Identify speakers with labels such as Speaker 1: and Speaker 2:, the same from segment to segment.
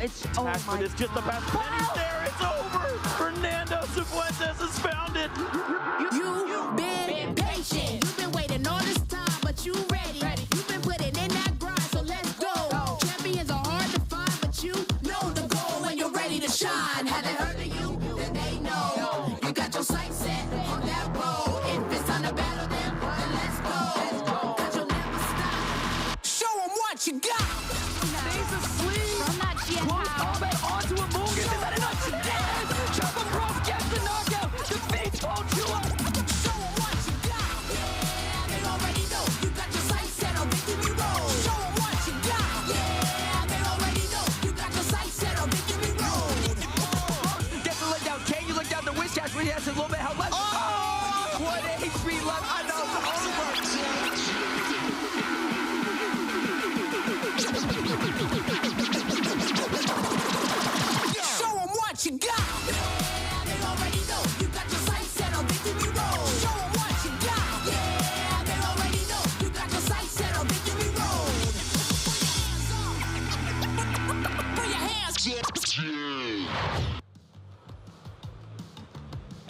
Speaker 1: It's but it's just the best pennies there. It's over. Fernando Cifuentes has found it.
Speaker 2: You've been patient. You've been waiting all this time, but you ready. You've been putting in that grind, so let's go. Champions are hard to find, but you know the goal when you're ready to shine. Have they heard of you? Then they know. You got your sights set on that road. If it's time to battle them, then let's go. 'Cause you'll never stop. Show them what you got.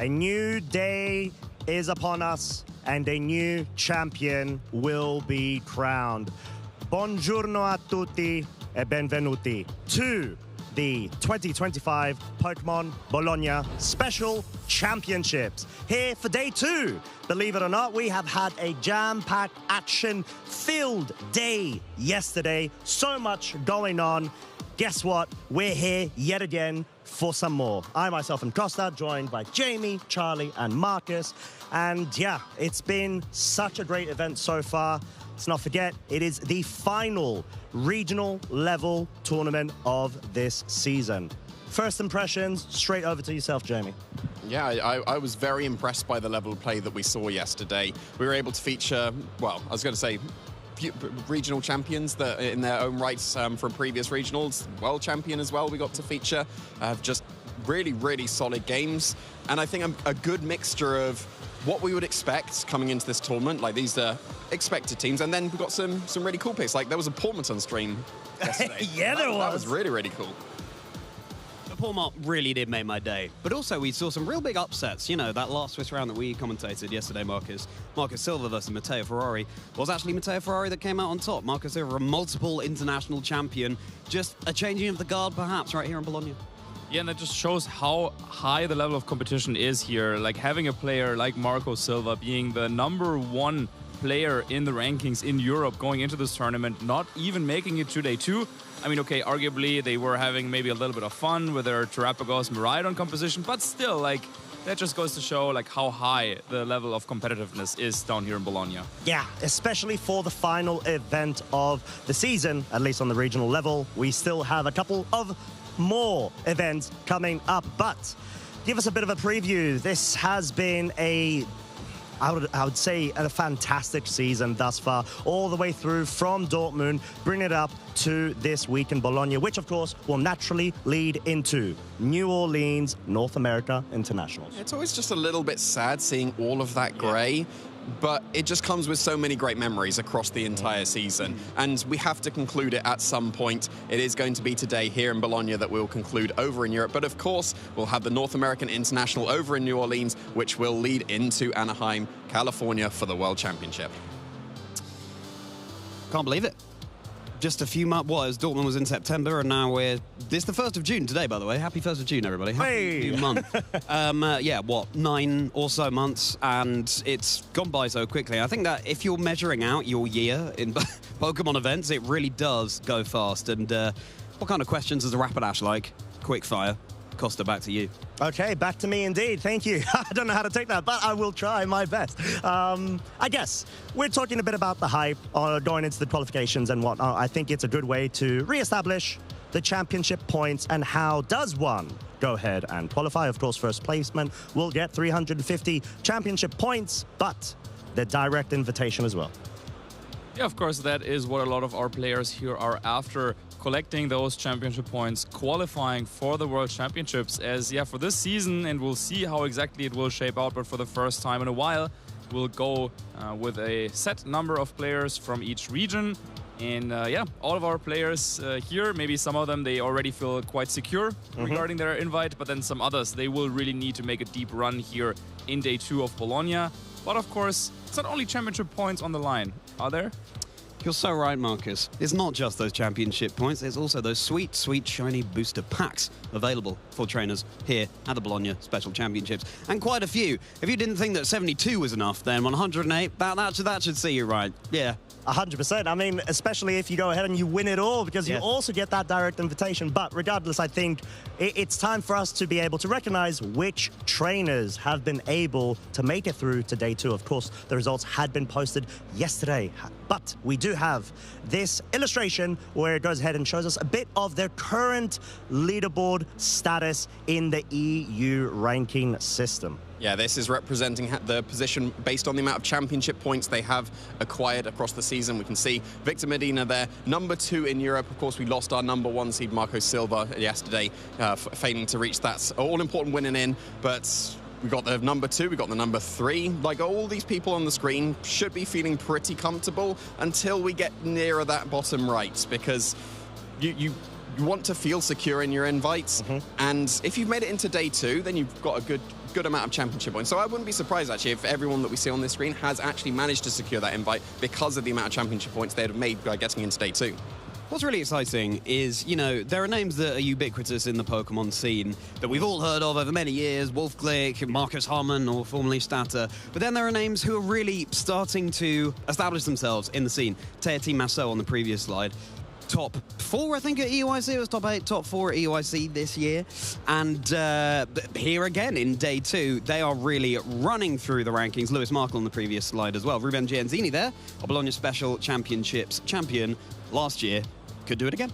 Speaker 3: A new day is upon us, and a new champion will be crowned. Buongiorno a tutti e benvenuti to the 2025 Pokémon Bologna Special Championships. Here for day 2. Believe it or not, we have had a jam-packed, action-filled day yesterday. So much going on. Guess what? We're here yet again for some more. I myself am Costa, joined by Jamie, Charlie, and Marcus. And yeah, it's been such a great event so far. Let's not forget, it is the final regional level tournament of this season. First impressions, straight over to yourself, Jamie.
Speaker 4: Yeah, I was very impressed by the level of play that we saw yesterday. We were able to feature, well, I was going to say, regional champions that in their own rights from previous regionals, world champion as well we got to feature. Just really, really solid games. And I think a good mixture of what we would expect coming into this tournament, like these are expected teams, and then we got some really cool picks. Like there was a Portmont on stream yesterday.
Speaker 3: Yeah, there was.
Speaker 4: That was really, really cool.
Speaker 5: The Portmont really did make my day. But also we saw some real big upsets. You know, that last Swiss round that we commentated yesterday, Marcus Silva versus Matteo Ferrari, was actually Matteo Ferrari that came out on top. Marcus Silva, a multiple international champion. Just a changing of the guard, perhaps, right here in Bologna.
Speaker 1: Yeah, and that just shows how high the level of competition is here. Like having a player like Marco Silva being the #1 player in the rankings in Europe going into this tournament, not even making it to day 2. I mean, okay, arguably they were having maybe a little bit of fun with their Terrapagos Miraidon composition, but still, like, that just goes to show like how high the level of competitiveness is down here in Bologna.
Speaker 3: Yeah, especially for the final event of the season, at least on the regional level. We still have a couple of more events coming up, but give us a bit of a preview. This has been I would say a fantastic season thus far, all the way through from Dortmund, bringing it up to this week in Bologna, which of course will naturally lead into New Orleans North America Internationals.
Speaker 4: It's always just a little bit sad seeing all of that grey. But it just comes with so many great memories across the entire season. And we have to conclude it at some point. It is going to be today here in Bologna that we'll conclude over in Europe. But of course, we'll have the North American International over in New Orleans, which will lead into Anaheim, California for the World Championship.
Speaker 5: Can't believe it. Just a few months, well, Dortmund was in September, and now this is the 1st of June today, by the way. Happy 1st of June, everybody. Happy new month. Yeah, what, 9 or so months, and it's gone by so quickly. I think that if you're measuring out your year in Pokemon events, it really does go fast. And what kind of questions is a Rapidash like? Quick fire. Costa, back to you.
Speaker 3: Okay, back to me indeed. Thank you. I don't know how to take that, but I will try my best. I guess we're talking a bit about the hype going into the qualifications and whatnot. I think it's a good way to reestablish the championship points and how does one go ahead and qualify. Of course, first placement will get 350 championship points, but the direct invitation as well.
Speaker 1: Yeah, of course, that is what a lot of our players here are after, collecting those championship points, qualifying for the World Championships. As, yeah, for this season, and we'll see how exactly it will shape out, but for the first time in a while, we'll go with a set number of players from each region. And yeah, all of our players here, maybe some of them, they already feel quite secure regarding their invite, but then some others, they will really need to make a deep run here in day 2 of Bologna. But of course, it's not only championship points on the line, are there?
Speaker 5: You're so right, Marcus. It's not just those championship points, there's also those sweet, sweet, shiny booster packs available for trainers here at the Bologna Special Championships. And quite a few. If you didn't think that 72 was enough, then 108, that should see you right. Yeah.
Speaker 3: 100%. I mean, especially if you go ahead and you win it all, because you also get that direct invitation. But regardless, I think it's time for us to be able to recognize which trainers have been able to make it through to day 2. Of course, the results had been posted yesterday, but we do have this illustration where it goes ahead and shows us a bit of their current leaderboard status in the EU ranking system.
Speaker 4: Yeah, this is representing the position based on the amount of championship points they have acquired across the season. We can see Victor Medina there, #2 in Europe. Of course, we lost our #1 seed, Marco Silva, yesterday, failing to reach that all-important winning in. But we got the #2, we got the #3. Like, all these people on the screen should be feeling pretty comfortable until we get nearer that bottom right, because you want to feel secure in your invites. And if you've made it into day 2, then you've got a good good amount of championship points. So I wouldn't be surprised, actually, if everyone that we see on this screen has actually managed to secure that invite because of the amount of championship points they'd have made by getting into day 2.
Speaker 5: What's really exciting is, you know, there are names that are ubiquitous in the Pokemon scene that we've all heard of over many years, Wolf Glick, Marcus Harmon, or formerly Statter. But then there are names who are really starting to establish themselves in the scene. Teotihuacan Masso on the previous slide. Top 4, I think, at EUIC. It was top 8, top 4 at EUIC this year. And here again in day 2, they are really running through the rankings. Lewis Markle on the previous slide as well. Ruben Gianzini there, a Bologna Special Championships champion last year. Could do it again.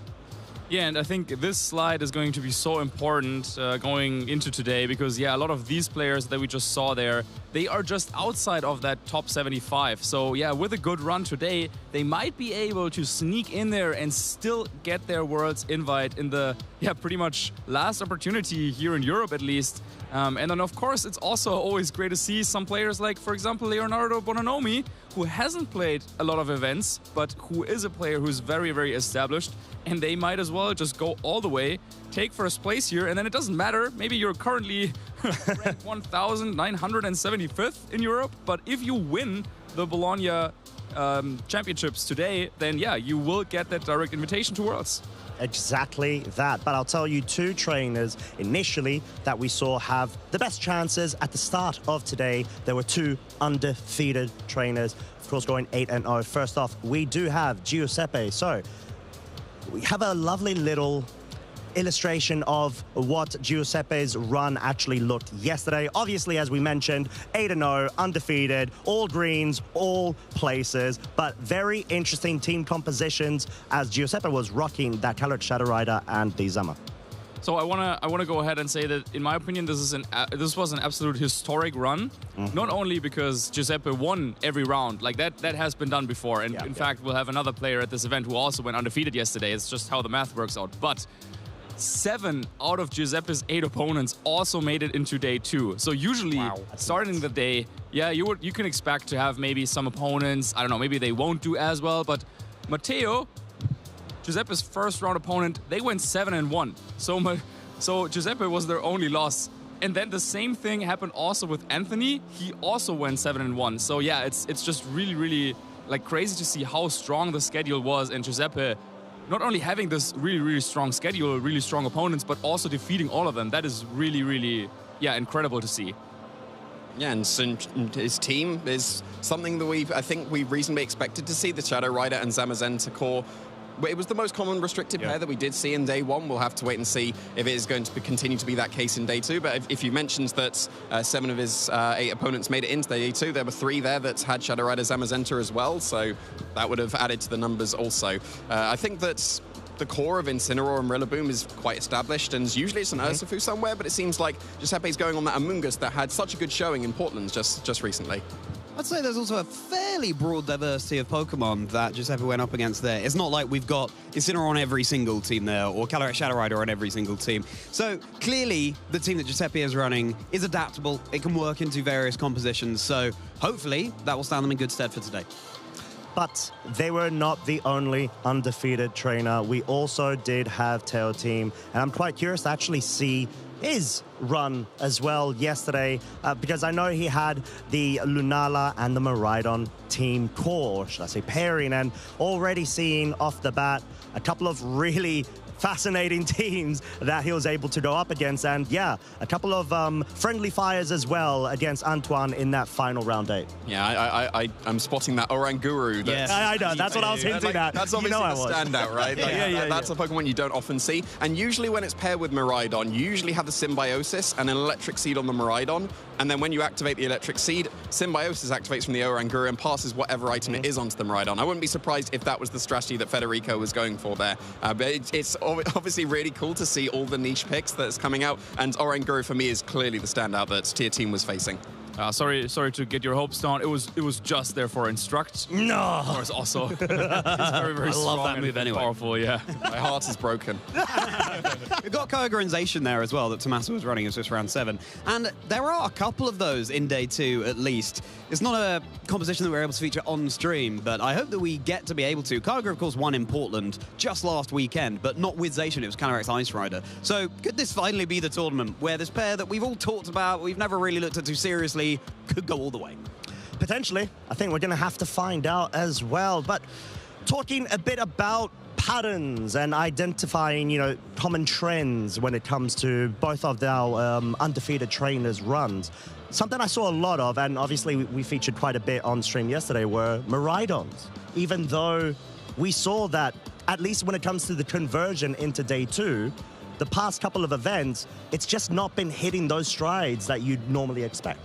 Speaker 1: Yeah, and I think this slide is going to be so important going into today because, yeah, a lot of these players that we just saw there, they are just outside of that top 75. So, yeah, with a good run today, they might be able to sneak in there and still get their Worlds invite in the, yeah, pretty much last opportunity here in Europe at least. And then, of course, it's also always great to see some players like, for example, Leonardo Bononomi, who hasn't played a lot of events, but who is a player who's very, very established. And they might as well just go all the way, take first place here, and then it doesn't matter. Maybe you're currently ranked 1,975th in Europe, but if you win the Bologna Championships today, then yeah, you will get that direct invitation to Worlds.
Speaker 3: Exactly that. But I'll tell you, 2 trainers initially that we saw have the best chances at the start of today. There were 2 undefeated trainers, of course, going 8-0. First off, we do have Giuseppe. So we have a lovely little illustration of what Giuseppe's run actually looked yesterday. Obviously, as we mentioned, 8-0, undefeated, all greens, all places, but very interesting team compositions as Giuseppe was rocking that Calyrex Shadow Rider and the Zama.
Speaker 1: So I wanna go ahead and say that, in my opinion, this was an absolute historic run. Not only because Giuseppe won every round, like that has been done before, and in fact we'll have another player at this event who also went undefeated yesterday. It's just how the math works out. But 7 out of Giuseppe's 8 opponents also made it into day 2. So usually, starting the day, yeah, you can expect to have maybe some opponents, I don't know, maybe they won't do as well, but Matteo, Giuseppe's first round opponent, they went 7-1. So Giuseppe was their only loss. And then the same thing happened also with Anthony. He also went 7-1. So yeah, it's just really, really like crazy to see how strong the schedule was, and Giuseppe not only having this really, really strong schedule, really strong opponents, but also defeating all of them. That is really, really, yeah, incredible to see.
Speaker 4: Yeah, and his team is something that I think we reasonably expected to see. The Shadow Rider and Zamazenta core. It was the most common restricted pair that we did see in day 1. We'll have to wait and see if it is going to continue to be that case in day 2. But if you mentioned that 7 of his 8 opponents made it into day 2, there were 3 there that had Shadow Rider Zamazenta as well. So that would have added to the numbers also. I think that the core of Incineroar and Rillaboom is quite established, and usually it's an Urshifu somewhere, but it seems like Giuseppe's going on that Amoonguss that had such a good showing in Portland just recently.
Speaker 5: I'd say there's also a fairly broad diversity of Pokemon that Giuseppe went up against there. It's not like we've got Incineroar on every single team there, or Calyrex Shadow Rider on every single team. So clearly, the team that Giuseppe is running is adaptable. It can work into various compositions. So hopefully, that will stand them in good stead for today.
Speaker 3: But they were not the only undefeated trainer. We also did have Teotihuacan, and I'm quite curious to actually see his run as well yesterday, because I know he had the Lunala and the Miraidon team core, or should I say pairing, and already seeing off the bat a couple of really fascinating teams that he was able to go up against, and yeah, a couple of friendly fires as well against Antoine in that final round 8.
Speaker 4: Yeah, I'm spotting that Oranguru.
Speaker 5: Yes.
Speaker 3: I know, that's what I was hinting at.
Speaker 4: That's obviously the standout, right? Like, that's a Pokemon you don't often see, and usually when it's paired with Miraidon, you usually have the Symbiosis and an Electric Seed on the Miraidon, and then when you activate the Electric Seed, Symbiosis activates from the Oranguru and passes whatever item it is onto the Miraidon. I wouldn't be surprised if that was the strategy that Federico was going for there, but it's obviously really cool to see all the niche picks that's coming out, and Oranguru for me is clearly the standout that Teotihuacan was facing.
Speaker 1: Sorry to get your hopes down. It was just there for instruct.
Speaker 3: No.
Speaker 1: Of course, also. It's very
Speaker 5: I love
Speaker 1: strong
Speaker 5: that move
Speaker 1: and
Speaker 5: anyway.
Speaker 1: powerful, yeah.
Speaker 4: My heart is broken.
Speaker 5: We've got co-organization there as well that Tommaso was running as just round 7. And there are a couple of those in day 2 at least. It's not a competition that we're able to feature on stream, but I hope that we get to be able to. Kyogre, of course, won in Portland just last weekend, but not with Zacian. It was Calyrex Ice Rider. So could this finally be the tournament where this pair that we've all talked about, we've never really looked at too seriously, could go all the way?
Speaker 3: Potentially. I think we're going to have to find out as well. But talking a bit about patterns and identifying, you know, common trends when it comes to both of our undefeated trainers' runs. Something I saw a lot of, and obviously we featured quite a bit on stream yesterday, were Miraidons. Even though we saw that, at least when it comes to the conversion into day 2, the past couple of events, it's just not been hitting those strides that you'd normally expect.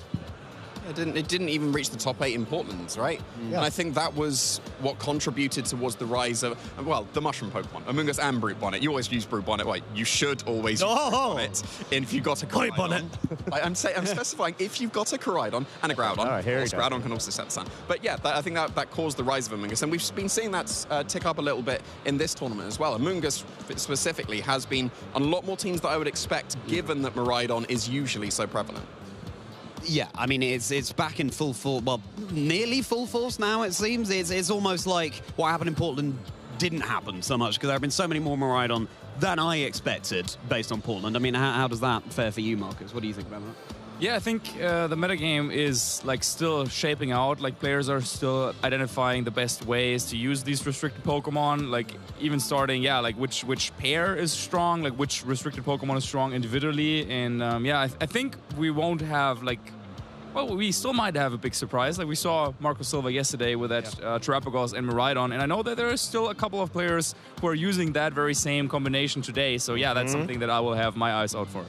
Speaker 4: It didn't even reach the top 8 in Portland, right?
Speaker 3: Yeah.
Speaker 4: And I think that was what contributed towards the rise of, well, the mushroom Pokemon, Among Us and Brute Bonnet. You always use Brute Bonnet. Wait, you should always use Brute Bonnet if you've got a
Speaker 3: Brute
Speaker 4: Koraidon. I'm specifying if you've got a Koraidon and a Groudon.
Speaker 3: Oh, here
Speaker 4: Of course, Groudon can also set the sun. But yeah, I think that caused the rise of Among Us. And we've been seeing that tick up a little bit in this tournament as well. Among Us specifically has been on a lot more teams that I would expect, given that Miraidon is usually so prevalent.
Speaker 5: Yeah, I mean, it's back in full force, well, nearly full force now, it seems. It's almost like what happened in Portland didn't happen so much, because there have been so many more Miraidon than I expected based on Portland. I mean, how does that fare for you, Marcus? What do you think about that?
Speaker 1: Yeah, I think the metagame is like still shaping out. Like players are still identifying the best ways to use these restricted Pokemon. Like even starting, yeah, like which pair is strong, like which restricted Pokemon is strong individually. And yeah, I think we won't have like, well, we still might have a big surprise. Like we saw Marco Silva yesterday with that Terapagos and Miraidon, and I know that there are still a couple of players who are using that very same combination today. So yeah, that's something that I will have my eyes out for.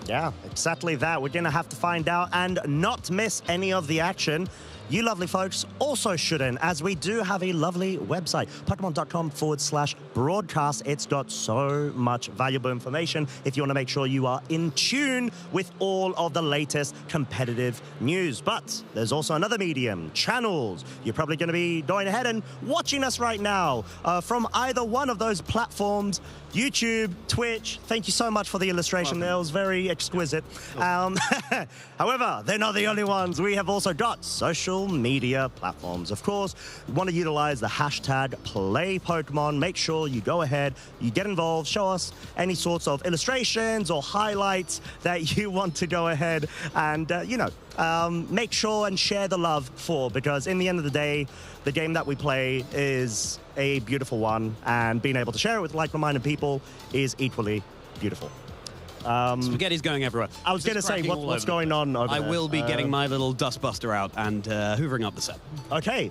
Speaker 3: Yeah, exactly that. We're going to have to find out and not miss any of the action. You lovely folks also shouldn't, as we do have a lovely website, Pokemon.com/broadcast. It's got so much valuable information if you want to make sure you are in tune with all of the latest competitive news. But there's also another medium, channels. You're probably going to be going ahead and watching us right now from either one of those platforms, YouTube, Twitch. Thank you so much for the illustration there. It was very exquisite. However, they're not the only ones. We have also got social media platforms. Of course, we want to utilize the hashtag #PlayPokemon. Make sure you go ahead, you get involved, show us any sorts of illustrations or highlights that you want to go ahead and, make sure and share the love for, because in the end of the day, the game that we play is a beautiful one, and being able to share it with like-minded people is equally beautiful.
Speaker 5: Spaghetti's going everywhere.
Speaker 3: I was going to say, what's going on over
Speaker 5: I
Speaker 3: there?
Speaker 5: will be getting my little dustbuster out and hoovering up the set.
Speaker 3: Okay.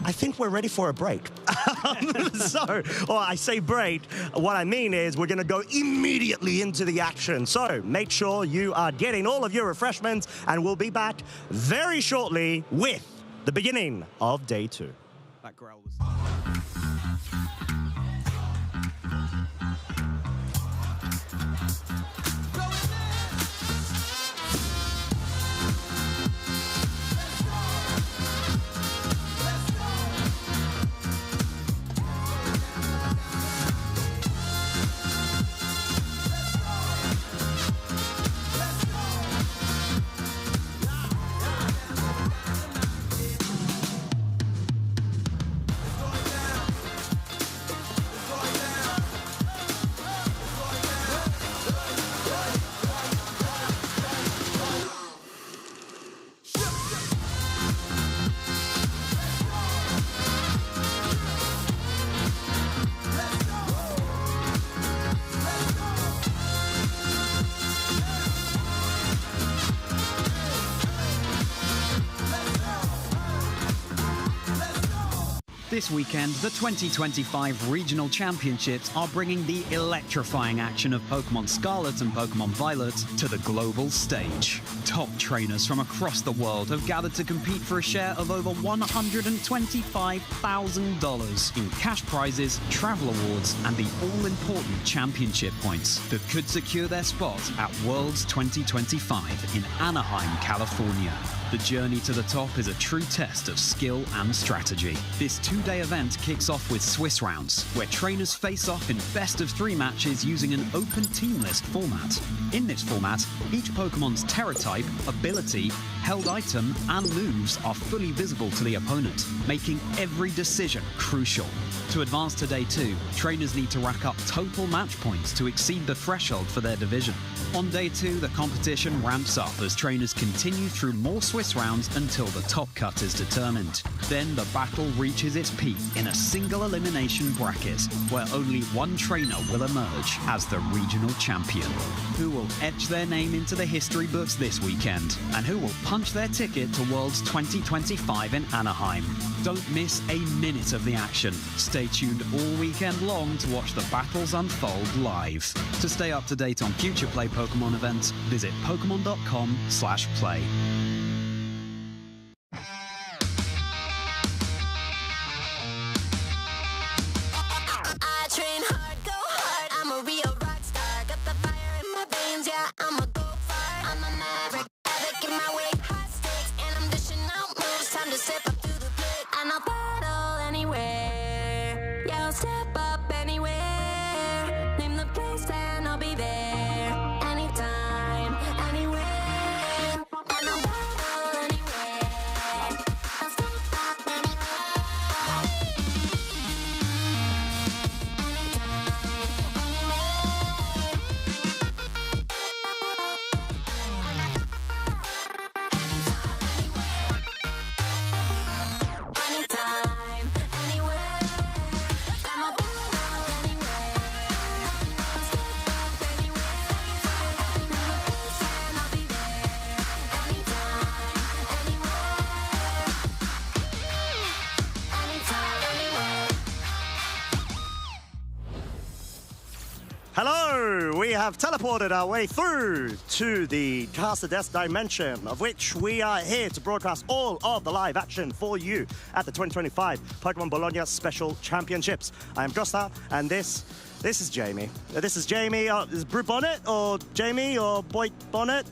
Speaker 3: I think we're ready for a break. I say break. What I mean is we're going to go immediately into the action. So make sure you are getting all of your refreshments, and we'll be back very shortly with the beginning of day 2.
Speaker 5: That growl was...
Speaker 6: This weekend, the 2025 Regional Championships are bringing the electrifying action of Pokémon Scarlet and Pokémon Violet to the global stage. Top trainers from across the world have gathered to compete for a share of over $125,000 in cash prizes, travel awards, and the all-important championship points that could secure their spot at Worlds 2025 in Anaheim, California. The journey to the top is a true test of skill and strategy. This 2-day event kicks off with Swiss rounds, where trainers face off in best-of-3 matches using an open team list format. In this format, each Pokemon's Terra type, ability, held item, and moves are fully visible to the opponent, making every decision crucial. To advance to Day 2, trainers need to rack up total match points to exceed the threshold for their division. On Day 2, the competition ramps up as trainers continue through more Swiss rounds until the top cut is determined. Then the battle reaches its peak in a single elimination bracket, where only one trainer will emerge as the regional champion. Who will etch their name into the history books this weekend, and who will punch their ticket to Worlds 2025 in Anaheim. Don't miss a minute of the action. Stay tuned all weekend long to watch the battles unfold live. To stay up to date on future Play Pokemon events, visit pokemon.com/play.
Speaker 2: I train hard, go hard. I'm a real rock star. Got the fire in my veins, yeah, I'm a go far. I'm a maverick, havoc in my way. Hot stakes, and I'm dishing out moves. Time to step up through the plate, and I'll battle anywhere. Yeah, I'll step up anywhere. Name the place, and I'll be there. Anytime, anywhere. And I'll battle anywhere. I'll step up anywhere. Anytime, anywhere. I'm a battle anywhere. I'll step up anywhere. And I'll be there. Anytime, anywhere. Anytime, anywhere.
Speaker 3: Hello! We have teleported our way through to the Caster Desk dimension, of which we are here to broadcast all of the live action for you at the 2025 Pokémon Bologna Special Championships. I am Gustav, and this is Jamie. This is Jamie. Is Brew Bonnet or Jamie or Boy Bonnet?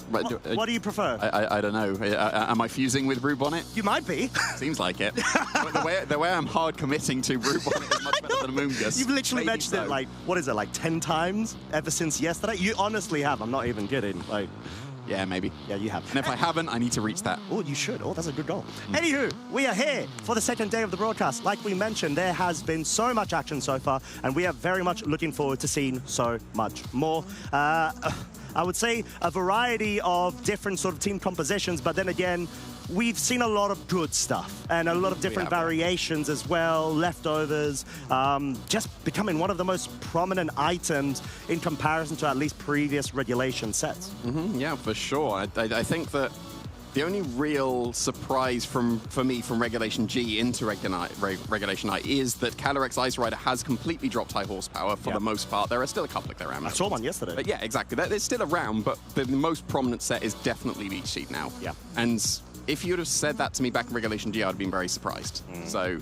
Speaker 3: What do you prefer?
Speaker 4: I don't know. Am I fusing with Brew Bonnet?
Speaker 3: You might be.
Speaker 4: Seems like it. the way I'm hard committing to Brew Bonnet is much better than Amoongus.
Speaker 3: You've literally
Speaker 4: Maybe
Speaker 3: mentioned
Speaker 4: so.
Speaker 3: it like, what is it, like 10 times ever since yesterday? You honestly have. I'm not even kidding. Like,
Speaker 4: Yeah, maybe.
Speaker 3: yeah, you have.
Speaker 4: And if I haven't, I need to reach that.
Speaker 3: Oh, you should. Oh, that's a good goal. Anywho, we are here for the second day of the broadcast. Like we mentioned, there has been so much action so far, and we are very much looking forward to seeing so much more. I would say a variety of different sort of team compositions, but then again, we've seen a lot of good stuff and a lot of different variations as well, leftovers, just becoming one of the most prominent items in comparison to at least previous regulation sets.
Speaker 4: Yeah, for sure. I think that the only real surprise for me from Regulation G into Regulation I is that Calyrex Ice Rider has completely dropped high horsepower for the most part. There are still a couple of their
Speaker 3: I saw one yesterday.
Speaker 4: But yeah, exactly. They're still around, but the most prominent set is definitely Leech Seed now.
Speaker 3: Yeah.
Speaker 4: And if you'd have said that to me back in Regulation G, I'd have been very surprised. So,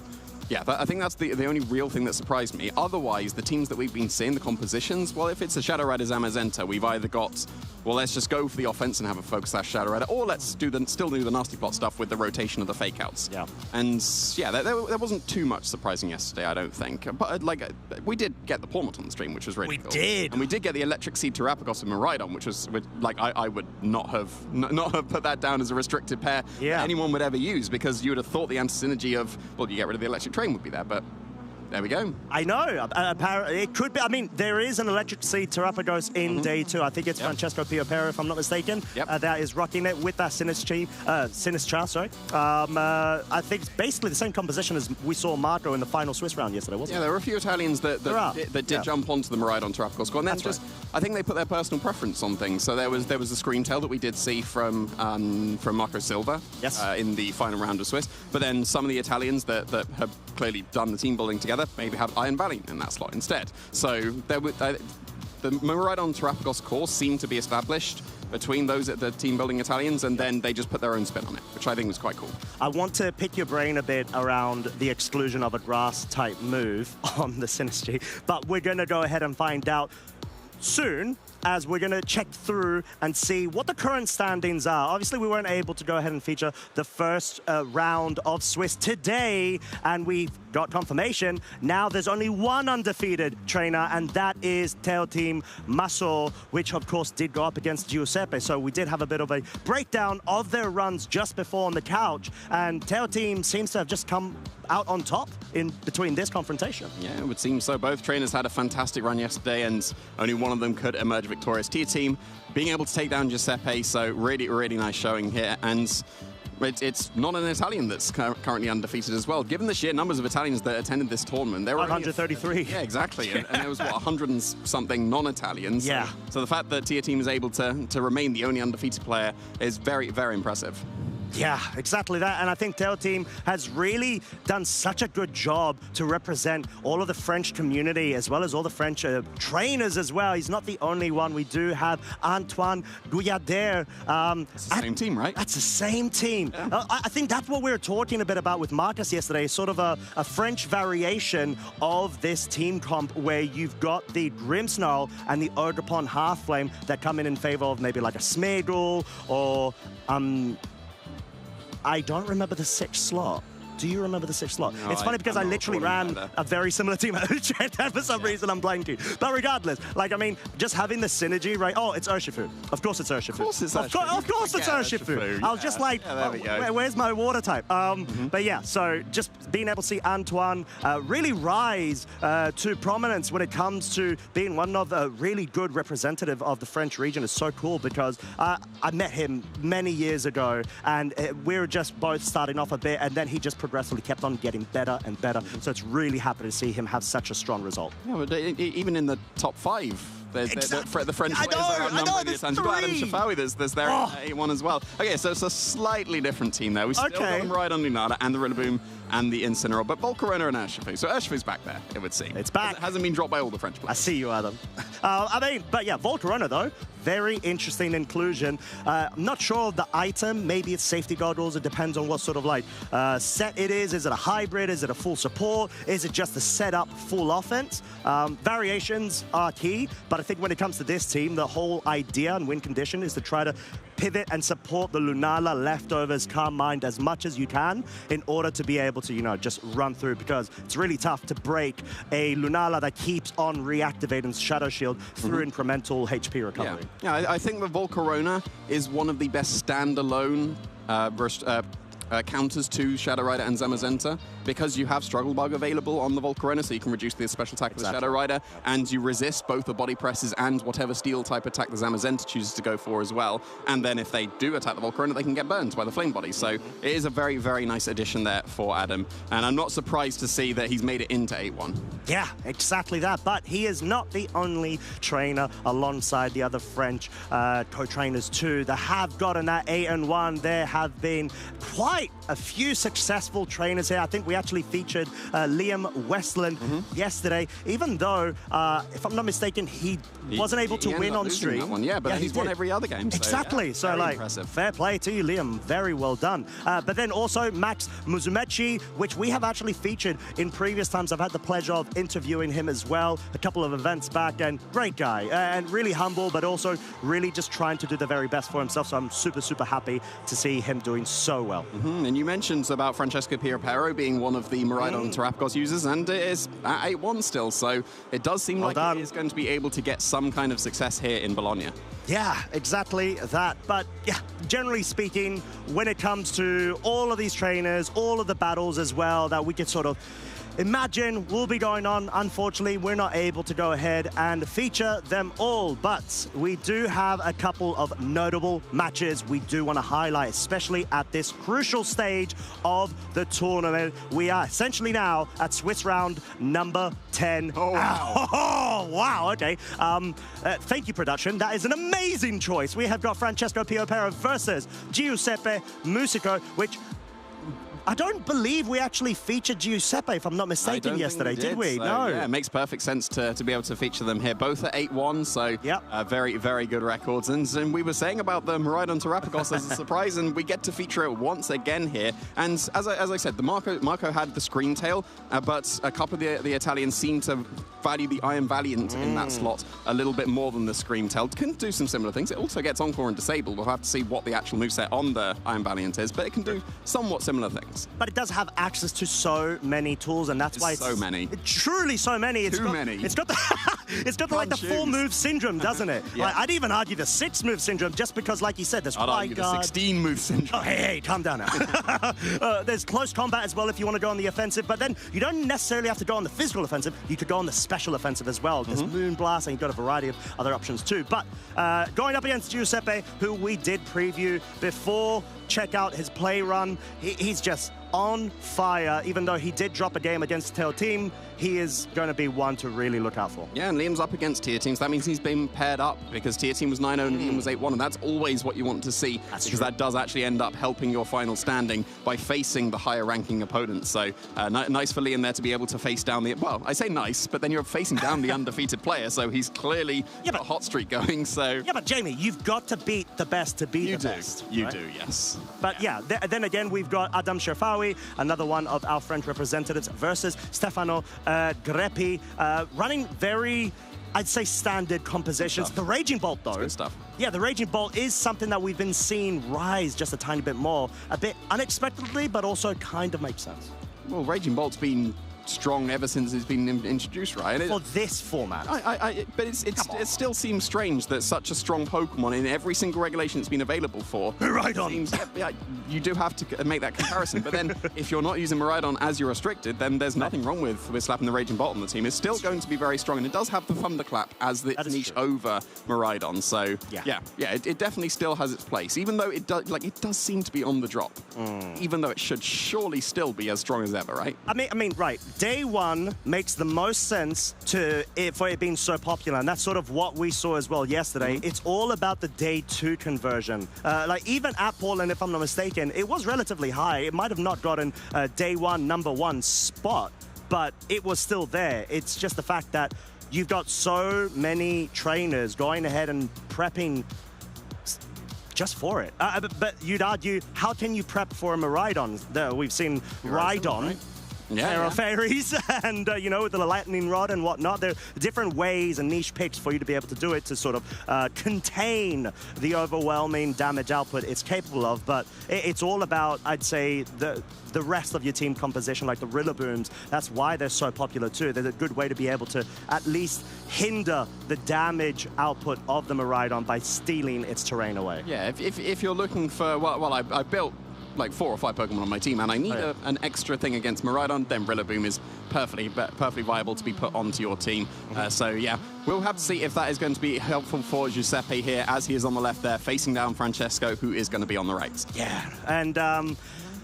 Speaker 4: yeah, I think that's the only real thing that surprised me. Otherwise, the teams that we've been seeing, the compositions, well, if it's a Shadow Rider Zamazenta, we've either got, well, let's just go for the offense and have a focus slash Shadow Rider, or let's still do the nasty plot stuff with the rotation of the fake outs.
Speaker 3: Yeah.
Speaker 4: And yeah, there wasn't too much surprising yesterday, I don't think. But we did get the Palmot on the stream, which was really cool.
Speaker 3: We did.
Speaker 4: And we did get the Electric Seed Terapagos and Miraidon, which was like I would not have put that down as a restricted pair that anyone would ever use, because you would have thought the anti-synergy of, well, you get rid of the Electric Train would be there, but there we go.
Speaker 3: I know. Apparently, it could be. I mean, there is an Electric Seed Terapagos in Day 2. I think it's Francesco Piopero, if I'm not mistaken, that is rocking it with that Sinistcha, sorry. I think it's basically the same composition as we saw Marco in the final Swiss round yesterday, wasn't it?
Speaker 4: Yeah, there were a few Italians that did jump onto the Miraidon Terapagos squad. And then I think they put their personal preference on things. So there was a screen tail that we did see from Marco Silva in the final round of Swiss. But then some of the Italians that have clearly done the team building together maybe have Iron Valiant in that slot instead. So there were, the Miraidon Terapagos core seemed to be established between those at the team building Italians, and then they just put their own spin on it, which I think was quite cool.
Speaker 3: I want to pick your brain a bit around the exclusion of a grass type move on the Sinistry, but we're going to go ahead and find out. soon, as we're going to check through and see what the current standings are. Obviously, we weren't able to go ahead and feature the first round of Swiss today, and we've got confirmation. Now there's only one undefeated trainer, and that is Teo Team Maso, which of course did go up against Giuseppe. So we did have a bit of a breakdown of their runs just before on the couch, and Teo Team seems to have just come out on top in between this confrontation.
Speaker 4: Yeah, it would seem so. Both trainers had a fantastic run yesterday, and only one of them could emerge victorious. Teo Team being able to take down Giuseppe, so really, really nice showing here. And it's not an Italian that's currently undefeated as well. Given the sheer numbers of Italians that attended this tournament, there were
Speaker 3: 133.
Speaker 4: Yeah, exactly. And there was, what, 100 and something non-Italians.
Speaker 3: Yeah.
Speaker 4: So the fact that Teo Team is able to remain the only undefeated player is very, very impressive.
Speaker 3: Yeah, exactly that. And I think Teo Team has really done such a good job to represent all of the French community as well as all the French trainers as well. He's not the only one. We do have Antoine Gouillardet.
Speaker 4: It's the same team, right?
Speaker 3: That's the same team.
Speaker 4: Yeah.
Speaker 3: I think that's what we were talking a bit about with Marcus yesterday, sort of a French variation of this team comp where you've got the Grimmsnarl and the Ogerpon Half-Flame that come in favor of maybe like a Smeagol or... I don't remember the 6th slot. Do you remember the 6th slot?
Speaker 4: No,
Speaker 3: it's funny because I literally ran a very similar team at Uchent, and for some reason I'm blanking. But regardless, like, I mean, just having the synergy, right? Oh, it's Urshifu. Of course it's Urshifu.
Speaker 4: Of course it's Urshifu.
Speaker 3: Of course it's Urshifu. I was just like, where's my water type? But yeah, so just being able to see Antoine really rise to prominence when it comes to being one of a really good representative of the French region is so cool, because I met him many years ago, and we were just both starting off a bit, and then he just progressively kept on getting better and better. So it's really happy to see him have such a strong result.
Speaker 4: Yeah, but even in the top 5, there's the French players are outnumbered. You've got Adam Shafawi, there's there at A1 as well. Okay, so it's a slightly different team there. We still got them right on Lunala and the Rillaboom and the Incineroar, but Volcarona and Urshifu. So Urshifu's back there, it would seem.
Speaker 3: It's back.
Speaker 4: It hasn't been dropped by all the French players.
Speaker 3: I see you, Adam. But yeah, Volcarona, though, very interesting inclusion. I'm not sure of the item. Maybe it's safety goggles. It depends on what sort of like set it is. Is it a hybrid? Is it a full support? Is it just a setup full offense? Variations are key, but I think when it comes to this team, the whole idea and win condition is to try to pivot and support the Lunala leftovers Calm Mind as much as you can in order to be able to, you know, just run through, because it's really tough to break a Lunala that keeps on reactivating Shadow Shield through incremental HP recovery.
Speaker 4: Yeah, I think the Volcarona is one of the best standalone counters to Shadow Rider and Zamazenta, because you have Struggle Bug available on the Volcarona, so you can reduce the special attack of the Shadow Rider, and you resist both the body presses and whatever steel type attack the Zamazenta chooses to go for as well. And then if they do attack the Volcarona, they can get burned by the Flame Body. So it is a very, very nice addition there for Adam. And I'm not surprised to see that he's made it into 8-1.
Speaker 3: Yeah, exactly that. But he is not the only trainer alongside the other French co-trainers too that have gotten that 8-1. There have been quite a few successful trainers here. I think we actually featured Liam Westland yesterday, even though, if I'm not mistaken, he wasn't able to win on stream.
Speaker 4: Yeah, but he's won every other game. So,
Speaker 3: exactly.
Speaker 4: Yeah,
Speaker 3: so like,
Speaker 4: impressive.
Speaker 3: Fair play to you, Liam. Very well done. But then also Max Muzumechi, which we have actually featured in previous times. I've had the pleasure of interviewing him as well a couple of events back, and great guy, and really humble, but also really just trying to do the very best for himself. So I'm super, super happy to see him doing so well.
Speaker 4: And you mentioned about Francesco Pierapero being one of the Miraidon Terrapagos users, and it is at 8-1 still, so it does seem like he is going to be able to get some kind of success here in Bologna.
Speaker 3: Yeah, exactly that. But yeah, generally speaking, when it comes to all of these trainers, all of the battles as well that we could sort of imagine will be going on, unfortunately, we're not able to go ahead and feature them all, but we do have a couple of notable matches we do want to highlight, especially at this crucial stage of the tournament. We are essentially now at Swiss round number 10.
Speaker 4: Oh, wow.
Speaker 3: Oh, wow, okay. Thank you, production. That is an amazing choice. We have got Francesco Pierapero versus Giuseppe Musico, which I don't believe we actually featured Giuseppe, if I'm not mistaken, yesterday, did we?
Speaker 4: So,
Speaker 3: no.
Speaker 4: Yeah, it makes perfect sense to be able to feature them here. Both at 8-1, so very, very good records. And we were saying about the Miraidon Terrapagos as a surprise, and we get to feature it once again here. And as I said, the Marco had the screen tail, but a couple of the Italians seem to value the Iron Valiant in that slot a little bit more than the Screamtail. Can do some similar things. It also gets Encore and Disable. We'll have to see what the actual moveset on the Iron Valiant is, but it can do somewhat similar things.
Speaker 3: But it does have access to so many tools, and that's why it's
Speaker 4: so many.
Speaker 3: Truly so many.
Speaker 4: Too many.
Speaker 3: It's got the it's got like the 4-move syndrome, doesn't it?
Speaker 4: Yeah.
Speaker 3: Like, I'd even argue the 6-move syndrome, just because, like you said, there's
Speaker 4: I'd argue the 16-move syndrome.
Speaker 3: Oh, hey, calm down now. There's close combat as well if you want to go on the offensive, but then you don't necessarily have to go on the physical offensive. You could go on the special offensive as well. There's Moonblast, and you've got a variety of other options too. But going up against Giuseppe, who we did preview before, check out his play run. He's just on fire. Even though he did drop a game against Tail Team, he is going to be one to really look out for.
Speaker 4: Yeah, and Liam's up against tier teams. That means he's been paired up, because tier team was 9-0 and Liam was 8-1, and that's always what you want to see, because that does actually end up helping your final standing by facing the higher ranking opponents. So nice for Liam there to be able to face down the, well, I say nice, but then you're facing down the undefeated player, so he's clearly got a hot streak going. So
Speaker 3: yeah, but Jamie, you've got to beat the best to be the best.
Speaker 4: You do, yes.
Speaker 3: But yeah, then again, we've got Adam Sherfawi, another one of our French representatives, versus Stefano Greppi, running very, I'd say, standard compositions. The Raging Bolt, though.
Speaker 4: Good stuff.
Speaker 3: Yeah, the Raging Bolt is something that we've been seeing rise just a tiny bit more, a bit unexpectedly, but also kind of makes sense.
Speaker 4: Well, Raging Bolt's been strong ever since it's been introduced, right?
Speaker 3: For this format.
Speaker 4: But it still seems strange that such a strong Pokemon in every single regulation it's been available for.
Speaker 3: Miraidon!
Speaker 4: Yeah, you do have to make that comparison, but then if you're not using Miraidon as you're restricted, then there's nothing wrong with slapping the Raging Bolt on the team. It's still going to be very strong, and it does have the Thunderclap as the niche over Miraidon. So yeah, it definitely still has its place, even though it does seem to be on the drop. Even though it should surely still be as strong as ever, right?
Speaker 3: I mean, right. Day one makes the most sense for it being so popular, and that's sort of what we saw as well yesterday. It's all about the day 2 conversion. Like, even at Portland, if I'm not mistaken, it was relatively high. It might have not gotten day 1 #1 spot, but it was still there. It's just the fact that you've got so many trainers going ahead and prepping just for it. But you'd argue, how can you prep for a Miraidon? We've seen Rhydon.
Speaker 4: Right?
Speaker 3: Fairies and, you know, with the lightning rod and whatnot. There are different ways and niche picks for you to be able to do it to sort of contain the overwhelming damage output it's capable of. But it's all about, I'd say, the rest of your team composition, like the Rillabooms. That's why they're so popular too. They're a good way to be able to at least hinder the damage output of the Miraidon by stealing its terrain away.
Speaker 4: Yeah, if you're looking for, well, I built like 4 or 5 Pokemon on my team, and I need an extra thing against Miraidon, then Rillaboom is perfectly viable to be put onto your team. So yeah, we'll have to see if that is going to be helpful for Giuseppe here, as he is on the left there, facing down Francesco, who is going to be on the right.
Speaker 3: Yeah, and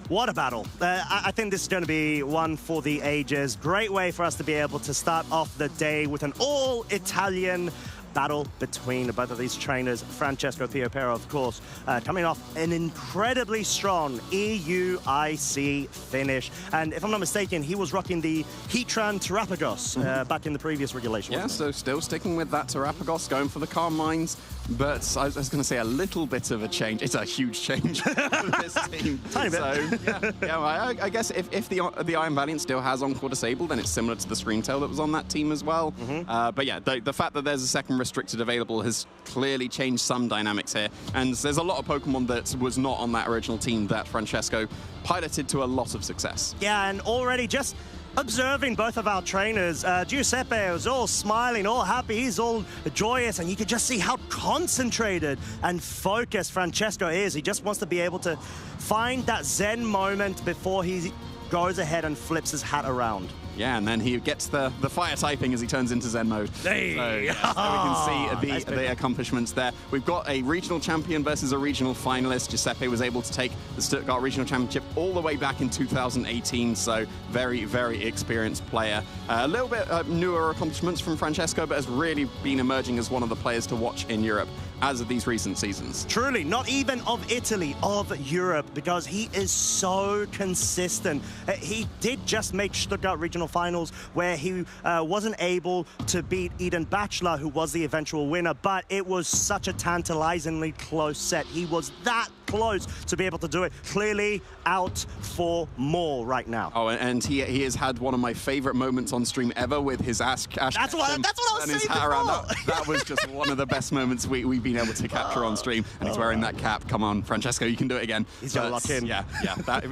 Speaker 3: what a battle. I think this is going to be one for the ages. Great way for us to be able to start off the day with an all-Italian battle between both of these trainers. Francesco Piopero, of course, coming off an incredibly strong EUIC finish. And if I'm not mistaken, he was rocking the Heatran Terrapagos back in the previous regulation.
Speaker 4: Yeah, so still sticking with that Terrapagos, going for the Calm Minds. But I was going to say a little bit of a change. It's a huge change for this team.
Speaker 3: Tiny bit.
Speaker 4: So, yeah, I guess if the Iron Valiant still has Encore Disabled, then it's similar to the Screamtail that was on that team as well. But yeah, the fact that there's a second restricted available has clearly changed some dynamics here. And there's a lot of Pokemon that was not on that original team that Francesco piloted to a lot of success.
Speaker 3: Yeah, and already just observing both of our trainers, Giuseppe was all smiling, all happy, he's all joyous, and you could just see how concentrated and focused Francesco is. He just wants to be able to find that zen moment before he goes ahead and flips his hat around.
Speaker 4: Yeah, and then he gets the fire typing as he turns into Zen mode.
Speaker 3: Hey.
Speaker 4: So, yeah, so we can see the accomplishments there. We've got a regional champion versus a regional finalist. Giuseppe was able to take the Stuttgart Regional Championship all the way back in 2018, so very, very experienced player. A little bit newer accomplishments from Francesco, but has really been emerging as one of the players to watch in Europe as of these recent seasons.
Speaker 3: Truly, not even of Italy, of Europe, because he is so consistent. He did just make Stuttgart Regional regional finals where he wasn't able to beat Eden Bachelor, who was the eventual winner, but it was such a tantalizingly close set. He was that close to be able to do it. Clearly out for more right now.
Speaker 4: Oh, and he has had one of my favorite moments on stream ever with his Ash
Speaker 3: that's what I was saying before.
Speaker 4: That was just one of the best moments we've been able to capture on stream, and he's wearing that cap. Come on, Francesco, you can do it again.
Speaker 3: He's got to lock in.
Speaker 4: Yeah,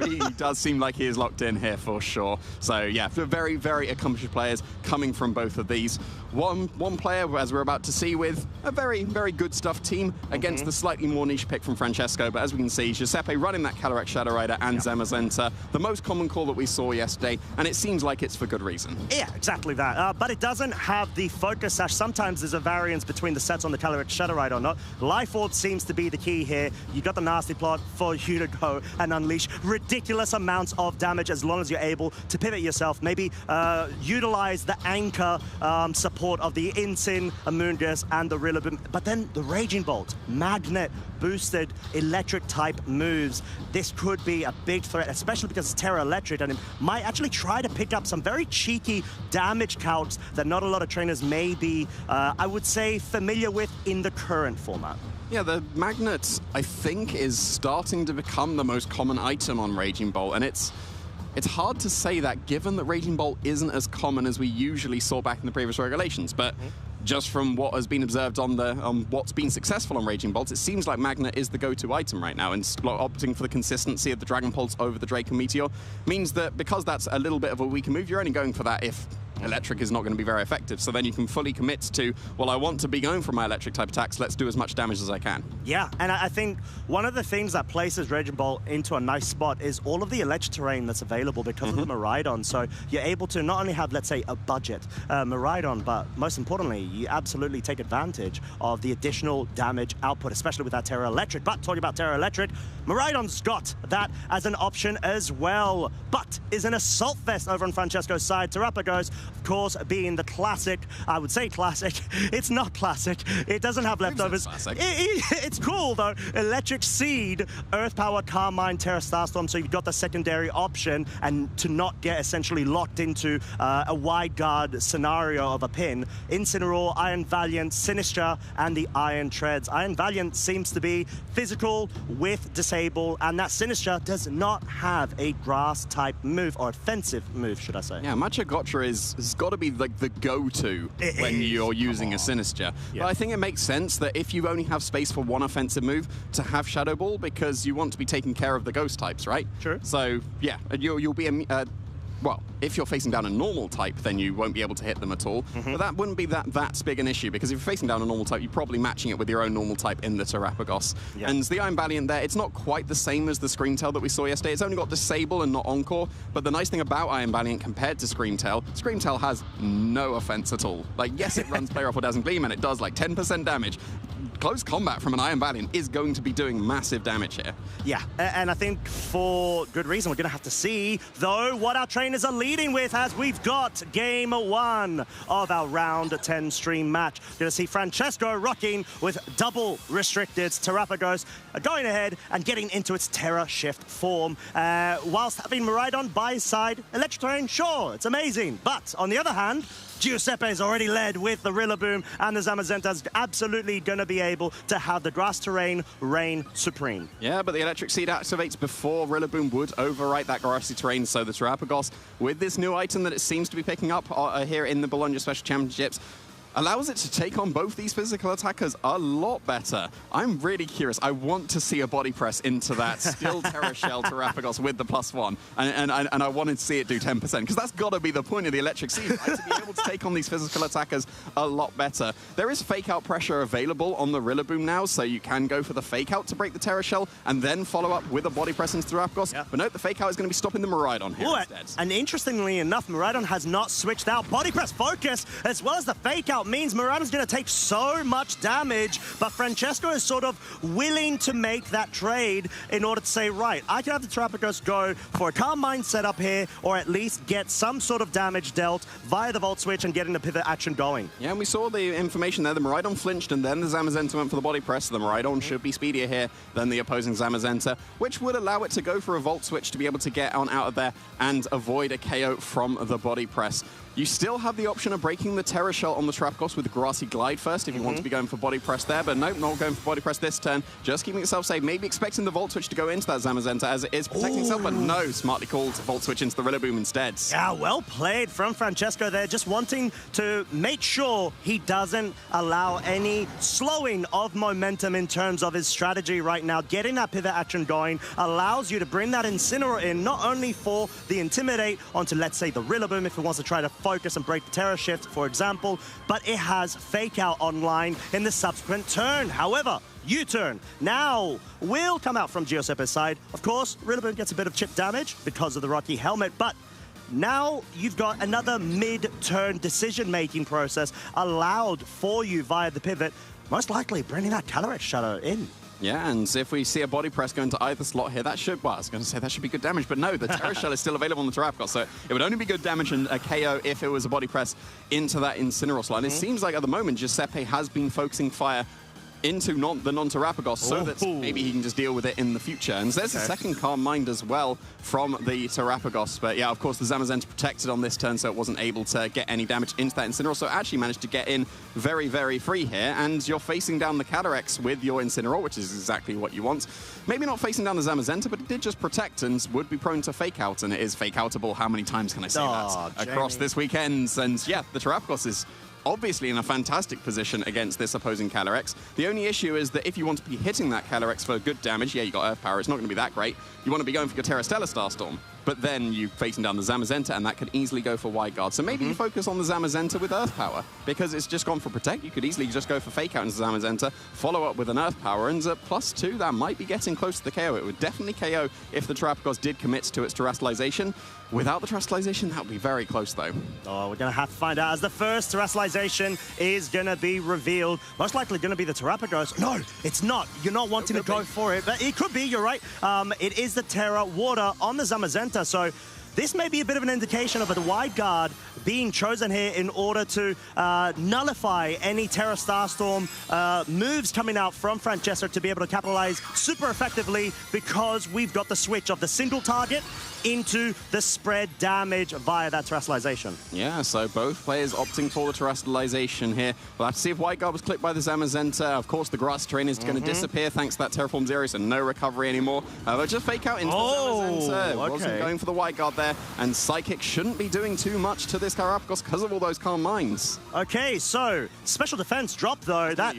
Speaker 4: he does seem like he is locked in here for sure. So yeah, very, very accomplished players coming from both of these. One player, as we're about to see, with a very, very good stuff team against the slightly more niche pick from Francesco. But as we can see, Giuseppe running that Calyrex Shadow Rider and Zamazenta, the most common call that we saw yesterday, and it seems like it's for good reason.
Speaker 3: Yeah, exactly that. But it doesn't have the focus sash. Sometimes there's a variance between the sets on the Calyrex Shadow Rider or not. Life Orb seems to be the key here. You got the nasty plot for you to go and unleash ridiculous amounts of damage as long as you're able to pivot yourself. Maybe utilize the anchor support of the Incin, Amoonguss, and the Rillaboom. But then the Raging Bolt, Magnet, boosted electric type moves. This could be a big threat, especially because it's Terra Electric, and it might actually try to pick up some very cheeky damage calcs that not a lot of trainers may be, I would say, familiar with in the current format.
Speaker 4: Yeah, the Magnet, I think, is starting to become the most common item on Raging Bolt, and it's hard to say that given that Raging Bolt isn't as common as we usually saw back in the previous regulations, but just from what has been observed on what's been successful on Raging Bolts, it seems like Magnet is the go-to item right now, and opting for the consistency of the Dragon Pulse over the Drake and Meteor means that because that's a little bit of a weaker move, you're only going for that if electric is not going to be very effective. So then you can fully commit to, well, I want to be going for my electric type attacks, let's do as much damage as I can.
Speaker 3: Yeah, and I think one of the things that places Raging Bolt into a nice spot is all of the electric terrain that's available because of the Miraidon. So you're able to not only have, let's say, a budget Miraidon, but most importantly, you absolutely take advantage of the additional damage output, especially with that Terra Electric. But talking about Terra Electric, Miraidon's got that as an option as well. But is an Assault Vest over on Francesco's side. Terrapagos, of course, being the classic, I would say classic. It's not classic. It doesn't have leftovers. It's cool, though. Electric Seed, Earth Power, Carmine, Terra Starstorm, so you've got the secondary option, and to not get essentially locked into a wide guard scenario of a pin. Incineroar, Iron Valiant, Sinistra, and the Iron Treads. Iron Valiant seems to be physical with Disable, and that Sinistra does not have a grass-type move, or offensive move, should I say.
Speaker 4: Yeah, Matcha Gotcha has got to be like the go-to when you're using a Sinistra.
Speaker 3: Yeah.
Speaker 4: But I think it makes sense that if you only have space for one offensive move, to have Shadow Ball, because you want to be taking care of the ghost types, right?
Speaker 3: Sure.
Speaker 4: So, yeah, you'll be well, if you're facing down a normal type, then you won't be able to hit them at all. But that wouldn't be that big an issue, because if you're facing down a normal type, you're probably matching it with your own normal type in the Terrapagos.
Speaker 3: Yeah.
Speaker 4: And the Iron Valiant there, it's not quite the same as the Screamtail that we saw yesterday. It's only got Disable and not Encore. But the nice thing about Iron Valiant compared to Screamtail has no offense at all. Like, yes, it runs Player Off or Dazzling Gleam, and it does like 10% damage. Close combat from an Iron Valiant is going to be doing massive damage here.
Speaker 3: Yeah, and I think for good reason. We're going to have to see, though, what our trainers are leading with as we've got game 1 of our round 10 stream match. Going to see Francesco rocking with double restricted Terrapagos, going ahead and getting into its Terra Shift form, whilst having Miraidon by his side. Electric terrain, sure, it's amazing. But on the other hand, Giuseppe's already led with the Rillaboom, and the Zamazenta's absolutely going to be able to have the grass terrain reign supreme.
Speaker 4: Yeah, but the Electric Seed activates before Rillaboom would overwrite that grassy terrain, so the Terrapagos, with this new item that it seems to be picking up here in the Bologna Special Championships, allows it to take on both these physical attackers a lot better. I'm really curious. I want to see a body press into that still Terra Shell Terrapagos with the +1. And I wanted to see it do 10%, because that's got to be the point of the Electric Seed, right? To be able to take on these physical attackers a lot better. There is Fake Out pressure available on the Rillaboom now, so you can go for the Fake Out to break the Terra Shell and then follow up with a body press into Terrapagos. Yeah. But note, the Fake Out is going to be stopping the Miraidon here instead.
Speaker 3: And interestingly enough, Miraidon has not switched out body press focus as well as the Fake Out. out means Murata's going to take so much damage, but Francesco is sort of willing to make that trade in order to say, right, I can have the Terrapagos go for a Calm Mind setup here, or at least get some sort of damage dealt via the Volt Switch and getting the pivot action going.
Speaker 4: Yeah, and we saw the information there. The Miraidon flinched, and then the Zamazenta went for the body press. The Miraidon should be speedier here than the opposing Zamazenta, which would allow it to go for a Volt Switch to be able to get on out of there and avoid a KO from the body press. You still have the option of breaking the Terra Shell on the Terrapagos with the Grassy Glide first if you want to be going for body press there, but nope, not going for body press this turn. Just keeping itself safe, maybe expecting the Volt Switch to go into that Zamazenta as it is protecting itself, but no, smartly called Volt Switch into the Rillaboom instead.
Speaker 3: Yeah, well played from Francesco there, just wanting to make sure he doesn't allow any slowing of momentum in terms of his strategy right now. Getting that pivot action going allows you to bring that Incineroar in, not only for the Intimidate onto, let's say, the Rillaboom if it wants to try to focus and break the Terra Shift, for example, but it has Fake Out online in the subsequent turn. However, U-turn now will come out from Giuseppe's side. Of course, Rillaboom gets a bit of chip damage because of the Rocky Helmet, but now you've got another mid-turn decision-making process allowed for you via the pivot, most likely bringing that Calyrex Shadow in.
Speaker 4: Yeah, and if we see a body press go into either slot here, that should, well, I was going to say that should be good damage, but no, the Terra Shell is still available on the Terrapagos, so it would only be good damage and a KO if it was a body press into that Incineroar slot. And it seems like at the moment, Giuseppe has been focusing fire into the non-Terrapagos so that maybe he can just deal with it in the future. And there's a second Calm Mind as well from the Terrapagos. But yeah, of course, the Zamazenta protected on this turn, so it wasn't able to get any damage into that Incineroar. So it actually managed to get in very, very free here. And you're facing down the Calyrex with your Incineroar, which is exactly what you want. Maybe not facing down the Zamazenta, but it did just protect and would be prone to Fake Out. And it is Fake Outable. How many times can I say that across this weekend? And yeah, the Terrapagos is obviously in a fantastic position against this opposing Calyrex. The only issue is that if you want to be hitting that Calyrex for good damage, yeah, you got Earth Power, it's not going to be that great. You want to be going for your Terra Stellar Starstorm, but then you're facing down the Zamazenta, and that could easily go for Wide Guard. So maybe you focus on the Zamazenta with Earth Power, because it's just gone for Protect. You could easily just go for Fake Out into the Zamazenta, follow up with an Earth Power, and at +2, that might be getting close to the KO. It would definitely KO if the Terrapagos did commit to its Terrestrialization. Without the Terrestrialization, that would be very close, though.
Speaker 3: Oh, we're going to have to find out as the first Terrestrialization is going to be revealed. Most likely going to be the Terrapagos. No, it's not. You're not wanting to go for it, but it could be, you're right. It is the Terra Water on the Zamazenta, so this may be a bit of an indication of a Wide Guard being chosen here in order to nullify any Terra Starstorm moves coming out from Francesco to be able to capitalize super effectively, because we've got the switch of the single target into the spread damage via that Terrestrialization.
Speaker 4: Yeah, so both players opting for the Terrestrialization here. We'll have to see if Wide Guard was clipped by the Zamazenta. Of course, the Grass Terrain is going to disappear thanks to that Terraform Zero, so no recovery anymore. But just Fake Out into the Zamazenta. Wasn't going for the Wide Guard there, and Psychic shouldn't be doing too much to this Terrapagos because of all those Calm Minds.
Speaker 3: Okay, so Special Defense drop, though. That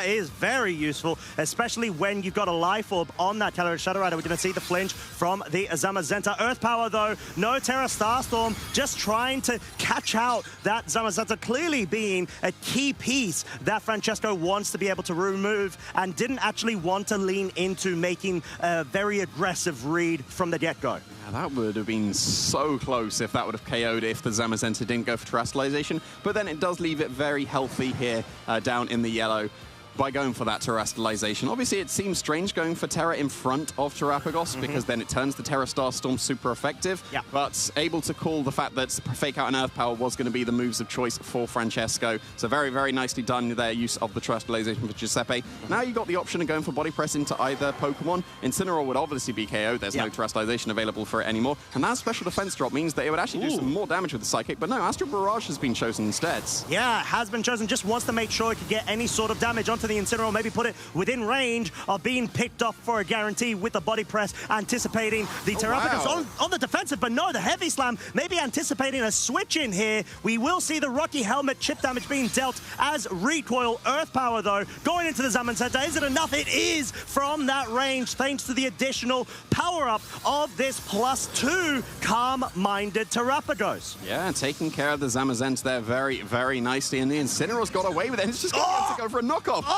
Speaker 3: is very useful, especially when you've got a Life Orb on that Calyrex Shadow Rider. We're going to see the flinch from the Zamazenta. Earth Power, though, no Terra Starstorm, just trying to catch out that Zamazenta, clearly being a key piece that Francesco wants to be able to remove and didn't actually want to lean into making a very aggressive read from the get-go.
Speaker 4: Yeah, that would have been so close if that would have KO'd if the Zamazenta didn't go for Terrestrialization, but then it does leave it very healthy here down in the yellow by going for that Terrestrialization. Obviously, it seems strange going for Terra in front of Terrapagos because then it turns the Terra Starstorm super effective, but able to call the fact that Fake Out and Earth Power was going to be the moves of choice for Francesco. So very, very nicely done there, use of the Terrestrialization for Giuseppe. Now you got the option of going for Body Press into either Pokemon. Incineroar would obviously be KO. There's no Terrestrialization available for it anymore. And that Special Defense drop means that it would actually do some more damage with the Psychic, but no, Astral Barrage has been chosen instead.
Speaker 3: Yeah, it has been chosen. Just wants to make sure it could get any sort of damage onto the Incineroar, maybe put it within range of being picked off for a guarantee with the Body Press, anticipating the Terrapagos on the defensive, but no, the Heavy Slam, maybe anticipating a switch in here. We will see the Rocky Helmet chip damage being dealt as recoil. Earth Power, though, going into the Zamazenta. Is it enough? It is from that range, thanks to the additional power-up of this +2 calm-minded Terrapagos.
Speaker 4: Yeah, taking care of the Zamazenta there very, very nicely, and the Incineroar's got away with it. It's just going to go for a knockoff.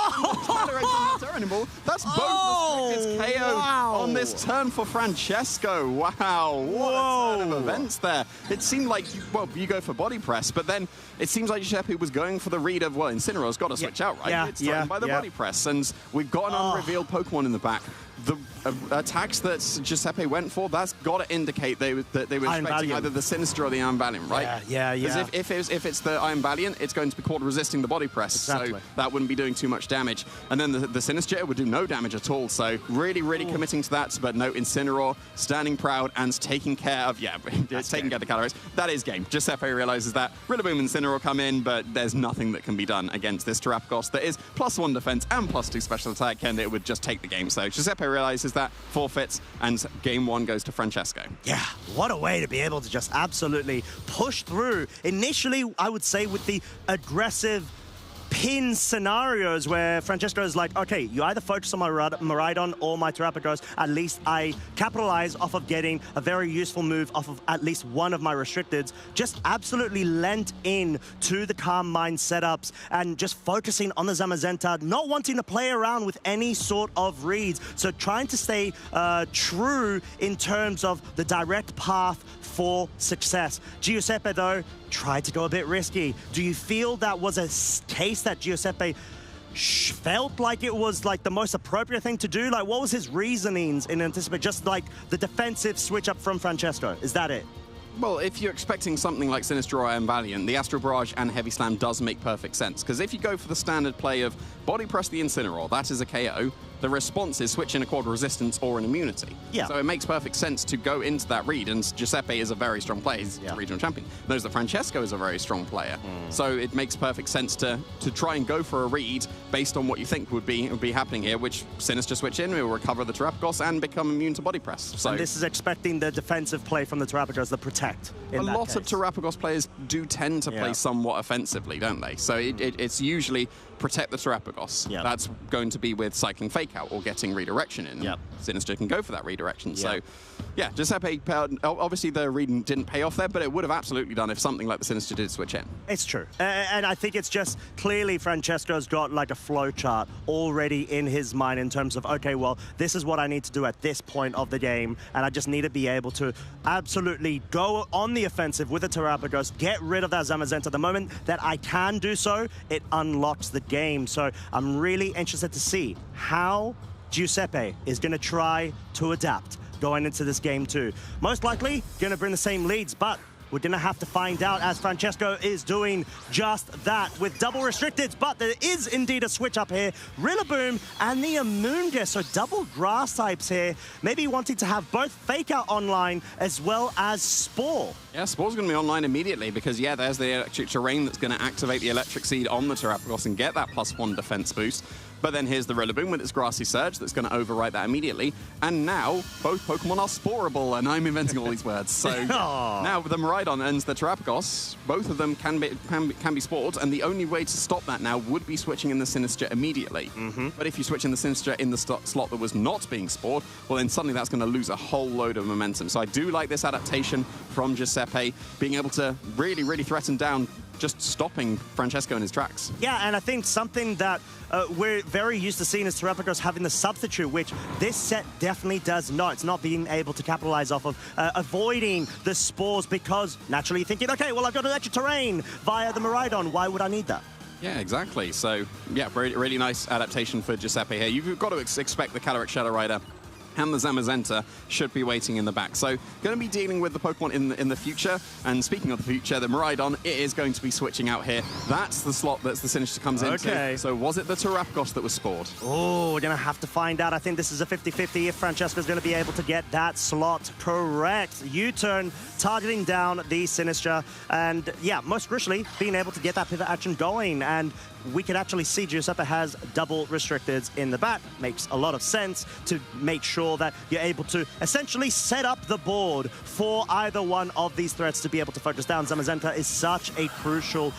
Speaker 4: That's both restricted KO on this turn for Francesco. Wow, what a turn of events there. It seemed like, well, you go for body press, but then it seems like Giuseppe was going for the read of, well, Incineroar's got to switch out, right?
Speaker 3: Yeah,
Speaker 4: It's threatened by the body press, and we've got an unrevealed Pokemon in the back. The attacks that Giuseppe went for, that's got to indicate that they were expecting either the Sinister or the Iron Valiant, right?
Speaker 3: Yeah.
Speaker 4: Because if it's the Iron Valiant, it's going to be called resisting the body press, so that wouldn't be doing too much damage. And then the Sinister would do no damage at all, so really committing to that. But no, Incineroar standing proud and taking care of, it's taking care of the calories. That is game. Giuseppe realizes that. Rillaboom and Incineroar come in, but there's nothing that can be done against this Terapagos that is +1 defense and +2 special attack, and it would just take the game. So Giuseppe realizes that, forfeits, and game 1 goes to Francesco.
Speaker 3: Yeah, what a way to be able to just absolutely push through. Initially, I would say with the aggressive pin scenarios where Francesco is like, okay, you either focus on my Miraidon or my Terapagos, at least I capitalize off of getting a very useful move off of at least one of my restricteds, just absolutely lent in to the Calm Mind setups and just focusing on the Zamazenta, not wanting to play around with any sort of reads. So trying to stay true in terms of the direct path for success. Giuseppe, though, tried to go a bit risky. Do you feel that was a case that Giuseppe felt like it was like the most appropriate thing to do? Like, what was his reasonings in anticipation? Just like the defensive switch up from Francesco. Is that it?
Speaker 4: Well, if you're expecting something like Sinister or Iron Valiant, the Astral Barrage and Heavy Slam does make perfect sense. Because if you go for the standard play of Body Press the Incineroar, that is a KO. The response is switch in a quad resistance or an immunity.
Speaker 3: Yeah.
Speaker 4: So it makes perfect sense to go into that read, and Giuseppe is a very strong player. He's a regional champion. Knows that Francesco is a very strong player. So it makes perfect sense to try and go for a read based on what you think would be happening here, which Sinister switch in, will recover the Terapagos and become immune to body press. So
Speaker 3: and this is expecting the defensive play from the Terapagos, the protect.
Speaker 4: A lot of Terapagos players do tend to play somewhat offensively, don't they? So it's usually protect the Terapagos. That's going to be with cycling Fake Out or getting redirection in. Sinister can go for that redirection. So, yeah, Giuseppe, obviously the reading didn't pay off there, but it would have absolutely done if something like the Sinister did switch in.
Speaker 3: It's true. And I think it's just clearly Francesco's got like a flow chart already in his mind in terms of, okay, well, this is what I need to do at this point of the game, and I just need to be able to absolutely go on the offensive with the Terapagos, get rid of that Zamazenta. The moment that I can do so, it unlocks the game. So I'm really interested to see how Giuseppe is going to try to adapt going into this game too. Most likely going to bring the same leads, but we're going to have to find out as Francesco is doing just that with double restricted, but there is indeed a switch up here. Rillaboom and the Amoonguss, so double grass types here, maybe wanting to have both Fake Out online as well as Spore.
Speaker 4: Yeah, Spore's going to be online immediately because, yeah, there's the Electric Terrain that's going to activate the Electric Seed on the Terapagos and get that +1 defense boost. But then here's the Rillaboom with its Grassy Surge that's going to overwrite that immediately. And now, both Pokemon are Sporeable, and I'm inventing all these words. So now with the Miraidon and the Terapagos, both of them can be spored, and the only way to stop that now would be switching in the Sinister immediately. But if you switch in the Sinister in the slot that was not being spored, well then suddenly that's going to lose a whole load of momentum. So I do like this adaptation from Giuseppe, being able to really threaten down just stopping Francesco in his tracks.
Speaker 3: Yeah, and I think something that we're very used to seeing is Terapagos having the substitute, which this set definitely does not. It's not being able to capitalize off of avoiding the spores because naturally you're thinking, okay, well, I've got Electric Terrain via the Miraidon. Why would I need that?
Speaker 4: Yeah, exactly. So, yeah, really nice adaptation for Giuseppe here. You've got to expect the Calyrex Shadow Rider and the Zamazenta should be waiting in the back. So going to be dealing with the Pokemon in the future. And speaking of the future, the Miraidon, it is going to be switching out here. That's the slot that the Sinister comes into. So was it the Terapagos that was spored?
Speaker 3: Oh, we're going to have to find out. I think this is a 50-50 if Francesco's going to be able to get that slot correct. U-turn, targeting down the Sinister. And yeah, most crucially, being able to get that pivot action going. And we can actually see Giuseppe has double restricteds in the back. Makes a lot of sense to make sure that you're able to essentially set up the board for either one of these threats to be able to focus down. Zamazenta is such a crucial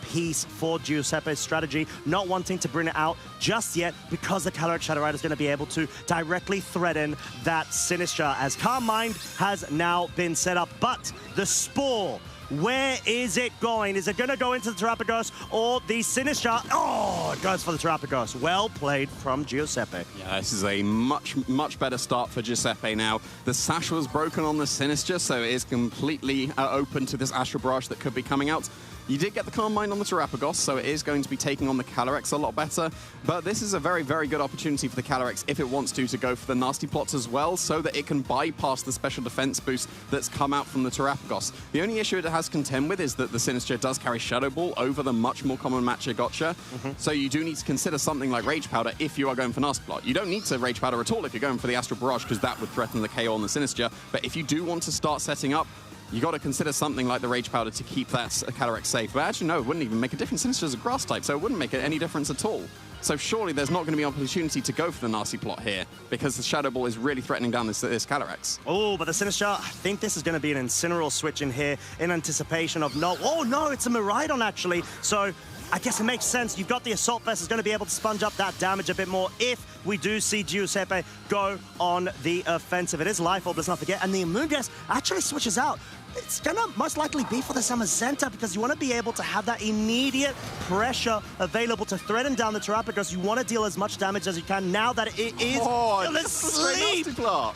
Speaker 3: piece for Giuseppe's strategy, not wanting to bring it out just yet because the Calyrex Shadow Rider is going to be able to directly threaten that Sinister as Calm Mind has now been set up. But the Spore Where is it going? Is it going to go into the Terrapagos or the Sinister? Oh, it goes for the Terrapagos. Well played from Giuseppe.
Speaker 4: Yeah, this is a much better start for Giuseppe now. The sash was broken on the Sinister, so it is completely open to this Astral Barrage that could be coming out. You did get the Calm Mind on the Terrapagos, so it is going to be taking on the Calyrex a lot better. But this is a very good opportunity for the Calyrex, if it wants to go for the Nasty Plots as well, so that it can bypass the special defense boost that's come out from the Terrapagos. The only issue it has to contend with is that the Sinister does carry Shadow Ball over the much more common Matcha Gotcha. So you do need to consider something like Rage Powder if you are going for Nasty Plot. You don't need to Rage Powder at all if you're going for the Astral Barrage, because that would threaten the KO on the Sinister. But if you do want to start setting up, you got to consider something like the Rage Powder to keep that Calyrex safe. But actually, no, it wouldn't even make a difference. Sinister's a grass type, so it wouldn't make any difference at all. So surely there's not going to be an opportunity to go for the Nasty Plot here, because the Shadow Ball is really threatening down this Calyrex.
Speaker 3: Oh, but the Sinister, I think this is going to be an Incineroar switch in here in anticipation of no. Oh, no, it's a Miraidon, actually. So I guess it makes sense. You've got the Assault Vest is going to be able to sponge up that damage a bit more if we do see Giuseppe go on the offensive. It is Life Orb, let's not forget. And the Amoonguss actually switches out. It's going to most likely be for the Zamazenta, because you want to be able to have that immediate pressure available to threaten down the Terrapagos. You want to deal as much damage as you can now that it is still asleep.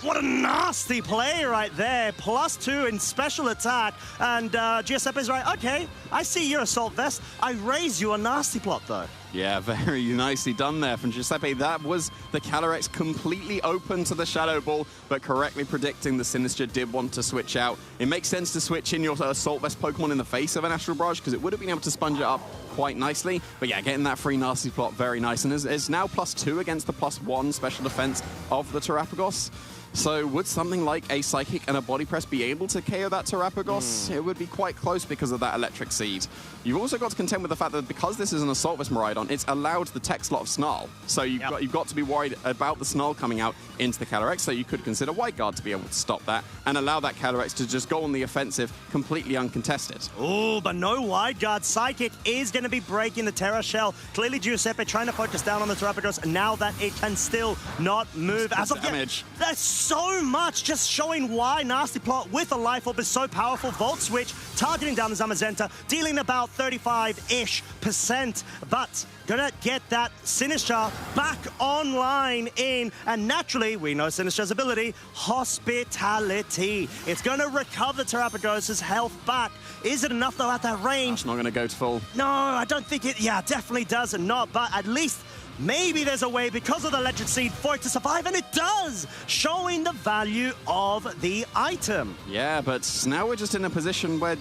Speaker 3: What a nasty play right there. +2 in special attack. And Giuseppe's right. Okay, I see your Assault Vest. I raise you a Nasty Plot, though.
Speaker 4: Yeah, very nicely done there from Giuseppe. That was the Calyrex completely open to the Shadow Ball, but correctly predicting the Sinister did want to switch out. It makes sense to switch in your Assault Vest Pokemon in the face of an Astral Barrage, because it would have been able to sponge it up quite nicely. But yeah, getting that free Nasty Plot, very nice. And is now +2 against the +1 special defense of the Terrapagos. So would something like a Psychic and a Body Press be able to KO that Terrapagos? It would be quite close because of that Electric Seed. You've also got to contend with the fact that because this is an Assault Vest Miraidon, it's allowed the tech slot of Snarl. So you've got to be worried about the Snarl coming out into the Calyrex, so you could consider White Guard to be able to stop that and allow that Calyrex to just go on the offensive completely uncontested.
Speaker 3: Oh, but no White Guard. Psychic is going to be breaking the Terra Shell. Clearly Giuseppe trying to focus down on the Terrapagos now that it can still not move. As of
Speaker 4: damage.
Speaker 3: Yet, there's so much, just showing why Nasty Plot with a Life Orb is so powerful. Volt Switch targeting down the Zamazenta, dealing about 35-ish%, but gonna get that Sinister back online in, and naturally, we know Sinister's ability, Hospitality. It's gonna recover Terrapagos' health back. Is it enough, though, at that range?
Speaker 4: It's not gonna go to full.
Speaker 3: No, I don't think it, yeah, definitely does not, but at least maybe there's a way, because of the Electric Seed, for it to survive, and it does, showing the value of the item.
Speaker 4: Yeah, but now we're just in a position where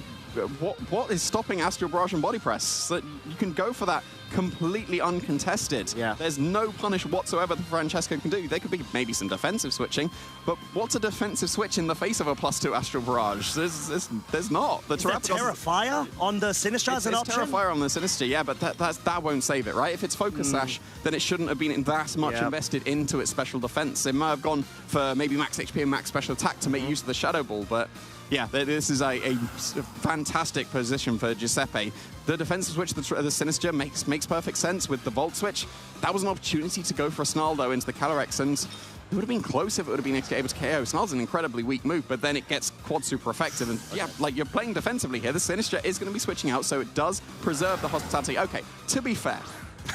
Speaker 4: what is stopping Astral Barrage and Body Press? That you can go for that completely uncontested.
Speaker 3: Yeah.
Speaker 4: There's no punish whatsoever that Francesco can do. There could be maybe some defensive switching, but what's a defensive switch in the face of a +2 Astral Barrage? There's not.
Speaker 3: Is there Terrafire on the Sinister as an option?
Speaker 4: It's Terrafire on the Sinister, yeah, but that won't save it, right? If it's Focus Sash, then it shouldn't have been that much invested into its special defense. It might have gone for maybe max HP and max special attack to make use of the Shadow Ball, but yeah, this is a fantastic position for Giuseppe. The defensive switch, the Sinister, makes perfect sense with the Volt Switch. That was an opportunity to go for a Snarl, though, into the Calyrex, and it would have been close if it would have been able to KO. Snarl's an incredibly weak move, but then it gets quad super effective, and yeah, like you're playing defensively here. The Sinister is going to be switching out, so it does preserve the Hospitality. Okay, to be fair,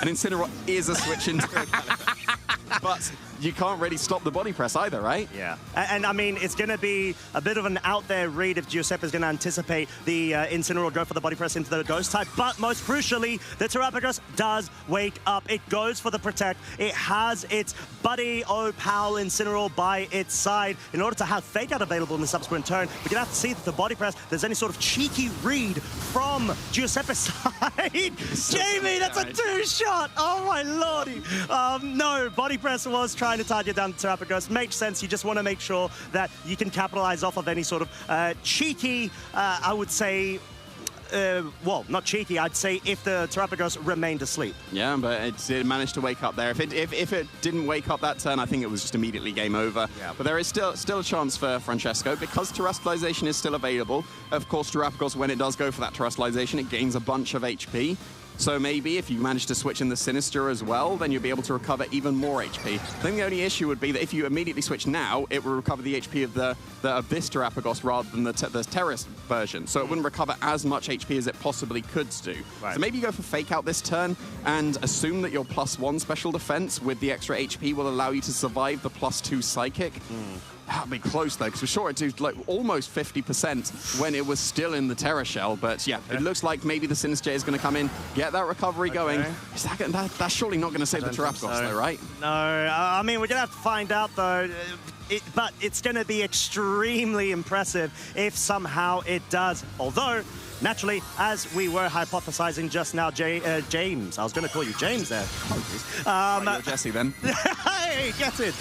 Speaker 4: an Incineroar is a switch into a Calyrex. But you can't really stop the Body Press either, right?
Speaker 3: Yeah. And I mean, it's going to be a bit of an out there read if Giuseppe is going to anticipate the Incineroar go for the Body Press into the Ghost type. But most crucially, the Terrapagos does wake up. It goes for the Protect. It has its Buddy Opal Incineroar by its side. In order to have Fake Out available in the subsequent turn, we're going to have to see that the Body Press, there's any sort of cheeky read from Giuseppe's side. Jamie, that's a two-shot. Oh, my lordy. No, Body Press was trying to target down the Terrapagos. Makes sense. You just want to make sure that you can capitalize off of any sort of cheeky, I would say, well, not cheeky, I'd say if the Terrapagos remained asleep.
Speaker 4: Yeah, but it managed to wake up there. If it didn't wake up that turn, I think it was just immediately game over. Yeah. But there is still a chance for Francesco, because Terrestrialization is still available. Of course, Terrapagos, when it does go for that Terrestrialization, it gains a bunch of HP. So maybe if you manage to switch in the Sinister as well, then you'll be able to recover even more HP. I think the only issue would be that if you immediately switch now, it will recover the HP of this Terrapagos rather than the Terrace version. So it wouldn't recover as much HP as it possibly could do.
Speaker 3: Right.
Speaker 4: So maybe you go for Fake Out this turn and assume that your +1 special defense with the extra HP will allow you to survive the +2 Psychic. That'd be close though, because we saw it do like almost 50% when it was still in the Terra Shell. But yeah, it looks like maybe the Sinister is going to come in, get that recovery going. Is that's surely not going to save the Terrapagos though, right?
Speaker 3: No, I mean, we're going to have to find out though. But it's going to be extremely impressive if somehow it does. Although, naturally, as we were hypothesizing just now, James, I was going to call you James there.
Speaker 4: Right, you're Jesse then.
Speaker 3: Hey, get it.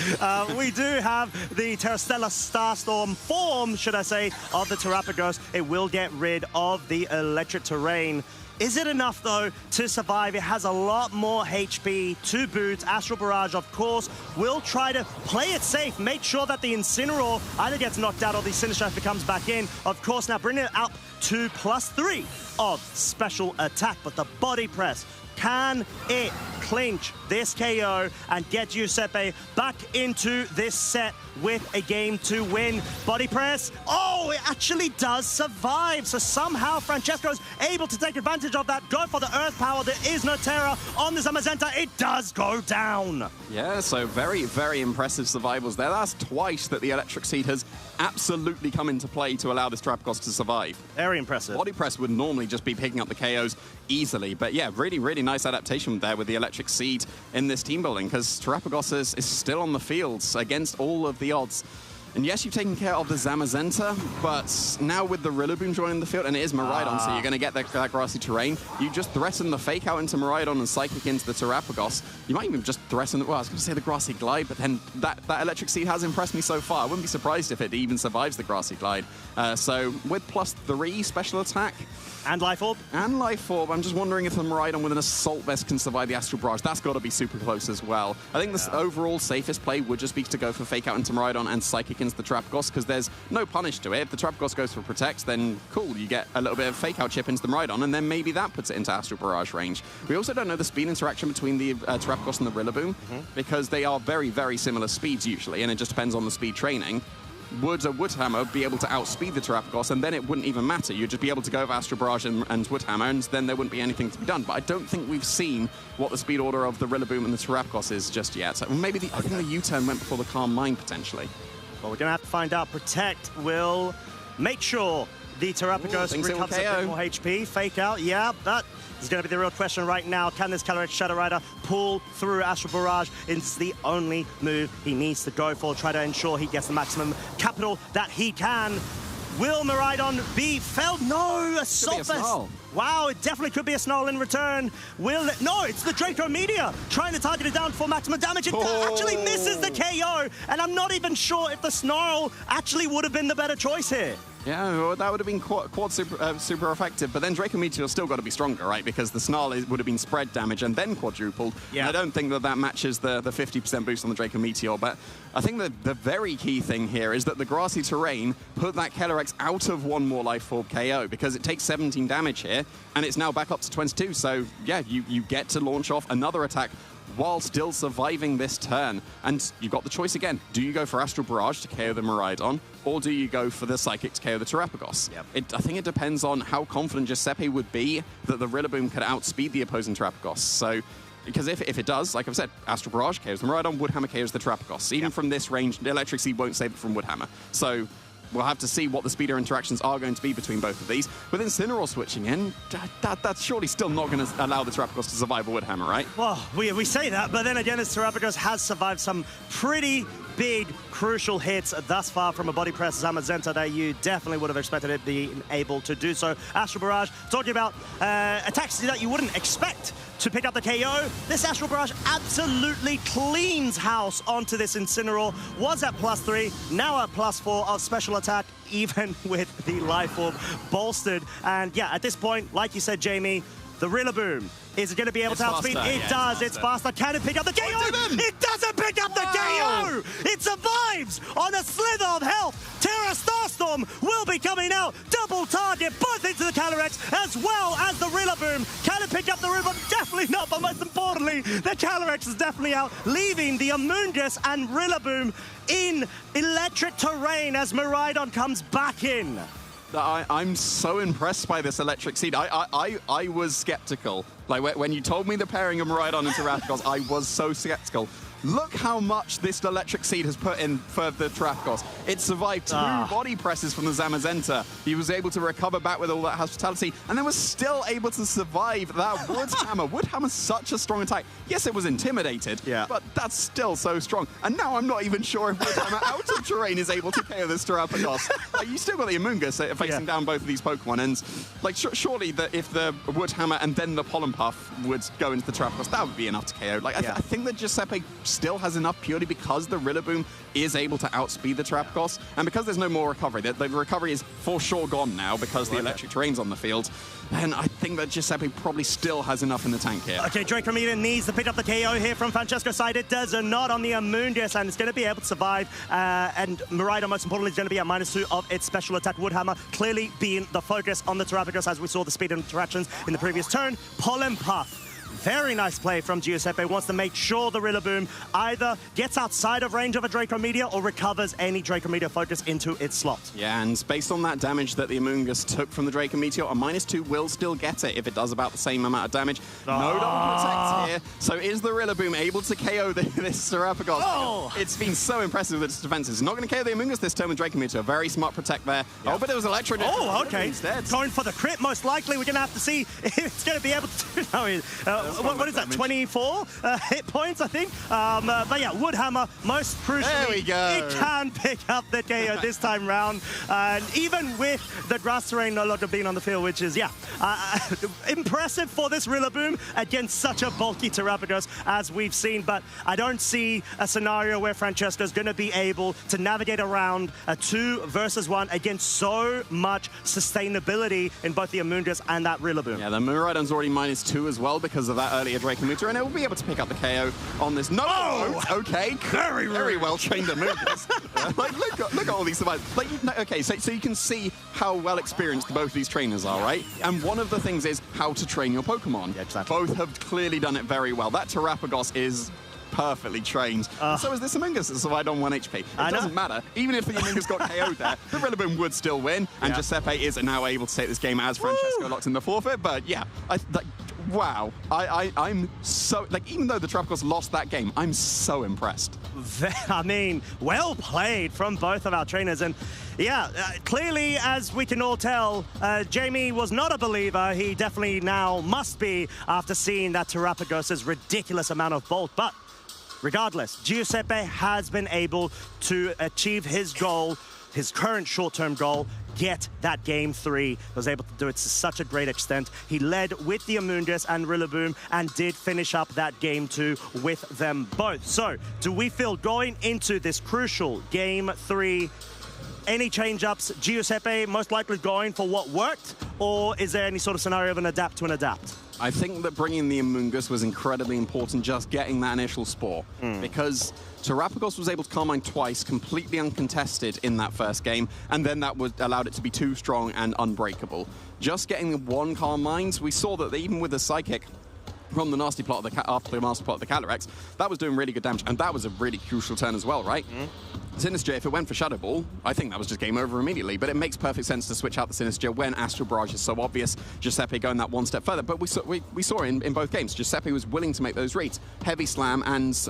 Speaker 3: We do have the Terrastella Starstorm form, should I say, of the Terrapagos. It will get rid of the electric terrain. Is it enough, though, to survive? It has a lot more HP to boot. Astral Barrage, of course, will try to play it safe, make sure that the Incineroar either gets knocked out or the Sinistcha comes back in. Of course, now bringing it up to +3 of special attack, but the body press, can it clinch this KO and get Giuseppe back into this set with a game to win? Body press. Oh, it actually does survive. So somehow Francesco's able to take advantage of that, go for the Earth Power. There is no Terra on the Zamazenta. It does go down.
Speaker 4: Yeah, so very, very impressive survivals there. That's twice that the Electric Seed has absolutely come into play to allow this Terrapagos to survive.
Speaker 3: Very impressive.
Speaker 4: Body press would normally just be picking up the KOs easily, but yeah, really, really nice adaptation there with the Electric Seed in this team building, because Terrapagos is still on the field against all of the odds. And yes, you've taken care of the Zamazenta, but now with the Rillaboom joining the field, and it is Miraidon, so you're going to get that grassy terrain. You just threaten the Fake Out into Miraidon and Psychic into the Terrapagos. You might even just threaten, well, I was going to say the Grassy Glide, but then that Electric Seed has impressed me so far. I wouldn't be surprised if it even survives the Grassy Glide. So with +3 special attack,
Speaker 3: and Life Orb.
Speaker 4: And Life Orb. I'm just wondering if the Miraidon with an Assault Vest can survive the Astral Barrage. That's got to be super close as well. I think the overall safest play would just be to go for Fake Out into Miraidon and Psychic into the Terrapagos, because there's no punish to it. If the Terrapagos goes for Protect, then cool, you get a little bit of Fake Out chip into the Miraidon, and then maybe that puts it into Astral Barrage range. We also don't know the speed interaction between the Terrapagos and the Rillaboom, because they are very, very similar speeds usually, and it just depends on the speed training. Would a Woodhammer be able to outspeed the Terrapagos, and then it wouldn't even matter. You'd just be able to go with Astral Barrage and Woodhammer, and then there wouldn't be anything to be done. But I don't think we've seen what the speed order of the Rillaboom and the Terrapagos is just yet. So maybe I think the U-turn went before the Calm Mind, potentially.
Speaker 3: Well, we're going to have to find out. Protect will make sure the Terrapagos recovers a bit more HP. Fake Out, yeah, that is going to be the real question right now. Can this Calyrex Shadow Rider pull through Astral Barrage? It's the only move he needs to go for, try to ensure he gets the maximum capital that he can. Will Miraidon be felled? No, Assault Vest. Wow, it definitely could be a Snarl in return. Will it? No, it's the Draco Meteor trying to target it down for maximum damage. It actually misses the KO, and I'm not even sure if the Snarl actually would have been the better choice here.
Speaker 4: Yeah, well, that would have been quad super effective, but then Draco Meteor's still got to be stronger, right? Because the Snarl would have been spread damage and then quadrupled. Yeah. And I don't think that matches the 50% boost on the Draco Meteor, but I think that the very key thing here is that the grassy terrain put that Calyrex out of one more Life Orb KO, because it takes 17 damage here, and it's now back up to 22. So yeah, you get to launch off another attack while still surviving this turn. And you've got the choice again. Do you go for Astral Barrage to KO the Miraidon, or do you go for the Psychic to KO the Terrapagos? Yep. I think it depends on how confident Giuseppe would be that the Rillaboom could outspeed the opposing Terrapagos. So, because if it does, like I've said, Astral Barrage KOs the Miraidon, Woodhammer KOs the Terrapagos. Even from this range, the Electric Seed won't save it from Woodhammer. So we'll have to see what the speeder interactions are going to be between both of these. With Incineroar switching in, that's surely still not going to allow the Terrapagos to survive a Woodhammer, right? Well,
Speaker 3: we say that, but then again, this Terrapagos has survived some pretty big, crucial hits thus far from a body press Zamazenta that you definitely would have expected it being able to do so. Astral Barrage, talking about attacks that you wouldn't expect to pick up the KO. This Astral Barrage absolutely cleans house onto this Incineroar. Was at +3, now at +4 of special attack, even with the Life Orb bolstered. And yeah, at this point, like you said, Jamie, the Rillaboom Is it going to be able
Speaker 4: It's
Speaker 3: to outspeed?
Speaker 4: faster,
Speaker 3: It
Speaker 4: yeah,
Speaker 3: does.
Speaker 4: it's
Speaker 3: It's faster. Can it pick up the KO? It doesn't pick up the KO. It survives on a slither of health. Terra Starstorm will be coming out. Double target, both into the Calyrex as well as the Rillaboom. Can it pick up the Rillaboom? Definitely not, but most importantly, the Calyrex is definitely out, leaving the Amoonguss and Rillaboom in electric terrain as Miraidon comes back in.
Speaker 4: I'm so impressed by this electric seed. I was skeptical. Like when you told me the pairing of Miraidon and Terrapagos, I was so skeptical. Look how much this electric seed has put in for the Terrapagos. It survived 2 body presses from the Zamazenta. He was able to recover back with all that hospitality, and then was still able to survive that Wood Hammer. Wood Hammer's such a strong attack. Yes, it was intimidated, but that's still so strong. And now I'm not even sure if Wood Hammer out of terrain is able to KO this Terrapagos. Like, you still got the Amoonguss facing down both of these Pokemon, and like surely if the Wood Hammer and then the Pollen Puff would go into the Terrapagos, that would be enough to KO. Like I think that Giuseppe still has enough purely because the Rillaboom is able to outspeed the Terrapagos, and because there's no more recovery. The recovery is for sure gone now because the electric terrain's on the field. And I think that Giuseppe probably still has enough in the tank here.
Speaker 3: Okay, Drake Ramita needs to pick up the KO here from Francesco's side. It does not on the Amoonguss, and it's going to be able to survive. And Miraidon, most importantly, is going to be at -2 of its special attack. Woodhammer clearly being the focus on the Terrapagos, as we saw the speed interactions in the previous turn. Pollen Puff. Very nice play from Giuseppe. Wants to make sure the Rillaboom either gets outside of range of a Draco Meteor or recovers any Draco Meteor focus into its slot.
Speaker 4: Yeah, and based on that damage that the Amoonguss took from the Draco Meteor, a -2 will still get it if it does about the same amount of damage. No double protect here. So is the Rillaboom able to KO this Terrapagos? It's been so impressive with its defenses. Not going to KO the Amoonguss this turn with Draco Meteor. Very smart protect there. Oh, but it was Electro.
Speaker 3: Okay.
Speaker 4: Instead.
Speaker 3: Going for the crit, most likely. We're going to have to see if it's going to be able to... what is that, 24 hit points, I think? But yeah, Woodhammer, most crucially,
Speaker 4: there we go.
Speaker 3: It can pick up the KO this time round. And even with the grass terrain no longer being on the field, which is, impressive for this Rillaboom against such a bulky Terrapagos as we've seen. But I don't see a scenario where Francesco's going to be able to navigate around a 2 versus 1 against so much sustainability in both the Amoonguss and that Rillaboom.
Speaker 4: Yeah, the Miraidon's already -2 as well because of that earlier Draco Meteor, and it will be able to pick up the KO on this. Okay, very well trained Amoonguss. Like, look at all these survivors. Like, okay, so you can see how well experienced both these trainers are, right? Yeah. And one of the things is how to train your Pokemon.
Speaker 3: Yeah, exactly.
Speaker 4: Both have clearly done it very well. That Terrapagos is perfectly trained. So is this Amoonguss that survived on 1 HP. It doesn't matter. Even if the Amoonguss got KO'd there, the Rillaboom would still win, and Giuseppe is now able to take this game as Francesco locked in the forfeit. But yeah, wow. I'm so, like, even though the Terrapagos lost that game, I'm so impressed.
Speaker 3: I mean, well played from both of our trainers. And yeah, clearly, as we can all tell, Jamie was not a believer. He definitely now must be after seeing that Terrapagos' ridiculous amount of bulk. But regardless, Giuseppe has been able to achieve his goal, his current short-term goal, get that game 3. Was able to do it to such a great extent. He led with the Amoonguss and Rillaboom and did finish up that game 2 with them both. So, do we feel going into this crucial game 3, any change-ups, Giuseppe most likely going for what worked, or is there any sort of scenario of an adapt to an adapt?
Speaker 4: I think that bringing the Amoonguss was incredibly important, just getting that initial spore, because Terrapagos was able to Carmine twice, completely uncontested in that first game, and then that allowed it to be too strong and unbreakable. Just getting the 1 Carmines, we saw that even with the Psychic from the nasty plot of after the master plot of the Calyrex, that was doing really good damage, and that was a really crucial turn as well, right? Sinister, if it went for Shadow Ball, I think that was just game over immediately, but it makes perfect sense to switch out the Sinister when Astral Barrage is so obvious, Giuseppe going that 1 step further. But we saw in both games, Giuseppe was willing to make those reads. Heavy Slam and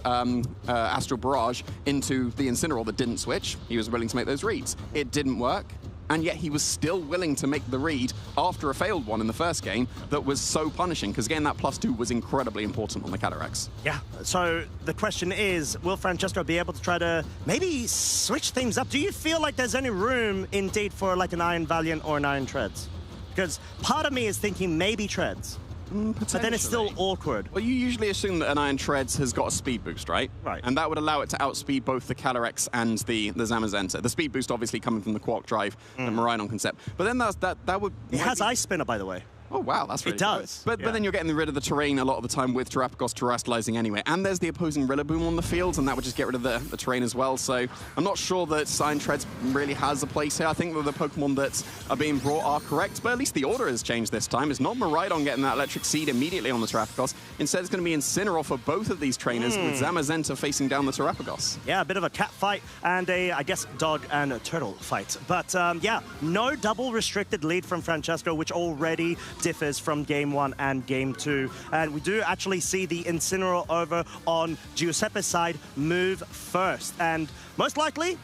Speaker 4: Astral Barrage into the Incineroar that didn't switch. He was willing to make those reads. It didn't work. And yet he was still willing to make the read after a failed one in the first game that was so punishing, because again, that +2 was incredibly important on the Calyrex.
Speaker 3: Yeah, so the question is, will Francesco be able to try to maybe switch things up? Do you feel like there's any room indeed for like an Iron Valiant or an Iron Treads? Because part of me is thinking maybe Treads. But then it's still awkward.
Speaker 4: Well, you usually assume that an Iron Treads has got a speed boost, right?
Speaker 3: Right.
Speaker 4: And that would allow it to outspeed both the Calyrex and the Zamazenta. The speed boost obviously coming from the Quark Drive, the Miraidon concept. But then that would...
Speaker 3: It has Ice Spinner, by the way.
Speaker 4: Oh, wow, that's really
Speaker 3: It does.
Speaker 4: But then you're getting rid of the terrain a lot of the time with Terrapagos terrestrializing anyway. And there's the opposing Rillaboom on the field, and that would just get rid of the terrain as well. So I'm not sure that Cyan Treads really has a place here. I think that the Pokemon that are being brought are correct, but at least the order has changed this time. It's not Miraidon getting that Electric Seed immediately on the Terrapagos. Instead, it's going to be Incineroar for both of these trainers, with Zamazenta facing down the Terrapagos.
Speaker 3: Yeah, a bit of a cat fight and a, I guess, dog and a turtle fight. But yeah, no double restricted lead from Francesco, which already differs from Game 1 and Game 2. And we do actually see the Incineroar over on Giuseppe's side move first. And most likely,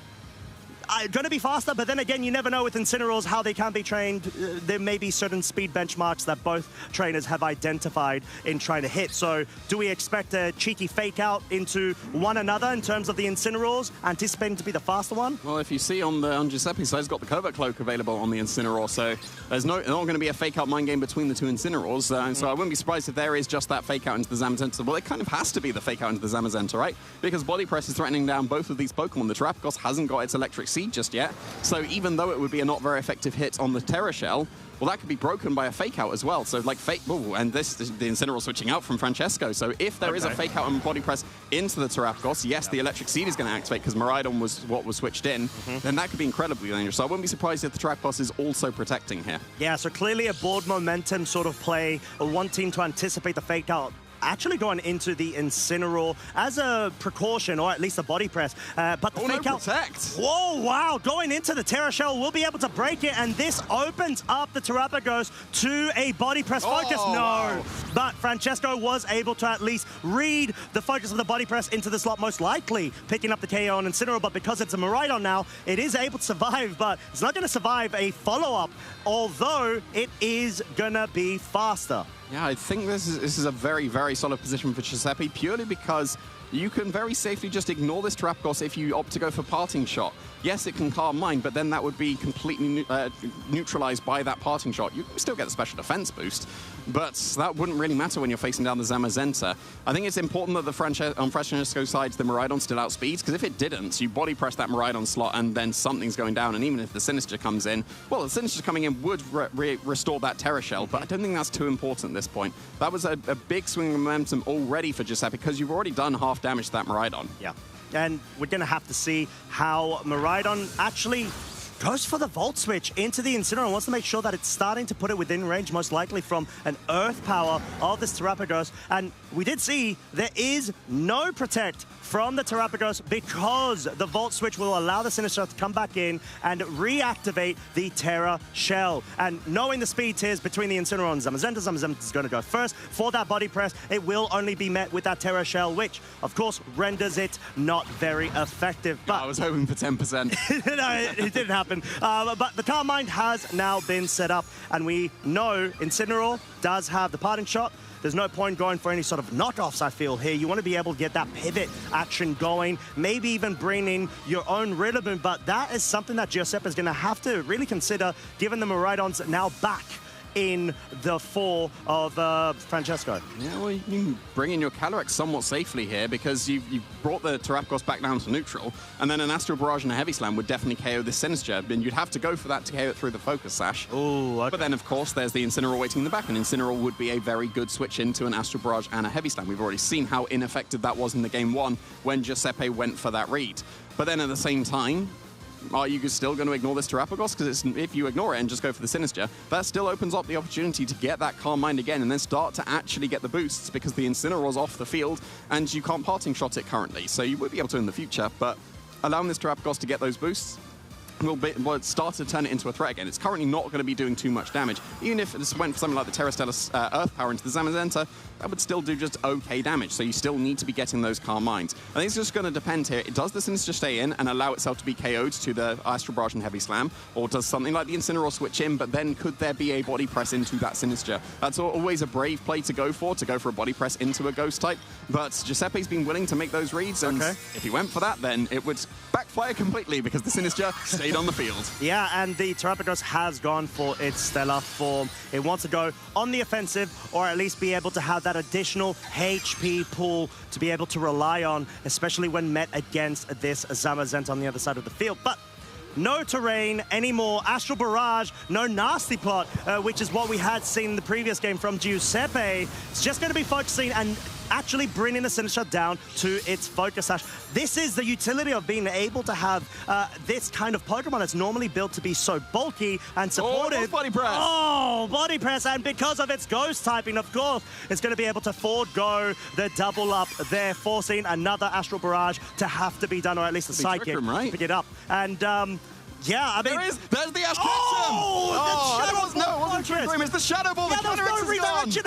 Speaker 3: going to be faster, but then again, you never know with Incineroars how they can be trained. There may be certain speed benchmarks that both trainers have identified in trying to hit. So do we expect a cheeky fake out into one another in terms of the Incineroars, anticipating to be the faster one?
Speaker 4: Well, if you see on Giuseppe's side, he's got the Covert Cloak available on the Incineroar, so there's not going to be a fake out mind game between the two Incineroars. So I wouldn't be surprised if there is just that fake out into the Zamazenta. Well, it kind of has to be the fake out into the Zamazenta, right? Because Body Press is threatening down both of these Pokemon. The Terrapagos hasn't got its Electric Seed just yet. So even though it would be a not very effective hit on the Terra Shell, well, that could be broken by a fake out as well. So like fake, and this is the Incineroar switching out from Francesco. So if there is a fake out and Body Press into the Terrapagos, yes, the Electric Seed is going to activate because Miraidon was what was switched in, then that could be incredibly dangerous. So I wouldn't be surprised if the Terrapagos is also protecting here.
Speaker 3: Yeah, so clearly a board momentum sort of play, wanting to anticipate the fake out. Actually going into the Incineroar as a precaution, or at least a Body Press. But the fake out...
Speaker 4: Protect!
Speaker 3: Whoa, wow, going into the Terra Shell, we'll be able to break it, and this opens up the Terrapagos to a Body Press focus. No!
Speaker 4: Wow.
Speaker 3: But Francesco was able to at least read the focus of the Body Press into the slot, most likely picking up the KO on Incineroar, but because it's a Miraidon now, it is able to survive, but it's not going to survive a follow-up, although it is going to be faster.
Speaker 4: Yeah, I think this is a very, very solid position for Giuseppe, purely because you can very safely just ignore this Terrapagos if you opt to go for Parting Shot. Yes, it can Calm Mind, but then that would be completely neutralized by that Parting Shot. You still get the special defense boost, but that wouldn't really matter when you're facing down the Zamazenta. I think it's important that on Francesco's side, the Miraidon still outspeeds, because if it didn't, you Body Press that Miraidon slot and then something's going down, and even if the Sinister comes in, well, the Sinister coming in would restore that Terra Shell, but I don't think that's too important at this point. That was a big swing of momentum already for Giuseppe, because you've already done half damage to that Miraidon.
Speaker 3: Yeah. And we're going to have to see how Miraidon actually goes for the Volt Switch into the Incineroar and wants to make sure that it's starting to put it within range, most likely from an Earth Power of this Terrapagos. And we did see there is no Protect from the Terrapagos because the Volt Switch will allow the Sinister to come back in and reactivate the Terra Shell. And knowing the speed tiers between the Incineroar and Zamazenta, Zamazenta is going to go first. For that Body Press, it will only be met with that Terra Shell, which, of course, renders it not very effective. But
Speaker 4: I was hoping for 10%.
Speaker 3: No, it didn't happen. But the Calm Mind has now been set up, and we know Incineroar does have the Parting Shot. There's no point going for any sort of knockoffs, I feel, here. You want to be able to get that pivot action going, maybe even bring in your own Rillaboom, but that is something that Giuseppe is going to have to really consider, given the Miraidons now back in the four of Francesco.
Speaker 4: Yeah, well, you can bring in your Calyrex somewhat safely here because you've brought the Terrapagos back down to neutral, and then an Astral Barrage and a Heavy Slam would definitely KO the Sinister, and you'd have to go for that to KO it through the Focus Sash.
Speaker 3: Ooh, okay.
Speaker 4: But then, of course, there's the Incineroar waiting in the back, and Incineroar would be a very good switch into an Astral Barrage and a Heavy Slam. We've already seen how ineffective that was in the Game 1 when Giuseppe went for that read. But then at the same time, are you still going to ignore this Terrapagos? Because if you ignore it and just go for the Sinister, that still opens up the opportunity to get that Calm Mind again and then start to actually get the boosts because the Incineroar's off the field and you can't Parting Shot it currently. So you would be able to in the future, but allowing this Terrapagos to get those boosts will start to turn it into a threat again. It's currently not going to be doing too much damage. Even if it went for something like the Terra Stellar Earth Power into the Zamazenta, that would still do just okay damage, so you still need to be getting those Calm Minds. I think it's just going to depend here. Does the Sinister stay in and allow itself to be KO'd to the Astral Barrage and Heavy Slam, or does something like the Incineroar switch in, but then could there be a Body Press into that Sinister? That's always a brave play to go for a Body Press into a Ghost type, but Giuseppe's been willing to make those reads, and if he went for that, then it would backfire completely because the Sinister stayed on the field.
Speaker 3: Yeah, and the Terrapagos has gone for its Stellar form. It wants to go on the offensive, or at least be able to have that additional HP pool to be able to rely on, especially when met against this Zamazenta on the other side of the field. But no terrain anymore. Astral Barrage, no nasty plot, which is what we had seen in the previous game from Giuseppe. It's just going to be focusing and actually bringing the Sinister down to its focus sash. This is the utility of being able to have this kind of Pokemon that's normally built to be so bulky and supportive.
Speaker 4: Oh, body press.
Speaker 3: Oh, body press, and because of its ghost typing, of course, it's going to be able to forego the double up there, forcing another Astral Barrage to have to be done, or at least a Psychic
Speaker 4: right?
Speaker 3: pick it up. And yeah, I mean...
Speaker 4: There's the Ash Ketchum!
Speaker 3: Oh,
Speaker 4: it wasn't Trick Room, it's the Shadow Ball.
Speaker 3: Yeah,
Speaker 4: The
Speaker 3: there was no
Speaker 4: Calyrex is gone.
Speaker 3: redirection.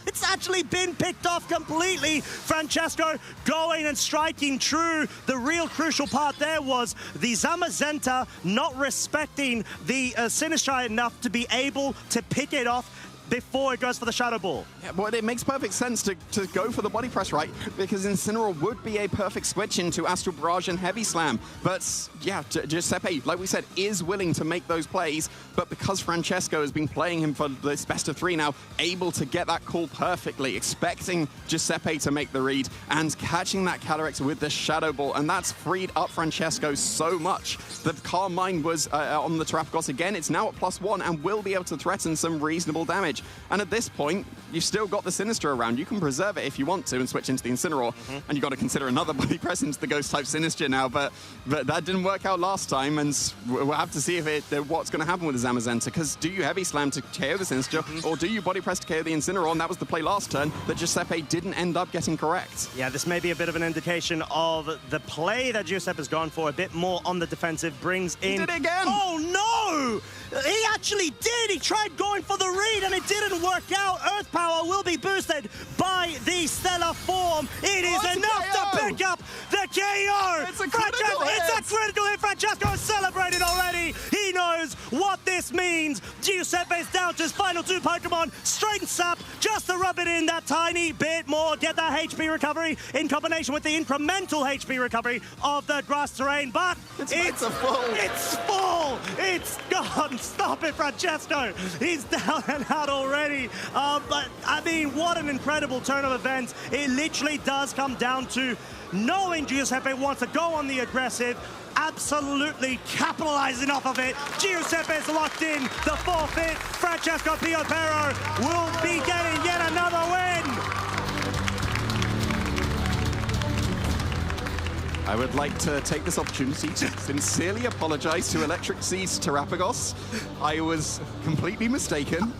Speaker 3: It's actually been picked off completely. Francesco going and striking true. The real crucial part there was the Zamazenta not respecting the Sinistrai enough to be able to pick it off before it goes for the Shadow Ball.
Speaker 4: Yeah, well, it makes perfect sense to go for the body press, right? Because Incineroar would be a perfect switch into Astral Barrage and Heavy Slam. But yeah, Giuseppe, like we said, is willing to make those plays. But because Francesco has been playing him for this best of three now, able to get that call perfectly, expecting Giuseppe to make the read and catching that Calyrex with the Shadow Ball. And that's freed up Francesco so much. The Calm Mind was on the Terrapagos again. It's now at +1 and will be able to threaten some reasonable damage. And at this point, you've still got the Sinister around. You can preserve it if you want to and switch into the Incineroar. And you've got to consider another body press into the Ghost-type Sinister now. But that didn't work out last time, and we'll have to see if what's going to happen with the Zamazenta. Because do you Heavy Slam to KO the Sinister, or do you body press to KO the Incineroar? And that was the play last turn that Giuseppe didn't end up getting correct.
Speaker 3: Yeah, this may be a bit of an indication of the play that Giuseppe has gone for. A bit more on the defensive, brings in...
Speaker 4: He did it again!
Speaker 3: Oh, no! He actually did! He tried going for the read, and it didn't work out. Earth Power will be boosted by the Stellar Form. It is enough to pick up the KO!
Speaker 4: It's a critical hit!
Speaker 3: It's a critical hit! Francesco has celebrated already! He knows what this means! Giuseppe's down to his final two Pokemon. Strength Sap, just to rub it in that tiny bit more, get that HP recovery in combination with the incremental HP recovery of the grass terrain, but
Speaker 4: it's full!
Speaker 3: It's full! It's gone! Stop it, Francesco! He's down and out already. But, I mean, what an incredible turn of events. It literally does come down to knowing Giuseppe wants to go on the aggressive, absolutely capitalizing off of it. Giuseppe's locked in the forfeit. Francesco Piopero will be getting yet another win.
Speaker 4: I would like to take this opportunity to sincerely apologize to Electric Seed's Terrapagos. I was completely mistaken.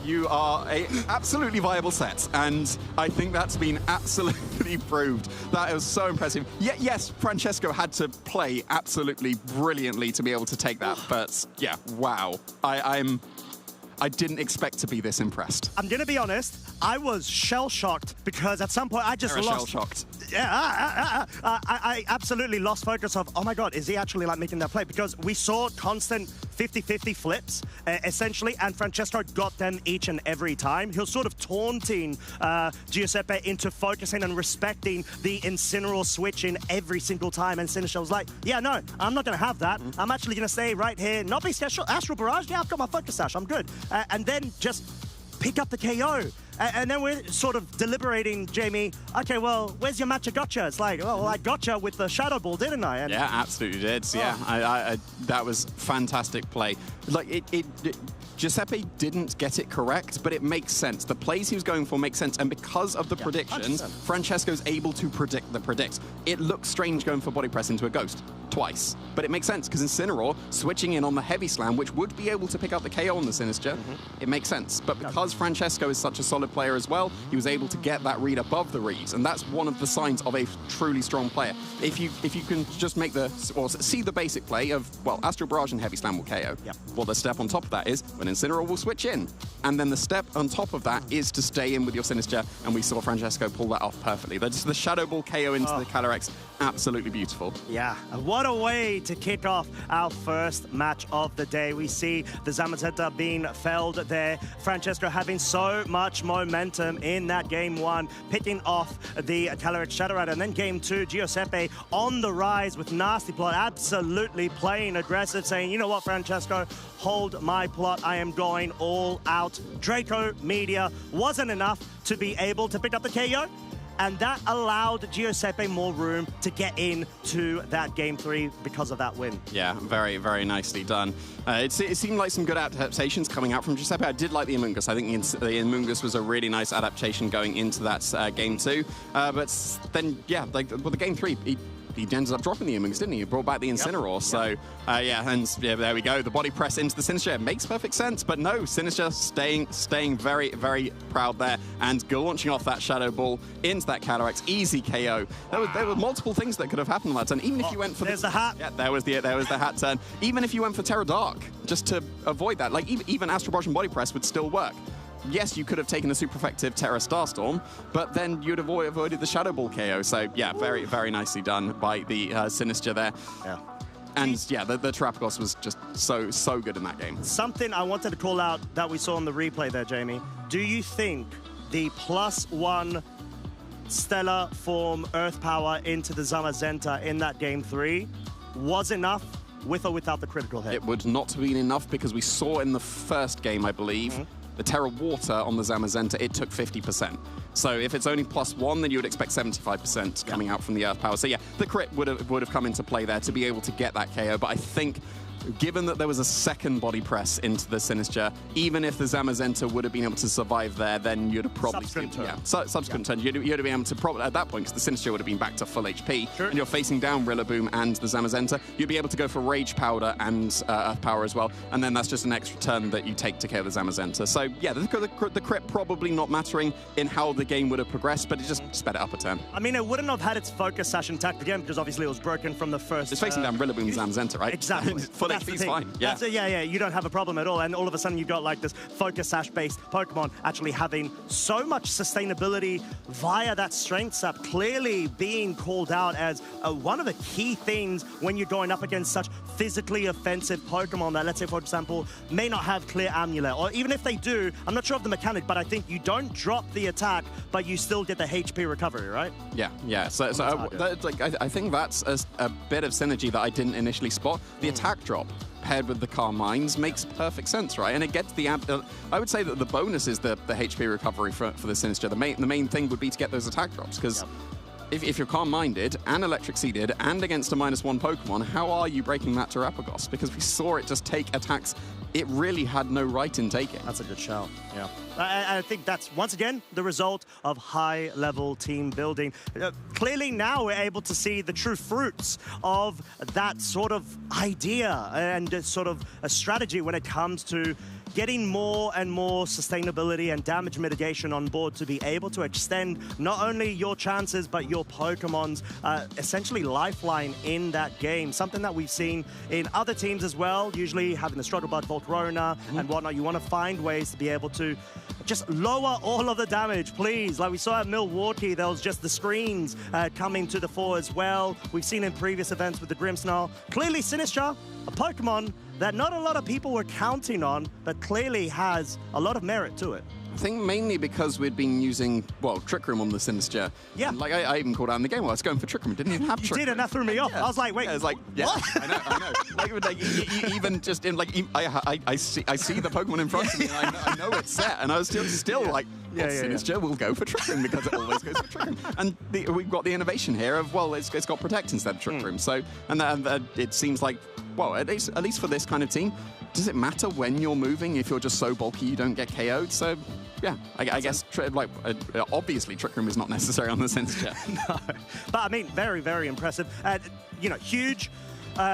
Speaker 4: You are an absolutely viable set, and I think that's been absolutely proved. That was so impressive. Yes, Francesco had to play absolutely brilliantly to be able to take that, but yeah, wow. I didn't expect to be this impressed.
Speaker 3: I'm gonna be honest, I was shell-shocked because at some point I just lost...
Speaker 4: shell-shocked.
Speaker 3: Yeah, I absolutely lost focus of, oh my God, is he actually like making that play? Because we saw constant 50-50 flips, essentially, and Francesco got them each and every time. He was sort of taunting Giuseppe into focusing and respecting the Incineroar switch in every single time, and Sinister was like, yeah, no, I'm not gonna have that. I'm actually gonna stay right here, not be Astral Barrage, yeah, I've got my focus sash, I'm good. And then just pick up the KO. And then we're sort of deliberating, Jamie, okay, well, where's your matcha gotcha? It's like, oh, well, I gotcha with the Shadow Ball, didn't I? And
Speaker 4: yeah, absolutely did. So, yeah, I that was fantastic play. Like, Giuseppe didn't get it correct, but it makes sense. The plays he was going for make sense, and because of the predictions, 100%. Francesco's able to predict the predicts. It looks strange going for body press into a Ghost twice, but it makes sense because Incineroar switching in on the Heavy Slam, which would be able to pick up the KO on the Sinister, it makes sense. But because Francesco is such a solid player as well, he was able to get that read above the reads, and that's one of the signs of a truly strong player. If you can just make see the basic play of, well, Astral Barrage and Heavy Slam will KO.
Speaker 3: Yep.
Speaker 4: Well, the step on top of that is when Incineroar will switch in, and then the step on top of that is to stay in with your Sinister, and we saw Francesco pull that off perfectly. That's the Shadow Ball KO into the Calyrex, absolutely beautiful.
Speaker 3: Yeah, what a way to kick off our first match of the day. We see the Zamazenta being felled there. Francesco having so much momentum in that game one, picking off the Calyrex Shadow Rider, and then game two, Giuseppe on the rise with nasty plot, absolutely playing aggressive, saying, you know what, Francesco, hold my plot, I am going all out. Draco Media wasn't enough to be able to pick up the KO. and that allowed Giuseppe more room to get into that Game 3 because of that win.
Speaker 4: Yeah, very, very nicely done. It seemed like some good adaptations coming out from Giuseppe. I did like the Amoonguss. I think the Amoonguss was a really nice adaptation going into that Game 2. But then, yeah, like the Game 3, he ended up dropping the Amoonguss, didn't he? He brought back the Incineroar. Yep. So, yeah, there we go. The body press into the Sinister makes perfect sense. But no, Sinister staying very, very proud there and launching off that Shadow Ball into that Calyrex. Easy KO. There were multiple things that could have happened on that turn. Even if you went for
Speaker 3: the hat.
Speaker 4: Yeah, there was the hat turn. Even if you went for Terra Dark, just to avoid that, like even Astral Brush and Body Press would still work. Yes, you could have taken a super effective Terra Starstorm, but then you'd have avoided the Shadow Ball KO. So, yeah, very, very nicely done by the Sinister there.
Speaker 3: Yeah.
Speaker 4: And, yeah, the Terrapagos was just so good in that game.
Speaker 3: Something I wanted to call out that we saw on the replay there, Jamie. Do you think the +1 Stellar Form Earth Power into the Zamazenta in that Game 3 was enough with or without the critical hit?
Speaker 4: It would not have been enough because we saw in the first game, I believe, the Terra Water on the Zamazenta, it took 50%. So if it's only +1, then you would expect 75% coming out from the Earth Power. So yeah, the crit would have come into play there to be able to get that KO. But I think, given that there was a second body press into the Sinister, even if the Zamazenta would have been able to survive there, then you'd have probably...
Speaker 3: Subsequent turn.
Speaker 4: Yeah, subsequent turn. You'd have been able to probably, at that point, because the Sinister would have been back to full HP,
Speaker 3: Sure.
Speaker 4: and you're facing down Rillaboom and the Zamazenta, you'd be able to go for Rage Powder and Earth Power as well, and then that's just an extra turn that you take to KO the Zamazenta. So yeah, the crit probably not mattering in how the game would have progressed, but it just sped it up a turn.
Speaker 3: I mean, it wouldn't have had its Focus Sash intact again because obviously it was broken from the first...
Speaker 4: It's facing down Rillaboom and Zamazenta, right?
Speaker 3: Exactly.
Speaker 4: Full HP is fine. Yeah.
Speaker 3: Yeah, you don't have a problem at all. And all of a sudden you've got like this Focus Sash-based Pokemon actually having so much sustainability via that Strength Sap, clearly being called out as one of the key things when you're going up against such physically offensive Pokemon that, let's say, for example, may not have Clear Amulet. Or even if they do, I'm not sure of the mechanic, but I think you don't drop the attack, but you still get the HP recovery, right?
Speaker 4: Yeah. So I think that's a bit of synergy that I didn't initially spot. The attack drop paired with the Calm Minds makes perfect sense, right? And it gets the... I would say that the bonus is the HP recovery for the Sinister. The main thing would be to get those attack drops, because if you're Calm-Minded and Electric Seeded and against a -1 Pokemon, how are you breaking that Terrapagos? Because we saw it just take attacks it really had no right in taking.
Speaker 3: That's a good shout, yeah. I think that's, once again, the result of high-level team building. Clearly now we're able to see the true fruits of that sort of idea and sort of a strategy when it comes to getting more and more sustainability and damage mitigation on board to be able to extend not only your chances, but your Pokemon's essentially lifeline in that game. Something that we've seen in other teams as well, usually having the Struggle Bud, Volcarona and whatnot. You want to find ways to be able to just lower all of the damage, please. Like we saw at Milwaukee, there was just the screens coming to the fore as well. We've seen in previous events with the Grimmsnarl. Clearly Sinistcha, a Pokemon that not a lot of people were counting on, but clearly has a lot of merit to it.
Speaker 4: I think mainly because we'd been using, well, Trick Room on the Sinistcha.
Speaker 3: Yeah.
Speaker 4: And, like, I even called out in the game, well, I was going for Trick Room. Didn't even have Trick Room.
Speaker 3: You did, and that threw me off.
Speaker 4: Yeah.
Speaker 3: I was like, wait.
Speaker 4: Yeah, I was like, yeah,
Speaker 3: what?
Speaker 4: I know. Like even just in, like, I see the Pokemon in front of me, and I know it's set, and I was still like, well, Sinistcha will go for Trick Room because it always goes for Trick Room. And we've got the innovation here of, well, it's got Protect instead of Trick Room. So, and it seems like, well, at least for this kind of team, does it matter when you're moving if you're just so bulky you don't get KO'd? So, yeah, I guess, obviously Trick Room is not necessary on the Sinistcha.
Speaker 3: No, but I mean, very, very impressive. You know, huge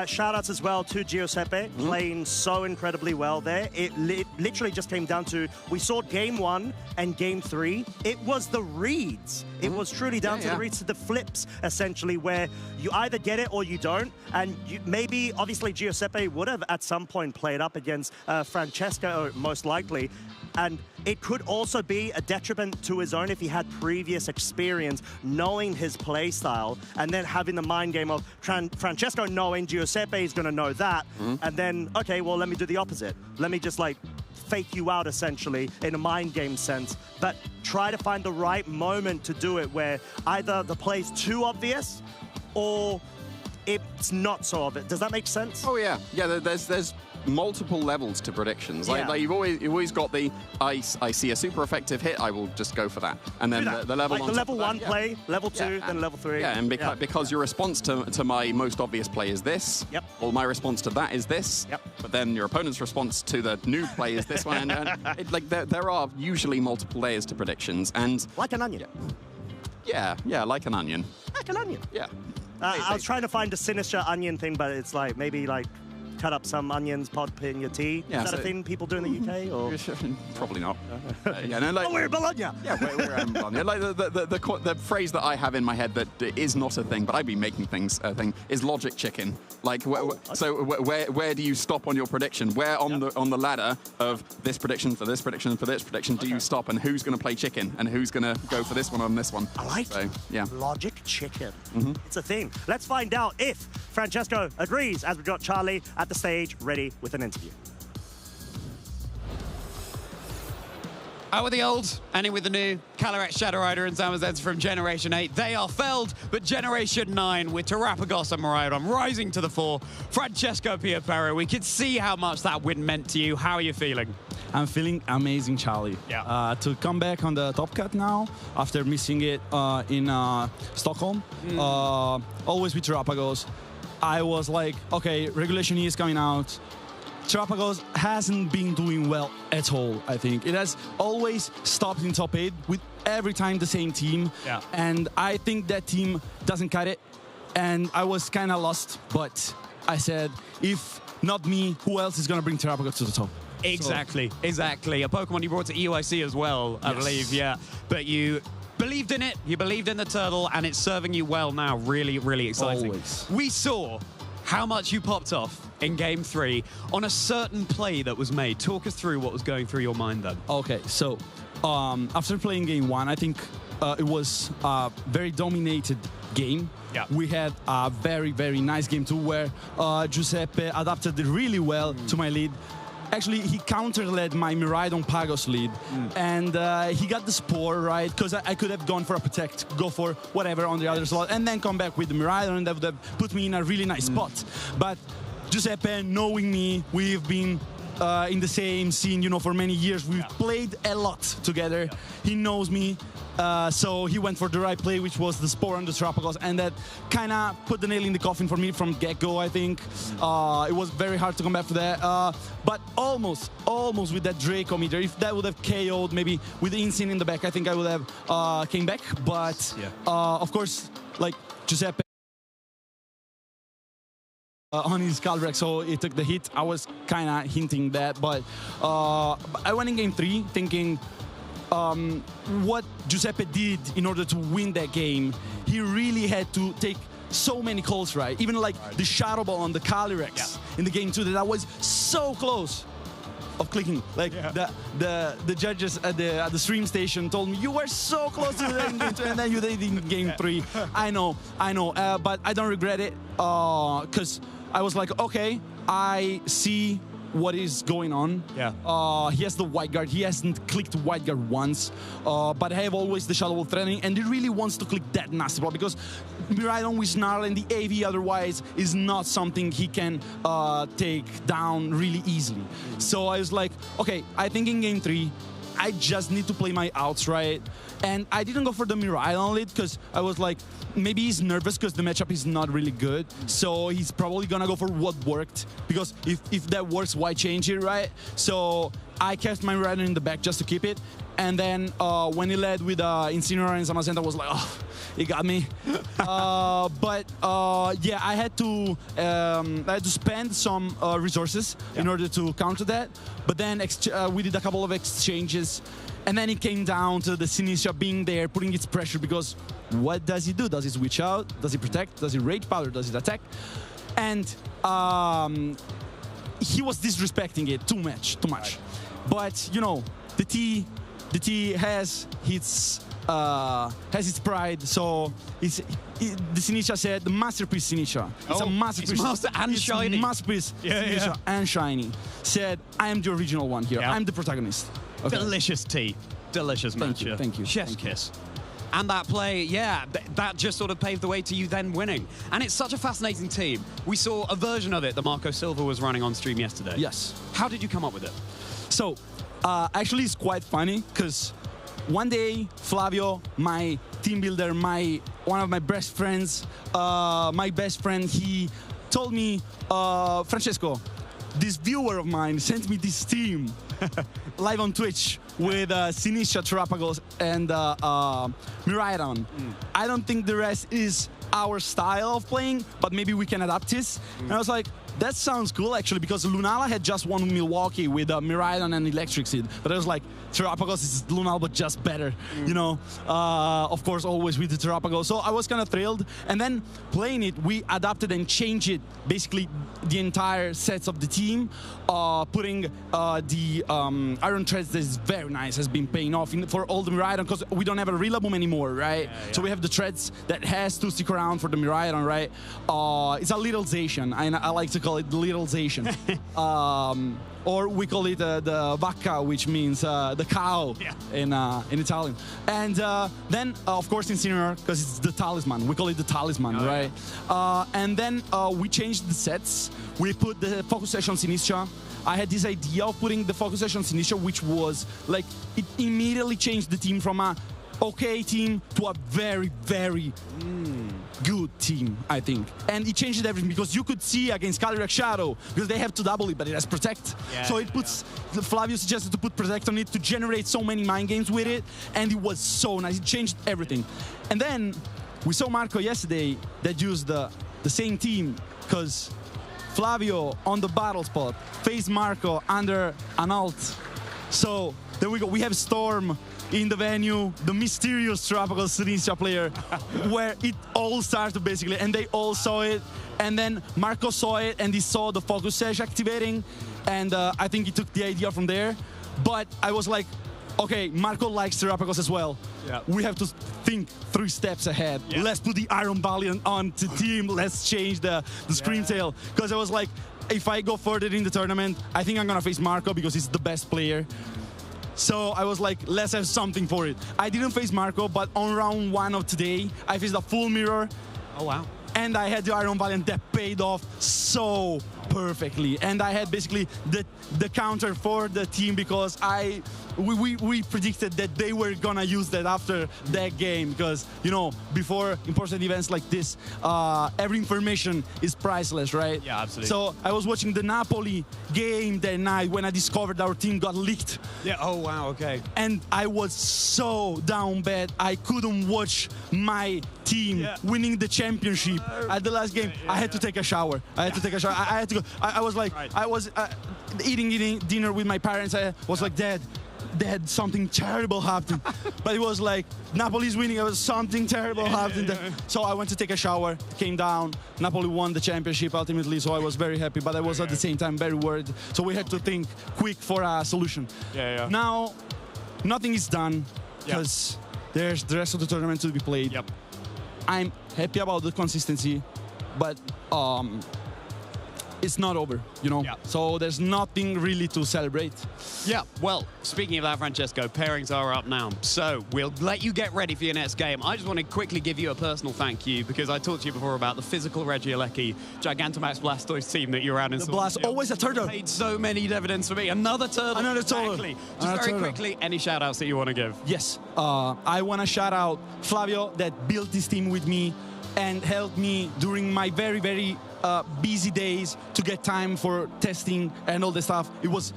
Speaker 3: shout-outs as well to Giuseppe, playing so incredibly well there. It literally just came down to, we saw Game 1 and Game 3. It was the reads. It was truly down to the reads, to the flips, essentially, where you either get it or you don't. And maybe, obviously, Giuseppe would have at some point played up against Francesco, most likely. And it could also be a detriment to his own if he had previous experience knowing his play style and then having the mind game of Francesco knowing Giuseppe is going to know that. And then, okay, well, let me do the opposite. Let me just like fake you out essentially in a mind game sense, but try to find the right moment to do it where either the play's too obvious or it's not so obvious. Does that make sense?
Speaker 4: Oh, yeah. Yeah, there's multiple levels to predictions. Like you've always got the I see a super effective hit, I will just go for that, and then the level
Speaker 3: like
Speaker 4: on
Speaker 3: the level
Speaker 4: top of
Speaker 3: 1
Speaker 4: that,
Speaker 3: play, level 2, then level 3.
Speaker 4: Yeah, and because your response to my most obvious play is this.
Speaker 3: Yep.
Speaker 4: Well, my response to that is this.
Speaker 3: Yep.
Speaker 4: But then your opponent's response to the new play is this one, and there are usually multiple layers to predictions, and
Speaker 3: Like an onion.
Speaker 4: yeah, like an onion.
Speaker 3: Like an onion.
Speaker 4: Yeah.
Speaker 3: I was trying to find a sinister onion thing, but it's like maybe like cut up some onions, pop in your tea.
Speaker 4: Yeah,
Speaker 3: is that a thing people do in the UK? Or?
Speaker 4: Probably not. Yeah, no, like,
Speaker 3: Oh, we're in Bologna.
Speaker 4: Yeah, we're in Bologna. Like the phrase that I have in my head that is not a thing, but I'd be making things a thing, is logic chicken. Like, so where do you stop on your prediction? Where on the ladder of this prediction for this prediction for this prediction do you stop, and who's going to play chicken and who's going to go for this one on this one?
Speaker 3: I like it.
Speaker 4: Yeah.
Speaker 3: Logic chicken. It's a thing. Let's find out if Francesco agrees, as we've got Charlie at the stage ready with an interview.
Speaker 5: Out with the old, and in with the new. Calyrex, Shadow Rider, and Zamazenta from Generation 8. They are felled, but Generation 9 with Terrapagos and Miraidon rising to the fore. Francesco Piopero, we could see how much that win meant to you. How are you feeling?
Speaker 7: I'm feeling amazing, Charlie.
Speaker 5: Yeah.
Speaker 7: To come back on the top cut now, after missing it in Stockholm, always with Terrapagos, I was like, okay, Regulation E is coming out. Terrapagos hasn't been doing well at all, I think. It has always stopped in top 8 with every time the same team.
Speaker 5: Yeah.
Speaker 7: And I think that team doesn't cut it. And I was kind of lost, but I said, if not me, who else is going to bring Terrapagos to the top?
Speaker 5: Exactly. A Pokemon you brought to EUIC as well, I believe, yeah. But you believed in it, you believed in the turtle, and it's serving you well now. Really, really exciting.
Speaker 7: Always.
Speaker 5: We saw how much you popped off in Game 3 on a certain play that was made. Talk us through what was going through your mind then.
Speaker 7: Okay, so after playing Game 1, I think it was a very dominated game.
Speaker 5: Yeah.
Speaker 7: We had a very, very nice game too, where Giuseppe adapted really well to my lead. Actually, he counter-led my Miraidon Pagos lead, and he got the Spore, right? Because I could have gone for a Protect, go for whatever on the other slot, and then come back with the Miraidon, and that would have put me in a really nice spot. But Giuseppe, knowing me, we've been in the same scene, you know, for many years. We've played a lot together. He knows me. So he went for the right play, which was the Spore on the Terrapagos, and that kind of put the nail in the coffin for me from get-go, I think. It was very hard to come back for that. But almost with that Draco meter. If that would have KO'd, maybe with the Insane in the back, I think I would have came back. But, of course, like Giuseppe on his Calyrex, so he took the hit. I was kind of hinting that, but I went in Game 3 thinking, what Giuseppe did in order to win that game, he really had to take so many calls right. Even like the Shadow Ball on the Calyrex in the Game 2, that I was so close of clicking. Like the judges at the stream station told me, you were so close to that in Game 2, and then you did in Game 3. I know, but I don't regret it, because I was like, okay, I see what is going on. He has the White Guard. He hasn't clicked White Guard once, but I have always the Shadow Ball threatening, and he really wants to click that nasty block, because Miraidon with Snarl and the AV otherwise is not something he can take down really easily. So I was like, okay, I think in Game 3, I just need to play my outs right. And I didn't go for the Miraidon lead because I was like, maybe he's nervous because the matchup is not really good. So he's probably going to go for what worked, because if that works, why change it, right? So I kept my Miraidon in the back just to keep it. And then when he led with Incineroar and Zamazenta, I was like, oh, he got me. Yeah, I had to spend some resources in order to counter that. But then we did a couple of exchanges, and then it came down to the Sinistra being there, putting its pressure, because what does he do? Does he switch out? Does he protect? Does he Rage Powder? Does he attack? And he was disrespecting it too much. Right. But, you know, the T has its pride, so the Sinistra said, the masterpiece Sinistra. It's a masterpiece.
Speaker 5: It's master and shiny.
Speaker 7: Masterpiece Sinistra and shiny. Said, I am the original one here. I'm the protagonist. Okay.
Speaker 5: Delicious tea. Delicious match.
Speaker 7: Thank you.
Speaker 5: Chef's kiss. And that play, yeah, that just sort of paved the way to you then winning. And it's such a fascinating team. We saw a version of it that Marco Silva was running on stream yesterday.
Speaker 7: Yes.
Speaker 5: How did you come up with it?
Speaker 7: So, actually, it's quite funny because one day, Flavio, my team builder, one of my best friends, my best friend, he told me, Francesco, this viewer of mine sent me this team live on Twitch with Sinistra, Terrapagos, and Miraidon. I don't think the rest is our style of playing, but maybe we can adapt this. And I was like, that sounds cool, actually, because Lunala had just won Milwaukee with Miraidon and Electric Seed. But I was like, Terrapagos is Lunala, but just better, you know? Of course, always with the Terrapagos. So I was kind of thrilled. And then playing it, we adapted and changed it, basically the entire sets of the team, putting the Iron Threads that is very nice, has been paying off for all the Miraidon, because we don't have a Rillaboom anymore, right? Yeah. So we have the Threads that has to stick around for the Miraidon, right? It's a little Zacian, and I like to call it the little Zacian. Or we call it the vacca, which means the cow in Italian. And then, of course, Incineroar, because it's the talisman. We call it the talisman, right? Yeah. And then we changed the sets. We put the focus session Sinistra. I had this idea of putting the focus session Sinistra, which was like, it immediately changed the team from a okay team to a very, very good team, I think. And it changed everything because you could see against Calyrex Shadow, because they have to double it, but it has Protect. Yeah, so it puts, Flavio suggested to put Protect on it to generate so many mind games with it, and it was so nice. It changed everything. And then we saw Marco yesterday that used the same team, because Flavio on the battle spot faced Marco under an ult. So there we go. We have Storm in the venue, the mysterious Tropical Sinistra player, where it all started basically, and they all saw it. And then Marco saw it, and he saw the focus sesh activating, and I think he took the idea from there. But I was like, okay, Marco likes Terrapagos as well. Yeah. We have to think 3 steps ahead. Yeah. Let's put the Iron Valiant on the team. Let's change the Screamtail. Because I was like, if I go further in the tournament, I think I'm going to face Marco because he's the best player. So I was like, let's have something for it. I didn't face Marco, but on round 1 of today, I faced a full mirror. Oh, wow. And I had the Iron Valiant that paid off so perfectly. And I had basically the counter for the team because we predicted that they were gonna use that after that game, because, you know, before important events like this, every information is priceless, right? Yeah, absolutely. So I was watching the Napoli game that night when I discovered our team got leaked. Yeah, oh wow, okay. And I was so down bad, I couldn't watch my team winning the championship at the last game. I had to take a shower. I had to take a shower. I had to go. I was like, I was eating dinner with my parents. I was like, Dad, something terrible happened. But it was like, Napoli's winning. It was something terrible happened. So I went to take a shower, came down. Napoli won the championship ultimately, so I was very happy. But I was at the same time very worried. So we had to think quick for a solution. Now, nothing is done because there's the rest of the tournament to be played. Yep. I'm happy about the consistency, but it's not over, you know? So there's nothing really to celebrate.
Speaker 5: Yeah, well, speaking of that, Francesco, pairings are up now. So we'll let you get ready for your next game. I just want to quickly give you a personal thank you, because I talked to you before about the physical Regieleki Gigantamax Blastoise team that you're out in.
Speaker 7: The Blast, always a turtle.
Speaker 5: Made so many dividends for me. Another turtle. Another turtle. Exactly. Just very quickly, any shout outs that you want to give?
Speaker 7: Yes, I want to shout out Flavio that built this team with me and helped me during my very, very busy days to get time for testing and all the stuff. It was,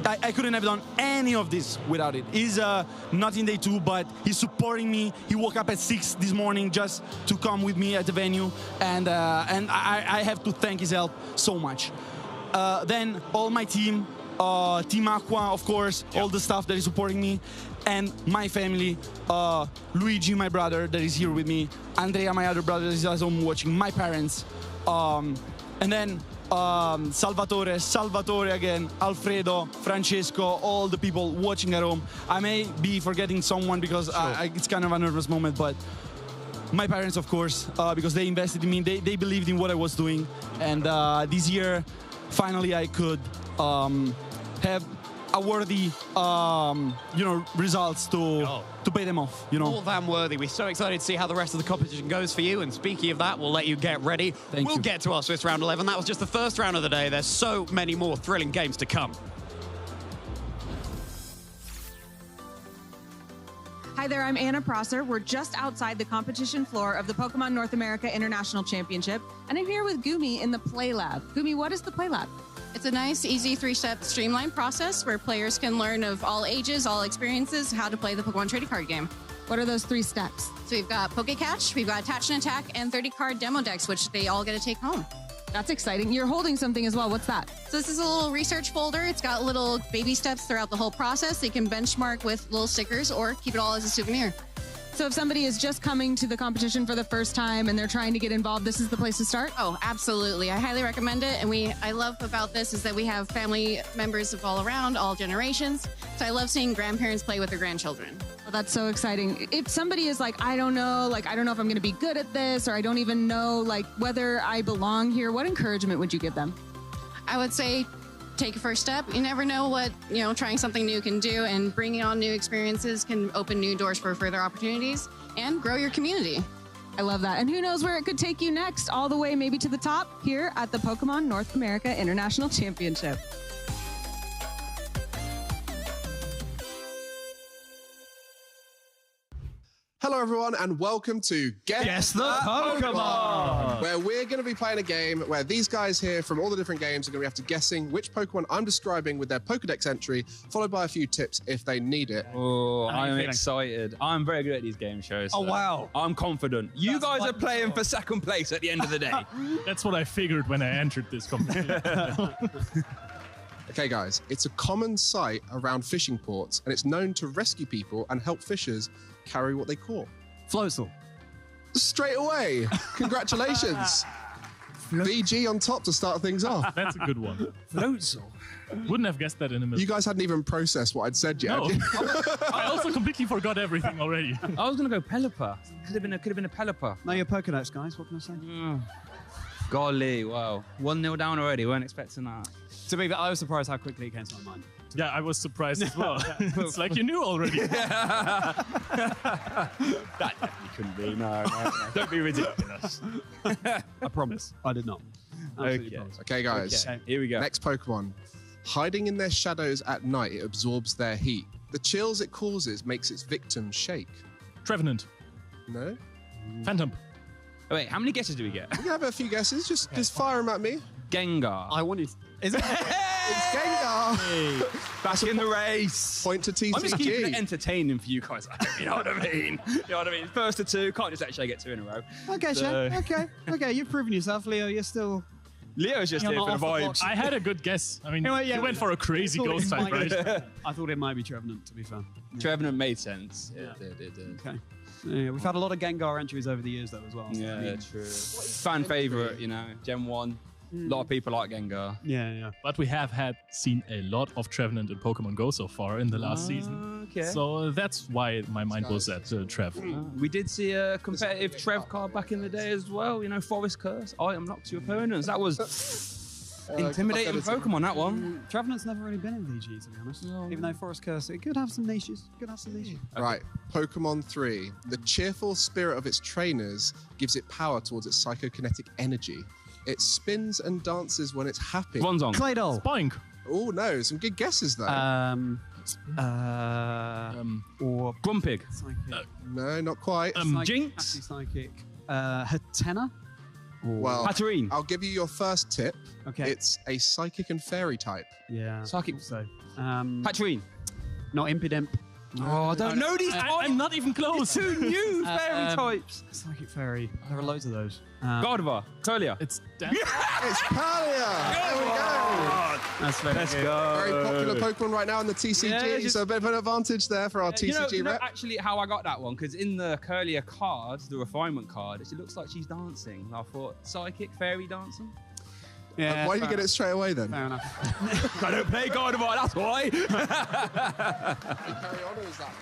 Speaker 7: I couldn't have done any of this without it. He's not in day 2, but he's supporting me. He woke up at 6 this morning just to come with me at the venue, and I have to thank his help so much. Then all my team, Team Aqua, of course, all the staff that is supporting me, and my family, Luigi, my brother, that is here with me, Andrea, my other brother, that is at home watching, my parents, and then Salvatore again, Alfredo, Francesco, all the people watching at home. I may be forgetting someone because it's kind of a nervous moment, but my parents, of course, because they invested in me, they believed in what I was doing, and this year, finally, I could have a worthy, results to pay them off.
Speaker 5: More than worthy. We're so excited to see how the rest of the competition goes for you. And speaking of that, we'll let you get ready. We'll get to our Swiss round 11. That was just the first round of the day. There's so many more thrilling games to come.
Speaker 8: Hi there, I'm Anna Prosser. We're just outside the competition floor of the Pokemon North America International Championship, and I'm here with Gumi in the Play Lab. Gumi, what is the Play Lab?
Speaker 9: It's a nice, easy, 3-step streamlined process where players can learn of all ages, all experiences, how to play the Pokemon trading card game.
Speaker 8: What are those 3 steps?
Speaker 9: So we've got Pokécatch, we've got Attach and Attack, and 30-card demo decks, which they all get to take home.
Speaker 8: That's exciting. You're holding something as well. What's that?
Speaker 9: So this is a little research folder. It's got little baby steps throughout the whole process. So you can benchmark with little stickers or keep it all as a souvenir.
Speaker 8: So if somebody is just coming to the competition for the first time and they're trying to get involved, this is the place to start?
Speaker 9: Oh, absolutely. I highly recommend it. And I love about this is that we have family members of all around, all generations. So I love seeing grandparents play with their grandchildren.
Speaker 8: Well, that's so exciting. If somebody is like, I don't know if I'm going to be good at this, or I don't even know whether I belong here, what encouragement would you give them?
Speaker 9: I would say take a first step. You never know what, trying something new can do, and bringing on new experiences can open new doors for further opportunities and grow your community.
Speaker 8: I love that. And who knows where it could take you next, all the way maybe to the top here at the Pokemon North America International Championship.
Speaker 10: Hello, everyone, and welcome to
Speaker 7: Guess the Pokemon,
Speaker 10: where we're going to be playing a game where these guys here from all the different games are going to be after guessing which Pokemon I'm describing with their Pokedex entry, followed by a few tips if they need it.
Speaker 1: Oh, I'm excited. I'm very good at these game shows.
Speaker 7: Oh, wow.
Speaker 1: I'm confident. You guys are playing for second place at the end of the day.
Speaker 11: That's what I figured when I entered this competition.
Speaker 10: Okay, guys, it's a common sight around fishing ports, and it's known to rescue people and help fishers carry what they caught.
Speaker 7: Floatzel.
Speaker 10: Straight away. Congratulations. VG on top to start things off.
Speaker 11: That's a good one.
Speaker 7: Floatzel.
Speaker 11: Wouldn't have guessed that in a minute.
Speaker 10: You guys hadn't even processed what I'd said yet.
Speaker 11: No. I also completely forgot everything already.
Speaker 1: I was going to go Pelipper. Could have been a Pelipper.
Speaker 5: Know your Pokedex, guys. What can I say?
Speaker 1: Golly, wow. 1-0 down already. Weren't expecting that.
Speaker 5: To be fair, I was surprised how quickly it came to my mind.
Speaker 11: Yeah, I was surprised as well. It's like you knew already.
Speaker 1: That definitely couldn't be. No. Don't be ridiculous.
Speaker 5: I promise. I did not.
Speaker 1: Okay.
Speaker 10: Okay, guys.
Speaker 1: Okay, here we go.
Speaker 10: Next Pokemon. Hiding in their shadows at night, it absorbs their heat. The chills it causes makes its victims shake.
Speaker 11: Trevenant.
Speaker 10: No?
Speaker 11: Phantom.
Speaker 1: Oh, wait, how many guesses do we get?
Speaker 10: We can have a few guesses. Just fire them at me.
Speaker 1: Gengar.
Speaker 5: I wanted... Is it?
Speaker 10: It's Gengar.
Speaker 1: Hey, back in the race.
Speaker 10: Point to TCG.
Speaker 1: I'm just keeping it entertaining for you guys. You know what I mean? You know what I mean? First to 2, can't just actually get 2 in a row.
Speaker 5: Okay,
Speaker 1: So-
Speaker 5: Shane. Okay, you've proven yourself, Leo. You're still...
Speaker 1: Leo's just here for the vibes.
Speaker 11: I had a good guess. I mean,
Speaker 5: Anyway, yeah,
Speaker 11: you went for a crazy
Speaker 5: I thought
Speaker 11: ghost
Speaker 5: it
Speaker 11: type,
Speaker 5: might-
Speaker 11: right?
Speaker 5: I thought it might be Trevenant, to be fair.
Speaker 1: Trevenant made sense.
Speaker 5: Yeah.
Speaker 1: It did.
Speaker 5: Okay. Yeah, we've had a lot of Gengar entries over the years, though, as well. So,
Speaker 1: Yeah,
Speaker 5: I mean,
Speaker 1: true. Fan favorite, Gen 1. A lot of people like Gengar.
Speaker 5: Yeah.
Speaker 11: But we have seen a lot of Trevenant in Pokemon GO so far in the last season.
Speaker 1: Okay.
Speaker 11: So that's why my mind was at Trev.
Speaker 1: We did see a competitive Trev card back in the day as well. Forest Curse. Item locks your opponents. That was intimidating Pokemon, that one.
Speaker 5: Trevenant's never really been in VG, to be honest. Even though Forest Curse, it could have some niches.
Speaker 10: Right, Pokemon 3. The cheerful spirit of its trainers gives it power towards its psychokinetic energy. It spins and dances when it's happy.
Speaker 1: Bronzong.
Speaker 5: Claydol.
Speaker 11: Spoink.
Speaker 10: Oh no, some good guesses though.
Speaker 5: Or
Speaker 1: Grumpig.
Speaker 5: Psychic.
Speaker 10: No, not quite.
Speaker 1: Jinx.
Speaker 5: Psychic. Hatena.
Speaker 10: Well,
Speaker 1: Hatterene.
Speaker 10: I'll give you your first tip.
Speaker 5: Okay.
Speaker 10: It's a psychic and fairy type.
Speaker 5: Yeah.
Speaker 1: Psychic.
Speaker 5: So.
Speaker 1: Hatterene.
Speaker 5: Not Impidimp.
Speaker 1: Oh, I don't know these types.
Speaker 11: I'm not even close.
Speaker 1: Two new fairy types.
Speaker 5: Psychic Fairy. There are loads of those.
Speaker 1: Gardevoir. Curlia.
Speaker 11: It's
Speaker 10: It's Palia! There we go!
Speaker 5: That's very
Speaker 1: Let's
Speaker 5: good.
Speaker 1: go.
Speaker 10: Very popular Pokemon right now in the TCG,
Speaker 1: Yeah,
Speaker 10: so a bit of an advantage there for our TCG
Speaker 1: you know
Speaker 10: rep.
Speaker 1: actually how I got that one? Because in the Curlia card, the refinement card, it looks like she's dancing. I thought, psychic fairy dancing?
Speaker 5: Yeah,
Speaker 10: Why did you get it straight away then?
Speaker 5: Fair enough.
Speaker 1: I don't play Gardevoir, that's why.
Speaker 10: Carry on, or is that?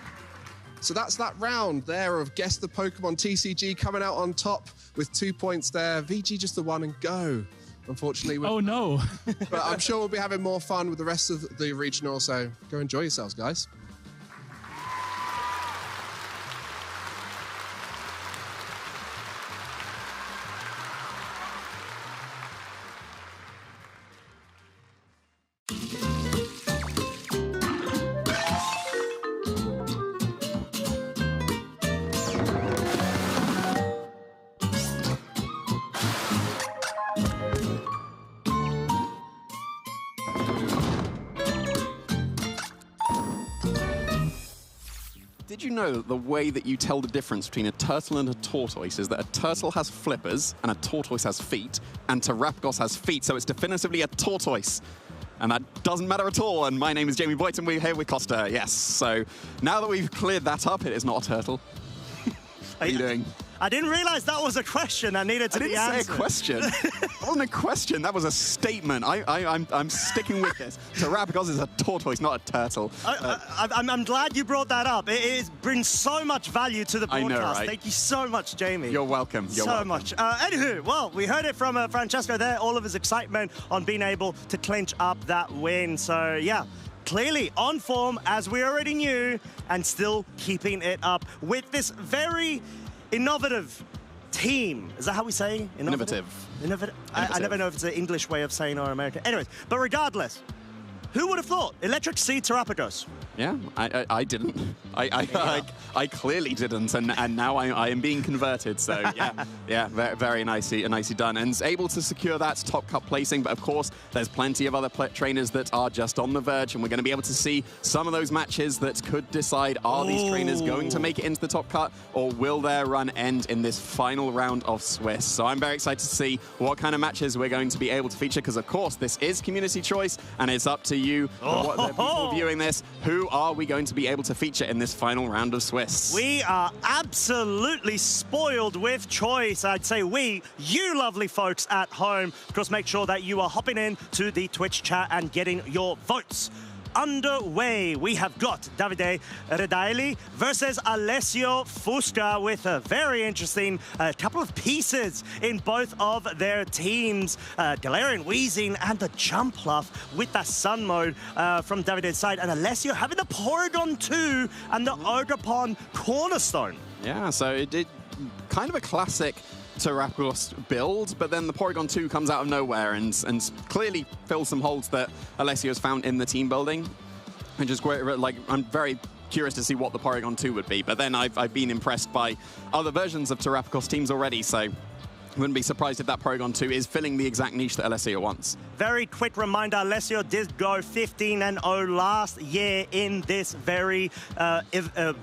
Speaker 10: So that's that round there of Guess the Pokemon TCG coming out on top with 2 points there. VG just the 1 and go. unfortunately.
Speaker 11: Oh, no.
Speaker 10: But I'm sure we'll be having more fun with the rest of the regional, so go enjoy yourselves, guys.
Speaker 4: Did you know that the way that you tell the difference between a turtle and a tortoise is that a turtle has flippers and a tortoise has feet, and Terapagos has feet, so it's definitively a tortoise. And that doesn't matter at all. And my name is Jamie Boyt, and we're here with Costa. Yes. So now that we've cleared that up, it is not a turtle. What are you doing?
Speaker 3: I didn't realize that was a question that needed to be answered.
Speaker 4: I didn't say a question. That wasn't a question. That was a statement. I'm sticking with this. Terapagos is a tortoise, not a turtle.
Speaker 3: I'm glad you brought that up. It brings so much value to the broadcast.
Speaker 4: I know, right?
Speaker 3: Thank you so much, Jamie.
Speaker 4: You're welcome. You're welcome.
Speaker 3: much. Anywho, well, we heard it from Francesco there, all of his excitement on being able to clinch up that win. So, yeah. Clearly on form, as we already knew, and still keeping it up with this very innovative team. Is that how we say? Innovative. I never know if it's an English way of saying or American. Anyways, but regardless, who would have thought? Electric Sea Terapagos.
Speaker 4: Yeah, I didn't. I clearly didn't, and now I am being converted. So yeah, very nicely done, and is able to secure that top cup placing. But of course, there's plenty of other trainers that are just on the verge, and we're going to be able to see some of those matches that could decide: are these trainers going to make it into the top cut, or will their run end in this final round of Swiss? So I'm very excited to see what kind of matches we're going to be able to feature, because of course this is community choice, and it's up to you, what the people viewing this, who are we going to be able to feature in this final round of Swiss?
Speaker 3: We are absolutely spoiled with choice. I'd say we, you lovely folks at home. Of course, make sure that you are hopping in to the Twitch chat and getting your votes underway. We have got Davide Redaili versus Alessio Fusca, with a very interesting couple of pieces in both of their teams. Galarian Weezing and the Jumpluff with the Sun mode from Davide's side, and Alessio having the Porygon 2 and the Ogerpon Cornerstone.
Speaker 4: Yeah, so it did kind of a classic Terapagos build, but then the Porygon 2 comes out of nowhere and clearly fills some holes that Alessio's found in the team building. And just great, like, I'm very curious to see what the Porygon 2 would be, but then I've been impressed by other versions of Terapagos teams already, so wouldn't be surprised if that Porygon 2 is filling the exact niche that Alessio wants.
Speaker 3: Very quick reminder, Alessio did go 15-0 last year in this very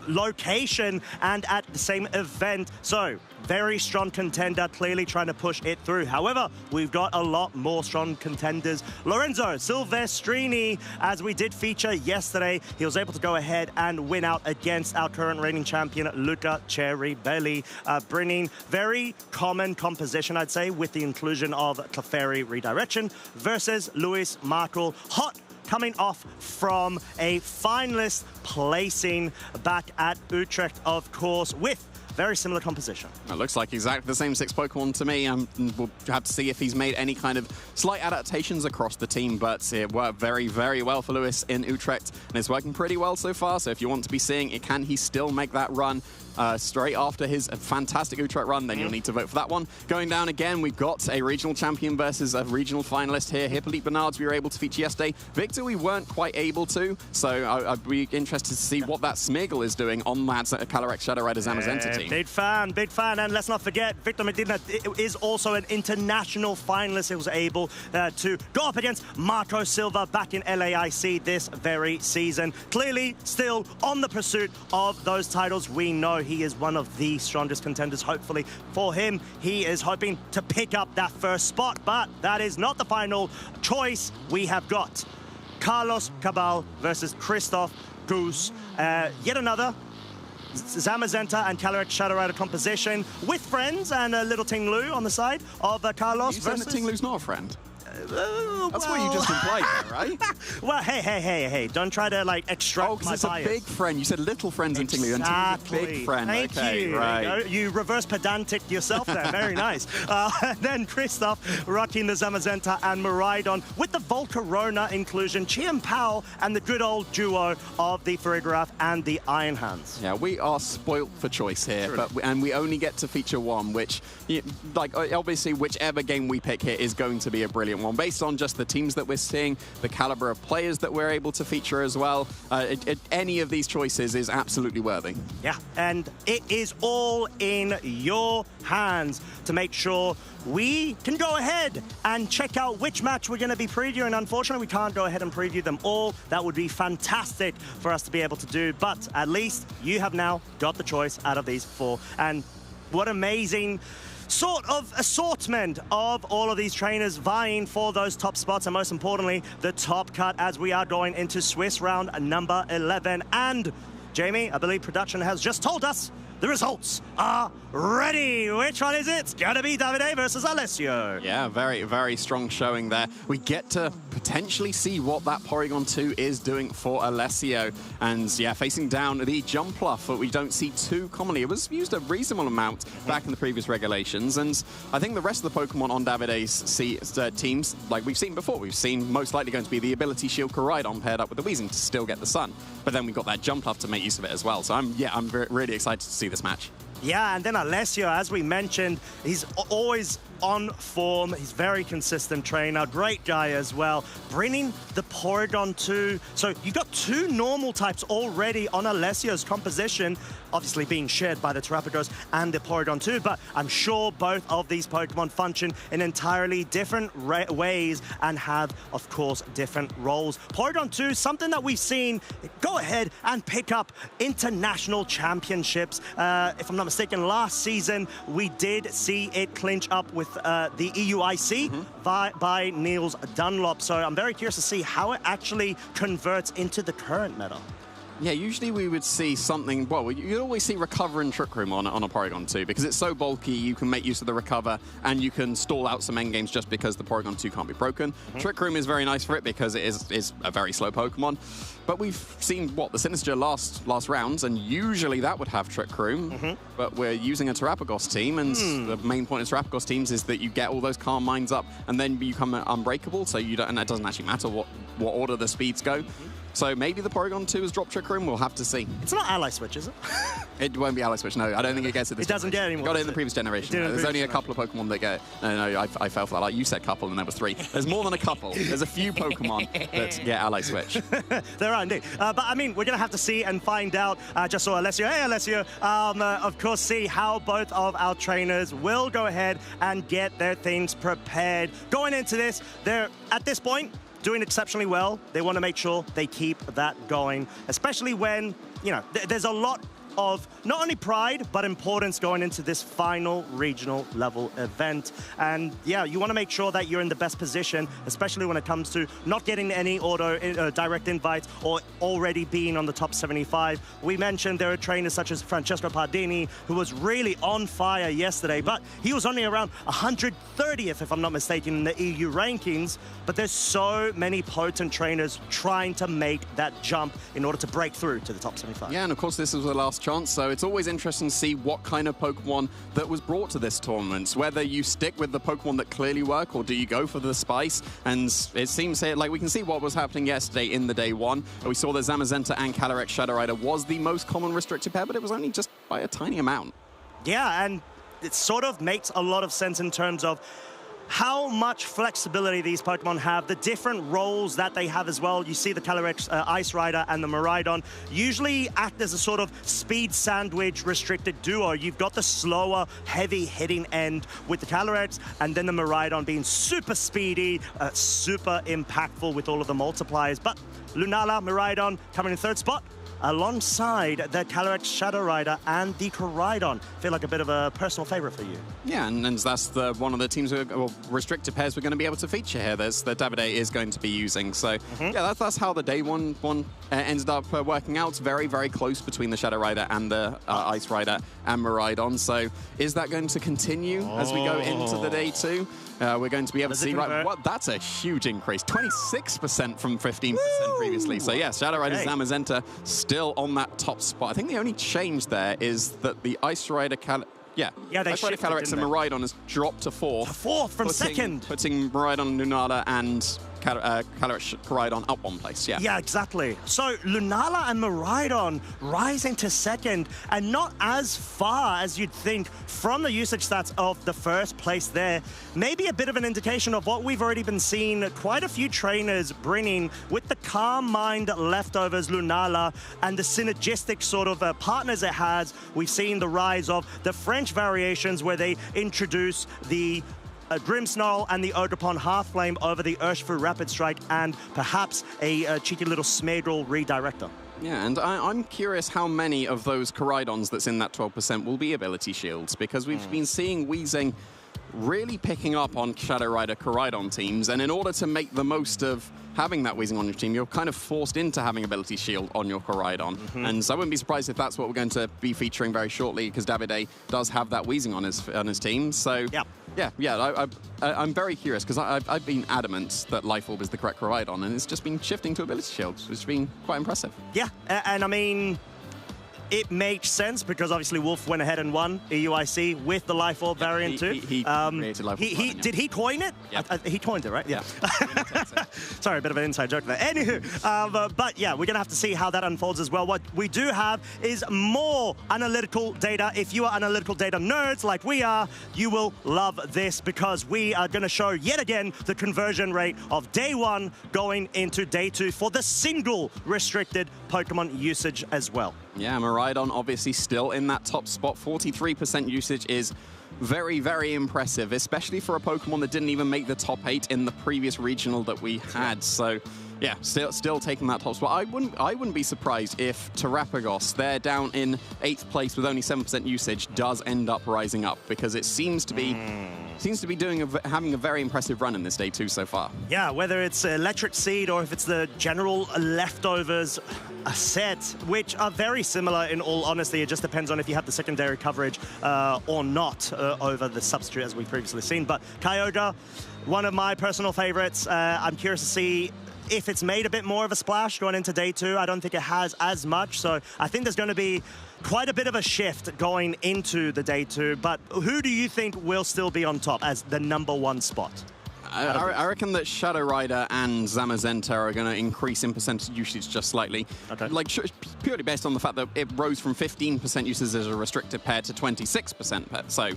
Speaker 3: location and at the same event. So, very strong contender, clearly trying to push it through. However, we've got a lot more strong contenders. Lorenzo Silvestrini, as we did feature yesterday, he was able to go ahead and win out against our current reigning champion, Luca Cherrybelli, bringing very common composition, I'd say, with the inclusion of Clefairy Redirection versus Luis Markle. Hot coming off from a finalist placing back at Utrecht, of course, with very similar composition.
Speaker 4: It looks like exactly the same 6 Pokemon to me. We'll have to see if he's made any kind of slight adaptations across the team, but it worked very, very well for Lewis in Utrecht, and it's working pretty well so far. So if you want to be seeing it, can he still make that run straight after his fantastic Utrecht run, then you'll need to vote for that one. Going down again, we've got a regional champion versus a regional finalist here. Hippolyte Bernards, we were able to feature yesterday. Victor, we weren't quite able to, so I'd be interested to see what that Smeargle is doing on that Calyrex Shadow Rider Zamazenta team.
Speaker 3: Big fan, and let's not forget, Victor Medina is also an international finalist. He was able to go up against Marco Silva back in LAIC this very season. Clearly, still on the pursuit of those titles. We know he is one of the strongest contenders. Hopefully for him, he is hoping to pick up that first spot, but that is not the final choice. We have got Carlos Cabal versus Christoph Goose. Yet another Zamazenta and Calyrex Shadow Rider composition with friends and a little Ting Lu on the side of Carlos.
Speaker 4: You saying that Ting Lu's not a friend? That's what you just implied there, right?
Speaker 3: Well, hey. Don't try to, like, extract my
Speaker 4: because
Speaker 3: bias.
Speaker 4: it's a big friend. You said little friends in Tingly.
Speaker 3: Exactly.
Speaker 4: Big friend.
Speaker 3: Thank
Speaker 4: okay,
Speaker 3: you.
Speaker 4: right.
Speaker 3: There you go. You reverse pedantic yourself there. Very nice. And then Christoph rocking the Zamazenta and Miraidon with the Volcarona inclusion, Chien Pao and the good old duo of the Farigiraf and the Iron Hands.
Speaker 4: Yeah, we are spoilt for choice here, and we only get to feature one, which, like, obviously, whichever game we pick here is going to be a brilliant one, based on just the teams that we're seeing, the caliber of players that we're able to feature as well. Any of these choices is absolutely worthy.
Speaker 3: Yeah, and it is all in your hands to make sure we can go ahead and check out which match we're going to be previewing. Unfortunately, we can't go ahead and preview them all. That would be fantastic for us to be able to do, but at least you have now got the choice out of these 4. And what amazing sort of assortment of all of these trainers vying for those top spots, and most importantly, the top cut as we are going into Swiss round number 11. And Jamie, I believe production has just told us the results are ready. Which one is it? It's gonna be Davide versus Alessio.
Speaker 4: Yeah, very, very strong showing there. We get to potentially see what that Porygon 2 is doing for Alessio. And yeah, facing down the Jumpluff that we don't see too commonly. It was used a reasonable amount back in the previous regulations. And I think the rest of the Pokemon on Davide's teams, like we've seen before, we've seen most likely going to be the Ability Shield Koraidon paired up with the Weezing to still get the Sun. But then we've got that Jumpluff to make use of it as well. So I'm really excited to see this match.
Speaker 3: Yeah, and then Alessio, as we mentioned, he's always on form. He's very consistent trainer, great guy as well. Bringing the Porygon 2. So you've got 2 normal types already on Alessio's composition, obviously being shared by the Terrapagos and the Porygon 2, but I'm sure both of these Pokemon function in entirely different ways and have, of course, different roles. Porygon 2, something that we've seen go ahead and pick up international championships. If I'm not mistaken, last season we did see it clinch up with the EUIC by Niels Dunlop. So I'm very curious to see how it actually converts into the current meta.
Speaker 4: Yeah, usually we would see something, well, you'd always see Recover and Trick Room on a Porygon 2 because it's so bulky, you can make use of the Recover and you can stall out some endgames just because the Porygon 2 can't be broken. Trick Room is very nice for it because it is a very slow Pokemon. But we've seen, what, the Sinister last rounds, and usually that would have Trick Room, but we're using a Terrapagos team, and the main point of Terrapagos teams is that you get all those Calm Minds up and then you become unbreakable, so you don't, and it doesn't actually matter what order the speeds go. So maybe the Porygon 2 has dropped Trick Room. We'll have to see.
Speaker 3: It's not Ally Switch, is it?
Speaker 4: It won't be Ally Switch, no. I don't think it gets it this
Speaker 3: It doesn't get anymore.
Speaker 4: Got it in the previous generation. There's only a couple of Pokemon that get it. No, I fell for that. Like, you said couple and there was 3. There's more than a couple. There's a few Pokemon that get Ally Switch.
Speaker 3: There are indeed. But I mean, we're going to have to see and find out. Just saw Alessio. Hey, Alessio. Of course, see how both of our trainers will go ahead and get their things prepared. Going into this, they're, at this point, doing exceptionally well. They want to make sure they keep that going, especially when, you know, there's a lot of not only pride, but importance going into this final regional level event. And yeah, you want to make sure that you're in the best position, especially when it comes to not getting any direct invites or already being on the top 75. We mentioned there are trainers such as Francesco Pardini, who was really on fire yesterday, but he was only around 130th, if I'm not mistaken, in the EU rankings. But there's so many potent trainers trying to make that jump in order to break through to the top 75.
Speaker 4: Yeah, and of course this was the last chance, so it's always interesting to see what kind of Pokemon that was brought to this tournament, whether you stick with the Pokemon that clearly work or do you go for the spice. And it seems here, like we can see what was happening yesterday in the day one. We saw that Zamazenta and Calyrex Shadow Rider was the most common restricted pair, but it was only just by a tiny amount.
Speaker 3: Yeah, and it sort of makes a lot of sense in terms of how much flexibility these Pokemon have, the different roles that they have as well. You see the Calyrex Ice Rider and the Miraidon usually act as a sort of speed sandwich restricted duo. You've got the slower, heavy hitting end with the Calyrex, and then the Miraidon being super speedy, super impactful with all of the multipliers. But Lunala, Miraidon coming in 3rd spot, alongside the Calyrex Shadow Rider and the Koraidon. Feel like a bit of a personal favorite for you.
Speaker 4: Yeah, and that's one of the teams or restricted pairs we're going to be able to feature here. There's that Davide is going to be using. So yeah, that's how the day one ended up working out very, very close between the Shadow Rider and the Ice Rider and Miraidon. So is that going to continue as we go into the day 2? We're going to be able to see, right, well, that's a huge increase, 26% from 15% previously. So yes, Shadow Rider Zamazenta still on that top spot. I think the only change there is that the Ice Rider Ice Rider Calyrex and Miraidon has dropped to 4th.
Speaker 3: 4th from second.
Speaker 4: Putting Miraidon, Lunala, and Calyrex Miraidon up 1 place,
Speaker 3: Yeah, exactly. So Lunala and Miraidon rising to 2nd, and not as far as you'd think from the usage stats of the 1st place there. Maybe a bit of an indication of what we've already been seeing quite a few trainers bringing with the Calm Mind leftovers Lunala and the synergistic sort of partners it has. We've seen the rise of the French variations where they introduce the Grimmsnarl and the Ogerpon Half-Flame over the Urshifu Rapid Strike, and perhaps a cheeky little Smeagol Redirector.
Speaker 4: Yeah, and I'm curious how many of those Koraidons that's in that 12% will be ability shields, because we've been seeing Weezing really picking up on Shadow Rider Koraidon teams, and in order to make the most of having that Weezing on your team, you're kind of forced into having ability shield on your Koraidon. And so I wouldn't be surprised if that's what we're going to be featuring very shortly, because Davide does have that Weezing on his team. So I'm very curious, because I've been adamant that Life Orb is the correct Koraidon, and it's just been shifting to ability shields, which has been quite impressive.
Speaker 3: Yeah, and I mean, it makes sense because obviously Wolf went ahead and won EUIC with the Life Orb variant too.
Speaker 4: He created Life Orb.
Speaker 3: Did he coin it?
Speaker 4: Yep.
Speaker 3: He coined it, right? Yeah. Sorry, a bit of an inside joke there. Anywho, but yeah, we're going to have to see how that unfolds as well. What we do have is more analytical data. If you are analytical data nerds like we are, you will love this, because we are going to show yet again the conversion rate of day 1 going into day 2 for the single restricted Pokemon usage as well.
Speaker 4: Yeah, Miraidon obviously still in that top spot. 43% usage is very, very impressive, especially for a Pokemon that didn't even make the top 8 in the previous regional that we had. So yeah, still taking that top spot. I wouldn't be surprised if Terapagos, they're down in 8th place with only 7% usage, does end up rising up, because it seems to be having a very impressive run in this day 2 so far.
Speaker 3: Yeah, whether it's Electric Seed or if it's the general leftovers set, which are very similar in all honesty. It just depends on if you have the secondary coverage or not over the substitute, as we've previously seen. But Kyogre, one of my personal favorites. I'm curious to see if it's made a bit more of a splash going into day 2. I don't think it has as much, so I think there's going to be quite a bit of a shift going into the day 2. But who do you think will still be on top as the #1 spot?
Speaker 4: I reckon that Shadow Rider and Zamazenta are going to increase in percentage usage just slightly.
Speaker 3: Okay.
Speaker 4: Like, purely based on the fact that it rose from 15% usage as a restricted pair to 26% pair. So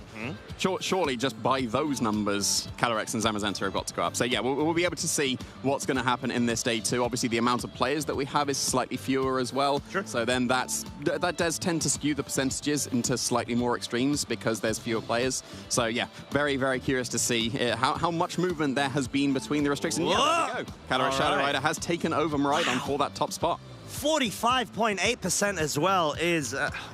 Speaker 4: surely just by those numbers, Calyrex and Zamazenta have got to go up. So yeah, we'll be able to see what's going to happen in this day 2. Obviously, the amount of players that we have is slightly fewer as well.
Speaker 3: Sure.
Speaker 4: So then that does tend to skew the percentages into slightly more extremes because there's fewer players. So yeah, very, very curious to see how much movement there has been between the restrictions. Yeah, there we go. Calyrex Shadow Rider has taken over Miraidon for that top spot.
Speaker 3: 45.8% as well is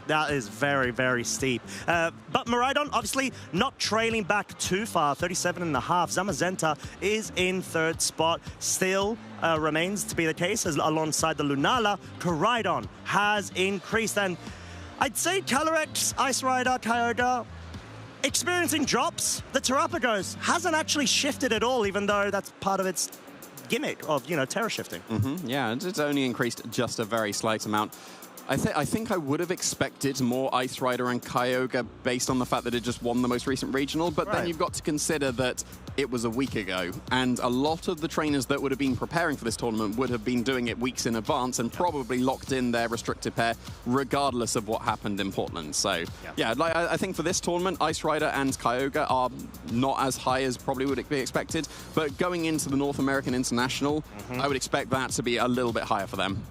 Speaker 3: that is very, very steep. But Miraidon obviously not trailing back too far, 37.5. Zamazenta is in 3rd spot, still remains to be the case as alongside the Lunala. Koraidon has increased, and I'd say Calyrex, Ice Rider, Kyogre experiencing drops. The Terapagos hasn't actually shifted at all, even though that's part of its gimmick of, terra shifting.
Speaker 4: Yeah, it's only increased just a very slight amount. I think I would have expected more Ice Rider and Kyogre based on the fact that it just won the most recent regional, but then you've got to consider that it was a week ago, and a lot of the trainers that would have been preparing for this tournament would have been doing it weeks in advance and probably locked in their restricted pair regardless of what happened in Portland. So yeah, I think for this tournament, Ice Rider and Kyogre are not as high as probably would be expected, but going into the North American International, I would expect that to be a little bit higher for them.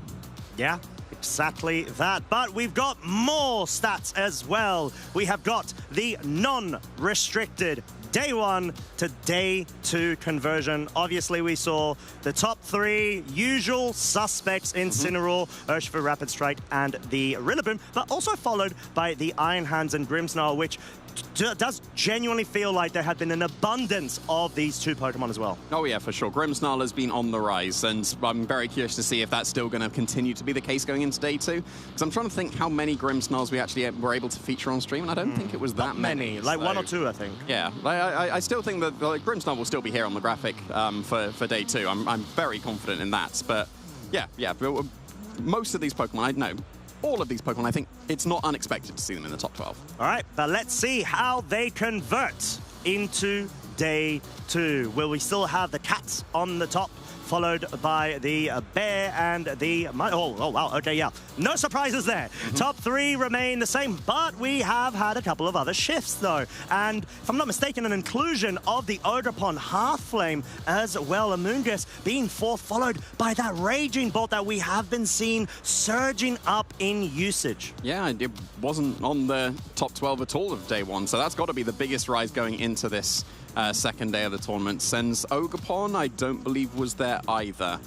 Speaker 3: Yeah. Exactly that. But we've got more stats as well. We have got the non-restricted day 1 to day 2 conversion. Obviously, we saw the top 3 usual suspects in Incineroar, Urshifu Rapid Strike, and the Rillaboom, but also followed by the Iron Hands and Grimmsnarl, which does genuinely feel like there had been an abundance of these two Pokemon as well.
Speaker 4: Oh yeah, for sure. Grimmsnarl has been on the rise, and I'm very curious to see if that's still going to continue to be the case going into day 2. Because I'm trying to think how many Grimmsnarls we actually were able to feature on stream, and I don't think it was that many.
Speaker 3: Like 1 or 2, I think.
Speaker 4: Yeah, I still think that Grimmsnarl will still be here on the graphic for day 2. I'm very confident in that. But yeah, most of these Pokemon, I know. All of these Pokemon, I think it's not unexpected to see them in the top 12.
Speaker 3: All right, but let's see how they convert into day 2. Will we still have the cats on the top, followed by the bear and the... Oh, wow, okay, yeah. No surprises there. Top 3 remain the same, but we have had a couple of other shifts, though. And if I'm not mistaken, an inclusion of the Ogerpon Hearthflame as well, Amoonguss being 4th, followed by that Raging Bolt that we have been seeing surging up in usage.
Speaker 4: Yeah, it wasn't on the top 12 at all of day 1, so that's got to be the biggest rise going into this second day of the tournament. Since Ogerpon, I don't believe was there either.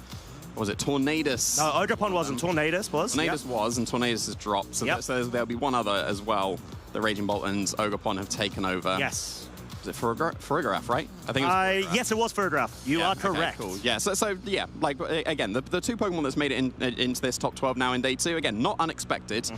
Speaker 4: Was it Tornadus?
Speaker 3: No, Ogerpon wasn't. Tornadus was.
Speaker 4: Tornadus was, and Tornadus has dropped. So, so there'll be one other as well. The Raging Bolt and Ogerpon have taken over.
Speaker 3: Yes.
Speaker 4: Was it Farigiraf, right? I think it was Farigiraf.
Speaker 3: Yes, it was Farigiraf. You are correct.
Speaker 4: Okay, cool. Yeah, so yeah, like, again, the two Pokemon that's made it into this top 12 now in day 2, again, not unexpected.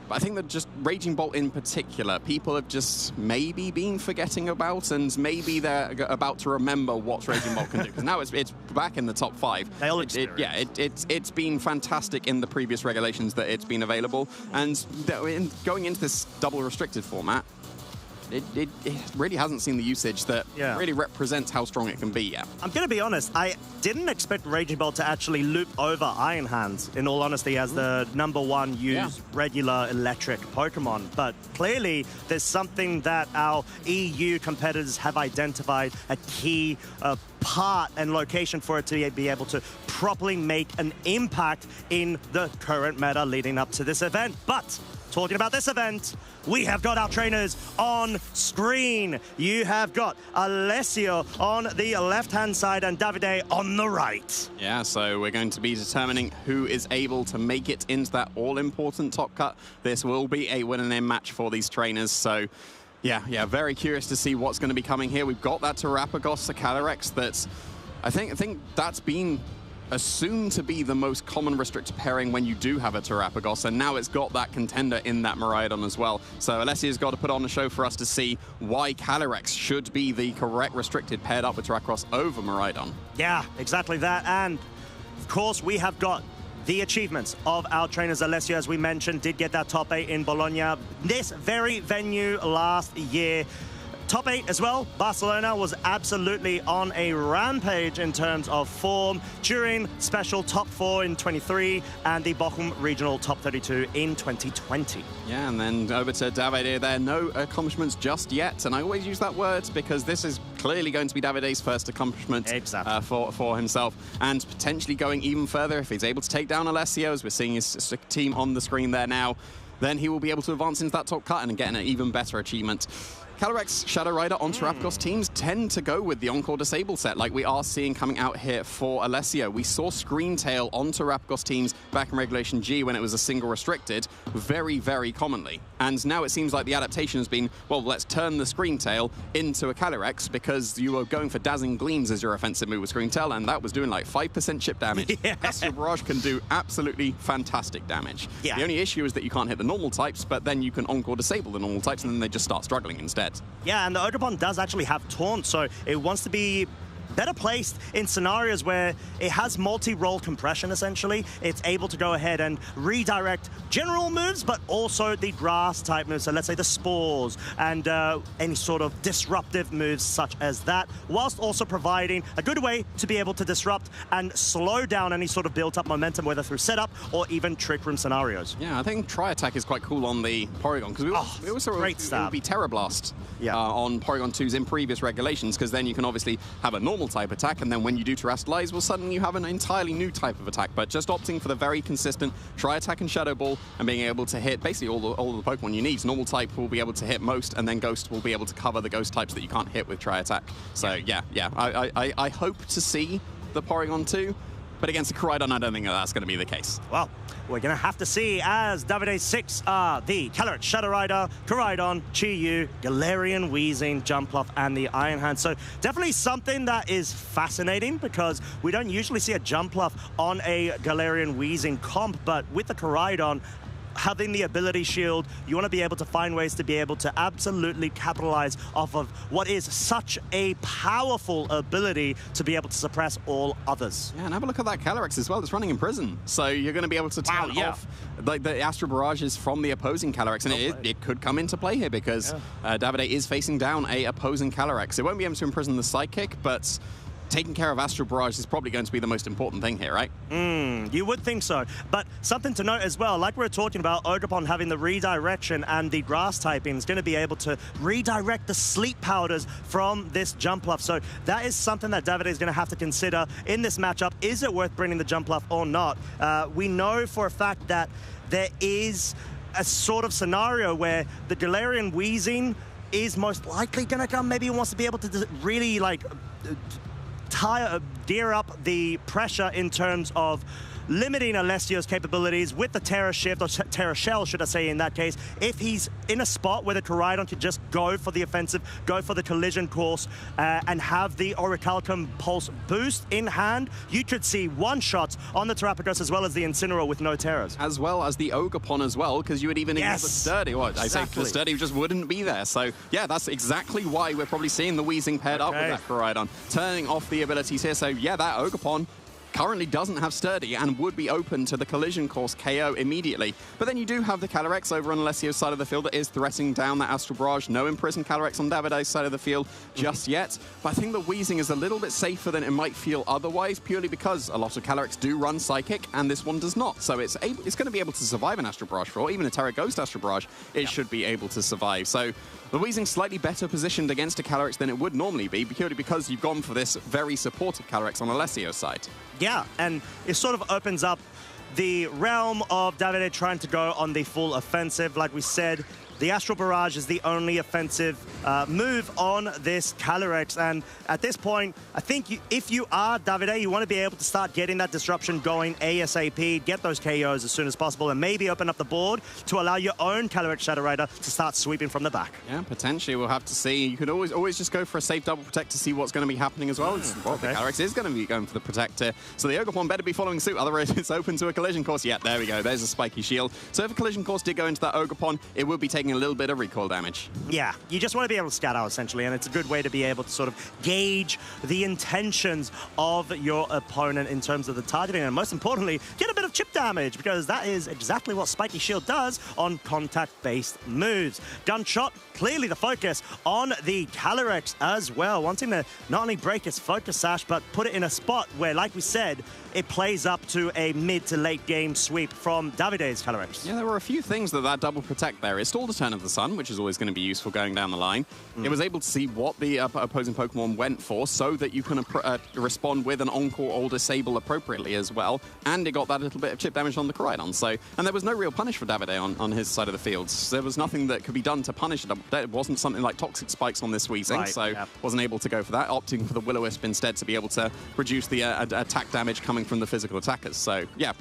Speaker 4: But I think that just Raging Bolt in particular, people have just maybe been forgetting about, and maybe they're about to remember what Raging Bolt can do. Because now it's back in the top 5.
Speaker 3: They all experience.
Speaker 4: It's been fantastic in the previous regulations that it's been available. And going into this double restricted format, it really hasn't seen the usage that really represents how strong it can be yet.
Speaker 3: I'm going to be honest, I didn't expect Raging Bolt to actually loop over Iron Hands, in all honesty, as the #1 used regular electric Pokemon. But clearly, there's something that our EU competitors have identified, a key part and location for it to be able to properly make an impact in the current meta leading up to this event. But talking about this event, we have got our trainers on screen. You have got Alessio on the left-hand side and Davide on the right.
Speaker 4: Yeah, so we're going to be determining who is able to make it into that all-important top cut. This will be a win-and-in match for these trainers, so yeah, very curious to see what's going to be coming here. We've got that Terrapagos, the Calyrex, that's, I think that's been assumed to be the most common restricted pairing when you do have a Terrapagos, and now it's got that contender in that Miraidon as well. So Alessia's got to put on a show for us to see why Calyrex should be the correct restricted paired up with Terrapagos over Miraidon.
Speaker 3: Yeah, exactly that. And of course, we have got the achievements of our trainers. Alessio, as we mentioned, did get that top 8 in Bologna, this very venue last year. Top 8 as well. Barcelona was absolutely on a rampage in terms of form during special top 4 in 23 and the Bochum regional top 32 in 2020.
Speaker 4: Yeah, and then over to Davide there. No accomplishments just yet, and I always use that word because this is clearly going to be Davide's first accomplishment for himself, and potentially going even further if he's able to take down Alessio, as we're seeing his team on the screen there now. Then he will be able to advance into that top cut and get an even better achievement. Calyrex, Shadow Rider on Terrapagos teams tend to go with the Encore Disable set, like we are seeing coming out here for Alessio. We saw Screen Tail on Terrapagos teams back in Regulation G when it was a single restricted, very, very commonly. And now it seems like the adaptation has been, well, let's turn the Screen Tail into a Calyrex, because you were going for Dazzling Gleams as your offensive move with Screen Tail, and that was doing like 5% chip damage. Astral Barrage can do absolutely fantastic damage.
Speaker 3: Yeah.
Speaker 4: The only issue is that you can't hit the normal types, but then you can Encore Disable the normal types, and then they just start struggling instead.
Speaker 3: Yeah, and the Ogerpon does actually have Taunt, so it wants to be better placed in scenarios where it has multi-role compression, essentially. It's able to go ahead and redirect general moves, but also the grass type moves. So let's say the Spores and any sort of disruptive moves such as that, whilst also providing a good way to be able to disrupt and slow down any sort of built-up momentum, whether through setup or even Trick Room scenarios.
Speaker 4: Yeah, I think Tri-Attack is quite cool on the Porygon, because we also
Speaker 3: great stab.
Speaker 4: It would be Terra Blast on Porygon 2s in previous regulations, because then you can obviously have a normal type attack, and then when you do Terrastalize, well, suddenly you have an entirely new type of attack. But just opting for the very consistent Tri-Attack and Shadow Ball, and being able to hit basically all the Pokemon you need. Normal type will be able to hit most, and then Ghost will be able to cover the Ghost types that you can't hit with Tri-Attack. So yeah, I hope to see the Porygon 2 But against the Koraidon, I don't think that's going to be the case.
Speaker 3: Well, we're going to have to see, as Davide's 6 are the Calyrex, Shadow Rider, Koraidon, Chi-Yu, Galarian, Weezing, Jumpluff, and the Iron Hand. So definitely something that is fascinating, because we don't usually see a Jumpluff on a Galarian Weezing comp, but with the Koraidon, having the ability shield, you want to be able to find ways to be able to absolutely capitalize off of what is such a powerful ability to be able to suppress all others.
Speaker 4: Yeah, and have a look at that Calyrex as well. It's running in prison. So you're going to be able to turn off like the Astral Barrages from the opposing Calyrex, and it could come into play here, because Davide is facing down a opposing Calyrex. It won't be able to imprison the Sidekick, but taking care of Astral Barrage is probably going to be the most important thing here, right?
Speaker 3: You would think so. But something to note as well, like we were talking about, Ogerpon having the redirection and the grass typing is going to be able to redirect the sleep powders from this Jumpluff. So that is something that Davide is going to have to consider in this matchup. Is it worth bringing the Jumpluff or not? We know for a fact that there is a sort of scenario where the Galarian Weezing is most likely going to come. Maybe he wants to be able to really, like, gear up the pressure in terms of limiting Alessio's capabilities with the Terra Shift, or Terra Shell, should I say, in that case. If he's in a spot where the Koraidon could just go for the offensive, go for the collision course, and have the Orichalcum Pulse boost in hand, you could see one-shots on the Terrapagos as well as the Incineroar with no Terras.
Speaker 4: As well as the Ogerpon as well, because you would even ignore the Sturdy. Well, I say the Sturdy just wouldn't be there. So, yeah, that's exactly why we're probably seeing the Weezing paired up with that Koraidon, turning off the abilities here. So, yeah, that Ogerpon currently doesn't have Sturdy and would be open to the collision course KO immediately. But then you do have the Calyrex over on Alessio's side of the field that is threatening down that Astral Barrage. No imprisoned Calyrex on Davide's side of the field just yet. But I think the Weezing is a little bit safer than it might feel otherwise, purely because a lot of Calyrex do run Psychic and this one does not. So it's going to be able to survive an Astral Barrage, or even a Terra Ghost Astral Barrage. It should be able to survive. So the Weezing's slightly better positioned against a Calyrex than it would normally be, purely because you've gone for this very supportive Calyrex on Alessio's side.
Speaker 3: Yeah, and it sort of opens up the realm of Davide trying to go on the full offensive. Like we said, the Astral Barrage is the only offensive move on this Calyrex. And at this point, I think if you are Davide, you want to be able to start getting that disruption going ASAP, get those KOs as soon as possible, and maybe open up the board to allow your own Calyrex Shadow Rider to start sweeping from the back.
Speaker 4: Yeah, potentially. We'll have to see. You could always just go for a safe double protect to see what's going to be happening as well. Well, the Calyrex is going to be going for the protector, so the Ogerpon better be following suit, otherwise it's open to a collision course. Yeah, there we go. There's a spiky shield. So if a collision course did go into that Ogerpon, it would be taking a little bit of recoil damage.
Speaker 3: Yeah, you just want to be able to scout out, essentially, and it's a good way to be able to sort of gauge the intentions of your opponent in terms of the targeting, and most importantly, get a bit of chip damage, because that is exactly what Spiky Shield does on contact-based moves. Gunshot, clearly the focus on the Calyrex as well, wanting to not only break its focus sash, but put it in a spot where, like we said, it plays up to a mid to late game sweep from Davide's Calyrex.
Speaker 4: Yeah, there were a few things that double protect there. It stalled the turn of the sun, which is always going to be useful going down the line. It was able to see what the opposing Pokemon went for, so that you can respond with an Encore or Disable appropriately as well. And it got that little bit of chip damage on the Koraidon. So, and there was no real punish for Davide on his side of the field. So there was nothing that could be done to punish it. It wasn't something like Toxic Spikes on this Weezing, so wasn't able to go for that, opting for the Will-O-Wisp instead to be able to reduce the attack damage coming from the physical attackers. So yeah,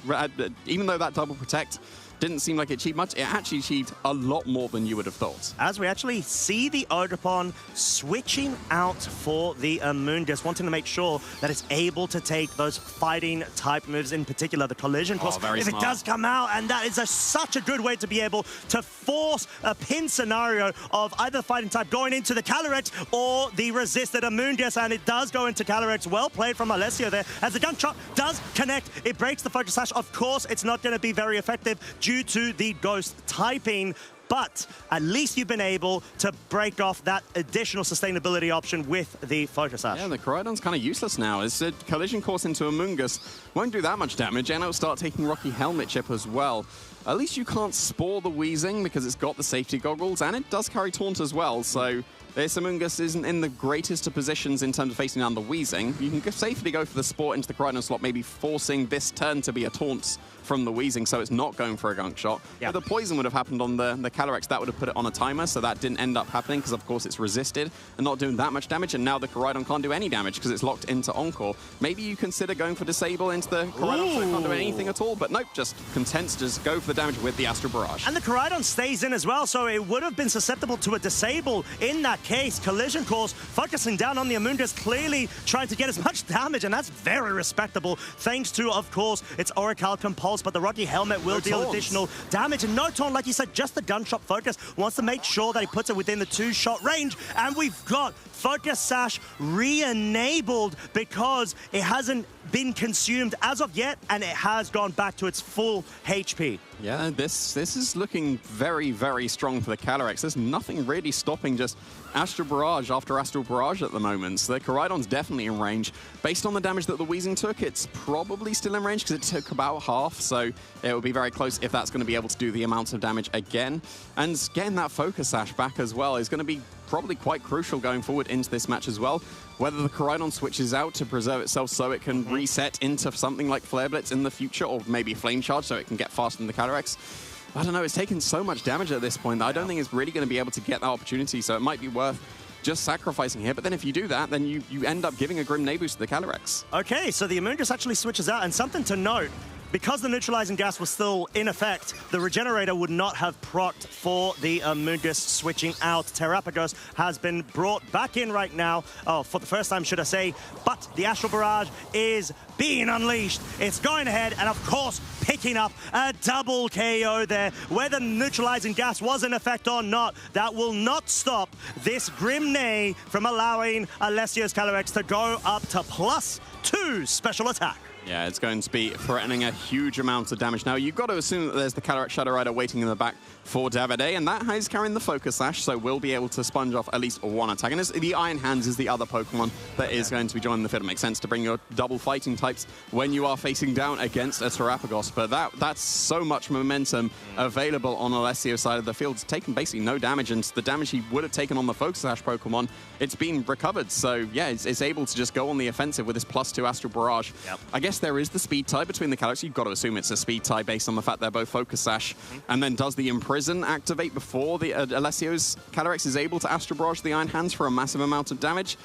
Speaker 4: even though that double protect didn't seem like it achieved much, it actually achieved a lot more than you would have thought.
Speaker 3: As we actually see the Ogerpon switching out for the Amoonguss, wanting to make sure that it's able to take those fighting type moves, in particular the collision course, if it does come out, and that is such a good way to be able to force a pin scenario of either the fighting type going into the Calyrex or the resisted Amoonguss, and it does go into Calyrex. Well played from Alessio there, as the gunshot does connect. It breaks the focus sash. Of course, it's not going to be very effective due to the ghost typing, but at least you've been able to break off that additional sustainability option with the focus sash.
Speaker 4: Yeah, the Koraidon's kind of useless now. It's a collision course into Amoonguss. Won't do that much damage, and it'll start taking Rocky Helmet Chip as well. At least you can't Spore the Weezing because it's got the safety goggles, and it does carry Taunt as well, so this Amoonguss isn't in the greatest of positions in terms of facing down the Weezing. You can safely go for the Spore into the Koraidon slot, maybe forcing this turn to be a Taunt from the Weezing, so it's not going for a gunk shot.
Speaker 3: Yeah.
Speaker 4: If the poison would have happened on the Calyrex, that would have put it on a timer, so that didn't end up happening because, of course, it's resisted and not doing that much damage, and now the Koraidon can't do any damage because it's locked into Encore. Maybe you consider going for Disable into the Koraidon so it can't do anything at all, but nope, just content to just go for the damage with the Astral Barrage.
Speaker 3: And the Koraidon stays in as well, so it would have been susceptible to a Disable in that case. Collision Course focusing down on the Amoonguss, clearly trying to get as much damage, and that's very respectable, thanks to, of course, its Oracle Compulse, but the Rocky Helmet will deal additional damage. And no taunt, like you said, just the gunshot focus, wants to make sure that he puts it within the 2-shot range, and we've got Focus Sash re-enabled because it hasn't been consumed as of yet, and it has gone back to its full HP.
Speaker 4: Yeah, this is looking very, very strong for the Calyrex. There's nothing really stopping just Astral Barrage after Astral Barrage at the moment. So the Koraidon's definitely in range. Based on the damage that the Weezing took, it's probably still in range because it took about half, so it will be very close if that's going to be able to do the amount of damage again. And getting that Focus Sash back as well is going to be probably quite crucial going forward into this match as well. Whether the Koraidon switches out to preserve itself so it can reset into something like Flare Blitz in the future, or maybe Flame Charge so it can get faster than the Calyrex. I don't know, it's taken so much damage at this point that I don't think it's really going to be able to get that opportunity, so it might be worth just sacrificing here. But then if you do that, then you end up giving a Grim Knee boost to the Calyrex.
Speaker 3: Okay, so the Amoonguss actually switches out, and something to note, because the neutralizing gas was still in effect, the Regenerator would not have procced for the Amoonguss switching out. Terrapagos has been brought back in right now, for the first time, should I say, but the Astral Barrage is being unleashed. It's going ahead, and of course, picking up a double KO there. Whether neutralizing gas was in effect or not, that will not stop this Grim Knee from allowing Alessio's Calyrex to go up to +2 special attack.
Speaker 4: Yeah, it's going to be threatening a huge amount of damage. Now, you've got to assume that there's the Calyrex Shadow Rider waiting in the back for Davide, and that is carrying the Focus Sash, so we'll be able to sponge off at least one attack. And the Iron Hands is the other Pokemon that is going to be joining the field. It makes sense to bring your double fighting types when you are facing down against a Terrapagos, but that's so much momentum available on Alessio's side of the field. It's taken basically no damage, and the damage he would have taken on the Focus Sash Pokemon, it's been recovered. So, yeah, it's able to just go on the offensive with this +2 Astral Barrage. I guess there is the speed tie between the Calyrex. You've got to assume it's a speed tie based on the fact they're both Focus Sash. And then does the Imprison activate before the Alessio's Calyrex is able to Astral Barrage the Iron Hands for a massive amount of damage?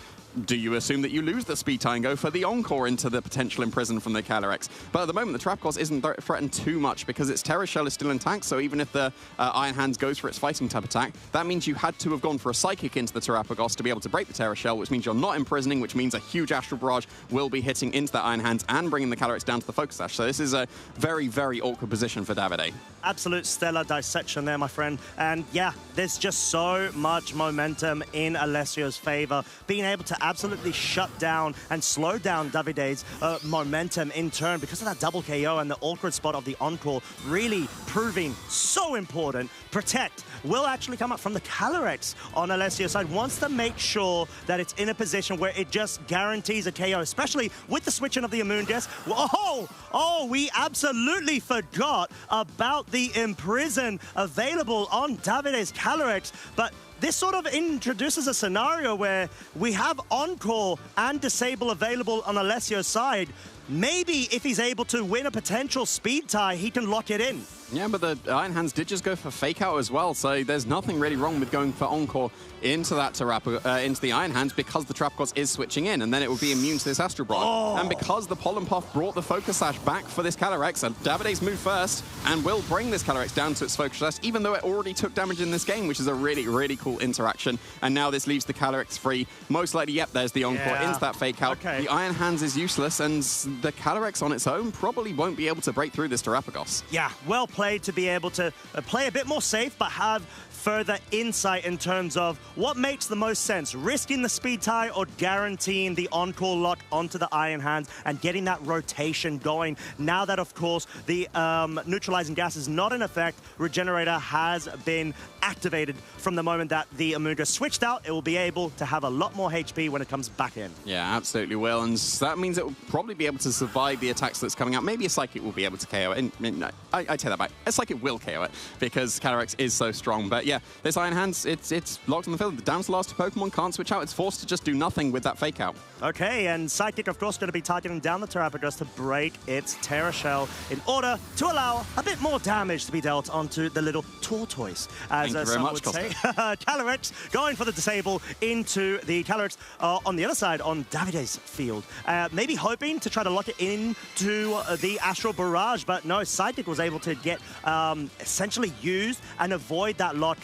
Speaker 4: Do you assume that you lose the speed tie and go for the Encore into the potential Imprison from the Calyrex? But at the moment, the Terrapagos isn't threatened too much because its Terra Shell is still intact, so even if the Iron Hands goes for its fighting type attack, that means you had to have gone for a Psychic into the Terrapagos to be able to break the Terra Shell, which means you're not imprisoning, which means a huge Astral Barrage will be hitting into that Iron Hands and bringing the Calyrex down to the Focus Sash. So this is a very, very awkward position for Davide.
Speaker 3: Absolute stellar dissection there, my friend. And yeah, there's just so much momentum in Alessio's favor, being able to absolutely shut down and slow down Davide's momentum in turn because of that double KO and the awkward spot of the Encore really proving so important. Protect will actually come up from the Calyrex on Alessio's side. Wants to make sure that it's in a position where it just guarantees a KO, especially with the switching of the Amoonguss. Oh, we absolutely forgot about the Imprison available on Davide's Calyrex, but this sort of introduces a scenario where we have Encore and Disable available on Alessio's side. Maybe if he's able to win a potential speed tie, he can lock it in.
Speaker 4: Yeah, but the Iron Hands did just go for Fake Out as well, so there's nothing really wrong with going for Encore into that into the Iron Hands because the Terrapagos is switching in, and then it would be immune to this Astral Barrage. And because the Pollen Puff brought the Focus Sash back for this Calyrex, and Davide's moved first and will bring this Calyrex down to its Focus Sash, even though it already took damage in this game, which is a really, really cool interaction. And now this leaves the Calyrex free. Most likely, yep, there's the Encore into that Fake Out. The Iron Hands is useless, and the Calyrex on its own probably won't be able to break through this Terrapagos.
Speaker 3: Yeah, well played to be able to play a bit more safe, but have further insight in terms of what makes the most sense, risking the speed tie or guaranteeing the Encore lock onto the Iron Hands and getting that rotation going. Now that, of course, the neutralizing gas is not in effect, Regenerator has been activated from the moment that the Amoonguss switched out. It will be able to have a lot more HP when it comes back in.
Speaker 4: Yeah, absolutely will, and that means it will probably be able to survive the attacks that's coming out. Maybe a Psychic will be able to KO it. I take that back. A Psychic will KO it because Calyrex is so strong, but yeah, yeah, this Iron Hands, it's locked on the field. Down to the last two Pokemon, can't switch out. It's forced to just do nothing with that fake out.
Speaker 3: Okay, and Psychic, of course, going to be targeting down the Terrapagos to break its Terra Shell in order to allow a bit more damage to be dealt onto the little tortoise, as
Speaker 4: Thank you very
Speaker 3: some
Speaker 4: much,
Speaker 3: would
Speaker 4: Costa.
Speaker 3: say. Calyrex going for the disable into the Calyrex on the other side on Davide's field. Maybe hoping to try to lock it into the Astral Barrage, but no, Psychic was able to get essentially used and avoid that lock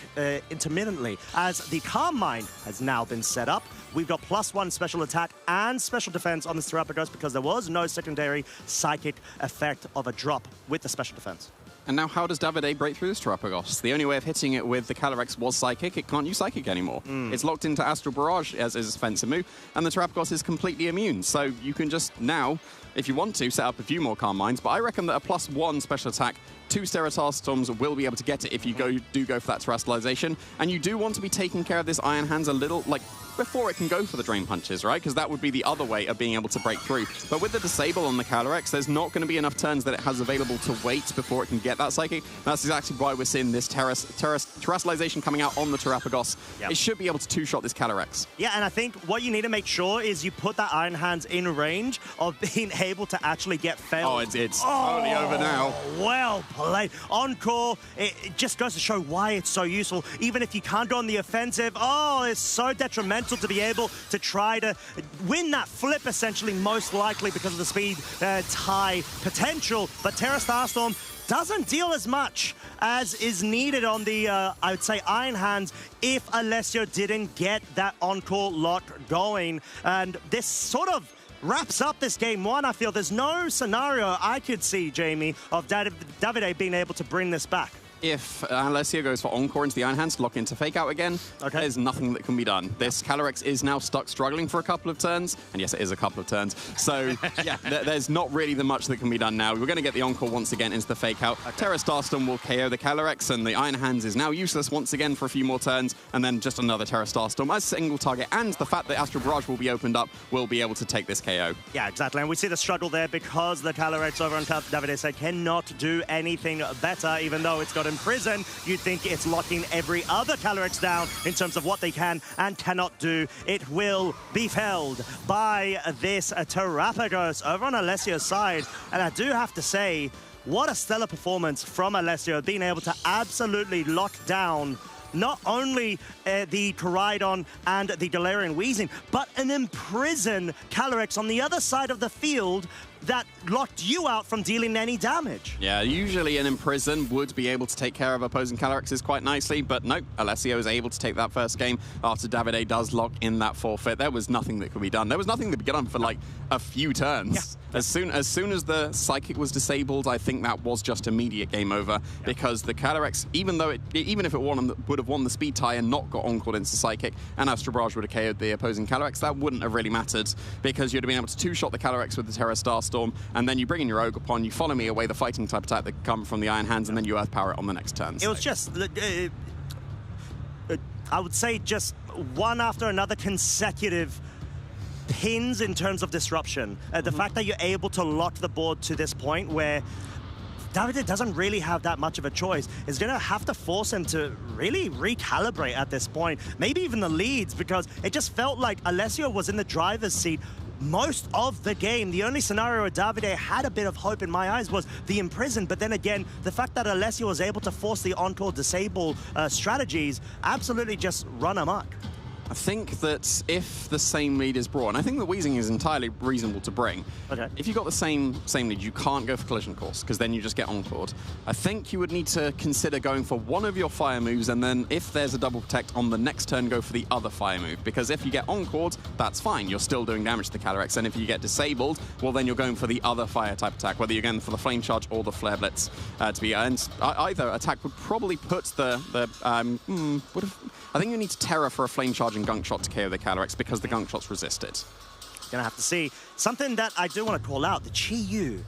Speaker 3: intermittently, as the Calm Mind has now been set up. We've got +1 special attack and special defense on this Terrapagos because there was no secondary Psychic effect of a drop with the special defense.
Speaker 4: And now how does Davide break through this Terrapagos? The only way of hitting it with the Calyrex was Psychic. It can't use Psychic anymore. It's locked into Astral Barrage as its offensive move, and the Terrapagos is completely immune. So you can just now, if you want to, set up a few more Calm Minds, but I reckon that a +1 special attack, 2 Stereotar Storms will be able to get it if you do go for that Terrestrialization. And you do want to be taking care of this Iron Hands a little, like, before it can go for the Drain Punches, right? Because that would be the other way of being able to break through. But with the Disable on the Calyrex, there's not going to be enough turns that it has available to wait before it can get that Psychic. That's exactly why we're seeing this Terrestrialization coming out on the Terrapagos. Yep. It should be able to two-shot this Calyrex.
Speaker 3: Yeah, and I think what you need to make sure is you put that Iron Hands in range of being able to actually get failed.
Speaker 4: Oh, it's totally over now.
Speaker 3: Well played. Encore, it just goes to show why it's so useful. Even if you can't go on the offensive, it's so detrimental to be able to try to win that flip, essentially, most likely because of the speed tie potential. But Terra Starstorm doesn't deal as much as is needed on the, I would say, Iron Hands if Alessio didn't get that Encore lock going. And this sort of wraps up this game one. I feel there's no scenario I could see, Jamie, of Davide being able to bring this back.
Speaker 4: If Alessio goes for Encore into the Iron Hands to lock into Fake Out again, there's nothing that can be done. This Calyrex is now stuck struggling for a couple of turns, and yes, it is a couple of turns. So, yeah, there's not really much that can be done now. We're going to get the Encore once again into the Fake Out. Terra Starstorm will KO the Calyrex, and the Iron Hands is now useless once again for a few more turns, and then just another Terra Starstorm as single target, and the fact that Astral Barrage will be opened up will be able to take this KO.
Speaker 3: Yeah, exactly, and we see the struggle there because the Calyrex over on Davide said cannot do anything better, even though it's got imprisoned. You'd think it's locking every other Calyrex down in terms of what they can and cannot do. It will be felled by this Terrapagos over on Alessio's side. And I do have to say, what a stellar performance from Alessio, being able to absolutely lock down not only the Koraidon and the Galarian Weezing, but an imprisoned Calyrex on the other side of the field that locked you out from dealing any damage.
Speaker 4: Yeah, usually an Imprison would be able to take care of opposing Calyrexes quite nicely, but nope, Alessio is able to take that first game after Davide does lock in that forfeit. There was nothing that could be done. There was nothing that could be done for like a few turns. Yeah. As soon as the Psychic was disabled, I think that was just immediate game over, because the Calyrex, even if it would have won the speed tie and not got Encored into Psychic, and Astral Barrage would have KO'd the opposing Calyrex, that wouldn't have really mattered, because you'd have been able to two-shot the Calyrex with the Terra Starstorm, and then you bring in your Ogerpon, you follow me away the fighting type attack that come from the Iron Hands, and then you Earth Power it on the next turn.
Speaker 3: It was just, I would say, just one after another consecutive pins in terms of disruption. The fact that you're able to lock the board to this point where Davide doesn't really have that much of a choice is going to have to force him to really recalibrate at this point. Maybe even the leads, because it just felt like Alessio was in the driver's seat most of the game. The only scenario where Davide had a bit of hope in my eyes was the Imprison, but then again, the fact that Alessio was able to force the Encore Disable strategies absolutely just run amok.
Speaker 4: I think that if the same lead is brought, and I think that Weezing is entirely reasonable to bring. Okay. If you've got the same lead, you can't go for Collision Course, because then you just get Encored. I think you would need to consider going for one of your fire moves, and then if there's a double protect on the next turn, go for the other fire move. Because if you get Encored, that's fine. You're still doing damage to the Calyrex. And if you get disabled, well, then you're going for the other fire type attack, whether you're going for the Flame Charge or the Flare Blitz to be. And either attack would probably put I think you need to Terra for a Flame Charge and Gunk Shot to KO the Calyrex, because the Gunk Shot's resisted.
Speaker 3: Gonna have to see. Something that I do want to call out, the Chi-Yu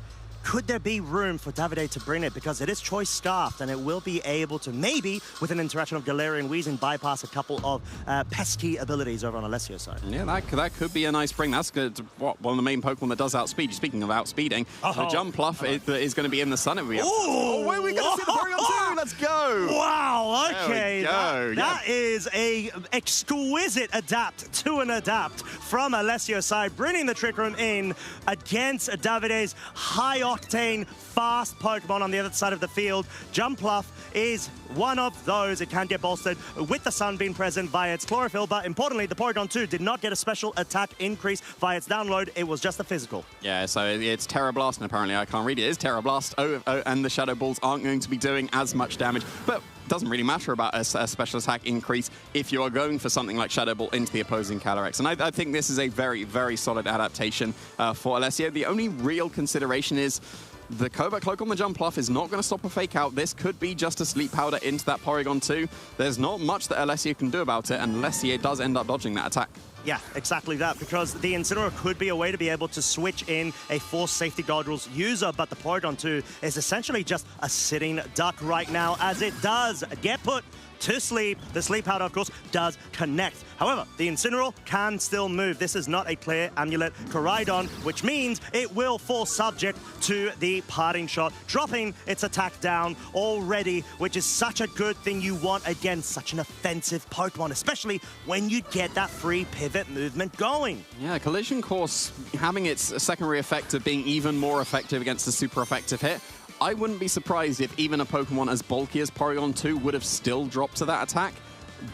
Speaker 3: could there be room for Davide to bring it? Because it is Choice Scarfed, and it will be able to maybe, with an interaction of Galarian Weezing, bypass a couple of pesky abilities over on Alessio's side.
Speaker 4: Yeah, that could be a nice bring. That's good. One of the main Pokemon that does outspeed. Speaking of outspeeding, the Jumpluff is going to be in the sun. Where are we going to see the Porygon 2? Let's go!
Speaker 3: Wow, okay.
Speaker 4: There we go.
Speaker 3: That is a exquisite adapt to an adapt from Alessio's side, bringing the Trick Room in against Davide's high-octane, fast Pokemon on the other side of the field. Jumpluff is one of those. It can get bolstered with the sun being present via its chlorophyll, but importantly, the Porygon 2 did not get a special attack increase via its download. It was just a physical.
Speaker 4: Yeah, so it's Terra Blast, and apparently I can't read it. It is Terra Blast, and the Shadow Balls aren't going to be doing as much damage, but it doesn't really matter about a special attack increase if you are going for something like Shadow Ball into the opposing Calyrex. And I think this is a very, very solid adaptation for Alessio. The only real consideration is the Covert Cloak on the Jumpluff is not going to stop a fake out. This could be just a Sleep Powder into that Porygon 2. There's not much that Alessio can do about it unless he does end up dodging that attack.
Speaker 3: Yeah, exactly that, because the Incineroar could be a way to be able to switch in a Force Safety Goggles user, but the Porygon 2 is essentially just a sitting duck right now, as it does get put to sleep. The Sleep Powder, of course, does connect. However, the Incineroar can still move. This is not a clear Amulet Koraidon, which means it will fall subject to the Parting Shot, dropping its attack down already, which is such a good thing you want against such an offensive Pokemon, especially when you get that free pivot movement going.
Speaker 4: Yeah, Collision Course having its secondary effect of being even more effective against a super effective hit. I wouldn't be surprised if even a Pokemon as bulky as Porygon 2 would have still dropped to that attack.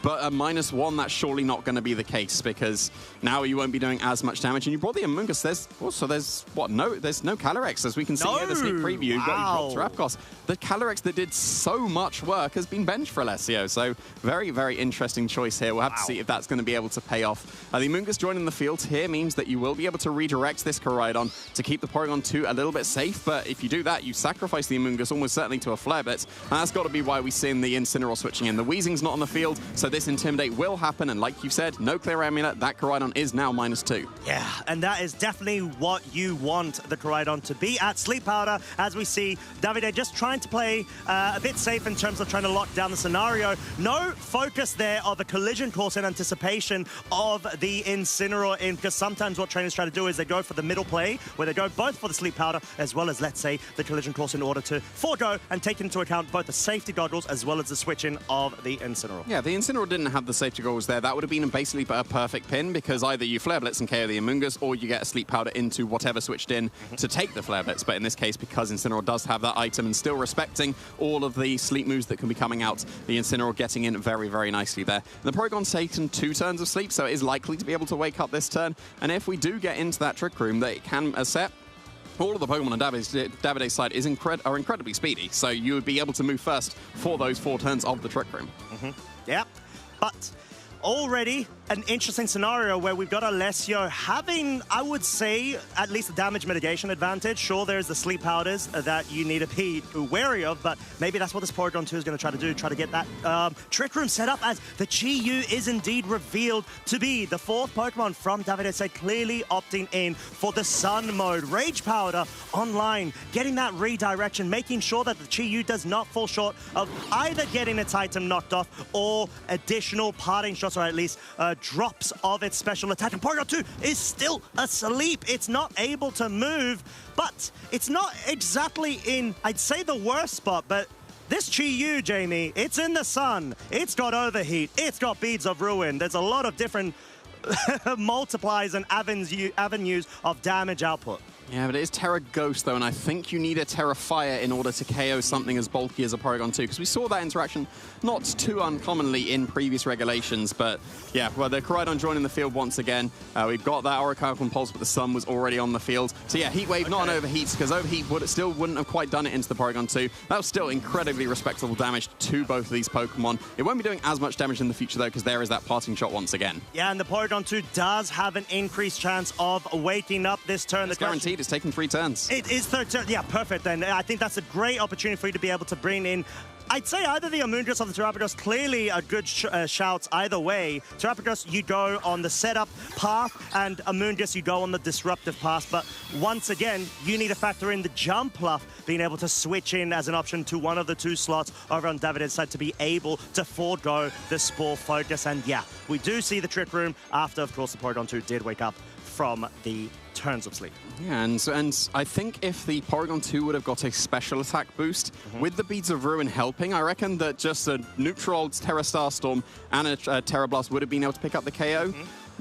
Speaker 4: But a -1, that's surely not going to be the case, because now you won't be doing as much damage. And you brought the Amoonguss. There's no Calyrex, as we can see here in the sneak preview.
Speaker 3: Wow.
Speaker 4: You got Rapkos. The Calyrex that did so much work has been benched for Alessio. So very, very interesting choice here. We'll have to see if that's going to be able to pay off. The Amoonguss joining the field here means that you will be able to redirect this Koraidon to keep the Porygon 2 a little bit safe. But if you do that, you sacrifice the Amoonguss almost certainly to a Flare Blitz. And that's got to be why we see the Incineroar switching in. The Weezing's not on the field, so this Intimidate will happen, and like you said, no clear Amulet. That Koraidon is now -2.
Speaker 3: Yeah, and that is definitely what you want the Koraidon to be at. Sleep Powder, as we see, Davide just trying to play a bit safe in terms of trying to lock down the scenario. No focus there of a Collision Course in anticipation of the Incineroar in, because sometimes what trainers try to do is they go for the middle play, where they go both for the Sleep Powder as well as, let's say, the Collision Course, in order to forego and take into account both the safety goggles as well as the switch-in of the Incineroar.
Speaker 4: Yeah, the Incineroar didn't have the safety goggles there. That would have been basically a perfect pin, because either you Flare Blitz and KO the Amoonguss, or you get a Sleep Powder into whatever switched in to take the Flare Blitz. But in this case, because Incineroar does have that item and still respecting all of the sleep moves that can be coming out, the Incineroar getting in very, very nicely there. The Porygon's taken 2 turns of sleep, so it is likely to be able to wake up this turn. And if we do get into that Trick Room, that it can set. All of the Pokemon on Davide's side are incredibly speedy, so you would be able to move first for those 4 turns of the Trick Room.
Speaker 3: Yeah, but already an interesting scenario where we've got Alessio having, I would say, at least a damage mitigation advantage. Sure, there's the Sleep Powders that you need to be wary of, but maybe that's what this Porygon 2 is going to try to do, try to get that Trick Room set up, as the Chi-Yu is indeed revealed to be the 4th Pokemon from Davide's side, clearly opting in for the Sun mode. Rage Powder online, getting that redirection, making sure that the Chi-Yu does not fall short of either getting its item knocked off or additional parting shots, or at least drops of its special attack. And Porygon 2 is still asleep. It's not able to move, but it's not exactly in, I'd say, the worst spot, but this Chi-Yu, Jamie, it's in the sun. It's got Overheat. It's got Beads of Ruin. There's a lot of different multiplies and avenues of damage output.
Speaker 4: Yeah, but it is Terra Ghost, though, and I think you need a Terra Fire in order to KO something as bulky as a Porygon 2, because we saw that interaction not too uncommonly in previous regulations, but yeah, well, the Koraidon joining the field once again. We've got that Orichalcum Pulse, but the Sun was already on the field. So yeah, Heat Wave, not an Overheat, because Overheat still wouldn't have quite done it into the Porygon 2. That was still incredibly respectable damage to both of these Pokemon. It won't be doing as much damage in the future, though, because there is that Parting Shot once again.
Speaker 3: Yeah, and the Porygon 2 does have an increased chance of waking up this turn.
Speaker 4: It's guaranteed. It's taking 3 turns.
Speaker 3: It is 3rd turn. Yeah, perfect then. I think that's a great opportunity for you to be able to bring in I'd say either the Amoonguss or the Terrapagos, clearly a good shouts either way. Terrapagos, you go on the setup path, and Amoonguss, you go on the disruptive path. But once again, you need to factor in the Jumpluff being able to switch in as an option to one of the two slots over on Davide's side to be able to forego the Spore focus. And yeah, we do see the Trick Room after, of course, the Porygon 2 did wake up from the turns of sleep.
Speaker 4: Yeah, and I think if the Porygon 2 would have got a special attack boost, with the Beads of Ruin helping, I reckon that just a neutral Terra Starstorm and a Terra Blast would have been able to pick up the KO.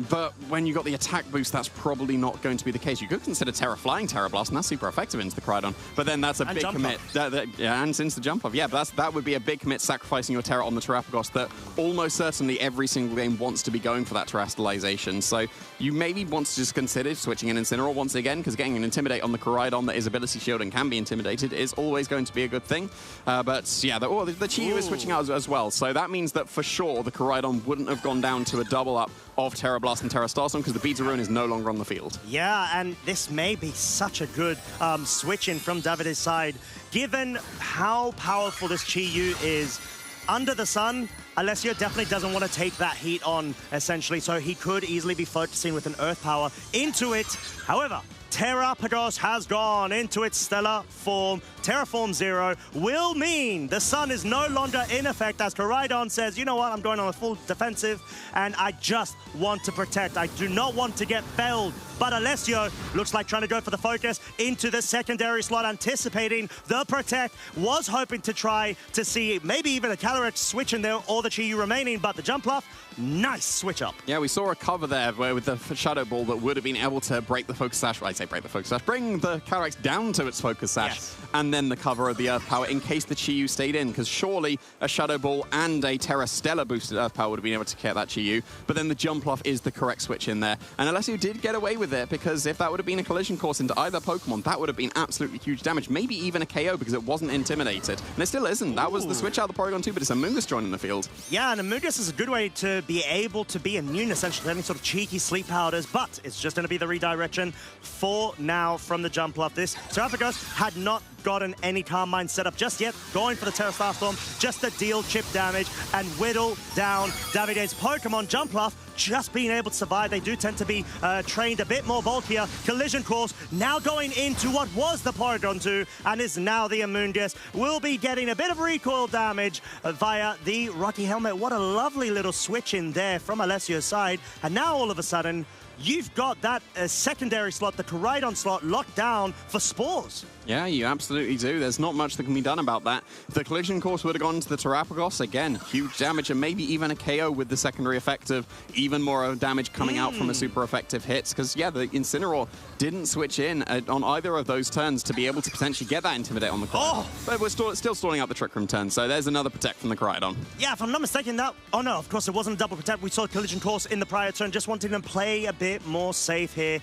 Speaker 4: But when you got the attack boost, that's probably not going to be the case. You could consider Terra Flying Terra Blast, and that's super effective into the Crydon. But then that's a big commit. Yeah, and since the jump off. Yeah, but that would be a big commit, sacrificing your Terra on the Terrapagos that almost certainly every single game wants to be going for that Terastallization. So you maybe want to just consider switching an Incineroar once again, because getting an Intimidate on the Crydon that is ability shield and can be intimidated is always going to be a good thing. But yeah, the Chi-Yu is switching out as well. So that means that for sure the Crydon wouldn't have gone down to a double up of Terra Blast and Terra Starstorm because the Beads of Ruin is no longer on the field.
Speaker 3: Yeah, and this may be such a good switch in from Davide's side. Given how powerful this Chi-Yu is under the sun, Alessio definitely doesn't want to take that heat on, essentially, so he could easily be focusing with an Earth Power into it. However, Terrapagos has gone into its stellar form. Terraform 0 will mean the sun is no longer in effect as Koraidon says, you know what, I'm going on a full defensive and I just want to protect. I do not want to get felled. But Alessio looks like trying to go for the focus into the secondary slot, anticipating the protect. Was hoping to try to see maybe even a Calyrex switch in there or the Chi-Yu remaining, but the Jumpluff, nice switch up.
Speaker 4: Yeah, we saw a cover there where with the Shadow Ball that would have been able to break the Focus Sash. I say break the Focus Sash, bring the Calyrex down to its Focus Sash. Yes. And then the cover of the Earth Power in case the Chi-Yu stayed in, because surely a Shadow Ball and a Terra Stella boosted Earth Power would have been able to get that Chi-Yu, but then the Jumpluff is the correct switch in there. And Alessio did get away with it, because if that would have been a collision course into either Pokemon, that would have been absolutely huge damage, maybe even a KO, because it wasn't intimidated. And it still isn't. That was the switch out of the Porygon 2, but it's Amoonguss joining the field.
Speaker 3: Yeah, and Amoonguss is a good way to be able to be immune, essentially, to any sort of cheeky sleep powders, but it's just going to be the redirection for now from the Jumpluff. This Terrapagos had not gotten any Calm Mind set up just yet, going for the Terra Starstorm just to deal chip damage and whittle down Davide's Pokemon. Jumpluff just being able to survive. They do tend to be trained a bit more bulkier. Collision course now going into what was the Porygon 2 and is now the Amoonguss. Will be getting a bit of recoil damage via the Rocky Helmet. What a lovely little switch in there from Alessio's side. And now all of a sudden, you've got that secondary slot, the Koraidon slot, locked down for Spores.
Speaker 4: Yeah, you absolutely do. There's not much that can be done about that. The collision course would have gone to the Terrapagos. Again, huge damage and maybe even a KO with the secondary effect of even more damage coming out from a super effective hit. Because, yeah, the Incineroar didn't switch in on either of those turns to be able to potentially get that Intimidate on the Koraidon. But we're still stalling out the Trick Room turn, so there's another Protect from the Koraidon.
Speaker 3: Yeah, if I'm not mistaken, that... Oh, no, of course, it wasn't a double Protect. We saw a collision course in the prior turn, just wanting to play a bit more safe here.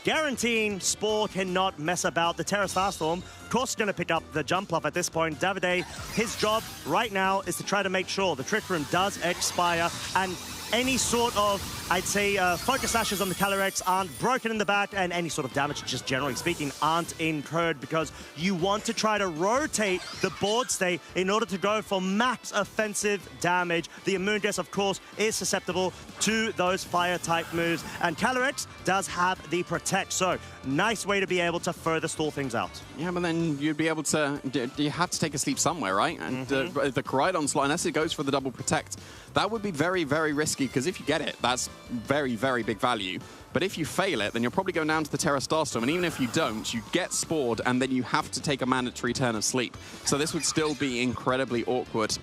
Speaker 3: Guaranteeing Spore cannot mess about. The Terra Starstorm, of course, going to pick up the Jumpluff at this point. Davide, his job right now is to try to make sure the Trick Room does expire and any sort of, I'd say, Focus Sashes on the Calyrex aren't broken in the back, and any sort of damage, just generally speaking, aren't incurred, because you want to try to rotate the board state in order to go for max offensive damage. The Amoonguss, of course, is susceptible to those fire-type moves, and Calyrex does have the Protect, so nice way to be able to further stall things out.
Speaker 4: Yeah, but then you'd be able to... You have to take a sleep somewhere, right? And the Koraidon slot, unless it goes for the double Protect, that would be very, very risky, because if you get it, that's very, very big value. But if you fail it, then you're probably going down to the Terra Starstorm, and even if you don't, you get Spored, and then you have to take a mandatory turn of sleep. So this would still be incredibly awkward.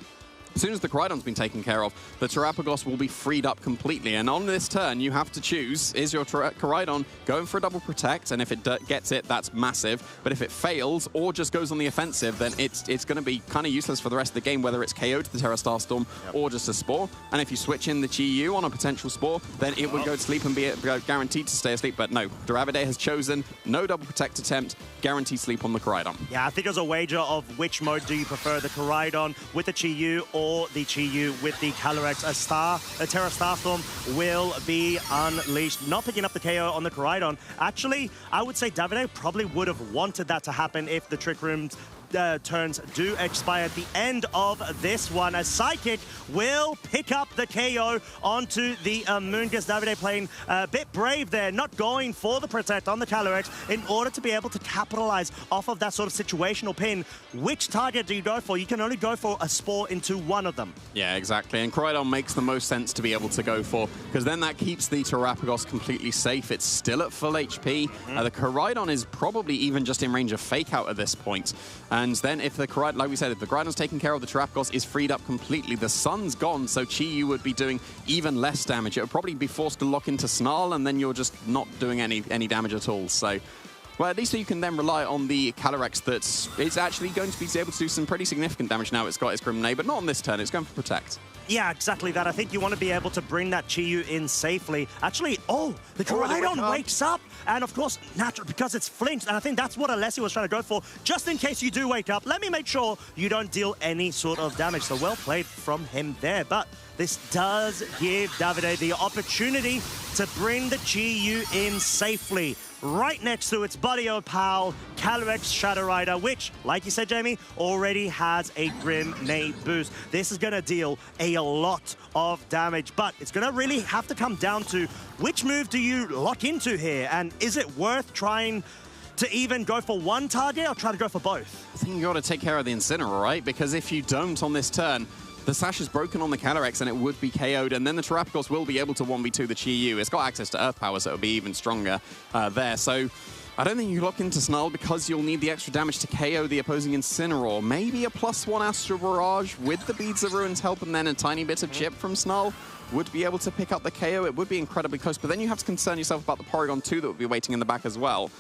Speaker 4: As soon as the Koraidon's been taken care of, the Terrapagos will be freed up completely. And on this turn, you have to choose, is your Koraidon going for a double Protect? And if it gets it, that's massive. But if it fails or just goes on the offensive, then it's going to be kind of useless for the rest of the game, whether it's KO to the Terra Starstorm or just a Spore. And if you switch in the Chi-Yu on a potential Spore, then it would go to sleep and be guaranteed to stay asleep. But no, Davide has chosen no double Protect attempt, guaranteed sleep on the Koraidon.
Speaker 3: Yeah, I think it was a wager of which mode do you prefer, the Koraidon with the Chi-Yu or the Chi-Yu with the Calyrex. A Terra Starstorm will be unleashed. Not picking up the KO on the Koraidon. Actually, I would say Davide probably would have wanted that to happen if the Trick Room's turns do expire at the end of this one, as Psychic will pick up the KO onto the Amoonguss. Davide playing a bit brave there, not going for the Protect on the Calyrex in order to be able to capitalize off of that sort of situational pin. Which target do you go for? You can only go for a Spore into one of them.
Speaker 4: Yeah, exactly. And Koraidon makes the most sense to be able to go for, because then that keeps the Terapagos completely safe. It's still at full HP. The Koraidon is probably even just in range of Fake Out at this point. And then if the Koraidon, like we said, if the Koraidon's taken care of, the Terapagos is freed up completely. The sun's gone, so Chi-Yu would be doing even less damage. It would probably be forced to lock into Snarl, and then you're just not doing any damage at all. So, well, at least you can then rely on the Calyrex that is actually going to be able to do some pretty significant damage now it's got its Grimnay, but not on this turn. It's going for Protect.
Speaker 3: Yeah, exactly that. I think you want to be able to bring that Chi-Yu in safely. Actually, the Koraidon wakes up. And of course, natural, because it's flinched. And I think that's what Alessio was trying to go for. Just in case you do wake up, let me make sure you don't deal any sort of damage. So well played from him there. But this does give Davide the opportunity to bring the Chi-Yu in safely. Right next to its buddy or pal, Calyrex Shadow Rider, which, like you said, Jamie, already has a Grimnay boost. This is going to deal a lot of damage, but it's going to really have to come down to which move do you lock into here, and is it worth trying to even go for one target or try to go for both?
Speaker 4: I think you got to take care of the Incineroar, right? Because if you don't on this turn, the Sash is broken on the Calyrex and it would be KO'd, and then the Terapagos will be able to 1v2 the Chi-Yu. It's got access to Earth Power, so it'll be even stronger there. So I don't think you lock into Snarl because you'll need the extra damage to KO the opposing Incineroar. Maybe a +1 Astral Barrage with the Beads of Ruin's help, and then a tiny bit of chip from Snarl would be able to pick up the KO. It would be incredibly close, but then you have to concern yourself about the Porygon 2 that would be waiting in the back as well.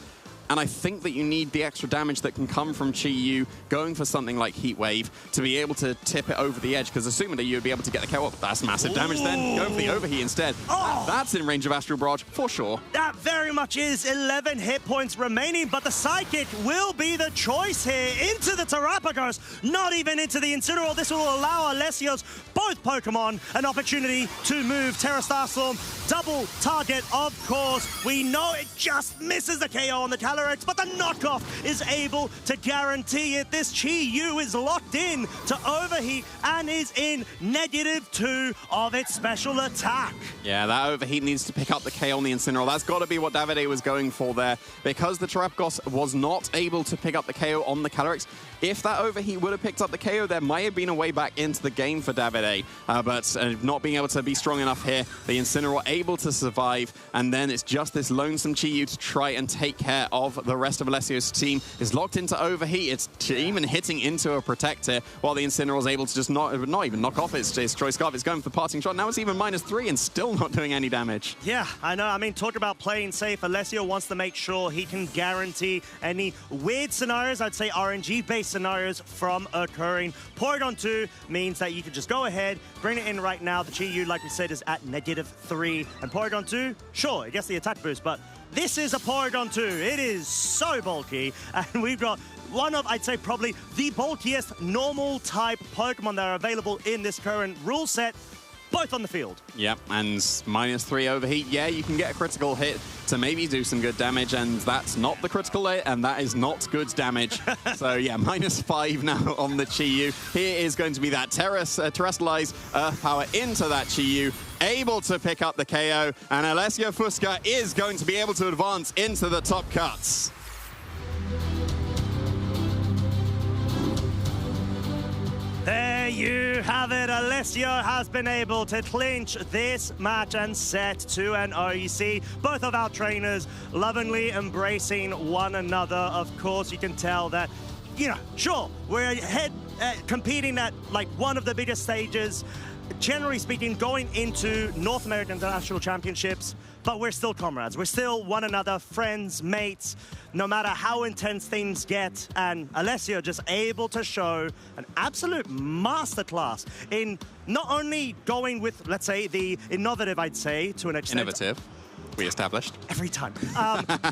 Speaker 4: And I think that you need the extra damage that can come from Chi-Yu going for something like Heat Wave to be able to tip it over the edge, because assuming that you'd be able to get the KO up, that's massive damage then. Go for the Overheat instead. That's in range of Astral Barrage for sure.
Speaker 3: That very much is 11 hit points remaining, but the Psychic will be the choice here into the Terapagos, not even into the Incineroar. This will allow Alessio's both Pokemon an opportunity to move. Terra Starstorm, double target, of course. We know it just misses the KO on the Calyrex, but the knockoff is able to guarantee it. This Chi-Yu is locked in to Overheat and is in -2 of its special attack.
Speaker 4: Yeah, that Overheat needs to pick up the KO on the Incineroar. That's got to be what Davide was going for there, because the Terapagos was not able to pick up the KO on the Calyrex. If that Overheat would have picked up the KO, there might have been a way back into the game for Davide, but not being able to be strong enough here, the Incineroar able to survive, and then it's just this lonesome Chi-Yu to try and take care of the rest of Alessio's team. Is locked into Overheat. It's even hitting into a Protector, while the Incineroar is able to just not even knock off its Choice Scarf. It's going for the Parting Shot. Now it's even -3 and still not doing any damage.
Speaker 3: Yeah, I know. I mean, talk about playing safe. Alessio wants to make sure he can guarantee any weird scenarios, I'd say RNG-based scenarios, from occurring. Porygon 2 means that you can just go ahead, bring it in right now. The Chi-Yu, like we said, is at -3. And Porygon 2, sure, it gets the attack boost, but this is a Porygon 2. It is so bulky, and we've got one of, I'd say, probably the bulkiest normal type Pokemon that are available in this current rule set, both on the field.
Speaker 4: Yep, and -3 Overheat. Yeah, you can get a critical hit to maybe do some good damage, and that's not the critical hit, and that is not good damage. So yeah, -5 now on the Chi-Yu. Here is going to be that Terrestrialize Earth Power into that Chi-Yu, able to pick up the KO, and Alessio Fusca is going to be able to advance into the top cuts.
Speaker 3: There you have it. Alessio has been able to clinch this match and set to an OEC. Both of our trainers lovingly embracing one another. Of course, you can tell that, you know, sure, we're competing at like one of the biggest stages, generally speaking, going into North American International Championships, but we're still comrades. We're still one another, friends, mates, no matter how intense things get. And Alessio just able to show an absolute masterclass in not only going with, let's say, the innovative, I'd say, to an extent.
Speaker 4: Innovative. We established.
Speaker 3: Every time.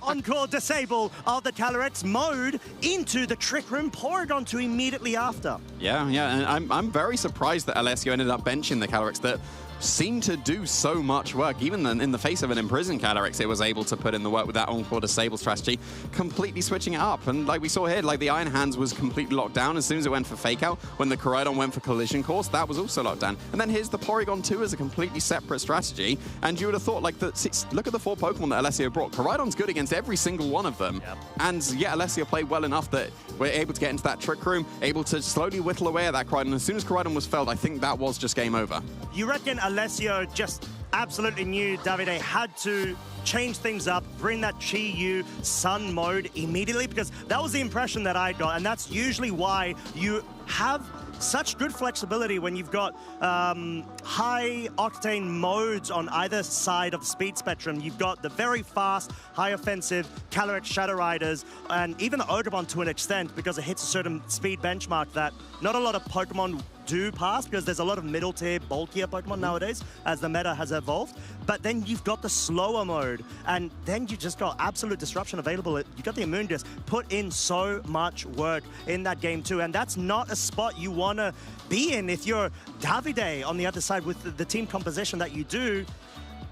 Speaker 3: Encore disable of the Calyrex mode into the Trick Room Porygon 2 immediately after.
Speaker 4: Yeah, and I'm very surprised that Alessio ended up benching the Calyrex. That seemed to do so much work. Even in the face of an imprisoned Calyrex, it was able to put in the work with that Encore Disable strategy, completely switching it up. And like we saw here, like the Iron Hands was completely locked down as soon as it went for Fake Out. When the Koraidon went for Collision Course, that was also locked down. And then here's the Porygon 2 as a completely separate strategy. And you would have thought, like, look at the 4 Pokemon that Alessio brought. Koraidon's good against every single one of them. Yep. And yeah, Alessio played well enough that we're able to get into that Trick Room, able to slowly whittle away at that Koraidon. As soon as Koraidon was felled, I think that was just game over.
Speaker 3: You reckon Alessio just absolutely knew Davide had to change things up, bring that Chi-Yu Sun mode immediately? Because that was the impression that I got, and that's usually why you have such good flexibility when you've got high octane modes on either side of the speed spectrum. You've got the very fast, high offensive Calyrex Shadow Riders, and even the Ogerpon to an extent, because it hits a certain speed benchmark that not a lot of Pokemon do pass, because there's a lot of middle tier, bulkier Pokemon nowadays as the meta has evolved. But then you've got the slower mode, and then you just got absolute disruption available. You got the Amoonguss put in so much work in that game too, and that's not a spot you want to be in if you're Davide on the other side with the team composition that you do.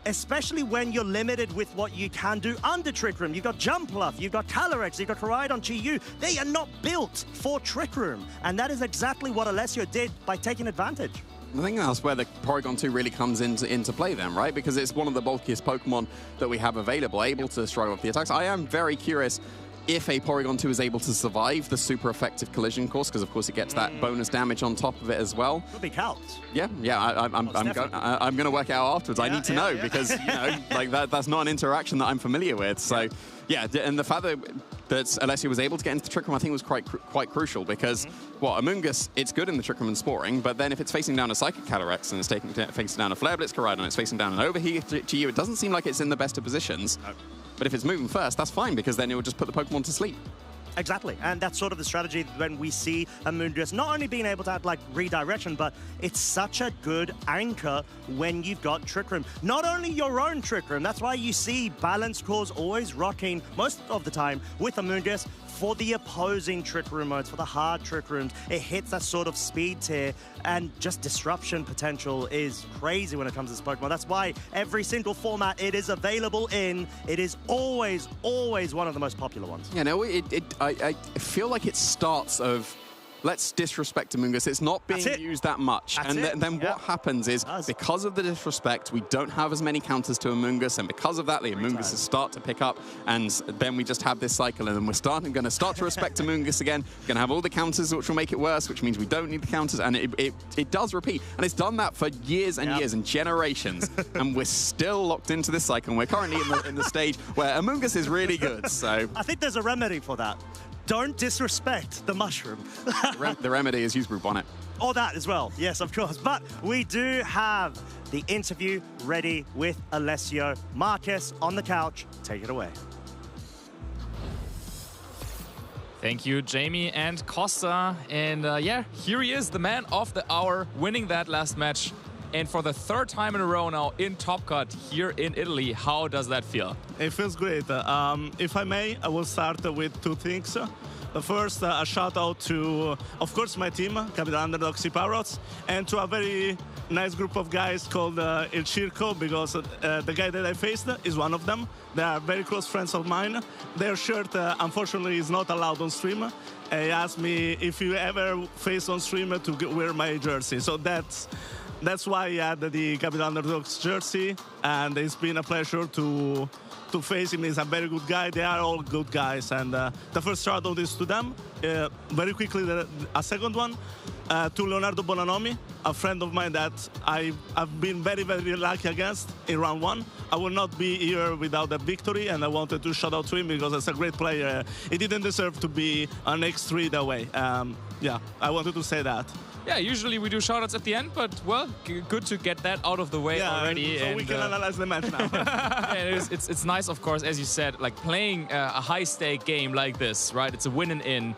Speaker 3: Especially when you're limited with what you can do under Trick Room. You've got Jumpluff, you've got Calyrex, you've got Koraidon, Chi-Yu. They are not built for Trick Room. And that is exactly what Alessio did by taking advantage.
Speaker 4: I think that's where the Porygon 2 really comes into play then, right? Because it's one of the bulkiest Pokemon that we have available, able to struggle with the attacks. I am very curious if a Porygon 2 is able to survive the super effective Collision Course, because of course it gets that bonus damage on top of it as well.
Speaker 3: Could be counts.
Speaker 4: Yeah, I'm going to work it out afterwards. I need to know because, you know, like that's not an interaction that I'm familiar with. So, yeah, and the fact that Alessio was able to get into the Trick Room, I think was quite crucial because, well, Amoonguss, it's good in the Trick Room and Sporing, but then if it's facing down a Psychic Calyrex and it's facing down a Flare Blitz Koraidon, it's facing down an Overheat to you, it doesn't seem like it's in the best of positions. No. But if it's moving first, that's fine, because then it will just put the Pokemon to sleep.
Speaker 3: Exactly, and that's sort of the strategy when we see Amoonguss not only being able to have like redirection, but it's such a good anchor when you've got Trick Room. Not only your own Trick Room, that's why you see Balanced Cores always rocking most of the time with Amoonguss for the opposing Trick Room modes, for the hard Trick Rooms. It hits that sort of speed tier, and just disruption potential is crazy when it comes to this Pokemon. That's why every single format it is available in, it is always one of the most popular ones.
Speaker 4: Yeah, no, I feel like it starts of, let's disrespect Amoonguss. It's not being used that much. And then what happens is, because of the disrespect, we don't have as many counters to Amoonguss, and because of that, the Amoongusses start to pick up, and then we just have this cycle, and then we're going to start to respect Amoonguss again. We're going to have all the counters, which will make it worse, which means we don't need the counters, and it does repeat. And it's done that for years and years and generations, and we're still locked into this cycle, and we're currently in the stage where Amoonguss is really good, so...
Speaker 3: I think there's a remedy for that. Don't disrespect the mushroom.
Speaker 4: The remedy is use Brew Bonnet.
Speaker 3: Or that as well, yes, of course. But we do have the interview ready with Alessio. Marcus on the couch, take it away.
Speaker 1: Thank you, Jamie and Costa. And yeah, here he is, the man of the hour, winning that last match. And for the third time in a row now in Top Cut here in Italy. How does that feel?
Speaker 12: It feels great. If I may, I will start with two things. The first, a shout out to, of course, my team, Capital Underdog Sea Parrots, and to a very nice group of guys called Il Circo, because the guy that I faced is one of them. They are very close friends of mine. Their shirt, unfortunately, is not allowed on stream. He asked me if you ever face on stream to wear my jersey. So that's why I had the Capital Underdogs jersey, and it's been a pleasure to face him. He's a very good guy. They are all good guys, and the first shout out is to them. Very quickly, a second one to Leonardo Bonanomi, a friend of mine that I've been very, very lucky against in round one. I would not be here without that victory, and I wanted to shout out to him because he's a great player. He didn't deserve to be an X3 that way. Yeah, I wanted to say that.
Speaker 1: Yeah, usually we do shoutouts at the end, but, well, good to get that out of the way already.
Speaker 12: So we can analyze the match now.
Speaker 1: Yeah, it's nice, of course, as you said, like playing a high-stake game like this, right? It's a win and in.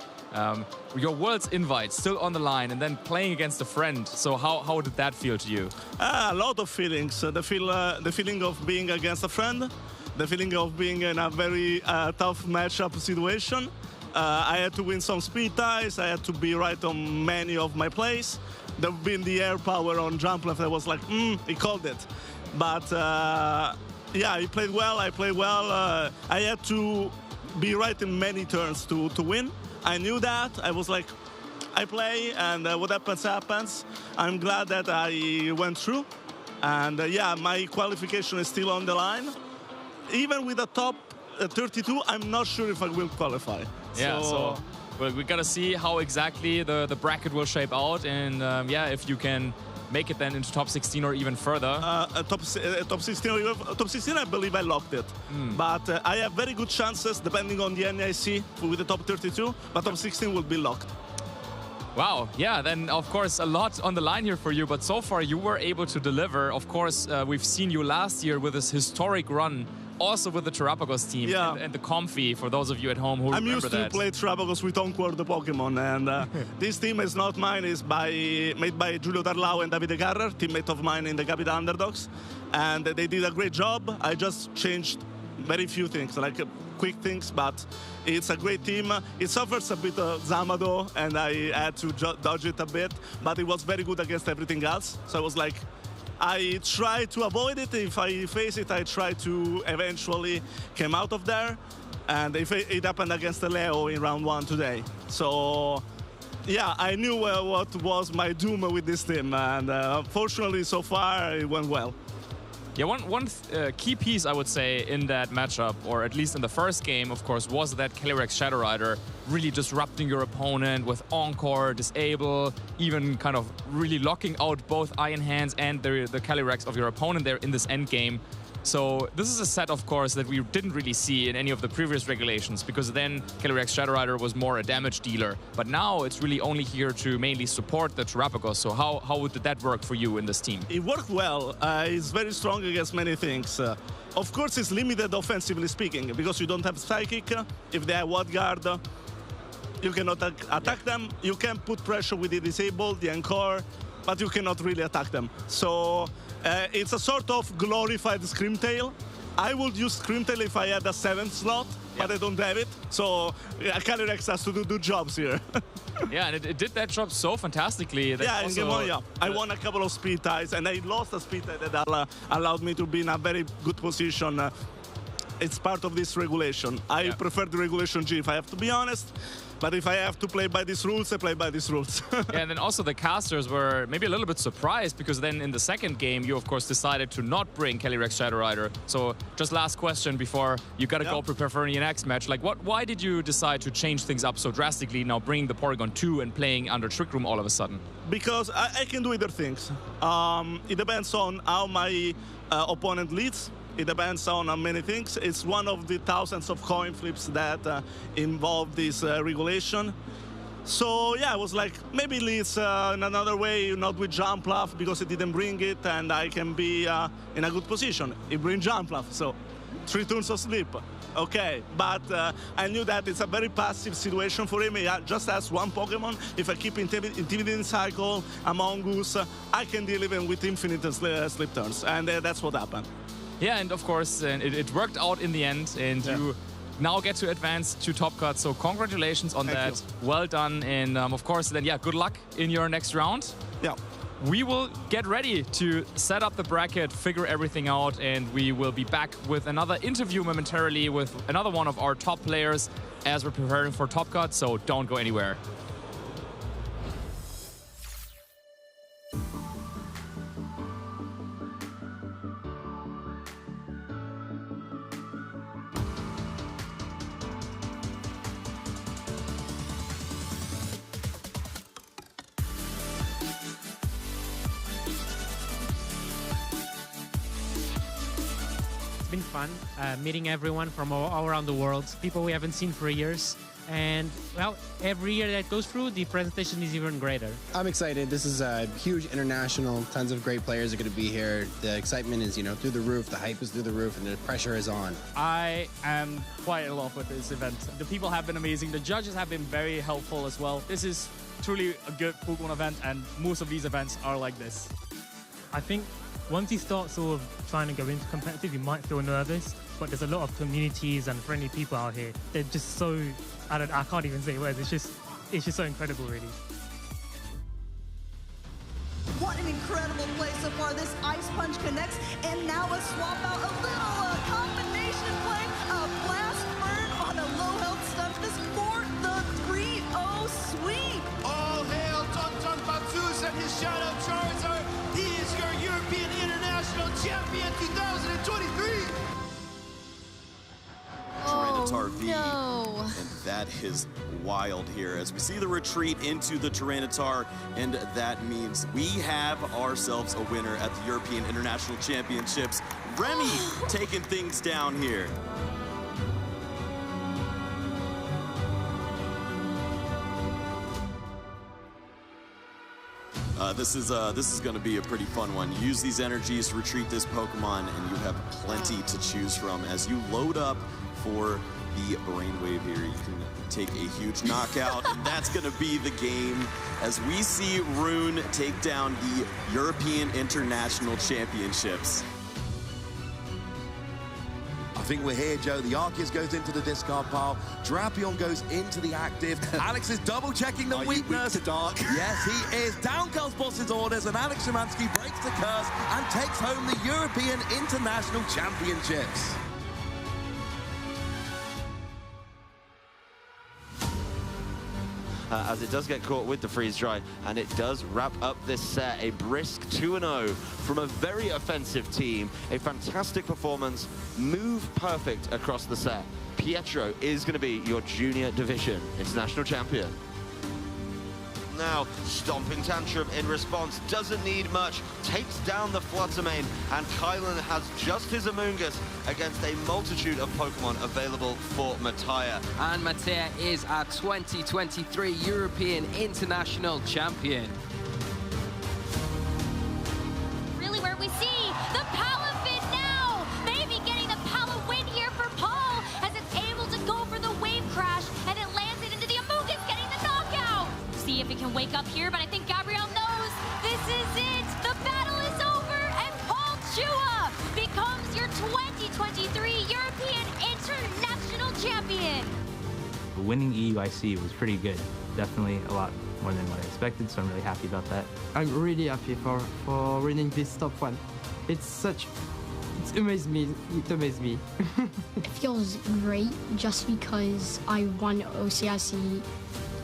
Speaker 1: Your world's invite still on the line, and then playing against a friend. So how did that feel to you?
Speaker 12: A lot of feelings. The feeling of being against a friend, the feeling of being in a very tough matchup situation. I had to win some speed ties. I had to be right on many of my plays. there been the air power on jump left. I was like, he called it. But yeah, he played well. I played well. I had to be right in many turns to win. I knew that. I was like, I play, and what happens, happens. I'm glad that I went through. And yeah, my qualification is still on the line. Even with the top 32, I'm not sure if I will qualify.
Speaker 1: Yeah, so well, we got to see how exactly the bracket will shape out. And yeah, if you can make it then into top 16 or even further.
Speaker 12: Top 16, I believe I locked it. But I have very good chances, depending on the NIC, with the top 32. But top 16 will be locked.
Speaker 1: Wow, yeah, then of course a lot on the line here for you, but so far you were able to deliver. Of course, we've seen you last year with this historic run, also with the Terrapagos team and the Comfy, for those of you at home who remember that.
Speaker 12: I'm used to play Terrapagos with Encore the Pokemon, and this team is not mine, it's made by Giulio Tarlau and Davide Carrer, teammate of mine in the Capital Underdogs, and they did a great job. I just changed very few things, like quick things, but it's a great team. It suffers a bit of Zamado, and I had to dodge it a bit, but it was very good against everything else. So I was like, I try to avoid it. If I face it, I try to eventually come out of there. And it happened against Leo in round 1 today. So yeah, I knew what was my doom with this team, and fortunately so far it went well.
Speaker 1: Yeah, one key piece, I would say, in that matchup, or at least in the first game, of course, was that Calyrex Shadow Rider really disrupting your opponent with Encore, Disable, even kind of really locking out both Iron Hands and the Calyrex of your opponent there in this end game. So this is a set, of course, that we didn't really see in any of the previous regulations, because then Calyrex Shadow Rider was more a damage dealer. But now it's really only here to mainly support the Terrapagos. So how did that work for you in this team?
Speaker 12: It worked well. It's very strong against many things. Of course, it's limited offensively speaking, because you don't have Psychic. If they have Watt Guard, you cannot attack them. You can put pressure with the Disable, the Encore, but you cannot really attack them. So it's a sort of glorified Screamtail. I would use Screamtail if I had a 7th slot, but I don't have it. So Calyrex has to do jobs here.
Speaker 1: Yeah, and it did that job so fantastically. That
Speaker 12: yeah,
Speaker 1: also,
Speaker 12: in game 1, yeah. I won a couple of speed ties, and I lost a speed tie that allowed me to be in a very good position. It's part of this regulation. I prefer the regulation G, if I have to be honest. But if I have to play by these rules, I play by these rules.
Speaker 1: Yeah, and then also the casters were maybe a little bit surprised, because then in the second game, you of course decided to not bring Calyrex Shadow Rider. So just last question before you gotta go prepare for your next match. Like, why did you decide to change things up so drastically, now bringing the Porygon 2 and playing under Trick Room all of a sudden?
Speaker 12: Because I can do either things. It depends on how my opponent leads. It depends on many things. It's one of the thousands of coin flips that involve this regulation. So yeah, I was like, maybe leads in another way, not with Jump Bluff, because it didn't bring it, and I can be in a good position. It brings Jump Bluff, so 3 turns of sleep. Okay, but I knew that it's a very passive situation for him. He just has one Pokemon. If I keep Intimidating Cycle, Among Us, I can deal even with infinite sleep turns, and that's what happened.
Speaker 1: Yeah, and of course, it worked out in the end, and you now get to advance to Top Cut. So congratulations on that. You. Well done, and of course, then good luck in your next round.
Speaker 12: Yeah.
Speaker 1: We will get ready to set up the bracket, figure everything out, and we will be back with another interview momentarily with another one of our top players as we're preparing for Top Cut. So don't go anywhere.
Speaker 13: Been fun meeting everyone from all around the world, people we haven't seen for years, and well, every year that goes through, the presentation is even greater.
Speaker 14: I'm excited. This is a huge international, tons of great players are going to be here. The excitement is, through the roof, the hype is through the roof, and the pressure is on.
Speaker 15: I am quite in love with this event. The people have been amazing, the judges have been very helpful as well. This is truly a good Pokemon event, and most of these events are like this.
Speaker 13: I think once you start sort of trying to go into competitive, you might feel nervous, but there's a lot of communities and friendly people out here. They're just so, I can't even say words. It's just so incredible, really.
Speaker 16: What an incredible play so far. This Ice Punch connects, and now a swap out, a little combination play, a Blast Burn on a low health Stunfisk for the 3-0 sweep.
Speaker 17: All hail Tonton Batsus and his Shadow Charizard. He is your European International Champion 2023.
Speaker 18: Tyranitar V.
Speaker 9: No.
Speaker 18: And that is wild here as we see the retreat into the Tyranitar, and that means we have ourselves a winner at the European International Championships. Remy taking things down here. This is going to be a pretty fun one. Use these energies, retreat this Pokemon, and you have plenty to choose from as you load up for the Brainwave here. You can take a huge knockout, and that's going to be the game as we see Rune take down the European International Championships.
Speaker 19: I think we're here, Joe. The Arceus goes into the discard pile. Drapion goes into the active. Alex is double-checking the weakness.
Speaker 5: Weak to dark?
Speaker 19: Yes, he is. Down goes Boss's orders, and Alex Szymanski breaks the curse and takes home the European International Championships.
Speaker 20: As it does get caught with the freeze dry, and it does wrap up this set. A brisk 2-0 from a very offensive team. A fantastic performance, move perfect across the set. Pietro is going to be your junior division international champion. Now, Stomping Tantrum in response, doesn't need much, takes down the Fluttermane, and Kylan has just his Amoonguss against a multitude of Pokemon available for Mattia.
Speaker 21: And Mattia is our 2023 European International Champion.
Speaker 22: Really where we see the Palafin now, maybe getting the Pala win here for Paul, as it's able to go for the Wave Crash, and it lands it into the Amoonguss, getting the knockout. See if it can wake up here, but I think Gabrielle knows this is it. The battle is over, and Paul Chua becomes your 2023 European International Champion.
Speaker 23: Winning EUIC was pretty good. Definitely a lot more than what I expected, so I'm really happy about that.
Speaker 24: I'm really happy for winning this top one. It amazed me. It amazed me.
Speaker 25: It feels great just because I won OCIC.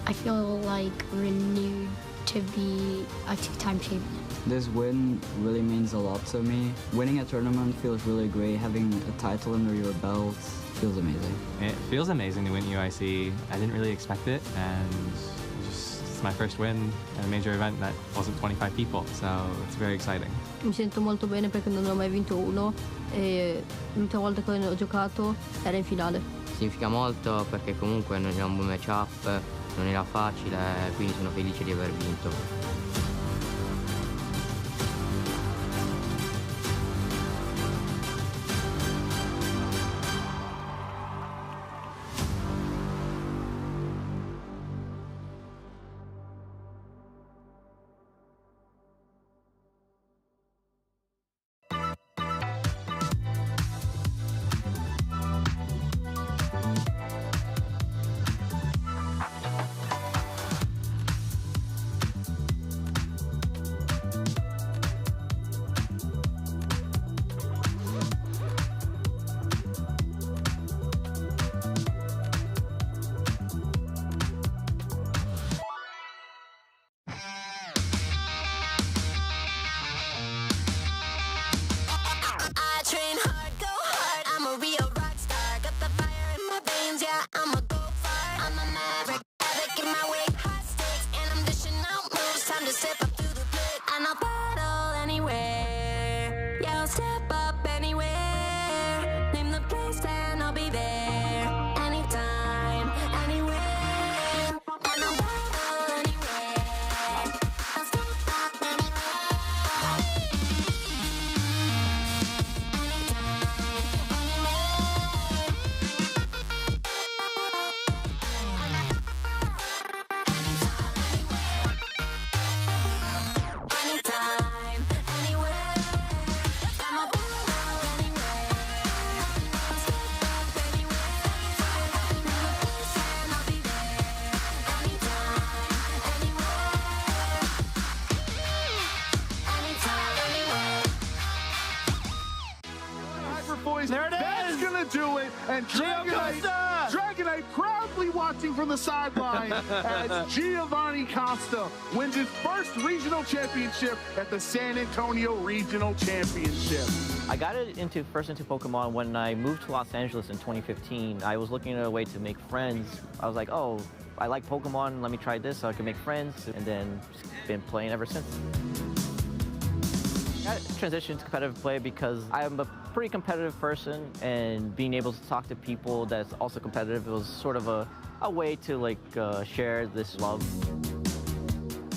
Speaker 25: I feel like renewed to be a two-time champion.
Speaker 26: This win really means a lot to me. Winning a tournament feels really great. Having a title under your belt feels amazing.
Speaker 23: It feels amazing to win UIC. I didn't really expect it, and it's my first win at a major event that wasn't 25 people, so it's very exciting.
Speaker 25: Mi sento molto bene perché non ho mai vinto uno e l'ultima volta che ho giocato era in finale.
Speaker 27: Significa molto perché comunque non era un buon matchup, non era facile, quindi sono felice di aver vinto.
Speaker 2: boys.
Speaker 4: There it
Speaker 2: That's
Speaker 4: is.
Speaker 2: going to do it. And Dragonite proudly watching from the sideline as Giovanni Costa wins his first regional championship at the San Antonio Regional Championship.
Speaker 6: I got into Pokemon when I moved to Los Angeles in 2015. I was looking at a way to make friends. I was like, oh, I like Pokemon, let me try this so I can make friends, and then just been playing ever since. I transitioned to competitive play because I'm a pretty competitive person, and being able to talk to people that's also competitive was sort of a way to share this love.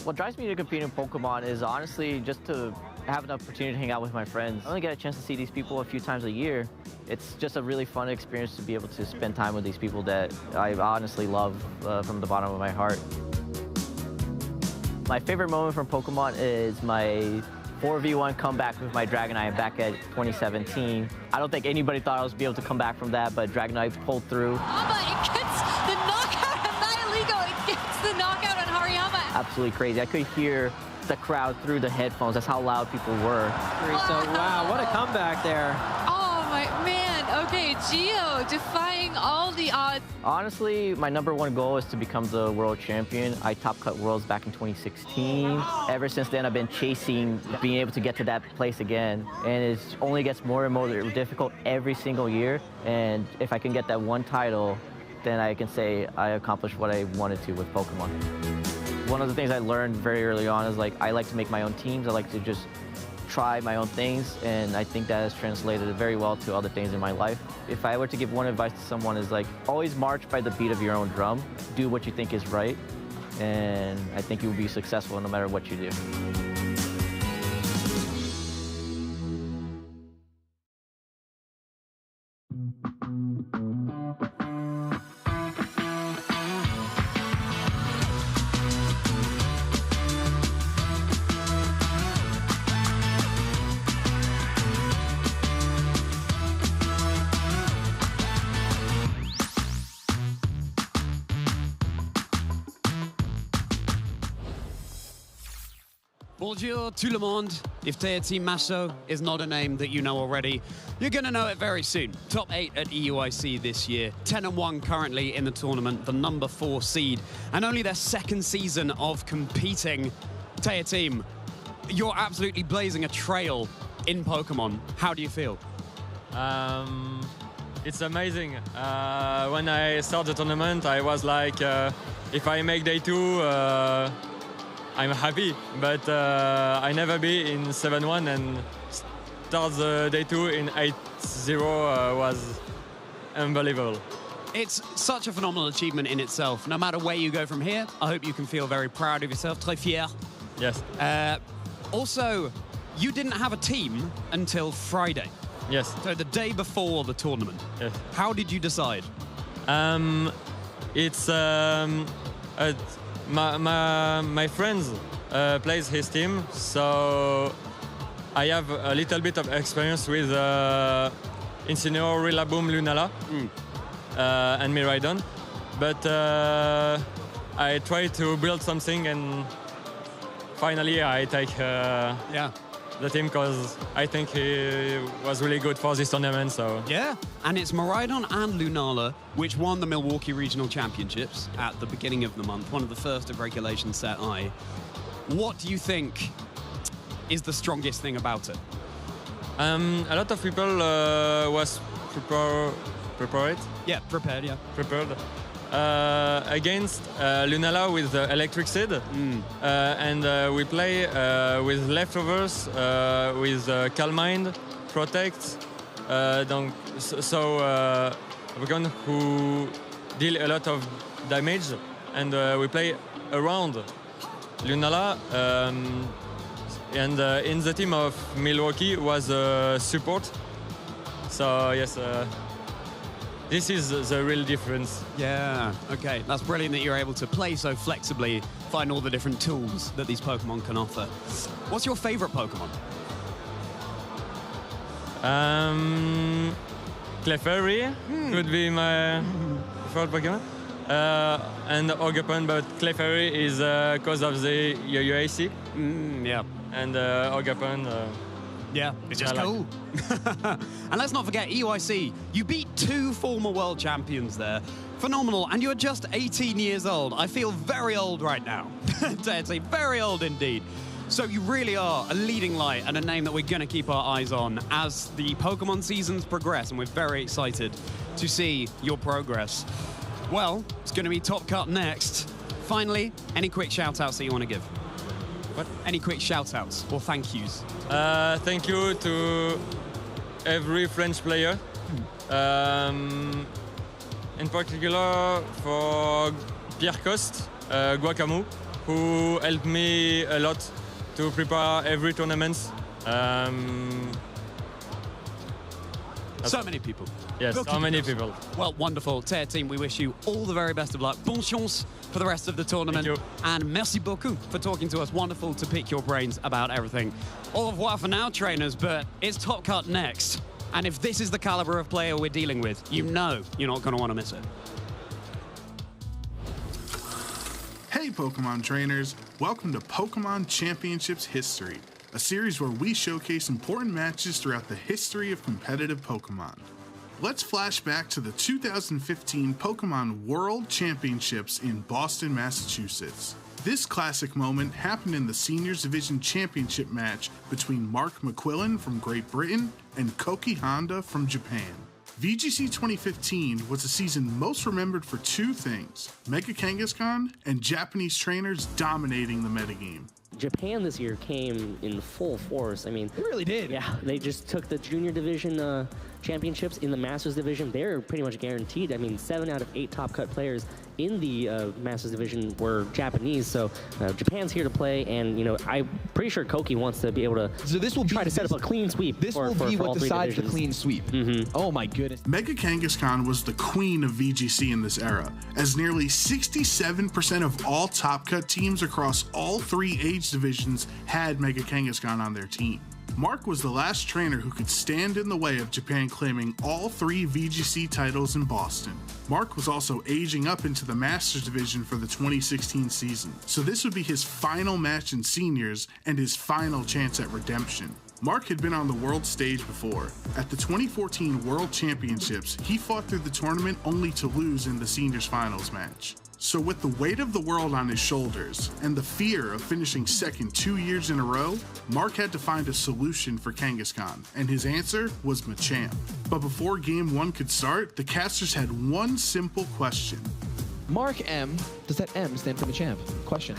Speaker 6: What drives me to compete in Pokemon is honestly just to have an opportunity to hang out with my friends. I only get a chance to see these people a few times a year. It's just a really fun experience to be able to spend time with these people that I honestly love from the bottom of my heart. My favorite moment from Pokemon is my 4v1 comeback with my Dragonite back at 2017. I don't think anybody thought I was be able to come back from that, but Dragonite pulled through.
Speaker 22: It gets the knockout on Nihilego. It gets the knockout on Hariyama.
Speaker 6: Absolutely crazy. I could hear the crowd through the headphones. That's how loud people were.
Speaker 21: So, wow, what a comeback there.
Speaker 22: Oh, my man. Okay, Gio defying all the odds.
Speaker 6: Honestly, my #1 goal is to become the world champion. I top cut worlds back in 2016. Ever since then, I've been chasing being able to get to that place again. And it only gets more and more difficult every single year. And if I can get that one title, then I can say I accomplished what I wanted to with Pokemon. One of the things I learned very early on is I like to make my own teams. I like to just try my own things, and I think that has translated very well to other things in my life. If I were to give one advice to someone is always march by the beat of your own drum. Do what you think is right, and I think you'll be successful no matter what you do.
Speaker 5: Bonjour tout le monde. If Team Masso is not a name that you know already, you're going to know it very soon. Top 8 at EUIC this year, 10-1 currently in the tournament, the #4 seed, and only their second season of competing. Team, you're absolutely blazing a trail in Pokemon. How do you feel?
Speaker 7: It's amazing. When I started the tournament, I was like, if I make day 2, I'm happy, but I never be in 7-1, and start the day 2 in 8-0 was unbelievable.
Speaker 5: It's such a phenomenal achievement in itself. No matter where you go from here, I hope you can feel very proud of yourself, très fier.
Speaker 7: Yes.
Speaker 5: Also, you didn't have a team until Friday.
Speaker 7: Yes.
Speaker 5: So the day before the tournament.
Speaker 7: Yes.
Speaker 5: How did you decide?
Speaker 7: It's my friend plays his team, so I have a little bit of experience with Incineroar, Rillaboom, Lunala, and Miraidon. But I try to build something, and finally I take the team because I think he was really good for this tournament. So
Speaker 5: yeah, and it's Miraidon and Lunala which won the Milwaukee Regional Championships at the beginning of the month, one of the first of Regulation Set I. What do you think is the strongest thing about it?
Speaker 7: A lot of people was prepared.
Speaker 5: Yeah, prepared. Yeah,
Speaker 7: prepared. Against Lunala with the Electric Seed, and we play with Leftovers, with Calm Mind, Protect, so Pokémon who deal a lot of damage, and we play around Lunala, and in the team of Milwaukee was support, so yes. This is the real difference.
Speaker 5: Yeah, okay. That's brilliant that you're able to play so flexibly, find all the different tools that these Pokemon can offer. What's your favorite Pokemon?
Speaker 7: Clefairy could be my favorite Pokemon. And Ogerpon, but Clefairy is because of the UIC.
Speaker 5: Yeah.
Speaker 7: And Ogerpon,
Speaker 5: Yeah, it's just cool. And let's not forget EYC. You beat 2 former world champions there. Phenomenal. And you're just 18 years old. I feel very old right now. Tetsy, very old indeed. So you really are a leading light and a name that we're going to keep our eyes on as the Pokemon seasons progress, and we're very excited to see your progress. Well, it's going to be Top Cut next. Finally, any quick shout-outs that you want to give? What? Any quick shout-outs or thank yous?
Speaker 7: Thank you to every French player. In particular for Pierre Coste, Guacamu, who helped me a lot to prepare every tournament.
Speaker 5: So many people.
Speaker 7: Yes, so many people.
Speaker 5: Well, wonderful. TER team, we wish you all the very best of luck. Bon chance for the rest of the tournament.
Speaker 7: Thank you.
Speaker 5: And merci beaucoup for talking to us. Wonderful to pick your brains about everything. Au revoir for now, trainers, but it's Top Cut next. And if this is the caliber of player we're dealing with, you know you're not going to want to miss it.
Speaker 2: Hey Pokemon trainers, welcome to Pokemon Championships History, a series where we showcase important matches throughout the history of competitive Pokemon. Let's flash back to the 2015 Pokemon World Championships in Boston, Massachusetts. This classic moment happened in the Seniors Division Championship match between Mark McQuillan from Great Britain and Koki Honda from Japan. VGC 2015 was a season most remembered for 2 things, Mega Kangaskhan and Japanese trainers dominating the metagame.
Speaker 1: Japan this year came in full force. I mean,
Speaker 3: they really did.
Speaker 1: Yeah, they just took the junior division championships in the Masters division. They're pretty much guaranteed. I mean, 7 out of 8 top cut players in the Masters division were Japanese. So Japan's here to play, and you know, I'm pretty sure Koki wants to be able to try to set up a clean sweep.
Speaker 3: This will be what decides the clean sweep. Oh my goodness.
Speaker 2: Mega Kangaskhan was the queen of VGC in this era, as nearly 67% of all top cut teams across all 3 age divisions had Mega Kangaskhan on their team. Mark was the last trainer who could stand in the way of Japan claiming all 3 VGC titles in Boston. Mark was also aging up into the Masters division for the 2016 season, so this would be his final match in seniors and his final chance at redemption. Mark had been on the world stage before. At the 2014 World Championships, he fought through the tournament only to lose in the seniors finals match. So with the weight of the world on his shoulders and the fear of finishing second 2 years in a row, Mark had to find a solution for Kangaskhan, and his answer was Machamp. But before Game 1 could start, the casters had one simple question.
Speaker 3: Mark M, does that M stand for Machamp? Question.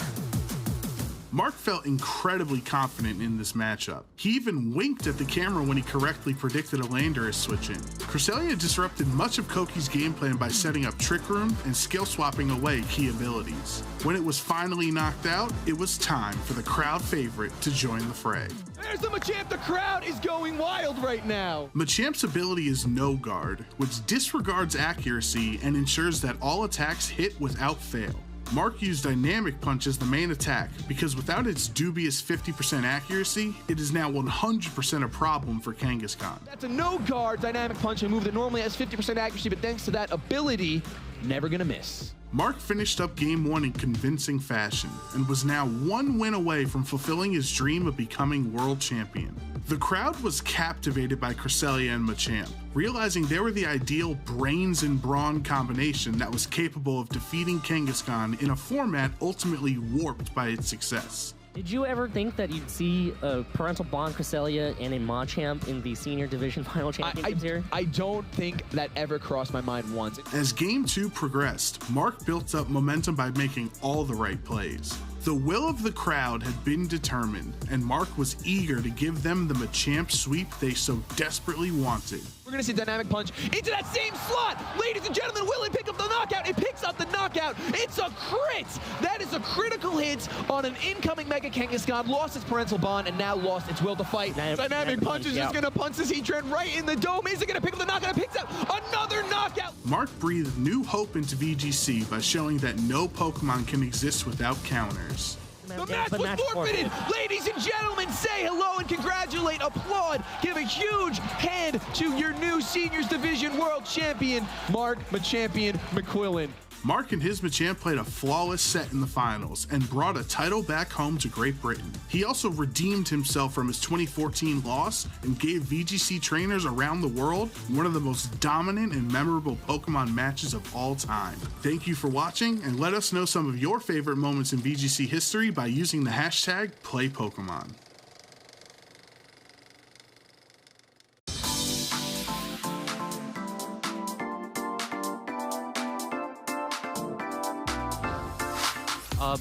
Speaker 2: Mark felt incredibly confident in this matchup. He even winked at the camera when he correctly predicted a Landorus switch-in. Cresselia disrupted much of Koki's game plan by setting up Trick Room and skill swapping away key abilities. When it was finally knocked out, it was time for the crowd favorite to join the fray.
Speaker 3: There's the Machamp, the crowd is going wild right now.
Speaker 2: Machamp's ability is No Guard, which disregards accuracy and ensures that all attacks hit without fail. Mark used Dynamic Punch as the main attack because without its dubious 50% accuracy, it is now 100% a problem for Kangaskhan.
Speaker 3: That's a No Guard Dynamic Punch, a move that normally has 50% accuracy, but thanks to that ability, never gonna miss.
Speaker 2: Mark finished up Game 1 in convincing fashion and was now 1 win away from fulfilling his dream of becoming world champion. The crowd was captivated by Cresselia and Machamp, realizing they were the ideal brains and brawn combination that was capable of defeating Kangaskhan in a format ultimately warped by its success.
Speaker 1: Did you ever think that you'd see a Parental Bond Cresselia and a Machamp in the senior division final championships here?
Speaker 3: I don't think that ever crossed my mind once.
Speaker 2: As Game 2 progressed, Mark built up momentum by making all the right plays. The will of the crowd had been determined, and Mark was eager to give them the Machamp sweep they so desperately wanted.
Speaker 3: We're gonna see Dynamic Punch into that same slot. Ladies and gentlemen, will it pick up the knockout? It picks up the knockout. It's a crit. That is a critical hit on an incoming Mega Kangaskhan. Lost its Parental Bond and now lost its will to fight. Dynamic Punch is just gonna punch this Heatran right in the dome. Is it gonna pick up the knockout? It picks up another knockout.
Speaker 2: Mark breathed new hope into VGC by showing that no Pokemon can exist without counters.
Speaker 3: The match was forfeited. Ladies and gentlemen, say hello and congratulate, applaud, give a huge hand to your new Seniors Division World Champion, Mark Machampion McQuillan.
Speaker 2: Mark and his Machamp played a flawless set in the finals and brought a title back home to Great Britain. He also redeemed himself from his 2014 loss and gave VGC trainers around the world one of the most dominant and memorable Pokemon matches of all time. Thank you for watching, and let us know some of your favorite moments in VGC history by using the hashtag #PlayPokemon.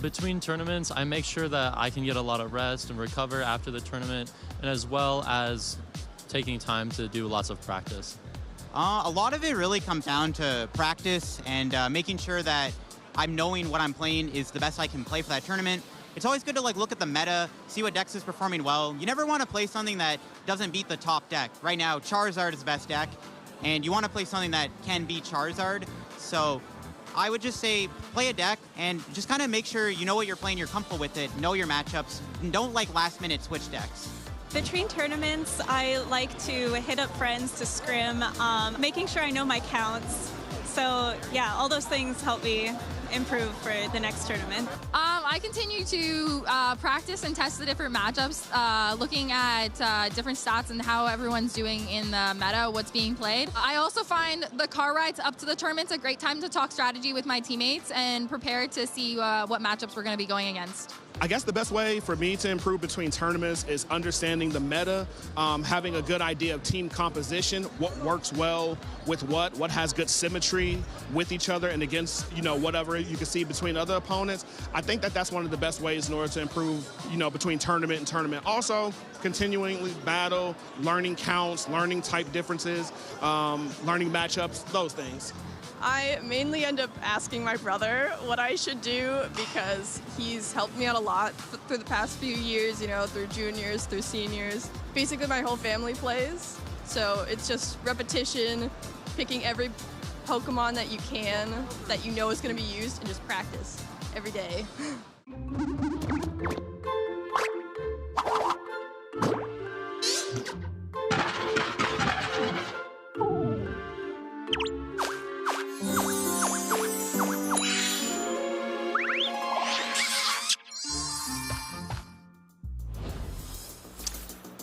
Speaker 4: Between tournaments, I make sure that I can get a lot of rest and recover after the tournament, and as well as taking time to do lots of practice.
Speaker 8: A lot of it really comes down to practice and making sure that I'm knowing what I'm playing is the best I can play for that tournament. It's always good to look at the meta, see what decks is performing well. You never want to play something that doesn't beat the top deck. Right now, Charizard is the best deck, and you want to play something that can beat Charizard. So I would just say play a deck and just kind of make sure you know what you're playing, you're comfortable with it, know your matchups, and don't last-minute switch decks.
Speaker 10: Between tournaments, I like to hit up friends to scrim, making sure I know my counts. So yeah, all those things help me improve for the next tournament.
Speaker 11: I continue to practice and test the different matchups, looking at different stats and how everyone's doing in the meta, what's being played. I also find the car rides up to the tournaments a great time to talk strategy with my teammates and prepare to see what matchups we're going to be going against.
Speaker 12: I guess the best way for me to improve between tournaments is understanding the meta, having a good idea of team composition, what works well with what has good symmetry with each other and against, whatever you can see between other opponents. I think that that's one of the best ways in order to improve, between tournament and tournament. Also, continually battle, learning counts, learning type differences, learning matchups, those things.
Speaker 14: I mainly end up asking my brother what I should do because he's helped me out a lot through the past few years, through juniors, through seniors. Basically, my whole family plays, so it's just repetition, picking every Pokemon that you can, that you know is going to be used, and just practice every day.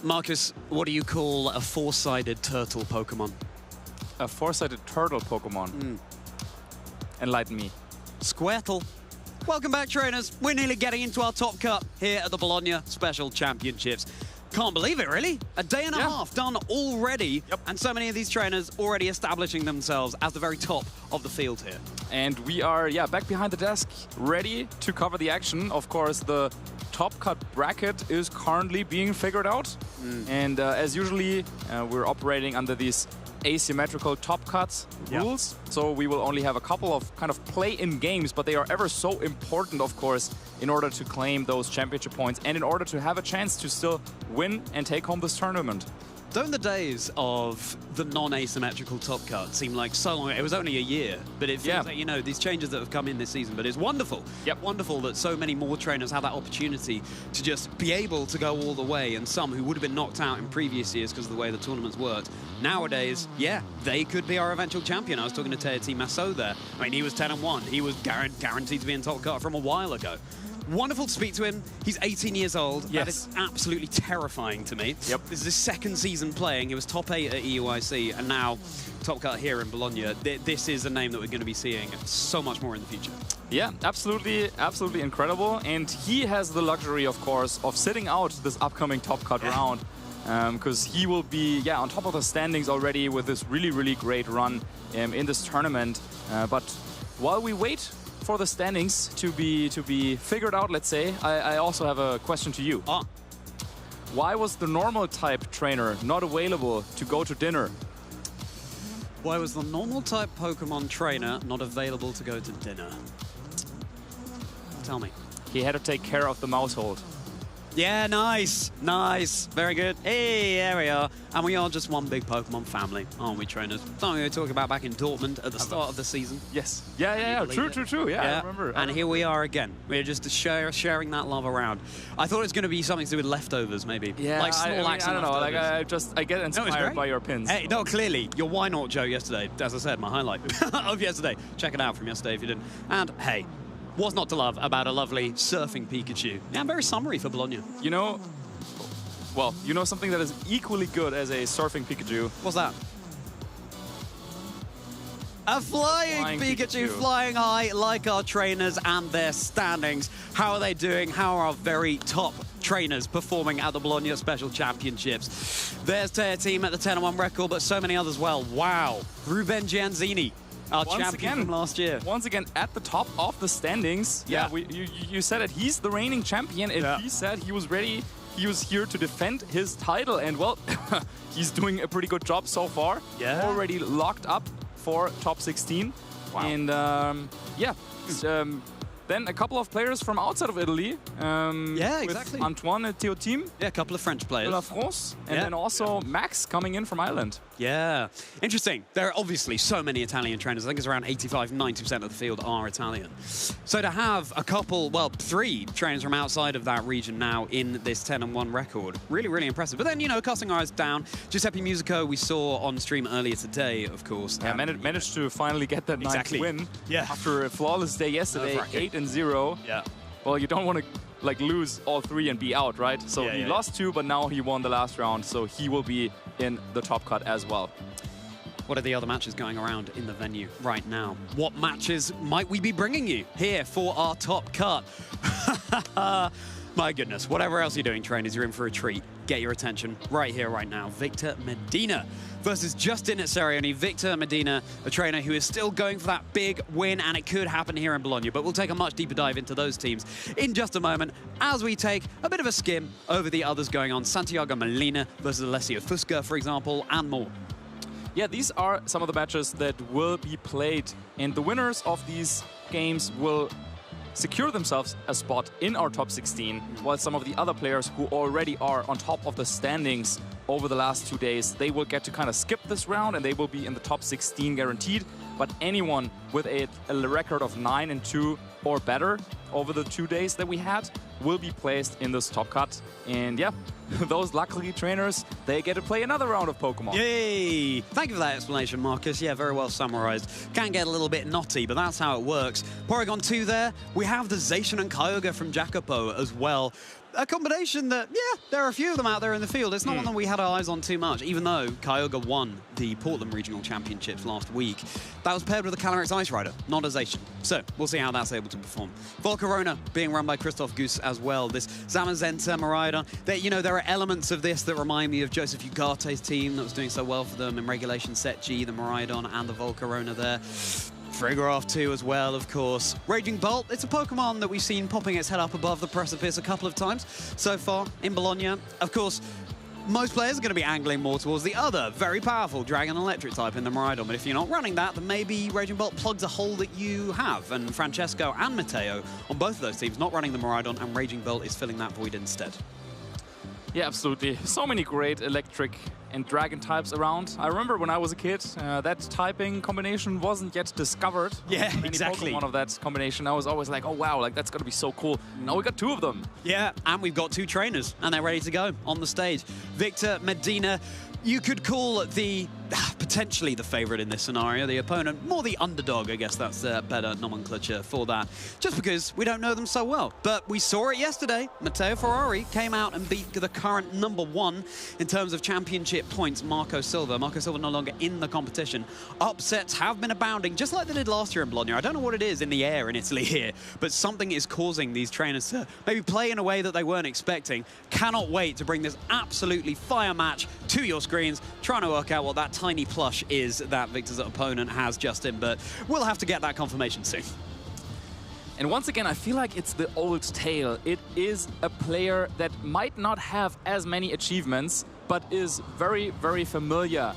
Speaker 5: Marcus, what do you call a four-sided turtle Pokemon?
Speaker 15: A four-sided turtle Pokemon? Enlighten me.
Speaker 5: Squirtle. Welcome back, trainers. We're nearly getting into our top cut here at the Bologna Special Championships. Can't believe it, really. A day and a half done already, and so many of these trainers already establishing themselves as the very top of the field here.
Speaker 15: And we are, back behind the desk, ready to cover the action. Of course, the top cut bracket is currently being figured out. And as usually, we're operating under these asymmetrical top cuts rules. So we will only have a couple of kind of play-in games, but they are ever so important, of course, in order to claim those championship points and in order to have a chance to still win and take home this tournament.
Speaker 5: Don't the days of the non-asymmetrical top cut seem like so long? It was only a year, but it feels like, these changes that have come in this season. But it's wonderful. Wonderful that so many more trainers have that opportunity to just be able to go all the way. And some who would have been knocked out in previous years because of the way the tournaments worked, nowadays, they could be our eventual champion. I was talking to Teati Massot there. I mean, he was 10-1. He was guaranteed to be in top cut from a while ago. Wonderful to speak to him. He's 18 years old. That is absolutely terrifying to me. This is his second season playing. He was top 8 at EUIC and now top cut here in Bologna. This is a name that we're going to be seeing so much more in the future.
Speaker 15: Yeah, absolutely incredible. And he has the luxury, of course, of sitting out this upcoming top cut round. Because he will be on top of the standings already with this really great run in this tournament. But while we wait for the standings to be figured out, let's say, I also have a question to you. Why was the normal type trainer not available to go to dinner?
Speaker 5: Why was the normal type Pokemon trainer not available to go to dinner? Tell me.
Speaker 15: He had to take care of the household.
Speaker 5: Yeah, nice. Nice. Very good. Hey, there we are. And we are just one big Pokemon family, aren't we, trainers? Something we were talking about back in Dortmund at the start of the season.
Speaker 15: Yes. Yeah. True. Yeah, I remember.
Speaker 5: And here we are again. We're just sharing that love around. I thought it was going to be something to do with leftovers, maybe.
Speaker 15: Yeah,
Speaker 5: like Snorlax
Speaker 15: I don't know.
Speaker 5: and
Speaker 15: Like I get inspired by your pins.
Speaker 5: Hey, no, clearly your Why Not joke yesterday. As I said, my highlight of yesterday. Check it out from yesterday if you didn't. And hey, what's not to love about a lovely surfing Pikachu? Yeah, very summery for Bologna.
Speaker 15: You know, well, you know something that is equally good as a surfing Pikachu.
Speaker 5: What's that? A flying Pikachu flying high like our trainers and their standings. How are they doing? How are our very top trainers performing at the Bologna Special Championships? There's their team at the 10-1 record, but so many others well. Wow. Ruben Gianzini, our champion from last year.
Speaker 15: Once again, at the top of the standings.
Speaker 5: Yeah.
Speaker 15: You said it. He's the reigning champion, and he said he was ready. He was here to defend his title, and well, he's doing a pretty good job so far.
Speaker 5: Yeah.
Speaker 15: Already locked up for top 16.
Speaker 5: Wow.
Speaker 15: And then a couple of players from outside of Italy.
Speaker 5: Yeah, exactly.
Speaker 15: With Antoine and Théotime.
Speaker 5: Yeah, a couple of French players.
Speaker 15: De la France. And then also Max coming in from Ireland.
Speaker 5: Yeah, interesting. There are obviously so many Italian trainers. I think it's around 85–90% of the field are Italian. So to have a couple, well, 3 trainers from outside of that region now in this 10-1 record, really, really impressive. But then, you know, casting our eyes down, Giuseppe Musico we saw on stream earlier today, of course.
Speaker 15: Yeah, managed to finally get that nice win.
Speaker 5: Yeah.
Speaker 15: After a flawless day yesterday, 8-0.
Speaker 5: Yeah.
Speaker 15: Well, you don't want to like lose all 3 and be out, right? So he lost 2, but now he won the last round, so he will be in the top cut as well.
Speaker 5: What are the other matches going around in the venue right now? What matches might we be bringing you here for our top cut? My goodness, whatever else you're doing, trainers, you're in for a treat. Get your attention right here, right now. Victor Medina versus Justin Serioni. Victor Medina, a trainer who is still going for that big win, and it could happen here in Bologna. But we'll take a much deeper dive into those teams in just a moment as we take a bit of a skim over the others going on. Santiago Molina versus Alessio Fusca, for example, and more.
Speaker 15: Yeah, these are some of the matches that will be played, and the winners of these games will secure themselves a spot in our top 16, while some of the other players who already are on top of the standings over the last 2 days, they will get to kind of skip this round and they will be in the top 16 guaranteed. But anyone with a record of 9-2 or better over the 2 days that we had will be placed in this top cut. And yeah, those lucky trainers, they get to play another round of Pokemon.
Speaker 5: Yay! Thank you for that explanation, Marcus. Yeah, very well summarized. Can get a little bit knotty, but that's how it works. Porygon 2 there. We have the Zacian and Kyogre from Jacopo as well. A combination that, yeah, there are a few of them out there in the field. It's not one that we had our eyes on too much, even though Kyogre won the Portland Regional Championships last week. That was paired with a Calyrex Ice Rider, not a Zacian. So we'll see how that's able to perform. Volcarona being run by Christoph Goose as well. This Zamazenta Marauder, you know, there are elements of this that remind me of Joseph Ugate's team that was doing so well for them in Regulation Set G, the Miraidon and the Volcarona there. Frigoroth 2 as well, of course. Raging Bolt, it's a Pokemon that we've seen popping its head up above the precipice a couple of times so far in Bologna. Of course, most players are going to be angling more towards the other very powerful Dragon Electric type in the Miraidon, but if you're not running that, then maybe Raging Bolt plugs a hole that you have, and Francesco and Matteo on both of those teams not running the Miraidon, and Raging Bolt is filling that void instead.
Speaker 15: Yeah, absolutely. So many great electric and dragon types around. I remember when I was a kid, that typing combination wasn't yet discovered.
Speaker 5: Yeah, exactly.
Speaker 15: One of that combination. I was always like, oh wow, like that's gonna be so cool. Now we got 2 of them.
Speaker 5: Yeah, and we've got 2 trainers, and they're ready to go on the stage. Victor Medina, you could call the potentially the favorite in this scenario, the opponent, more the underdog, I guess that's better nomenclature for that, just because we don't know them so well. But we saw it yesterday. Matteo Ferrari came out and beat the current #1 in terms of championship points, Marco Silva. Marco Silva no longer in the competition. Upsets have been abounding, just like they did last year in Bologna. I don't know what it is in the air in Italy here, but something is causing these trainers to maybe play in a way that they weren't expecting. Cannot wait to bring this absolutely fire match to your screens, trying to work out what that tiny plush is that Victor's opponent has, Justin, but we'll have to get that confirmation soon.
Speaker 15: And once again, I feel like it's the old tale. It is a player that might not have as many achievements, but is very, very familiar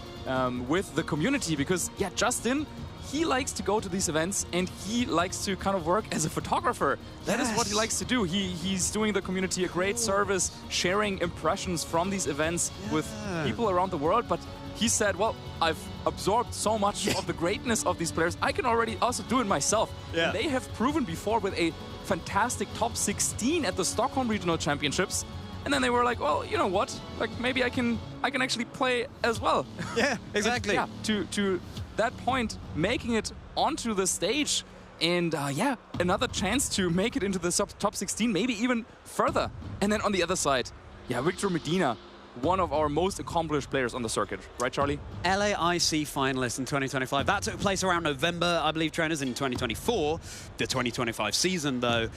Speaker 15: with the community because, yeah, Justin, he likes to go to these events and he likes to kind of work as a photographer. That is what he likes to do. He's doing the community a great service, sharing impressions from these events with people around the world. But he said, well, I've absorbed so much of the greatness of these players, I can already also do it myself. And they have proven before with a fantastic top 16 at the Stockholm Regional Championships. And then they were like, well, you know what? Like, maybe I can actually play as well.
Speaker 5: Yeah, exactly.
Speaker 15: And, yeah, to that point, making it onto the stage. And yeah, another chance to make it into the top 16, maybe even further. And then on the other side, yeah, Victor Medina, one of our most accomplished players on the circuit. Right, Charlie?
Speaker 5: LAIC finalist in 2025. That took place around November, I believe, trainers, in 2024. The 2025 season, though.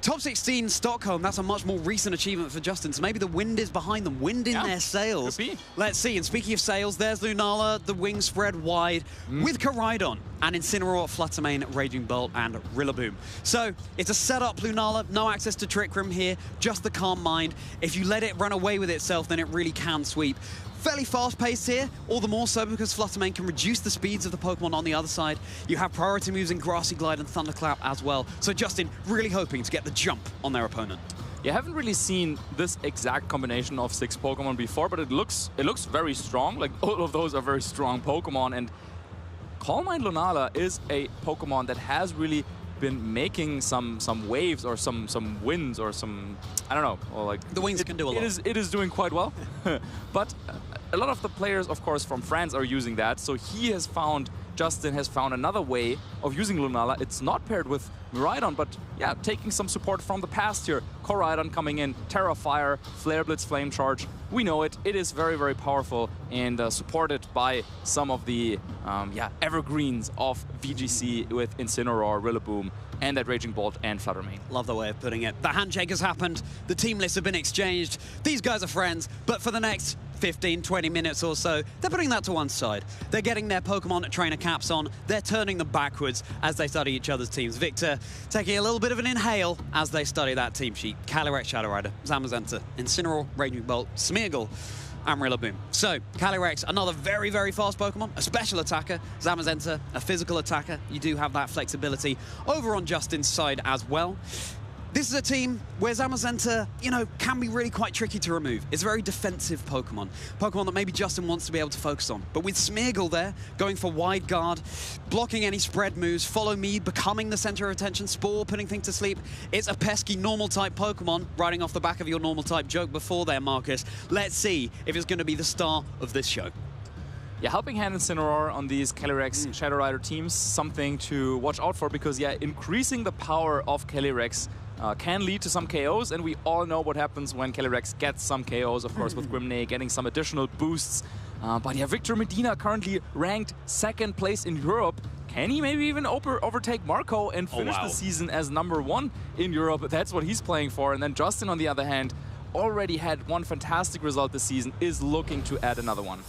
Speaker 5: Top 16 Stockholm, that's a much more recent achievement for Justin. So maybe the wind is behind them, wind in their sails.
Speaker 15: Could be.
Speaker 5: Let's see. And speaking of sails, there's Lunala, the wings spread wide, with Koraidon and Incineroar, Fluttermane, Raging Bolt, and Rillaboom. So it's a setup Lunala, no access to Trick Room here, just the Calm Mind. If you let it run away with itself, then it really can sweep. Fairly fast-paced here, all the more so because Fluttermane can reduce the speeds of the Pokemon on the other side. You have priority moves in Grassy Glide and Thunderclap as well. So Justin really hoping to get the jump on their opponent.
Speaker 15: You haven't really seen this exact combination of 6 Pokemon before, but it looks very strong. Like, all of those are very strong Pokemon, and Calm Mind Lunala is a Pokemon that has really been making some waves or some wins or some, I don't know, or like
Speaker 5: the wings can do a lot.
Speaker 15: It is doing quite well, but a lot of the players, of course, from France are using that. So Justin has found another way of using Lunala. It's not paired with Miraidon, but yeah, taking some support from the past here. Koraidon coming in, Terra Fire, Flare Blitz, Flame Charge. We know it. It is very, very powerful and supported by some of the evergreens of VGC with Incineroar, Rillaboom, and that Raging Bolt and Fluttermane.
Speaker 5: Love the way of putting it. The handshake has happened. The team lists have been exchanged. These guys are friends, but for the next 15, 20 minutes or so, they're putting that to one side. They're getting their Pokemon trainer caps on. They're turning them backwards as they study each other's teams. Victor taking a little bit of an inhale as they study that team sheet. Calyrex, Shadow Rider, Zamazenta, Incineroar, Raging Bolt, Smeargle, and Rillaboom. So, Calyrex, another very, very fast Pokemon, a special attacker. Zamazenta, a physical attacker. You do have that flexibility over on Justin's side as well. This is a team where Zamazenta, you know, can be really quite tricky to remove. It's a very defensive Pokemon. Pokemon that maybe Justin wants to be able to focus on. But with Smeargle there, going for wide guard, blocking any spread moves, Follow Me, becoming the center of attention, Spore, putting things to sleep. It's a pesky normal-type Pokemon, riding off the back of your normal-type joke before there, Marcus. Let's see if it's going to be the star of this show.
Speaker 15: Yeah, Helping Hand Incineroar on these Calyrex Shadow Rider teams, something to watch out for because, yeah, increasing the power of Calyrex can lead to some KOs, and we all know what happens when Calyrex gets some KOs, of course, with Grimnay getting some additional boosts. But yeah, Victor Medina currently ranked 2nd place in Europe. Can he maybe even overtake Marco and finish the season as #1 in Europe? That's what he's playing for. And then Justin, on the other hand, already had one fantastic result this season, is looking to add another one.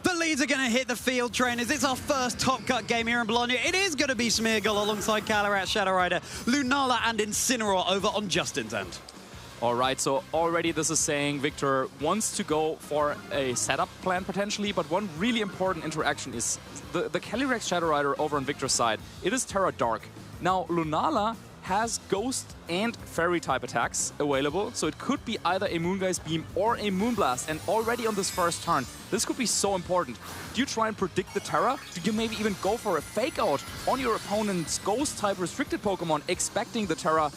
Speaker 5: The leads are going to hit the field, trainers. It's our first Top Cut game here in Bologna. It is going to be Smeargle alongside Calyrex, Shadow Rider, Lunala, and Incineroar over on Justin's end.
Speaker 15: All right, so already this is saying Victor wants to go for a setup plan potentially, but one really important interaction is the Calyrex Shadow Rider over on Victor's side. It is Terra Dark. Now, Lunala has Ghost and Fairy type attacks available, so it could be either a Moongeist Beam or a Moonblast, and already on this first turn, this could be so important. Do you try and predict the Terra? Do you maybe even go for a Fake Out on your opponent's Ghost type restricted Pokemon, expecting the Terra?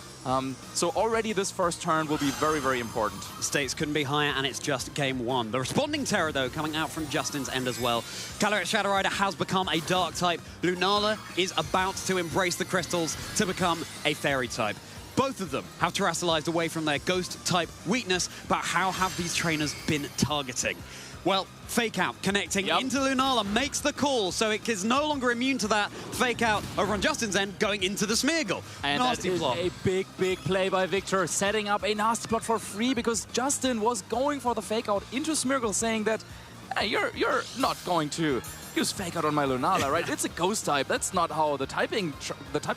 Speaker 15: So already this first turn will be very, very important.
Speaker 5: Stakes couldn't be higher, and it's just game 1. The responding Terra, though, coming out from Justin's end as well. Calyrex Shadow Rider has become a Dark type. Lunala is about to embrace the crystals to become a Fairy type. Both of them have terrestrialized away from their Ghost type weakness, but how have these trainers been targeting? Well, Fake Out connecting into Lunala makes the call, so it is no longer immune to that. Fake Out over on Justin's end, going into the Smeargle.
Speaker 15: And nasty that is plot. A big, big play by Victor, setting up a nasty plot for free because Justin was going for the Fake Out into Smeargle, saying that, hey, you're not going to use Fake Out on my Lunala, right? It's a Ghost type. That's not how the typing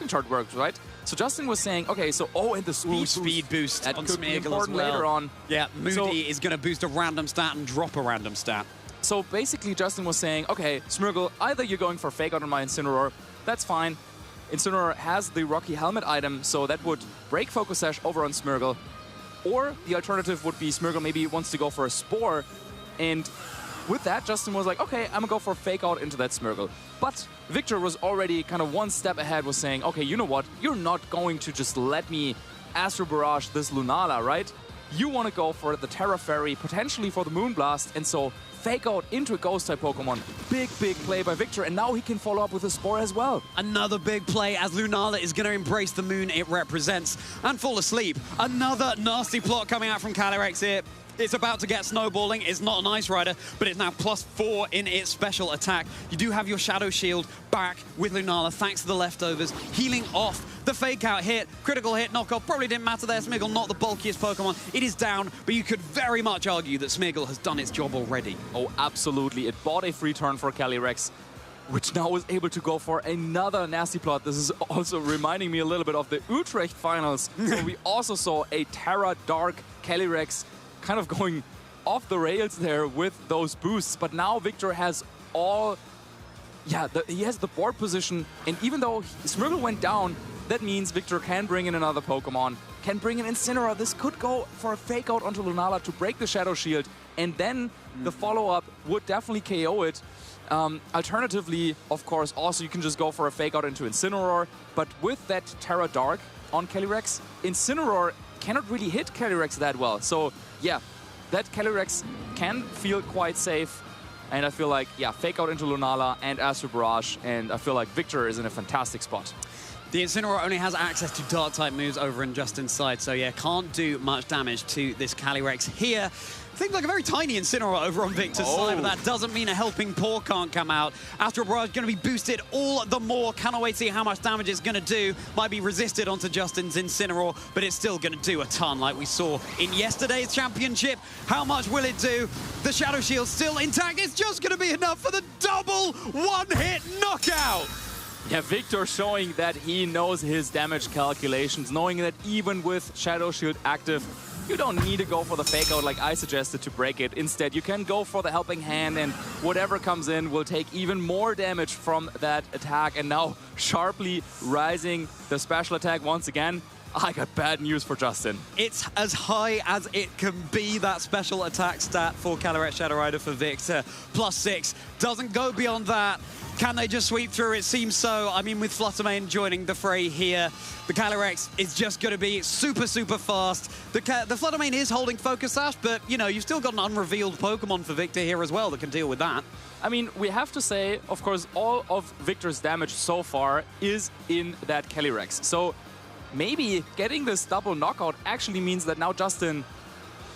Speaker 15: chart works, right? So Justin was saying, okay, so and the speed boost
Speaker 5: that on Smeargle as well.
Speaker 15: Later on.
Speaker 5: Yeah, Moody is going to boost a random stat and drop a random stat.
Speaker 15: So basically, Justin was saying, okay, Smeargle, either you're going for Fake Out on my Incineroar, that's fine. Incineroar has the Rocky Helmet item, so that would break Focus Sash over on Smeargle. Or the alternative would be Smeargle maybe wants to go for a Spore, and with that, Justin was like, okay, I'm gonna go for Fake Out into that Smeargle. But Victor was already kind of one step ahead, was saying, okay, you know what? You're not going to just let me Astro Barrage this Lunala, right? You want to go for the Terra Fairy, potentially for the Moonblast, and so Fake Out into a Ghost-type Pokemon. Big, big play by Victor, and now he can follow up with a Spore as well.
Speaker 5: Another big play as Lunala is going to embrace the moon it represents and fall asleep. Another nasty plot coming out from Calyrex here. It's about to get snowballing. It's not an Ice Rider, but it's now +4 in its special attack. You do have your Shadow Shield back with Lunala, thanks to the leftovers, healing off the Fake Out hit. Critical hit, knockoff, probably didn't matter there. Smeargle, not the bulkiest Pokemon. It is down, but you could very much argue that Smeargle has done its job already.
Speaker 15: Oh, absolutely. It bought a free turn for Calyrex, which now is able to go for another nasty plot. This is also reminding me a little bit of the Utrecht finals, where we also saw a Terra Dark Calyrex kind of going off the rails there with those boosts. But now Victor has all... Yeah, he has the board position, and even though Smeargle went down, that means Victor can bring in another Pokemon, can bring in Incineroar. This could go for a Fake Out onto Lunala to break the Shadow Shield, and then the follow-up would definitely KO it. Alternatively, of course, also you can just go for a Fake Out into Incineroar, but with that Terra Dark on Calyrex, Incineroar cannot really hit Calyrex that well. So yeah, that Calyrex can feel quite safe. And I feel like, yeah, Fake Out into Lunala and Astro Barrage, and I feel like Victor is in a fantastic spot.
Speaker 5: The Incineroar only has access to Dark-type moves over in Justin's side, so yeah, can't do much damage to this Calyrex here. Seems like a very tiny Incineroar over on Victor's side, but that doesn't mean a helping paw can't come out. Astro Barrage going to be boosted all the more. Cannot wait to see how much damage it's going to do. Might be resisted onto Justin's Incineroar, but it's still going to do a ton like we saw in yesterday's championship. How much will it do? The Shadow Shield still intact. It's just going to be enough for the double one-hit knockout.
Speaker 15: Yeah, Victor showing that he knows his damage calculations, knowing that even with Shadow Shield active, you don't need to go for the Fake Out like I suggested to break it. Instead, you can go for the Helping Hand, and whatever comes in will take even more damage from that attack. And now sharply rising the special attack once again. I got bad news for Justin.
Speaker 5: It's as high as it can be, that special attack stat for Calyrex Shadow Rider for Victor. +6. Doesn't go beyond that. Can they just sweep through? It seems so. I mean, with Fluttermane joining the fray here, the Calyrex is just going to be super, super fast. The Fluttermane is holding Focus Sash, but, you know, you've still got an unrevealed Pokemon for Victor here as well that can deal with that.
Speaker 15: I mean, we have to say, of course, all of Victor's damage so far is in that Calyrex. So maybe getting this double knockout actually means that now Justin,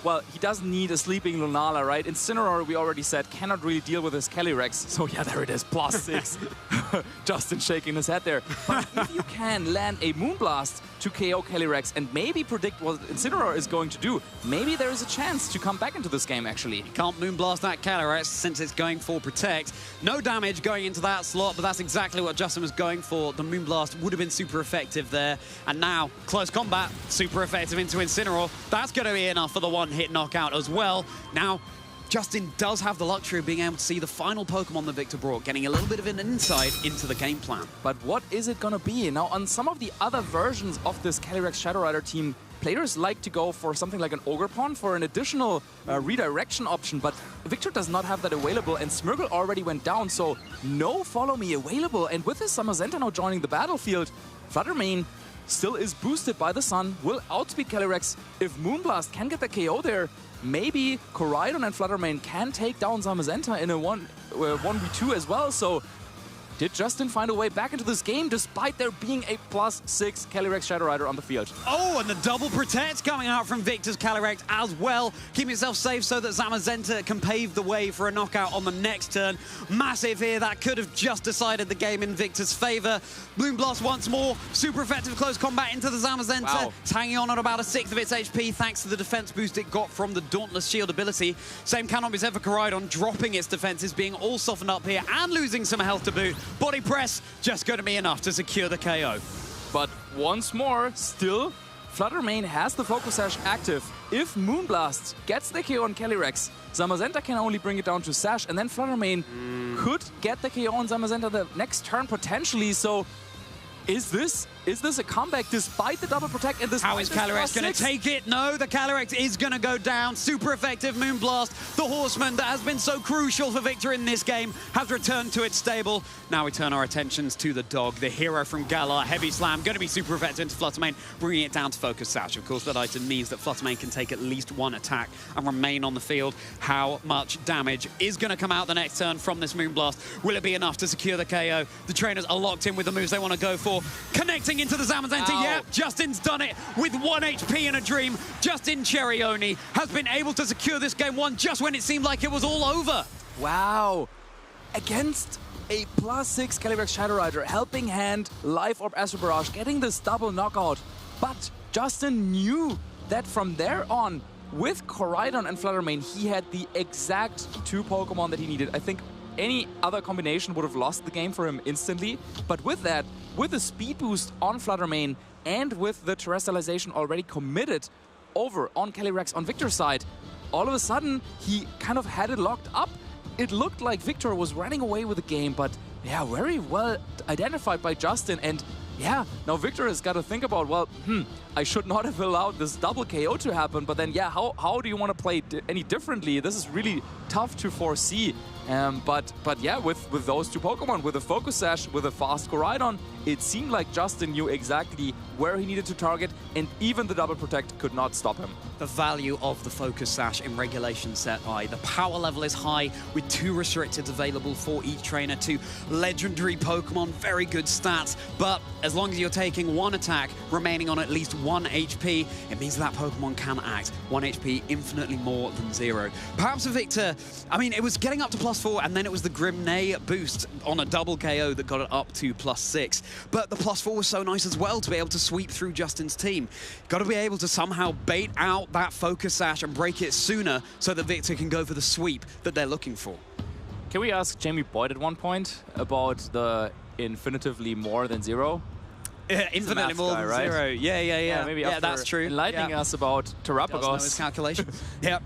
Speaker 15: well, he doesn't need a sleeping Lunala, right? Incineroar, we already said, cannot really deal with his Calyrex. So yeah, there it is, +6. Justin shaking his head there. But if you can land a Moonblast to KO Calyrex and maybe predict what Incineroar is going to do, maybe there is a chance to come back into this game, actually.
Speaker 5: You can't Moonblast that Calyrex since it's going for Protect. No damage going into that slot, but that's exactly what Justin was going for. The Moonblast would have been super effective there. And now, close combat, super effective into Incineroar. That's going to be enough for the one-hit knockout as well. Now, Justin does have the luxury of being able to see the final Pokemon that Victor brought, getting a little bit of an insight into the game plan.
Speaker 15: But what is it going to be? Now, on some of the other versions of this Calyrex Shadow Rider team, players like to go for something like an Ogerpon for an additional redirection option, but Victor does not have that available, and Smeargle already went down, so no Follow Me available. And with his Zamazenta now joining the battlefield, Fluttermane still is boosted by the sun, will outspeed Calyrex. If Moonblast can get the KO there, maybe Koraidon and Fluttermane can take down Zamazenta in a 1v2 as well. So did Justin find a way back into this game despite there being a +6 Calyrex Shadow Rider on the field?
Speaker 5: Oh, and the double protect coming out from Victor's Calyrex as well. Keeping himself safe so that Zamazenta can pave the way for a knockout on the next turn. Massive here. That could have just decided the game in Victor's favor. Moonblast once more. Super effective close combat into the Zamazenta.
Speaker 15: Wow.
Speaker 5: It's hanging on at about 1/6 of its HP thanks to the defense boost it got from the Dauntless Shield ability. Same cannot be said for Koraidon, dropping its defenses, being all softened up here and losing some health to boot. Body press just going to be enough to secure the KO.
Speaker 15: But once more, still, Fluttermane has the Focus Sash active. if Moonblast gets the KO on Calyrex, Zamazenta can only bring it down to Sash, and then Fluttermane could get the KO on Zamazenta the next turn potentially. So is this a comeback despite the double protect? And
Speaker 5: how is Calyrex going to take it? No, the Calyrex is going to go down. Super effective Moonblast. The Horseman that has been so crucial for Victor in this game has returned to its stable. Now we turn our attentions to the dog, the hero from Galar. Heavy Slam, going to be super effective into Fluttermane, bringing it down to Focus Sash. Of course, that item means that Fluttermane can take at least one attack and remain on the field. How much damage is going to come out the next turn from this Moonblast? Will it be enough to secure the KO? The trainers are locked in with the moves they want to go for. Connecting into the Zamazenta. Yeah, Justin's done it with 1 HP in a dream. Justin Cherioni has been able to secure this game one just when it seemed like it was all over.
Speaker 15: Wow. Against a +6 Calyrex Shadow Rider, Helping Hand, Life Orb, Astral Barrage, getting this double knockout. But Justin knew that from there on, with Koraidon and Fluttermane, he had the exact 2 Pokemon that he needed. I think any other combination would have lost the game for him instantly. But with that, with the speed boost on Fluttermane and with the terrestrialization already committed over on Calyrex on Victor's side, all of a sudden he kind of had it locked up. It looked like Victor was running away with the game, but yeah, very well identified by Justin. And yeah, now Victor has got to think about, well, I should not have allowed this double KO to happen. But then, yeah, how do you want to play any differently? This is really tough to foresee. But yeah, with those 2 Pokemon, with a Focus Sash, with a fast Koraidon, it seemed like Justin knew exactly where he needed to target, and even the double protect could not stop him.
Speaker 5: The value of the Focus Sash in Regulation Set I. The power level is high with 2 restricted available for each trainer, 2 legendary Pokemon, very good stats. But as long as you're taking 1 attack, remaining on at least 1 HP, it means that Pokemon can act. 1 HP, infinitely more than 0. Perhaps for Victor, I mean, it was getting up to +4, and then it was the Grimnay boost on a double KO that got it up to +6. But the +4 was so nice as well to be able to sweep through Justin's team. Got to be able to somehow bait out that Focus Sash and break it sooner so that Victor can go for the sweep that they're looking for.
Speaker 15: Can we ask Jamie Boyd at one point about the infinitively more than 0?
Speaker 5: Infinitely more than 0. Yeah.
Speaker 15: Maybe
Speaker 5: that's true.
Speaker 15: Enlightening us about Terrapagos.
Speaker 5: His calculations. Yep.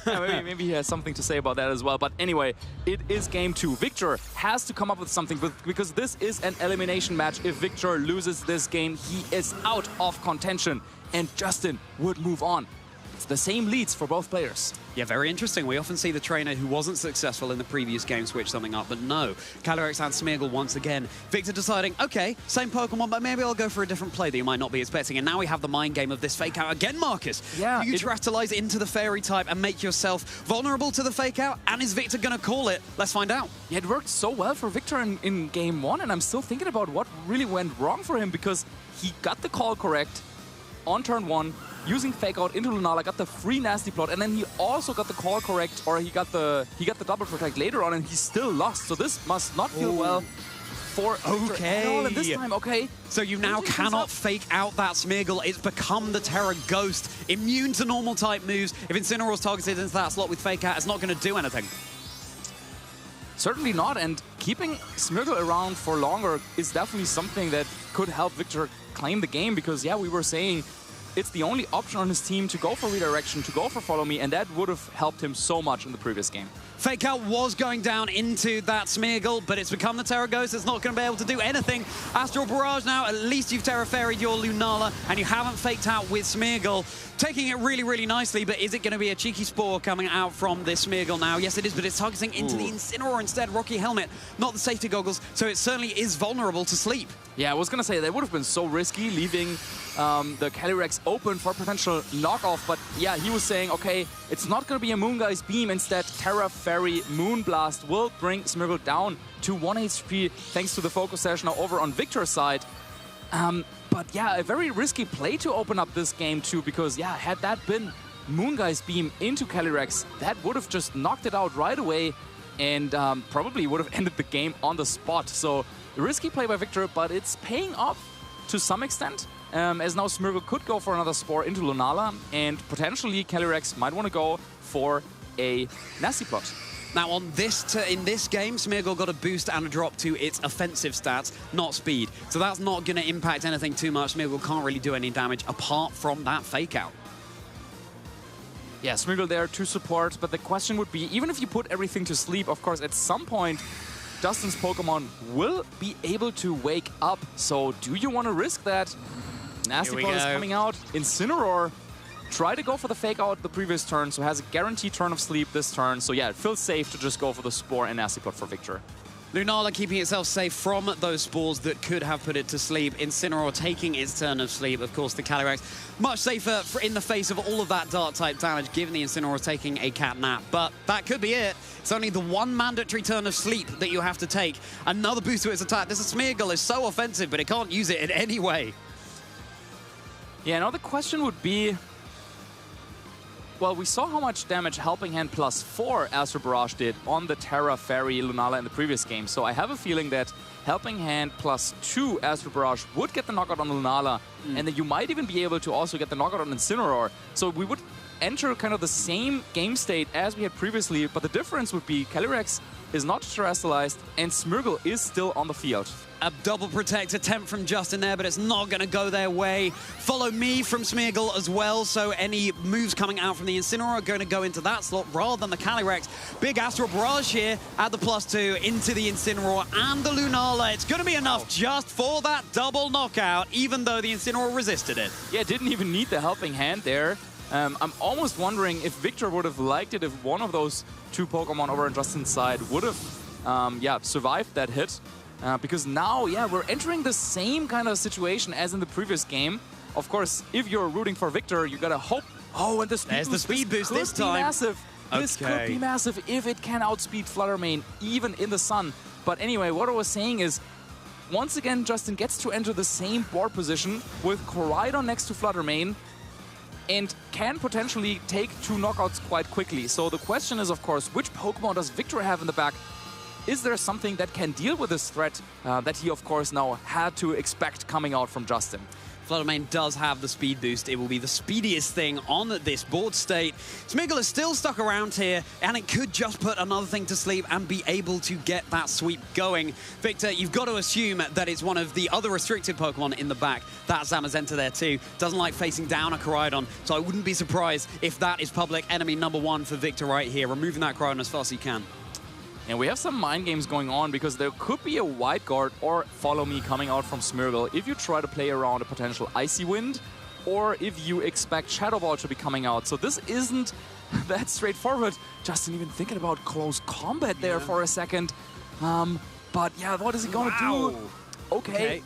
Speaker 15: Maybe he has something to say about that as well. But anyway, it is game 2. Victor has to come up with something because this is an elimination match. If Victor loses this game, he is out of contention. And Justin would move on. It's the same leads for both players.
Speaker 5: Yeah, very interesting. We often see the trainer who wasn't successful in the previous game switch something up, but no. Calyrex and Smeargle once again. Victor deciding, okay, same Pokemon, but maybe I'll go for a different play that you might not be expecting. And now we have the mind game of this Fake Out again, Marcus.
Speaker 15: Yeah.
Speaker 5: Do you terrestrialize into the Fairy type and make yourself vulnerable to the Fake Out? And is Victor going to call it? Let's find out.
Speaker 15: Yeah, it worked so well for Victor in game 1, and I'm still thinking about what really went wrong for him, because he got the call correct on turn 1, using Fake Out into Lunala, got the free Nasty Plot, and then he also got the call correct, or he got the double protect later on, and he still lost. So this must not feel well for Victor at all. And this time, okay.
Speaker 5: So you now cannot fake out that Smeargle. It's become the Terra Ghost, immune to normal type moves. If Incineroar's targeted into that slot with Fake Out, it's not going to do anything.
Speaker 15: Certainly not, and keeping Smeargle around for longer is definitely something that could help Victor claim the game, because yeah, we were saying it's the only option on his team to go for redirection, to go for follow me, and that would have helped him so much in the previous game.
Speaker 5: Fake Out was going down into that Smeargle, but it's become the Terra Ghost. It's not going to be able to do anything. Astral Barrage now, at least you've Terra Fairy'd your Lunala, and you haven't faked out with Smeargle. Taking it really, really nicely, but is it going to be a cheeky Spore coming out from this Smeargle now? Yes, it is, but it's targeting into the Incineroar instead. Rocky Helmet, not the safety goggles, so it certainly is vulnerable to sleep.
Speaker 15: Yeah, I was going to say, that would have been so risky, leaving the Calyrex open for potential knockoff, but yeah, he was saying, okay, it's not going to be a Moonguy's Beam, instead Terra Fairy Moonblast will bring Smeargle down to 1 HP thanks to the Focus Sash now over on Victor's side. But yeah, a very risky play to open up this game too, because yeah, had that been Moonguy's Beam into Calyrex, that would have just knocked it out right away and probably would have ended the game on the spot. So a risky play by Victor, but it's paying off to some extent, as now Smeargle could go for another Spore into Lunala, and potentially Calyrex might want to go for a Nasty Plot.
Speaker 5: Now in this game, Smeargle got a boost and a drop to its offensive stats, not speed. So that's not going to impact anything too much. Smeargle can't really do any damage apart from that Fake Out.
Speaker 15: yeah, Smeargle there to support, but the question would be, even if you put everything to sleep, of course, at some point, Justin's Pokemon will be able to wake up. So do you want to risk that? Nasty Plot is coming out. Incineroar, try to go for the fake out the previous turn, so has a guaranteed turn of sleep this turn. So yeah, it feels safe to just go for the Spore and Nasty Plot for victor.
Speaker 5: Lunala keeping itself safe from those spores that could have put it to sleep. Incineroar taking its turn of sleep. Of course, the Calyrex much safer in the face of all of that Dark-type damage, given the Incineroar taking a cat nap. But that could be it. It's only the one mandatory turn of sleep that you have to take. Another boost to its attack. This Smeargle is so offensive, but it can't use it in any way.
Speaker 15: Yeah, now the question would be, well, we saw how much damage Helping Hand +4 Astral Barrage did on the Terra Fairy Lunala in the previous game. So I have a feeling that Helping Hand +2 Astral Barrage would get the knockout on Lunala, and then you might even be able to also get the knockout on Incineroar. So we would enter kind of the same game state as we had previously, but the difference would be Calyrex is not terrestrialized and Smeargle is still on the field.
Speaker 5: A double protect attempt from Justin there, but it's not going to go their way. Follow me from Smeargle as well, so any moves coming out from the Incineroar are going to go into that slot rather than the Calyrex. Big Astral Barrage here at the +2 into the Incineroar and the Lunala. It's going to be enough just for that double knockout, even though the Incineroar resisted it.
Speaker 15: Yeah, didn't even need the Helping Hand there. I'm almost wondering if Victor would have liked it if one of those two Pokemon over on Justin's side would have yeah, survived that hit. Because now, yeah, we're entering the same kind of situation as in the previous game. Of course, if you're rooting for Victor, you gotta hope. Oh, and the speed
Speaker 5: There's
Speaker 15: boost.
Speaker 5: The speed boost this time.
Speaker 15: Massive. This could be massive if it can outspeed Fluttermane, even in the sun. But anyway, what I was saying is, once again, Justin gets to enter the same board position with Koraidon next to Fluttermane and can potentially take two knockouts quite quickly. So the question is, of course, which Pokemon does Victor have in the back? Is there something that can deal with this threat that he, of course, now had to expect coming out from Justin?
Speaker 5: Fluttermane does have the speed boost. It will be the speediest thing on this board state. Smeargle is still stuck around here, and it could just put another thing to sleep and be able to get that sweep going. Victor, you've got to assume that it's one of the other restricted Pokemon in the back. That Zamazenta there too. Doesn't like facing down a Koraidon, so I wouldn't be surprised if that is public enemy #1 for Victor right here, removing that Koraidon as fast as you can.
Speaker 15: And we have some mind games going on because there could be a Wide Guard or Follow Me coming out from Smeargle if you try to play around a potential Icy Wind or if you expect Shadow Ball to be coming out. So this isn't that straightforward. Justin even thinking about close combat there for a second. But yeah, what is he going to do? Okay.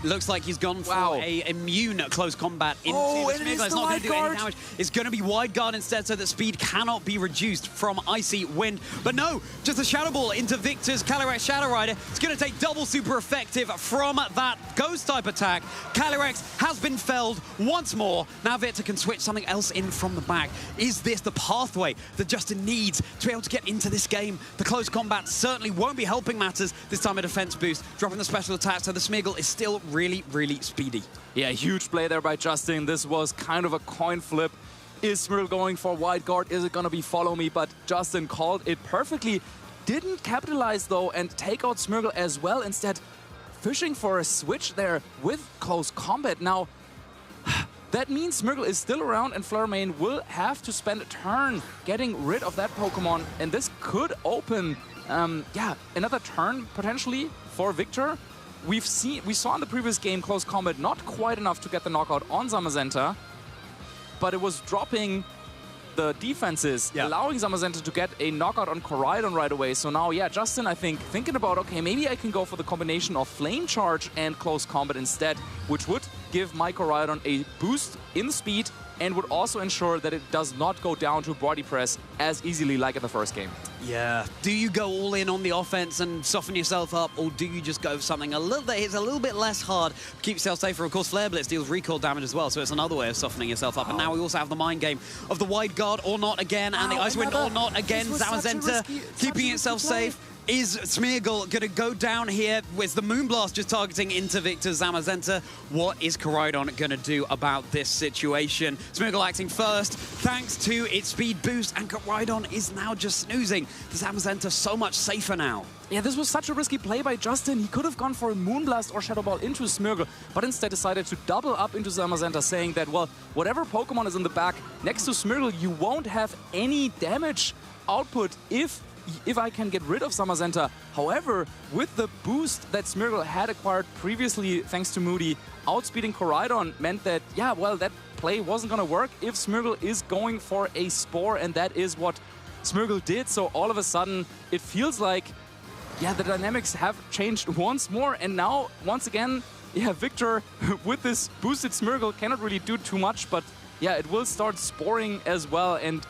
Speaker 5: Looks like he's gone for a immune close combat into the Smeargle. It's not going to do any damage. It's going to be Wide Guard instead, so that speed cannot be reduced from Icy Wind. But no, just a Shadow Ball into Victor's Calyrex Shadow Rider. It's going to take double super effective from that Ghost-type attack. Calyrex has been felled once more. Now Victor can switch something else in from the back. Is this the pathway that Justin needs to be able to get into this game? The close combat certainly won't be helping matters. This time a defense boost, dropping the special attack, so the Smeargle is still really, really speedy.
Speaker 15: Yeah, huge play there by Justin. This was kind of a coin flip. Is Smeargle going for Wide Guard? Is it going to be Follow Me? But Justin called it perfectly. Didn't capitalize, though, and take out Smeargle as well. Instead, fishing for a switch there with close combat. Now, that means Smeargle is still around, and Fluttermane will have to spend a turn getting rid of that Pokemon. And this could open, yeah, another turn, potentially, for Victor. We saw in the previous game close combat not quite enough to get the knockout on Zamazenta, but it was dropping the defenses, allowing Zamazenta to get a knockout on Koraidon right away. So now, yeah, Justin, I think, thinking about, okay, maybe I can go for the combination of Flame Charge and close combat instead, which would give my Koraidon a boost in speed and would also ensure that it does not go down to body press as easily like in the first game.
Speaker 5: Yeah. Do you go all in on the offense and soften yourself up, or do you just go for something a little bit, it's a little bit less hard, keep yourself safer? Of course, Flare Blitz deals recoil damage as well, so it's another way of softening yourself up. And now we also have the mind game of the Wide Guard or not again, and the Ice Wind or not again. Zamazenta keeping itself safe. Is Smeargle going to go down here with the Moonblast just targeting into Victor Zamazenta? What is Koraidon going to do about this situation? Smeargle acting first, thanks to its speed boost, and Koraidon is now just snoozing. The Zamazenta so much safer now.
Speaker 15: yeah, this was such a risky play by Justin. He could have gone for a Moonblast or Shadow Ball into Smeargle, but instead decided to double up into Zamazenta, saying that, well, whatever Pokemon is in the back next to Smeargle, you won't have any damage output if I can get rid of Zamazenta. However, with the boost that Smeargle had acquired previously thanks to Moody, outspeeding Koraidon meant that, yeah, well, that play wasn't going to work if Smeargle is going for a Spore, and that is what Smeargle did. So all of a sudden, it feels like, yeah, the dynamics have changed once more, and now, once again, yeah, Victor, with this boosted Smeargle, cannot really do too much, but yeah, it will start sporing as well, and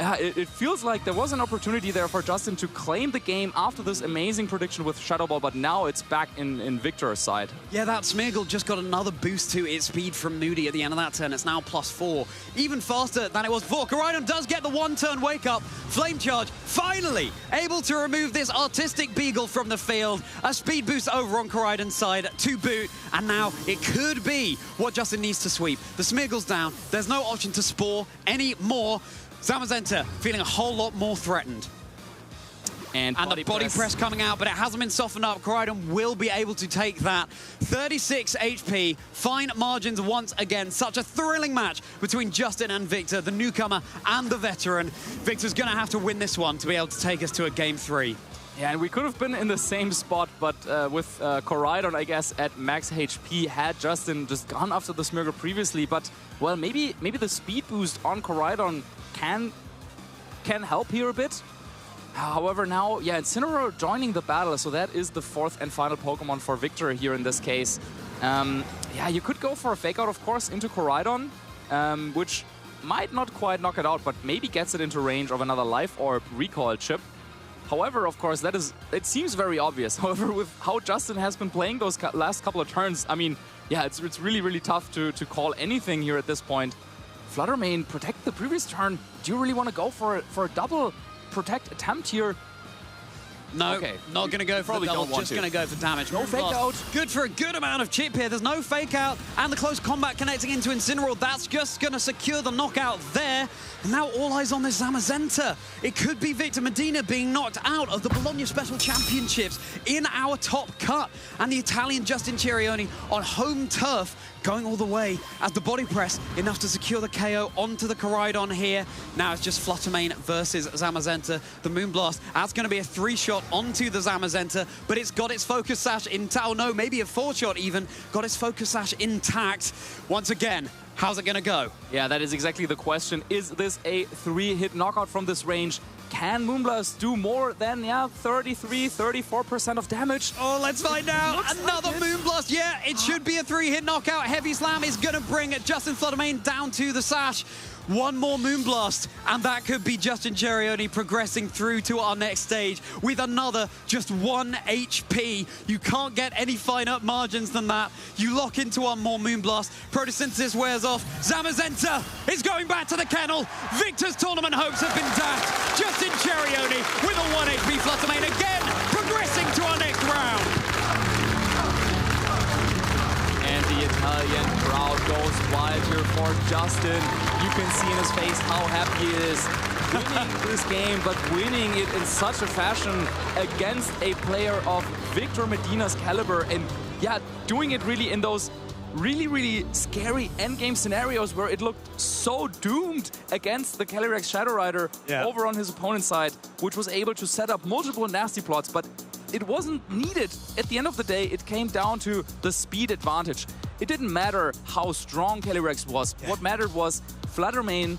Speaker 15: it feels like there was an opportunity there for Justin to claim the game after this amazing prediction with Shadow Ball, but now it's back in Victor's side.
Speaker 5: Yeah, that Smeargle just got another boost to its speed from Moody at the end of that turn. It's now +4, even faster than it was before. Koraidon does get the one-turn wake-up. Flame Charge, finally able to remove this artistic Beagle from the field. A speed boost over on Koraidon's side to boot, and now it could be what Justin needs to sweep. The Smeargle's down. There's no option to Spore anymore. Zamazenta feeling a whole lot more threatened. And the body press coming out, but it hasn't been softened up. Koraidon will be able to take that. 36 HP, fine margins once again. Such a thrilling match between Justin and Victor, the newcomer and the veteran. Victor's going to have to win this one to be able to take us to a Game 3.
Speaker 15: Yeah, and we could have been in the same spot, but with Koraidon, I guess, at max HP, had Justin just gone after the Smeargle previously. But, well, maybe the speed boost on Koraidon can help here a bit. However, now, yeah, Incineroar joining the battle, so that is the 4th and final Pokemon for Victor here in this case. Yeah, you could go for a Fake Out, of course, into Koraidon, which might not quite knock it out, but maybe gets it into range of another Life Orb Recoil chip. However, of course, it seems very obvious. However, with how Justin has been playing those last couple of turns, I mean, yeah, it's really, really tough to call anything here at this point. Fluttermane protect the previous turn. Do you really want to go for a double protect attempt here?
Speaker 5: No,
Speaker 15: okay.
Speaker 5: Not going to go for the double, just going to go for damage.
Speaker 15: No Fake Out.
Speaker 5: Good for a good amount of chip here. There's no Fake Out, and the close combat connecting into Incineroar. That's just going to secure the knockout there. And now all eyes on this Zamazenta. It could be Victor Medina being knocked out of the Bologna Special Championships in our top cut. And the Italian Justin Cerioni on home turf going all the way as the body press enough to secure the KO onto the Koraidon here. Now it's just Fluttermane versus Zamazenta. The Moonblast, that's going to be a 3-shot onto the Zamazenta, but it's got its Focus Sash intact. Oh no, maybe a 4-shot even. Got its Focus Sash intact. Once again, how's it going to go?
Speaker 15: Yeah, that is exactly the question. Is this a 3-hit knockout from this range? Can Moonblast do more than, 33, 34% of damage?
Speaker 5: Oh, let's find out. Another Moonblast. Yeah, it should be a 3-hit knockout. Heavy Slam is going to bring Justin Fluttermane down to the Sash. One more Moonblast, and that could be Justin Cerioni progressing through to our next stage with another just 1 HP. You can't get any finer margins than that. You lock into one more Moonblast. Photosynthesis wears off. Zamazenta is going back to the kennel. Victor's tournament hopes have been dashed. Justin Cerioni with a 1 HP Fluttermane again, progressing to our next round.
Speaker 15: And the Italian crowd goes wild here for Justin. You can see in his face how happy he is winning this game, but winning it in such a fashion against a player of Victor Medina's caliber. And yeah, doing it really in those really scary endgame scenarios where it looked so doomed against the Calyrex Shadow Rider over on his opponent's side, which was able to set up multiple nasty plots, but it wasn't needed. At the end of the day, it came down to the speed advantage. It didn't matter how strong Calyrex was. What mattered was Fluttermane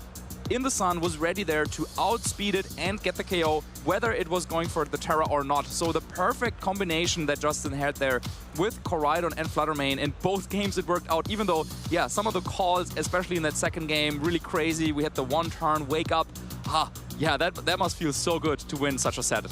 Speaker 15: in the sun was ready there to outspeed it and get the KO, whether it was going for the Terra or not. So the perfect combination that Justin had there with Koraidon and Fluttermane. In both games it worked out, even though, yeah, some of the calls, especially in that second game, really crazy. We had the 1-turn wake up. Yeah, that must feel so good to win such a set.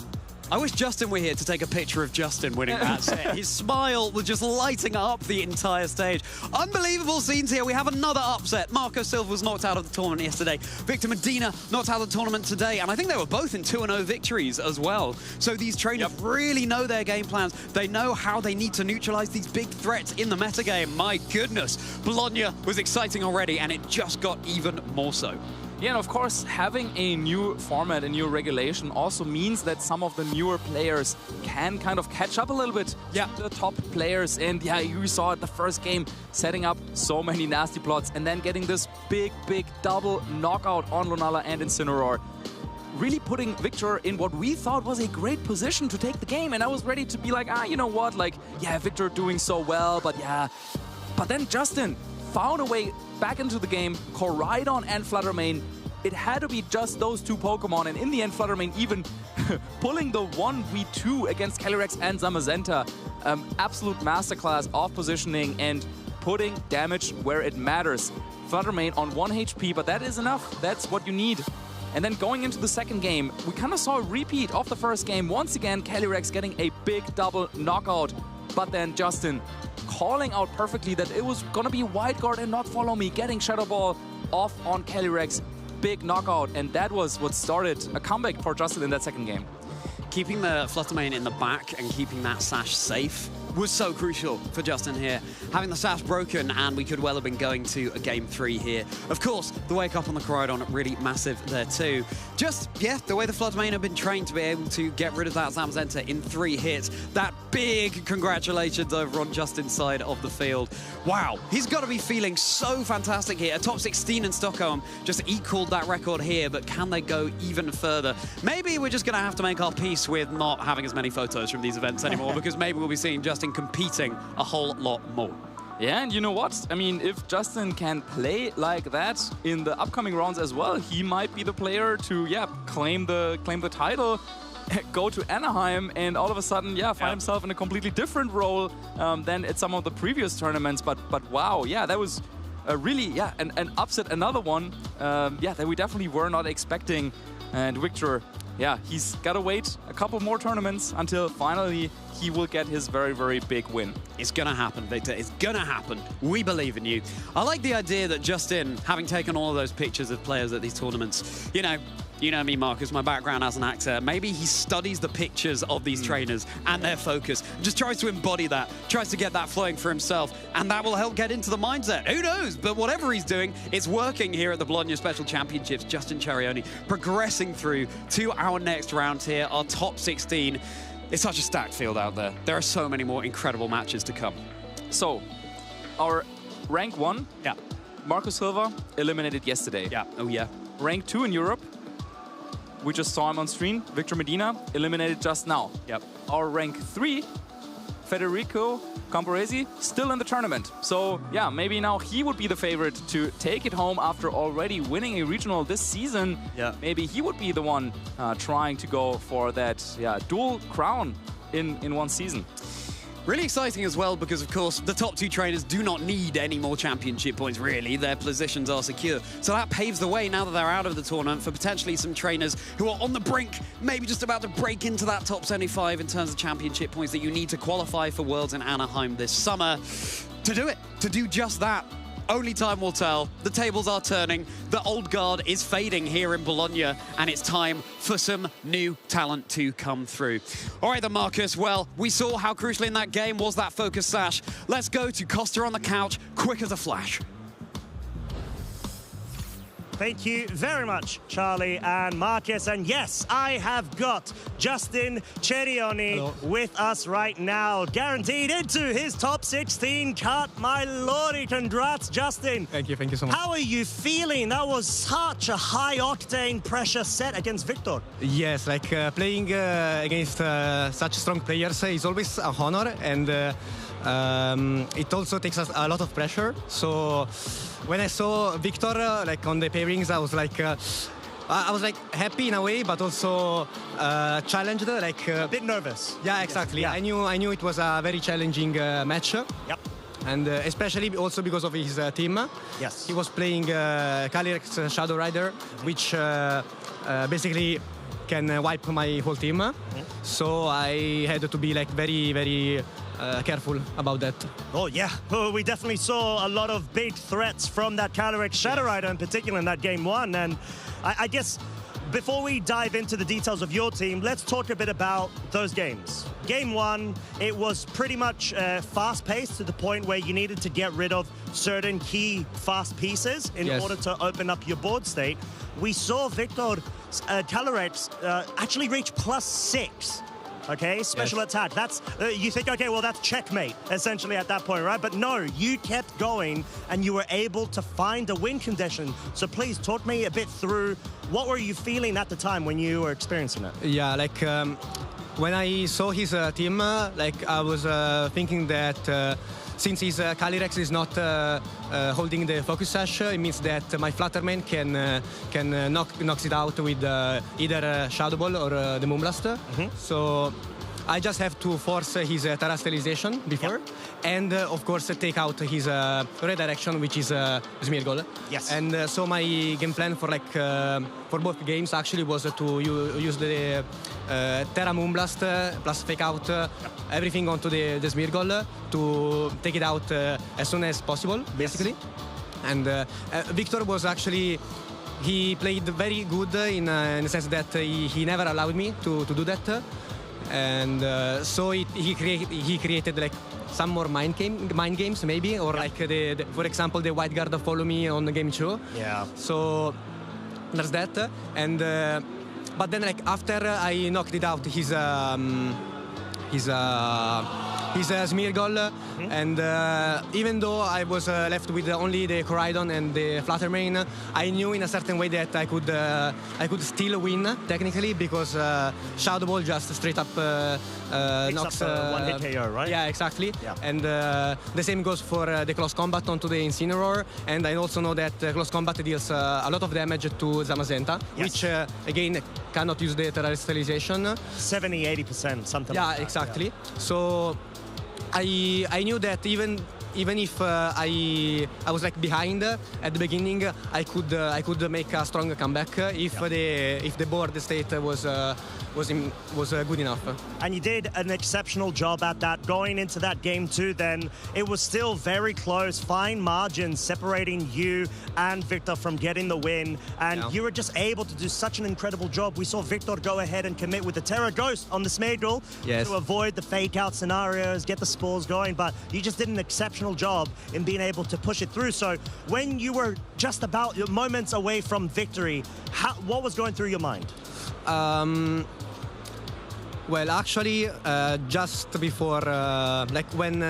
Speaker 5: I wish Justin were here to take a picture of Justin winning that set. His smile was just lighting up the entire stage. Unbelievable scenes here. We have another upset. Marco Silva was knocked out of the tournament yesterday. Victor Medina knocked out of the tournament today. And I think they were both in 2-0 victories as well. So these trainers really know their game plans. They know how they need to neutralize these big threats in the metagame. My goodness. Bologna was exciting already, and it just got even more so.
Speaker 15: Yeah, and of course, having a new format, a new regulation also means that some of the newer players can kind of catch up a little bit to the top players. And yeah, you saw it the first game, setting up so many nasty plots and then getting this big double knockout on Lunala and Incineroar. Really putting Victor in what we thought was a great position to take the game. And I was ready to be like, you know what? Like, yeah, Victor doing so well, but yeah. But then Justin found a way back into the game, Koraidon and Fluttermane. It had to be just those two Pokemon, and in the end, Fluttermane even pulling the 1v2 against Calyrex and Zamazenta. Absolute masterclass of positioning and putting damage where it matters. Fluttermane on 1 HP, but that is enough. That's what you need. And then going into the second game, we kind of saw a repeat of the first game. Once again, Calyrex getting a big double knockout, but then Justin calling out perfectly that it was gonna be Wide Guard and not Follow Me, getting Shadow Ball off on Calyrex. Big knockout, and that was what started a comeback for Justin in that second game.
Speaker 5: Keeping the Fluttermane in the back and keeping that sash safe was so crucial for Justin here. Having the sash broken, and we could well have been going to a game 3 here. Of course, the wake up on the Koraidon, really massive there too. Just, yeah, the way the Fluttermane have been trained to be able to get rid of that Zamazenta in 3 hits. That big congratulations over on Justin's side of the field. Wow, he's got to be feeling so fantastic here. A top 16 in Stockholm just equaled that record here, but can they go even further? Maybe we're just going to have to make our peace with not having as many photos from these events anymore, because maybe we'll be seeing Justin competing a whole lot more.
Speaker 15: Yeah, and you know what? I mean, if Justin can play like that in the upcoming rounds as well, he might be the player to, yeah, claim the title, go to Anaheim, and all of a sudden, yeah, find himself in a completely different role than at some of the previous tournaments. But wow, yeah, that was really, yeah, an upset, another one, yeah, that we definitely were not expecting. And Victor, yeah, he's got to wait a couple more tournaments until finally he will get his very big win.
Speaker 5: It's going to happen, Victor. It's going to happen. We believe in you. I like the idea that Justin, having taken all of those pictures of players at these tournaments, you know me, Marcus, my background as an actor, maybe he studies the pictures of these trainers and their focus, just tries to embody that, tries to get that flowing for himself, and that will help get into the mindset. Who knows? But whatever he's doing, it's working here at the Bologna Special Championships. Justin Cherioni progressing through to our next round here, our top 16. It's such a stacked field out there. There are so many more incredible matches to come.
Speaker 15: So, our rank 1, Marcus Silva, eliminated yesterday.
Speaker 5: Yeah, oh yeah.
Speaker 15: Rank 2 in Europe, we just saw him on screen, Victor Medina, eliminated just now.
Speaker 5: Yep.
Speaker 15: Our rank 3, Federico Camporesi, still in the tournament. So yeah, maybe now he would be the favorite to take it home after already winning a regional this season.
Speaker 5: Yeah.
Speaker 15: Maybe he would be the one trying to go for that dual crown in one season.
Speaker 5: Really exciting as well because, of course, the top 2 trainers do not need any more championship points, really. Their positions are secure. So that paves the way, now that they're out of the tournament, for potentially some trainers who are on the brink, maybe just about to break into that top 75 in terms of championship points that you need to qualify for Worlds in Anaheim this summer. To do it, to do just that. Only time will tell. The tables are turning. The old guard is fading here in Bologna, and it's time for some new talent to come through. All right then, Marcus. Well, we saw how crucial in that game was that focus sash. Let's go to Costa on the couch, quick as a flash.
Speaker 9: Thank you very much, Charlie and Marcus. And yes, I have got Justin Cherioni with us right now, guaranteed into his top 16 cut. My lordy, congrats, Justin.
Speaker 13: Thank you so much.
Speaker 9: How are you feeling? That was such a high-octane pressure set against Victor.
Speaker 13: Yes, like playing against such strong players is always a honor, and it also takes us a lot of pressure. So when I saw Victor like on the pairings, I was like happy in a way, but also challenged, like
Speaker 9: a bit nervous.
Speaker 13: Yeah, exactly.
Speaker 9: Yeah.
Speaker 13: I knew it was a very challenging match.
Speaker 9: Yep.
Speaker 13: And especially also because of his team.
Speaker 9: Yes.
Speaker 13: He was playing Calyrex Shadow Rider, which basically can wipe my whole team. So I had to be like very careful about that.
Speaker 9: Oh yeah, we definitely saw a lot of big threats from that Calyrex Shadow Rider in particular in that game 1. And I guess before we dive into the details of your team, let's talk a bit about those games. game one, it was pretty much fast-paced to the point where you needed to get rid of certain key fast pieces in order to open up your board state. We saw Victor Talarex actually reach +6. Okay, special attack. That's you think, okay, well, that's checkmate essentially at that point, right? But no, you kept going and you were able to find a win condition. So please talk me a bit through what were you feeling at the time when you were experiencing it?
Speaker 13: Yeah, like when I saw his team, like I was thinking that since his Calyrex is not holding the focus sash, it means that my Fluttermane can knocks it out with either Shadow Ball or the Moonblast. So I just have to force his Terra Sterilization before, and of course take out his redirection, which is Smeargle.
Speaker 9: Yes.
Speaker 13: And so my game plan for for both games actually was to use the Terra Moonblast plus fake out everything onto the Smeargle to take it out as soon as possible, basically. And Victor was actually, he played very good in the sense that he never allowed me to do that. And so he created like some more mind games maybe, or like for example the White Guard follow me on game 2.
Speaker 9: Yeah.
Speaker 13: So there's that, and but then like after I knocked it out his Smeargle, and even though I was left with only the Coridon and the Fluttermane, I knew in a certain way that I could still win technically, because Shadow Ball just straight up knocks
Speaker 9: one hit KO, right?
Speaker 13: Yeah, exactly.
Speaker 9: Yeah.
Speaker 13: And the same goes for the close combat onto the Incineroar, and I also know that close combat deals a lot of damage to Zamazenta, which again cannot use the Terra Sterilization.
Speaker 9: 70-80%, something
Speaker 13: like
Speaker 9: that.
Speaker 13: Yeah, exactly. So I knew that even if I was like behind at the beginning, I could make a strong comeback if the board state was good enough.
Speaker 9: And you did an exceptional job at that. Going into that game 2, then it was still very close, fine margins separating you and Victor from getting the win, and you were just able to do such an incredible job. We saw Victor go ahead and commit with the Terra Ghost on the Smeargle to avoid the fake out scenarios, get the spores going, but you just did an exceptional job in being able to push it through. So when you were just about moments away from victory, what was going through your mind?
Speaker 13: Well, actually, just before, like when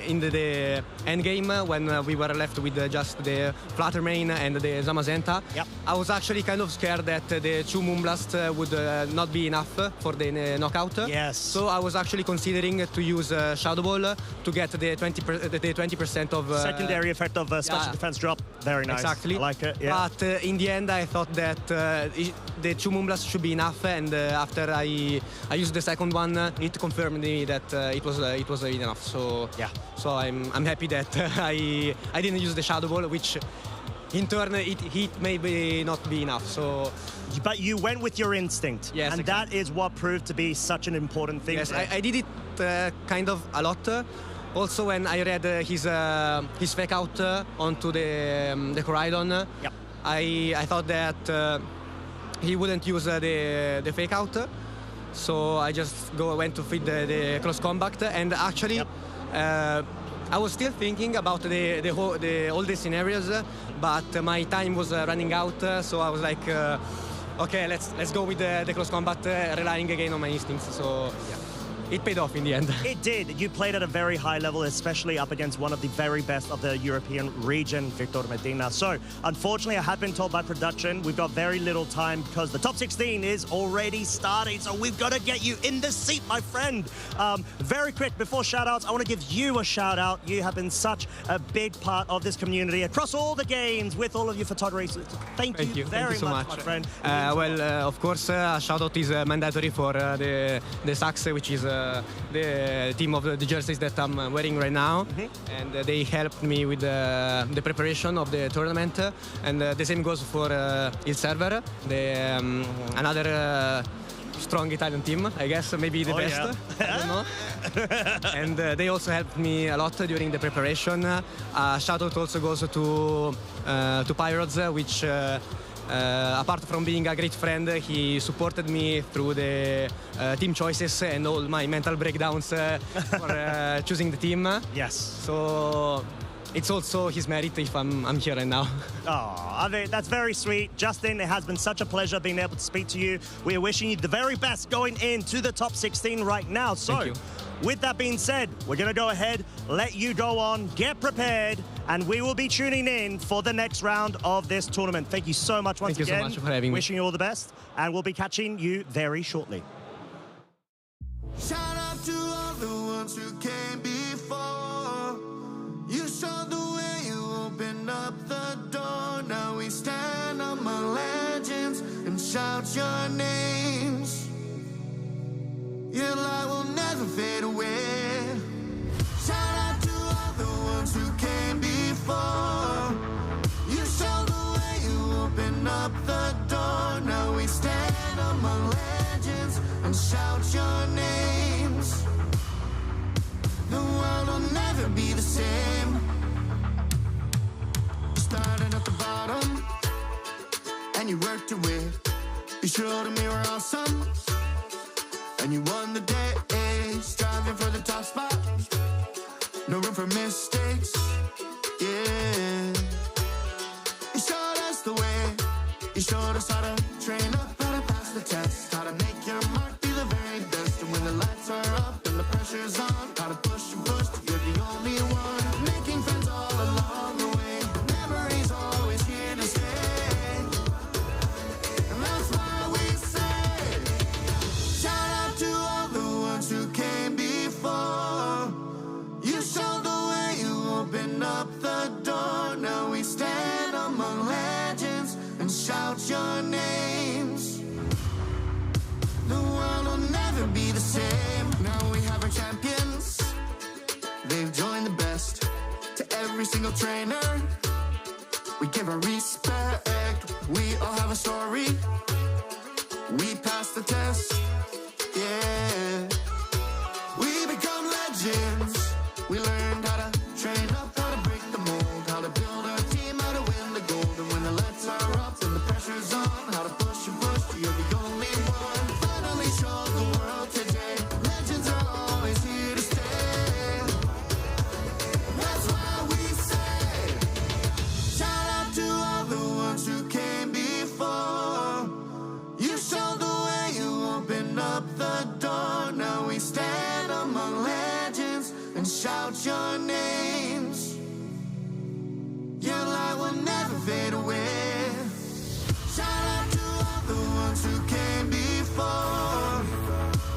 Speaker 13: in the end game, when we were left with just the Fluttermane and the Zamazenta, I was actually kind of scared that the 2 Moonblast would not be enough for the knockout.
Speaker 9: Yes.
Speaker 13: So I was actually considering to use Shadow Ball to get the 20% of
Speaker 9: secondary effect of special defense drop. Very nice.
Speaker 13: Exactly.
Speaker 9: I like it. Yeah.
Speaker 13: But in the end, I thought that the 2 Moonblast should be enough, and after I used the second one, it confirmed me that it was enough. So so I'm happy that I didn't use the Shadow Ball, which in turn it maybe not be enough. So,
Speaker 9: but you went with your instinct, and that is what proved to be such an important thing.
Speaker 13: Yes, I did it kind of a lot. Also, when I read his fake out onto the Coridon, I thought that he wouldn't use the fake out. So I just went to feed the close combat, and actually I was still thinking about all the scenarios, but my time was running out. So I was like, okay, let's go with the close combat, relying again on my instincts. So it paid off in the end.
Speaker 9: It did. You played at a very high level, especially up against one of the very best of the European region, Victor Medina. So, unfortunately, I have been told by production we've got very little time because the top 16 is already starting. So we've got to get you in the seat, my friend. Very quick, before shout-outs, I want to give you a shout-out. You have been such a big part of this community across all the games with all of your photographers. Thank you very
Speaker 13: so much,
Speaker 9: my friend.
Speaker 13: Well, of course, a shout-out is mandatory for the Saxe, which is the team of the jerseys that I'm wearing right now, and they helped me with the preparation of the tournament, and the same goes for Il Server, another strong Italian team, I guess, maybe the best. I don't know. And they also helped me a lot during the preparation. Shout out also goes to Pirates, which apart from being a great friend, he supported me through the team choices and all my mental breakdowns for choosing the team.
Speaker 9: Yes.
Speaker 13: So it's also his merit if I'm here right now.
Speaker 9: Oh, I mean, that's very sweet. Justin, it has been such a pleasure being able to speak to you. We are wishing you the very best going into the top 16 right now. So,
Speaker 13: Thank you.
Speaker 9: With that being said, we're going to go ahead, let you go on, get prepared, and we will be tuning in for the next round of this tournament. Thank you so much once again.
Speaker 13: Thank you so much for having me.
Speaker 9: Wishing you all the best, and we'll be catching you very shortly.
Speaker 16: Shout out to all the ones who came before. You showed the way, you opened up the door. Now we stand among legends and shout your names. Your light will never fade away. Shout out to all the ones who came before. You showed the way, you opened up the door. Now we stand among legends and shout your names. The world will never be the same. Starting at the bottom, and you worked your way. You showed them you were awesome, and you won the day. Striving for the top spot, no room for mistakes. Yeah, you showed us the way. You showed us how to train up, how to pass the test, how to make your mark, be the very best. And when the lights are up and the pressure's on, how to push and push till you're the only one. Making friends all along the way, memories always here to stay. And that's why we say, shout out to all the ones who came before. You showed the way, you opened up the door. Now we stand among legends and shout your names. The world will never be the same. Now we have our champions, they've joined the best. To every single trainer, we give our respect. We all have a story, we pass the test. Yeah, we become legends. We learned how to train up, how to break the mold, how to build our team, how to win the gold. And when the lights are up and the pressure's on, how to push and push till you're the only one. Finally showed the world today, legends are always here to stay. That's why we say, shout out to all the ones who came before. You showed the way, you opened up the door. Now we stand among legends and shout your names. Your light will never fade away. Shout out to all the ones who came before.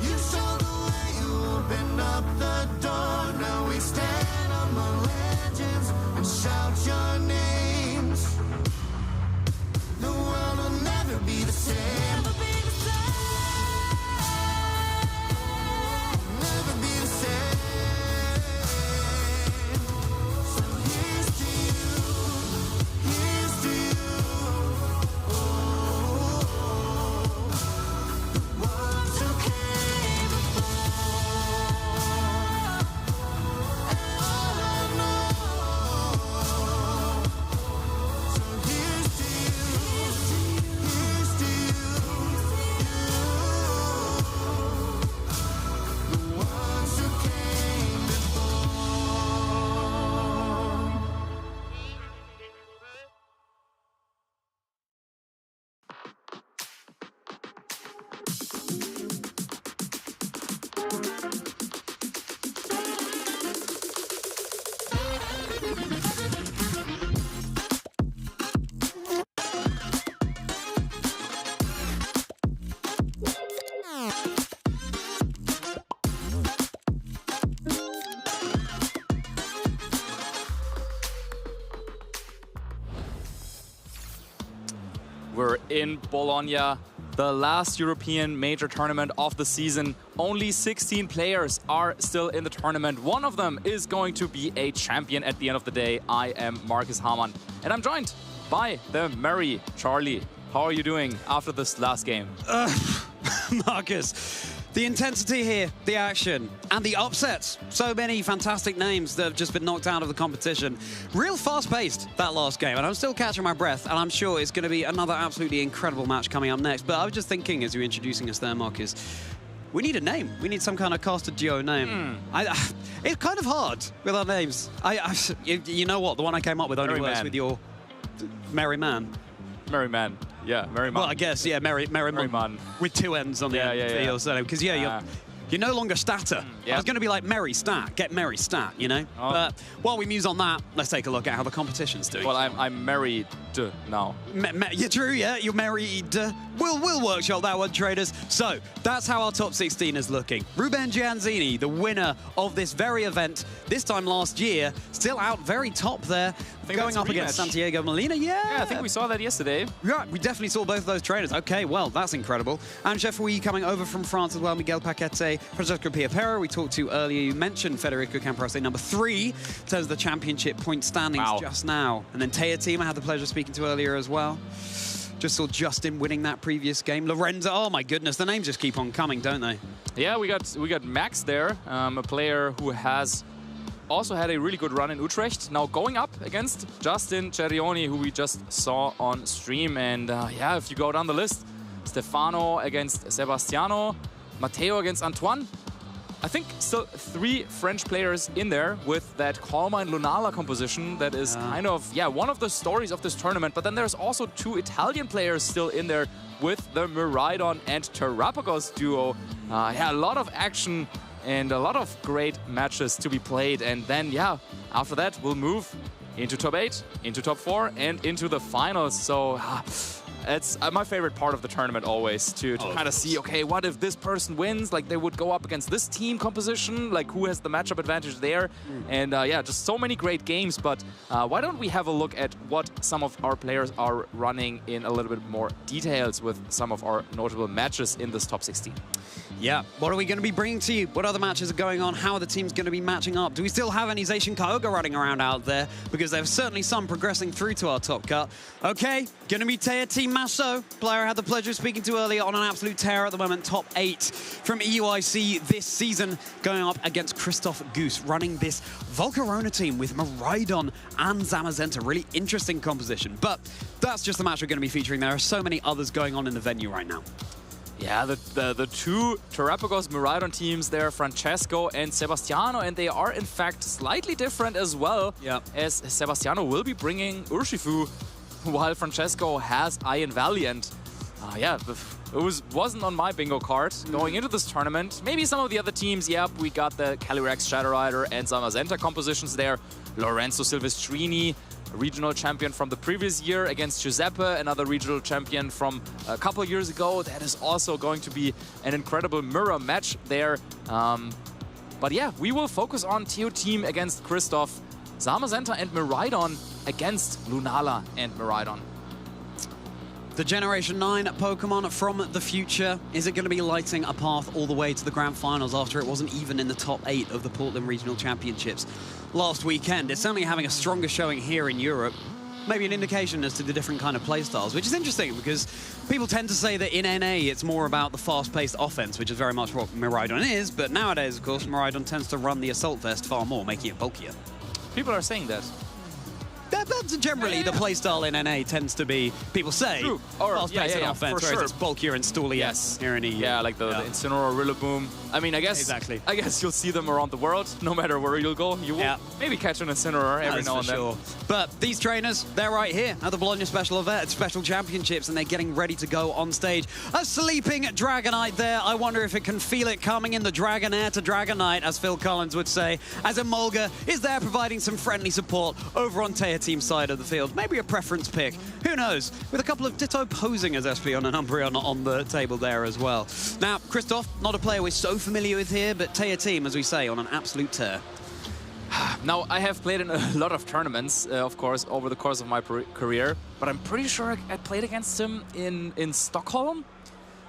Speaker 16: You showed the way, you opened up the door. Now we stand among legends and shout your names. The world will never be the same. Never be the same. So here's to you, here's to you. The ones who came before. And all I know. So here's to you, here's to you. The ones who came before.
Speaker 15: We're in Bologna, the last European major tournament of the season. Only 16 players are still in the tournament. One of them is going to be a champion at the end of the day. I am Marcus Hamann, and I'm joined by the merry Charlie. How are you doing after this last game?
Speaker 5: Marcus, The intensity here, the action, and the upsets. So many fantastic names that have just been knocked out of the competition. Real fast-paced, that last game, and I'm still catching my breath, and I'm sure it's going to be another absolutely incredible match coming up next. But I was just thinking, as you're introducing us there, Marcus, we need a name. We need some kind of Caster Geo name. It's kind of hard with our names. You know what? The one I came up with only works with your Merry Man.
Speaker 15: Merry Man. Yeah, Merry Man.
Speaker 5: Well, I guess, yeah, Merry Man. With two N's on the end for your surname. Because, you're no longer Statter. I was going to be like Merry Stat. Get Merry Stat, you know? But while we muse on that, let's take a look at how the competition's doing.
Speaker 15: Well, I'm married now.
Speaker 5: You're true, yeah. You're married. We'll workshop that one, traders. So that's how our top 16 is looking. Ruben Gianzini, the winner of this very event, this time last year, still out very top there, going up against Santiago Molina. Yeah,
Speaker 15: I think we saw that yesterday.
Speaker 5: Yeah, we definitely saw both of those trainers. Okay, well, that's incredible. And Jeffrey coming over from France as well, Miguel Paquete, Francesco Piapera, we talked to earlier. You mentioned Federico Camporese, number 3, in terms of the championship point standings just now. And then Taya Team, I had the pleasure of speaking to earlier as well. Just saw Justin winning that previous game. Lorenzo, oh my goodness, the names just keep on coming, don't they?
Speaker 15: Yeah, we got Max there, a player who has also had a really good run in Utrecht. Now going up against Justin Cerioni, who we just saw on stream. And yeah, if you go down the list, Stefano against Sebastiano, Matteo against Antoine. I think still 3 French players in there with that Calma and Lunala composition that is kind of, one of the stories of this tournament. But then there's also 2 Italian players still in there with the Miraidon and Terrapagos duo. A lot of action and a lot of great matches to be played. And then, after that, we'll move into top 8, into top 4, and into the finals. So it's my favorite part of the tournament always, to kind of see, okay, what if this person wins? Like, they would go up against this team composition, like who has the matchup advantage there? And just so many great games. But why don't we have a look at what some of our players are running in a little bit more details with some of our notable matches in this top 16.
Speaker 5: Yeah, what are we going to be bringing to you? What other matches are going on? How are the teams going to be matching up? Do we still have any Zacian Kyogre running around out there? Because there's certainly some progressing through to our top cut. Okay, going to be Taya Team Masso, player I had the pleasure of speaking to earlier, on an absolute tear at the moment, top 8 from EUIC this season, going up against Christoph Goose, running this Volcarona team with Miraidon and Zamazenta. Really interesting composition, but that's just the match we're going to be featuring. There are so many others going on in the venue right now.
Speaker 15: Yeah, the 2 Terrapagos Miraidon teams there, Francesco and Sebastiano, and they are in fact slightly different as well, as Sebastiano will be bringing Urshifu, while Francesco has Iron Valiant. It wasn't on my bingo card going into this tournament. Maybe some of the other teams, we got the Calyrex Shadow Rider and Zamazenta compositions there. Lorenzo Silvestrini, regional champion from the previous year, against Giuseppe, another regional champion from a couple of years ago. That is also going to be an incredible mirror match there. But yeah, we will focus on Teo Team against Christoph, Zamazenta and Miraidon against Lunala and Miraidon.
Speaker 5: The Generation 9 Pokemon from the future. Is it going to be lighting a path all the way to the Grand Finals after it wasn't even in the top 8 of the Portland Regional Championships last weekend? It's certainly having a stronger showing here in Europe. Maybe an indication as to the different kind of playstyles, which is interesting because people tend to say that in NA it's more about the fast-paced offense, which is very much what Miraidon is, but nowadays, of course, Miraidon tends to run the Assault Vest far more, making it bulkier.
Speaker 15: People are saying that.
Speaker 5: That's generally the playstyle in NA tends to be, people say, fast-paced offense, whereas it's bulkier and stoolier here in EU.
Speaker 15: Yeah, like the Incineroar, Rillaboom. I mean, I guess you'll see them around the world, no matter where you'll go. You will maybe catch an Incineroar every now and then.
Speaker 5: But these trainers, they're right here at the Bologna Special Championships, and they're getting ready to go on stage. A sleeping Dragonite there. I wonder if it can feel it coming in the Dragonair to Dragonite, as Phil Collins would say, as Emolga is there providing some friendly support over on Taya Team side of the field. Maybe a preference pick. Who knows? With a couple of Ditto posing as Espeon and Umbreon on the table there as well. Now, Christoph, not a player we're so familiar with here, but Taya Team, as we say, on an absolute tear.
Speaker 15: Now, I have played in a lot of tournaments, of course, over the course of my career, but I'm pretty sure I played against him in Stockholm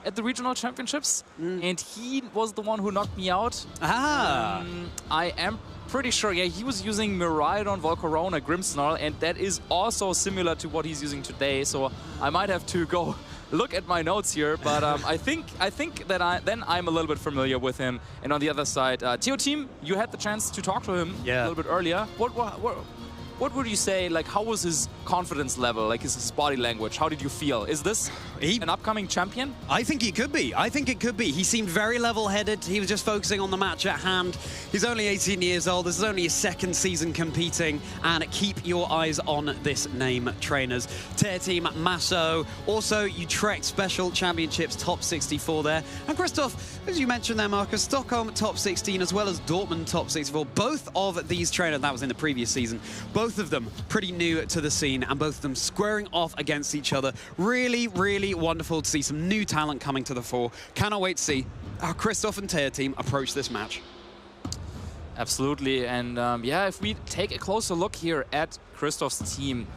Speaker 15: at the regional championships, and he was the one who knocked me out.
Speaker 5: Ah!
Speaker 15: I am pretty sure, yeah, he was using Miraidon, Volcarona, Grimmsnarl, and that is also similar to what he's using today, so I might have to go look at my notes here, but I think that I'm a little bit familiar with him. And on the other side, Teo Team, you had the chance to talk to him a little bit earlier. What would you say, like, how was his confidence level, like his body language? How did you feel? Is this an upcoming champion?
Speaker 5: I think he could be. I think it could be. He seemed very level-headed. He was just focusing on the match at hand. He's only 18 years old. This is only his second season competing. And keep your eyes on this name, trainers. Tier Team, Masso. Also, Utrecht Special Championships, top 64 there. And Christoph, as you mentioned there, Marcus, Stockholm top 16 as well as Dortmund top 64. Both of these trainers, that was in the previous season, both of them pretty new to the scene and both of them squaring off against each other. Really, really wonderful to see some new talent coming to the fore. Cannot wait to see how Christoph and Tier Team approach this match.
Speaker 15: Absolutely, and yeah, if we take a closer look here at Christoph's team,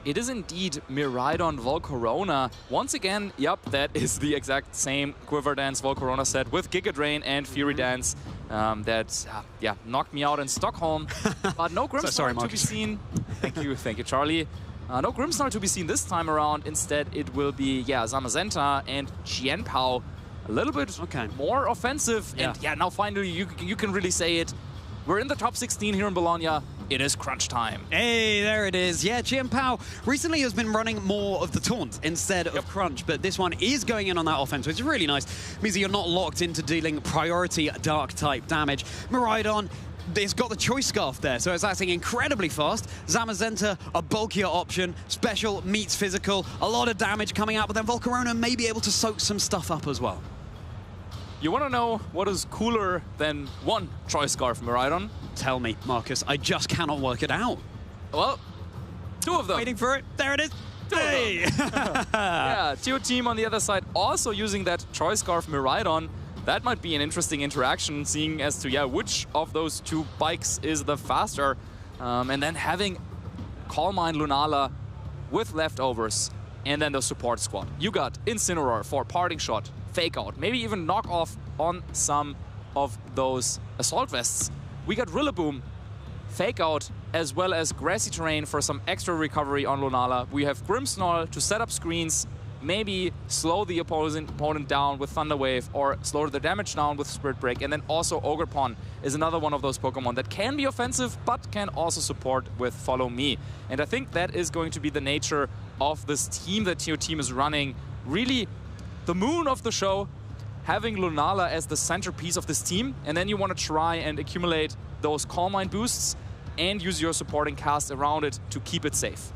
Speaker 15: it is indeed Miraidon Volcarona. Once again, yep, that is the exact same Quiver Dance Volcarona set with Giga Drain and Fury Dance that knocked me out in Stockholm. But no Grimmsnarl to be seen. Thank you, Charlie. No Grimmsnarl to be seen this time around. Instead, it will be, Zamazenta and Jianpao. A little bit more offensive. And now finally you can really say it. We're in the top 16 here in Bologna. It is crunch time.
Speaker 5: Hey, there it is. Yeah, Jianpao recently has been running more of the taunt instead of crunch, but this one is going in on that offense, which is really nice. It means that you're not locked into dealing priority dark type damage. Miraidon, it's got the choice scarf there, so it's acting incredibly fast. Zamazenta, a bulkier option. Special meets physical. A lot of damage coming out, but then Volcarona may be able to soak some stuff up as well.
Speaker 15: You want to know what is cooler than one Choice Scarf Miraidon?
Speaker 5: Tell me, Marcus. I just cannot work it out.
Speaker 15: Well, two of them.
Speaker 5: Waiting for it. There it is. Hey!
Speaker 15: Yeah, Teo Team on the other side also using that Choice Scarf Miraidon. That might be an interesting interaction, seeing as to, which of those two bikes is the faster. And then having Calm Mind Lunala with leftovers, and then the support squad. You got Incineroar for Parting Shot, Fake Out, maybe even knock off on some of those Assault Vests. We got Rillaboom, Fake Out, as well as Grassy Terrain for some extra recovery on Lunala. We have Grimmsnarl to set up screens, maybe slow the opponent down with Thunder Wave or slow the damage down with Spirit Break. And then also Ogerpon is another one of those Pokemon that can be offensive, but can also support with Follow Me. And I think that is going to be the nature of this team that Teo Team is running. Really, the moon of the show, having Lunala as the centerpiece of this team, and then you want to try and accumulate those Calm Mind boosts and use your supporting cast around it to keep it safe.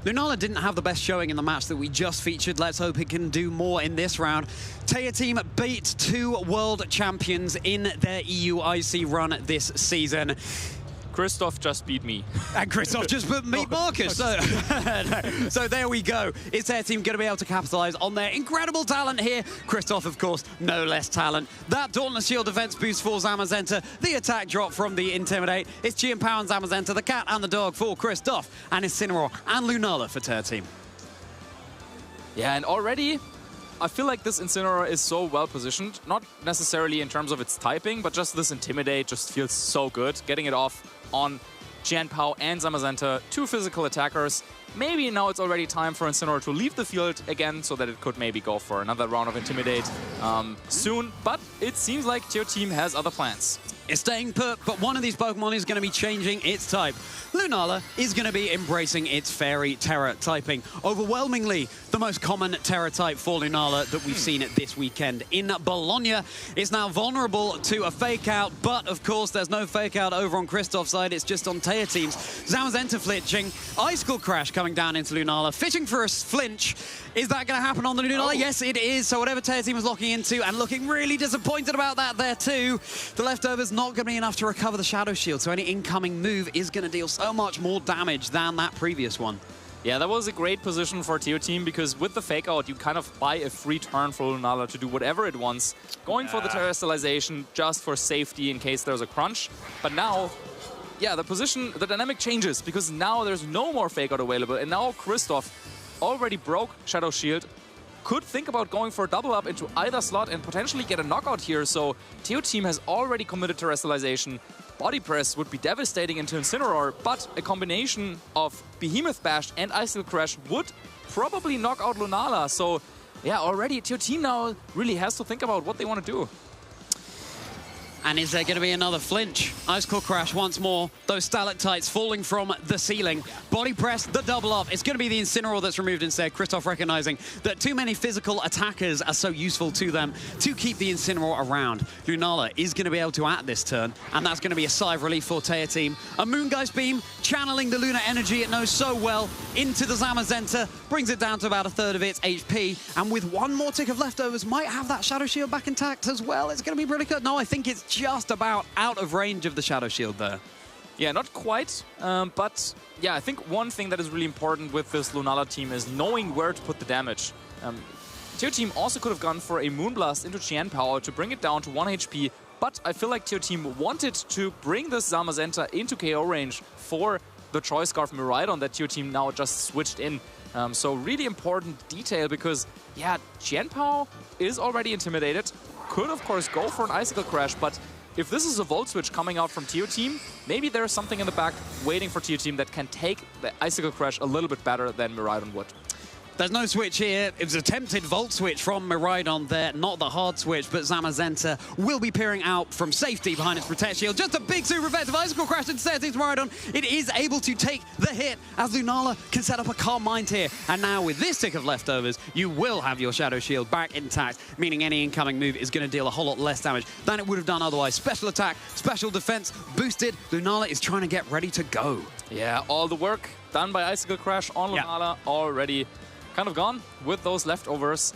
Speaker 5: Lunala didn't have the best showing in the match that we just featured. Let's hope it can do more in this round. Teo Team beat 2 world champions in their EUIC run this season.
Speaker 15: Christoph just beat me.
Speaker 5: And Christoph just beat Marcus. So there we go. Is their team going to be able to capitalize on their incredible talent here? Christoph, of course, no less talent. That Dauntless Shield defense boost for Zamazenta. The attack drop from the Intimidate. It's Jianpao and Zamazenta, the cat and the dog for Christoph. And Incineroar and Lunala for Teo Team.
Speaker 15: Yeah, and already I feel like this Incineroar is so well positioned, not necessarily in terms of its typing, but just this Intimidate just feels so good. Getting it off on Jianpao and Zamazenta, 2 physical attackers. Maybe now it's already time for Incineroar to leave the field again so that it could maybe go for another round of Intimidate soon. But it seems like Teo Team has other plans.
Speaker 5: It's staying put, but one of these Pokemon is going to be changing its type. Lunala is going to be embracing its Fairy Terra typing. Overwhelmingly, the most common Terra type for Lunala that we've seen this weekend in Bologna. It's now vulnerable to a Fake Out, but of course there's no Fake Out over on Christoph's side. It's just on Teo Team's. Zamazenta flinching, Icicle Crash coming down into Lunala, fishing for a flinch. Is that going to happen on the Lunala? Oh. Yes, it is. So whatever Teo Team was locking into, and looking really disappointed about that there too. The leftovers not going to be enough to recover the Shadow Shield, so any incoming move is going to deal so much more damage than that previous one.
Speaker 15: Yeah, that was a great position for Teo Team, because with the Fake Out, you kind of buy a free turn for Lunala to do whatever it wants, going for the Terrestrialization just for safety in case there's a crunch. But now, yeah, the position, the dynamic changes, because now there's no more Fake Out available, and now Christoph already broke Shadow Shield, could think about going for a double up into either slot and potentially get a knockout here. So TO Team has already committed to Terrestrialization. Body Press would be devastating into Incineroar, but a combination of Behemoth Bash and Icicle Crash would probably knock out Lunala. So yeah, already TO Team now really has to think about what they want to do.
Speaker 5: And is there going to be another flinch? Icicle Crash once more. Those stalactites falling from the ceiling. Body Press, the double up. It's going to be the Incineroar that's removed instead. Christoph recognizing that too many physical attackers are so useful to them to keep the Incineroar around. Lunala is going to be able to act this turn, and that's going to be a sigh of relief for TO Team. A Moongeist Beam, channeling the Lunar energy it knows so well into the Zamazenta, brings it down to about a third of its HP, and with one more tick of leftovers, might have that Shadow Shield back intact as well. It's going to be pretty good. No, I think it's just about out of range of the Shadow Shield there.
Speaker 15: Yeah, not quite, but yeah, I think one thing that is really important with this Lunala team is knowing where to put the damage. TO Team also could have gone for a Moonblast into Qian Power to bring it down to 1 HP, but I feel like TO Team wanted to bring this Zamazenta into KO range for the Choice Scarf Miraidon that TO Team now just switched in. So really important detail because, yeah, Qian Power is already intimidated. Could, of course, go for an Icicle Crash, but if this is a Volt Switch coming out from TO Team, maybe there's something in the back waiting for TO Team that can take the Icicle Crash a little bit better than Miraidon would.
Speaker 5: There's no switch here. It was a attempted Volt Switch from Miraidon there, not the hard switch, but Zamazenta will be peering out from safety behind its Protect Shield. Just a big super effective Icicle Crash instead into Miraidon. It is able to take the hit as Lunala can set up a Calm Mind here. And now with this tick of leftovers, you will have your Shadow Shield back intact, meaning any incoming move is going to deal a whole lot less damage than it would have done otherwise. Special attack, special defense boosted. Lunala is trying to get ready to go.
Speaker 15: Yeah, all the work done by Icicle Crash on Lunala already kind of gone with those leftovers.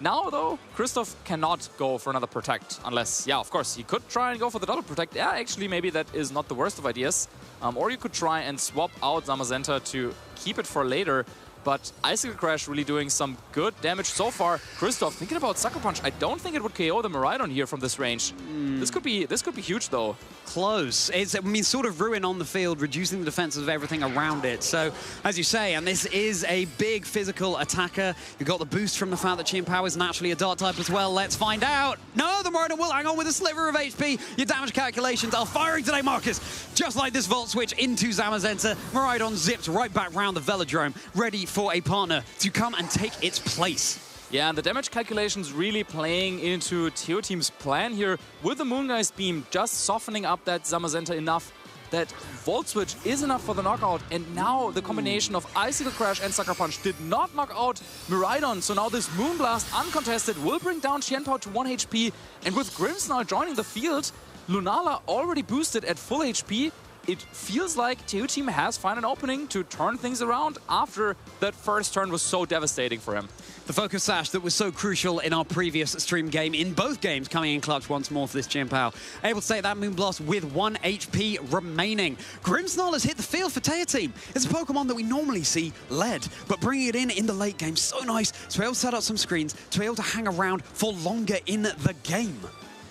Speaker 15: Now, though, Christoph cannot go for another Protect unless, yeah, of course, he could try and go for the double Protect. Yeah, actually, maybe that is not the worst of ideas. Or you could try and swap out Zamazenta to keep it for later. But Icicle Crash really doing some good damage so far. Christoph thinking about Sucker Punch. I don't think it would KO the Miraidon here from this range. This could be huge though.
Speaker 5: Close. It's, I mean, sort of ruin on the field, reducing the defenses of everything around it. So, as you say, and this is a big physical attacker. You've got the boost from the fact that Qian Power is naturally a Dark type as well. Let's find out. No, the Miraidon will hang on with a sliver of HP. Your damage calculations are firing today, Marcus. Just like this Volt Switch into Zamazenta, Miraidon zipped right back round the Velodrome, ready for a partner to come and take its place.
Speaker 15: Yeah, and the damage calculations really playing into TO Team's plan here with the Moongeist Beam, just softening up that Zamazenta enough that Volt Switch is enough for the knockout. And now the combination of Icicle Crash and Sucker Punch did not knock out Miraidon. So now this Moonblast uncontested will bring down Qian Power to 1 HP. And with Grimmsnarl joining the field, Lunala already boosted at full HP. It feels like TO Team has found an opening to turn things around after that first turn was so devastating for him.
Speaker 5: The Focus Sash that was so crucial in our previous stream game, in both games, coming in clutch once more for this Qian Power. Able to take that Moonblast with 1 HP remaining. Grimmsnarl has hit the field for TO Team. It's a Pokemon that we normally see led, but bringing it in the late game, so nice to be able to set up some screens, to be able to hang around for longer in the game.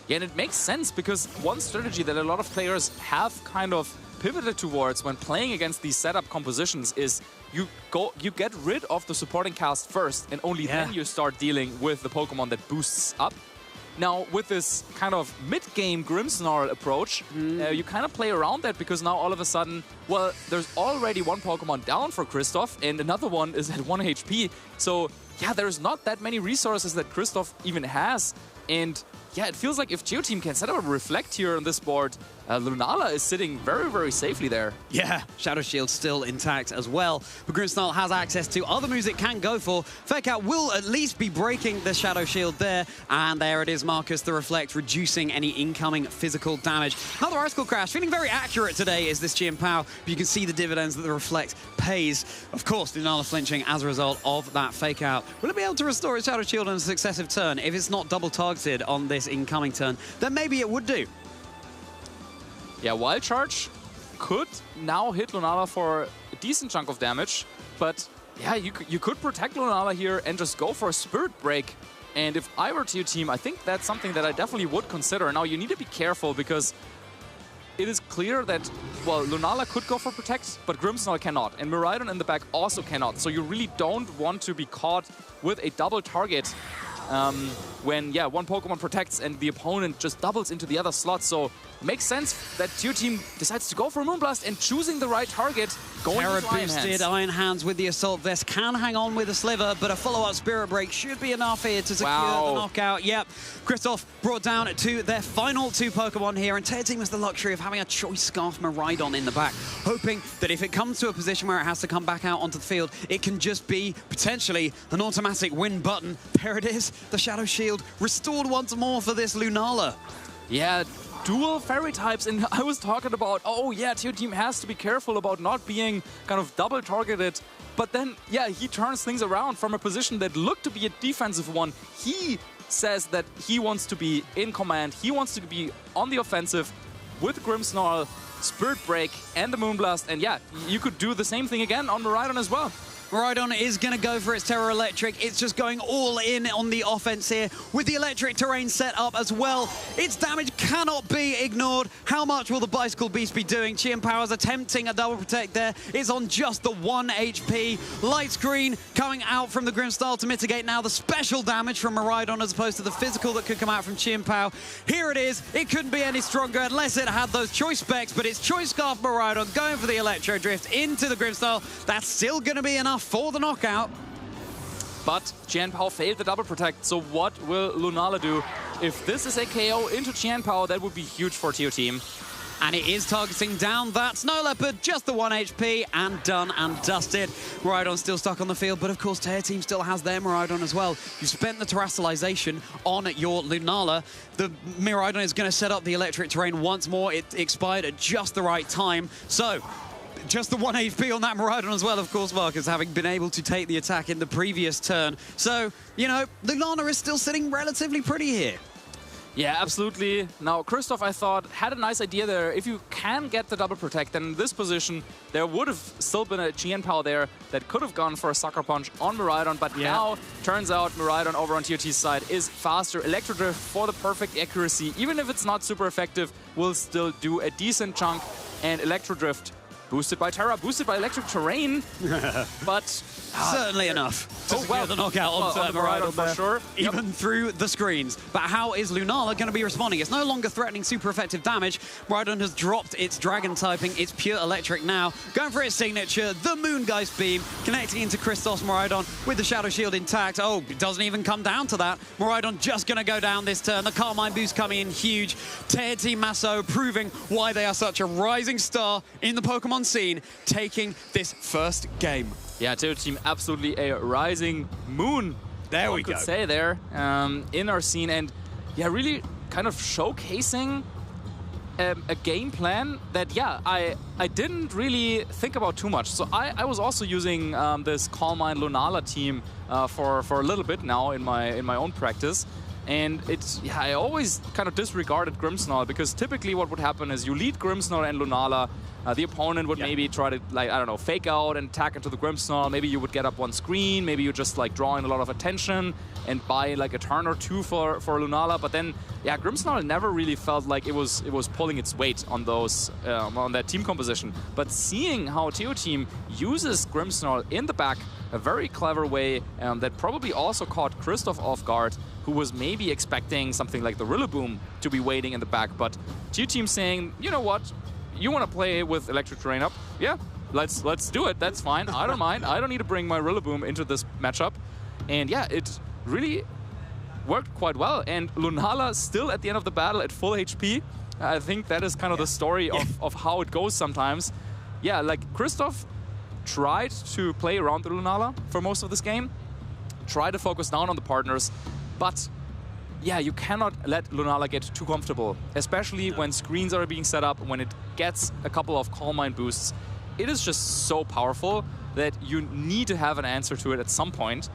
Speaker 15: Yeah, and it makes sense because one strategy that a lot of players have kind of pivoted towards when playing against these setup compositions is you get rid of the supporting cast first, and only then you start dealing with the Pokemon that boosts up. Now, with this kind of mid-game Grimmsnarl approach, you kind of play around that because now all of a sudden, well, there's already one Pokemon down for Christoph and another one is at 1 HP. So, yeah, there's not that many resources that Christoph even has. And yeah, it feels like if TO Team can set up a Reflect here on this board, Lunala is sitting very, very safely there.
Speaker 5: Yeah, Shadow Shield still intact as well. But Grimmsnarl has access to other moves it can go for. Fake Out will at least be breaking the Shadow Shield there. And there it is, Marcus, the Reflect, reducing any incoming physical damage. Another Icicle Crash, feeling very accurate today is this Qian Power. But you can see the dividends that the Reflect pays. Of course, Lunala flinching as a result of that Fake Out. Will it be able to restore its Shadow Shield on a successive turn? If it's not double targeted on this incoming turn, then maybe it would do.
Speaker 15: Yeah, Wild Charge could now hit Lunala for a decent chunk of damage, but yeah, you could protect Lunala here and just go for a Spirit Break. And if I were TO Team, I think that's something that I definitely would consider. Now, you need to be careful because it is clear that, well, Lunala could go for Protect, but Grimmsnarl cannot. And Miraidon in the back also cannot. So you really don't want to be caught with a double target when, yeah, one Pokemon protects and the opponent just doubles into the other slot. So it makes sense that your team decides to go for a Moonblast and choosing the right target, going
Speaker 5: Terra
Speaker 15: with Iron
Speaker 5: boosted,
Speaker 15: Hands.
Speaker 5: Iron Hands with the Assault Vest, can hang on with a Sliver, but a follow-up Spirit Break should be enough here to secure the knockout. Yep, Kristoff brought down to their final 2 Pokemon here, and Tear Team has the luxury of having a Choice Scarf Miraidon in the back, hoping that if it comes to a position where it has to come back out onto the field, it can just be potentially an automatic win button. There it is, the Shadow Shield restored once more for this Lunala.
Speaker 15: Yeah, dual fairy types, and I was talking about, oh yeah, Tear Team has to be careful about not being kind of double targeted, but then, yeah, he turns things around from a position that looked to be a defensive one. He says that he wants to be in command, he wants to be on the offensive with Grimmsnarl, Spirit Break, and the Moonblast, and yeah, you could do the same thing again on Miraidon as well.
Speaker 5: Miraidon is going to go for its Terra Electric. It's just going all in on the offense here with the electric terrain set up as well. Its damage cannot be ignored. How much will the Bicycle Beast be doing? Chien Power's attempting a double protect there. It's on just the 1 HP. Light Screen coming out from the Grimmsnarl to mitigate now the special damage from Miraidon as opposed to the physical that could come out from Chien Power. Here it is. It couldn't be any stronger unless it had those choice specs, but it's Choice Scarf Miraidon going for the Electro Drift into the Grimmsnarl. That's still going to be enough for the knockout.
Speaker 15: But Chien Pao failed the double protect, so what will Lunala do? If this is a KO into Chien Pao, that would be huge for Tear Team.
Speaker 5: And it is targeting down that Snow Leopard, just the 1 HP, and done and dusted. Miraidon still stuck on the field, but of course Tear Team still has their Miraidon as well. You've spent the Terrestrialization on your Lunala. The Miraidon is going to set up the electric terrain once more. It expired at just the right time. So just the 1 HP on that Miraidon as well, of course, Marcus, having been able to take the attack in the previous turn. So, you know, Lunala is still sitting relatively pretty here.
Speaker 15: Yeah, absolutely. Now, Kristoff, I thought, had a nice idea there. If you can get the double protect, then in this position, there would have still been a Chien Pao there that could have gone for a Sucker Punch on Miraidon, but now, turns out, Miraidon over on TOT's side is faster. Electro Drift for the perfect accuracy, even if it's not super effective, will still do a decent chunk, and Electro Drift boosted by Terra, boosted by electric terrain, but
Speaker 5: certainly enough to secure the knockout on Miraidon for sure, even through the screens. But how is Lunala going to be responding? It's no longer threatening super effective damage. Miraidon has dropped its dragon typing. It's pure electric now, going for its signature, the Moongeist Beam, connecting into Kristoff's Miraidon with the Shadow Shield intact. Oh, it doesn't even come down to that. Miraidon just going to go down this turn. The Carmine boost coming in huge. Tear Team Masso proving why they are such a rising star in the Pokemon scene, taking this first game.
Speaker 15: Yeah, Tear Team absolutely a rising moon.
Speaker 5: There we
Speaker 15: could
Speaker 5: go.
Speaker 15: say there in our scene, and yeah, really kind of showcasing a game plan that I didn't really think about too much. So I was also using this Calm Mind Lunala team for a little bit now in my own practice. And I always kind of disregarded Grimmsnarl, because typically what would happen is you lead Grimmsnarl and Lunala, the opponent would maybe try to, like, I don't know, fake out and attack into the Grimmsnarl. Maybe you would get up one screen, maybe you just like drawing a lot of attention and buy like a turn or two for Lunala. But then, yeah, Grimmsnarl never really felt like it was pulling its weight on those on that team composition. But seeing how Tear Team uses Grimmsnarl in the back, a very clever way that probably also caught Kristoff off guard, who was maybe expecting something like the Rillaboom to be waiting in the back. But Tear Team saying, you know what, you want to play with electric terrain up? Yeah, let's do it. That's fine. I don't mind. I don't need to bring my Rillaboom into this matchup. And yeah, it really worked quite well. And Lunala still at the end of the battle at full HP. I think that is kind of the story of how it goes sometimes. Yeah, like Kristoff tried to play around the Lunala for most of this game, tried to focus down on the partners, but yeah, you cannot let Lunala get too comfortable, especially when screens are being set up, when it gets a couple of Calm Mind boosts. It is just so powerful that you need to have an answer to it at some point.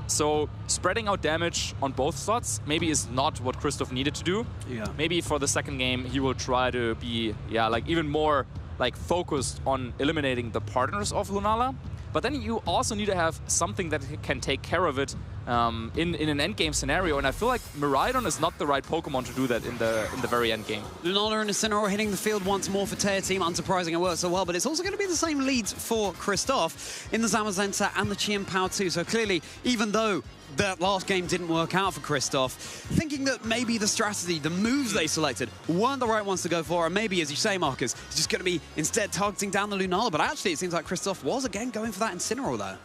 Speaker 15: So spreading out damage on both slots maybe is not what Kristoff needed to do. Yeah. Maybe for the second game he will try to be like even more like focused on eliminating the partners of Lunala. But then you also need to have something that can take care of it in an endgame scenario, and I feel like Miraidon is not the right Pokemon to do that in the very end game.
Speaker 5: Lunala and Incineroar hitting the field once more for Tear Team. Unsurprising it worked so well, but it's also going to be the same leads for Christoph in the Zamazenta and the Chien Pao too. So clearly, even though that last game didn't work out for Christoph, thinking that maybe the strategy, the moves they selected weren't the right ones to go for, and maybe, as you say, Marcus, it's just going to be instead targeting down the Lunala. But actually, it seems like Christoph was again going for that Incineroar there.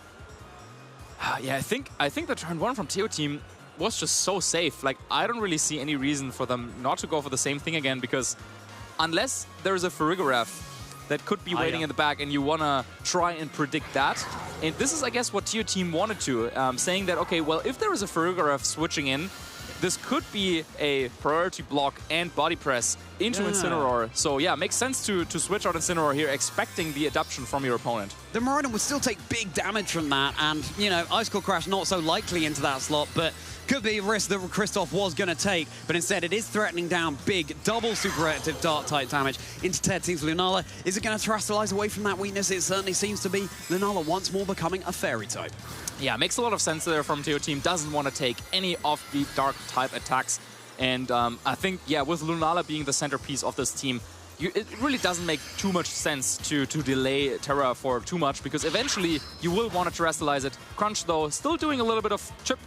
Speaker 15: Yeah, I think the turn 1 from Teo Team was just so safe. Like, I don't really see any reason for them not to go for the same thing again, because unless there's a Farigiraf that could be waiting in the back and you want to try and predict that. And this is, I guess, what Teo Team wanted to, saying that, okay, well, if there is a Farigiraf switching in, this could be a priority block and body press into Incineroar. So yeah, makes sense to switch out Incineroar here, expecting the adaptation from your opponent.
Speaker 5: The Miraidon would still take big damage from that, and, you know, Ice Cold Crash not so likely into that slot, but could be a risk that Christoph was going to take, but instead it is threatening down big double super active Dark-type damage into Tear Team's Lunala. Is it going to terastallize away from that weakness? It certainly seems to be. Lunala once more becoming a Fairy type.
Speaker 15: Yeah, makes a lot of sense there from Teo Team. Doesn't want to take any of the Dark-type attacks. And I think, yeah, with Lunala being the centerpiece of this team, it really doesn't make too much sense to delay Terra for too much, because eventually you will want to terastallize it. Crunch, though, still doing a little bit of chip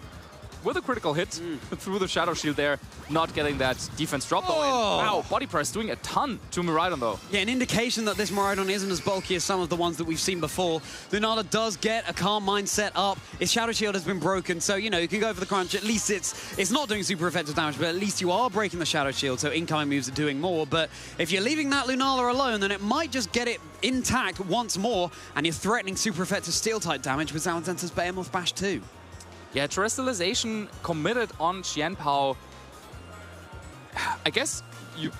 Speaker 15: with a critical hit through the Shadow Shield there, not getting that defense drop though. And, wow, Body Press doing a ton to Miraidon though.
Speaker 5: Yeah, an indication that this Miraidon isn't as bulky as some of the ones that we've seen before. Lunala does get a Calm Mind set up. His Shadow Shield has been broken, so, you know, you can go for the Crunch. At least it's not doing super effective damage, but at least you are breaking the Shadow Shield, so incoming moves are doing more. But if you're leaving that Lunala alone, then it might just get it intact once more, and you're threatening super effective Steel-type damage with Zamazenta's Behemoth Bash too.
Speaker 15: Yeah, terrestrialization committed on Chien Pao. I guess you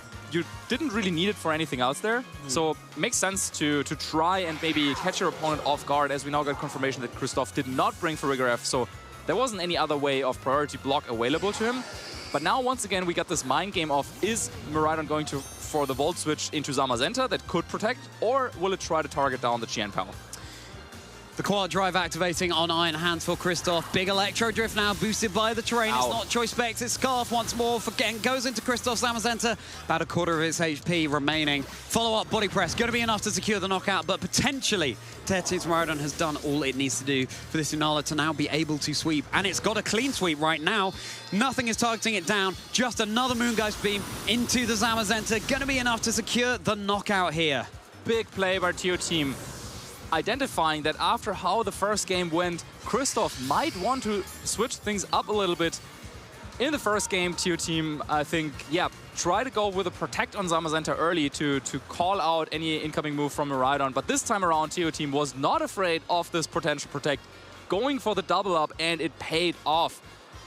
Speaker 15: didn't really need it for anything else there. So it makes sense to try and maybe catch your opponent off guard, as we now got confirmation that Christoph did not bring Farigiraf. So there wasn't any other way of priority block available to him. But now, once again, we got this mind game of, is Miraidon going for the Volt Switch into Zamazenta that could protect, or will it try to target down the Chien Pao?
Speaker 5: The Quad Drive activating on Iron Hands for Christoph. Big Electro Drift now boosted by the terrain. It's not Choice Specs, it's Scarf once more. Goes into Christoph's Zamazenta. About a quarter of its HP remaining. Follow-up Body Press. Going to be enough to secure the knockout, but potentially Tear Team's Miraidon has done all it needs to do for this Lunala to now be able to sweep. And it's got a clean sweep right now. Nothing is targeting it down. Just another Moongeist Beam into the Zamazenta. Going to be enough to secure the knockout here.
Speaker 15: Big play by Teo Team, identifying that after how the first game went, Christoph might want to switch things up a little bit. In the first game, Teo Team, I think, yeah, try to go with a Protect on Zamazenta early to call out any incoming move from Miraidon. But this time around, Teo Team was not afraid of this potential Protect, going for the double up, and it paid off.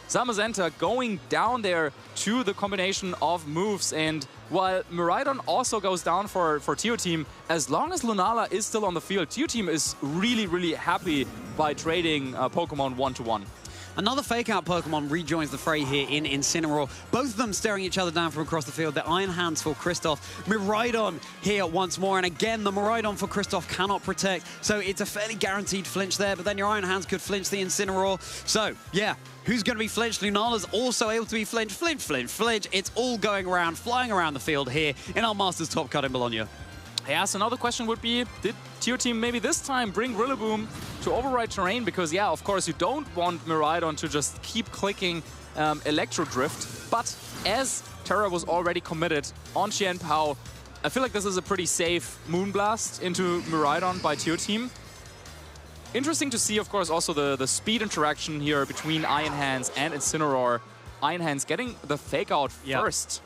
Speaker 15: Zamazenta going down there to the combination of moves, and while Miraidon also goes down for Teo Team, as long as Lunala is still on the field, Teo Team is really, really happy by trading Pokemon one-to-one.
Speaker 5: Another fake-out Pokemon rejoins the fray here in Incineroar. Both of them staring each other down from across the field. The Iron Hands for Christoph. Miraidon here once more. And again, the Miraidon for Christoph cannot protect. So it's a fairly guaranteed flinch there. But then your Iron Hands could flinch the Incineroar. So, yeah, who's going to be flinched? Lunala's also able to be flinched. Flinch, flinch, flinch. It's all going around, flying around the field here in our Masters Top Cut in Bologna.
Speaker 15: Yeah, so another question would be, did Teo Team maybe this time bring Rillaboom to override terrain? Because, yeah, of course, you don't want Miraidon to just keep clicking Electro Drift. But as Terra was already committed on Chien Pao, I feel like this is a pretty safe Moonblast into Miraidon by Teo Team. Interesting to see, of course, also the speed interaction here between Iron Hands and Incineroar. Iron Hands getting the fake out first.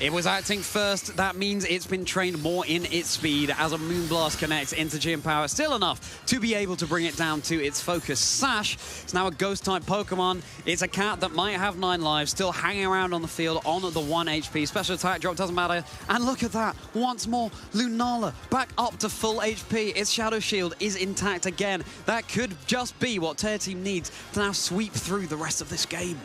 Speaker 5: It was acting first. That means it's been trained more in its speed as a Moonblast connects into Chien Pao. Still enough to be able to bring it down to its focus. Sash is now a Ghost-type Pokemon. It's a cat that might have 9 lives, still hanging around on the field on the 1 HP. Special attack drop doesn't matter. And look at that. Once more, Lunala back up to full HP. Its Shadow Shield is intact again. That could just be what Tear Team needs to now sweep through the rest of this game.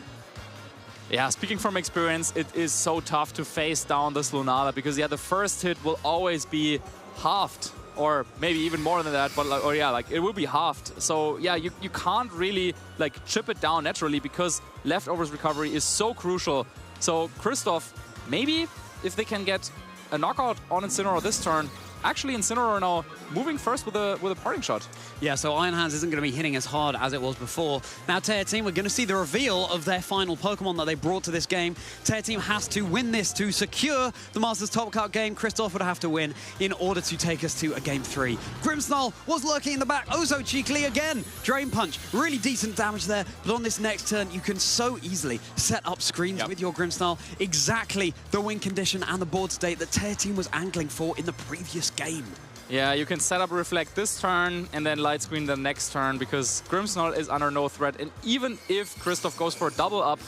Speaker 15: Yeah, speaking from experience, it is so tough to face down this Lunala because, yeah, the first hit will always be halved or maybe even more than that, but like, or yeah, like it will be halved. So yeah, you can't really like chip it down naturally because leftovers recovery is so crucial. So Christoph, maybe if they can get a knockout on Incineroar this turn, actually Incineroar now moving first with a parting shot.
Speaker 5: Yeah, so Iron Hands isn't going to be hitting as hard as it was before. Now TEA Team, we're going to see the reveal of their final Pokemon that they brought to this game. TEA Team has to win this to secure the Masters Top Cut game. Christoph would have to win in order to take us to a Game 3. Grimmsnarl was lurking in the back, oh so cheekily again. Drain Punch, really decent damage there, but on this next turn, you can so easily set up screens with your Grimmsnarl. Exactly the win condition and the board state that TEA Team was angling for in the previous game.
Speaker 15: Yeah, you can set up Reflect this turn and then Light Screen the next turn because Grimmsnarl is under no threat. And even if Christoph goes for a double up,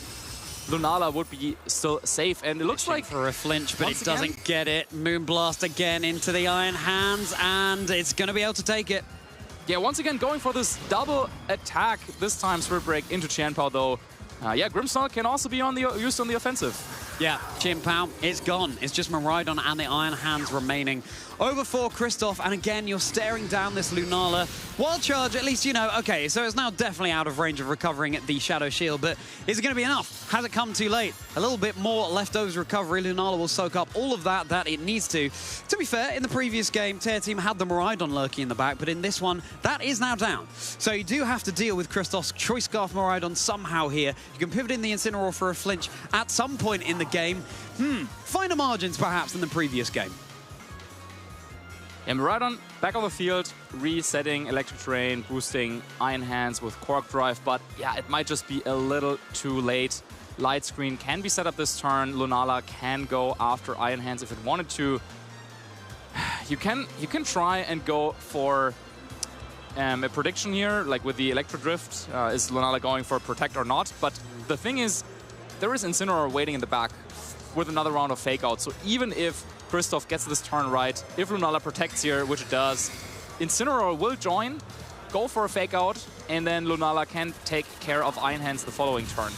Speaker 15: Lunala would be still safe. And it looks like
Speaker 5: for a flinch, but it doesn't get it. Moonblast again into the Iron Hands, and it's going to be able to take it.
Speaker 15: Yeah, once again going for this double attack. This time Spirit Break into Chien-Pao though. Yeah, Grimmsnarl can also be used on the offensive.
Speaker 5: Yeah, Chien-Pao, it's gone. It's just Miraidon and the Iron Hands remaining. Over for Christoph, and again, you're staring down this Lunala. Wild Charge, at least, you know, okay, so it's now definitely out of range of recovering at the Shadow Shield, but is it going to be enough? Has it come too late? A little bit more leftovers recovery. Lunala will soak up all of that it needs to. To be fair, in the previous game, TEA Team had the Miraidon lurking in the back, but in this one, that is now down. So you do have to deal with Christoph's Choice Scarf Miraidon somehow here. You can pivot in the Incineroar for a flinch at some point in the game. Finer margins, perhaps, than the previous game.
Speaker 15: Yeah, Miraidon back on the field, resetting Electric Terrain, boosting Iron Hands with Cork Drive, but yeah, it might just be a little too late. Light Screen can be set up this turn. Lunala can go after Iron Hands if it wanted to. You can try and go for a prediction here, like with the Electro Drift. Is Lunala going for Protect or not? But the thing is, there is Incineroar waiting in the back with another round of Fake Out. So even if Christoph gets this turn right, if Lunala protects here, which it does, Incineroar will join, go for a Fake Out, and then Lunala can take care of Iron Hands the following turn.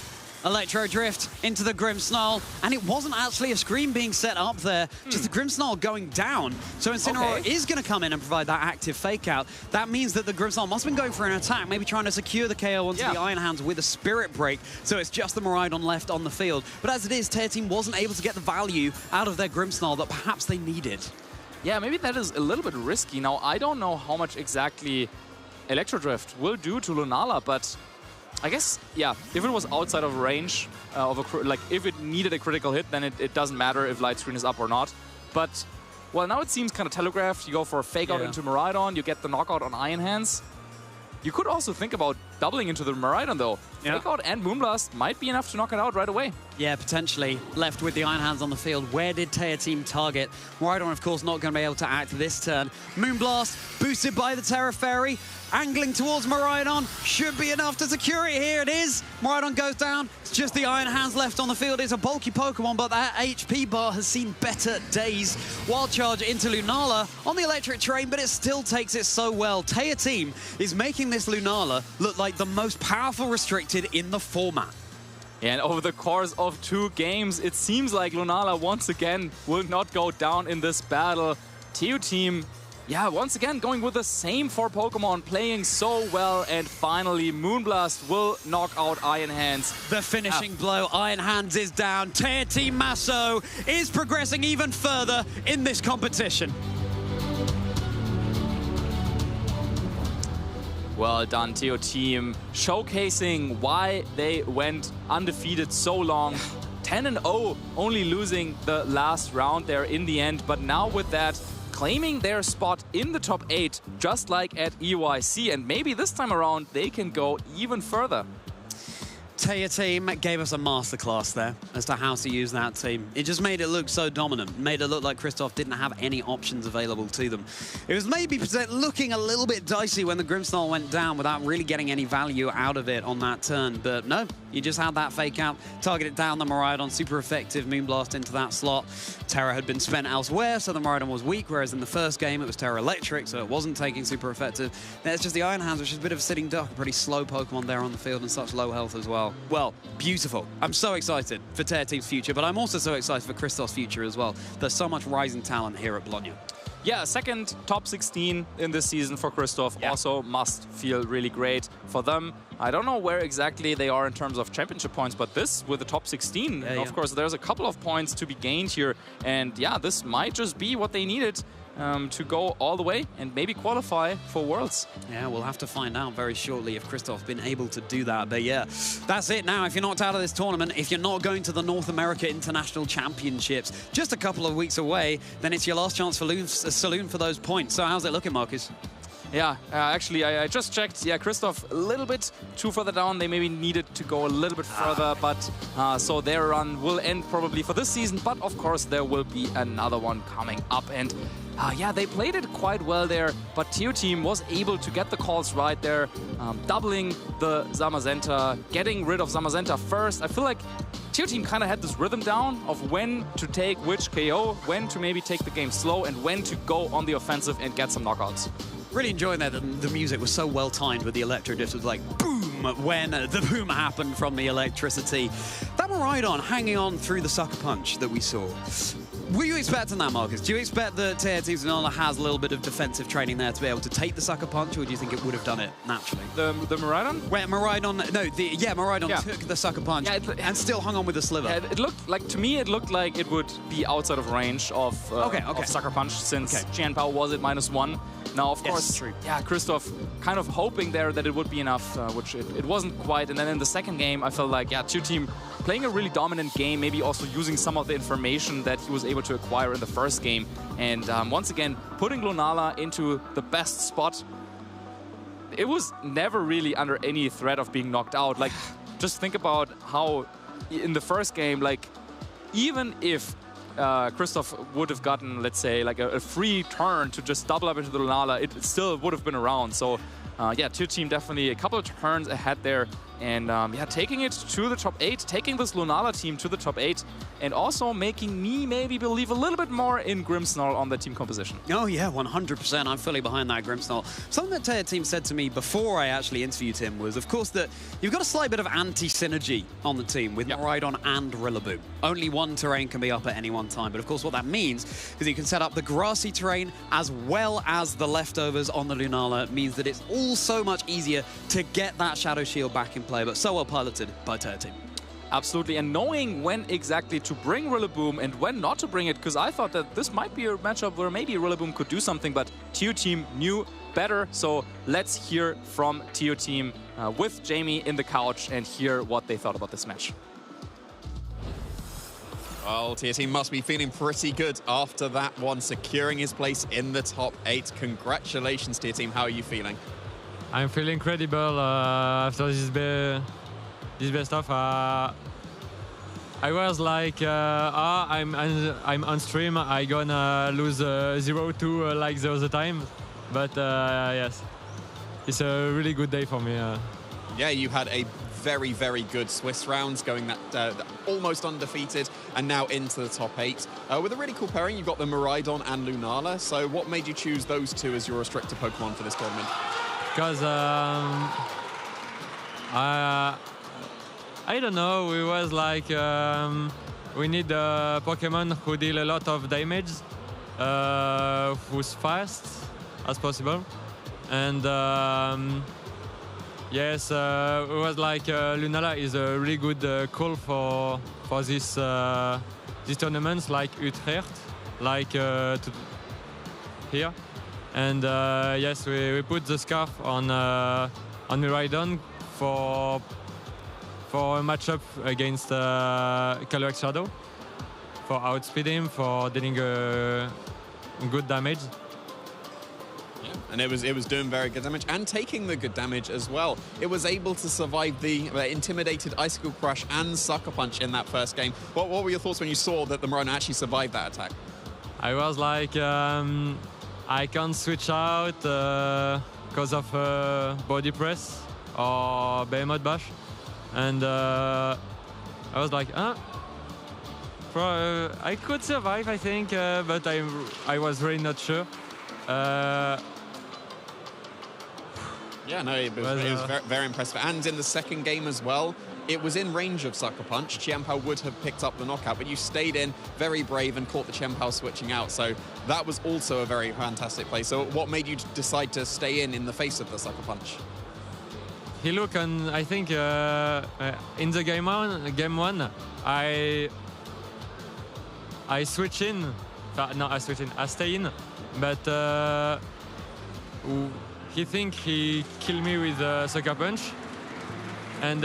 Speaker 5: Electro Drift into the Grimmsnarl, and it wasn't actually a screen being set up there, just the Grimmsnarl going down. So Incineroar is going to come in and provide that active fake out. That means that the Grimmsnarl must have been going for an attack, maybe trying to secure the KO onto the Iron Hands with a Spirit Break, so it's just the Miraidon left on the field. But as it is, TEA Team wasn't able to get the value out of their Grimmsnarl that perhaps they needed.
Speaker 15: Yeah, maybe that is a little bit risky. Now, I don't know how much exactly Electro Drift will do to Lunala, but I guess, yeah, if it was outside of range, like if it needed a critical hit, then it doesn't matter if Light Screen is up or not. But, well, now it seems kind of telegraphed. You go for a Fake Out into Miraidon, you get the knockout on Iron Hands. You could also think about doubling into the Miraidon, though. Fake Out and Moonblast might be enough to knock it out right away.
Speaker 5: Yeah, potentially. Left with the Iron Hands on the field. Where did TEA Team target? Miraidon, of course, not going to be able to act this turn. Moonblast, boosted by the Terra Fairy. Angling towards Miraidon. Should be enough to secure it. Here it is. Miraidon goes down. It's just the Iron Hands left on the field. It's a bulky Pokemon, but that HP bar has seen better days. Wild Charge into Lunala on the Electric Terrain, but it still takes it so well. TEA Team is making this Lunala look like the most powerful restricted in the format.
Speaker 15: And over the course of 2 games, it seems like Lunala once again will not go down in this battle. TEA Team, yeah, once again going with the same 4 Pokemon, playing so well, and finally Moonblast will knock out Iron Hands.
Speaker 5: The finishing blow, Iron Hands is down. TEA Team Masso is progressing even further in this competition.
Speaker 15: Well done, TEA Team, showcasing why they went undefeated so long. 10-0, only losing the last round there in the end, but now with that, claiming their spot in the top 8, just like at EYC, and maybe this time around they can go even further.
Speaker 5: TEA Team gave us a masterclass there as to how to use that team. It just made it look so dominant, made it look like Christoph didn't have any options available to them. It was maybe looking a little bit dicey when the Grimmsnarl went down without really getting any value out of it on that turn, but no, you just had that fake out, targeted down the Miraidon, super effective, Moonblast into that slot. Terra had been spent elsewhere, so the Miraidon was weak, whereas in the first game it was Terra Electric, so it wasn't taking super effective. Then it's just the Iron Hands, which is a bit of a sitting duck, a pretty slow Pokemon there on the field and such low health as well. Well, beautiful. I'm so excited for TEA Team's future, but I'm also so excited for Christoph's future as well. There's so much rising talent here at Bologna.
Speaker 15: yeah, second top 16 in this season for Christoph also must feel really great for them. I don't know where exactly they are in terms of championship points, but this with the top 16, of course, there's a couple of points to be gained here. And yeah, this might just be what they needed to go all the way and maybe qualify for Worlds.
Speaker 5: Yeah, we'll have to find out very shortly if Christoph's been able to do that. But yeah, that's it now. If you're knocked out of this tournament, if you're not going to the North America International Championships, just a couple of weeks away, then it's your last chance for Saloon for those points. So how's it looking, Marcus?
Speaker 15: Yeah, actually, I just checked. Yeah, Christoph a little bit too further down. They maybe needed to go a little bit further, but so their run will end probably for this season. But of course, there will be another one coming up. And yeah, they played it quite well there, but TU Team was able to get the calls right there, doubling the Zamazenta, getting rid of Zamazenta first. I feel like TU Team kind of had this rhythm down of when to take which KO, when to maybe take the game slow, and when to go on the offensive and get some knockouts.
Speaker 5: Really enjoying that. The music was so well timed with the electro. Just was like boom when the boom happened from the electricity. That Miraidon hanging on through the sucker punch that we saw. Were you expecting that, Marcus? Do you expect that TR Team Sonala has a little bit of defensive training there to be able to take the sucker punch, or do you think it would have done it naturally?
Speaker 15: The Miraidon?
Speaker 5: Where Miraidon, no, Miraidon took the sucker punch and still hung on with the sliver.
Speaker 15: Yeah, it looked like, to me, it looked like it would be outside of range of sucker punch, since Qian Pao was at -1. Now, of course, yeah, Christoph kind of hoping there that it would be enough, which it wasn't quite. And then in the second game, I felt like, yeah, TU Team playing a really dominant game, maybe also using some of the information that he was able to acquire in the first game. And once again, putting Lunala into the best spot. It was never really under any threat of being knocked out. Like, just think about how in the first game, like, even if Christoph would have gotten, let's say, like a free turn to just double up into the Lunala, it still would have been around. So yeah, TU Team definitely a couple of turns ahead there. And yeah, taking it to the top 8, taking this Lunala team to the top 8, and also making me maybe believe a little bit more in Grimmsnarl on the team composition.
Speaker 5: Oh yeah, 100%. I'm fully behind that Grimmsnarl. Something that TR Team said to me before I actually interviewed him was, of course, that you've got a slight bit of anti-synergy on the team with Miraidon and Rillaboom. Only one terrain can be up at any one time, but of course what that means is you can set up the grassy terrain as well as the leftovers on the Lunala. It means that it's all so much easier to get that Shadow Shield back in play, but so well piloted by TR Team.
Speaker 15: Absolutely, and knowing when exactly to bring Rillaboom and when not to bring it, because I thought that this might be a matchup where maybe Rillaboom could do something, but TU Team knew better. So let's hear from TU Team with Jamie in the couch and hear what they thought about this match.
Speaker 17: Well, TR Team must be feeling pretty good after that one, securing his place in the top 8. Congratulations, TR Team. How are you feeling?
Speaker 7: I'm feeling incredible after this best of. I was like, I'm on stream. I gonna lose 0-2 like the other time, but yes, it's a really good day for me.
Speaker 17: Yeah, you had a very, very good Swiss rounds, going that almost undefeated, and now into the top 8 with a really cool pairing. You've got the Miraidon and Lunala. So, what made you choose those two as your restricted Pokemon for this tournament?
Speaker 7: Because I don't know, we was like we need a Pokemon who deal a lot of damage, who's fast as possible, and yes, it was like Lunala is a really good call for this these tournaments like Utrecht, like here. And yes, we put the scarf on Miraidon for a matchup against Calyrex Shadow, for outspeed him, for dealing good damage.
Speaker 17: Yeah, and it was doing very good damage and taking the good damage as well. It was able to survive the intimidated Icicle Crush and Sucker Punch in that first game. What were your thoughts when you saw that the Miraidon actually survived that attack?
Speaker 7: I was like, I can't switch out because of body press or Behemoth Bash, and I was like, I could survive, I think, but I was really not sure.
Speaker 17: Yeah, no, it was very, very impressive. And in the second game as well, it was in range of Sucker Punch. Qianpao would have picked up the knockout, but you stayed in, very brave, and caught the Qianpao switching out. So that was also a very fantastic play. So what made you decide to stay in the face of the Sucker Punch?
Speaker 7: He looked, and I think in the game one, I switch in. No, I switch in. I stay in, but he think he killed me with a Sucker Punch. And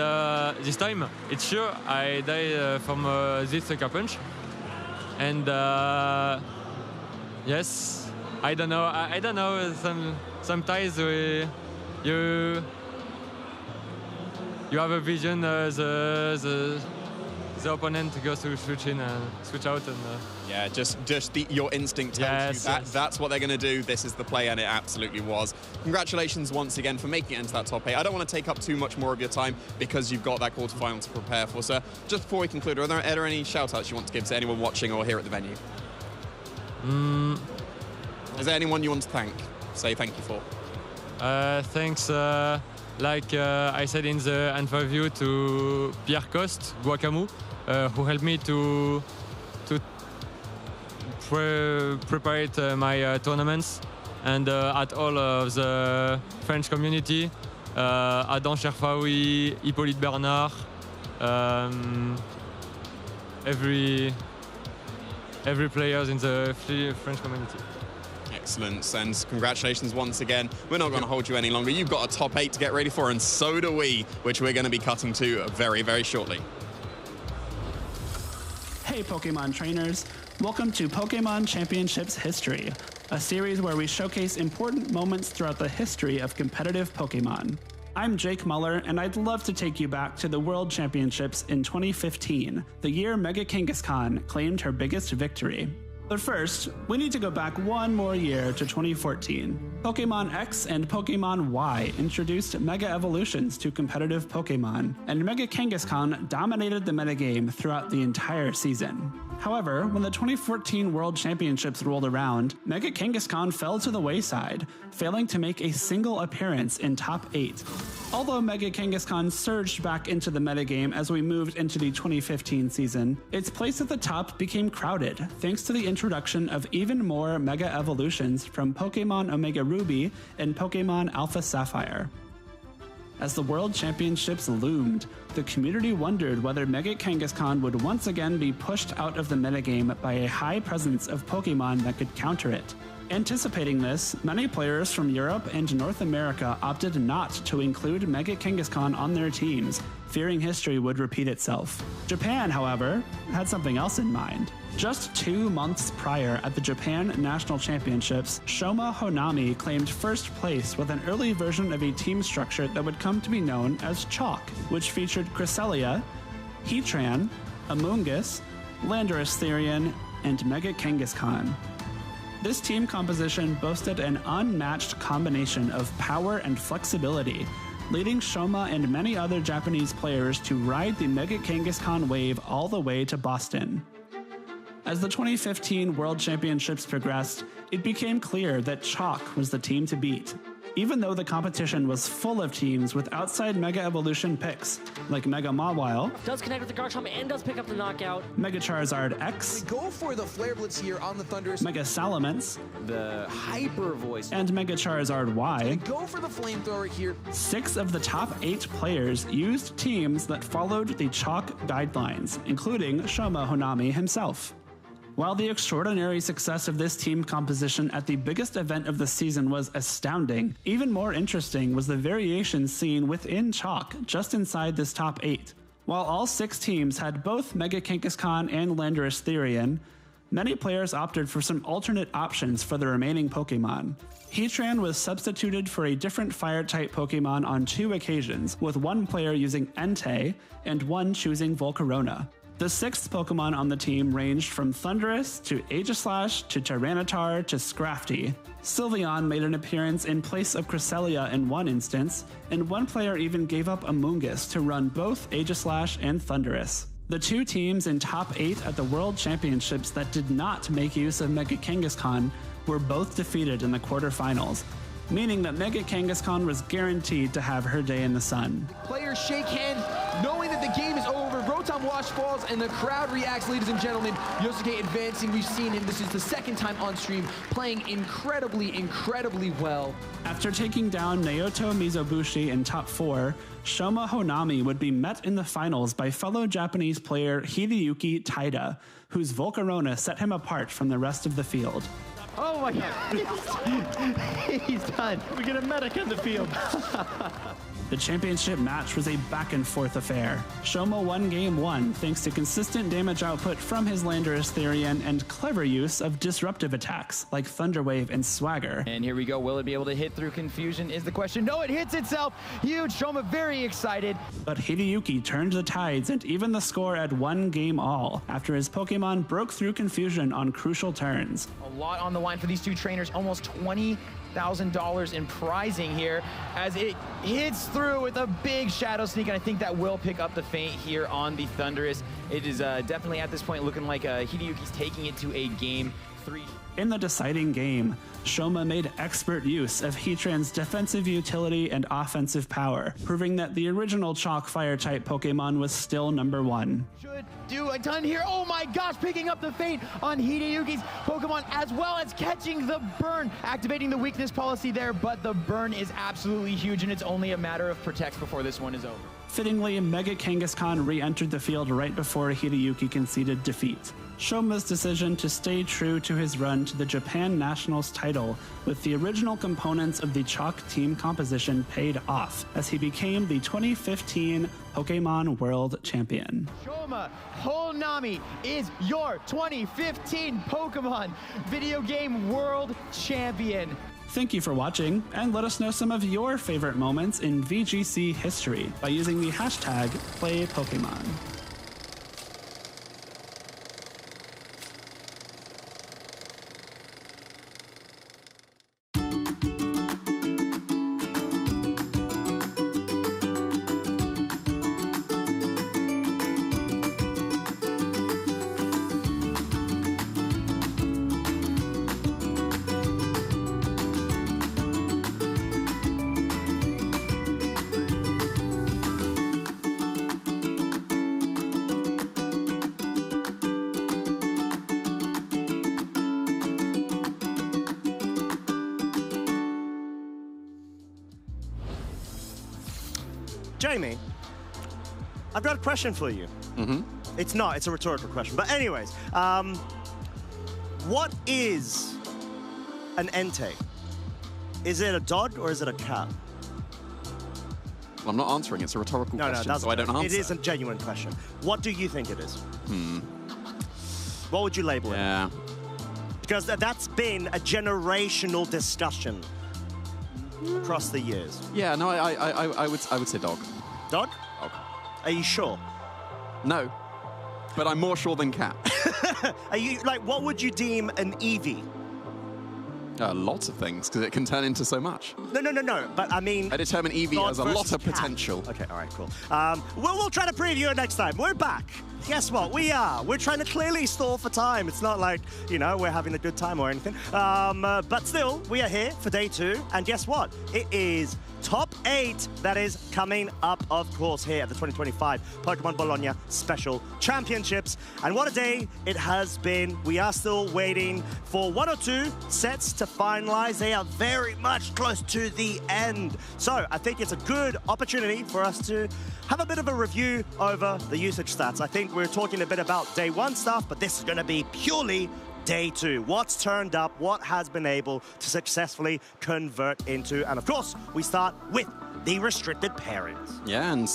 Speaker 7: this time, it's sure I die from this Sucker Punch. And yes, I don't know. I don't know. Sometimes you have a vision. The opponent goes to switch in and switch out, and
Speaker 17: yeah, just your instinct tells you that that's what they're going to do. This is the play, and it absolutely was. Congratulations once again for making it into that top 8. I don't want to take up too much more of your time because you've got that quarterfinal to prepare for. So just before we conclude, are there any shout-outs you want to give to anyone watching or here at the venue? Is there anyone you want to say thank you for?
Speaker 7: Thanks. Like I said in the interview, to Pierre Coste, Guacamu, who helped me to prepare my tournaments, and at all of the French community, Adam Cherfaoui, Hippolyte Bernard, every players in the French community.
Speaker 17: Excellent, and congratulations once again. We're not going to hold you any longer. You've got a top 8 to get ready for, and so do we, which we're going to be cutting to very, very shortly.
Speaker 18: Hey Pokemon trainers, welcome to Pokemon Championships History, a series where we showcase important moments throughout the history of competitive Pokemon. I'm Jake Muller, and I'd love to take you back to the World Championships in 2015, the year Mega Kangaskhan claimed her biggest victory. But first, we need to go back one more year to 2014. Pokemon X and Pokemon Y introduced Mega Evolutions to competitive Pokemon, and Mega Kangaskhan dominated the metagame throughout the entire season. However, when the 2014 World Championships rolled around, Mega Kangaskhan fell to the wayside, failing to make a single appearance in top 8. Although Mega Kangaskhan surged back into the metagame as we moved into the 2015 season, its place at the top became crowded thanks to the introduction of even more Mega Evolutions from Pokemon Omega Ruby and Pokemon Alpha Sapphire. As the World Championships loomed, the community wondered whether Mega Kangaskhan would once again be pushed out of the metagame by a high presence of Pokemon that could counter it. Anticipating this, many players from Europe and North America opted not to include Mega Kangaskhan on their teams, fearing history would repeat itself. Japan, however, had something else in mind. Just 2 months prior at the Japan National Championships, Shoma Honami claimed first place with an early version of a team structure that would come to be known as Chalk, which featured Cresselia, Heatran, Amoonguss, Landorus Therian, and Mega Kangaskhan. This team composition boasted an unmatched combination of power and flexibility, leading Shoma and many other Japanese players to ride the Mega Kangaskhan wave all the way to Boston. As the 2015 World Championships progressed, it became clear that Chalk was the team to beat, even though the competition was full of teams with outside Mega Evolution picks, like Mega Mawile,
Speaker 1: does connect with the Garchomp and does pick up the knockout.
Speaker 18: Mega Charizard X,
Speaker 3: They go for the Flare Blitz here on the Thundurus.
Speaker 18: Mega Salamence,
Speaker 3: The Hyper Voice.
Speaker 18: and Mega Charizard Y.
Speaker 3: They go for the Flamethrower here.
Speaker 18: 6 of the top 8 players used teams that followed the Chalk guidelines, including Shoma Honami himself. While the extraordinary success of this team composition at the biggest event of the season was astounding, even more interesting was the variation seen within Chalk just inside this top 8. While all 6 teams had both Mega Kangaskhan and Landorus Therian, many players opted for some alternate options for the remaining Pokemon. Heatran was substituted for a different Fire-type Pokemon on 2 occasions, with one player using Entei and one choosing Volcarona. The 6th Pokemon on the team ranged from Thundurus to Aegislash to Tyranitar to Scrafty. Sylveon made an appearance in place of Cresselia in one instance, and one player even gave up Amoonguss to run both Aegislash and Thundurus. The 2 teams in top 8 at the World Championships that did not make use of Mega Kangaskhan were both defeated in the quarterfinals. meaning that Mega Kangaskhan was guaranteed to have her day in the sun.
Speaker 3: Players shake hands, knowing that the game is over. Rotom Wash falls, and the crowd reacts, ladies and gentlemen. Yosuke advancing. We've seen him. This is the second time on stream, playing incredibly, incredibly well.
Speaker 18: After taking down Naoto Mizobushi in top 4, Shoma Honami would be met in the finals by fellow Japanese player Hideyuki Taida, whose Volcarona set him apart from the rest of the field.
Speaker 19: Oh my god. He's done. We get a medic in the field.
Speaker 18: The championship match was a back-and-forth affair. Shoma won Game 1 thanks to consistent damage output from his Landorus Therian and clever use of disruptive attacks like Thunder Wave and Swagger.
Speaker 20: And here we go. Will it be able to hit through Confusion is the question. No, it hits itself. Huge. Shoma very excited.
Speaker 18: But Hideyuki turned the tides and even the score at 1 game all after his Pokemon broke through Confusion on crucial turns.
Speaker 20: A lot on the line for these two trainers. Almost $20,000 in prizing here as it hits through with a big Shadow Sneak, and I think that will pick up the feint here on the Thundurus. It is definitely at this point looking like Hideyuki's taking it to a Game 3.
Speaker 18: In the deciding game, Shoma made expert use of Heatran's defensive utility and offensive power, proving that the original Chalk Fire-type Pokemon was still #1.
Speaker 20: Should do a ton here. Oh my gosh, picking up the feint on Hideyuki's Pokemon, as well as catching the burn, activating the weakness policy there, but the burn is absolutely huge, and it's only a matter of protects before this one is over.
Speaker 18: Fittingly, Mega Kangaskhan re-entered the field right before Hideyuki conceded defeat. Shoma's decision to stay true to his run to the Japan Nationals title with the original components of the Chalk team composition paid off as he became the 2015 Pokémon World Champion.
Speaker 20: Shoma Honami is your 2015 Pokemon Video Game World Champion.
Speaker 18: Thank you for watching, and let us know some of your favorite moments in VGC history by using the hashtag #PlayPokemon.
Speaker 9: Jamie, I've got a question for you. It's a rhetorical question. But anyways, what is an Entei? Is it a dog or is it a cat?
Speaker 17: Well, I'm not answering. It's a rhetorical question, so I don't answer.
Speaker 9: It is a genuine question. What do you think it is? What would you label it? Because that's been a generational discussion across the years.
Speaker 17: Yeah, no, I would say dog.
Speaker 9: Dog?
Speaker 17: Dog.
Speaker 9: Are you sure?
Speaker 17: No, but I'm more sure than cat.
Speaker 9: Are you like? What would you deem an Eevee?
Speaker 17: Lots of things, because it can turn into so much.
Speaker 9: No. But I mean,
Speaker 17: I determine Eevee has a lot of
Speaker 9: cat.
Speaker 17: potential.
Speaker 9: Okay, all right, cool. We'll try to preview it next time. We're back. Guess what? We're trying to clearly stall for time. It's not like, you know, we're having a good time or anything. But still, we are here for day 2. And guess what? It is top 8 that is coming up, of course, here at the 2025 Pokémon Bologna Special Championships. And what a day it has been. We are still waiting for 1 or 2 sets to finalize. They are very much close to the end. So I think it's a good opportunity for us to have a bit of a review over the usage stats. I think we're talking a bit about day 1 stuff, but this is going to be purely day 2. What's turned up, what has been able to successfully convert into, and of course, we start with the restricted pairings.
Speaker 17: Yeah, and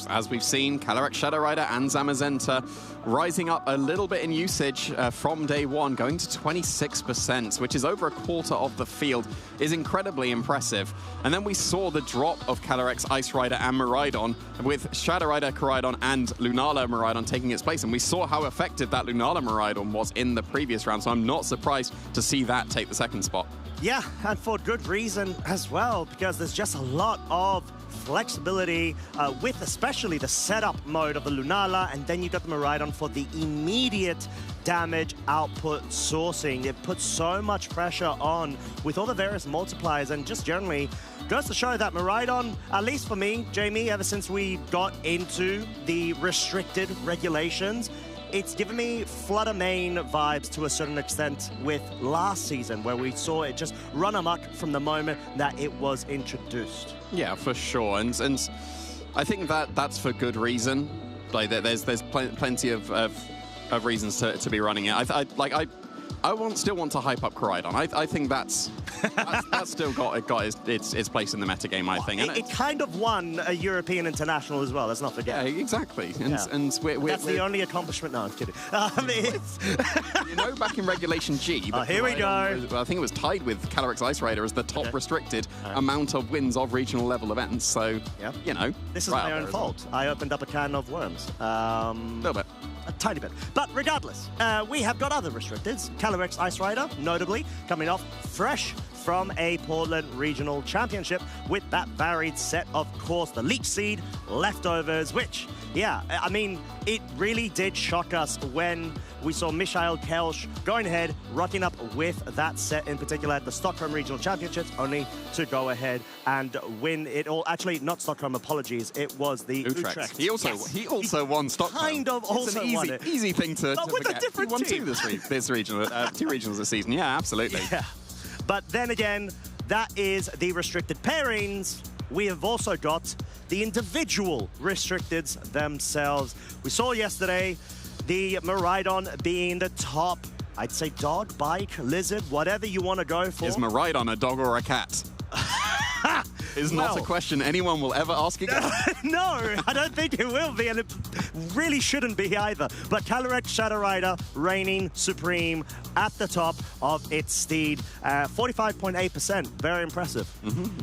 Speaker 17: as we've seen, Calyrex Shadow Rider and Zamazenta rising up a little bit in usage from day 1, going to 26%, which is over a quarter of the field, is incredibly impressive. And then we saw the drop of Calyrex Ice Rider and Miraidon, with Shadow Rider Koraidon and Lunala Miraidon taking its place. And we saw how effective that Lunala Miraidon was in the previous round, so I'm not surprised to see that take the second spot.
Speaker 9: Yeah, and for good reason as well, because there's just a lot of flexibility with especially the setup mode of the Lunala, and then you got the Miraidon for the immediate damage output sourcing. It puts so much pressure on with all the various multipliers, and just generally goes to show that Miraidon, at least for me, Jamie, ever since we got into the restricted regulations, it's given me Flutter Mane vibes to a certain extent with last season, where we saw it just run amok from the moment that it was introduced.
Speaker 17: Yeah, for sure, and I think that's for good reason. Like there's plenty of reasons to be running it. I still want to hype up Koraidon. I think that's still got its place in the metagame, I think.
Speaker 9: It kind of won a European international as well, let's not forget.
Speaker 17: Yeah, exactly.
Speaker 9: That's the only accomplishment. No, I'm kidding.
Speaker 17: You know, back in Regulation G,
Speaker 9: here we go.
Speaker 17: I think it was tied with Calyrex Ice Raider as the top restricted amount of wins of regional level events. So, you know.
Speaker 9: This is my own fault. I opened up a can of worms.
Speaker 17: A little bit.
Speaker 9: A tiny bit. But regardless, we have got other restricteds. Calyrex Ice Rider, notably, coming off fresh from a Portland Regional Championship with that varied set, of course, the Leech Seed leftovers, which, yeah, I mean, it really did shock us when we saw Michael Kelsch going ahead, rocking up with that set in particular at the Stockholm Regional Championships, only to go ahead and win it all. Actually, not Stockholm, apologies. It was the Utrecht.
Speaker 17: He also won Stockholm.
Speaker 9: Kind of also won it.
Speaker 17: Easy thing to
Speaker 9: with
Speaker 17: forget.
Speaker 9: a different
Speaker 17: he won
Speaker 9: team.
Speaker 17: this regional, two regionals this season. Yeah, absolutely.
Speaker 9: Yeah. But then again, that is the restricted pairings. We have also got the individual restricteds themselves. We saw yesterday the Miraidon being the top, I'd say dog, bike, lizard, whatever you want to go for.
Speaker 17: Is Miraidon a dog or a cat? Is not a question anyone will ever ask again.
Speaker 9: No, I don't think it will be, and it really shouldn't be either. But Calyrex Shadow Rider reigning supreme at the top of its steed. 45.8%, very impressive.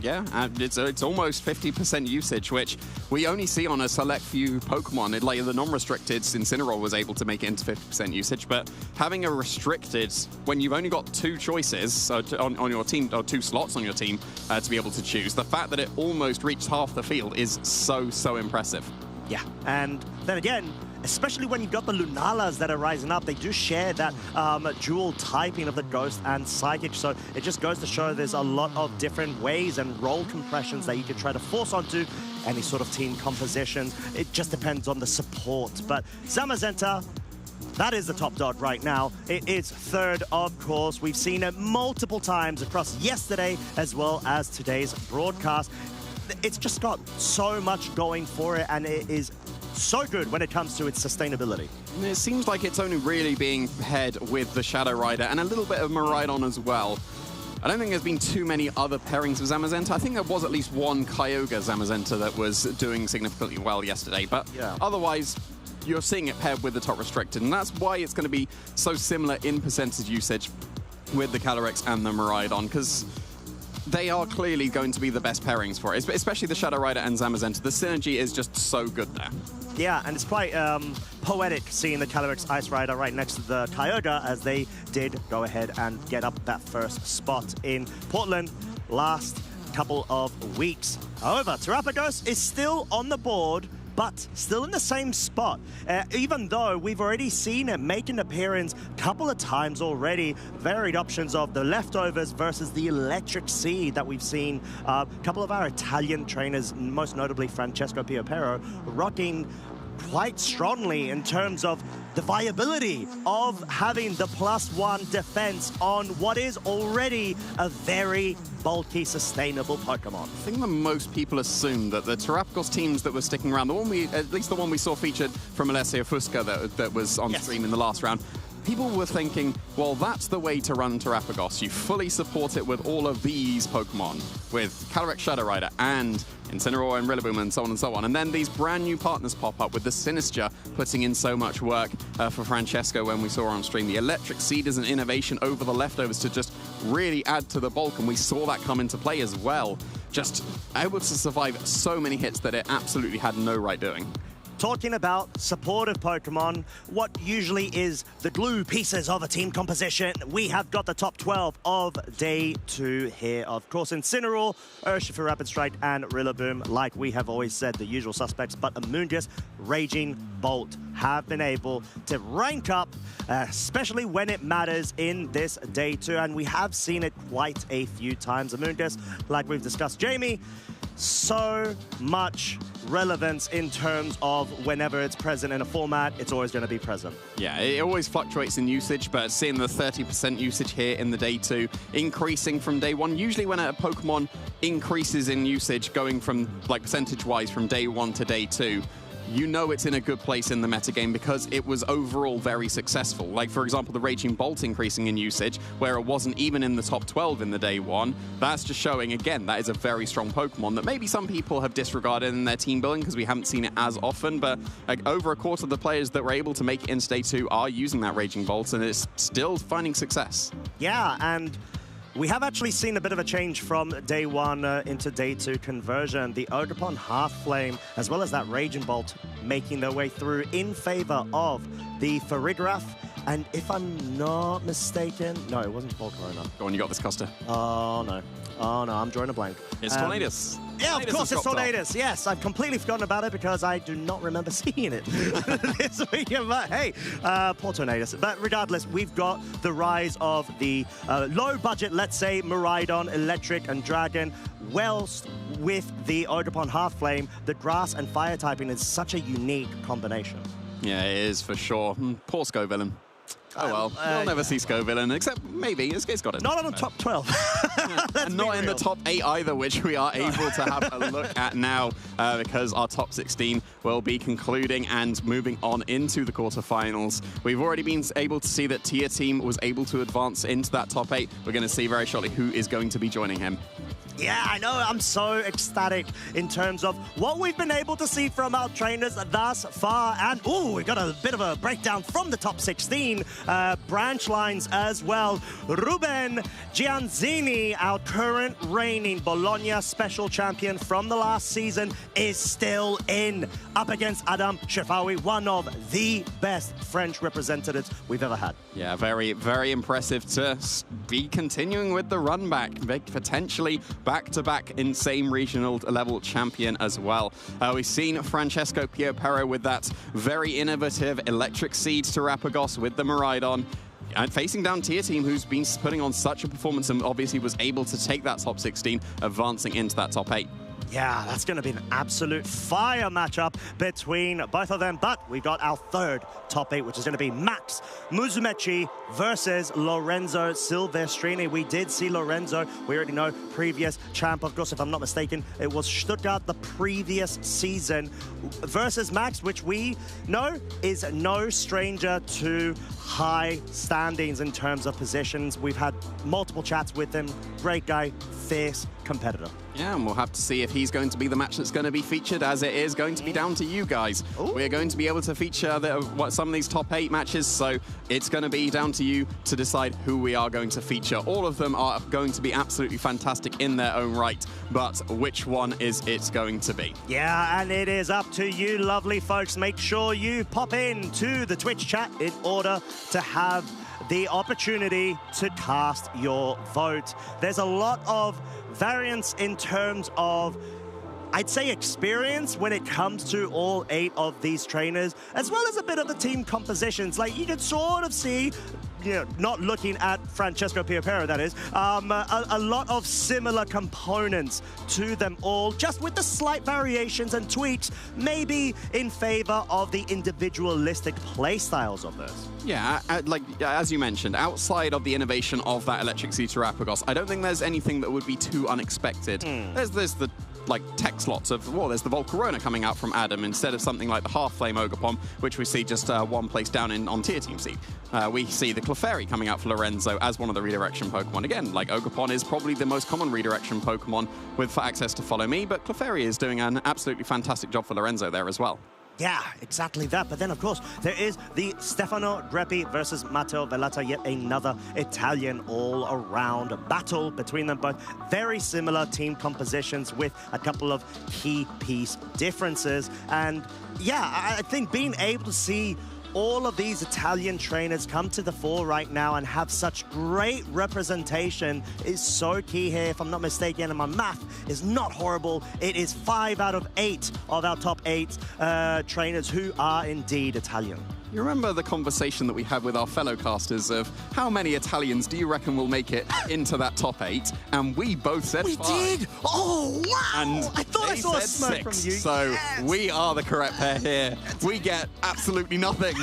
Speaker 17: Yeah, and it's almost 50% usage, which we only see on a select few Pokemon. Like the non-restricted, Incineroar was able to make it into 50% usage, but having a restricted, when you've only got two choices on your team, or two slots on your team to be able to choose, the fact that it almost reached half the field is so impressive.
Speaker 9: Yeah, and then again, especially when you've got the Lunalas that are rising up, they do share that dual typing of the Ghost and Psychic, so it just goes to show there's a lot of different ways and role compressions that you can try to force onto any sort of team composition. It just depends on the support, but Zamazenta, that is the top dog right now. It is third, of course. We've seen it multiple times across yesterday as well as today's broadcast. It's just got so much going for it, and it is so good when it comes to its sustainability.
Speaker 17: It seems like it's only really being paired with the Shadow Rider and a little bit of Miraidon as well. I don't think there's been too many other pairings of Zamazenta. I think there was at least one Kyogre Zamazenta that was doing significantly well yesterday, but otherwise, you're seeing it paired with the top restricted, and that's why it's going to be so similar in percentage usage with the Calyrex and the Miraidon, because they are clearly going to be the best pairings for it, especially the Shadow Rider and Zamazenta. The synergy is just so good there.
Speaker 9: Yeah, and it's quite poetic seeing the Calyrex Ice Rider right next to the Kyogre, as they did go ahead and get up that first spot in Portland last couple of weeks. However, Terapagos is still on the board, but still in the same spot, even though we've already seen it make an appearance a couple of times already. Varied options of the leftovers versus the Electric Seed that we've seen. A couple of our Italian trainers, most notably Francesco Piopero, rocking quite strongly in terms of the viability of having the +1 defense on what is already a very bulky, sustainable Pokemon.
Speaker 17: I think that most people assume that the Terapagos teams that were sticking around, at least the one we saw featured from Alessio Fusca that was on stream in the last round, people were thinking, well, that's the way to run Terapagos. You fully support it with all of these Pokemon, with Calyrex Shadow Rider and Incineroar and Rillaboom and so on and so on. And then these brand new partners pop up with the Sinistra putting in so much work for Francesco when we saw on stream. The Electric Seed is an innovation over the leftovers to just really add to the bulk, and we saw that come into play as well. Just able to survive so many hits that it absolutely had no right doing.
Speaker 9: talking about supportive Pokemon, what usually is the glue pieces of a team composition, we have got the top 12 of Day 2 here. Of course, Incineroar, Urshifu, Rapid Strike, and Rillaboom, like we have always said, the usual suspects, but Amoonguss, Raging Bolt have been able to rank up, especially when it matters in this Day 2, and we have seen it quite a few times. Amoonguss, like we've discussed, Jamie, so much relevance in terms of whenever it's present in a format, it's always going to be present.
Speaker 17: Yeah, it always fluctuates in usage, but seeing the 30% usage here in the Day 2 increasing from Day 1, usually when a Pokemon increases in usage going from, like, percentage-wise from Day 1 to Day 2, you know it's in a good place in the metagame because it was overall very successful. Like, for example, the Raging Bolt increasing in usage, where it wasn't even in the top 12 in the Day 1. That's just showing, again, that is a very strong Pokemon that maybe some people have disregarded in their team building because we haven't seen it as often, but like, over a quarter of the players that were able to make it into Day 2 are using that Raging Bolt, and it's still finding success.
Speaker 9: Yeah, and we have actually seen a bit of a change from Day 1 into Day 2 conversion. The Ogerpon Half Flame, as well as that Raging Bolt, making their way through in favor of the Farigiraf. And if I'm not mistaken, no, it wasn't Volcarona.
Speaker 17: Go on, you got this, Costa.
Speaker 9: Oh, no. Oh, no, I'm drawing a blank.
Speaker 17: It's Tornadus.
Speaker 9: Yeah, of course, it's Tornadus. Yes, I've completely forgotten about it because I do not remember seeing it this weekend. But hey, poor Tornadus. But regardless, we've got the rise of the low-budget, let's say, Miraidon, Electric, and Dragon. Whilst with the Ogerpon Half Flame, the Grass and Fire typing is such a unique combination.
Speaker 17: Yeah, it is for sure. Poor Scovillain. Oh well, we'll never see Scovillain, except maybe it's got it.
Speaker 9: Not on the top 12.
Speaker 17: And not in the top 8 either, which we are able to have a look at now because our top 16 will be concluding and moving on into the quarterfinals. We've already been able to see that Tier Team was able to advance into that top 8. We're going to see very shortly who is going to be joining him.
Speaker 9: Yeah, I know. I'm so ecstatic in terms of what we've been able to see from our trainers thus far. And, ooh, we got a bit of a breakdown from the top 16 branch lines as well. Ruben Gianzini, our current reigning Bologna Special Champion from the last season, is still in, up against Adam Shefawi, one of the best French representatives we've ever had.
Speaker 17: Yeah, very, very impressive to be continuing with the run back, potentially back-to-back insane regional level champion as well. We've seen Francesco Piopero with that very innovative Electric Seed to Rapagos with the Miraidon. And facing down Tier Team, who's been putting on such a performance and obviously was able to take that top 16, advancing into that top 8.
Speaker 9: Yeah, that's going to be an absolute fire matchup between both of them. But we've got our third top 8, which is going to be Max Musumeci versus Lorenzo Silvestrini. We did see Lorenzo. We already know, previous champ. Of course, if I'm not mistaken, it was Stuttgart the previous season versus Max, which we know is no stranger to high standings in terms of positions. We've had multiple chats with him. Great guy, fierce competitor.
Speaker 17: Yeah, and we'll have to see if he's going to be the match that's going to be featured, as it is going to be down to you guys. Ooh. We're going to be able to feature some of these top 8 matches, so it's going to be down to you to decide who we are going to feature. All of them are going to be absolutely fantastic in their own right, but which one is it going to be?
Speaker 9: Yeah, and it is up to you, lovely folks. Make sure you pop in to the Twitch chat in order to have the opportunity to cast your vote. There's a lot of variance in terms of, I'd say, experience when it comes to all 8 of these trainers, as well as a bit of the team compositions. Like, you can sort of see, you know, not looking at Francesco Piopero, that is, a lot of similar components to them all, just with the slight variations and tweaks, maybe in favor of the individualistic playstyles of this.
Speaker 17: Yeah, like, as you mentioned, outside of the innovation of that Electric Seed to Rapagos, I don't think there's anything that would be too unexpected. There's the like tech slots of, well, there's the Volcarona coming out from Adam instead of something like the Half Flame Ogerpon, which we see just one place down on Tier Team seed. We see the Clefairy coming out for Lorenzo as one of the redirection Pokemon. Again, like Ogerpon is probably the most common redirection Pokemon with access to Follow Me, but Clefairy is doing an absolutely fantastic job for Lorenzo there as well.
Speaker 9: Yeah, exactly that. But then, of course, there is the Stefano Greppi versus Matteo Velata, yet another Italian all-around battle between them both. Very similar team compositions with a couple of key piece differences. And yeah, I think being able to see all of these Italian trainers come to the fore right now and have such great representation is so key here. If I'm not mistaken, and my math is not horrible, it is 5 out of 8 of our top 8 trainers who are indeed Italian.
Speaker 17: You remember the conversation that we had with our fellow casters of how many Italians do you reckon will make it into that top 8? And we both said 5.
Speaker 9: We did? Oh, wow!
Speaker 17: And
Speaker 9: I thought I saw a smoke from you.
Speaker 17: So
Speaker 9: yes.
Speaker 17: We are the correct pair here. We get absolutely nothing.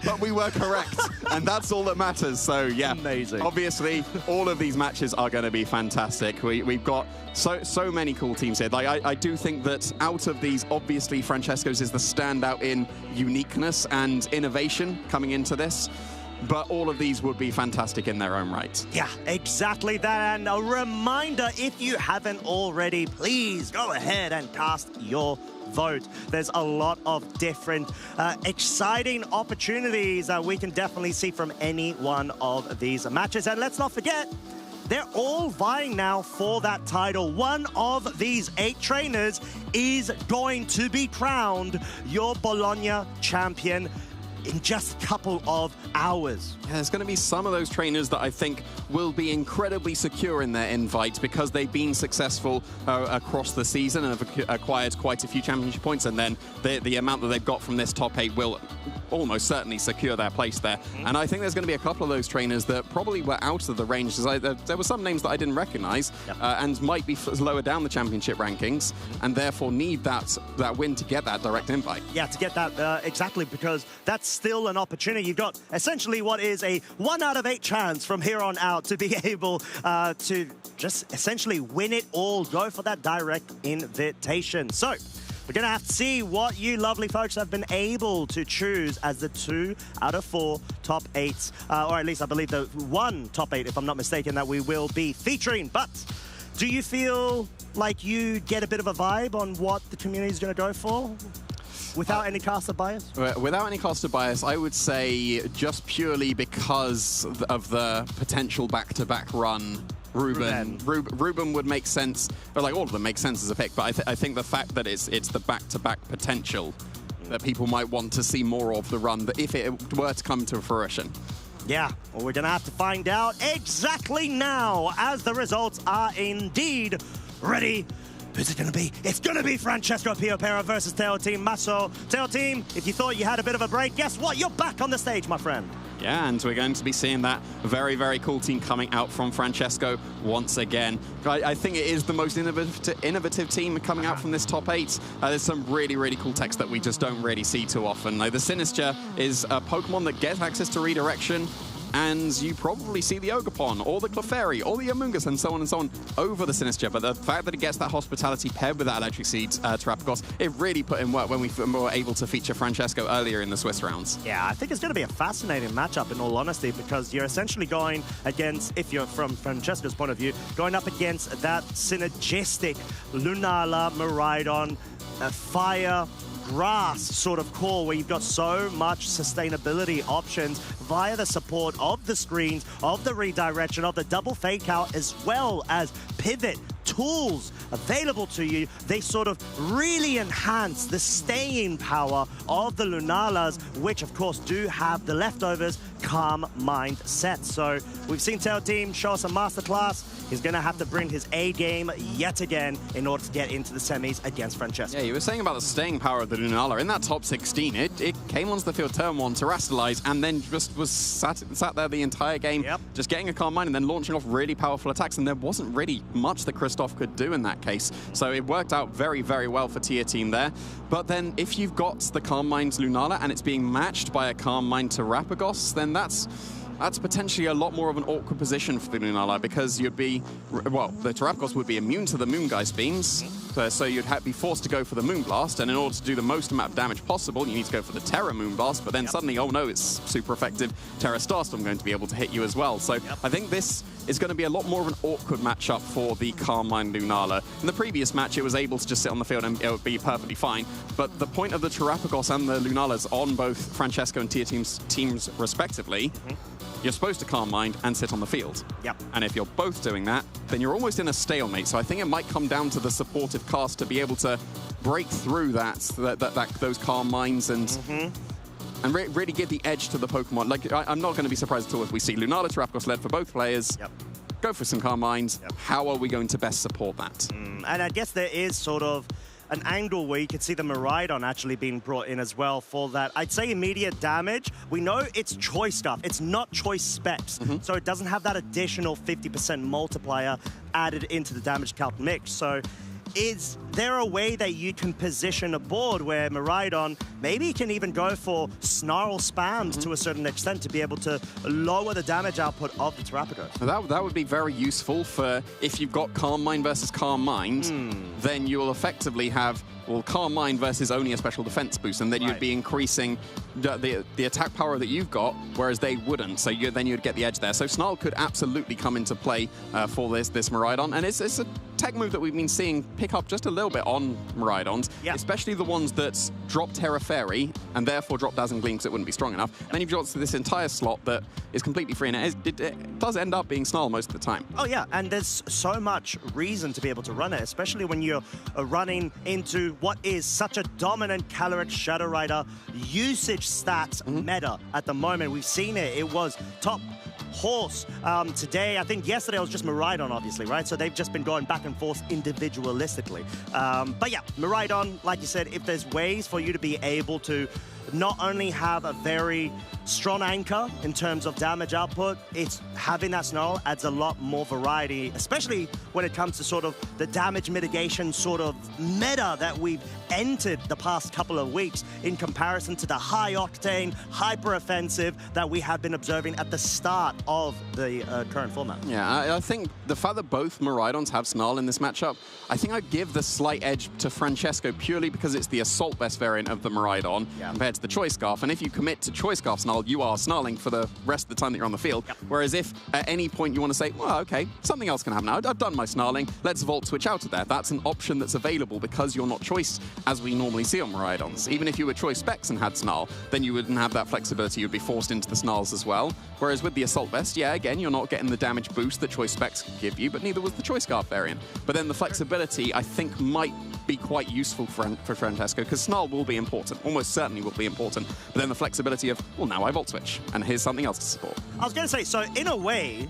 Speaker 17: But we were correct. And that's all that matters. So yeah,
Speaker 9: amazing.
Speaker 17: Obviously, all of these matches are going to be fantastic. We've got so many cool teams here. Like I do think that out of these, obviously Francesco's is the standout in uniqueness and innovation coming into this, but all of these would be fantastic in their own right.
Speaker 9: Yeah, exactly that. And a reminder, if you haven't already, please go ahead and cast your vote. There's a lot of different exciting opportunities that we can definitely see from any one of these matches. And let's not forget, they're all vying now for that title. One of these 8 trainers is going to be crowned your Bologna champion in just a couple of hours.
Speaker 17: Yeah, there's going to be some of those trainers that I think will be incredibly secure in their invites because they've been successful across the season and have acquired quite a few championship points, and then the amount that they've got from this top 8 will almost certainly secure their place there. And I think there's going to be a couple of those trainers that probably were out of the range. There were some names that I didn't recognize and might be lower down the championship rankings and therefore need that win to get that direct invite.
Speaker 9: Yeah, to get that, exactly, because that's still an opportunity. You've got essentially what is a 1 out of 8 chance from here on out to be able to just essentially win it all, go for that direct invitation. So we're going to have to see what you lovely folks have been able to choose as the 2 out of 4 top 8s, or at least I believe the 1 top 8, if I'm not mistaken, that we will be featuring. But do you feel like you get a bit of a vibe on what the community is going to go for? Without any caster bias?
Speaker 17: Without any caster bias, I would say just purely because of the potential back-to-back run, Ruben would make sense, or like all of them make sense as a pick, but I think the fact that it's the back-to-back potential that people might want to see more of the run, that if it were to come to fruition.
Speaker 9: Yeah, well, we're going to have to find out exactly now as the results are indeed ready. Who's it going to be? It's going to be Francesco Piopera versus Teo Team Masso. Teo Team, if you thought you had a bit of a break, guess what? You're back on the stage, my friend.
Speaker 17: Yeah, and we're going to be seeing that very, very cool team coming out from Francesco once again. I think it is the most innovative team coming out from this top 8. There's some really, really cool text that we just don't really see too often. Like, the Sinistcha is a Pokemon that gets access to redirection, and you probably see the Ogerpon, or the Clefairy, or the Amoonguss, and so on over the Sinistcha. But the fact that it gets that Hospitality paired with that Electric Seed Terrapagos, it really put in work when we were able to feature Francesco earlier in the Swiss rounds.
Speaker 9: Yeah, I think it's going to be a fascinating matchup, in all honesty, because you're essentially going against, if you're from Francesco's point of view, going up against that synergistic Lunala, Miraidon, Fire, Grass sort of core, where you've got so much sustainability options via the support of the screens, of the redirection, of the double fake out, as well as pivot tools available to you. They sort of really enhance the staying power of the Lunalas, which of course do have the leftovers Calm Mind set. So we've seen Teo Team show us a masterclass. He's going to have to bring his A game yet again in order to get into the semis against Francesco.
Speaker 17: Yeah, you were saying about the staying power of the Lunala. In that top 16, it came onto the field turn 1 to Terrastalize, and then just was sat there the entire game, just getting a Calm Mind and then launching off really powerful attacks, and there wasn't really much that Christoph could do in that case. So it worked out very, very well for Tier Team there. But then if you've got the Calm Mind Lunala and it's being matched by a Calm Mind Terrapagos, then that's potentially a lot more of an awkward position for the Lunala, because you'd be, well, the Terrapagos would be immune to the Moongeist beams, so you'd be forced to go for the Moonblast, and in order to do the most amount of damage possible, you need to go for the Terra Moonblast, but then suddenly, oh no, it's super effective Terra Starstorm going to be able to hit you as well. So I think this is going to be a lot more of an awkward matchup for the Carmine Lunala. In the previous match, it was able to just sit on the field and it would be perfectly fine. But the point of the Terrapagos and the Lunalas on both Francesco and Tia teams respectively, you're supposed to Carmine and sit on the field.
Speaker 9: Yep.
Speaker 17: And if you're both doing that, then you're almost in a stalemate. So I think it might come down to the supportive cast to be able to break through those Carmines and really give the edge to the Pokemon. Like, I'm not going to be surprised at all if we see Lunala Terrapagos led for both players.
Speaker 9: Yep.
Speaker 17: Go for some Carmines. Yep. How are we going to best support that?
Speaker 9: And I guess there is sort of an angle where you could see the Miraidon actually being brought in as well for that. I'd say immediate damage. We know it's choice stuff. It's not choice specs. So it doesn't have that additional 50% multiplier added into the damage count mix. So is there a way that you can position a board where Miraidon maybe can even go for snarl spams to a certain extent to be able to lower the damage output of the Terrapagos?
Speaker 17: That would be very useful for if you've got Carmine versus Carmine, then you'll effectively have, well, Carmine versus only a special defense boost, and then you'd be increasing the attack power that you've got, whereas they wouldn't. So then you'd get the edge there. So Snarl could absolutely come into play for this Miraidon, and it's a tech move that we've been seeing pick up just a little bit on Miraidons, especially the ones that drop Terra Fairy and therefore drop Dazzling Gleam because it wouldn't be strong enough. And then you've got this entire slot that is completely free, and it does end up being Snarl most of the time.
Speaker 9: Oh yeah, and there's so much reason to be able to run it, especially when you're running into what is such a dominant Calyrex Shadow Rider usage stats meta at the moment. We've seen it. It was top horse today. I think yesterday it was just Miraidon, obviously, right? So they've just been going back and forth individualistically. But yeah, Miraidon, like you said, if there's ways for you to be able to not only have a very strong anchor in terms of damage output, it's having that Snarl adds a lot more variety, especially when it comes to sort of the damage mitigation sort of meta that we've entered the past couple of weeks in comparison to the high octane, hyper offensive that we have been observing at the start of the current format.
Speaker 17: Yeah, I think the fact that both Miraidons have Snarl in this matchup, I think I'd give the slight edge to Francesco purely because it's the Assault Vest variant of the Miraidon compared to the Choice Scarf. And if you commit to Choice Scarf Snarl, you are snarling for the rest of the time that you're on the field. Whereas if at any point you want to say, well, okay, something else can happen now. I've done my snarling. Let's Volt Switch out of there. That's an option that's available because you're not Choice as we normally see on Miraidons. Even if you were Choice Specs and had Snarl, then you wouldn't have that flexibility. You'd be forced into the Snarls as well. Whereas with the Assault Vest, yeah, again, you're not getting the damage boost that Choice Specs give you, but neither was the Choice Scarf variant. But then the flexibility, I think, might be quite useful for Francesco, because Snarl will be important, almost certainly will be important, but then the flexibility of, well, now I Volt Switch, and here's something else to support.
Speaker 9: I was going to say, so in a way,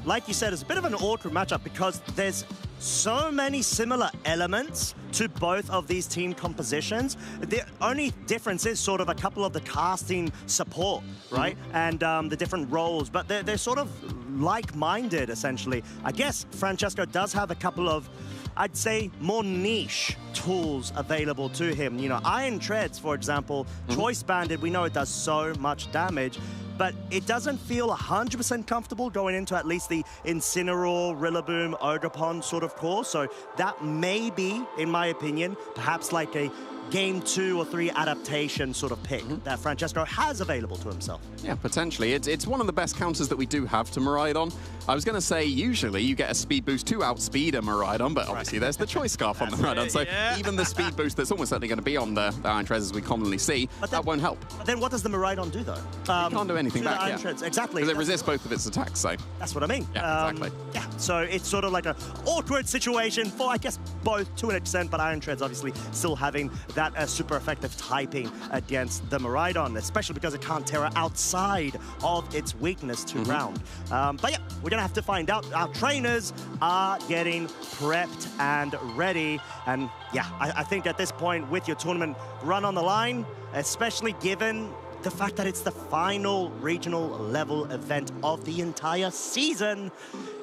Speaker 9: like you said, it's a bit of an awkward matchup because there's so many similar elements to both of these team compositions. The only difference is sort of a couple of the casting support, right? And the different roles, but they're sort of like-minded, essentially. I guess Francesco does have a couple of, I'd say, more niche tools available to him. You know, Iron Treads, for example, Choice Banded, we know it does so much damage, but it doesn't feel 100% comfortable going into at least the Incineroar, Rillaboom, Ogerpon sort of core. So that may be, in my opinion, perhaps like a Game 2 or 3 adaptation sort of pick that Francesco has available to himself.
Speaker 17: Yeah, potentially. It's one of the best counters that we do have to Miraidon. I was going to say, usually you get a speed boost to outspeed a Miraidon, but obviously there's the Choice Scarf on the Miraidon, so even the speed boost that's almost certainly going to be on the Iron Treads as we commonly see, that won't help.
Speaker 9: But then what does the Miraidon do, though?
Speaker 17: You can't do anything back,
Speaker 9: Iron Treads, exactly.
Speaker 17: Because it resists both of its attacks, so...
Speaker 9: That's what I mean.
Speaker 17: Yeah, exactly.
Speaker 9: Yeah, so it's sort of like an awkward situation for, I guess, both to an extent, but Iron Treads obviously still having that super effective typing against the Miraidon, especially because it can't Terra outside of its weakness to ground. But yeah, we're going to have to find out. Our trainers are getting prepped and ready. And yeah, I think at this point, with your tournament run on the line, especially given the fact that it's the final regional level event of the entire season,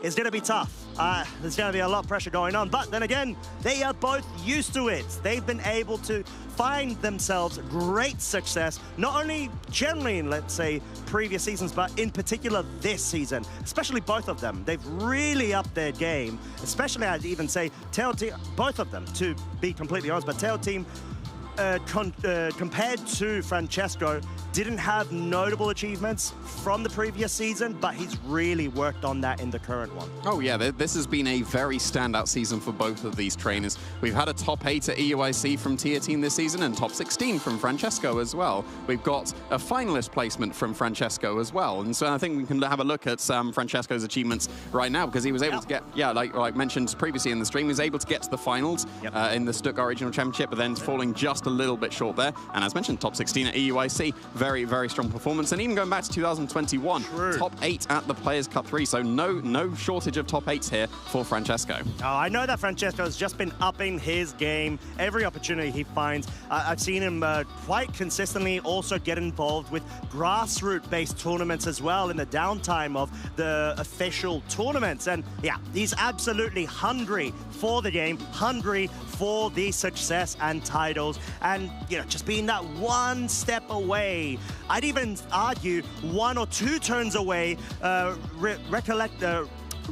Speaker 9: is going to be tough. There's going to be a lot of pressure going on, but then again, they are both used to it. They've been able to find themselves great success, not only generally in, let's say, previous seasons, but in particular this season, especially both of them. They've really upped their game, especially I'd even say Tail Team, both of them, to be completely honest, but Tail Team compared to Francesco, didn't have notable achievements from the previous season, but he's really worked on that in the current one.
Speaker 17: Oh yeah, this has been a very standout season for both of these trainers. We've had a top 8 at EUIC from Tia Team this season and top 16 from Francesco as well. We've got a finalist placement from Francesco as well. And so I think we can have a look at Francesco's achievements right now, because he was able to get, like mentioned previously in the stream, he was able to get to the finals in the Stuttgart Regional Championship, but then falling just a little bit short there. And as mentioned, top 16 at EUIC. Very, very strong performance. And even going back to 2021, top 8 at the Players' Cup 3. So no shortage of top 8s here for Francesco.
Speaker 9: Oh, I know that Francesco has just been upping his game every opportunity he finds. I've seen him quite consistently also get involved with grassroots-based tournaments as well in the downtime of the official tournaments. And yeah, he's absolutely hungry for the game, hungry for the success and titles, and just being that one step away. I'd even argue 1 or 2 turns away.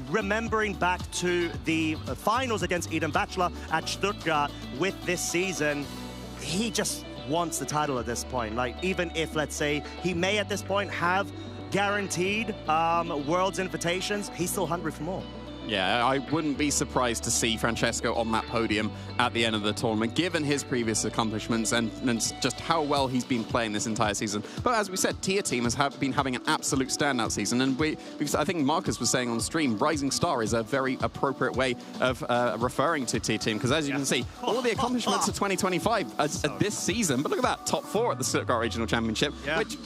Speaker 9: Remembering back to the finals against Eden Bachelor at Stuttgart with this season, he just wants the title at this point. Like, even if, let's say, he may at this point have guaranteed Worlds invitations, he's still hungry for more.
Speaker 17: Yeah, I wouldn't be surprised to see Francesco on that podium at the end of the tournament, given his previous accomplishments and just how well he's been playing this entire season. But as we said, Tia Team has been having an absolute standout season, and I think Marcus was saying on stream, Rising Star is a very appropriate way of referring to Tia Team, because as you can see, all the accomplishments of 2025 this season, but look at that, top 4 at the Stuttgart Regional Championship,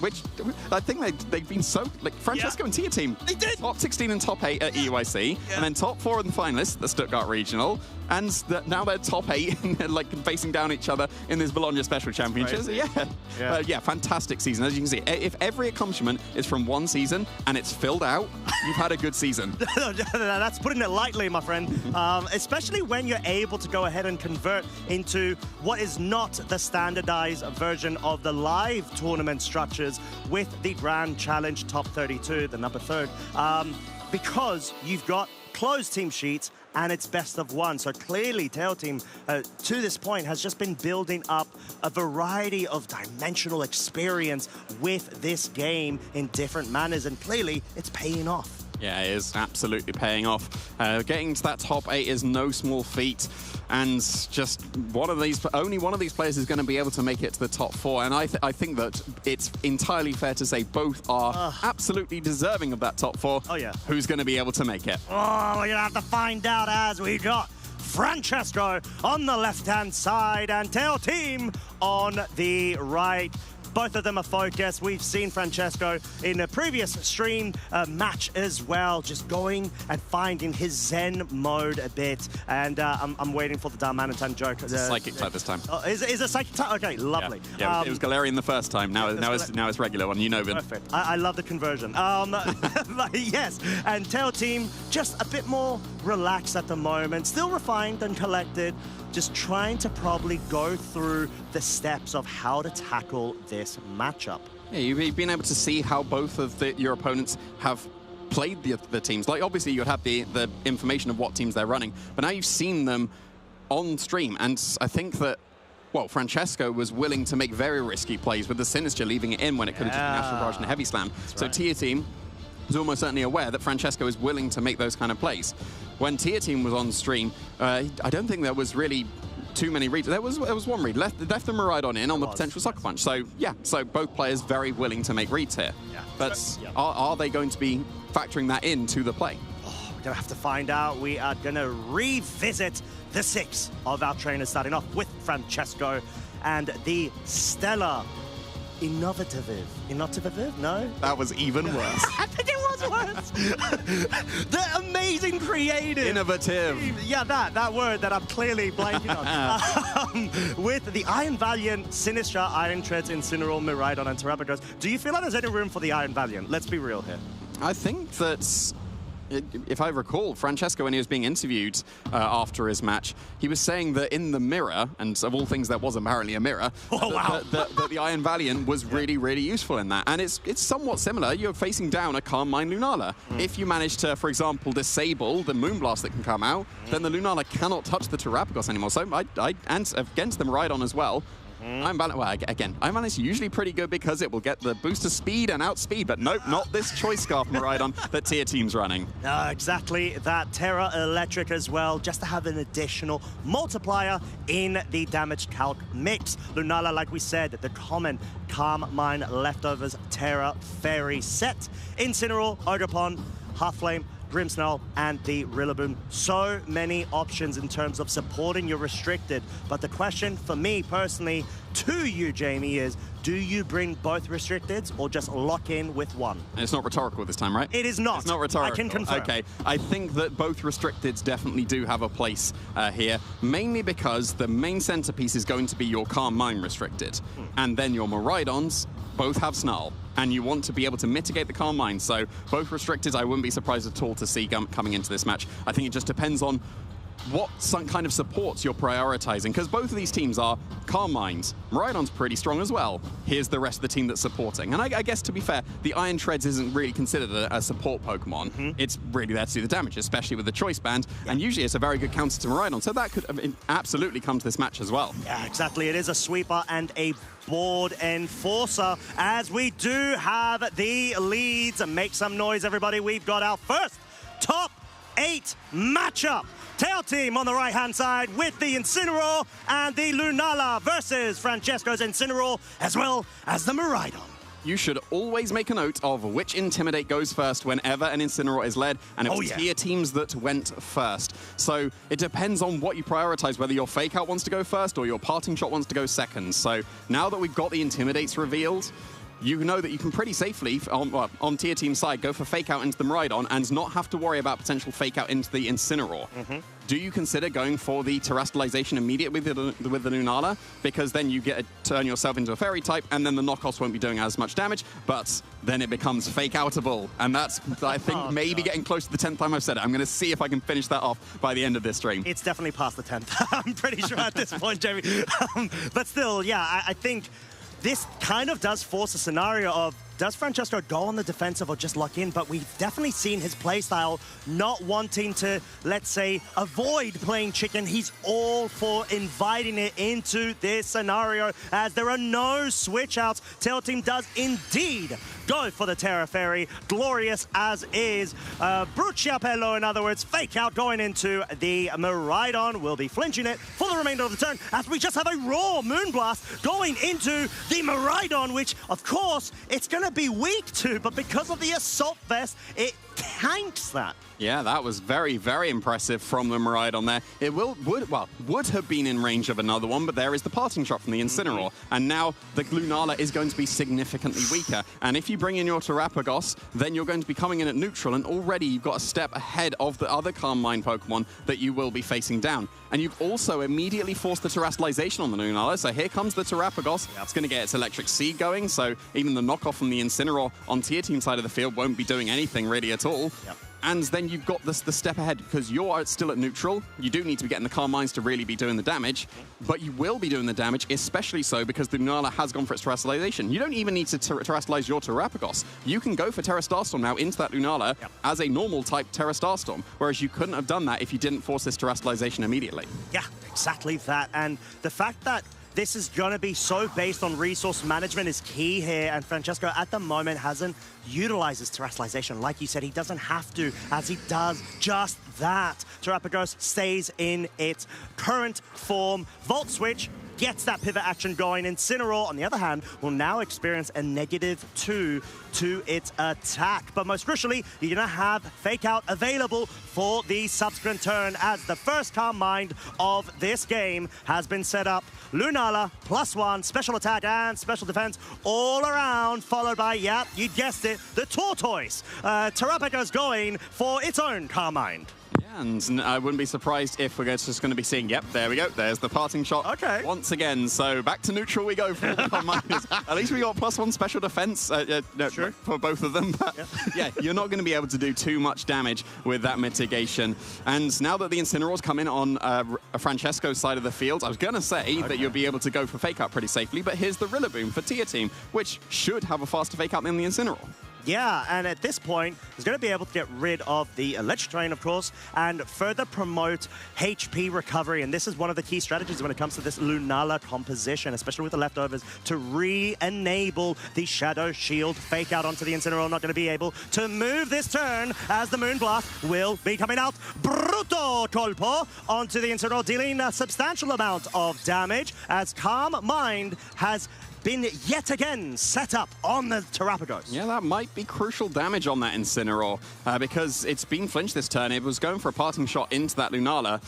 Speaker 17: which I think they've been so, like, Francesco and Tia Team, they did top 16 and top 8 at EUIC, and then top 4 in the finalists, the Stuttgart Regional, and now they're top 8, like facing down each other in this Bologna Special Championships. Yeah, fantastic season. As you can see, if every accomplishment is from one season and it's filled out, you've had a good season.
Speaker 9: That's putting it lightly, my friend. Especially when you're able to go ahead and convert into what is not the standardized version of the live tournament structures with the Grand Challenge Top 32, the number 3rd, because you've got closed team sheets and it's best of 1. So clearly Tail Team to this point has just been building up a variety of dimensional experience with this game in different manners, and clearly it's paying off.
Speaker 17: Yeah, it is absolutely paying off. Getting to that top 8 is no small feat, and just only one of these players is going to be able to make it to the top 4. And I think that it's entirely fair to say both are absolutely deserving of that top 4.
Speaker 9: Oh yeah.
Speaker 17: Who's going to be able to make it?
Speaker 9: Oh, we're going to have to find out as we got Francesco on the left-hand side and Tail Team on the right. Both of them are focused. We've seen Francesco in a previous stream match as well, just going and finding his Zen mode a bit. And I'm waiting for the Darmanitan joke.
Speaker 17: Psychic type this time.
Speaker 9: Oh, is it Psychic type? Okay, lovely.
Speaker 17: Yeah, it was Galarian the first time. Now it's regular one. You know them.
Speaker 9: Perfect. I love the conversion. Yes, and Tail Team just a bit more relaxed at the moment, still refined and collected, just trying to probably go through the steps of how to tackle this matchup.
Speaker 17: Yeah, you've been able to see how both of your opponents have played the teams. Like, obviously you have the information of what teams they're running, but now you've seen them on stream, and I think that, well, Francesco was willing to make very risky plays with the Sinister, leaving it in when it could have taken Astral Barrage and Heavy Slam. So Tia Team is almost certainly aware that Francesco is willing to make those kind of plays. When Tia Team was on stream, I don't think there was really too many reads. There was one read. Left the Miraidon in on the potential Sucker Punch. So, yeah, so both players very willing to make reads here. Yeah. But are they going to be factoring that into the play?
Speaker 9: Oh, we're going to have to find out. We are going to revisit the 6 of our trainers, starting off with Francesco and the stellar Innovative? No?
Speaker 17: That was even worse.
Speaker 9: I think it was worse. The amazing creative.
Speaker 17: Innovative.
Speaker 9: Yeah, that word that I'm clearly blanking on. With the Iron Valiant, Sinistra, Iron Treads, Incineroar, Miraidon, and Terrapagos. Do you feel like there's any room for the Iron Valiant? Let's be real here.
Speaker 17: I think that, if I recall, Francesco, when he was being interviewed after his match, he was saying that in the mirror, and of all things, there was apparently a mirror, that the Iron Valiant was really, really useful in that. And it's somewhat similar. You're facing down a Calm Mind Lunala. If you manage to, for example, disable the Moonblast that can come out, then the Lunala cannot touch the Terrapagos anymore. So and against the Miraidon as well, Ironman is usually pretty good because it will get the booster speed and outspeed, but nope, not this Choice Scarf Miraidon that Tier Team's running.
Speaker 9: Exactly that. Terra Electric as well, just to have an additional multiplier in the damage calc mix. Lunala, like we said, the common Calm Mind Leftovers Terra Fairy set. Incineroar, Ogerpon, Half-Flame, Grimmsnarl, and the Rillaboom. So many options in terms of supporting your restricted. But the question for me personally to you, Jamie, is do you bring both restricteds or just lock in with one?
Speaker 17: And it's not rhetorical this time, right?
Speaker 9: It is not.
Speaker 17: It's not rhetorical.
Speaker 9: I can confirm.
Speaker 17: Okay, I think that both restricteds definitely do have a place here, mainly because the main centerpiece is going to be your Calm Mind restricted. And then your Miraidons both have Snarl, and you want to be able to mitigate the Calm Mind. So both restricted, I wouldn't be surprised at all to see coming into this match. I think it just depends on what some kind of supports you're prioritizing, because both of these teams are Calm Minds. Miraidon's pretty strong as well. Here's the rest of the team that's supporting. And I guess, to be fair, the Iron Treads isn't really considered a support Pokemon. It's really there to do the damage, especially with the Choice Band, and usually it's a very good counter to Miraidon, so that could absolutely come to this match as well.
Speaker 9: Yeah, exactly. It is a sweeper and a board enforcer, as we do have the leads. Make some noise, everybody. We've got our first top 8 matchup. Tail Team on the right-hand side with the Incineroar and the Lunala versus Francesco's Incineroar, as well as the Miraidon.
Speaker 17: You should always make a note of which Intimidate goes first whenever an Incineroar is led, and it was tier teams that went first. So it depends on what you prioritize, whether your Fake Out wants to go first or your Parting Shot wants to go second. So now that we've got the Intimidates revealed, you know that you can pretty safely, on tier team side, go for Fake Out into the Miraidon and not have to worry about potential Fake Out into the Incineroar. Do you consider going for the Terrestrialization immediately with the Lunala? Because then you get to turn yourself into a Fairy type, and then the knockoffs won't be doing as much damage, but then it becomes Fake Outable. And that's, I think, maybe getting close to the 10th time I've said it. I'm going to see if I can finish that off by the end of this stream.
Speaker 9: It's definitely past the 10th. I'm pretty sure at this point, Jamie. But still, yeah, I think this kind of does force a scenario of, does Francesco go on the defensive or just lock in? But we've definitely seen his playstyle not wanting to, let's say, avoid playing chicken. He's all for inviting it into this scenario, as there are no switch outs. Tail Team does indeed go for the Terra Fairy, glorious as is. Bruciapello, in other words, Fake Out going into the Miraidon. Will be flinching it for the remainder of the turn, as we just have a raw Moonblast going into the Miraidon, which, of course, it's going to be weak to, but because of the Assault Vest, it tanks that.
Speaker 17: Yeah, that was very, very impressive from the Miraidon there. It would have been in range of another one, but there is the Parting Shot from the Incineroar. And now the Lunala is going to be significantly weaker. And if you bring in your Terrapagos, then you're going to be coming in at neutral, and already you've got a step ahead of the other Calm Mind Pokemon that you will be facing down. And you've also immediately forced the Terrestrialization on the Lunala, so here comes the Terrapagos. It's going to get its Electric Seed going, so even the knockoff from the Incineroar on tier team side of the field won't be doing anything really at all. And then you've got the step ahead, because you're still at neutral. You do need to be getting the Calm Minds to really be doing the damage, but you will be doing the damage, especially so because the Lunala has gone for its Terrestrialization. You don't even need to Terrestrialize your Terrapagos. You can go for Terra Starstorm now into that Lunala as a normal type Terra Starstorm, whereas you couldn't have done that if you didn't force this Terrestrialization immediately.
Speaker 9: Yeah, exactly that. And the fact that this is going to be so based on resource management is key here, and Francesco at the moment hasn't utilized his Terrestrialization. Like you said, he doesn't have to, as he does just that. Terrapagos stays in its current form. Volt Switch gets that pivot action going. Incineroar, on the other hand, will now experience a -2 to its attack. But most crucially, you're going to have Fake Out available for the subsequent turn, as the first Calm Mind of this game has been set up. Lunala, +1, special attack and special defense all around, followed by, yep, you guessed it, the Tortoise. Terrapagos going for its own Calm Mind.
Speaker 17: And I wouldn't be surprised if we're just going to be seeing, yep, there we go, there's the Parting Shot once again. So back to neutral we go for all the Calm Minds. At least we got +1 special defense for both of them. But yeah, you're not going to be able to do too much damage with that mitigation. And now that the Incineroar's come in on Francesco's side of the field, I was going to say that you'll be able to go for Fake Out pretty safely, but here's the Rillaboom for tier team, which should have a faster Fake Out than the Incineroar.
Speaker 9: Yeah, and at this point, he's going to be able to get rid of the Electric Terrain, of course, and further promote HP recovery. And this is one of the key strategies when it comes to this Lunala composition, especially with the leftovers, to re-enable the Shadow Shield. Fake out onto the Incineroar, not going to be able to move this turn as the Moonblast will be coming out. Bruto Colpo onto the Incineroar, dealing a substantial amount of damage as Calm Mind has been yet again set up on the Terrapagos.
Speaker 17: Yeah, that might be crucial damage on that Incineroar because it's been flinched this turn. It was going for a parting shot into that Lunala.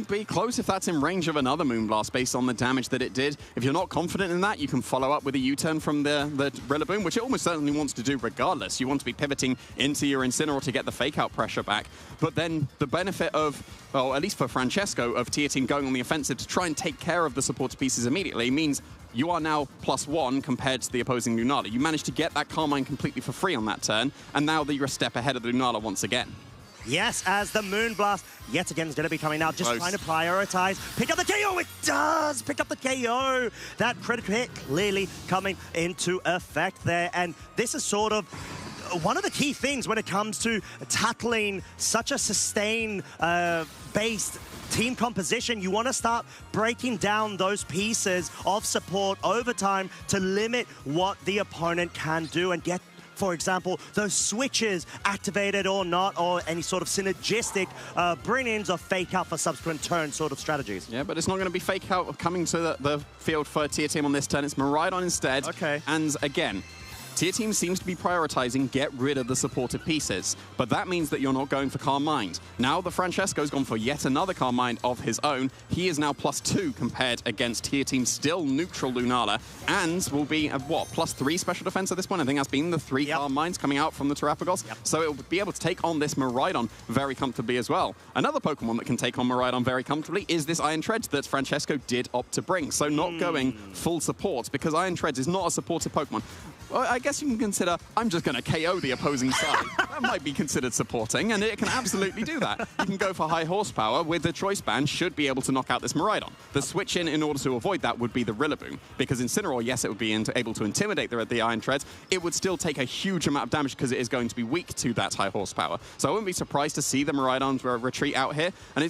Speaker 17: Be close if that's in range of another Moonblast based on the damage that it did. If you're not confident in that, you can follow up with a U-turn from the Rillaboom, which it almost certainly wants to do regardless. You want to be pivoting into your Incineroar to get the fake-out pressure back. But then the benefit of, well, at least for Francesco, of Tier Team going on the offensive to try and take care of the supporter pieces immediately means you are now +1 compared to the opposing Lunala. You managed to get that Carmine completely for free on that turn, and now that you're a step ahead of the Lunala once again.
Speaker 9: Yes, as the Moonblast yet again is going to be coming out, just trying to prioritize. Pick up the KO, it does! Pick up the KO! That critical hit clearly coming into effect there, and this is sort of one of the key things when it comes to tackling such a sustain-based team composition. You want to start breaking down those pieces of support over time to limit what the opponent can do and get, for example, those switches activated or not, or any sort of synergistic bring-ins or fake-out for subsequent turn sort of strategies.
Speaker 17: Yeah, but it's not going to be fake-out coming to the field for Tier Team on this turn. It's Miraidon instead.
Speaker 9: Okay.
Speaker 17: And again, Tier Team seems to be prioritizing get rid of the supported pieces, but that means that you're not going for Calm Mind. Now the Francesco's gone for yet another Calm Mind of his own. He is now +2 compared against Tier Team's still neutral Lunala, and will be at what, +3 special defense at this point? I think that's been the 3 Calm Minds coming out from the Terrapagos. So it will be able to take on this Miraidon very comfortably as well. Another Pokemon that can take on Miraidon very comfortably is this Iron Treads that Francesco did opt to bring. So not going full support, because Iron Treads is not a supported Pokemon. Well, I guess you can consider, I'm just going to KO the opposing side. That might be considered supporting, and it can absolutely do that. You can go for high horsepower with the Choice Band, should be able to knock out this Miraidon. The switch in order to avoid that would be the Rillaboom, because Incineroar, yes, it would be able to intimidate the Iron Treads. It would still take a huge amount of damage because it is going to be weak to that high horsepower. So I wouldn't be surprised to see the Miraidon retreat out here, and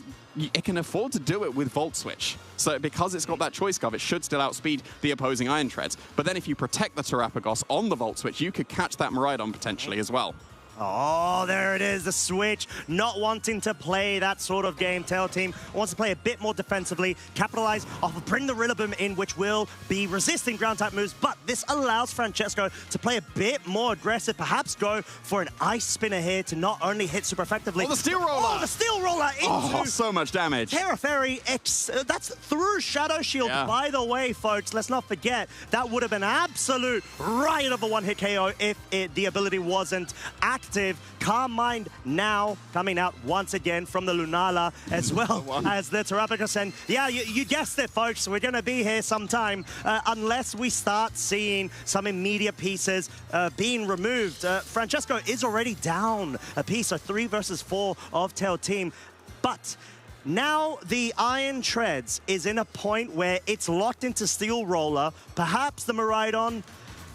Speaker 17: it can afford to do it with Volt Switch. So because it's got that choice gov, it should still outspeed the opposing Iron Treads. But then if you protect the Terrapagos on the Volt Switch, you could catch that Miraidon potentially as well.
Speaker 9: Oh, there it is, the switch. Not wanting to play that sort of game. Tail Team wants to play a bit more defensively, capitalize off of bring the Rillaboom in, which will be resisting ground-type moves, but this allows Francesco to play a bit more aggressive, perhaps go for an Ice Spinner here to not only hit super effectively.
Speaker 17: Oh, the Steel Roller!
Speaker 9: Oh, the Steel Roller into
Speaker 17: so much damage.
Speaker 9: Terra Fairy, that's through Shadow Shield.
Speaker 17: Yeah.
Speaker 9: By the way, folks, let's not forget, that would have been absolute riot of a one-hit KO if the ability wasn't active. Calm Mind now coming out once again from the Lunala as well as the Terrapagos. And yeah, you guessed it, folks. We're going to be here sometime unless we start seeing some immediate pieces being removed. Francesco is already down a piece, so 3 versus 4 of Tail Team. But now the Iron Treads is in a point where it's locked into Steel Roller. Perhaps the Miraidon,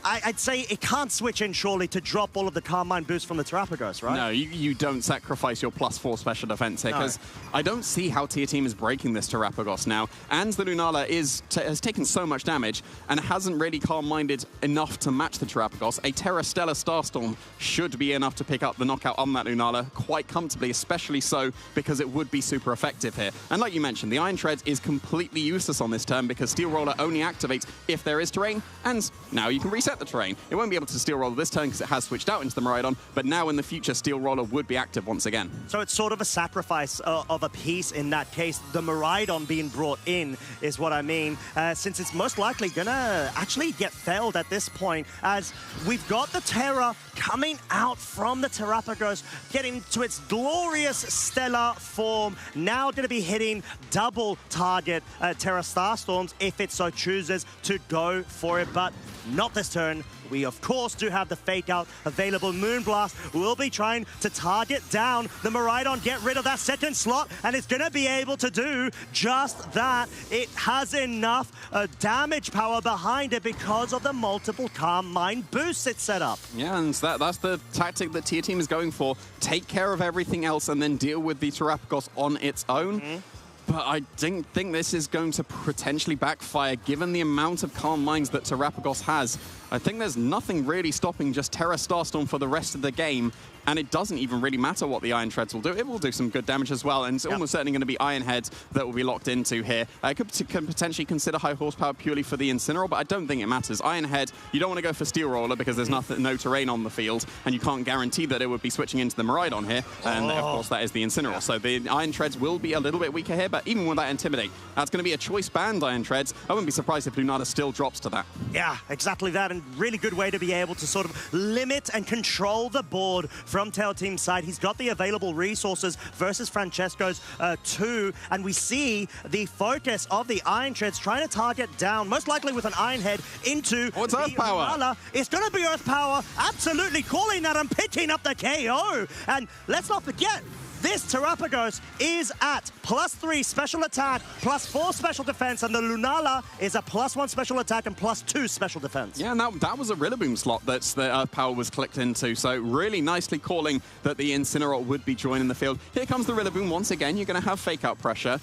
Speaker 9: I'd say it can't switch in surely to drop all of the Calm Mind boost from the Terrapagos, right?
Speaker 17: No, you don't sacrifice your +4 special defense here, because I don't see how Tier Team is breaking this Terrapagos now. And the Lunala has taken so much damage and hasn't really calm-minded enough to match the Terrapagos. A Terra Stellar Starstorm should be enough to pick up the knockout on that Lunala quite comfortably, especially so because it would be super effective here. And like you mentioned, the Iron Treads is completely useless on this turn because Steel Roller only activates if there is terrain, and now you can reset the terrain. It won't be able to Steel Roller this turn because it has switched out into the Miraidon, but now in the future, Steel Roller would be active once again.
Speaker 9: So it's sort of a sacrifice of a piece in that case. The Miraidon being brought in is what I mean, since it's most likely gonna actually get failed at this point, as we've got the Terra coming out from the Terrapagos, getting to its glorious stellar form, now gonna be hitting double target Terra Starstorms if it so chooses to go for it, but not this turn. turn, we of course do have the fake out available. Moonblast will be trying to target down the Miraidon, get rid of that second slot, and it's going to be able to do just that. It has enough damage power behind it because of the multiple Calm Mind boosts it set up.
Speaker 17: Yeah, and that's the tactic that Tier Team is going for. Take care of everything else and then deal with the Terapagos on its own. But I don't think this is going to potentially backfire, given the amount of Calm Minds that Terapagos has. I think there's nothing really stopping just Terra Starstorm for the rest of the game, and it doesn't even really matter what the Iron Treads will do. It will do some good damage as well, and it's almost certainly going to be Iron Heads that will be locked into here. I could potentially consider High Horsepower purely for the Incineroar, but I don't think it matters. Iron Head, you don't want to go for Steel Roller because there's no terrain on the field, and you can't guarantee that it would be switching into the Miraidon here, and of course that is the Incineroar. So the Iron Treads will be a little bit weaker here, but even with that Intimidate, that's going to be a choice banned Iron Treads. I wouldn't be surprised if Lunala still drops to that.
Speaker 9: Yeah, exactly that, and really good way to be able to sort of limit and control the board from Tail Team's side. He's got the available resources versus Francesco's too, and we see the focus of the Iron Treads trying to target down, most likely with an Iron Head, into
Speaker 17: it's Earth Power.
Speaker 9: Lunala. It's going to be Earth Power, absolutely calling that and picking up the KO. And let's not forget, this Terapagos is at +3 special attack, +4 special defense, and the Lunala is a +1 special attack and +2 special defense.
Speaker 17: Yeah, and that was a Rillaboom slot that the Earth Power was clicked into, so really nicely calling that the Incineroar would be joining the field. Here comes the Rillaboom once again. You're going to have fake out pressure.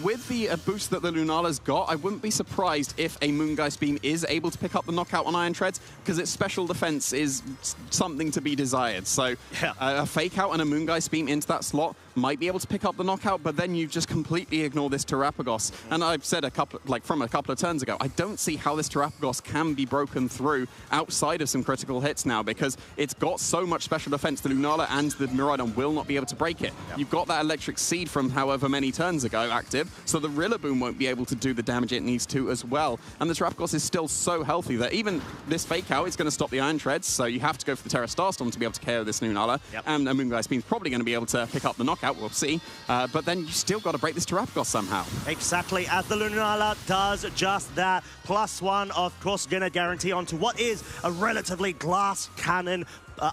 Speaker 17: With the boost that the Lunala's got, I wouldn't be surprised if a Moongeist Beam is able to pick up the knockout on Iron Treads, because its special defense is something to be desired. So a fake out and a Moongeist Beam into that slot might be able to pick up the knockout, but then you just completely ignore this Terapagos. And I've said from a couple of turns ago, I don't see how this Terapagos can be broken through outside of some critical hits now, because it's got so much special defense. The Lunala and the Miraidon will not be able to break it. You've got that Electric Seed from however many turns ago active, so the Rillaboom won't be able to do the damage it needs to as well. And the Terapagos is still so healthy that even this fake out is going to stop the Iron Treads, so you have to go for the Terra Starstorm to be able to KO this Lunala. And a Moongeist Beam's probably going to be able to pick up the knockout. We'll see. But then you still got to break this Terapagos somehow.
Speaker 9: Exactly, as the Lunala does just that. +1, of course, going to guarantee onto what is a relatively glass cannon.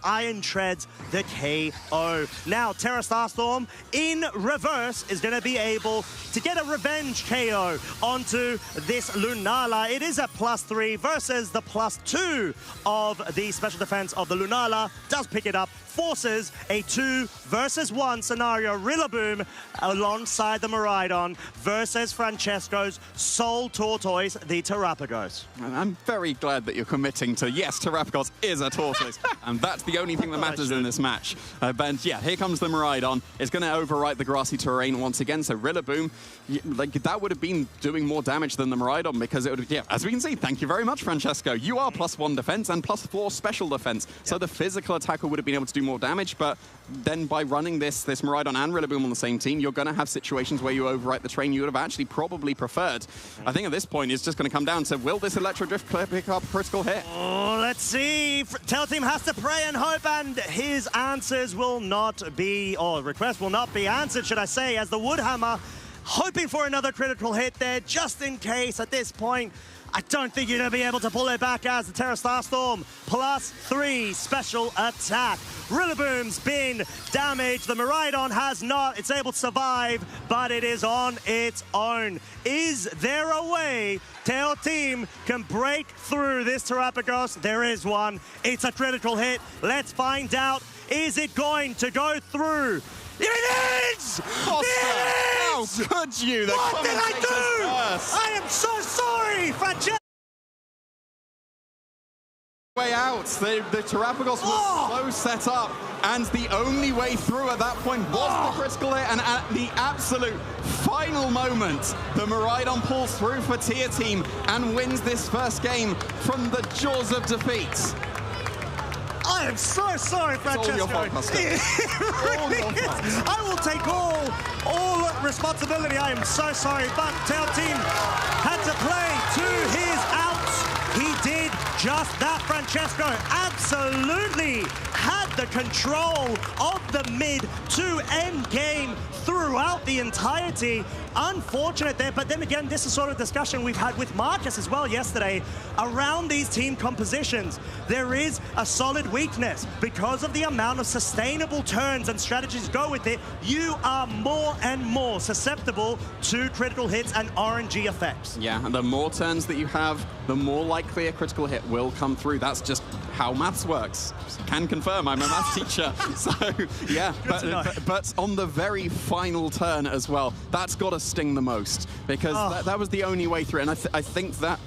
Speaker 9: Iron Treads the KO. Now, Terra Starstorm in reverse is going to be able to get a revenge KO onto this Lunala. It is a +3 versus the +2 of the special defense of the Lunala. Does pick it up, forces a 2 versus 1 scenario. Rillaboom alongside the Miraidon versus Francesco's Soul Tortoise, the Terapagos.
Speaker 17: I'm very glad that you're committing to, yes, Terapagos is a tortoise, and that's the only thing that matters in this match. But yeah, here comes the Miraidon. It's going to overwrite the grassy terrain once again, so Rillaboom, that would have been doing more damage than the Miraidon, because it would have, as we can see, thank you very much, Francesco. You are +1 defense and +4 special defense, so the physical attacker would have been able to do more damage, but then by running this Miraidon and Rillaboom on the same team, you're going to have situations where you overwrite the terrain you would have actually probably preferred. I think at this point it's just going to come down to, will this Electro Drift pick up a critical hit?
Speaker 9: Oh, let's see. Tail Team has to pray and hope, and his answers will not be, or requests will not be answered, should I say, as the Woodhammer hoping for another critical hit there, just in case at this point. I don't think you're going to be able to pull it back as the Terra Starstorm +3 special attack. Rillaboom's been damaged. The Miraidon has not. It's able to survive, but it is on its own. Is there a way Tail Team can break through this Terapagos? There is one. It's a critical hit. Let's find out. Is it going to go through? It is!
Speaker 17: Foster, how could you?
Speaker 9: What did I do? I am so sorry, Francesco.
Speaker 17: Way out. The Terapagos was so set up, and the only way through at that point was the critical hit, and at the absolute final moment, the Miraidon pulls through for Tier Team and wins this first game from the jaws of defeat.
Speaker 9: I am so sorry, Francesco.
Speaker 17: It's all your fault, Master.
Speaker 9: I will take all responsibility. I am so sorry, but Tail Team had to play to his outs. He did just that, Francesco. Francesco absolutely had the control of the mid to end game throughout the entirety. Unfortunate there, but then again, this is sort of discussion we've had with Marcus as well yesterday around these team compositions. There is a solid weakness because of the amount of sustainable turns and strategies go with it. You are more and more susceptible to critical hits and RNG effects.
Speaker 17: Yeah, and the more turns that you have, the more likely a critical hit will come through. That's just how maths works. Can confirm, I'm a maths teacher. So, yeah, but on the very final turn as well, that's got to sting the most, because that was the only way through. And I think that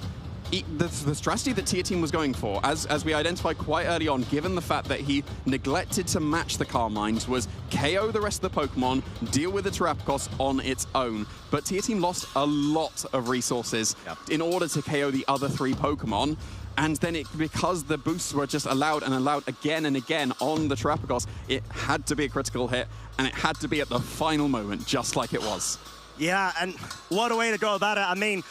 Speaker 17: the strategy that Tia Team was going for, as we identified quite early on, given the fact that he neglected to match the Carmines, was KO the rest of the Pokemon, deal with the Terrapagos on its own. But Tia Team lost a lot of resources in order to KO the other 3 Pokemon. And then because the boosts were just allowed and allowed again and again on the Terrapagos, it had to be a critical hit, and it had to be at the final moment, just like it was.
Speaker 9: Yeah, and what a way to go about it. I mean,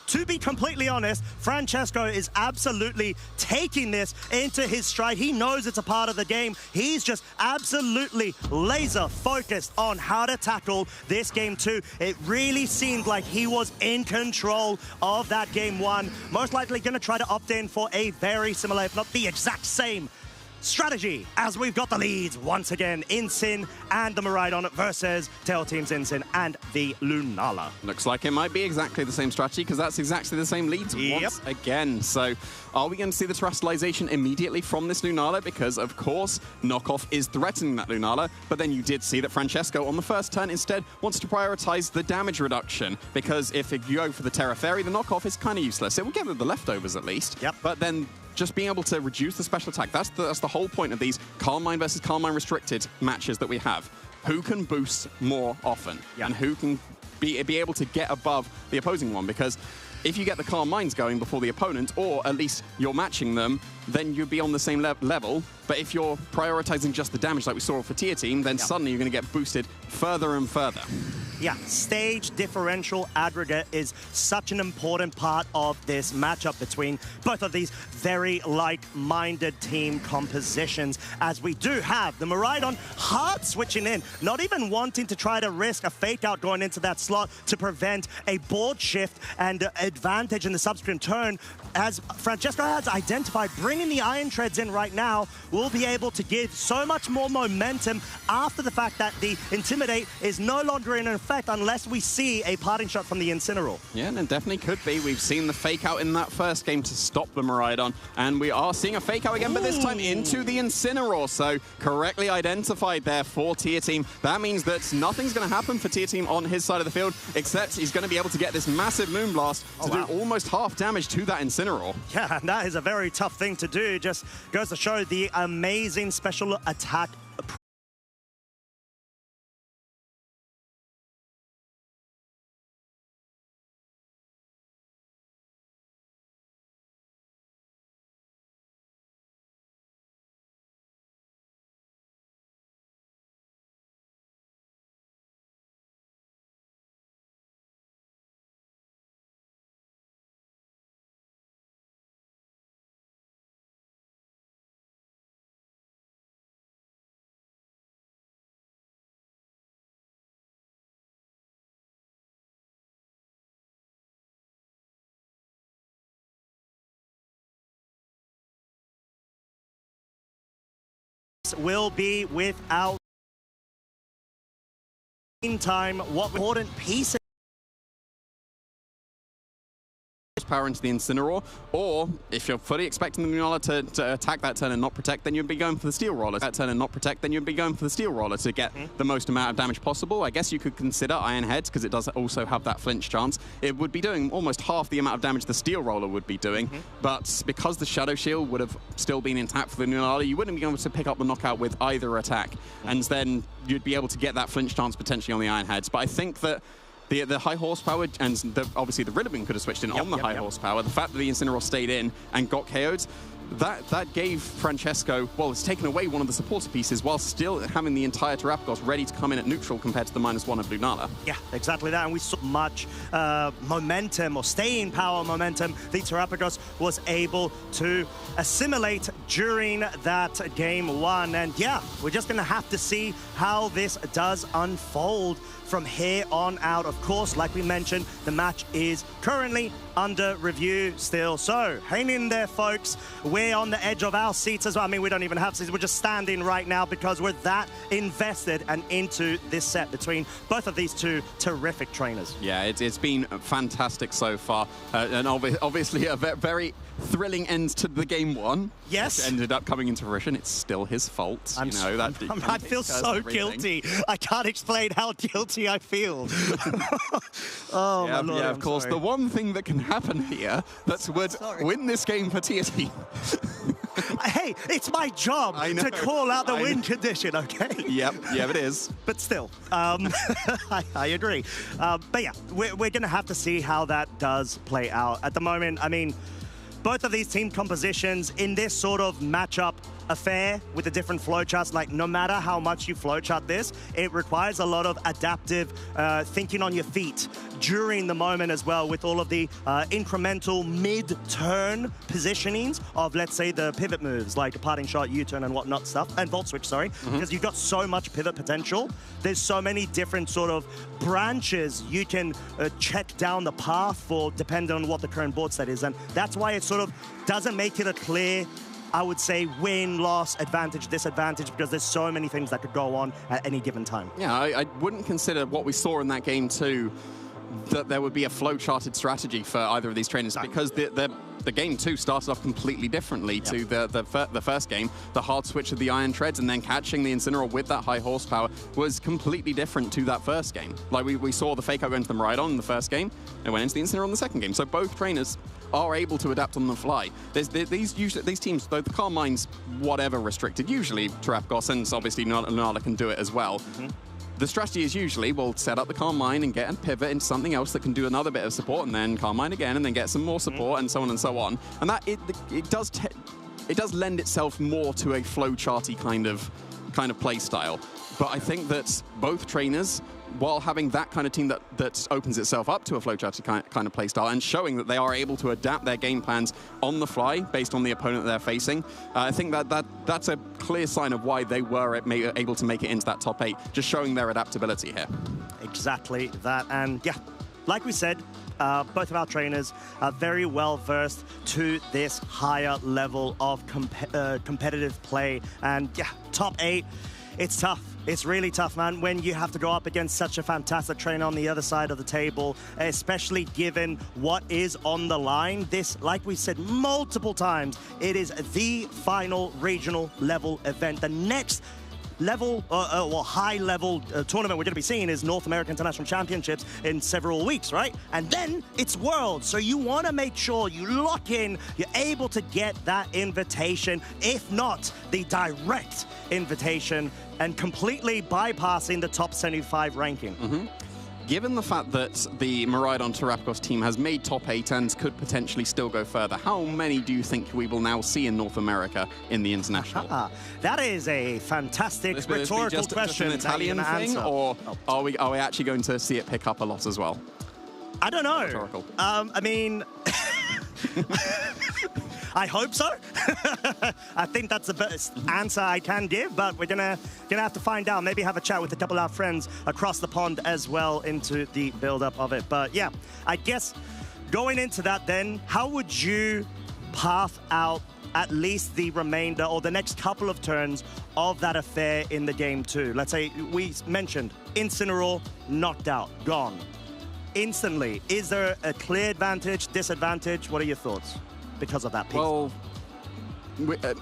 Speaker 9: to be completely honest, Francesco is absolutely taking this into his stride. He knows it's a part of the game. He's just absolutely laser focused on how to tackle this game 2. It really seemed like he was in control of that game 1. Most likely going to try to opt in for a very similar, if not the exact same, strategy, as we've got the leads once again. Incin and the Miraidon versus Tail Team's Incin and the Lunala.
Speaker 17: Looks like it might be exactly the same strategy, because that's exactly the same leads once again. So are we going to see the terrestrialization immediately from this Lunala? Because, of course, Knockoff is threatening that Lunala, but then you did see that Francesco on the first turn instead wants to prioritize the damage reduction, because if you go for the Terra Fairy, the Knockoff is kind of useless. It will get the leftovers at least, but then just being able to reduce the special attack, that's the whole point of these Carmine versus Carmine restricted matches that we have. Who can boost more often, and who can be able to get above the opposing one? Because if you get the Carmines going before the opponent, or at least you're matching them, then you'd be on the same level. But if you're prioritizing just the damage like we saw for Tia Team, then suddenly you're going to get boosted further and further.
Speaker 9: Yeah, stage differential aggregate is such an important part of this matchup between both of these very like-minded team compositions, as we do have the Miraidon hard switching in, not even wanting to try to risk a fake out going into that slot to prevent a board shift and advantage in the subsequent turn. As Francesco has identified, bringing the Iron Treads in right now will be able to give so much more momentum after the fact that the Intimidate is no longer in effect unless we see a parting shot from the Incineroar.
Speaker 17: Yeah, and it definitely could be. We've seen the fake out in that first game to stop the Miraidon, and we are seeing a fake out again, but this time into the Incineroar. So correctly identified there for Tia Team. That means that nothing's going to happen for Tia Team on his side of the field, except he's going to be able to get this massive Moonblast to do almost half damage to that Incineroar.
Speaker 9: Yeah, and that is a very tough thing to do. Just goes to show the amazing special attack. Will be without meantime what important pieces
Speaker 17: power into the Incineroar, or if you're fully expecting the Lunala to attack that turn and not protect, then you'd be going for the Steel Roller. That turn and not protect, then you'd be going for the Steel Roller to get the most amount of damage possible. I guess you could consider Iron Heads, because it does also have that flinch chance. It would be doing almost half the amount of damage the Steel Roller would be doing, but because the Shadow Shield would have still been intact for the Lunala, you wouldn't be able to pick up the knockout with either attack, and then you'd be able to get that flinch chance potentially on the Iron Heads. But I think that the high horsepower, and obviously the Rillaboom could have switched in on the high horsepower. The fact that the Incineroar stayed in and got KO'd, that gave Francesco, well, it's taken away one of the supporter pieces while still having the entire Terapagos ready to come in at neutral compared to the -1 of Lunala.
Speaker 9: Yeah, exactly that. And we saw much momentum or staying power momentum the Terapagos was able to assimilate during that game 1. And yeah, we're just going to have to see how this does unfold from here on out. Of course, like we mentioned, the match is currently under review still. So hang in there, folks. We're on the edge of our seats as well. I mean, we don't even have seats. We're just standing right now because we're that invested and into this set between both of these two terrific trainers.
Speaker 17: Yeah, it's been fantastic so far. And obviously a very thrilling end to the game 1.
Speaker 9: Yes.
Speaker 17: Which ended up coming into fruition. It's still his fault.
Speaker 9: I feel so guilty. I can't explain how guilty I feel. Oh,
Speaker 17: yeah,
Speaker 9: my Lord,
Speaker 17: of course. The one thing that can happen here that would win this game for TSE.
Speaker 9: Hey, it's my job to call out the win condition, okay?
Speaker 17: Yep, it is.
Speaker 9: But still, I agree. But yeah, we're going to have to see how that does play out. At the moment, I mean, both of these team compositions in this sort of matchup affair with the different flowcharts, like no matter how much you flowchart this, it requires a lot of adaptive thinking on your feet during the moment as well, with all of the incremental mid-turn positionings of, let's say, the pivot moves like parting shot, U-turn and whatnot stuff, and volt switch, sorry, because you've got so much pivot potential. There's so many different sort of branches you can check down the path for depending on what the current board set is, and that's why it sort of doesn't make it a clear, I would say, win, loss, advantage, disadvantage, because there's so many things that could go on at any given time.
Speaker 17: Yeah, I wouldn't consider what we saw in that game 2 that there would be a flow-charted strategy for either of these trainers, because the game 2 started off completely differently to the first game. The hard switch of the Iron Treads and then catching the Incineroar with that high horsepower was completely different to that first game. Like we saw the Fake Out go into the Miraidon in the first game, and went into the Incineroar in the second game. So both trainers are able to adapt on the fly. These teams, though the Calm Mind's whatever restricted, usually Terapagos and obviously Lunala can do it as well. The strategy is usually, we'll set up the Calm Mind and get a pivot into something else that can do another bit of support, and then Calm Mind again, and then get some more support, and so on and so on. And that it does lend itself more to a flowcharty kind of play style. But I think that both trainers, while having that kind of team that opens itself up to a flowcharty kind of play style and showing that they are able to adapt their game plans on the fly based on the opponent they're facing, I think that's a clear sign of why they were able to make it into that top 8, just showing their adaptability here.
Speaker 9: Exactly that. And yeah, like we said, both of our trainers are very well versed to this higher level of competitive play. And yeah, top 8, it's tough. It's really tough, man, when you have to go up against such a fantastic trainer on the other side of the table, especially given what is on the line. This, like we said multiple times, it is the final regional level event. The next level or high level tournament we're going to be seeing is North American International Championships in several weeks, right? And then it's Worlds. So you want to make sure you lock in, you're able to get that invitation, if not the direct invitation, and completely bypassing the top 75 ranking.
Speaker 17: Given the fact that the Miraidon Terapagos team has made top 8 and could potentially still go further, how many do you think we will now see in North America in the international?
Speaker 9: That is a fantastic rhetorical question.
Speaker 17: Just an Italian thing, or are we actually going to see it pick up a lot as well?
Speaker 9: I don't know. I mean, I hope so. I think that's the best answer I can give, but we're gonna have to find out. Maybe have a chat with a couple of our friends across the pond as well into the build-up of it. But yeah, I guess going into that then, how would you path out at least the remainder or the next couple of turns of that affair in the game 2? Let's say we mentioned Incineroar knocked out, gone. Instantly, is there a clear advantage, disadvantage? What are your thoughts because of that piece?
Speaker 17: Well,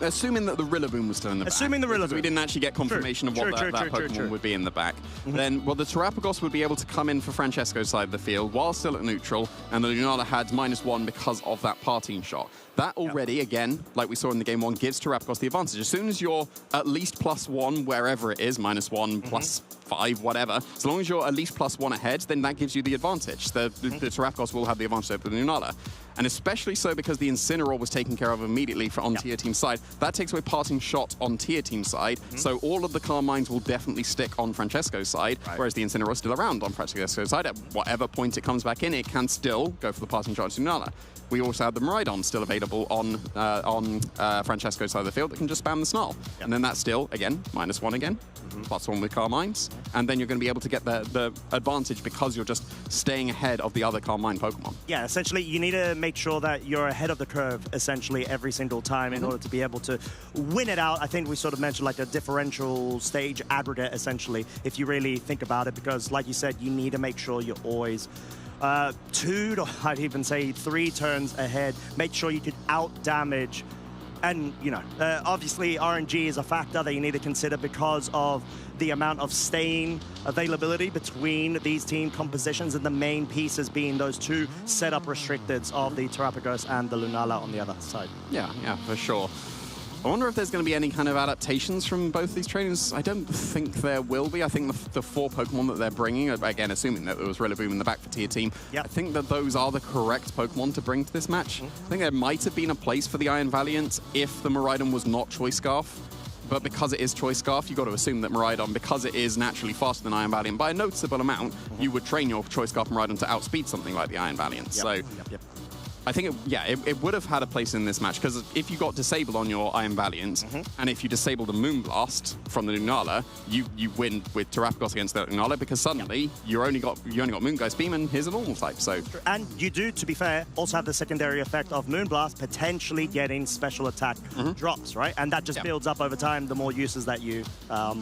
Speaker 17: assuming that the Rillaboom was still in the back.
Speaker 9: Assuming the Rillaboom.
Speaker 17: We didn't actually get confirmation of what that Pokemon would be in the back. Then, well, the Terapagos would be able to come in for Francesco's side of the field while still at neutral, and the Lunala had -1 because of that parting shot. That already, again, like we saw in the game 1, gives Terapagos the advantage. As soon as you're at least +1, wherever it is, -1, +5, whatever, as long as you're at least +1 ahead, then that gives you the advantage. The Terapagos will have the advantage over the Lunala. and especially so because the Incineroar was taken care of immediately on Tier Team side. That takes away Parting Shot on Tier Team side, so all of the Carmines will definitely stick on Francesco's side, whereas the Incineroar is still around on Francesco's side. At whatever point it comes back in, it can still go for the Parting Shot to Lunala. We also have the Miraidon still available on Francesco's side of the field that can just spam the Snarl. And then that's still, again, -1 again, +1 with Carmines. And then you're going to be able to get the advantage because you're just staying ahead of the other Carmine Pokemon.
Speaker 9: Yeah, essentially, you need to make sure that you're ahead of the curve, essentially, every single time in order to be able to win it out. I think we sort of mentioned like a differential stage aggregate, essentially, if you really think about it, because like you said, you need to make sure you're always 2 to, I'd even say 3 turns ahead. Make sure you can out-damage. And, you know, obviously RNG is a factor that you need to consider because of the amount of staying availability between these team compositions, and the main pieces being those 2 setup restricteds of the Terapagos and the Lunala on the other side.
Speaker 17: Yeah, for sure. I wonder if there's going to be any kind of adaptations from both these trainers. I don't think there will be. I think the 4 Pokemon that they're bringing, again, assuming that there was Rillaboom in the back for Tier Team, I think that those are the correct Pokemon to bring to this match. I think there might have been a place for the Iron Valiant if the Miraidon was not Choice Scarf. But because it is Choice Scarf, you've got to assume that Miraidon, because it is naturally faster than Iron Valiant by a noticeable amount, you would train your Choice Scarf Miraidon to outspeed something like the Iron Valiant. So I think, it would have had a place in this match, because if you got disabled on your Iron Valiant, and if you disable the Moonblast from the Lunala, you win with Terapagos against the Lunala, because suddenly you only got Moongeist Beam, and here's a normal type. So,
Speaker 9: and you do, to be fair, also have the secondary effect of Moonblast potentially getting special attack drops, right? And that just builds up over time the more uses that you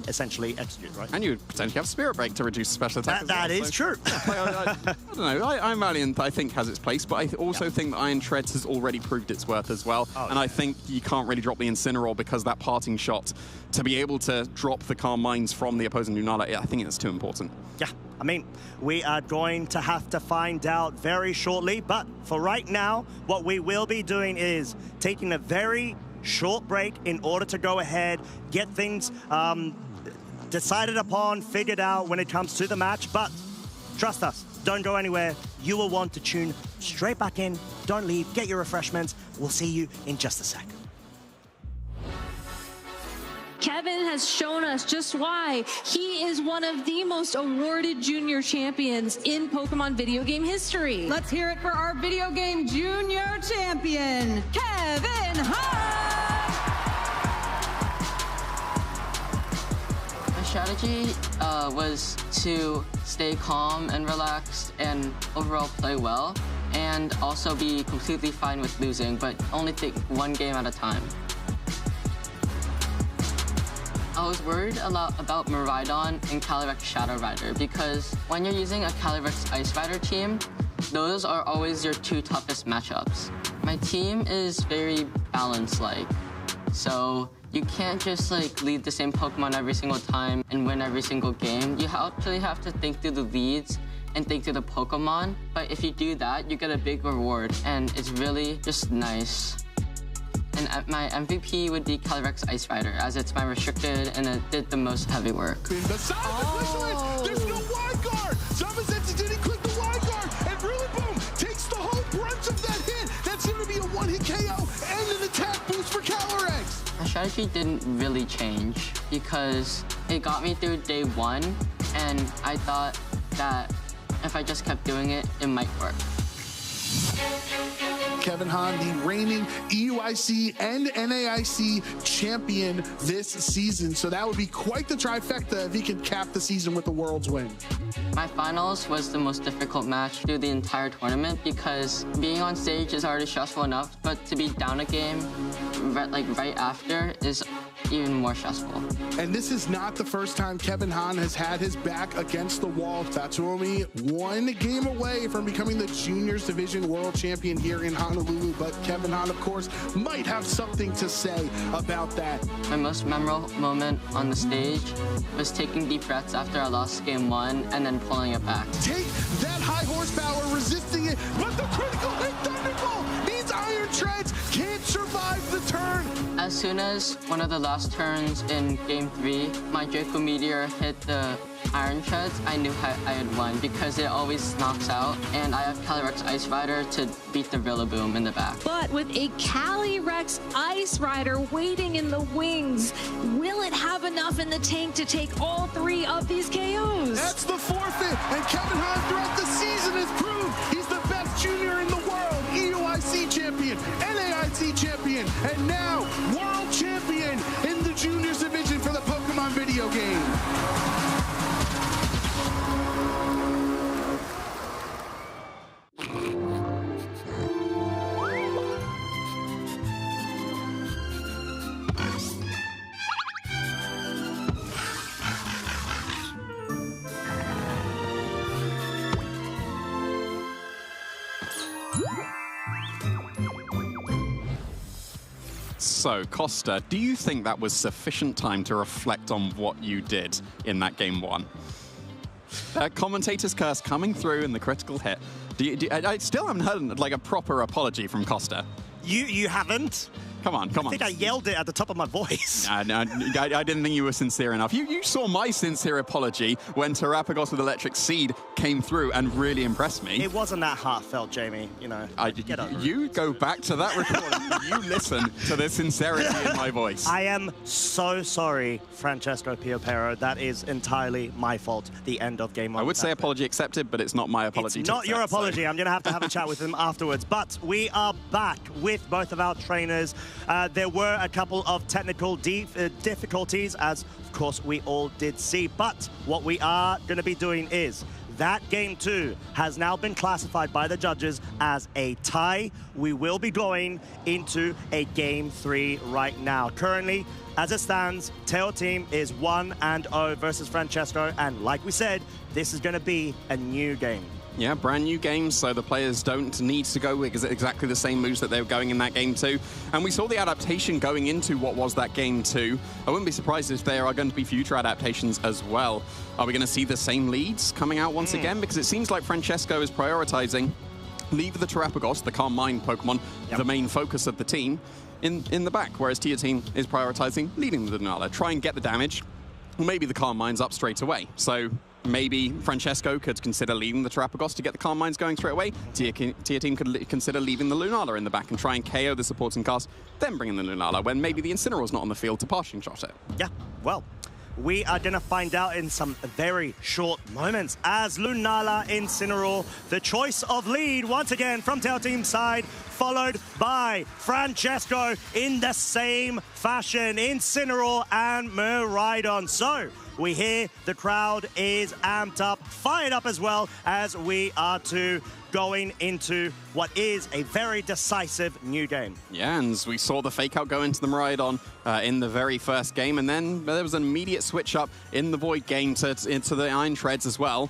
Speaker 9: essentially execute, right?
Speaker 17: And you would potentially have Spirit Break to reduce special attack.
Speaker 9: That is true.
Speaker 17: I don't know. Iron Valiant, I think, has its place, but I also think that Iron Treads has already proved its worth as well. And I think you can't really drop the Incineroar, because that Parting Shot, to be able to drop the Carmines from the opposing Lunala, I think it's too important.
Speaker 9: Yeah, I mean, we are going to have to find out very shortly, but for right now, what we will be doing is taking a very short break in order to go ahead, get things decided upon, figured out when it comes to the match, but trust us, don't go anywhere. You will want to tune straight back in. Don't leave. Get your refreshments. We'll see you in just a sec.
Speaker 21: Kevin has shown us just why he is one of the most awarded junior champions in Pokemon video game history.
Speaker 22: Let's hear it for our video game junior champion, Kevin Hahn!
Speaker 23: My strategy was to stay calm and relaxed and overall play well, and also be completely fine with losing, but only take 1 game at a time. I was worried a lot about Miraidon and Calyrex Shadow Rider, because when you're using a Calyrex Ice Rider team, those are always your 2 toughest matchups. My team is very balanced-like, so you can't just lead the same Pokemon every single time and win every single game. You actually have to think through the leads and think through the Pokemon, but if you do that, you get a big reward, and it's really just nice. And my MVP would be Calyrex Ice Rider, as it's my restricted and it did the most heavy work.
Speaker 2: There's no wide guard! Zamazetsu didn't click the wide guard, and Rillaboom takes the whole brunt of that hit! That's gonna be a 1-hit KO and an attack boost for Calyrex!
Speaker 23: My strategy didn't really change, because it got me through day 1, and I thought that if I just kept doing it, it might work.
Speaker 2: Kevin Hahn, the reigning EUIC and NAIC champion this season. So that would be quite the trifecta if he could cap the season with the World's win.
Speaker 23: My finals was the most difficult match through the entire tournament, because being on stage is already stressful enough, but to be down a game right after is even more stressful.
Speaker 2: And this is not the first time Kevin Hahn has had his back against the wall. Tatsuomi 1 game away from becoming the Juniors Division World Champion here in Honolulu, but Kevin Hahn, of course, might have something to say about that.
Speaker 23: My most memorable moment on the stage was taking deep breaths after I lost game 1 and then pulling it back.
Speaker 2: Take that high horsepower, resisting it, but the critical hit Thunderbolt means Iron Treads can't survive the turn.
Speaker 23: As soon as one of the last turns in game 3, my Draco Meteor hit the Iron Treads, I knew I had won because it always knocks out, and I have Calyrex Ice Rider to beat the Rillaboom in the back.
Speaker 21: But with a Calyrex Ice Rider waiting in the wings, will it have enough in the tank to take all 3 of these KOs?
Speaker 2: That's the forfeit, and Kevin Hahn throughout the season has proved he's the best junior in the world, EUIC champion, NAIC champion, and now world champion in the juniors division for the Pokemon video game.
Speaker 17: So, Costa, do you think that was sufficient time to reflect on what you did in that game 1? Commentator's curse coming through in the critical hit. I still haven't heard like a proper apology from Costa.
Speaker 9: You haven't?
Speaker 17: Come on, come on.
Speaker 9: I think I yelled it at the top of my voice.
Speaker 17: No, I didn't think you were sincere enough. You saw my sincere apology when Terrapagos with Electric Seed came through and really impressed me.
Speaker 9: It wasn't that heartfelt, Jamie. You know,
Speaker 17: you go back to that recording. You listen to the sincerity in my voice.
Speaker 9: I am so sorry, Francesco Piopero. That is entirely my fault. The end of game 1.
Speaker 17: I would say apology accepted, but it's not my apology.
Speaker 9: It's not your apology. So. I'm going to have a chat with him afterwards. But we are back with both of our trainers. There were a couple of technical difficulties, as of course we all did see. But what we are going to be doing is that game 2 has now been classified by the judges as a tie. We will be going into a game 3 right now. Currently, as it stands, Teo team is 1-0 versus Francesco. And like we said, this is going to be a new game.
Speaker 17: Yeah, brand new game, so the players don't need to go with exactly the same moves that they were going in that game 2. And we saw the adaptation going into what was that game 2. I wouldn't be surprised if there are going to be future adaptations as well. Are we going to see the same leads coming out once again? Because it seems like Francesco is prioritizing leave the Terrapagos, the Calm Mind Pokemon, the main focus of the team, in the back, whereas Tia team is prioritizing leading the Lunala. Try and get the damage, maybe the Calm Mind's up straight away. So maybe Francesco could consider leaving the Terrapagos to get the Calm Minds going straight away. Tia team could consider leaving the Lunala in the back and try and KO the supporting cast, then bring in the Lunala when maybe the Incineroar's not on the field to passing shot it.
Speaker 9: Yeah, well, we are going to find out in some very short moments as Lunala Incineroar, the choice of lead once again from Teo team's side, followed by Francesco in the same fashion, Incineroar and Miraidon. So we hear the crowd is amped up, fired up as well, as we are going into what is a very decisive new game.
Speaker 17: Yeah, and we saw the fake out go into the Miraidon in the very first game, and then there was an immediate switch up in the Void game into the Iron Treads as well.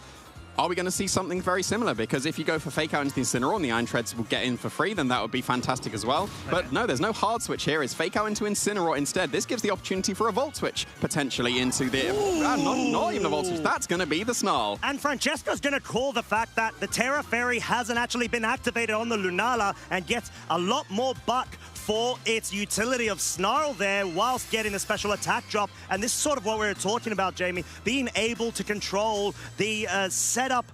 Speaker 17: Are we going to see something very similar? Because if you go for fake out into the Incineroar and the Iron Treads will get in for free, then that would be fantastic as well. But no, there's no hard switch here. It's fake out into Incineroar instead. This gives the opportunity for a Volt Switch potentially into the... not even a Volt Switch. That's going to be the Snarl.
Speaker 9: And Francesco's going to call the fact that the Terra Fairy hasn't actually been activated on the Lunala and gets a lot more buck for its utility of Snarl there whilst getting a special attack drop. And this is sort of what we were talking about, Jamie, being able to control the setup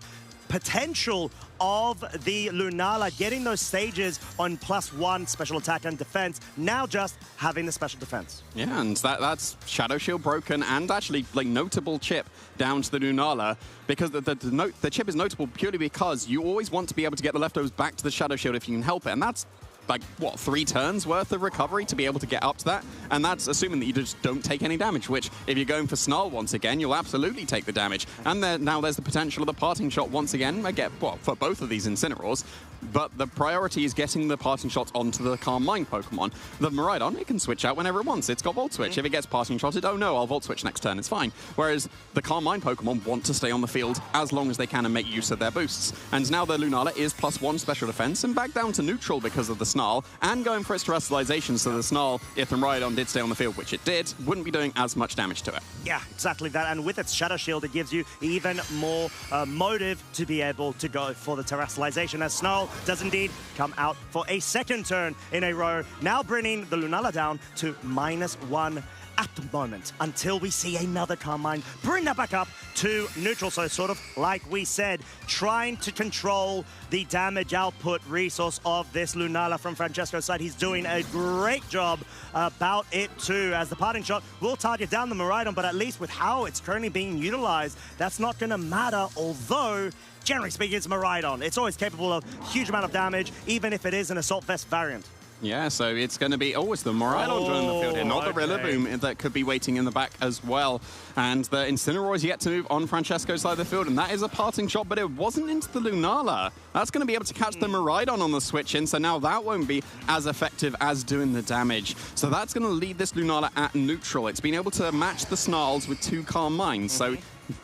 Speaker 9: potential of the Lunala, getting those stages on +1 special attack and defense, now just having the special defense.
Speaker 17: Yeah, and that's Shadow Shield broken and actually like notable chip down to the Lunala, because the chip is notable purely because you always want to be able to get the leftovers back to the Shadow Shield if you can help it, and that's like, what, 3 turns worth of recovery to be able to get up to that? And that's assuming that you just don't take any damage, which, if you're going for Snarl once again, you'll absolutely take the damage. And now there's the potential of the Parting Shot once again, for both of these Incineroars. But the priority is getting the Parting Shots onto the Calm Mind Pokemon. The Miraidon, it can switch out whenever it wants. It's got Volt Switch. If it gets Parting Shotted, oh no, I'll Volt Switch next turn, it's fine. Whereas the Calm Mind Pokemon want to stay on the field as long as they can and make use of their boosts. And now the Lunala is +1 special defense and back down to neutral because of the Snarl, and going for its Terrestrialization, so the Snarl, if the Miraidon did stay on the field, which it did, wouldn't be doing as much damage to it.
Speaker 9: Yeah, exactly that. And with its Shadow Shield, it gives you even more motive to be able to go for the Terrestrialization, as Snarl does indeed come out for a second turn in a row, now bringing the Lunala down to -1 at the moment until we see another Calm Mind. Bring that back up to neutral. So sort of like we said, trying to control the damage output resource of this Lunala from Francesco's side. He's doing a great job about it too, as the parting shot will target down the Miraidon, but at least with how it's currently being utilized, that's not going to matter, although generally speaking, it's Miraidon. It's always capable of a huge amount of damage, even if it is an Assault Vest variant.
Speaker 17: Yeah, so it's going to be always the Miraidon joining the field here, not the Rillaboom that could be waiting in the back as well. And the Incineroar is yet to move on Francesco's side of the field, and that is a parting shot, but it wasn't into the Lunala. That's going to be able to catch the Miraidon on the switch in, so now that won't be as effective as doing the damage. So that's going to leave this Lunala at neutral. It's been able to match the Snarls with 2 Calm Minds, so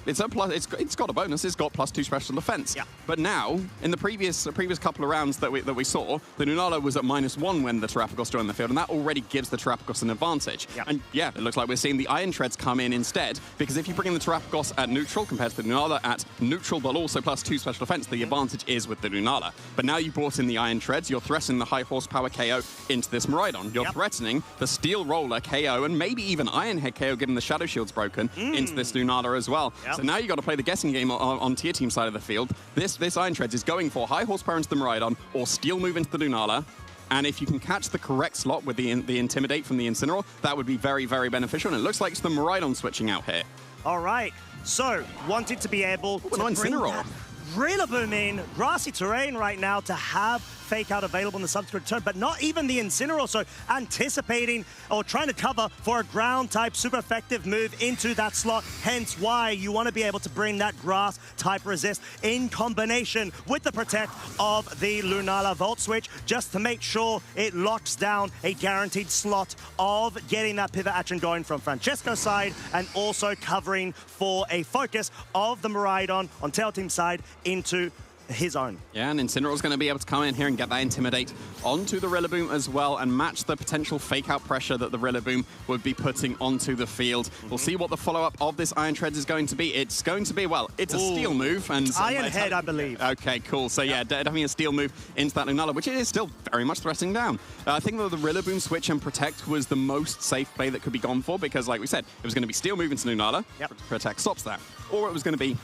Speaker 17: it's a plus. It's got a bonus. It's got +2 special defense. Yeah. But now, in the previous couple of rounds that we saw, the Lunala was at -1 when the Terrapagos joined the field, and that already gives the Terrapagos an advantage. Yeah. And yeah, it looks like we're seeing the Iron Treads come in instead, because if you bring in the Terrapagos at neutral compared to the Lunala at neutral, but also +2 special defense, the advantage is with the Lunala. But now you brought in the Iron Treads, you're threatening the high horsepower KO into this Miraidon. You're threatening the Steel Roller KO, and maybe even Iron Head KO, given the Shadow Shield's broken, into this Lunala as well. So now you've got to play the guessing game on tier team side of the field. This Iron Treads is going for high horsepower into the Miraidon or Steel move into the Lunala. And if you can catch the correct slot with the Intimidate from the Incineroar, that would be very, very beneficial. And it looks like it's the Miraidon switching out here.
Speaker 9: All right. So, wanted to be able to bring that Rillaboom in. Grassy terrain right now to have Fake Out available in the subsequent turn, but not even the Incineroar, so anticipating or trying to cover for a ground-type super effective move into that slot, hence why you want to be able to bring that grass-type resist in combination with the protect of the Lunala Volt Switch, just to make sure it locks down a guaranteed slot of getting that pivot action going from Francesco's side, and also covering for a focus of the Miraidon on Tail Team's side into his own. Yeah, and Incineroar's going to be able to come in here and get that Intimidate onto the Rillaboom as well and match the potential fake-out pressure that the Rillaboom would be putting onto the field. We'll see what the follow-up of this Iron Treads is going to be. It's going to be, well, it's a Steel move. And Iron Head, I believe.
Speaker 17: Okay, cool. So yeah, having a Steel move into that Lunala, which it is still very much threatening down. I think that the Rillaboom switch and Protect was the most safe play that could be gone for, because like we said, it was going to be Steel move into Lunala. Protect stops that. Or it was going to be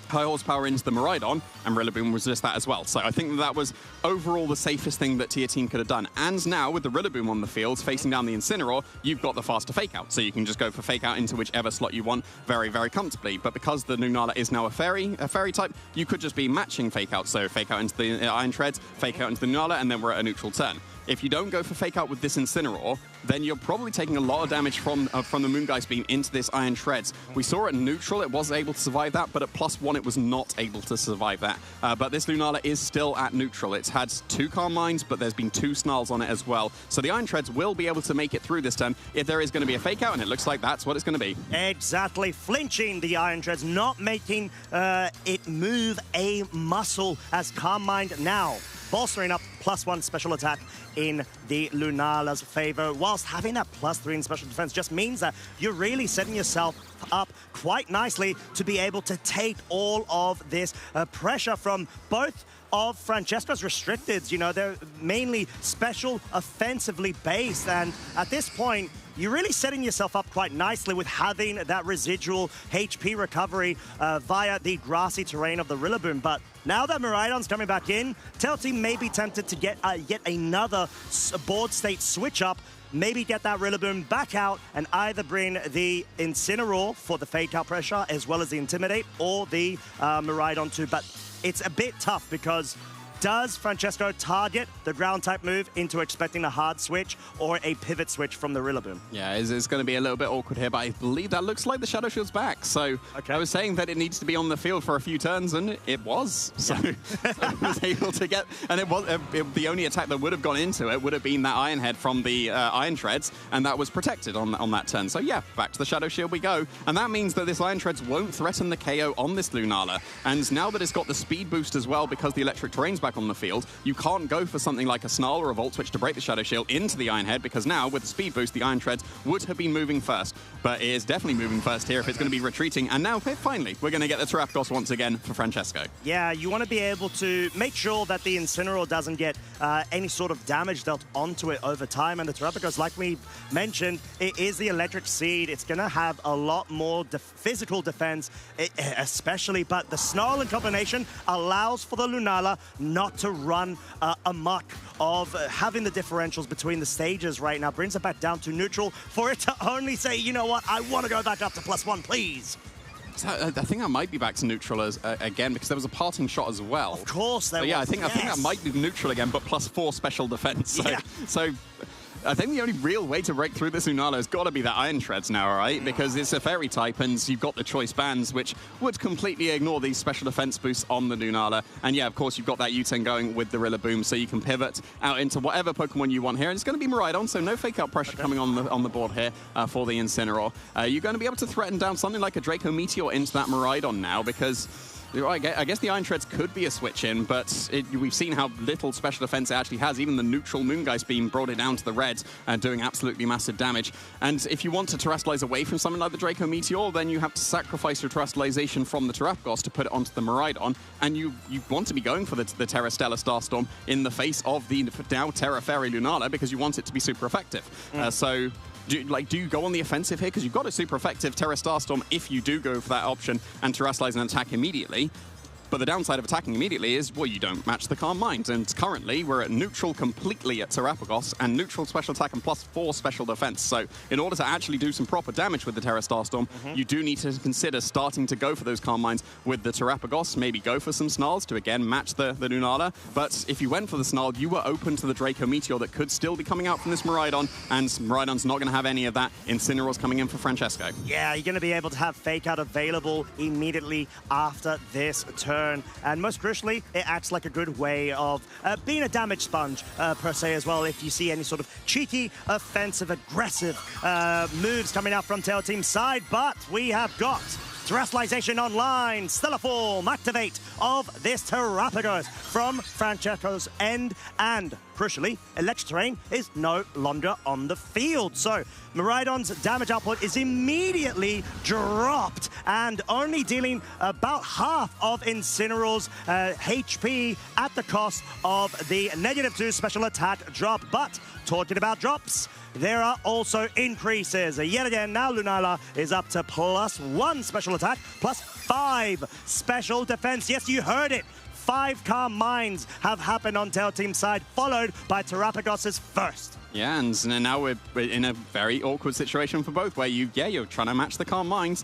Speaker 17: high horsepower into the Miraidon, and Rillaboom was just that as well. So I think that was overall the safest thing that tier team could have done. And now with the Rillaboom on the field facing down the Incineroar, you've got the faster fake out. So you can just go for fake out into whichever slot you want very, very comfortably. But because the Lunala is now a fairy type, you could just be matching fake out. So fake out into the Iron Treads, fake out into the Lunala, and then we're at a neutral turn. If you don't go for fake out with this Incineroar, then you're probably taking a lot of damage from the Moongeist Beam into this Iron Treads. We saw at neutral it was able to survive that, but at +1 it was not able to survive that. But this Lunala is still at neutral. It's had 2 Calm Minds, but there's been 2 Snarls on it as well. So the Iron Treads will be able to make it through this turn if there is going to be a fake out, and it looks like that's what it's going to be.
Speaker 9: Exactly. Flinching the Iron Treads, not making it move a muscle as Calm Mind now bolstering up +1 special attack in the Lunala's favor, whilst having that +3 in special defense just means that you're really setting yourself up quite nicely to be able to take all of this pressure from both of Francesco's restricteds. You know, they're mainly special offensively based, and at this point, you're really setting yourself up quite nicely with having that residual HP recovery via the grassy terrain of the Rillaboom. But now that Miraidon's coming back in, Tail Team may be tempted to get yet another board state switch up, maybe get that Rillaboom back out and either bring the Incineroar for the fake out pressure as well as the Intimidate, or the Miraidon too. But it's a bit tough because does Francesco target the ground type move into expecting a hard switch or a pivot switch from the Rillaboom?
Speaker 17: Yeah, it's going to be a little bit awkward here, but I believe that looks like the Shadow Shield's back. So I was saying that it needs to be on the field for a few turns, and it was. So, so it was able to get, and it was the only attack that would have gone into it would have been that Iron Head from the Iron Treads, and that was protected on that turn. So yeah, back to the Shadow Shield we go, and that means that this Iron Treads won't threaten the KO on this Lunala. And now that it's got the speed boost as well, because the electric terrain's back on the field, you can't go for something like a Snarl or a Volt Switch to break the Shadow Shield into the Iron Head, because now with the speed boost, the Iron Treads would have been moving first. But it is definitely moving first here if it's going to be retreating. And now, finally, we're going to get the Terrapagos once again for Francesco.
Speaker 9: Yeah, you want to be able to make sure that the Incineroar doesn't get any sort of damage dealt onto it over time. And the Terrapagos, like we mentioned, it is the electric seed. It's going to have a lot more physical defense, especially, but the Snarl in combination allows for the Lunala not to run amok of having the differentials between the stages right now. Brings it back down to neutral for it to only say, you know what, I want to go back up to +1, please.
Speaker 17: So, I think I might be back to neutral again because there was a parting shot as well.
Speaker 9: Of course there was.
Speaker 17: Yeah, I think that might be neutral again, but +4 special defense. So,
Speaker 9: yeah.
Speaker 17: So I think the only real way to break through this Lunala has got to be that Iron Treads now, right? Because it's a fairy type and you've got the choice bands, which would completely ignore these special defense boosts on the Lunala. And yeah, of course, you've got that U-turn going with the Rillaboom, so you can pivot out into whatever Pokemon you want here. And it's going to be Miraidon, so no fake out pressure coming on the board here for the Incineroar. You're going to be able to threaten down something like a Draco Meteor into that Miraidon now, because I guess the Iron Treads could be a switch in, but we've seen how little special defense it actually has. Even the neutral Moongeist Beam brought it down to the red, doing absolutely massive damage. And if you want to Terrastallize away from something like the Draco Meteor, then you have to sacrifice your Terrastalization from the Terrapagos to put it onto the Miraidon. And you want to be going for the Terra Stellar Starstorm in the face of the now Terra Fairy Lunala because you want it to be super effective. So do you go on the offensive here? Because you've got a super effective Terra Starstorm if you do go for that option and Terrastallize and attack immediately. But the downside of attacking immediately is, well, you don't match the Calm Mind. And currently, we're at neutral completely at Terrapagos and neutral special attack and +4 special defense. So in order to actually do some proper damage with the Terra Starstorm, you do need to consider starting to go for those Calm Minds with the Terrapagos, maybe go for some Snarls to, again, match the Lunala. But if you went for the Snarl, you were open to the Draco Meteor that could still be coming out from this Miraidon, and Miraidon's not going to have any of that. Incineroar's coming in for Francesco.
Speaker 9: Yeah, you're going to be able to have Fake Out available immediately after this turn. And most crucially, it acts like a good way of being a damage sponge, per se, as well. If you see any sort of cheeky, offensive, aggressive moves coming out from Tail Team's side. But we have got Terrastalization online, Stellar Form, activate of this Terrapagos from Francesco's end, and crucially, Electric Terrain is no longer on the field. So Miraidon's damage output is immediately dropped and only dealing about half of Incineroar's HP at the cost of the -2 special attack drop. But talking about drops, there are also increases. Yet again, now Lunala is up to +1 special attack, +5 special defense. Yes, you heard it. 5 Calm Minds have happened on Tail Team's side, followed by Terrapagos' first.
Speaker 17: Yeah, and now we're in a very awkward situation for both, where you're trying to match the Calm Minds.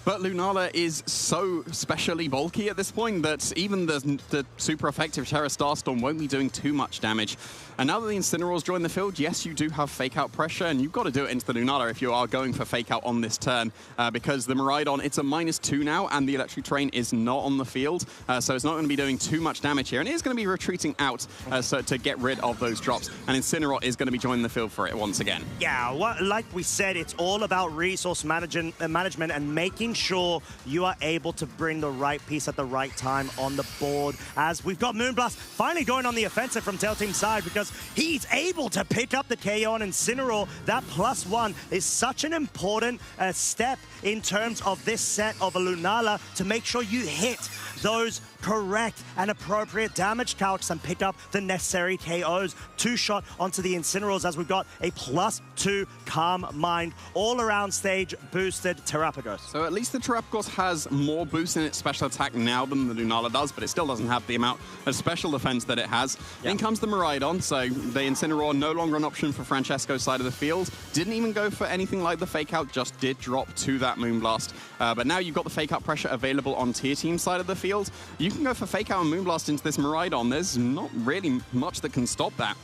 Speaker 17: But Lunala is so specially bulky at this point that even the super effective Terra Starstorm won't be doing too much damage. And now that the Incineroar's joined the field, yes, you do have Fake Out pressure, and you've got to do it into the Lunala if you are going for Fake Out on this turn, because the Miraidon, it's a -2 now, and the Electric Terrain is not on the field, so it's not going to be doing too much damage here, and it is going to be retreating out so to get rid of those drops, and Incineroar is going to be joining the field for it once again.
Speaker 9: Yeah, like we said, it's all about resource management and making sure you are able to bring the right piece at the right time on the board, as we've got Moonblast finally going on the offensive from Tail Team's side, because he's able to pick up the KO on Incineroar. That +1 is such an important step in terms of this set of a Lunala to make sure you hit those correct and appropriate damage calcs and pick up the necessary KOs. 2-shot onto the Incineroars, as we've got a +2 Calm Mind all-around stage boosted Terrapagos.
Speaker 17: So at least the Terrapagos has more boost in its special attack now than the Lunala does, but it still doesn't have the amount of special defense that it has. Yep. In comes the Miraidon, so the Incineroar no longer an option for Francesco's side of the field. Didn't even go for anything like the Fake Out, just did drop to that Moonblast. But now you've got the Fake Out pressure available on Tier Team's side of the field. You can go for Fake Out and Moonblast into this Miraidon. There's not really much that can stop that.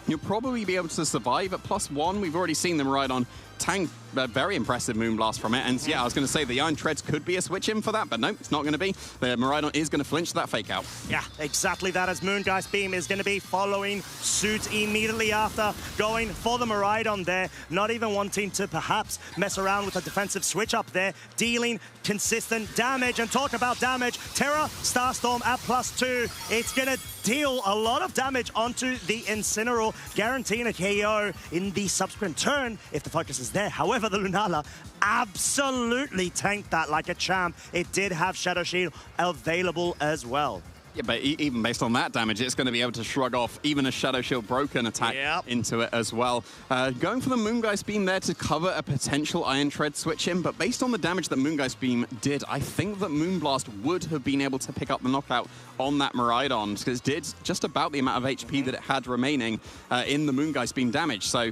Speaker 17: You'll probably be able to survive at +1. We've already seen the Miraidon tank a very impressive Moonblast from it. And yeah, I was going to say the Iron Treads could be a switch in for that, but no, it's not going to be. The Miraidon is going to flinch to that Fake Out.
Speaker 9: Yeah, exactly that, as Moongeist Beam is going to be following suit immediately after, going for the Miraidon there, not even wanting to perhaps mess around with a defensive switch up there, dealing consistent damage. And talk about damage, Terra Starstorm at +2. It's going to deal a lot of damage onto the Incineroar, guaranteeing a KO in the subsequent turn if the focus is there. However, the Lunala absolutely tanked that like a champ. It did have Shadow Shield available as well.
Speaker 17: Yeah, but even based on that damage, it's going to be able to shrug off even a Shadow Shield Broken attack into it as well. Going for the Moongeist Beam there to cover a potential Iron Tread switch in, but based on the damage that Moongeist Beam did, I think that Moonblast would have been able to pick up the knockout on that Miraidon, because it did just about the amount of HP that it had remaining in the Moongeist Beam damage. So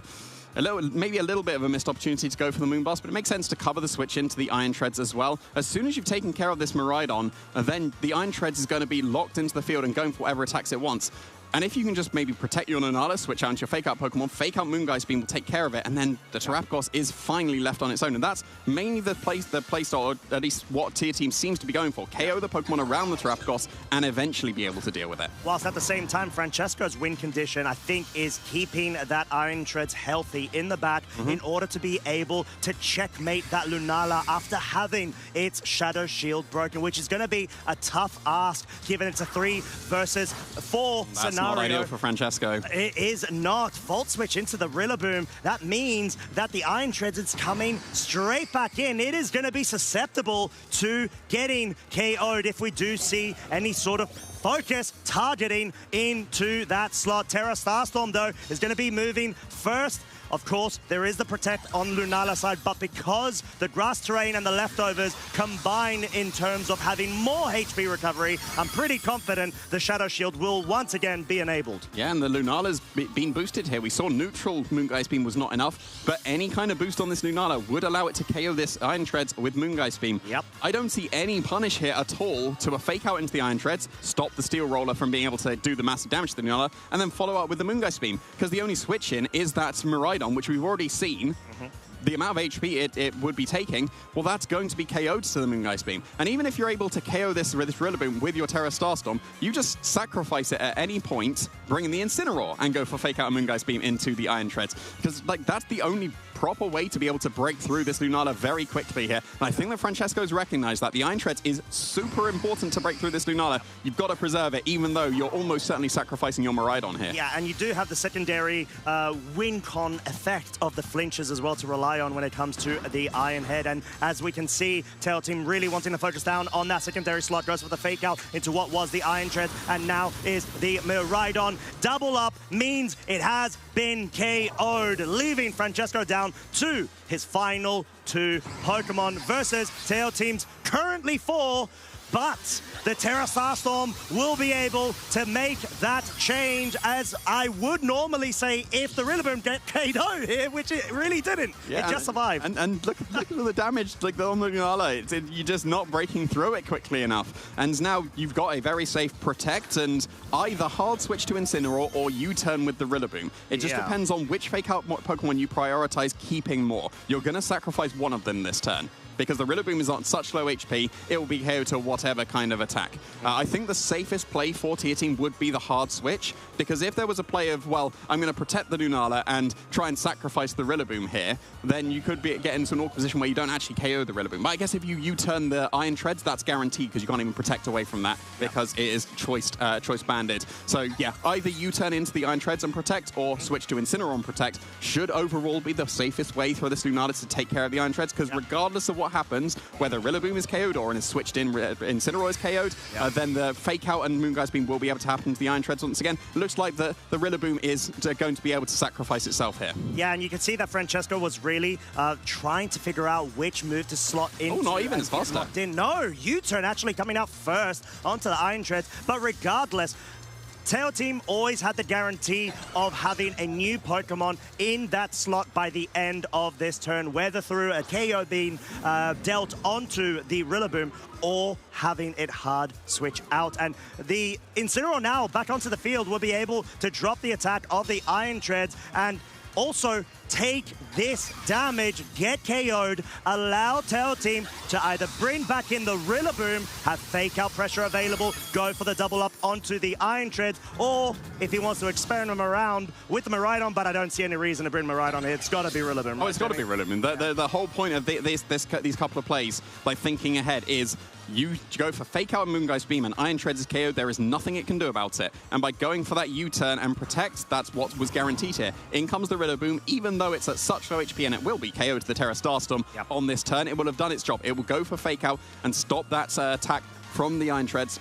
Speaker 17: maybe a little bit of a missed opportunity to go for the Moonblast, but it makes sense to cover the switch into the Iron Treads as well. As soon as you've taken care of this Miraidon, then the Iron Treads is going to be locked into the field and going for whatever attacks it wants. And if you can just maybe protect your Lunala, switch out into your Fake Out Pokemon, Fake Out Moongeist Beam will take care of it, and then the Terapagos is finally left on its own. And that's mainly the playstyle, or at least what Tier Team seems to be going for. KO the Pokemon around the Terapagos and eventually be able to deal with it.
Speaker 9: Whilst at the same time, Francesco's win condition, I think, is keeping that Iron Treads healthy in the back in order to be able to checkmate that Lunala after having its Shadow Shield broken, which is going to be a tough ask, given it's a 3 versus 4 scenario.
Speaker 17: Not ideal for Francesco.
Speaker 9: It is not. Volt switch into the Rillaboom. That means that the Iron Treads is coming straight back in. It is going to be susceptible to getting KO'd if we do see any sort of focus targeting into that slot. Terra Starstorm, though, is going to be moving first. Of course, there is the Protect on Lunala side, but because the grass terrain and the leftovers combine in terms of having more HP recovery, I'm pretty confident the Shadow Shield will once again be enabled.
Speaker 17: Yeah, and the Lunala's been boosted here. We saw neutral Moongeist Beam was not enough, but any kind of boost on this Lunala would allow it to KO this Iron Treads with Moongeist Beam.
Speaker 9: Yep.
Speaker 17: I don't see any punish here at all to a Fake Out into the Iron Treads, stop the Steel Roller from being able to do the massive damage to the Lunala, and then follow up with the Moongeist Beam, because the only switch in is that Miraidon, which we've already seen. The amount of HP it would be taking, well, that's going to be KO'd to the Moongeist Beam. And even if you're able to KO this Rillaboom with your Terra Starstorm, you just sacrifice it at any point, bring in the Incineroar, and go for Fake Out a Moongeist Beam into the Iron Treads. Because, like, that's the only proper way to be able to break through this Lunala very quickly here. And I think that Francesco's recognized that the Iron Treads is super important to break through this Lunala. You've got to preserve it, even though you're almost certainly sacrificing your Miraidon here.
Speaker 9: Yeah, and you do have the secondary win con effect of the flinches as well to rely on when it comes to the Iron Head. And as we can see, Tail Team really wanting to focus down on that secondary slot, goes for the Fake Out into what was the Iron Treads, and now is the Miraidon. Double up means it has been KO'd, leaving Francesco down to his final 2 Pokemon versus Tail Team's currently 4. But the Terra Starstorm will be able to make that change, as I would normally say if the Rillaboom get KO here, which it really didn't.
Speaker 17: Yeah,
Speaker 9: it just survived.
Speaker 17: And look at the damage, like the Lunala. You're just not breaking through it quickly enough. And now you've got a very safe Protect and either hard switch to Incineroar or U-turn with the Rillaboom. It just depends on which Fake Out Pokemon you prioritize keeping more. You're going to sacrifice one of them this turn, because the Rillaboom is on such low HP, it will be KO to whatever kind of attack. I think the safest play for Tier Team would be the hard switch, because if there was a play of, well, I'm going to protect the Lunala and try and sacrifice the Rillaboom here, then you could get into an awkward position where you don't actually KO the Rillaboom. But I guess if you U-turn the Iron Treads, that's guaranteed, because you can't even protect away from that, because it is choice banded. So yeah, either U-turn into the Iron Treads and protect, or switch to Incineroar and protect, should overall be the safest way for this Lunala to take care of the Iron Treads, because regardless of what happens, whether Rillaboom is KO'd or is switched in, Incineroar is KO'd, then the Fake Out and Moongeist Beam will be able to happen to the Iron Treads once again. It looks like the Rillaboom is going to be able to sacrifice itself here.
Speaker 9: Yeah, and you can see that Francesco was really trying to figure out which move to slot into.
Speaker 17: Oh, not even as faster.
Speaker 9: No, U-turn actually coming out first onto the Iron Treads, but regardless, Tail Team always had the guarantee of having a new Pokemon in that slot by the end of this turn, whether through a KO being dealt onto the Rillaboom or having it hard switch out. And the Incineroar now back onto the field will be able to drop the attack of the Iron Treads and also take this damage, get KO'd, allow Tail Team to either bring back in the Rillaboom, have Fake Out pressure available, go for the double up onto the Iron Treads, or if he wants to experiment around with the Miraidon, but I don't see any reason to bring Miraidon here. It's got to be Rillaboom.
Speaker 17: Oh, it's got to be Rillaboom. The whole point of these couple of plays, by thinking ahead, is you go for Fake Out and Moongeist Beam, and Iron Treads is KO'd. There is nothing it can do about it. And by going for that U-turn and protect, that's what was guaranteed here. In comes the Rillaboom, even though it's at such low HP, and it will be KO'd to the Terra Starstorm on this turn. It will have done its job. It will go for Fake Out and stop that attack from the Iron Treads.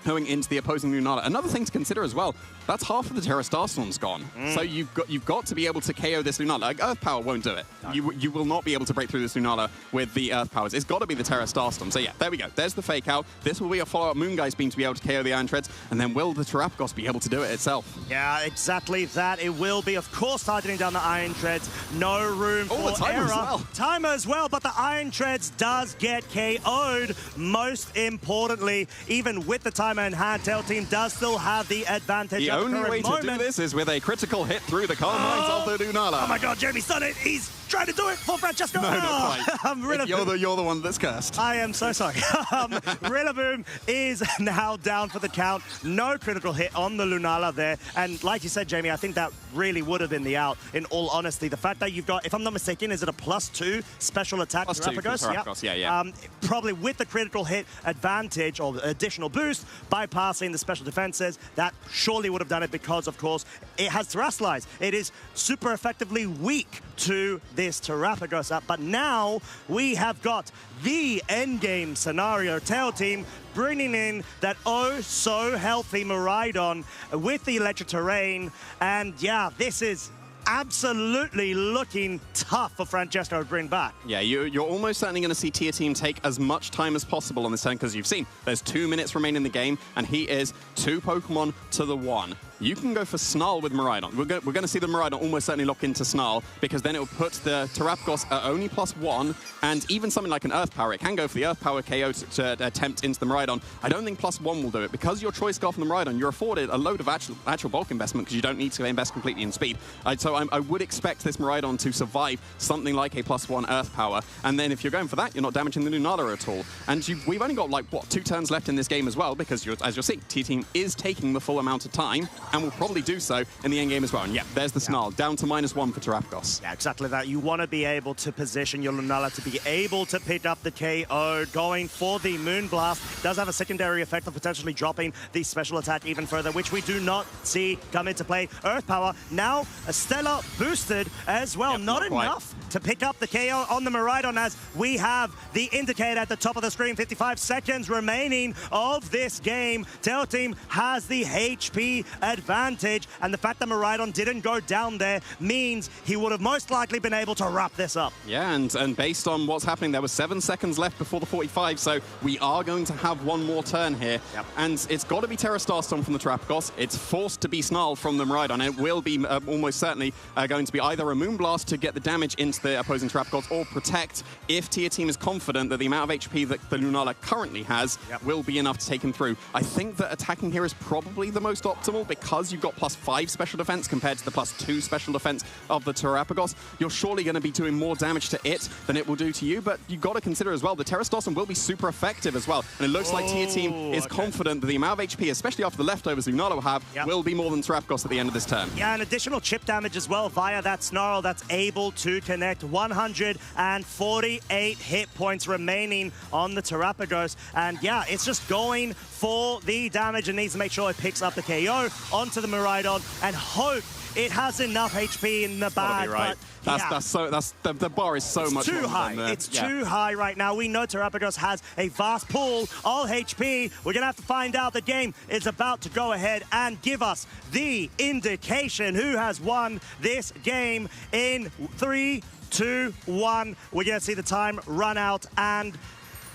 Speaker 17: going into the opposing Lunala. Another thing to consider as well, that's half of the Terra Starstorm's gone. So you've got to be able to KO this Lunala. Like, Earth Power won't do it. No. You will not be able to break through this Lunala with the Earth Powers. It's got to be the Terra Starstorm. So yeah, there we go. There's the fake out. This will be a follow-up Moongeist beam to be able to KO the Iron Treads. And then will the Terrapagos be able to do it itself?
Speaker 9: Yeah, exactly that. It will be, of course, targeting down the Iron Treads. No room for error. Timer as well, but the Iron Treads does get KO'd. Most importantly, even with the timer in hand, Tail Team does still have the advantage.
Speaker 17: The only way to do this is with a critical hit through the Carmines of the Lunala.
Speaker 9: Oh my god, Jeremy's done it! He's trying to do it for Francesco!
Speaker 17: No, not quite. You're the one that's cursed.
Speaker 9: I am so sorry. Rillaboom is now down for the count. No critical hit on the Lunala there. And like you said, Jamie, I think that really would have been the out, in all honesty. The fact that you've got, if I'm not mistaken, is it a +2 special attack to
Speaker 17: Terrapagos? Yeah.
Speaker 9: Probably with the critical hit advantage or additional boost, bypassing the special defenses, that surely would have done it because, of course, it has Terrasilize. It is super effectively weak to this Terrapagos up. But now we have got the endgame scenario. Tail Team bringing in that oh-so-healthy Miraidon with the electric terrain. And yeah, this is absolutely looking tough for Francesco to bring back.
Speaker 17: Yeah, you're almost certainly going to see Tier Team take as much time as possible on this turn, because you've seen there's 2 minutes remaining in the game, and he is 2 Pokemon to the 1. You can go for Snarl with Miraidon. We're going to see the Miraidon almost certainly lock into Snarl, because then it will put the Terrapagos at only +1, and even something like an Earth Power, it can go for the Earth Power KO to attempt into the Miraidon. I don't think +1 will do it. Because your Choice Scarf on the Miraidon, you're afforded a load of actual bulk investment, because you don't need to invest completely in speed. So I would expect this Miraidon to survive something like a +1 Earth Power, and then if you're going for that, you're not damaging the Lunala at all. And we've only got, like, what, 2 turns left in this game as well, because as you'll see, T-Team is taking the full amount of time, and will probably do so in the end game as well. And yeah, there's the Snarl, down to -1 for Terrapagos.
Speaker 9: Yeah, exactly that. You want to be able to position your Lunala to be able to pick up the KO. Going for the Moonblast does have a secondary effect of potentially dropping the special attack even further, which we do not see come into play. Earth Power, now a Stellar boosted as well. Yep, not enough to pick up the KO on the Miraidon, as we have the indicator at the top of the screen. 55 seconds remaining of this game. Tail Team has the HP advantage, and the fact that Miraidon didn't go down there means he would have most likely been able to wrap this up.
Speaker 17: Yeah, and based on what's happening, there was 7 seconds left before the 45, so we are going to have one more turn here. Yep. And it's got to be Terra Starstorm from the Terrapagos. It's forced to be Snarl from the Miraidon. It will be almost certainly going to be either a Moonblast to get the damage into the opposing Terrapagos, or Protect if Tier Team is confident that the amount of HP that the Lunala currently has will be enough to take him through. I think that attacking here is probably the most optimal, because you've got +5 special defense compared to the +2 special defense of the Terrapagos. You're surely going to be doing more damage to it than it will do to you, but you've got to consider as well the Terra Starstorm will be super effective as well. And it looks like Tier Team is confident that the amount of HP, especially after the leftovers Lunala will have, will be more than Terrapagos at the end of this turn.
Speaker 9: Yeah, and additional chip damage as well via that Snarl that's able to connect. 148 hit points remaining on the Terrapagos. And yeah, it's just going for the damage and needs to make sure it picks up the KO onto the Miraidon and hope it has enough HP in the bag.
Speaker 17: Right. But the bar is so much
Speaker 9: too high. It's too high right now. We know Terrapagos has a vast pool of HP. We're going to have to find out. The game is about to go ahead and give us the indication who has won this game in 3, 2, 1. We're going to see the time run out, and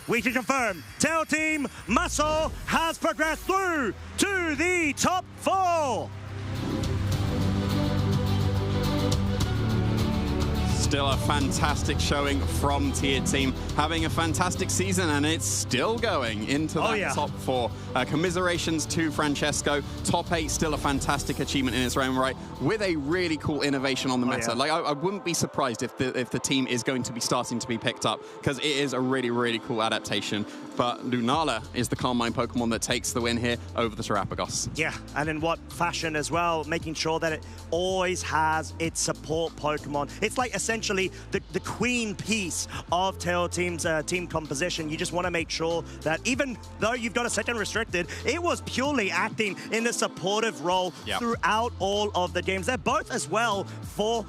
Speaker 9: we can confirm Tail Team Muscle has progressed through to the top 4.
Speaker 17: Still a fantastic showing from Tier Team, having a fantastic season, and it's still going into that top 4. Commiserations to Francesco. Top 8, still a fantastic achievement in its own right, with a really cool innovation on the meta. Like, I wouldn't be surprised if the team is going to be starting to be picked up, because it is a really, really cool adaptation. But Lunala is the Carmine Pokemon that takes the win here over the Terrapagos.
Speaker 9: Yeah, and in what fashion as well, making sure that it always has its support Pokemon. It's like essentially essentially the queen piece of Teo Team's team composition. You just want to make sure that even though you've got a second restricted, it was purely acting in a supportive role throughout all of the games. They're both as well for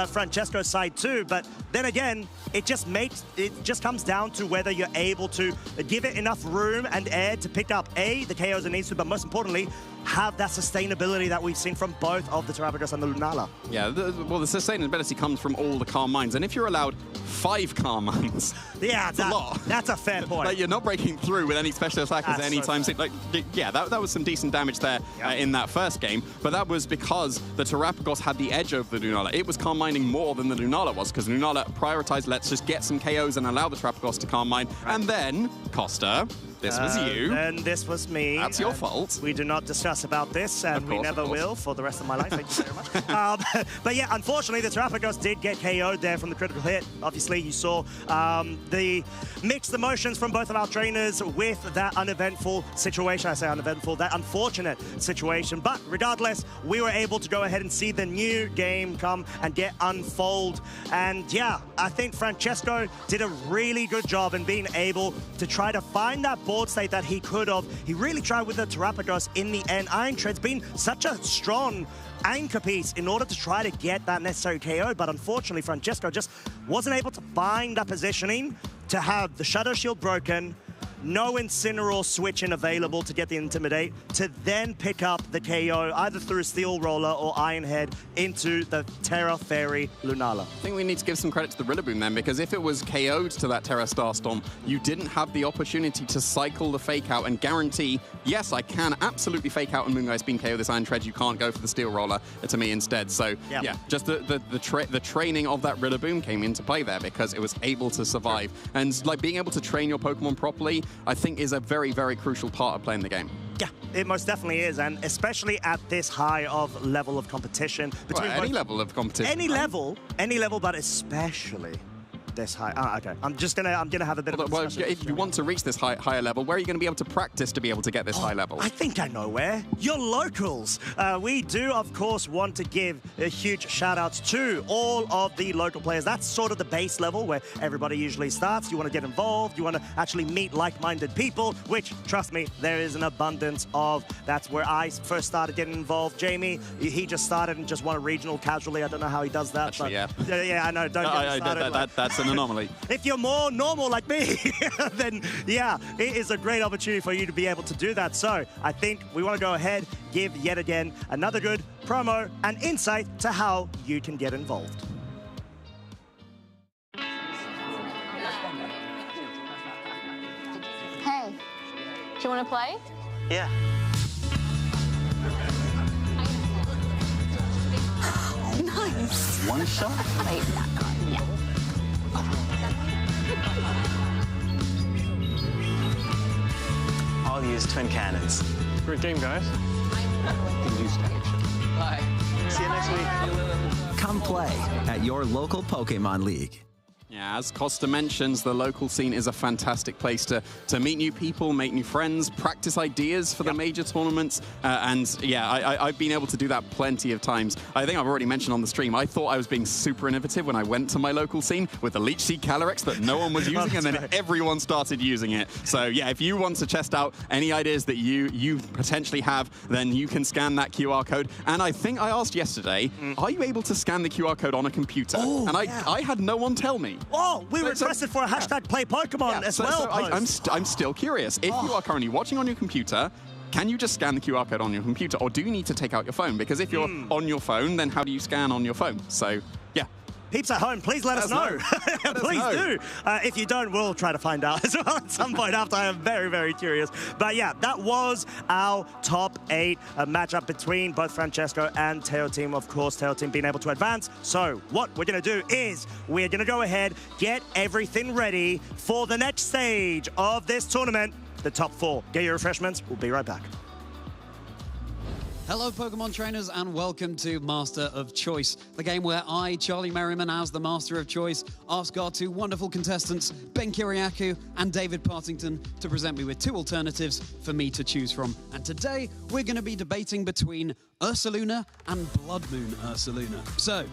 Speaker 9: Francesco's side too, but then again, it just comes down to whether you're able to give it enough room and air to pick up the KOs it needs to, but most importantly, have that sustainability that we've seen from both of the Terrapagos and the Lunala.
Speaker 17: Yeah, well, the sustainability comes from all the Calm Minds, and if you're allowed 5 Calm Minds,
Speaker 9: that's a lot. That's a fair point.
Speaker 17: Like, you're not breaking through with any special attackers anytime soon. Like, yeah, that was some decent damage there in that first game, but that was because the Terrapagos had the edge over the Lunala. It was Calm Minding more than the Lunala was, because Lunala prioritized, let's just get some KOs and allow the Terrapagos to Calm Mind, and then, Costa, this was you.
Speaker 9: And this was me.
Speaker 17: That's your fault.
Speaker 9: We do not discuss about this, and we never will for the rest of my life. Thank you very much. But yeah, unfortunately, the Terrapagos did get KO'd there from the critical hit. Obviously, you saw the mixed emotions from both of our trainers with that uneventful situation. I say uneventful, that unfortunate situation. But regardless, we were able to go ahead and see the new game come and get unfold. And yeah, I think Francesco did a really good job in being able to try to find that board state that he could have. He really tried with the Terrapagos in the end. Iron Tread's been such a strong anchor piece in order to try to get that necessary KO, but unfortunately Francesco just wasn't able to find that positioning to have the Shadow Shield broken, no Incineroar switching available to get the Intimidate, to then pick up the KO either through Steel Roller or Iron Head into the Terra Fairy Lunala.
Speaker 17: I think we need to give some credit to the Rillaboom then, because if it was KO'd to that Terra Starstorm, you didn't have the opportunity to cycle the fake out and guarantee, yes, I can absolutely fake out and Moongeist being KO this Iron Tread, you can't go for the Steel Roller to me instead. So yeah, just the training of that Rillaboom came into play there because it was able to survive. And like being able to train your Pokemon properly, I think is a very, very crucial part of playing the game.
Speaker 9: Yeah, it most definitely is, and especially at this high of level of competition.
Speaker 17: Between any level of competition.
Speaker 9: Any level, but especially this high. Okay. I'm gonna have a bit of a discussion.
Speaker 17: If you want to reach this higher level, where are you going to be able to practice to be able to get this high level?
Speaker 9: I think I know where. Your locals. We do, of course, want to give a huge shout out to all of the local players. That's sort of the base level where everybody usually starts. You want to get involved. You want to actually meet like-minded people, which, trust me, there is an abundance of. That's where I first started getting involved. Jamie, he just started and just won a regional casually. I don't know how he does that.
Speaker 17: Actually,
Speaker 9: but yeah, I know. Don't get me started.
Speaker 17: That's an anomaly.
Speaker 9: If you're more normal like me, then yeah, it is a great opportunity for you to be able to do that. So I think we want to go ahead, give yet again another good promo and insight to how you can get involved.
Speaker 4: Hey, do you want to play?
Speaker 9: Yeah.
Speaker 4: Nice.
Speaker 6: One shot?
Speaker 4: Wait, that card, yeah.
Speaker 6: I'll use twin cannons.
Speaker 8: Great game, guys.
Speaker 6: Bye.
Speaker 8: See you next week.
Speaker 6: Come play at your local Pokémon League.
Speaker 17: Yeah, as Costa mentions, the local scene is a fantastic place to meet new people, make new friends, practice ideas for the major tournaments. And yeah, I've been able to do that plenty of times. I think I've already mentioned on the stream, I thought I was being super innovative when I went to my local scene with the Leech Seed Calyrex that no one was using, and then everyone started using it. So yeah, if you want to test out any ideas that you potentially have, then you can scan that QR code. And I think I asked yesterday, are you able to scan the QR code on a computer?
Speaker 9: Oh,
Speaker 17: and I had no one tell me.
Speaker 9: Oh, we requested for a hashtag play Pokemon as well.
Speaker 17: I'm still curious. If you are currently watching on your computer, can you just scan the QR code on your computer, or do you need to take out your phone? Because if you're on your phone, then how do you scan on your phone? So, yeah.
Speaker 9: Peeps at home, please let us know. Please do. If you don't, we'll try to find out as well at some point after. I am very, very curious. But yeah, that was our top 8 matchup between both Francesco and Teo Team. Of course, Teo Team being able to advance. So what we're going to do is we're going to go ahead, get everything ready for the next stage of this tournament, the top 4. Get your refreshments. We'll be right back.
Speaker 5: Hello, Pokemon trainers, and welcome to Master of Choice, the game where I, Charlie Merriman, as the Master of Choice, ask our 2 wonderful contestants, Ben Kiriakou and David Partington, to present me with 2 alternatives for me to choose from. And today, we're going to be debating between Ursaluna and Blood Moon Ursaluna. So,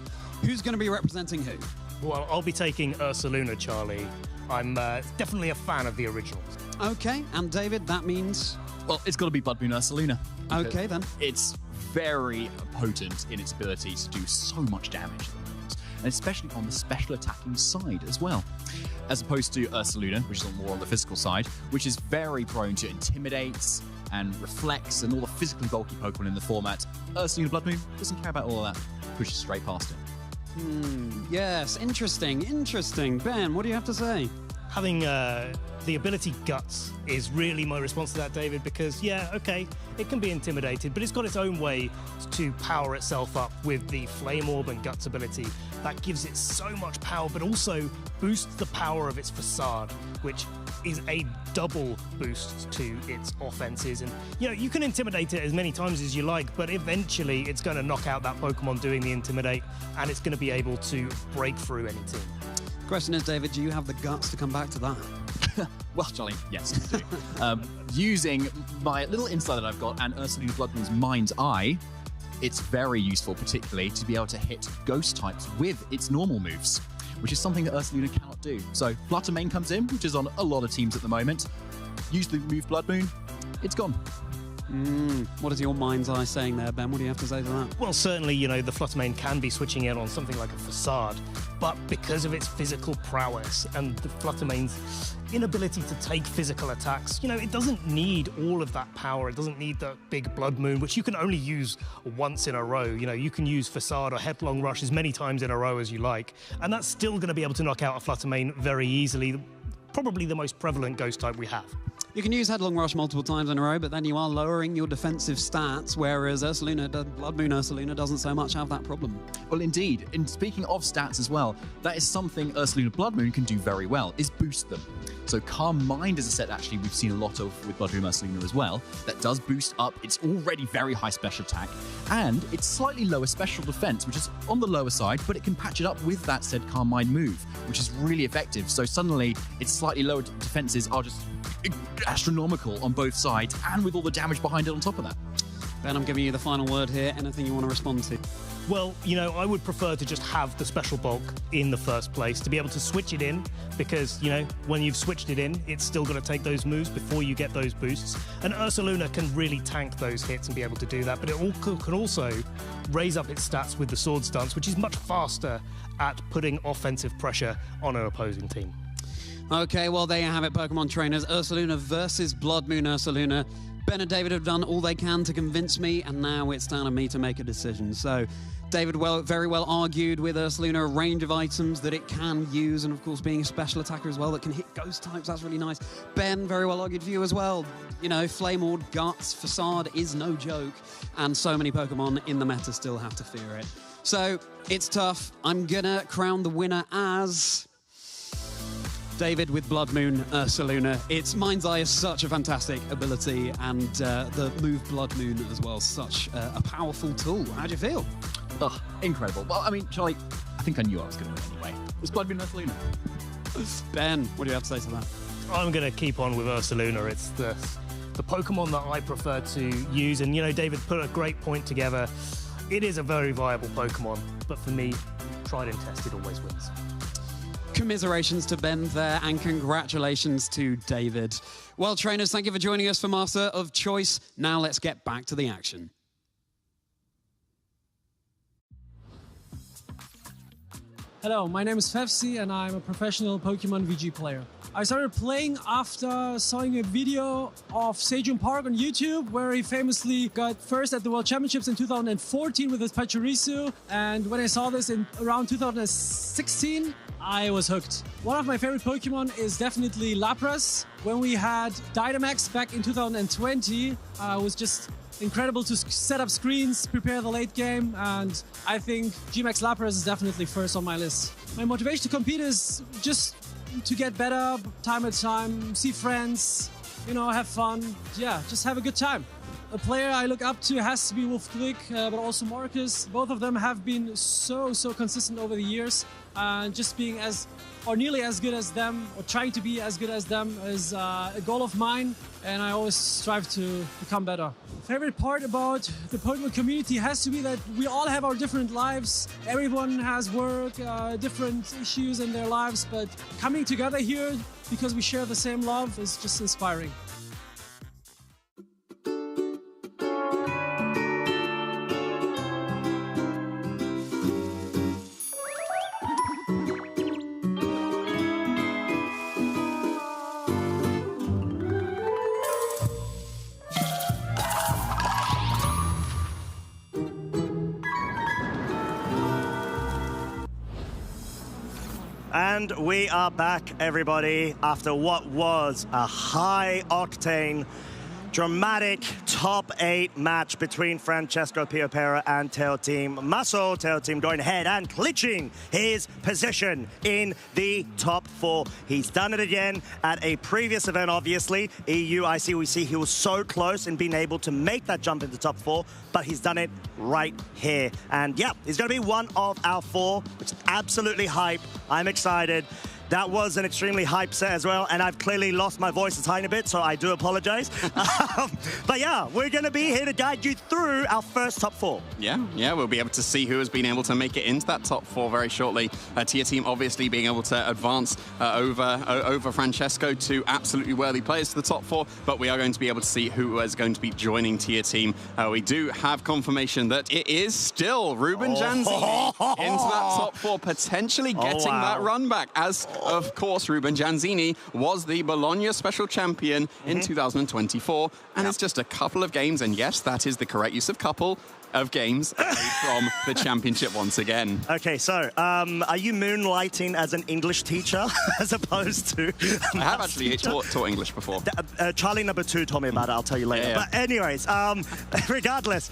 Speaker 5: who's going to be representing who?
Speaker 9: Well, I'll be taking Ursaluna, Charlie. I'm definitely a fan of the originals.
Speaker 5: Okay, and David, that means?
Speaker 10: Well, it's got to be Blood Moon Ursaluna.
Speaker 5: Okay, then.
Speaker 10: It's very potent in its ability to do so much damage at the moment, and especially on the special attacking side as well. As opposed to Ursaluna, which is more on the physical side, which is very prone to intimidates and reflects and all the physically bulky Pokemon in the format. Ursaluna Blood Moon doesn't care about all of that, pushes straight past it.
Speaker 5: Yes, interesting. Ben, what do you have to say?
Speaker 9: Having the ability Guts is really my response to that, David, because, yeah, okay, it can be intimidated, but it's got its own way to power itself up with the Flame Orb and Guts ability. That gives it so much power, but also boosts the power of its Facade, which is a double boost to its offenses. And, you can intimidate it as many times as you like, but eventually it's going to knock out that Pokemon doing the intimidate, and it's going to be able to break through any team.
Speaker 5: Question is, David, do you have the guts to come back to that?
Speaker 10: Well, Charlie, yes, I do. Using my little insight that I've got and Ursaluna Blood Moon's Mind's Eye, it's very useful, particularly to be able to hit ghost types with its normal moves, which is something that Ursaluna cannot do. So Flutter Mane comes in, which is on a lot of teams at the moment. Use the move Blood Moon, it's gone.
Speaker 5: What is your mind's eye saying there, Ben? What do you have to say to that?
Speaker 9: Well, certainly, the Flutter Mane can be switching in on something like a Facade, but because of its physical prowess and the Flutter Mane's inability to take physical attacks, it doesn't need all of that power. It doesn't need the big Blood Moon, which you can only use once in a row. You can use Facade or Headlong Rush as many times in a row as you like, and that's still going to be able to knock out a Flutter Mane very easily. Probably the most prevalent ghost type we have.
Speaker 5: You can use Headlong Rush multiple times in a row, but then you are lowering your defensive stats, whereas Blood Moon Ursaluna doesn't so much have that problem.
Speaker 10: Well, indeed. And speaking of stats as well, that is something Ursaluna Blood Moon can do very well, is boost them. So Calm Mind is a set actually we've seen a lot of with Blood Moon Ursaluna as well, that does boost up its already very high special attack, and its slightly lower special defense, which is on the lower side, but it can patch it up with that said Calm Mind move, which is really effective. So suddenly its slightly lower defenses are just astronomical on both sides, and with all the damage behind it on top of that.
Speaker 5: Ben, I'm giving you the final word here. Anything you want to respond to?
Speaker 9: Well, I would prefer to just have the special bulk in the first place, to be able to switch it in, because, when you've switched it in, it's still going to take those moves before you get those boosts. And Ursaluna can really tank those hits and be able to do that, but it can also raise up its stats with the Sword Stance, which is much faster at putting offensive pressure on an opposing team.
Speaker 5: Okay, well, there you have it, Pokemon trainers. Ursaluna versus Blood Moon Ursaluna. Ben and David have done all they can to convince me, and now it's down to me to make a decision. So, David very well argued with Ursaluna, a range of items that it can use, and of course being a special attacker as well that can hit ghost types, that's really nice. Ben, very well argued for you as well. Flame Orb, Guts, Facade is no joke, and so many Pokemon in the meta still have to fear it. So, it's tough. I'm gonna crown the winner as David with Blood Moon Ursaluna. Its Mind's Eye is such a fantastic ability, and the move Blood Moon as well, such a powerful tool. How do you feel?
Speaker 10: Oh, incredible. Well, I mean, Charlie, I think I knew I was going to win anyway. It's Blood Moon Ursaluna.
Speaker 5: Ben, what do you have to say to that?
Speaker 9: I'm going to keep on with Ursaluna. It's the Pokemon that I prefer to use, and David put a great point together. It is a very viable Pokemon, but for me, tried and tested always wins.
Speaker 5: Commiserations to Ben there, and congratulations to David. Well, trainers, thank you for joining us for Master of Choice. Now let's get back to the action.
Speaker 11: Hello, my name is Fefsi, and I'm a professional Pokemon VG player. I started playing after seeing a video of Sejun Park on YouTube, where he famously got first at the World Championships in 2014 with his Pachirisu. And when I saw this in around 2016, I was hooked. One of my favorite Pokemon is definitely Lapras. When we had Dynamax back in 2020, it was just incredible to set up screens, prepare the late game, and I think G-Max Lapras is definitely first on my list. My motivation to compete is just to get better time at time, see friends, have fun. Yeah, just have a good time. a player I look up to has to be Wolf Glick, but also Marcus. Both of them have been so consistent over the years. Just being as, or nearly as good as them, or trying to be as good as them is a goal of mine, and I always strive to become better. Favorite part about the Pokemon community has to be that we all have our different lives. Everyone has work, different issues in their lives, but coming together here because we share the same love is just inspiring.
Speaker 9: And we are back, everybody, after what was a high-octane, dramatic top 8 match between Francesco Piopera and Teo Team. Maso Teo Team going ahead and clinching his position in the top 4. He's done it again at a previous event, obviously. EU, ICWC, he was so close in being able to make that jump into top 4, but he's done it right here. And yeah, he's going to be one of our 4, which is absolutely hype. I'm excited. That was an extremely hype set as well, and I've clearly lost my voice a tiny bit, so I do apologize. But yeah, we're going to be here to guide you through our first top 4.
Speaker 17: Yeah, we'll be able to see who has been able to make it into that top 4 very shortly. Tier Team obviously being able to advance over Francesco, 2 absolutely worthy players to the top 4, but we are going to be able to see who is going to be joining Tier Team. We do have confirmation that it is still Ruben Janzini into that top 4, potentially getting that run back, as of course, Ruben Janzini was the Bologna Special Champion in 2024, and it's just a couple of games, and yes, that is the correct use of couple of games away from the championship once again.
Speaker 9: Okay, so are you moonlighting as an English teacher as opposed to
Speaker 17: I have actually taught English before.
Speaker 9: Charlie number 2 told me about it. I'll tell you later.
Speaker 17: Yeah.
Speaker 9: But anyways, regardless,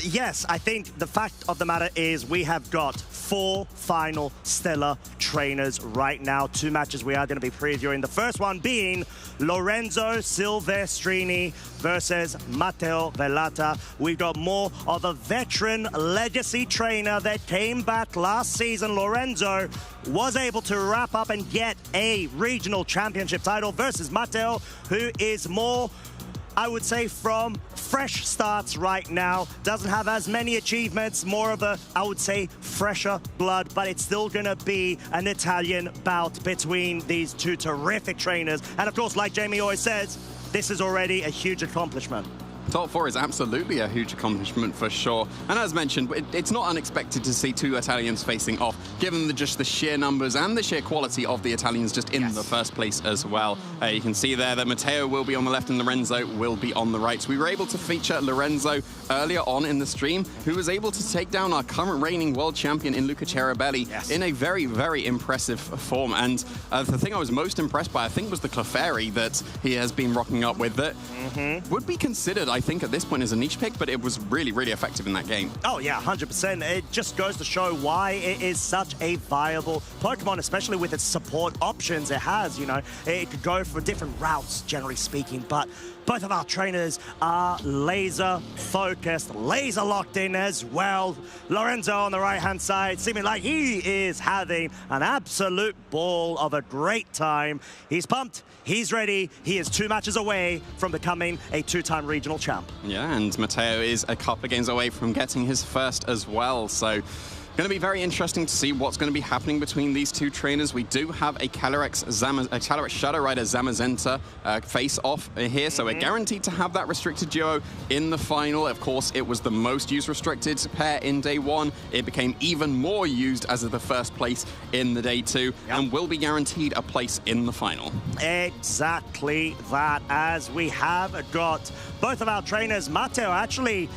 Speaker 9: yes, I think the fact of the matter is we have got 4 final stellar trainers right now. 2 matches we are going to be previewing. The first one being Lorenzo Silvestrini versus Matteo Velata. We've got more of a veteran legacy trainer that came back last season. Lorenzo was able to wrap up and get a regional championship title versus Matteo, who is more, I would say, from fresh starts right now. Doesn't have as many achievements, more of a, I would say, fresher blood, but it's still gonna be an Italian bout between these 2 terrific trainers. And of course, like Jamie always says, this is already a huge accomplishment.
Speaker 17: Top 4 is absolutely a huge accomplishment for sure. And as mentioned, it's not unexpected to see 2 Italians facing off, given just the sheer numbers and the sheer quality of the Italians just in the first place as well. You can see there that Matteo will be on the left and Lorenzo will be on the right. So we were able to feature Lorenzo earlier on in the stream, who was able to take down our current reigning world champion in Luca Ceribelli in a very, very impressive form. And the thing I was most impressed by, I think, was the Clefairy that he has been rocking up with that would be considered, I think, at this point as a niche pick, but it was really, really effective in that game.
Speaker 9: Oh yeah, 100%. It just goes to show why it is such a viable Pokemon, especially with its support options it has. You know, it could go for different routes, generally speaking, but both of our trainers are laser focused, laser locked in as well. Lorenzo on the right-hand side, seeming like he is having an absolute ball of a great time. He's pumped, he's ready, he is 2 matches away from becoming a 2-time regional champ.
Speaker 17: Yeah, and Matteo is a couple of games away from getting his first as well, so going to be very interesting to see what's going to be happening between these 2 trainers. We do have a Calyrex Shadow Rider Zamazenta face-off here, so we're guaranteed to have that restricted duo in the final. Of course, it was the most used restricted pair in day 1. It became even more used as of the first place in the day 2, and will be guaranteed a place in the final.
Speaker 9: Exactly that, as we have got both of our trainers, Matteo actually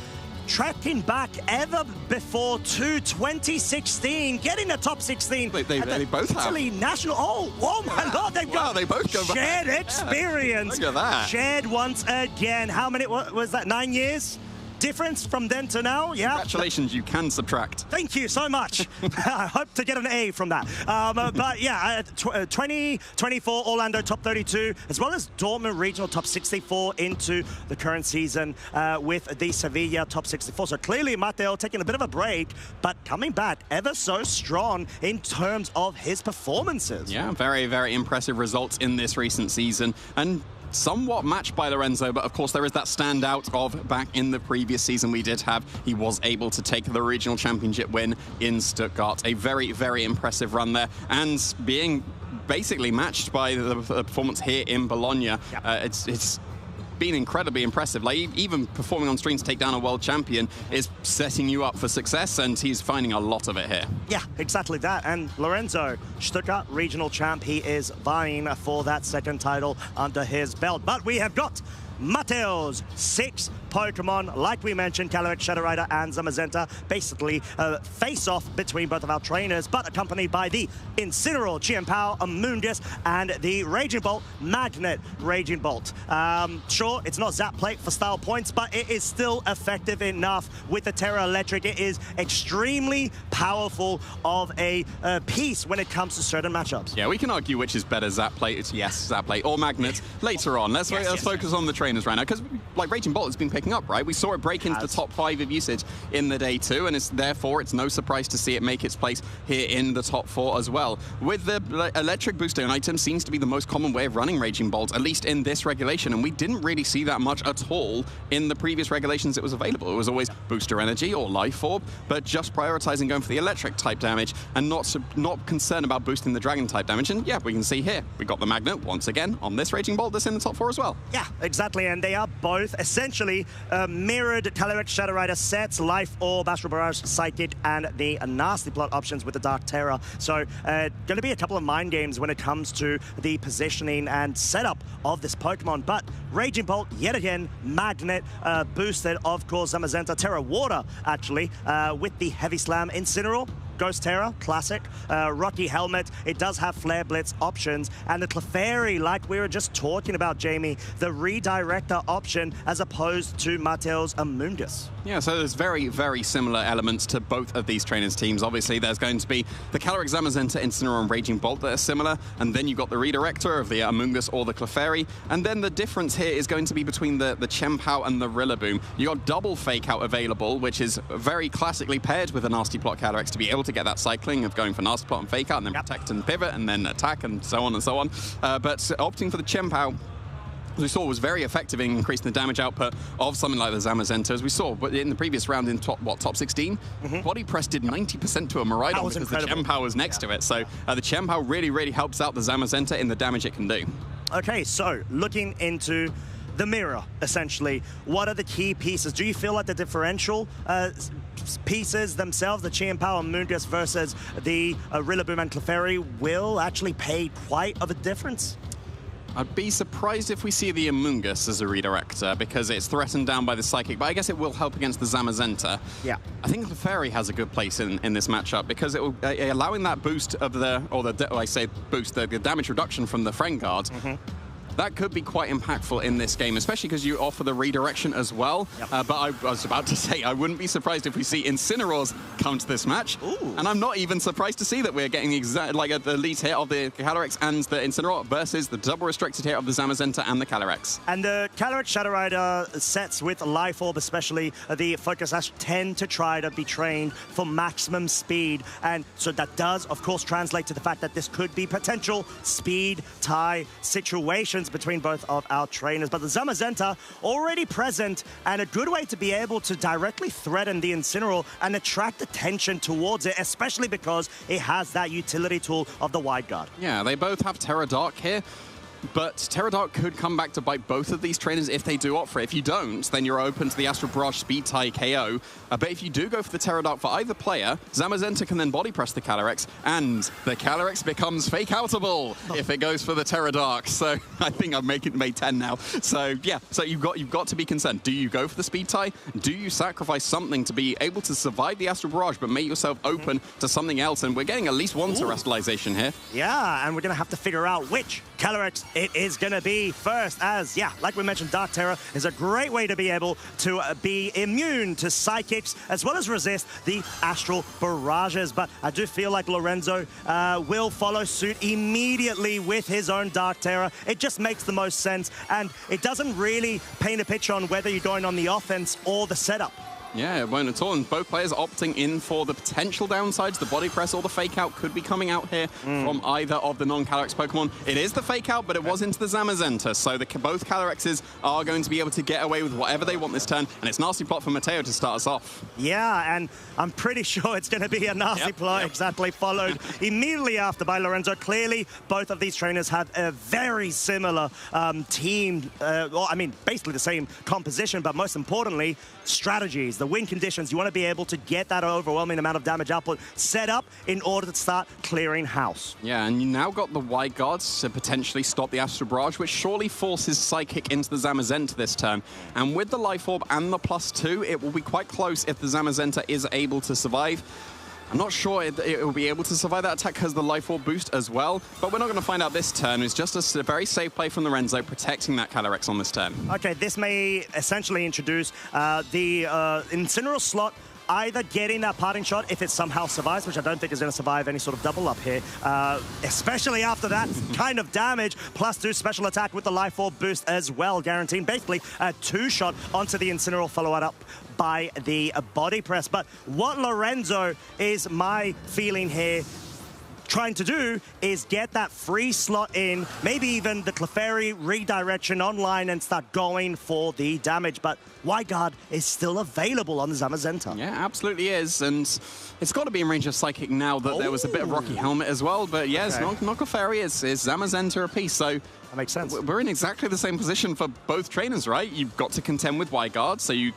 Speaker 9: tracking back ever before to 2016, getting the top 16.
Speaker 17: They both have.
Speaker 9: Italy national. Oh my God, they've got
Speaker 17: they both go
Speaker 9: shared
Speaker 17: back.
Speaker 9: experience.
Speaker 17: Look at that.
Speaker 9: Shared once again. How many was that? 9 years? difference from then to now, yeah.
Speaker 5: Congratulations, you can subtract.
Speaker 9: Thank you so much. I hope to get an A from that. But yeah, 2024 Orlando top 32, as well as Dortmund regional top 64 into the current season with the Sevilla top 64. So clearly Mateo taking a bit of a break, but coming back ever so strong in terms of his performances.
Speaker 5: Yeah, very, very impressive results in this recent season. And somewhat matched by Lorenzo, but of course there is that standout of back in the previous season we did have. He was able to take the regional championship win in Stuttgart. A very, very impressive run there, and being basically matched by the performance here in Bologna. It's been incredibly impressive. Like, even performing on stream to take down a world champion is setting you up for success, and he's finding a lot of it here.
Speaker 9: Yeah, exactly that. And Lorenzo, Stuttgart regional champ, he is vying for that second title under his belt. But we have got Mateo's 6 Pokemon, like we mentioned, Calyrex, Shadow Rider, and Zamazenta, basically face-off between both of our trainers, but accompanied by the Incineroar, Chien-Pao, Amoonguss, and the Raging Bolt, Magnet Raging Bolt. Sure, it's not Zap Plate for style points, but it is still effective enough with the Terra Electric. It is extremely powerful of a piece when it comes to certain matchups.
Speaker 5: Yeah, we can argue which is better, Zap Plate, it's yes, Zap Plate, or Magnet later on. Let's focus on the trainers right now, because like Raging Bolt has been picking up, right? We saw it break into the top 5 of usage in the day 2, and therefore it's no surprise to see it make its place here in the top 4 as well. With the electric booster item seems to be the most common way of running Raging Bolt, at least in this regulation, and we didn't really see that much at all in the previous regulations it was available. It was always booster energy or life orb, but just prioritizing going for the electric type damage and not concerned about boosting the dragon type damage. And yeah, we can see here, we got the Magnet once again on this Raging Bolt that's in the top 4 as well.
Speaker 9: Yeah, exactly, and they are both essentially mirrored Calyrex Shadow Rider sets, Life Orb, Astral Barrage, Psychic, and the Nasty Plot options with the Dark Terror. So going to be a couple of mind games when it comes to the positioning and setup of this Pokemon. But Raging Bolt, yet again, Magnet boosted, of course, Zamazenta, Terra Water, actually, with the Heavy Slam, Incineroar, Ghost Terror, classic. Rocky Helmet, it does have Flare Blitz options. And the Clefairy, like we were just talking about, Jamie, the Redirector option as opposed to Mateo's Amoonguss.
Speaker 5: Yeah, so there's very, very similar elements to both of these trainers' teams. Obviously, there's going to be the Calyrex, Zamazenta, Incineroar, and Raging Bolt that are similar, and then you've got the Redirector of the Amoonguss or the Clefairy, and then the difference here is going to be between the Chien-Pao and the Rillaboom. You got double Fake Out available, which is very classically paired with a Nasty Plot Calyrex to be able to get that cycling of going for Nasty Plot and Fake Out, and then Protect and Pivot, and then Attack, and so on and so on. But opting for the Chien-Pao, as we saw, was very effective in increasing the damage output of something like the Zamazenta, as we saw. But in the previous round in top 16, Body Press did 90% to a Miraidon because the Chien-Pao was next to it. So the Chien-Pao really, really helps out the Zamazenta in the damage it can do.
Speaker 9: Okay, so looking into the mirror, essentially, what are the key pieces? Do you feel like the differential pieces themselves, the Chien-Pao and Amoonguss versus the Rillaboom and Clefairy, will actually pay quite of a difference?
Speaker 5: I'd be surprised if we see the Amoonguss as a Redirector, because it's threatened down by the Psychic, but I guess it will help against the Zamazenta.
Speaker 9: Yeah.
Speaker 5: I think Clefairy has a good place in this matchup, because it will allowing that boost of the damage reduction from the Friend Guard. That could be quite impactful in this game, especially because you offer the redirection as well. But I was about to say, I wouldn't be surprised if we see Incineroars come to this match. And I'm not even surprised to see that we're getting the elite hit of the Calyrex and the Incineroar versus the double restricted hit of the Zamazenta and the Calyrex.
Speaker 9: And the Calyrex Shadow Rider sets with Life Orb, especially the Focus Sash, tend to try to be trained for maximum speed. And so that does, of course, translate to the fact that this could be potential speed tie situations between both of our trainers. But the Zamazenta already present, and a good way to be able to directly threaten the Incineroar and attract attention towards it, especially because it has that utility tool of the Wide Guard.
Speaker 5: Yeah, they both have Terra Dark here. But Terra Dark could come back to bite both of these trainers if they do opt for it. If you don't, then you're open to the Astral Barrage Speed Tie KO. But if you do go for the Terra Dark for either player, Zamazenta can then body press the Calyrex, and the Calyrex becomes fake outable if it goes for the Terra Dark. So I think I've made 10 now. So yeah, so you've got to be concerned. Do you go for the Speed Tie? Do you sacrifice something to be able to survive the Astral Barrage but make yourself open to something else? And we're getting at least one Terrestrialization here.
Speaker 9: Yeah, and we're going to have to figure out which Calyrex it is going to be first as, yeah, like we mentioned, Dark Terror is a great way to be able to be immune to Psychics as well as resist the Astral Barrages. But I do feel like Lorenzo will follow suit immediately with his own Dark Terror. It just makes the most sense, and it doesn't really paint a picture on whether you're going on the offense or the setup.
Speaker 17: Yeah, it won't at all. And both players opting in for the potential downsides. The body press or the fake out could be coming out here from either of the non-Calyrex Pokemon. It is the fake out, but it was into the Zamazenta. So both Calyrexes are going to be able to get away with whatever they want this turn. And it's nasty plot for Mateo to start us off.
Speaker 9: Yeah, and I'm pretty sure it's going to be a nasty plot exactly followed immediately after by Lorenzo. Clearly, both of these trainers have a very similar team. Well, I mean, basically the same composition, but most importantly, strategies. The win conditions, you want to be able to get that overwhelming amount of damage output set up in order to start clearing house.
Speaker 17: Yeah, and you now got the Wide Guards to potentially stop the Astral Barrage, which surely forces Psychic into the Zamazenta this turn. And with the Life Orb and the +2, it will be quite close if the Zamazenta is able to survive. I'm not sure it will be able to survive that attack because of the Life Orb boost as well, but we're not going to find out this turn. It's just a very safe play from Lorenzo, protecting that Calyrex on this turn.
Speaker 9: Okay, this may essentially introduce the Incineroar slot, either getting that parting shot if it somehow survives, which I don't think is going to survive any sort of double up here, especially after that kind of damage, +2 special attack with the Life Orb boost as well, guaranteeing basically a 2-shot onto the Incineroar, followed up by the body press. But what Lorenzo is my feeling here trying to do is get that free slot in, maybe even the Clefairy redirection online and start going for the damage. But Wide Guard is still available on the Zamazenta.
Speaker 17: Yeah, absolutely is. And it's got to be in range of Psychic now that there was a bit of Rocky Helmet as well. But yeah, it's not Clefairy, it's Zamazenta apiece. So
Speaker 9: that makes sense.
Speaker 17: We're in exactly the same position for both trainers, right? You've got to contend with Wide Guard, so you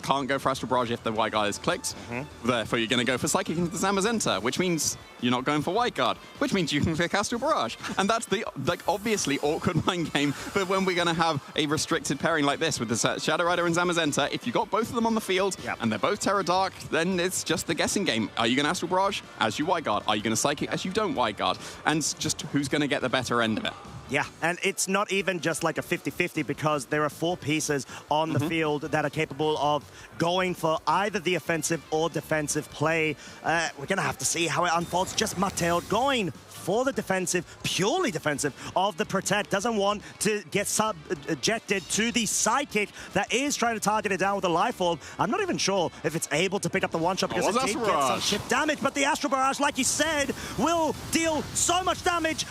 Speaker 17: can't go for Astral Barrage if the Wide Guard is clicked. Therefore, you're going to go for Psychic into the Zamazenta, which means you're not going for Wide Guard, which means you can click Astral Barrage. And that's the obviously awkward mind game. But when we're going to have a restricted pairing like this with the Shadow Rider and Zamazenta, if you got both of them on the field and they're both Terra Dark, then it's just the guessing game. Are you going to Astral Barrage as you Wide Guard? Are you going to Psychic as you don't Wide Guard? And just who's going to get the better end of it?
Speaker 9: Yeah, and it's not even just like a 50-50 because there are 4 pieces on the field that are capable of going for either the offensive or defensive play. We're going to have to see how it unfolds. Just Mateo going for the defensive, purely defensive, of the Protect. Doesn't want to get subjected to the Psychic that is trying to target it down with a Life Orb. I'm not even sure if it's able to pick up the one-shot because it did get some chip damage, but the Astral Barrage, like you said, will deal so much damage,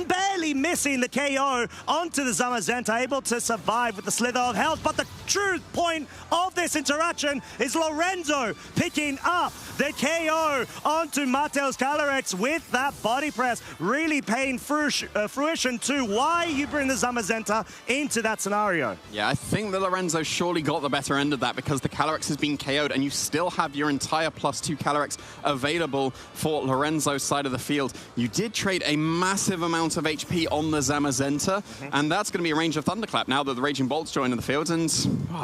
Speaker 9: barely missing the KO onto the Zamazenta, able to survive with the Slither of Health. But the true point of this interaction is Lorenzo picking up the KO onto Mateo's Calyrex with that body press, really paying fruition to why you bring the Zamazenta into that scenario.
Speaker 17: Yeah, I think that Lorenzo surely got the better end of that because the Calyrex has been KO'd and you still have your entire +2 Calyrex available for Lorenzo's side of the field. You did trade a massive amount of HP on the Zamazenta, and that's going to be a range of Thunderclap now that the Raging Bolt's joined in the field, and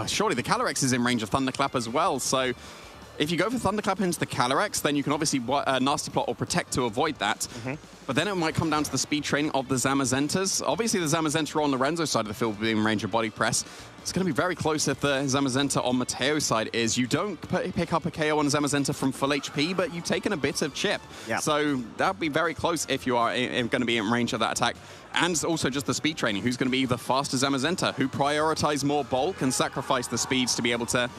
Speaker 17: surely the Calyrex is in range of Thunderclap as well. So if you go for Thunderclap into the Calyrex, then you can obviously Nasty Plot or Protect to avoid that. But then it might come down to the speed training of the Zamazentas. Obviously, the Zamazenta on Lorenzo's side of the field being in range of body press. It's going to be very close if the Zamazenta on Mateo's side is. You don't pick up a KO on a Zamazenta from full HP, but you've taken a bit of chip. So that would be very close if you are going to be in range of that attack. And also just the speed training. Who's going to be the faster Zamazenta? Who prioritize more bulk and sacrifice the speeds to be able to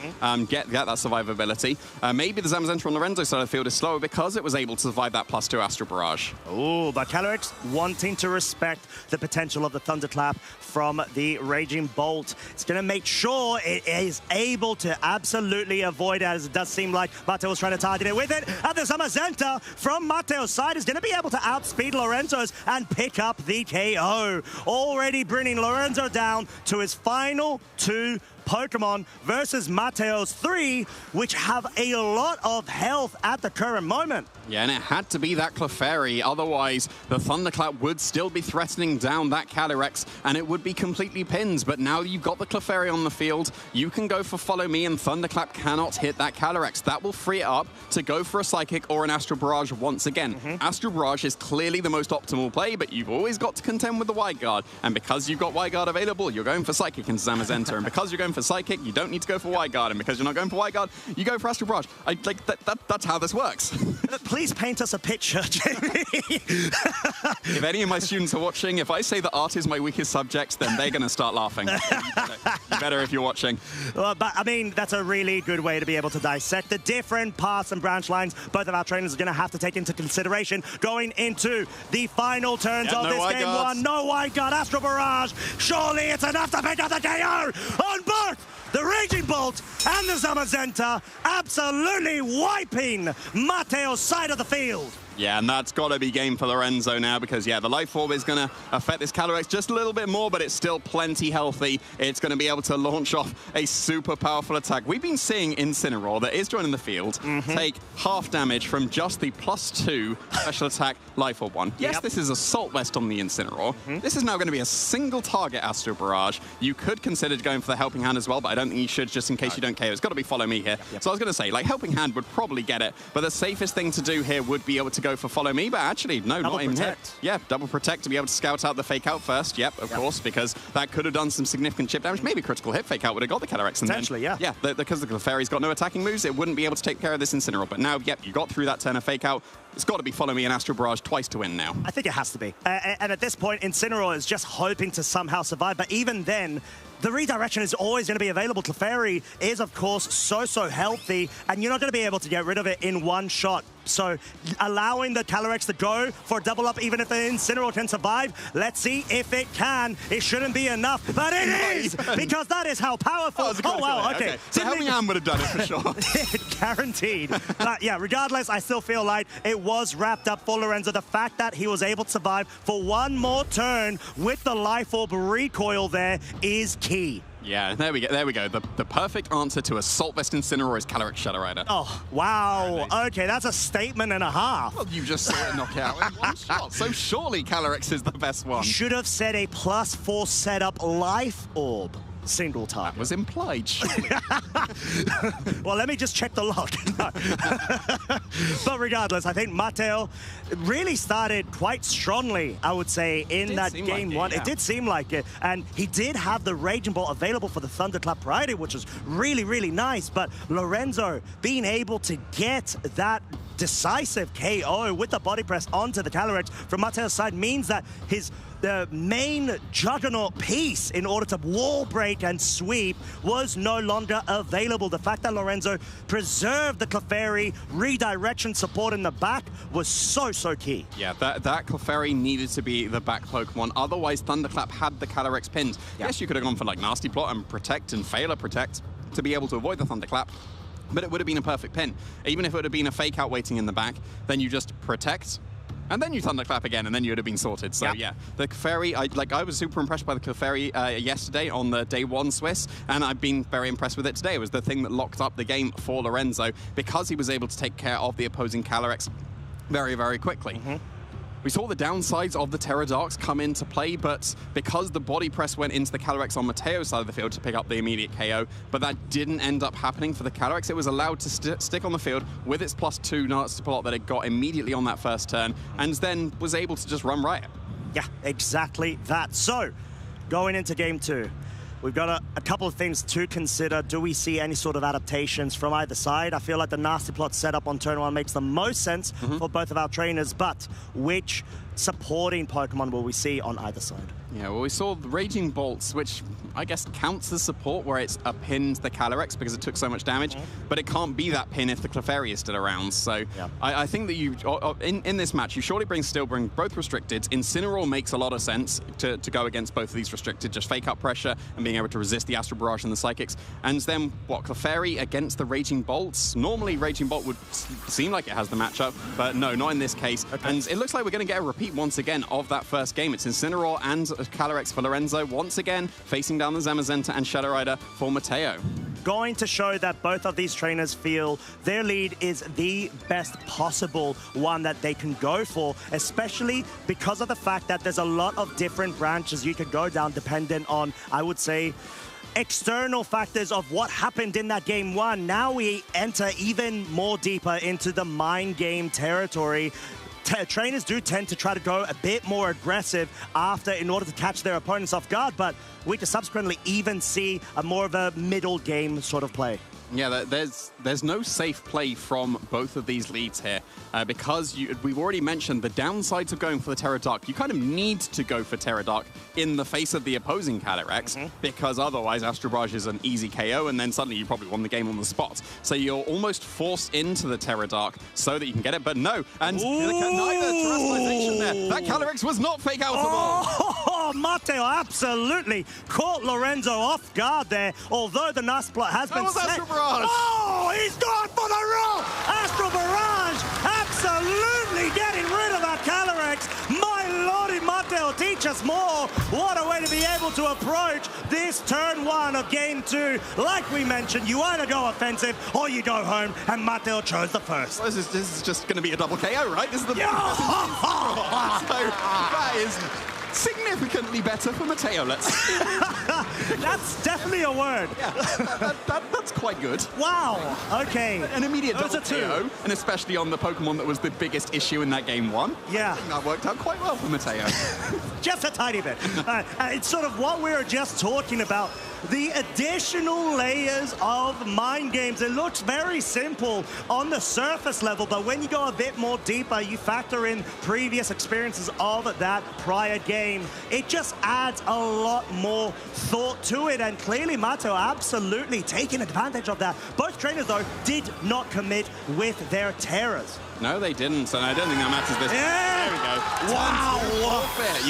Speaker 17: get that survivability? Maybe the Zamazenta on Lorenzo's side of the field is slower because it was able to survive that +2 Astral Barrage.
Speaker 9: Oh, but Calyrex wanting to respect the potential of the Thunderclap from the Raging Bolt. It's going to make sure it is able to absolutely avoid it, as it does seem like Mateo was trying to target it with it. And the Zamazenta from Mateo's side is going to be able to outspeed Lorenzo's and pick up the KO. Already bringing Lorenzo down to his final 2 Pokemon versus Mateo's 3, which have a lot of health at the current moment.
Speaker 17: Yeah, and it had to be that Clefairy, otherwise the Thunderclap would still be threatening down that Calyrex, and it would be completely pinned. But now you've got the Clefairy on the field, you can go for Follow Me, and Thunderclap cannot hit that Calyrex. That will free it up to go for a Psychic or an Astral Barrage once again. Astral Barrage is clearly the most optimal play, but you've always got to contend with the Wide Guard. And because you've got Wide Guard available, you're going for Psychic into Zamazenta. And because you're going for Psychic, you don't need to go for Wide Guard. And because you're not going for Wide Guard, you go for Astral Barrage. That's how this works.
Speaker 9: Please paint us a picture, Jamie.
Speaker 17: If any of my students are watching, if I say that art is my weakest subject, then they're going to start laughing. Better if you're watching.
Speaker 9: Well, but I mean, that's a really good way to be able to dissect the different paths and branch lines both of our trainers are going to have to take into consideration going into the final turns of this game one. No Wide Guard, Astral Barrage. Surely it's enough to pick up the KO on both the Raging Bolt and the Zamazenta, absolutely wiping Mateo's side of the field.
Speaker 17: Yeah, and that's got to be game for Lorenzo now because, yeah, the Life Orb is going to affect this Calyrex just a little bit more, but it's still plenty healthy. It's going to be able to launch off a super powerful attack. We've been seeing Incineroar, that is joining the field, take half damage from just the +2 special attack Life Orb one. Yes, this is Assault Vest on the Incineroar. This is now going to be a single target Astral Barrage. You could consider going for the Helping Hand as well, but I don't think you should just in case you don't KO. It's got to be Follow Me here. So I was going to say, like, Helping Hand would probably get it, but the safest thing to do here would be able to go for Follow Me, but actually, no, not even here. Yeah, Double Protect to be able to scout out the Fake Out first. Yep, of course, because that could have done some significant chip damage. Maybe Critical Hit Fake Out would have got the Calyrex.
Speaker 9: Potentially,
Speaker 17: yeah. Yeah, because the Clefairy's got no attacking moves, it wouldn't be able to take care of this Incineroar. But now, yep, you got through that turn of Fake Out. It's got to be Follow Me and Astral Barrage twice to win now.
Speaker 9: I think it has to be. And at this point, Incineroar is just hoping to somehow survive. But even then, the redirection is always going to be available. Clefairy is, of course, so healthy, and you're not going to be able to get rid of it in one shot. So allowing the Calyrex to go for a double up, even if the Incineroar can survive, let's see if it can. It shouldn't be enough, but it is, because that is how powerful. Oh, wow, okay.
Speaker 17: So Helping Hand would have done it for sure.
Speaker 9: Guaranteed. But yeah, regardless, I still feel like it was wrapped up for Lorenzo. The fact that he was able to survive for one more turn with the Life Orb recoil there is key.
Speaker 17: Yeah, there we go. The perfect answer to Assault Vest Incineroar is Calyrex Shadow Rider.
Speaker 9: Oh, wow. Okay, that's a statement and a half.
Speaker 17: Well, you just saw it knock out in one shot, so surely Calyrex is the best one.
Speaker 9: Should have said a +4 setup Life Orb. Single target.
Speaker 17: That was implied, surely.
Speaker 9: Well, let me just check the log. But regardless, I think Mateo really started quite strongly, I would say, in that game one. It did seem like it. And he did have the Raging Bolt available for the Thunderclap priority, which was really nice. But Lorenzo being able to get that decisive KO with the body press onto the Calyrex from Mateo's side means that the main juggernaut piece in order to wall break and sweep was no longer available. The fact that Lorenzo preserved the Clefairy redirection support in the back was so key.
Speaker 17: Yeah, that Clefairy needed to be the back Pokemon. Otherwise, Thunderclap had the Calyrex pinned. Yes, you could have gone for like Nasty Plot and Protect and fail a Protect to be able to avoid the Thunderclap. But it would have been a perfect pin. Even if it would have been a Fake Out waiting in the back, then you just Protect, and then you Thunderclap again, and then you'd have been sorted. So yeah, the Clefairy, I was super impressed by the Clefairy yesterday on the day one Swiss, and I've been very impressed with it today. It was the thing that locked up the game for Lorenzo because he was able to take care of the opposing Calyrex very quickly. We saw the downsides of the Pterodarks come into play, but because the body press went into the Calyrex on Mateo's side of the field to pick up the immediate KO, but that didn't end up happening for the Calyrex. It was allowed to stick on the field with its +2 Nasty Plot that it got immediately on that first turn, and then was able to just run riot.
Speaker 9: Yeah, exactly that. So, going into game two, we've got a couple of things to consider. Do we see any sort of adaptations from either side? I feel like the Nasty Plot setup on turn one makes the most sense for both of our trainers, but which supporting Pokemon will we see on either side?
Speaker 17: Yeah, well, we saw the Raging Bolts, which I guess counts as support where it's a pin to the Calyrex because it took so much damage, but it can't be that pin if the Clefairy is still around. So I think that you, in this match, you surely still bring both restricted. Incineroar makes a lot of sense to go against both of these restricted, just Fake Out pressure and being able to resist the Astral Barrage and the Psychics. And then, what, Clefairy against the Raging Bolts? Normally, Raging Bolt would seem like it has the matchup, but no, not in this case. And it looks like we're going to get a repeat once again of that first game. It's Incineroar and Calyrex for Lorenzo, once again facing down the Zamazenta and Shadow Rider for Mateo.
Speaker 9: Going to show that both of these trainers feel their lead is the best possible one that they can go for, especially because of the fact that there's a lot of different branches you could go down dependent on, I would say, external factors of what happened in that game one. Now we enter even more deeper into the mind game territory. Trainers do tend to try to go a bit more aggressive after in order to catch their opponents off guard, but we can subsequently even see a more of a middle game sort of play.
Speaker 17: Yeah, there's no safe play from both of these leads here because we've already mentioned the downsides of going for the Terra Dark. You kind of need to go for Terra Dark in the face of the opposing Calyrex because otherwise Astro Barrage is an easy KO and then suddenly you probably won the game on the spot. So you're almost forced into the Terra Dark so that you can get it, but no. And neither terrestrialization there. That Calyrex was not fake out of all.
Speaker 9: Oh, Mateo absolutely caught Lorenzo off guard there, although the nasty plot has been set. Oh, he's gone for the roll! Astro Barrage absolutely getting rid of that Calyrex. My lordy, Mateo, teach us more. What a way to be able to approach this turn one of game two. Like we mentioned, you either go offensive or you go home, and Mateo chose the first.
Speaker 17: Well, this is just going to be a double KO, right? This is the so that is significantly better for Mateo, let's
Speaker 9: That's definitely a word.
Speaker 17: Yeah, that's quite good.
Speaker 9: Wow, okay.
Speaker 17: An immediate
Speaker 9: Those
Speaker 17: double KO, and especially on the Pokemon that was the biggest issue in that game one.
Speaker 9: Yeah.
Speaker 17: I think that worked out quite well for Mateo.
Speaker 9: Just a tiny bit. It's sort of what we were just talking about. The additional layers of mind games. It looks very simple on the surface level, but when you go a bit more deeper, you factor in previous experiences of that prior game. It just adds a lot more thought to it, and clearly Mateo absolutely taking advantage of that. Both trainers, though, did not commit with their Terras.
Speaker 17: No, they didn't, and I don't think that matters this
Speaker 9: Yeah.
Speaker 17: There we go.
Speaker 9: Wow.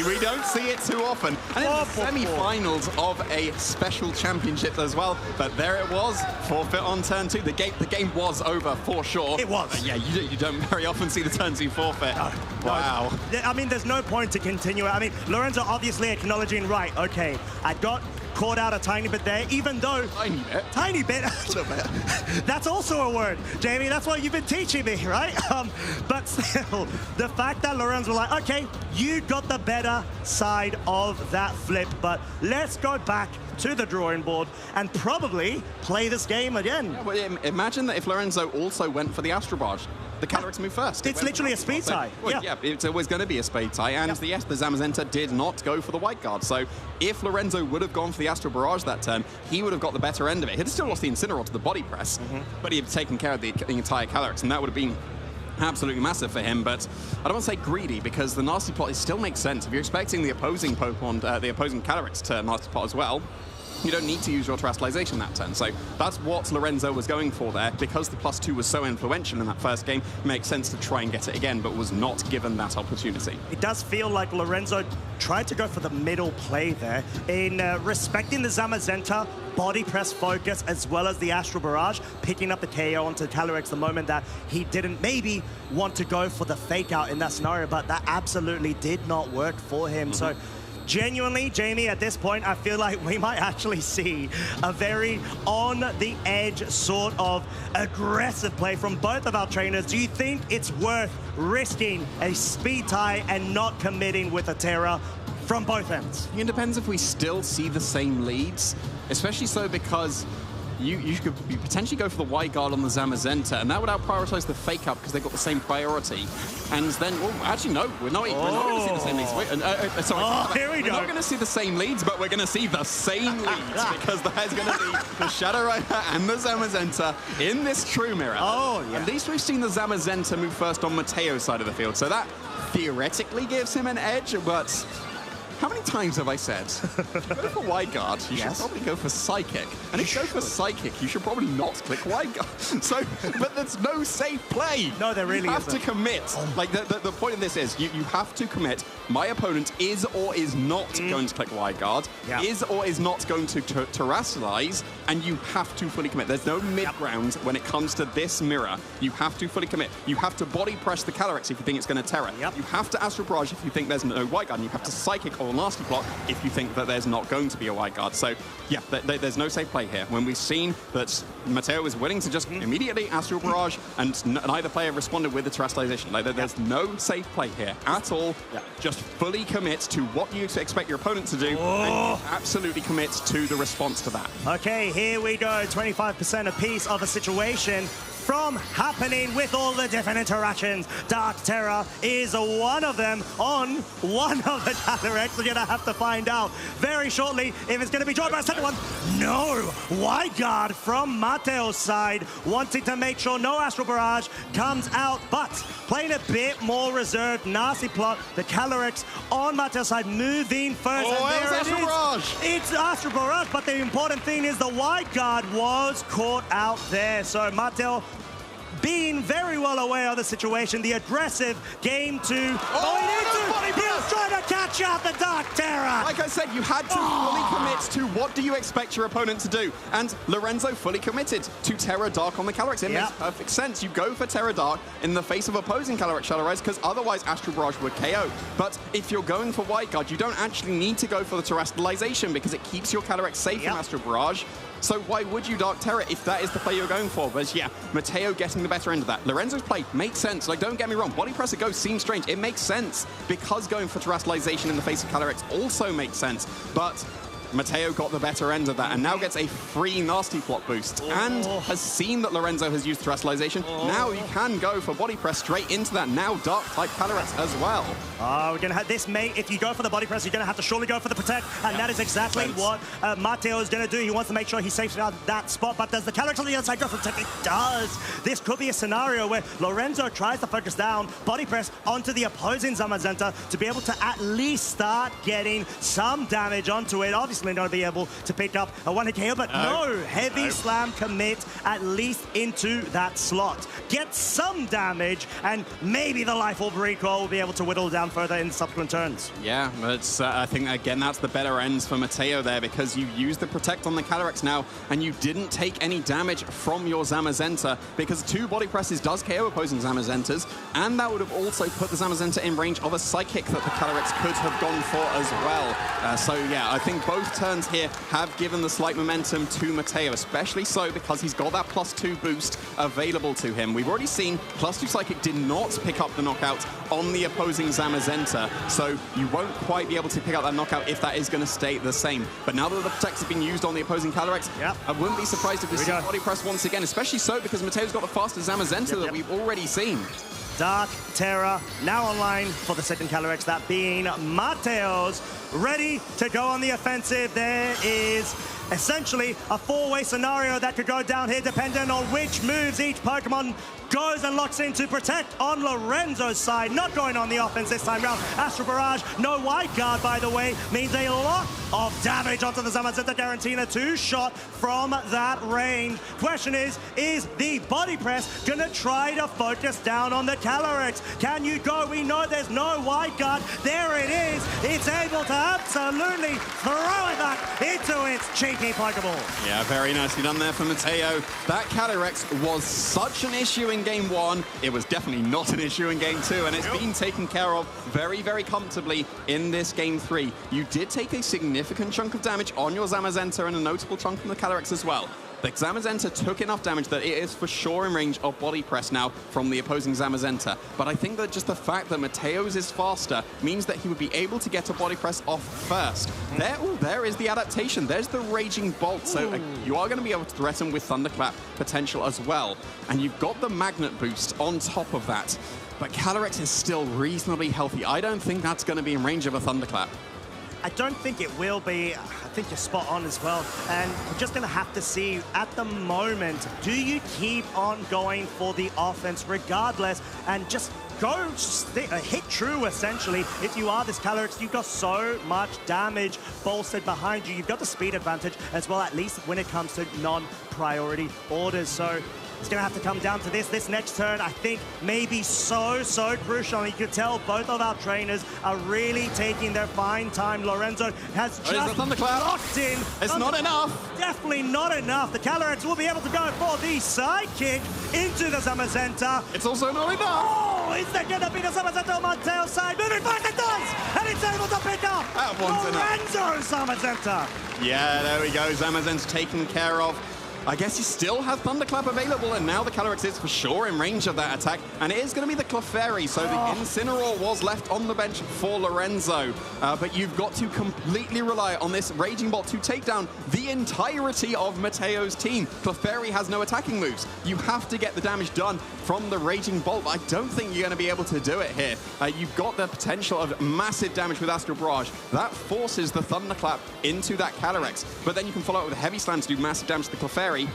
Speaker 17: We don't see it too often. And in the semi-finals of a special championship as well, but there it was, forfeit on turn two. The game was over for sure.
Speaker 9: It was.
Speaker 17: But yeah, you don't very often see the turn two forfeit. Wow.
Speaker 9: I mean, there's no point to continue it. I mean, Lorenzo obviously acknowledging, right, okay, I got caught out a tiny bit there, even though...
Speaker 17: Tiny bit?
Speaker 9: Tiny bit.
Speaker 17: A little bit.
Speaker 9: That's also a word, Jamie. That's what you've been teaching me, right? But still, the fact that Lorenzo was like, okay, you got the better side of that flip, but let's go back to the drawing board and probably play this game again.
Speaker 17: Yeah, well, imagine that if Lorenzo also went for the Astro Barrage. The Calyrex moved first.
Speaker 9: It's literally a speed tie.
Speaker 17: Well, yeah, it's always going to be a speed tie. And yes, the Zamazenta did not go for the white guard. So if Lorenzo would have gone for the Astro Barrage that turn, he would have got the better end of it. He'd still lost the Incineroar to the body press, but he'd have taken care of the entire Calyrex, and that would have been absolutely massive for him. But I don't want to say greedy, because the nasty plot still makes sense. If you're expecting the opposing Pokemon, the opposing Calyrex to nasty plot as well, you don't need to use your terrestrialization that turn. So that's what Lorenzo was going for there. Because the +2 was so influential in that first game, it makes sense to try and get it again, but was not given that opportunity.
Speaker 9: It does feel like Lorenzo tried to go for the middle play there in respecting the Zamazenta, body press focus, as well as the Astro Barrage, picking up the KO onto Calyrex the moment that he didn't maybe want to go for the fake out in that scenario, but that absolutely did not work for him. So genuinely, Jamie, at this point, I feel like we might actually see a very on-the-edge sort of aggressive play from both of our trainers. Do you think it's worth risking a speed tie and not committing with a Terra from both ends?
Speaker 17: It depends if we still see the same leads, especially so because you could potentially go for the white guard on the Zamazenta, and that would out-prioritize the fake up because they've got the same priority. And then, well, actually, no, we're not going to see the same leads. We're not going to see the same leads, but we're going to see the same leads because there's going to be the Shadow Rider and the Zamazenta in this true mirror.
Speaker 9: Oh, yeah.
Speaker 17: At least we've seen the Zamazenta move first on Mateo's side of the field, so that theoretically gives him an edge, but how many times have I said, if you go for wide guard, you should probably go for psychic. And if you go for psychic, you should probably not click wide guard. So, but there's no safe play.
Speaker 9: No, there really isn't.
Speaker 17: You have to commit. Like, the point of this is, you have to commit. My opponent is or is not going to click wide guard, is or is not going to terrestrialize, and you have to fully commit. There's no mid-ground when it comes to this mirror. You have to fully commit. You have to body press the Calyrex if you think it's going to Terra. You have to Astral Barrage if you think there's no wide guard, and you have to psychic or or nasty plot if you think that there's not going to be a wide guard. So yeah, there's no safe play here. When we've seen that Mateo is willing to just immediately Astral Barrage and neither player responded with the terrestrialization. Like, there's no safe play here at all. Just fully commit to what you expect your opponent to do and absolutely commit to the response to that.
Speaker 9: Okay, here we go. 25% apiece of a situation from happening with all the different interactions. Dark Terror is one of them on one of the Calyrex. We're going to have to find out very shortly if it's going to be joined by a second one. No! Wide guard from Mateo's side, wanting to make sure no Astral Barrage comes out, but playing a bit more reserved. Nasty plot. The Calyrex on Mateo's side moving first.
Speaker 17: Oh,
Speaker 9: and there
Speaker 17: Astral Barrage!
Speaker 9: It's Astral Barrage, but the important thing is the wide guard was caught out there. So Mateo being very well aware of the situation, the aggressive game two. He was trying to catch out the Dark Terror.
Speaker 17: Like I said, you had to fully commit to what do you expect your opponent to do. And Lorenzo fully committed to Terra Dark on the Calyrex. It makes perfect sense. You go for Terra Dark in the face of opposing Calyrex Shadow Rise because otherwise Astral Barrage would KO. But if you're going for Wide Guard, you don't actually need to go for the Terrestrialization because it keeps your Calyrex safe from Astral Barrage. So why would you Dark Terror if that is the play you're going for? But yeah, Mateo getting the better end of that. Lorenzo's play makes sense. Like, don't get me wrong, Body Press at Go seems strange. It makes sense because going for Terrestrialization in the face of Calyrex also makes sense. But Mateo got the better end of that and now gets a free Nasty Plot boost and has seen that Lorenzo has used Terrestrialization. Now you can go for Body Press straight into that now Dark-type Calyrex as well.
Speaker 9: We're going to have this, mate. If you go for the Body Press, you're going to have to surely go for the Protect, and that is exactly what Mateo is going to do. He wants to make sure he saves out that spot, but does the Calyrex on the other side go for Protect? It does. This could be a scenario where Lorenzo tries to focus down, Body Press onto the opposing Zamazenta to be able to at least start getting some damage onto it. Obviously, not be able to pick up a one-hit KO, but no heavy slam commit at least into that slot. Get some damage, and maybe the Life Orb Recoil will be able to whittle down further in subsequent turns.
Speaker 17: Yeah, but I think, again, that's the better ends for Mateo there because you used the Protect on the Calyrex now, and you didn't take any damage from your Zamazenta because 2 Body Presses does KO opposing Zamazentas, and that would have also put the Zamazenta in range of a Psychic that the Calyrex could have gone for as well. So yeah, I think both turns here have given the slight momentum to Mateo, especially so because he's got that +2 boost available to him. We've already seen +2 Psychic did not pick up the knockout on the opposing Zamazenta, so you won't quite be able to pick up that knockout if that is going to stay the same. But now that the Protects have been used on the opposing Calyrex, I wouldn't be surprised if we see Body Press once again, especially so because Mateo's got the faster Zamazenta that we've already seen.
Speaker 9: Dark Terror now online for the second Calyrex, that being Mateo's, ready to go on the offensive. There is essentially a 4-way scenario that could go down here depending on which moves each Pokemon goes and locks in to Protect on Lorenzo's side. Not going on the offense this time round. Astral Barrage, no Wide Guard, by the way, means a lot of damage onto the Zamazenta, guaranteeing a 2-shot from that range. Question is the Body Press gonna try to focus down on the Calyrex? Can you go? We know there's no Wide Guard. There it is. It's able to absolutely throw it back into its cheeky Pokeball.
Speaker 17: Yeah, very nicely done there for Mateo. That Calyrex was such an issue in Game 1. It was definitely not an issue in Game 2, and it's been taken care of very, very comfortably in this Game 3. You did take a significant chunk of damage on your Zamazenta and a notable chunk from the Calyrex as well. The Zamazenta took enough damage that it is for sure in range of Body Press now from the opposing Zamazenta. But I think that just the fact that Mateo's is faster means that he would be able to get a Body Press off first. There is the adaptation. There's the Raging Bolt. So you are going to be able to threaten with Thunderclap potential as well. And you've got the Magnet boost on top of that. But Calyrex is still reasonably healthy. I don't think that's going to be in range of a Thunderclap.
Speaker 9: I don't think it will be. I think you're spot on as well. And we're just going to have to see at the moment, do you keep on going for the offense regardless and just go hit true, essentially? If you are this Calyrex, you've got so much damage bolstered behind you. You've got the speed advantage as well, at least when it comes to non-priority orders. So it's going to have to come down to this next turn. I think maybe so crucial. You could tell both of our trainers are really taking their fine time. Lorenzo has just locked in.
Speaker 17: It's not enough.
Speaker 9: Definitely not enough. The Calyrex will be able to go for the sidekick into the Zamazenta.
Speaker 17: It's also not enough.
Speaker 9: Oh, is that going to be the Zamazenta on Mateo's side? Moving back, it does! And it's able to pick up Lorenzo Zamazenta.
Speaker 17: Yeah, there we go. Zamazenta taken care of. I guess he still has Thunderclap available, and now the Calyrex is for sure in range of that attack, and it is going to be the Clefairy, so the Incineroar was left on the bench for Lorenzo, but you've got to completely rely on this Raging Bolt to take down the entirety of Mateo's team. Clefairy has no attacking moves. You have to get the damage done from the Raging Bolt. I don't think you're going to be able to do it here. You've got the potential of massive damage with Astral Barrage. That forces the Thunderclap into that Calyrex, but then you can follow it with a Heavy Slam to do massive damage to the Clefairy. And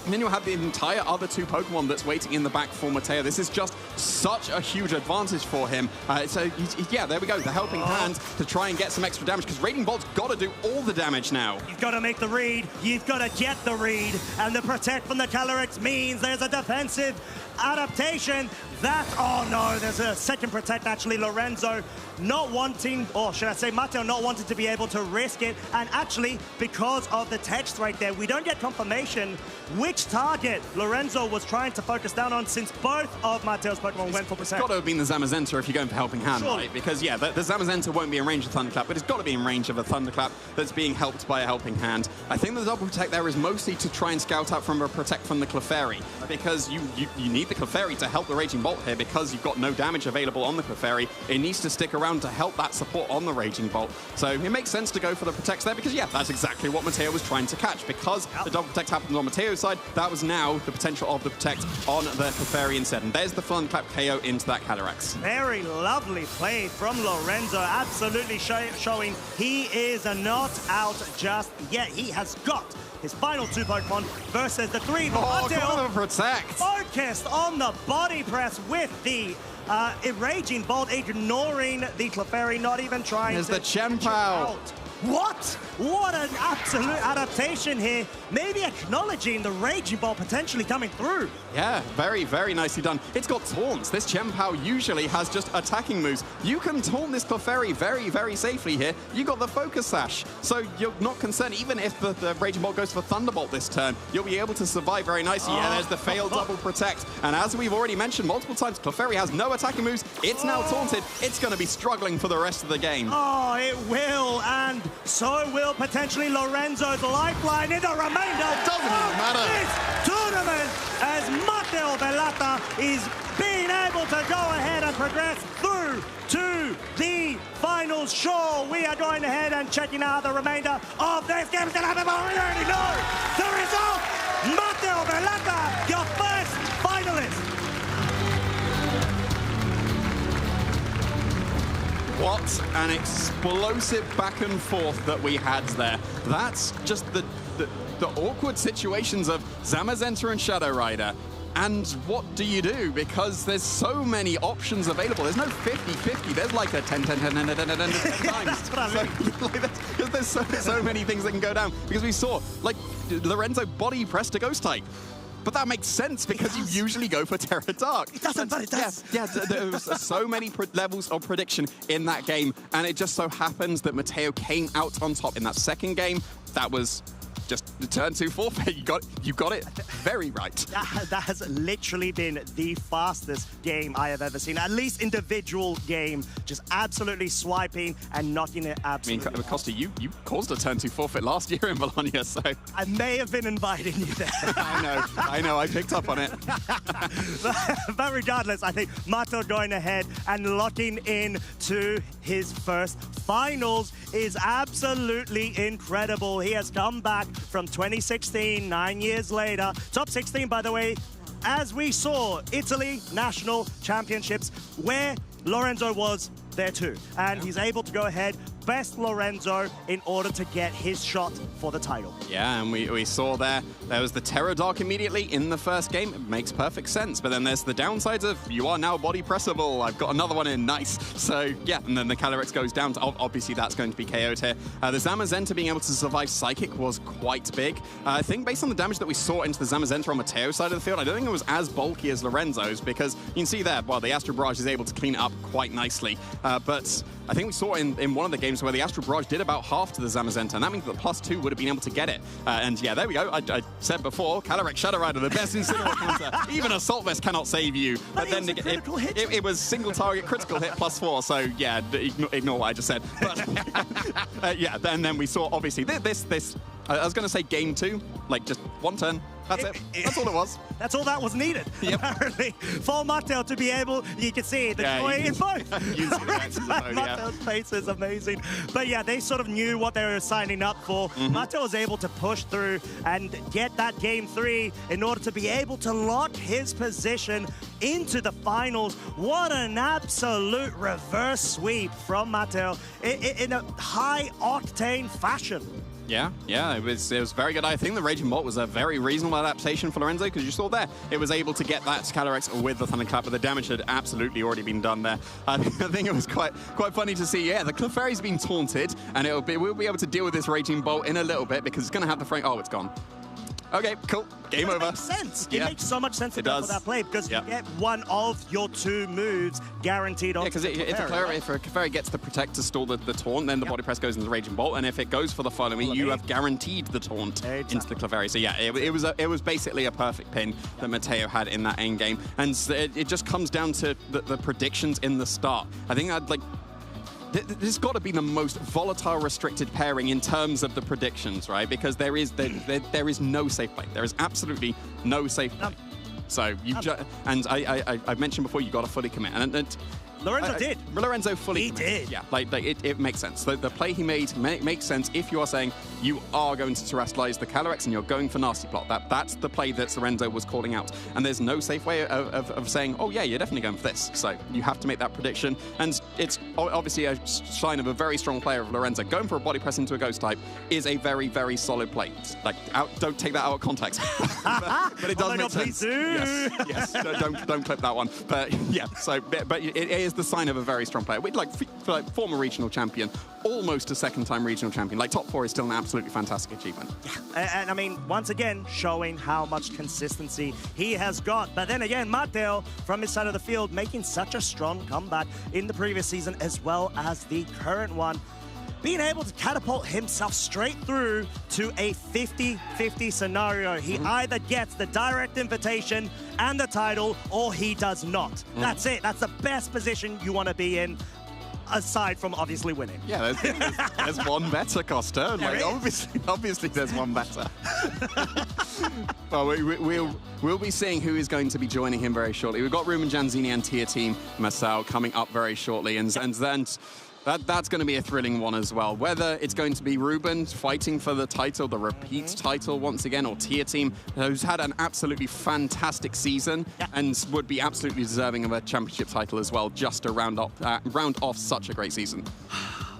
Speaker 17: then you'll have the entire other two Pokemon that's waiting in the back for Mateo. This is just such a huge advantage for him. Yeah, there we go. The helping hand to try and get some extra damage, because Raging Bolt's got to do all the damage now.
Speaker 9: You've got to make the read. You've got to get the read. And the Protect from the Calyrex means there's a defensive adaptation. Oh no, there's a second Protect actually. Lorenzo not wanting, or should I say Mateo not wanting to be able to risk it. And actually, because of the text right there, we don't get confirmation which target Lorenzo was trying to focus down on, since both of Mateo's Pokemon went for Protect.
Speaker 17: It's got to have been the Zamazenta if you're going for Helping Hand, right? Because, yeah, the Zamazenta won't be in range of Thunderclap, but it's got to be in range of a Thunderclap that's being helped by a Helping Hand. I think the double Protect there is mostly to try and scout out from a Protect from the Clefairy, because you need the Clefairy to help the Raging Bolt here, because you've got no damage available on the Clefairy. It needs to stick around to help that support on the Raging Bolt. So it makes sense to go for the Protects there, because, yeah, that's exactly what Mateo was trying to catch. Because the double Protect happened on Mateo's side, that was now the potential of the Protect on the Clefairy instead. And there's the Thunderclap KO into that Calyrex.
Speaker 9: Very lovely play from Lorenzo, absolutely showing he is not out just yet. He has got his final two Pokemon versus the three.
Speaker 17: Oh, Protect!
Speaker 9: Focused on the body press with the Raging Bolt, ignoring the Clefairy, not even trying to...
Speaker 17: There's the Chenpao.
Speaker 9: What? What an absolute adaptation here. Maybe acknowledging the Raging Ball potentially coming through.
Speaker 17: Yeah, very, very nicely done. It's got taunts. This Chenpao usually has just attacking moves. You can taunt this Clefairy very, very safely here. You got the Focus Sash, so you're not concerned. Even if the Raging Bolt goes for Thunderbolt this turn, you'll be able to survive very nicely. Yeah, there's the failed double Protect. And as we've already mentioned multiple times, Clefairy has no attacking moves. It's now taunted. It's going to be struggling for the rest of the game.
Speaker 9: Oh, it will, and so will potentially Lorenzo's lifeline in the remainder of this tournament, as Mateo Velata is being able to go ahead and progress through to the finals. Sure, we are going ahead and checking out the remainder of this game. It's going to happen, but we already know the result. Mateo Velata, your first finalist.
Speaker 17: What an explosive back and forth that we had there. That's just the awkward situations of Zamazenta and Shadow Rider. And what do you do? Because there's so many options available. There's no 50-50. There's like a 10 times.
Speaker 9: That's what I mean.
Speaker 17: There's so many things that can go down. Because we saw, like, Lorenzo body pressed a Ghost type. But that makes sense, because you usually go for Terra Dark.
Speaker 9: It doesn't, but it does.
Speaker 17: Yeah, there was so many levels of prediction in that game, and it just so happens that Mateo came out on top in that second game. That was just the turn 2 forfeit. You got it very right.
Speaker 9: That has literally been the fastest game I have ever seen. At least individual game, just absolutely swiping and knocking it absolutely.
Speaker 17: I mean, Costa, you caused a turn 2 forfeit last year in Bologna, so
Speaker 9: I may have been inviting you there.
Speaker 17: I know, I picked up on it.
Speaker 9: But regardless, I think Mato going ahead and locking in to his first finals is absolutely incredible. He has come back from 2016, 9 years later. Top 16, by the way, as we saw, Italy National Championships, where Lorenzo was there too. And he's able to go ahead, best Lorenzo in order to get his shot for the title.
Speaker 17: Yeah, and we saw there was the Terra Dark immediately in the first game. It makes perfect sense. But then there's the downsides of you are now body pressable. I've got another one in, nice. So yeah, and then the Calyrex goes down to, obviously that's going to be KO'd here. The Zamazenta being able to survive Psychic was quite big. I think based on the damage that we saw into the Zamazenta on Mateo's side of the field, I don't think it was as bulky as Lorenzo's, because you can see there, well, the Astral Barrage is able to clean it up quite nicely. But I think we saw in one of the games games where the Astral Barrage did about half to the Zamazenta, and that means that +2 would have been able to get it. And yeah, there we go. I said before, Calyrex Shadow Rider, the best Incineroar counter. Even Assault Vest cannot save you. But then it was single target critical hit +4, so yeah, ignore what I just said. But yeah, and then we saw, obviously, this I was going to say game 2, like just one turn. That's it. That's all it was.
Speaker 9: That's all that was needed, apparently. For Mateo to be able, you can see the joy in both. Mateo's face is amazing. But yeah, they sort of knew what they were signing up for. Mateo was able to push through and get that game 3 in order to be able to lock his position into the finals. What an absolute reverse sweep from Mateo in a high-octane fashion.
Speaker 17: Yeah, it was very good. I think the Raging Bolt was a very reasonable adaptation for Lorenzo, because you saw there, it was able to get that Calyrex with the Thunderclap, but the damage had absolutely already been done there. I think it was quite funny to see, yeah, the Clefairy's been taunted, and we'll be able to deal with this Raging Bolt in a little bit, because it's going to have the frame. Oh, it's gone. Okay, cool. Game over.
Speaker 9: It makes sense. It makes so much sense to go for that play, because you get one of your 2 moves guaranteed on.
Speaker 17: Yeah, because if a Clefairy gets the Protect to stall the taunt, then the Body Press goes into the Raging Bolt, and if it goes for the Follow Me, you have guaranteed the taunt into the Clefairy. So yeah, it was basically a perfect pin that Mateo had in that end game, and it just comes down to the predictions in the start. I think this has got to be the most volatile restricted pairing in terms of the predictions, right? Because there is no safe play. There is absolutely no safe play. So and I mentioned before, you got to fully commit, and
Speaker 9: Lorenzo did.
Speaker 17: Lorenzo fully
Speaker 9: did.
Speaker 17: Yeah, like it makes sense. The play he made makes sense if you are saying you are going to terrestrialize the Calyrex and you're going for Nasty Plot. That's the play that Lorenzo was calling out. And there's no safe way of saying, oh yeah, you're definitely going for this. So you have to make that prediction. And it's obviously a sign of a very strong player of Lorenzo. Going for a Body Press into a Ghost type is a very, very solid play. Like, don't take that out of context. but it does make sense. Yes. Don't clip that one. But yeah, but it is the sign of a very strong player. For former regional champion, almost a second-time regional champion. Like, top 4 is still an absolutely fantastic achievement.
Speaker 9: Yeah, and I mean, once again, showing how much consistency he has got. But then again, Mateo, from his side of the field, making such a strong comeback in the previous season as well as the current one. Being able to catapult himself straight through to a 50-50 scenario. He either gets the direct invitation and the title, or he does not. That's it. That's the best position you want to be in, aside from obviously winning.
Speaker 17: Yeah, there's one better, Costa. Like, obviously there's one better. Well, we'll be seeing who is going to be joining him very shortly. We've got Ruben Janzini and Tier Team Marcel coming up very shortly, and then that's going to be a thrilling one as well. Whether it's going to be Ruben fighting for the title, the repeat title once again, or Tier Team, who's had an absolutely fantastic season and would be absolutely deserving of a championship title as well, just to round off such a great season.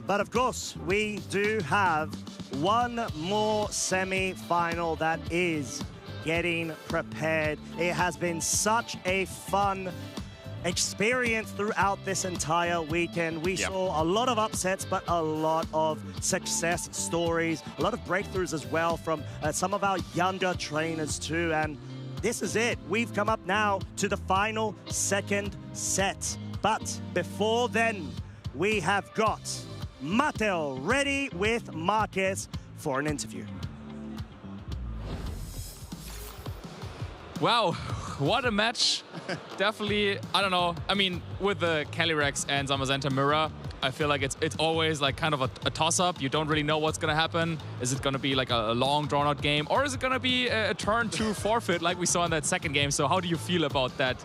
Speaker 9: But of course, we do have one more semi-final that is getting prepared. It has been such a fun experience throughout this entire weekend. We saw a lot of upsets, but a lot of success stories, a lot of breakthroughs as well from some of our younger trainers too. And this is it. We've come up now to the final second set. But before then, we have got Mateo ready with Marcus for an interview.
Speaker 12: Wow, what a match. Definitely, I don't know. I mean, with the Calyrex and Zamazenta mirror, I feel like it's always like kind of a toss-up. You don't really know what's going to happen. Is it going to be like a long, drawn-out game? Or is it going to be a turn 2 forfeit like we saw in that second game? So how do you feel about that?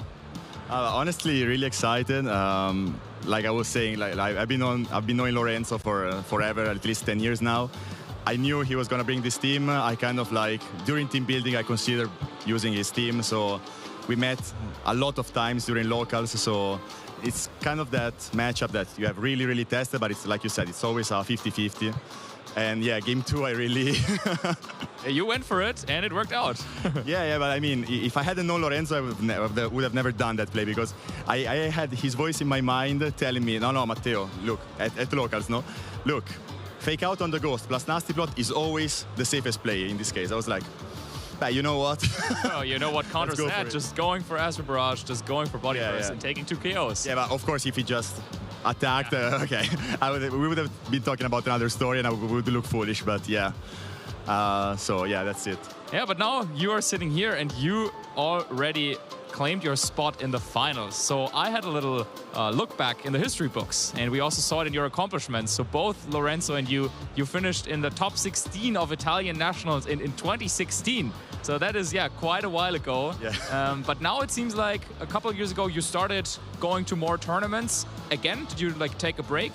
Speaker 13: Honestly, really excited. Like I was saying, like I've been knowing Lorenzo for forever, at least 10 years now. I knew he was going to bring this team. I kind of like, during team building, I considered using his team. So we met a lot of times during locals. So it's kind of that matchup that you have really, really tested. But it's like you said, it's always a 50-50. And yeah, game 2, I really...
Speaker 12: You went for it, and it worked out.
Speaker 13: yeah, but I mean, if I hadn't known Lorenzo, I would have never done that play, because I had his voice in my mind telling me, no, Matteo, look, at locals, no? Look, fake out on the Ghost plus Nasty Plot is always the safest play in this case. I was like, you know what?
Speaker 12: Oh, you know what counters that? Just going for Astral Barrage, just going for Body Press and taking 2 KOs.
Speaker 13: Yeah, but of course, if he just attacked. Okay, we would have been talking about another story, and we would look foolish. But yeah, so yeah, that's it.
Speaker 12: Yeah, but now you are sitting here, and you already claimed your spot in the finals. So I had a little look back in the history books, and we also saw it in your accomplishments. So both Lorenzo and you finished in the top 16 of Italian nationals in 2016. So that is, yeah, quite a while ago. Yeah. But now it seems like a couple of years ago you started going to more tournaments again. Did you like take a break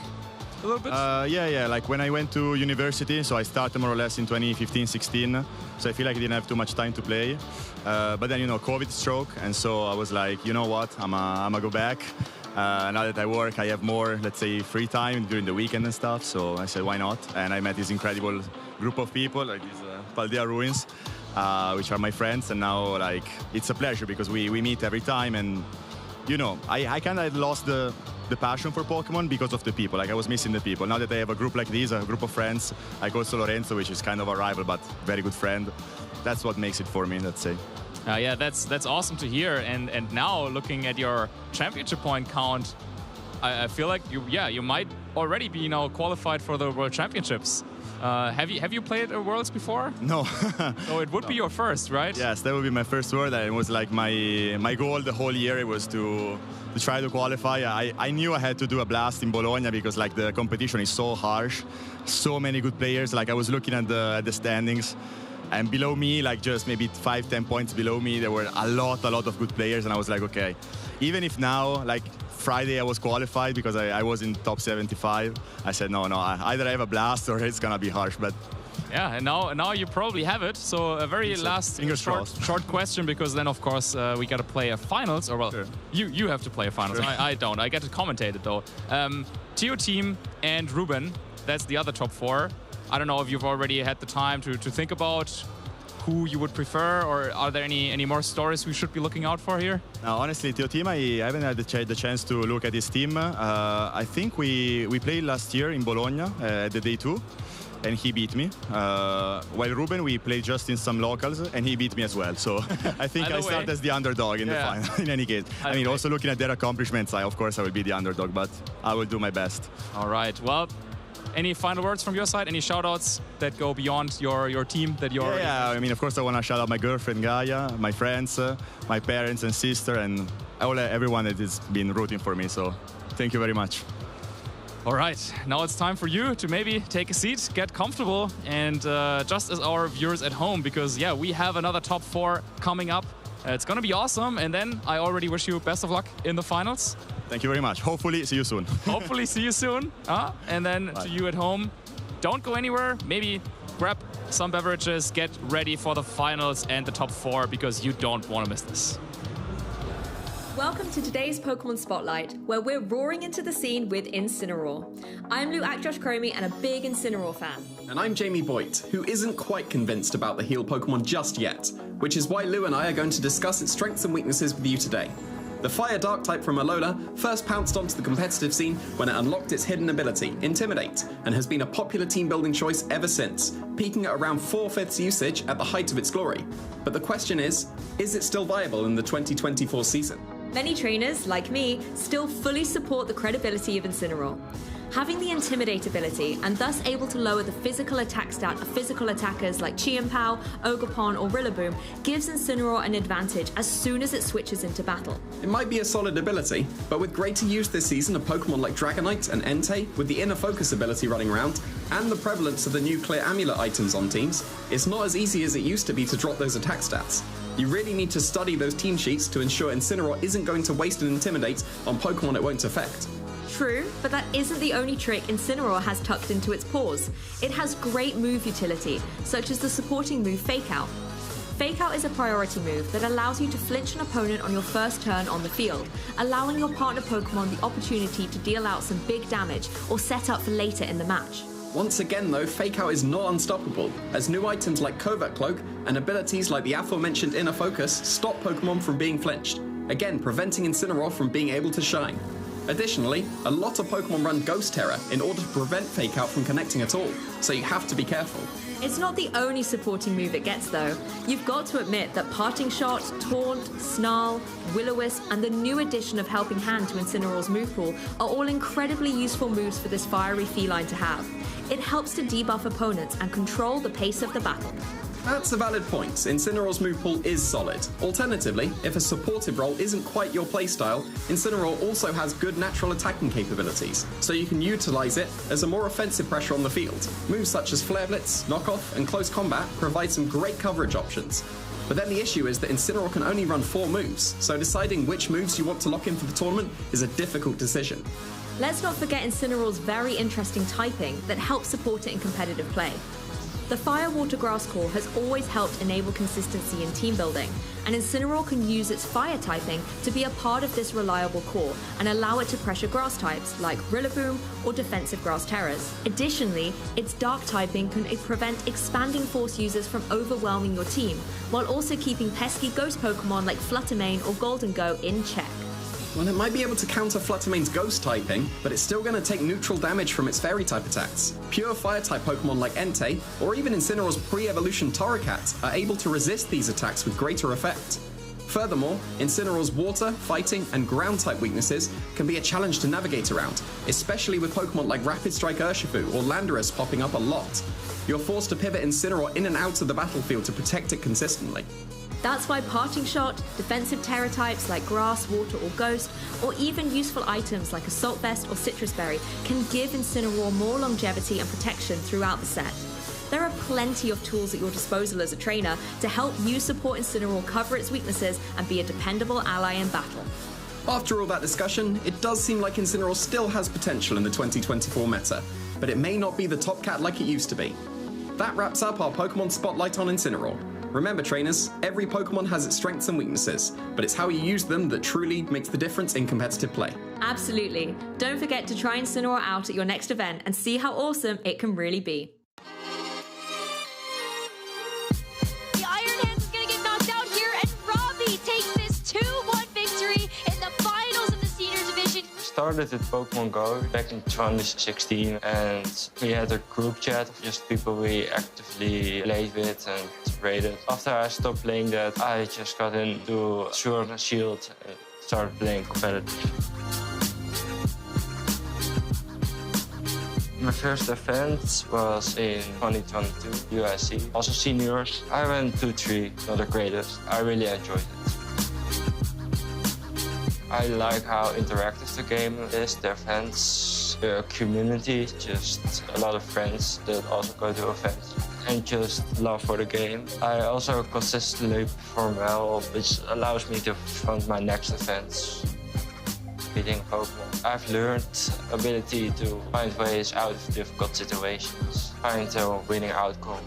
Speaker 12: a little bit?
Speaker 13: Yeah. Like when I went to university, so I started more or less in 2015-16. So I feel like I didn't have too much time to play. But then, you know, COVID struck, and so I was like, you know what, I'm gonna go back. Now that I work, I have more, let's say, free time during the weekend and stuff. So I said, why not? And I met this incredible group of people, like these Paldea Ruins, which are my friends. And now, like, it's a pleasure because we meet every time. And, you know, I kind of lost the passion for Pokemon because of the people. Like, I was missing the people. Now that I have a group like this, a group of friends, like also Lorenzo, which is kind of a rival, but very good friend, that's what makes it for me, let's say.
Speaker 12: Yeah, that's awesome to hear. And now looking at your championship point count, I feel like you might already be now qualified for the World Championships. Have you played a Worlds before?
Speaker 13: No.
Speaker 12: So it would be your first, right?
Speaker 13: Yes, that would be my first World, and it was like my goal the whole year. It was to try to qualify. I knew I had to do a blast in Bologna because like the competition is so harsh, so many good players. Like I was looking at the standings, and below me, like just maybe 5-10 points below me, there were a lot of good players, and I was like, okay, even if now, like Friday I was qualified because I was in top 75, I said, no, either I have a blast or it's gonna be harsh, but...
Speaker 12: Yeah, and now you probably have it. So a very last short question, because then of course we got to play a finals, or well, sure. you have to play a finals. Sure. I don't. I get to commentate it though. Tio Team and Ruben, that's the other top 4. I don't know if you've already had the time to think about who you would prefer, or are there any more stories we should be looking out for here?
Speaker 13: No, honestly, Tio Team, I haven't had the chance to look at his team. I think we played last year in Bologna at the day 2, and he beat me. While Ruben, we played just in some locals, and he beat me as well. So I think I start as the underdog in the final, in any case. I mean, also looking at their accomplishments, of course I will be the underdog, but I will do my best.
Speaker 12: All right, well, any final words from your side? Any shout-outs that go beyond your team that you're...
Speaker 13: Yeah, I mean, of course, I want to shout out my girlfriend, Gaia, my friends, my parents and sister, and everyone that has been rooting for me. So thank you very much.
Speaker 12: All right, now it's time for you to maybe take a seat, get comfortable, and just as our viewers at home, because, yeah, we have another top 4 coming up. It's going to be awesome, and then I already wish you best of luck in the finals.
Speaker 13: Thank you very much. Hopefully, see you soon.
Speaker 12: Hopefully, see you soon. And then
Speaker 13: Bye.
Speaker 12: to you at home, don't go anywhere. Maybe grab some beverages, get ready for the finals and the top 4, because you don't want to miss this.
Speaker 14: Welcome to today's Pokemon Spotlight, where we're roaring into the scene with Incineroar. I'm Lou Josh Cromie and a big Incineroar fan.
Speaker 15: And I'm Jamie Boyd, who isn't quite convinced about the heal Pokemon just yet, which is why Lou and I are going to discuss its strengths and weaknesses with you today. The Fire Dark type from Alola first pounced onto the competitive scene when it unlocked its hidden ability, Intimidate, and has been a popular team-building choice ever since, peaking at around 4/5 usage at the height of its glory. But the question is it still viable in the 2024 season?
Speaker 14: Many trainers, like me, still fully support the credibility of Incineroar. Having the Intimidate ability, and thus able to lower the physical attack stat of physical attackers like Chienpao, Ogerpon or Rillaboom, gives Incineroar an advantage as soon as it switches into battle.
Speaker 15: It might be a solid ability, but with greater use this season of Pokemon like Dragonite and Entei, with the Inner Focus ability running around, and the prevalence of the new Clear Amulet items on teams, it's not as easy as it used to be to drop those attack stats. You really need to study those team sheets to ensure Incineroar isn't going to waste an Intimidate on Pokemon it won't affect.
Speaker 14: True, but that isn't the only trick Incineroar has tucked into its paws. It has great move utility, such as the supporting move Fake Out. Fake Out is a priority move that allows you to flinch an opponent on your first turn on the field, allowing your partner Pokemon the opportunity to deal out some big damage or set up for later in the match.
Speaker 15: Once again though, Fake Out is not unstoppable, as new items like Covert Cloak and abilities like the aforementioned Inner Focus stop Pokemon from being flinched, again preventing Incineroar from being able to shine. Additionally, a lot of Pokemon run Ghost Terror in order to prevent Fake Out from connecting at all, so you have to be careful.
Speaker 14: It's not the only supporting move it gets though. You've got to admit that Parting Shot, Taunt, Snarl, Will-O-Wisp, and the new addition of Helping Hand to Incineroar's move pool are all incredibly useful moves for this fiery feline to have. It helps to debuff opponents and control the pace of the battle.
Speaker 15: That's a valid point. Incineroar's move pool is solid. Alternatively, if a supportive role isn't quite your playstyle, Incineroar also has good natural attacking capabilities, so you can utilize it as a more offensive pressure on the field. Moves such as Flare Blitz, Knockoff, and Close Combat provide some great coverage options. But then the issue is that Incineroar can only run 4 moves, so deciding which moves you want to lock in for the tournament is a difficult decision.
Speaker 14: Let's not forget Incineroar's very interesting typing that helps support it in competitive play. The Fire Water Grass core has always helped enable consistency in team building, and Incineroar can use its fire typing to be a part of this reliable core and allow it to pressure grass types like Rillaboom or defensive grass terrors. Additionally, its dark typing can prevent expanding force users from overwhelming your team, while also keeping pesky ghost Pokemon like Fluttermane or Golden-Go in check.
Speaker 15: Well, it might be able to counter Fluttermane's Ghost typing, but it's still going to take neutral damage from its Fairy-type attacks. Pure Fire-type Pokemon like Entei, or even Incineroar's pre-evolution Torracat, are able to resist these attacks with greater effect. Furthermore, Incineroar's Water, Fighting, and Ground-type weaknesses can be a challenge to navigate around, especially with Pokemon like Rapid Strike Urshifu or Landorus popping up a lot. You're forced to pivot Incineroar in and out of the battlefield to protect it consistently.
Speaker 14: That's why Parting Shot, defensive Terra types like Grass, Water, or Ghost, or even useful items like Assault Vest or Citrus Berry can give Incineroar more longevity and protection throughout the set. There are plenty of tools at your disposal as a trainer to help you support Incineroar cover its weaknesses and be a dependable ally in battle.
Speaker 15: After all that discussion, it does seem like Incineroar still has potential in the 2024 meta, but it may not be the top cat like it used to be. That wraps up our Pokémon Spotlight on Incineroar. Remember, trainers, every Pokemon has its strengths and weaknesses, but it's how you use them that truly makes the difference in competitive play.
Speaker 14: Absolutely. Don't forget to try Incineroar out at your next event and see how awesome it can really be.
Speaker 21: The Iron Hands is going to get knocked out here, and Robbie takes this 2-1 victory in the finals of the senior division.
Speaker 1: Started with Pokémon GO back in 2016, and we had a group chat of just people we actively played with and rated. After I stopped playing that, I just got into Sword and Shield and started playing competitive. My first event was in 2022, USC. Also seniors. I went 2-3, not the greatest. I really enjoyed it. I like how interactive the game is, the events, the community, just a lot of friends that also go to events, and just love for the game. I also consistently perform well, which allows me to fund my next events. Beating Pokemon. I've learned ability to find ways out of difficult situations, find a winning outcome.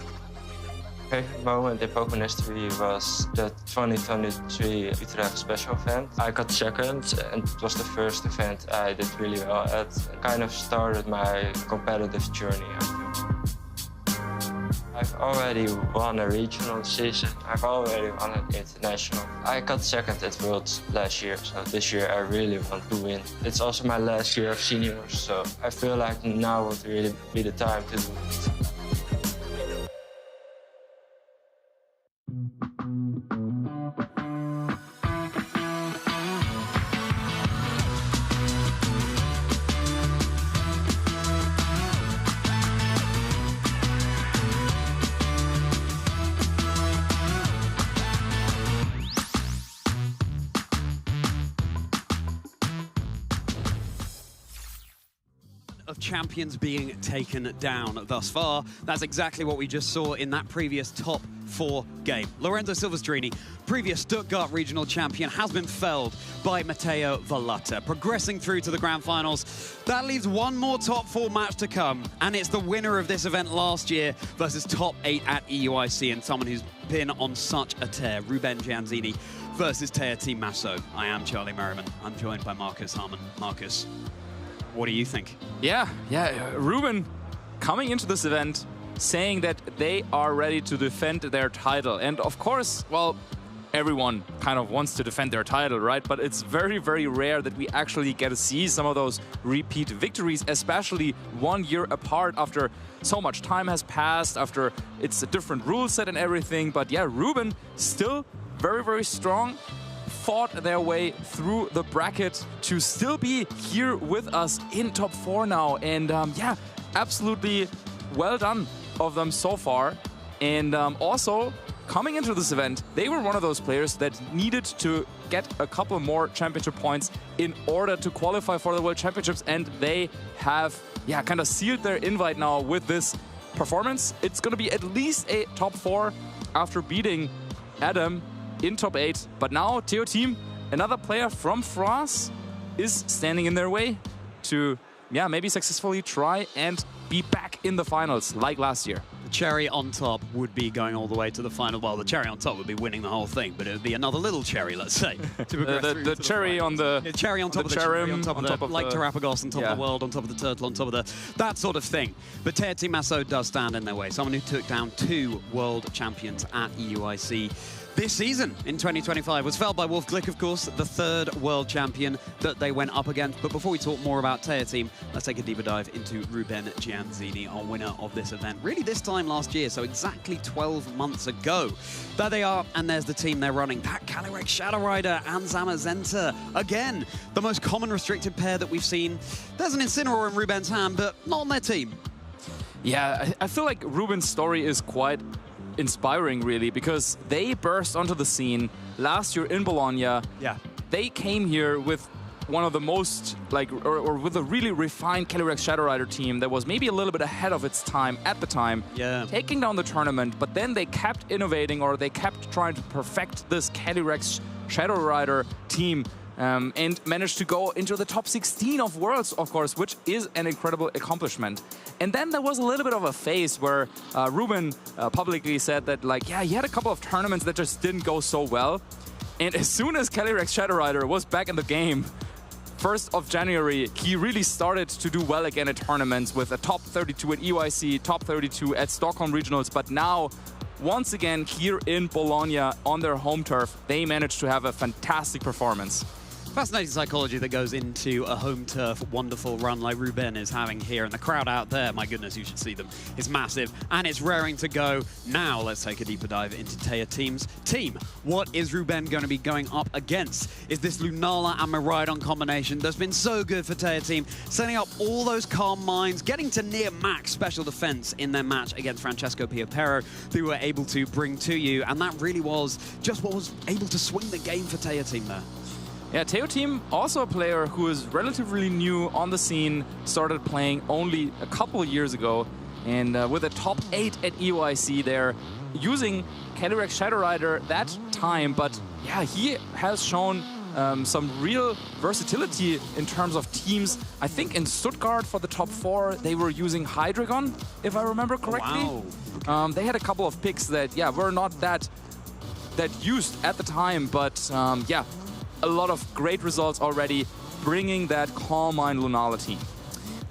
Speaker 1: My favorite moment in Pokemon history was the 2023 Utrecht Special event. I got second, and it was the first event I did really well at. It kind of started my competitive journey. I've already won a regional season. I've already won an international. I got second at Worlds last year, so this year I really want to win. It's also my last year of seniors, so I feel like now would really be the time to do it.
Speaker 5: Of champions being taken down thus far. That's exactly what we just saw in that previous top 4 game. Lorenzo Silvestrini, previous Stuttgart regional champion, has been felled by Matteo Vallata, progressing through to the grand finals. That leaves one more top 4 match to come, and it's the winner of this event last year versus top 8 at EUIC, and someone who's been on such a tear, Ruben Gianzini versus Teati Masso. I am Charlie Merriman. I'm joined by Marcus Harmon. Marcus, what do you think?
Speaker 12: Yeah, Ruben coming into this event saying that they are ready to defend their title. And of course, well, everyone kind of wants to defend their title, right? But it's very, very rare that we actually get to see some of those repeat victories, especially 1 year apart after so much time has passed, after it's a different rule set and everything. But yeah, Ruben still very, very strong, fought their way through the bracket to still be here with us in top 4 now. And yeah, absolutely well done of them so far. And also, coming into this event, they were one of those players that needed to get a couple more championship points in order to qualify for the World Championships, and they have, yeah, kind of sealed their invite now with this performance. It's going to be at least a top 4 after beating Adam in top 8. But now, Teo Team, another player from France, is standing in their way to, yeah, maybe successfully try and be back in the finals like last year.
Speaker 5: The cherry on top would be going all the way to the final. Well, the cherry on top would be winning the whole thing, but it would be another little cherry, let's say.
Speaker 12: The cherry on the...
Speaker 5: The cherry on top of the cherry, on top of like Terrapagos on top of the world, on top of the turtle, on top of the... That sort of thing. But Teo Team Masso does stand in their way. Someone who took down 2 world champions at EUIC this season in 2025 was felled by Wolf Glick, of course, the 3rd world champion that they went up against. But before we talk more about Teo Team, let's take a deeper dive into Ruben Gianzini, our winner of this event. Really this time last year, so exactly 12 months ago. There they are, and there's the team they're running. That Calyrex Shadow Rider and Zamazenta. Again, the most common restricted pair that we've seen. There's an Incineroar in Ruben's hand, but not on their team.
Speaker 12: Yeah, I feel like Ruben's story is quite inspiring, really, because they burst onto the scene last year in Bologna.
Speaker 5: Yeah.
Speaker 12: They came here with one of the most, like, or with a really refined Calyrex Shadow Rider team that was maybe a little bit ahead of its time at the time, taking down the tournament, but then they kept innovating, or they kept trying to perfect this Calyrex Shadow Rider team. And managed to go into the top 16 of Worlds, of course, which is an incredible accomplishment. And then there was a little bit of a phase where Ruben publicly said that, like, yeah, he had a couple of tournaments that just didn't go so well. And as soon as Calyrex Shadow Rider was back in the game, 1st of January, he really started to do well again at tournaments with a top 32 at EUIC, top 32 at Stockholm Regionals. But now, once again, here in Bologna on their home turf, they managed to have a fantastic performance.
Speaker 5: Fascinating psychology that goes into a home turf wonderful run like Ruben is having here. And the crowd out there, my goodness, you should see them. It's massive and it's raring to go. Now let's take a deeper dive into Teo Team's team. What is Ruben going to be going up against? Is this Lunala and Miraidon combination that's been so good for Teo Team, setting up all those calm minds, getting to near max special defense in their match against Francesco Piopero, who were able to bring to you. And that really was just what was able to swing the game for Teo Team there.
Speaker 12: Yeah, Teo Team, also a player who is relatively new on the scene, started playing only a couple years ago, and with a top 8 at EUIC there, using Calyrex Shadow Rider that time, but yeah, he has shown some real versatility in terms of teams. I think in Stuttgart for the top 4, they were using Hydreigon, if I remember correctly.
Speaker 5: Wow. Okay.
Speaker 12: They had a couple of picks that, yeah, were not that used at the time, but yeah, a lot of great results already, bringing that calm mind Lunala team.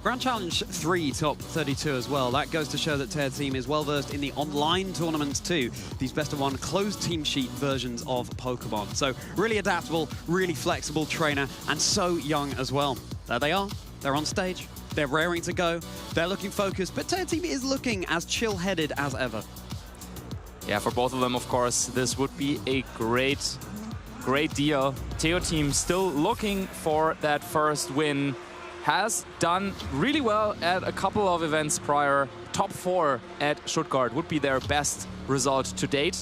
Speaker 5: Grand Challenge 3 top 32 as well. That goes to show that Teo Team is well versed in the online tournaments too. These best of 1 closed team sheet versions of Pokemon. So really adaptable, really flexible trainer, and so young as well. There they are. They're on stage. They're raring to go. They're looking focused, but Teo Team is looking as chill-headed as ever.
Speaker 12: Yeah, for both of them, of course, this would be a great deal. Teo Team still looking for that first win. Has done really well at a couple of events prior. Top 4 at Stuttgart would be their best result to date.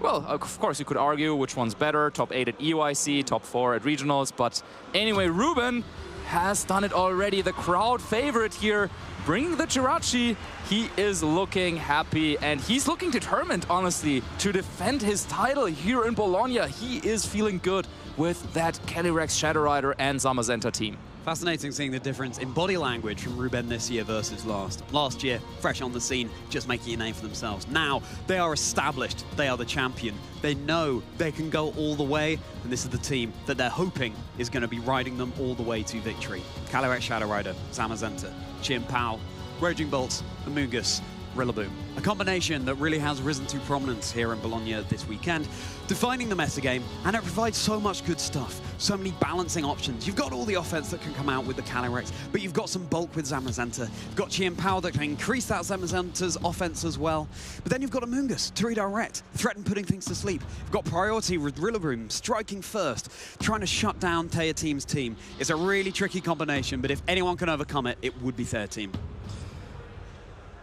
Speaker 12: Well, of course, you could argue which one's better. Top 8 at EUIC, top 4 at regionals. But anyway, Ruben has done it already. The crowd favorite here, bringing the Jirachi. He is looking happy, and he's looking determined, honestly, to defend his title here in Bologna. He is feeling good with that Calyrex Shadow Rider and Zamazenta team.
Speaker 5: Fascinating seeing the difference in body language from Ruben this year versus last. Last year, fresh on the scene, just making a name for themselves. Now, they are established. They are the champion. They know they can go all the way, and this is the team that they're hoping is going to be riding them all the way to victory. Calyrex Shadow Rider, Zamazenta, Chien-Pao, Raging Bolt, Amoonguss, Rillaboom. A combination that really has risen to prominence here in Bologna this weekend, defining the metagame, and it provides so much good stuff. So many balancing options. You've got all the offense that can come out with the Calyrex, but you've got some bulk with Zamazenta. You've got Chi and Power that can increase that Zamazenta's offense as well. But then you've got Amoonguss to redirect, threaten putting things to sleep. You've got priority with Rillaboom striking first, trying to shut down Thea Team's team. It's a really tricky combination, but if anyone can overcome it, it would be Thea Team.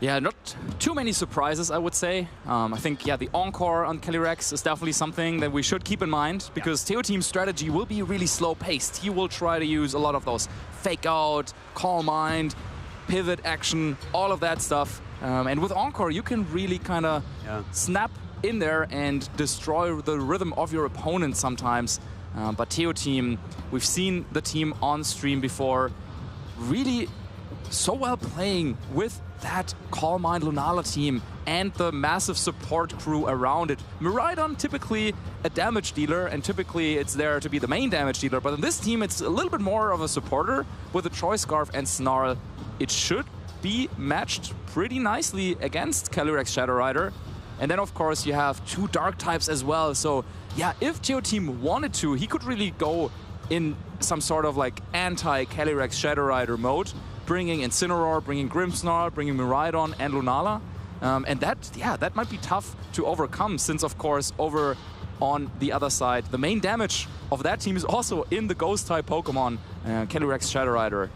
Speaker 12: Yeah, not too many surprises, I would say. I think, yeah, the Encore on Calyrex is definitely something that we should keep in mind, because Thea Team's strategy will be really slow-paced. He will try to use a lot of those Fake Out, Calm Mind, Pivot Action, all of that stuff. And with Encore, you can really kind of snap in there and destroy the rhythm of your opponent sometimes. But Thea Team, we've seen the team on stream before, really so well playing with that Calm Mind Lunala team and the massive support crew around it. Miraidon, typically a damage dealer, and typically it's there to be the main damage dealer, but in this team it's a little bit more of a supporter with a Troy Scarf and Snarl. It should be matched pretty nicely against Calyrex Shadow Rider. And then of course you have two dark types as well, so yeah, if Thea Team wanted to, he could really go in some sort of like anti-Calyrex Shadow Rider mode, bringing Incineroar, bringing Grimmsnarl, bringing Miraidon and Lunala. And that might be tough to overcome, since of course over on the other side, the main damage of that team is also in the Ghost-type Pokemon, Calyrex Shadow Rider.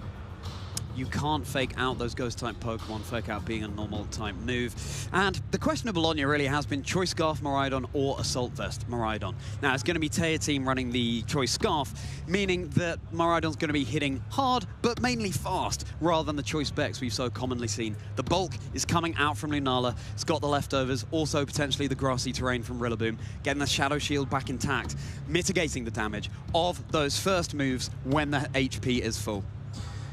Speaker 5: You can't fake out those Ghost-type Pokemon, fake out being a normal-type move. And the question of Bologna really has been Choice Scarf Miraidon or Assault Vest Miraidon. Now, it's going to be Thea Team running the Choice Scarf, meaning that Miraidon's going to be hitting hard, but mainly fast, rather than the Choice Bex we've so commonly seen. The bulk is coming out from Lunala. It's got the leftovers, also potentially the grassy terrain from Rillaboom, getting the Shadow Shield back intact, mitigating the damage of those first moves when the HP is full.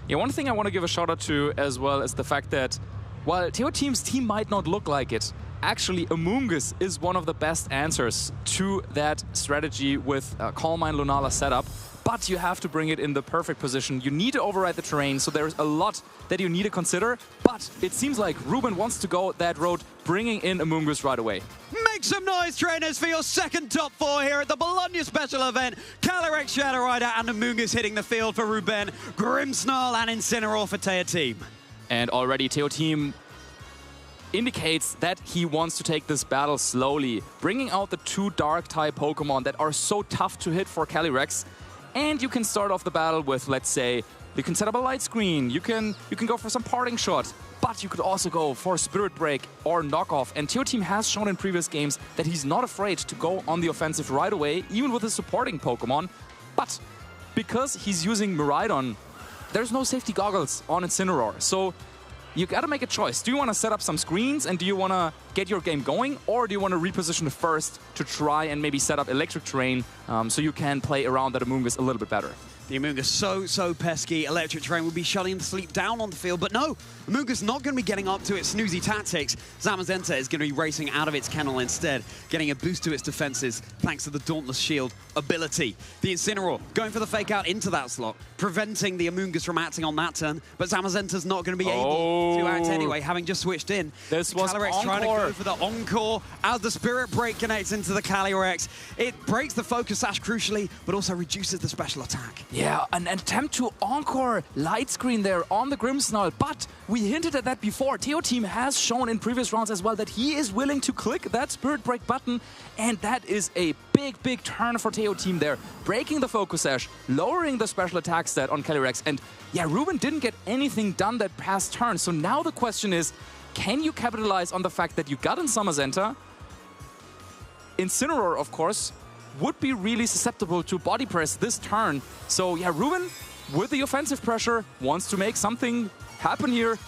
Speaker 12: Yeah, one thing I want to give a shout out to as well is the fact that while Thea Team's team might not look like it, actually Amoonguss is one of the best answers to that strategy with Calm Mind Lunala setup. But you have to bring it in the perfect position. You need to override the terrain, so there's a lot that you need to consider. But it seems like Ruben wants to go that road, bringing in Amoonguss right away.
Speaker 5: Make some noise, trainers, for your second top four here at the Bologna Special event. Calyrex Shadow Rider and Amoonguss hitting the field for Ruben, Grimmsnarl and Incineroar for Thea Team.
Speaker 12: And already Thea Team indicates that he wants to take this battle slowly, bringing out the two Dark-type Pokemon that are so tough to hit for Calyrex. And you can start off the battle with, let's say, you can set up a light screen, you can go for some parting shot, but you could also go for Spirit Break or Knockoff. And Thea Team has shown in previous games that he's not afraid to go on the offensive right away, even with his supporting Pokemon. But because he's using Miraidon, there's no safety goggles on Incineroar. So you gotta make a choice. Do you want to set up some screens and do you want to get your game going, or do you want to reposition first to try and maybe set up electric terrain so you can play around that Amoonguss a little bit better?
Speaker 5: The Amoonguss so pesky. Electric Terrain will be shutting him to sleep down on the field, but no, Amoonguss not going to be getting up to its snoozy tactics. Zamazenta is going to be racing out of its kennel instead, getting a boost to its defenses thanks to the Dauntless Shield ability. The Incineroar going for the fake out into that slot, preventing the Amoonguss from acting on that turn, but Zamazenta's not going to be able to act anyway, having just switched in.
Speaker 12: This was
Speaker 5: Calyrex trying to go for the Encore as the Spirit Break connects into the Calyrex. It breaks the focus sash crucially, but also reduces the special attack.
Speaker 12: Yeah, an attempt to Encore light screen there on the Grimmsnarl, but we hinted at that before. Thea Team has shown in previous rounds as well that he is willing to click that Spirit Break button, and that is a big turn for Thea Team there. Breaking the focus sash, lowering the special attack stat on Calyrex, and yeah, Ruben didn't get anything done that past turn, so now the question is, can you capitalize on the fact that you got in Zamazenta? Incineroar, of course, would be really susceptible to body press this turn. So yeah, Ruben, with the offensive pressure, wants to make something happen here.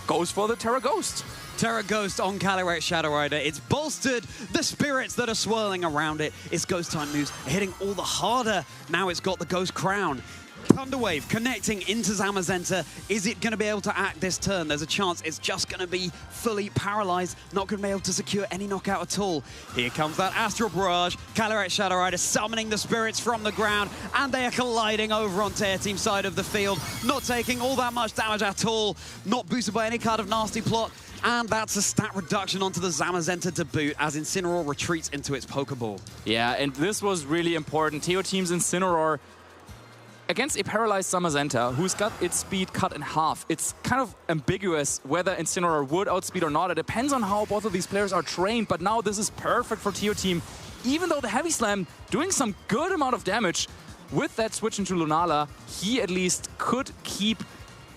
Speaker 12: Goes for the Terra Ghost.
Speaker 5: Terra Ghost on Calyrex Shadow Rider. It's bolstered the spirits that are swirling around it. Its Ghost-type moves are hitting all the harder. Now it's got the Ghost Crown. Thunder Wave connecting into Zamazenta. Is it going to be able to act this turn? There's a chance it's just going to be fully paralyzed, not going to be able to secure any knockout at all. Here comes that Astral Barrage. Calyrex Shadow Rider summoning the spirits from the ground, and they are colliding over on Thea Team's side of the field, not taking all that much damage at all, not boosted by any kind of nasty plot. And that's a stat reduction onto the Zamazenta debut as Incineroar retreats into its Pokeball.
Speaker 12: Yeah, and this was really important. Teo Team's Incineroar against a paralyzed Zamazenta, who's got its speed cut in half. It's kind of ambiguous whether Incineroar would outspeed or not. It depends on how both of these players are trained, but now this is perfect for Teo Team. Even though the Heavy Slam doing some good amount of damage, with that switch into Lunala, he at least could keep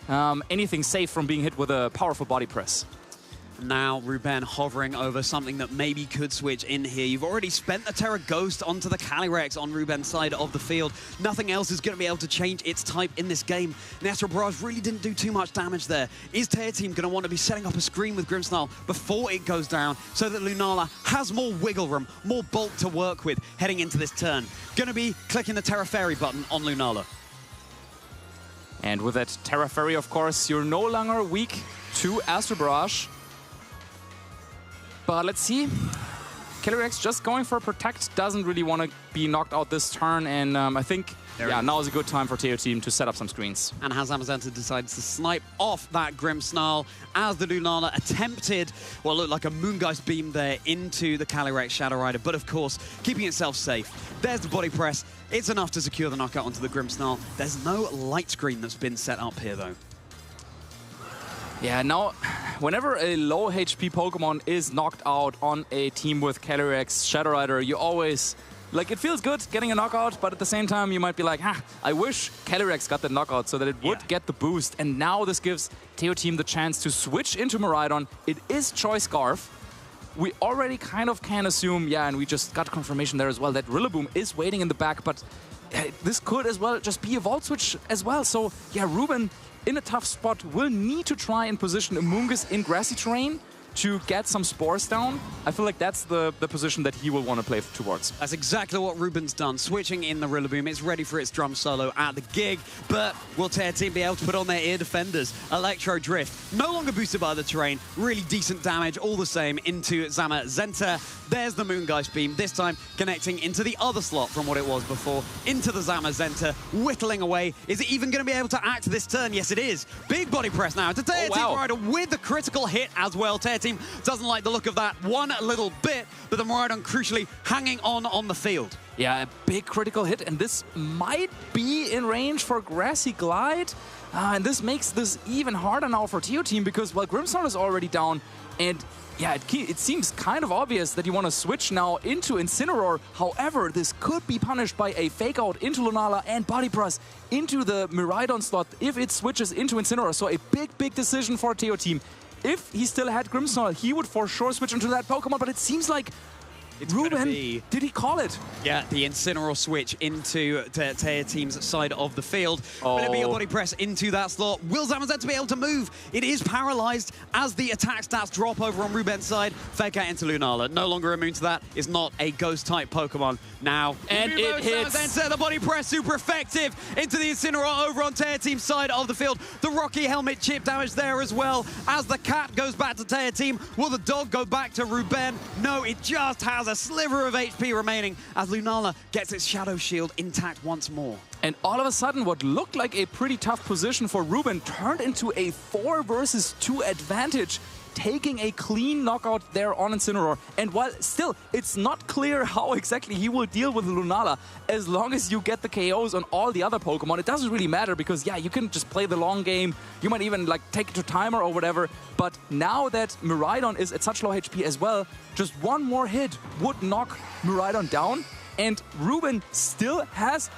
Speaker 12: anything safe from being hit with a powerful body press.
Speaker 5: Now Ruben hovering over something that maybe could switch in here. You've already spent the Terra Ghost onto the Calyrex on Ruben's side of the field. Nothing else is going to be able to change its type in this game. The Astral Barrage really didn't do too much damage there. Is Teo Team going to want to be setting up a screen with Grimmsnarl before it goes down so that Lunala has more wiggle room, more bulk to work with heading into this turn? Going to be clicking the Terra Fairy button on Lunala.
Speaker 12: And with that Terra Fairy, of course, you're no longer weak to Astral Barrage. But let's see. Calyrex just going for Protect, doesn't really want to be knocked out this turn, and I think now is a good time for Teo Team to set up some screens.
Speaker 5: And Zamazenta decides to snipe off that Grimmsnarl as the Lunala attempted what looked like a Moongeist beam there into the Calyrex Shadow Rider, but of course, keeping itself safe. There's the body press. It's enough to secure the knockout onto the Grimmsnarl. There's no light screen that's been set up here, though.
Speaker 12: Yeah, now, whenever a low HP Pokemon is knocked out on a team with Calyrex Shadow Rider, you always, like, it feels good getting a knockout, but at the same time, you might be like, I wish Calyrex got the knockout so that it would get the boost. And now this gives Teo Team the chance to switch into Miraidon. It is Choice Scarf. We already kind of can assume, and we just got confirmation there as well, that Rillaboom is waiting in the back, but this could as well just be a Volt Switch as well. So, Ruben, in a tough spot, will need to try and position Amoonguss in grassy terrain to get some spores down. I feel like that's the position that he will want to play towards.
Speaker 5: That's exactly what Ruben's done, switching in the Rillaboom. It's ready for its drum solo at the gig, but will Teo Team be able to put on their ear defenders? Electro Drift, no longer boosted by the terrain, really decent damage all the same into Zamazenta. There's the Moongeist Beam, this time connecting into the other slot from what it was before, into the Zamazenta, whittling away. Is it even going to be able to act this turn? Yes, it is. Big body press now to Teo Team Rider with the critical hit as well. Teo Team doesn't like the look of that one little bit, but the Miraidon crucially hanging on the field.
Speaker 12: Yeah, a big critical hit, and this might be in range for Grassy Glide. And this makes this even harder now for Teo Team because, well, Grimmsnarl is already down, and it seems kind of obvious that you want to switch now into Incineroar. However, this could be punished by a Fake Out into Lunala and Body Press into the Miraidon slot if it switches into Incineroar. So a big decision for Teo Team. If he still had Grimmsnarl, he would for sure switch into that Pokemon, but it seems like Ruben, did he call it?
Speaker 5: Yeah, the Incineroar switch into Teo Team's side of the field. Will it be a body press into that slot? Will Zamazenta be able to move? It is paralyzed as the attack stats drop over on Ruben's side. Fake Out into Lunala. No longer immune to that. Is not a ghost-type Pokemon now.
Speaker 12: And it hits.
Speaker 5: Zamazenta, the body press, super effective into the Incineroar over on Teo Team's side of the field. The Rocky Helmet chip damage there as well. As the cat goes back to Teo Team, will the dog go back to Ruben? No, it just has a sliver of HP remaining as Lunala gets its Shadow Shield intact once more.
Speaker 12: And all of a sudden, what looked like a pretty tough position for Ruben turned into a 4 versus 2 advantage, taking a clean knockout there on Incineroar. And while still, it's not clear how exactly he will deal with Lunala, as long as you get the KOs on all the other Pokemon, it doesn't really matter because, you can just play the long game. You might even take it to timer or whatever. But now that Miraidon is at such low HP as well, just one more hit would knock Miraidon down. And Ruben still has...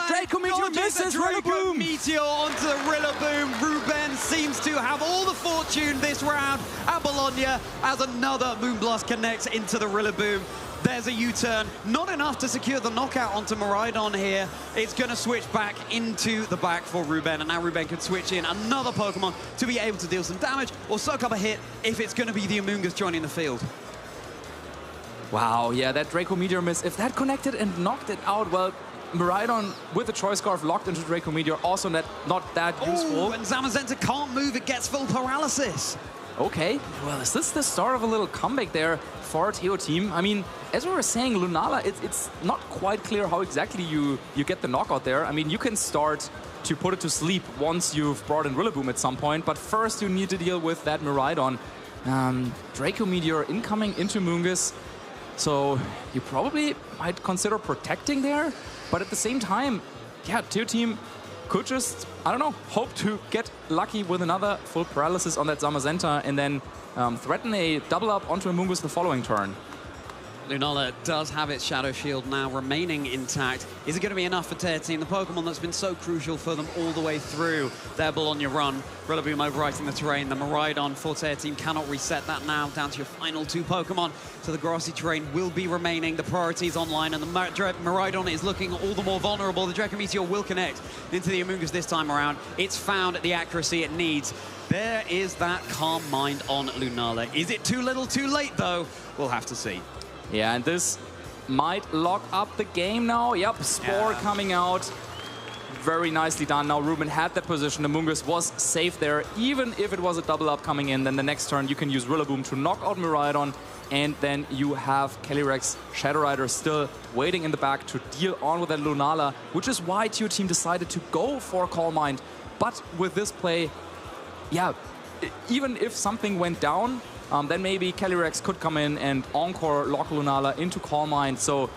Speaker 12: Draco Meteor misses
Speaker 5: Draco Meteor onto the Rillaboom. Ruben seems to have all the fortune this round at Bologna as another Moonblast connects into the Rillaboom. There's a U-turn. Not enough to secure the knockout onto Miraidon here. It's going to switch back into the back for Ruben, and now Ruben can switch in another Pokemon to be able to deal some damage or soak up a hit if it's going to be the Amoonguss joining the field.
Speaker 12: Wow, that Draco Meteor miss. If that connected and knocked it out, well, Miraidon with the Choice Scarf locked into Draco Meteor, also not that useful.
Speaker 5: And Zamazenta can't move, it gets full paralysis.
Speaker 12: Okay, well, is this the start of a little comeback there for Teo Team? I mean, as we were saying, Lunala, it's not quite clear how exactly you get the knockout there. I mean, you can start to put it to sleep once you've brought in Rillaboom at some point, but first you need to deal with that Miraidon. Draco Meteor incoming into Mungus. So you probably might consider protecting there. But at the same time, yeah, Teo Team could just, I don't know, hope to get lucky with another full paralysis on that Zamazenta and then threaten a double up onto a Mungus the following turn.
Speaker 5: Lunala does have its Shadow Shield now remaining intact. Is it going to be enough for Teo Team, the Pokemon that's been so crucial for them all the way through their Bologna run? Rillaboom overwriting the terrain. The Miraidon for Teo Team cannot reset that now, down to your final 2 Pokemon. So the grassy terrain will be remaining. The priority is online, and the Miraidon is looking all the more vulnerable. The Draco Meteor will connect into the Amoonguss this time around. It's found the accuracy it needs. There is that Calm Mind on Lunala. Is it too little, too late, though? We'll have to see.
Speaker 12: Yeah, and this might lock up the game now. Yep, Spore coming out. Very nicely done. Now Ruben had that position. The Amoonguss was safe there. Even if it was a double up coming in, then the next turn you can use Rillaboom to knock out Miraidon. And then you have Calyrex Shadow Rider still waiting in the back to deal on with that Lunala, which is why Teo Team decided to go for Calm Mind. But with this play, yeah, even if something went down, then maybe Calyrex could come in and encore lock Lunala into Calm Mind. So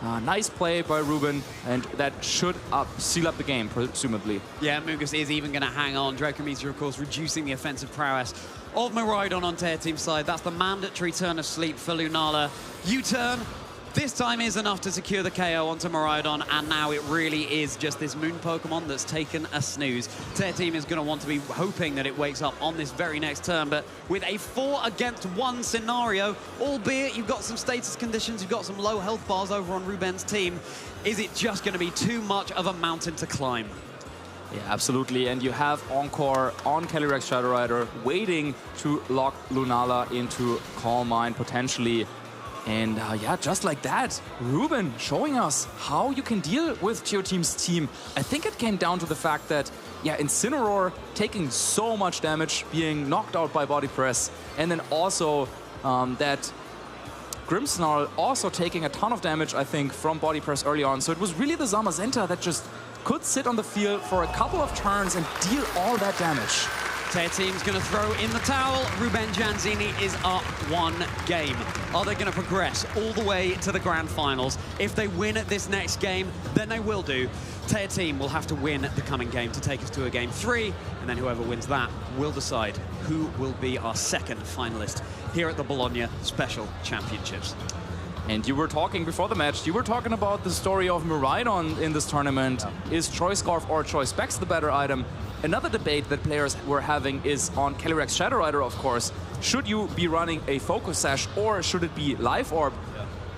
Speaker 12: nice play by Ruben, and that should seal up the game, presumably.
Speaker 5: Yeah, Amoonguss is even going to hang on. Draco Meteor, of course, reducing the offensive prowess of Miraidon on Teo Team's side. That's the mandatory turn of sleep for Lunala. U-turn. This time is enough to secure the KO onto Miraidon, and now it really is just this Moon Pokemon that's taken a snooze. Teo Team is going to want to be hoping that it wakes up on this very next turn, but with a 4-against-1 scenario, albeit you've got some status conditions, you've got some low health bars over on Ruben's team, is it just going to be too much of a mountain to climb?
Speaker 12: Yeah, absolutely. And you have Encore on Calyrex Shadow Rider waiting to lock Lunala into Calm Mind potentially. And yeah, just like that, Ruben showing us how you can deal with Teo Team's team. I think it came down to the fact that, yeah, Incineroar taking so much damage, being knocked out by Body Press, and then also that Grimmsnarl also taking a ton of damage, I think, from Body Press early on. So it was really the Zamazenta that just could sit on the field for a couple of turns and deal all that damage.
Speaker 5: Teo Team's going to throw in the towel. Ruben Janzini is up 1 game. Are they going to progress all the way to the grand finals? If they win at this next game, then they will do. Teo Team will have to win the coming game to take us to a game 3, and then whoever wins that will decide who will be our second finalist here at the Bologna Special Championships.
Speaker 12: And you were talking before the match, you were talking about the story of Miraidon in this tournament. Is Choice Scarf or Choice Specs the better item? Another debate that players were having is on Calyrex Shadow Rider, of course. Should you be running a Focus Sash or should it be Life Orb?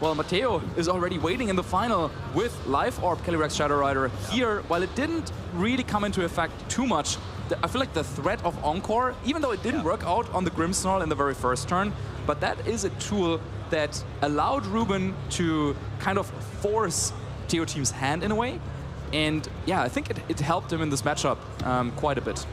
Speaker 12: Well, Matteo is already waiting in the final with Life Orb Calyrex Shadow Rider. Here, while it didn't really come into effect too much, I feel like the threat of Encore, even though it didn't work out on the Grimmsnarl in the very first turn, but that is a tool that allowed Ruben to kind of force Teo Team's hand in a way. And yeah, I think it helped him in this matchup quite a bit.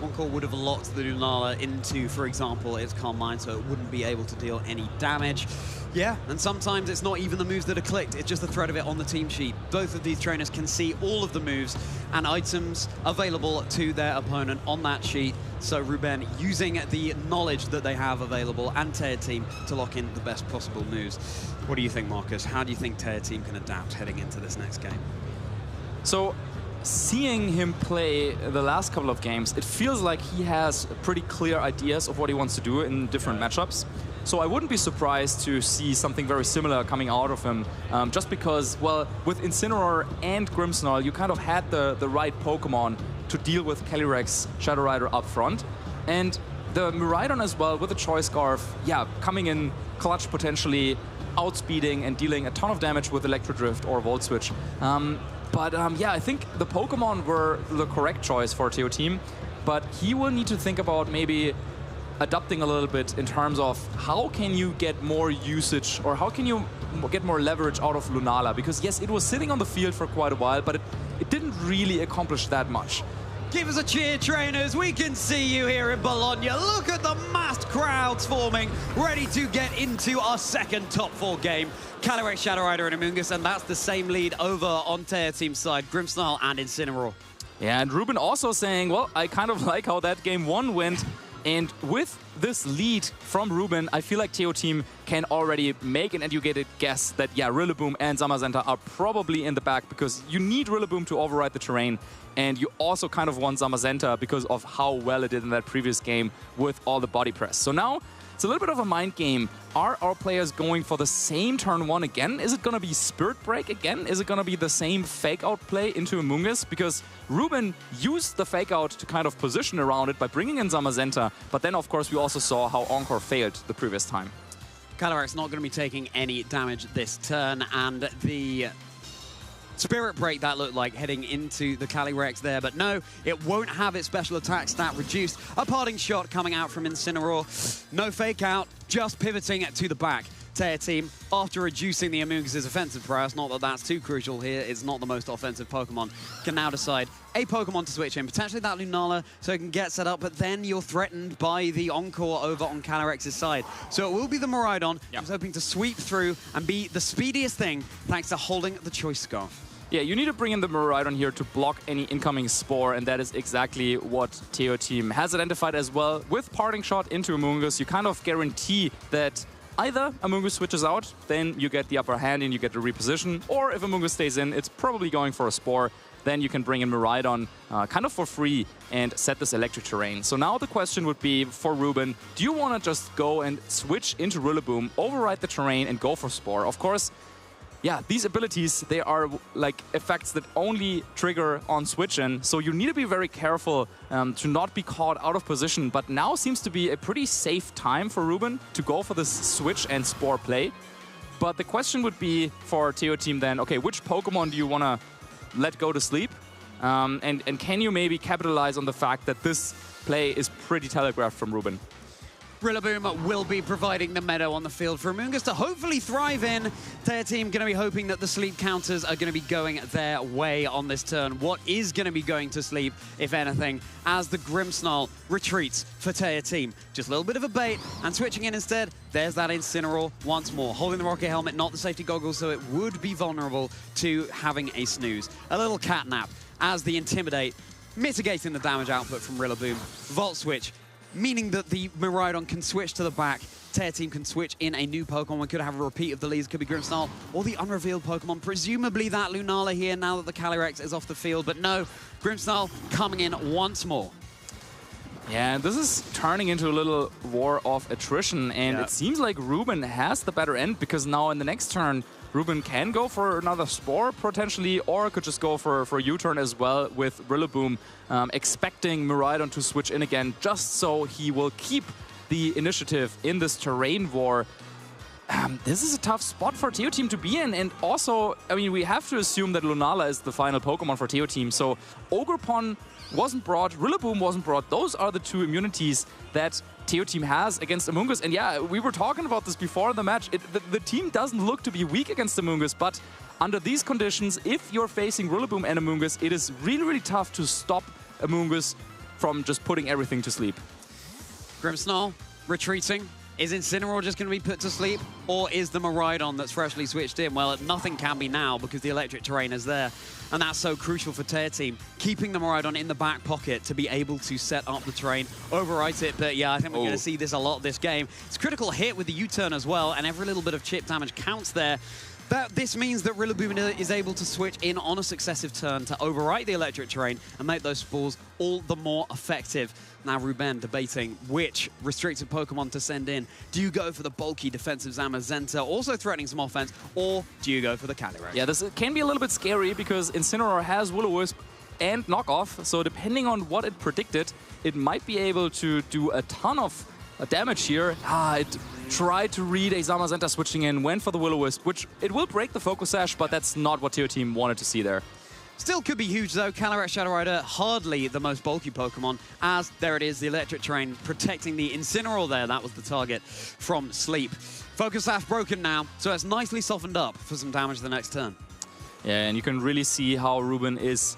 Speaker 5: Encore would have locked the Lunala into, for example, its Calm Mind, so it wouldn't be able to deal any damage. Yeah, and sometimes it's not even the moves that are clicked, it's just the threat of it on the team sheet. Both of these trainers can see all of the moves and items available to their opponent on that sheet. So Ruben using the knowledge that they have available and Teo Team to lock in the best possible moves. What do you think, Marcus? How do you think Teo Team can adapt heading into this next game?
Speaker 12: So, seeing him play the last couple of games, it feels like he has pretty clear ideas of what he wants to do in different matchups. So I wouldn't be surprised to see something very similar coming out of him, just because, well, with Incineroar and Grimmsnarl, you kind of had the right Pokemon to deal with Calyrex Shadow Rider up front. And the Miraidon as well, with the Choice Scarf, yeah, coming in clutch potentially, outspeeding and dealing a ton of damage with Electro Drift or Volt Switch. But yeah, I think the Pokemon were the correct choice for Teo Team, but he will need to think about maybe adapting a little bit in terms of how can you get more usage or how can you get more leverage out of Lunala, because yes, it was sitting on the field for quite a while, but it didn't really accomplish that much.
Speaker 5: Give us a cheer, trainers. We can see you here in Bologna. Look at the massed crowds forming, ready to get into our second top 4 game. Calyrex Shadow Rider and Amoonguss, and that's the same lead over on Teo Team's side, Grimmsnarl and Incineroar.
Speaker 12: Yeah, and Ruben also saying, well, I kind of like how that game 1 went. And with this lead from Ruben, I feel like TO Team can already make an educated guess that, yeah, Rillaboom and Zamazenta are probably in the back because you need Rillaboom to override the terrain. And you also kind of want Zamazenta because of how well it did in that previous game with all the body press. So now it's a little bit of a mind game. Are our players going for the same turn 1 again? Is it going to be Spirit Break again? Is it going to be the same fake out play into Amoonguss? Because Ruben used the fake out to kind of position around it by bringing in Zamazenta. But then, of course, we also saw how Encore failed the previous time.
Speaker 5: Calyrex not going to be taking any damage this turn, and the Spirit Break that looked like heading into the Calyrex there, but no, it won't have its special attack stat reduced. A parting shot coming out from Incineroar. No fake out, just pivoting to the back. Tear Team, after reducing the Amoonguss' offensive prowess, not that that's too crucial here, it's not the most offensive Pokemon, can now decide a Pokemon to switch in, potentially that Lunala, so it can get set up, but then you're threatened by the Encore over on Calyrex's side. So it will be the Miraidon, who's hoping to sweep through and be the speediest thing, thanks to holding the Choice Scarf.
Speaker 12: Yeah, you need to bring in the Miraidon here to block any incoming Spore, and that is exactly what TO Team has identified as well. With Parting Shot into Amoonguss, you kind of guarantee that either Amoonguss switches out, then you get the upper hand and you get the reposition, or if Amoonguss stays in, it's probably going for a Spore. Then you can bring in Miraidon kind of for free and set this electric terrain. So now the question would be for Ruben, do you want to just go and switch into Rillaboom, override the terrain and go for Spore? Of course, yeah, these abilities, they are like effects that only trigger on switch in, so you need to be very careful to not be caught out of position. But now seems to be a pretty safe time for Ruben to go for this switch and Spore play. But the question would be for TO Team then, okay, which Pokemon do you want to let go to sleep? And can you maybe capitalize on the fact that this play is pretty telegraphed from Ruben?
Speaker 5: Rillaboom will be providing the meadow on the field for Amoonguss to hopefully thrive in. Their team going to be hoping that the sleep counters are going to be going their way on this turn. What is going to be going to sleep, if anything, as the Grimmsnarl retreats for Tear Team. Just a little bit of a bait, and switching in instead, there's that Incineroar once more. Holding the rocket helmet, not the safety goggles, so it would be vulnerable to having a snooze. A little catnap as the Intimidate, mitigating the damage output from Rillaboom. Volt Switch, meaning that the Miraidon can switch to the back. Tear Team can switch in a new Pokemon. We could have a repeat of the leads. Could be Grimmsnarl or the unrevealed Pokemon. Presumably that Lunala here now that the Calyrex is off the field. But no, Grimmsnarl coming in once more.
Speaker 12: Yeah, this is turning into a little war of attrition. And it seems like Ruben has the better end, because now in the next turn, Ruben can go for another Spore potentially, or could just go for a U-turn as well with Rillaboom, expecting Miraidon to switch in again, just so he will keep the initiative in this terrain war. This is a tough spot for TO Team to be in, and also, I mean, we have to assume that Lunala is the final Pokemon for TO Team, so Ogerpon wasn't brought, Rillaboom wasn't brought. Those are the two immunities that TO Team has against Amoonguss. And yeah, we were talking about this before the match. The team doesn't look to be weak against Amoonguss, but under these conditions, if you're facing Rillaboom and Amoonguss, it is really, really tough to stop Amoonguss from just putting everything to sleep.
Speaker 5: Grimmsnarl retreating. Is Incineroar just going to be put to sleep? Or is the Miraidon that's freshly switched in? Well, nothing can be now because the electric terrain is there. And that's so crucial for Tear Team. Keeping the Miraidon in the back pocket to be able to set up the terrain, overwrite it. But yeah, I think we're going to see this a lot this game. It's a critical hit with the U-turn as well, and every little bit of chip damage counts there. This means that Rillaboom is able to switch in on a successive turn to overwrite the electric terrain and make those spores all the more effective. Now Ruben debating which restricted Pokemon to send in. Do you go for the bulky defensive Zamazenta, also threatening some offense, or do you go for the Calyrex?
Speaker 12: Yeah, this can be a little bit scary because Incineroar has Will-O-Wisp and Knockoff, so depending on what it predicted, it might be able to do a ton of damage here. It tried to read a Zamazenta switching in, went for the Will-O-Wisp, which it will break the Focus Sash, but that's not what TO Team wanted to see there.
Speaker 5: Still could be huge though. Calyrex Shadow Rider, hardly the most bulky Pokemon, as there it is, the electric terrain protecting the Incineroar there. That was the target from Sleep. Focus Sash broken now, so it's nicely softened up for some damage the next turn.
Speaker 12: Yeah, and you can really see how Ruben is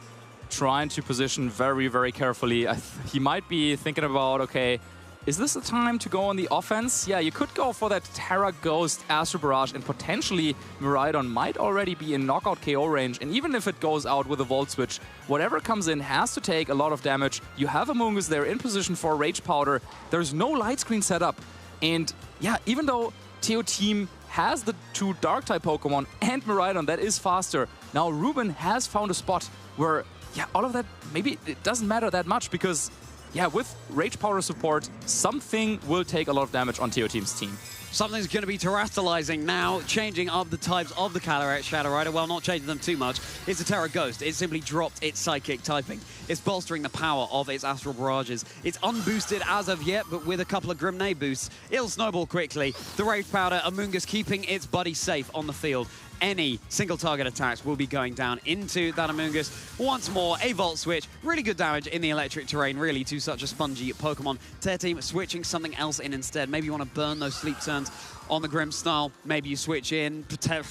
Speaker 12: trying to position very, very carefully. He might be thinking about, okay, is this the time to go on the offense? Yeah, you could go for that Terra Ghost, Astro Barrage, and potentially Miraidon might already be in knockout KO range. And even if it goes out with a Volt Switch, whatever comes in has to take a lot of damage. You have Amoonguss there in position for Rage Powder. There's no light screen set up. And yeah, even though TO Team has the 2 Dark-type Pokemon and Miraidon that is faster, now Ruben has found a spot where, yeah, all of that, maybe it doesn't matter that much because, yeah, with Rage Powder support, something will take a lot of damage on TO Team's team.
Speaker 5: Something's going to be terrestrializing now, changing up the types of the Calyrex Shadow Rider. Well, not changing them too much. It's a Terra Ghost. It simply dropped its Psychic typing. It's bolstering the power of its Astral Barrages. It's unboosted as of yet, but with a couple of Grimnay boosts, it'll snowball quickly. The Rage Powder, Amoonguss keeping its buddy safe on the field. Any single target attacks will be going down into that Amoonguss. Once more, a Volt Switch. Really good damage in the electric terrain, really, to such a spongy Pokemon. Tear Team switching something else in instead. Maybe you want to burn those sleep turns on the Grimmsnarl. Maybe you switch in.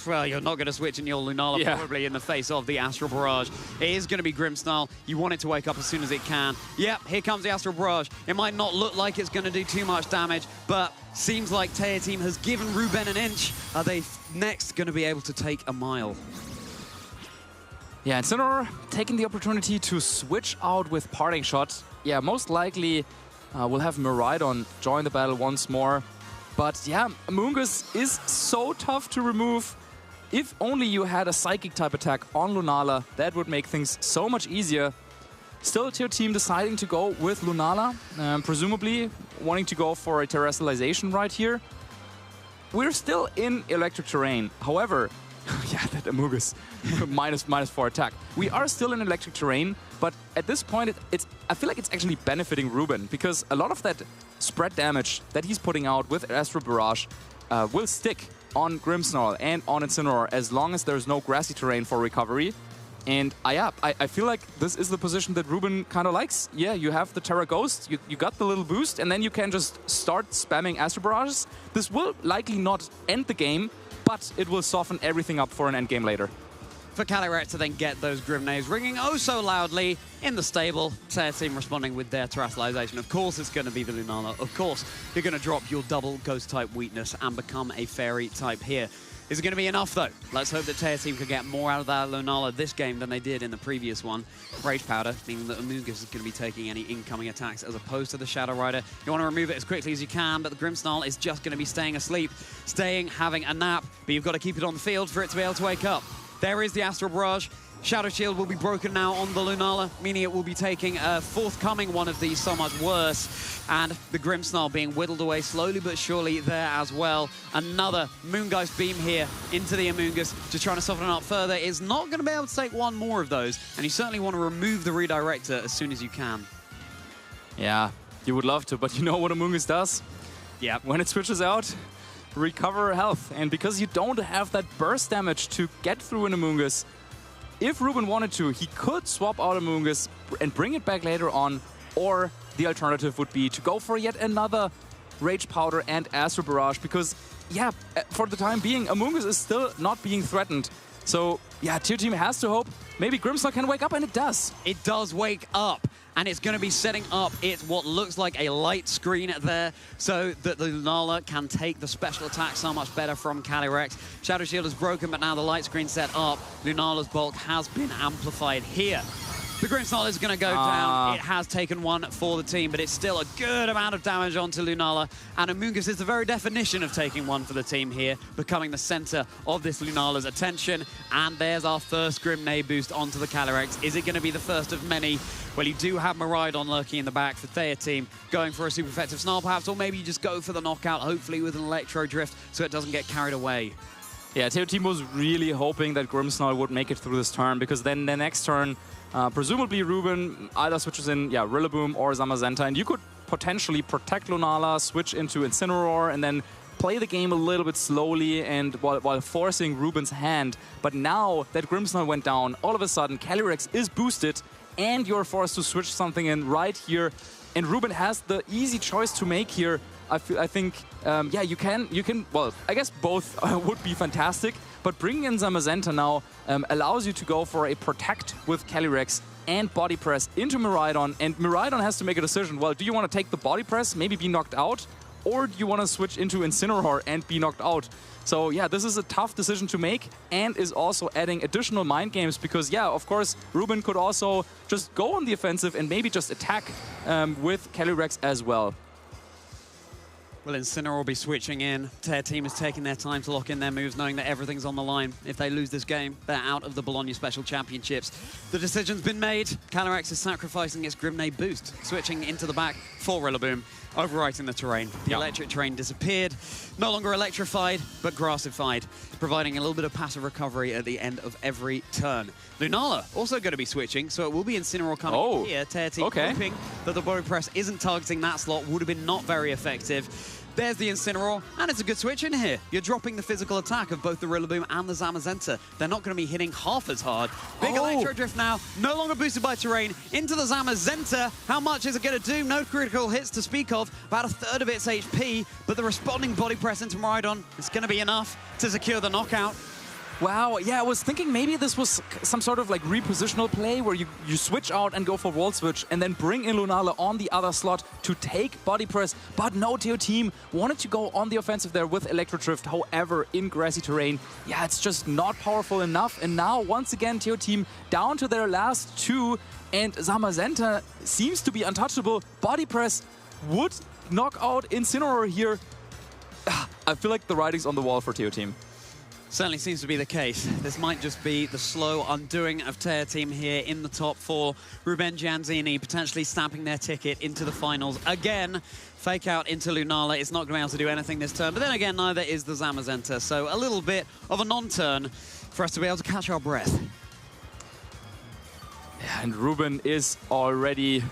Speaker 5: Well, you're not going to switch in your Lunala, probably in the face of the Astral Barrage. It is going to be Grimmsnarl. You want it to wake up as soon as it can. Yep, here comes the Astral Barrage. It might not look like it's going to do too much damage, but seems like Tear Team has given Ruben an inch. Are they next going to be able to take a mile?
Speaker 12: Yeah, Incineroar taking the opportunity to switch out with Parting Shot. Yeah, most likely we'll have Miraidon join the battle once more. But yeah, Amoonguss is so tough to remove. If only you had a Psychic type attack on Lunala, that would make things so much easier. Still, TO Team deciding to go with Lunala, presumably wanting to go for a terrestrialization right here. We're still in electric terrain. However, yeah, that Amoonguss -4 attack. We are still in electric terrain, but at this point, I feel like it's actually benefiting Ruben because a lot of that spread damage that he's putting out with Astro Barrage will stick on Grimmsnarl and on Incineroar as long as there's no grassy terrain for recovery. And I feel like this is the position that Ruben kind of likes. Yeah, you have the Terra Ghost, you got the little boost, and then you can just start spamming Astro Barrages. This will likely not end the game, but it will soften everything up for an endgame later.
Speaker 5: For Calyrex to then get those Grimnays ringing oh so loudly in the stable. Tear Team responding with their terrestrialization. Of course it's going to be the Lunala. Of course you're going to drop your double Ghost-type weakness and become a Fairy type here. Is it going to be enough, though? Let's hope that Tear Team can get more out of that Lunala this game than they did in the previous one. Rage Powder, meaning that Amoonguss is going to be taking any incoming attacks as opposed to the Shadow Rider. You want to remove it as quickly as you can, but the Grimmsnarl is just going to be staying asleep, having a nap, but you've got to keep it on the field for it to be able to wake up. There is the Astral Barrage. Shadow Shield will be broken now on the Lunala, meaning it will be taking a forthcoming one of these so much worse. And the Grimmsnarl being whittled away slowly but surely there as well. Another Moongeist Beam here into the Amoonguss, just trying to soften it up further. It's not going to be able to take one more of those, and you certainly want to remove the Redirector as soon as you can.
Speaker 12: Yeah, you would love to, but you know what Amoonguss does?
Speaker 5: Yeah.
Speaker 12: When it switches out, recover health. And because you don't have that burst damage to get through an Amoonguss, if Ruben wanted to, he could swap out Amoonguss and bring it back later on, or the alternative would be to go for yet another Rage Powder and Astro Barrage, because, yeah, for the time being, Amoonguss is still not being threatened. So, yeah, TO Team has to hope maybe Grimmsnarl can wake up, and it does.
Speaker 5: It does wake up. And it's going to be setting up what looks like a light screen there so that the Lunala can take the special attack so much better from Calyrex. Shadow Shield is broken, but now the light screen set up. Lunala's bulk has been amplified here. The Grimmsnarl is going to go down. It has taken one for the team, but it's still a good amount of damage onto Lunala. And Amoonguss is the very definition of taking one for the team here, becoming the center of this Lunala's attention. And there's our first Grimnay boost onto the Calyrex. Is it going to be the first of many? Well, you do have Miraidon lurking in the back for Tear Team, going for a super effective Snarl perhaps, or maybe you just go for the knockout, hopefully with an Electro Drift, so it doesn't get carried away.
Speaker 12: Yeah, TO Team was really hoping that Grimmsnarl would make it through this turn, because then the next turn, presumably Ruben either switches in, Rillaboom or Zamazenta, and you could potentially protect Lunala, switch into Incineroar, and then play the game a little bit slowly and while forcing Ruben's hand. But now that Grimmsnarl went down, all of a sudden Calyrex is boosted, and you're forced to switch something in right here. And Ruben has the easy choice to make here. I think, yeah, you can, well, I guess both would be fantastic, but bringing in Zamazenta now allows you to go for a protect with Calyrex and Body Press into Miraidon, and Miraidon has to make a decision. Well, do you want to take the Body Press, maybe be knocked out, or do you want to switch into Incineroar and be knocked out? So yeah, this is a tough decision to make, and is also adding additional mind games because, yeah, of course, Ruben could also just go on the offensive and maybe just attack with Calyrex as well.
Speaker 5: Well, Incineroar will be switching in. Their team is taking their time to lock in their moves, knowing that everything's on the line. If they lose this game, they're out of the Bologna Special Championships. The decision's been made. Calyrex is sacrificing its Grenade boost, switching into the back for Rillaboom, overwriting the terrain. The electric terrain disappeared, no longer electrified, but grassified, providing a little bit of passive recovery at the end of every turn. Lunala also going to be switching, so it will be Incineroar coming here. Tear Team hoping that the Body Press isn't targeting that slot, would have been not very effective. There's the Incineroar, and it's a good switch in here. You're dropping the physical attack of both the Rillaboom and the Zamazenta. They're not going to be hitting half as hard. Big Electro Drift now, no longer boosted by terrain. Into the Zamazenta. How much is it going to do? No critical hits to speak of. About a third of its HP, but the responding Body Press into Miraidon is going to be enough to secure the knockout.
Speaker 12: Wow, yeah, I was thinking maybe this was some sort of like repositional play where you switch out and go for wall switch and then bring in Lunala on the other slot to take Body Press. But no, TO Team wanted to go on the offensive there with Electro Drift. However, in grassy terrain, yeah, it's just not powerful enough. And now, once again, TO Team down to their last two, and Zamazenta seems to be untouchable. Body Press would knock out Incineroar here. I feel like the writing's on the wall for TO Team.
Speaker 5: Certainly seems to be the case. This might just be the slow undoing of Tear Team here in the top four. Ruben Gianzini potentially stamping their ticket into the finals again. Fake out into Lunala. It's not going to be able to do anything this turn, but then again, neither is the Zamazenta. So a little bit of a non-turn for us to be able to catch our breath.
Speaker 12: And Ruben is already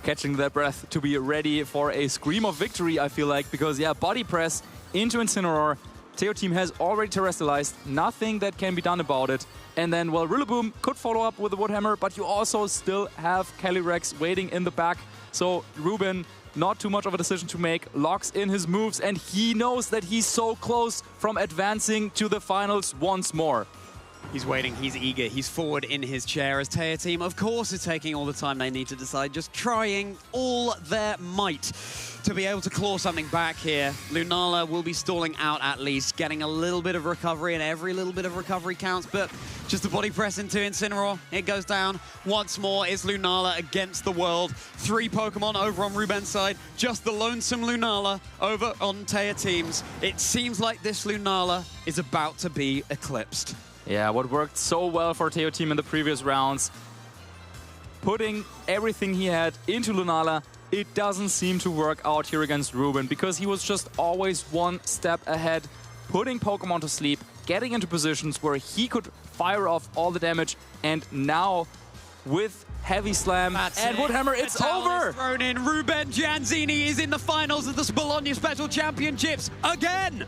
Speaker 12: catching their breath to be ready for a scream of victory, I feel like, because, yeah, Body Press into Incineroar. TO Team has already terrestrialized, nothing that can be done about it. And then, well, Rillaboom could follow up with a Woodhammer, but you also still have Calyrex waiting in the back. So Ruben, not too much of a decision to make, locks in his moves, and he knows that he's so close from advancing to the finals once more.
Speaker 5: He's waiting, he's eager, he's forward in his chair as Tear Team, of course, is taking all the time they need to decide, just trying all their might to be able to claw something back here. Lunala will be stalling out at least, getting a little bit of recovery, and every little bit of recovery counts, but just a Body Press into Incineroar. It goes down once more. It's Lunala against the world. 3 Pokemon over on Ruben's side, just the lonesome Lunala over on Tear Team's. It seems like this Lunala is about to be eclipsed.
Speaker 12: Yeah, what worked so well for TO Team in the previous rounds, putting everything he had into Lunala, it doesn't seem to work out here against Ruben because he was just always one step ahead, putting Pokemon to sleep, getting into positions where he could fire off all the damage, and now with Heavy Slam and Woodhammer, it's over!
Speaker 5: Thrown in. Ruben Gianzini is in the finals of the Bologna Special Championships again!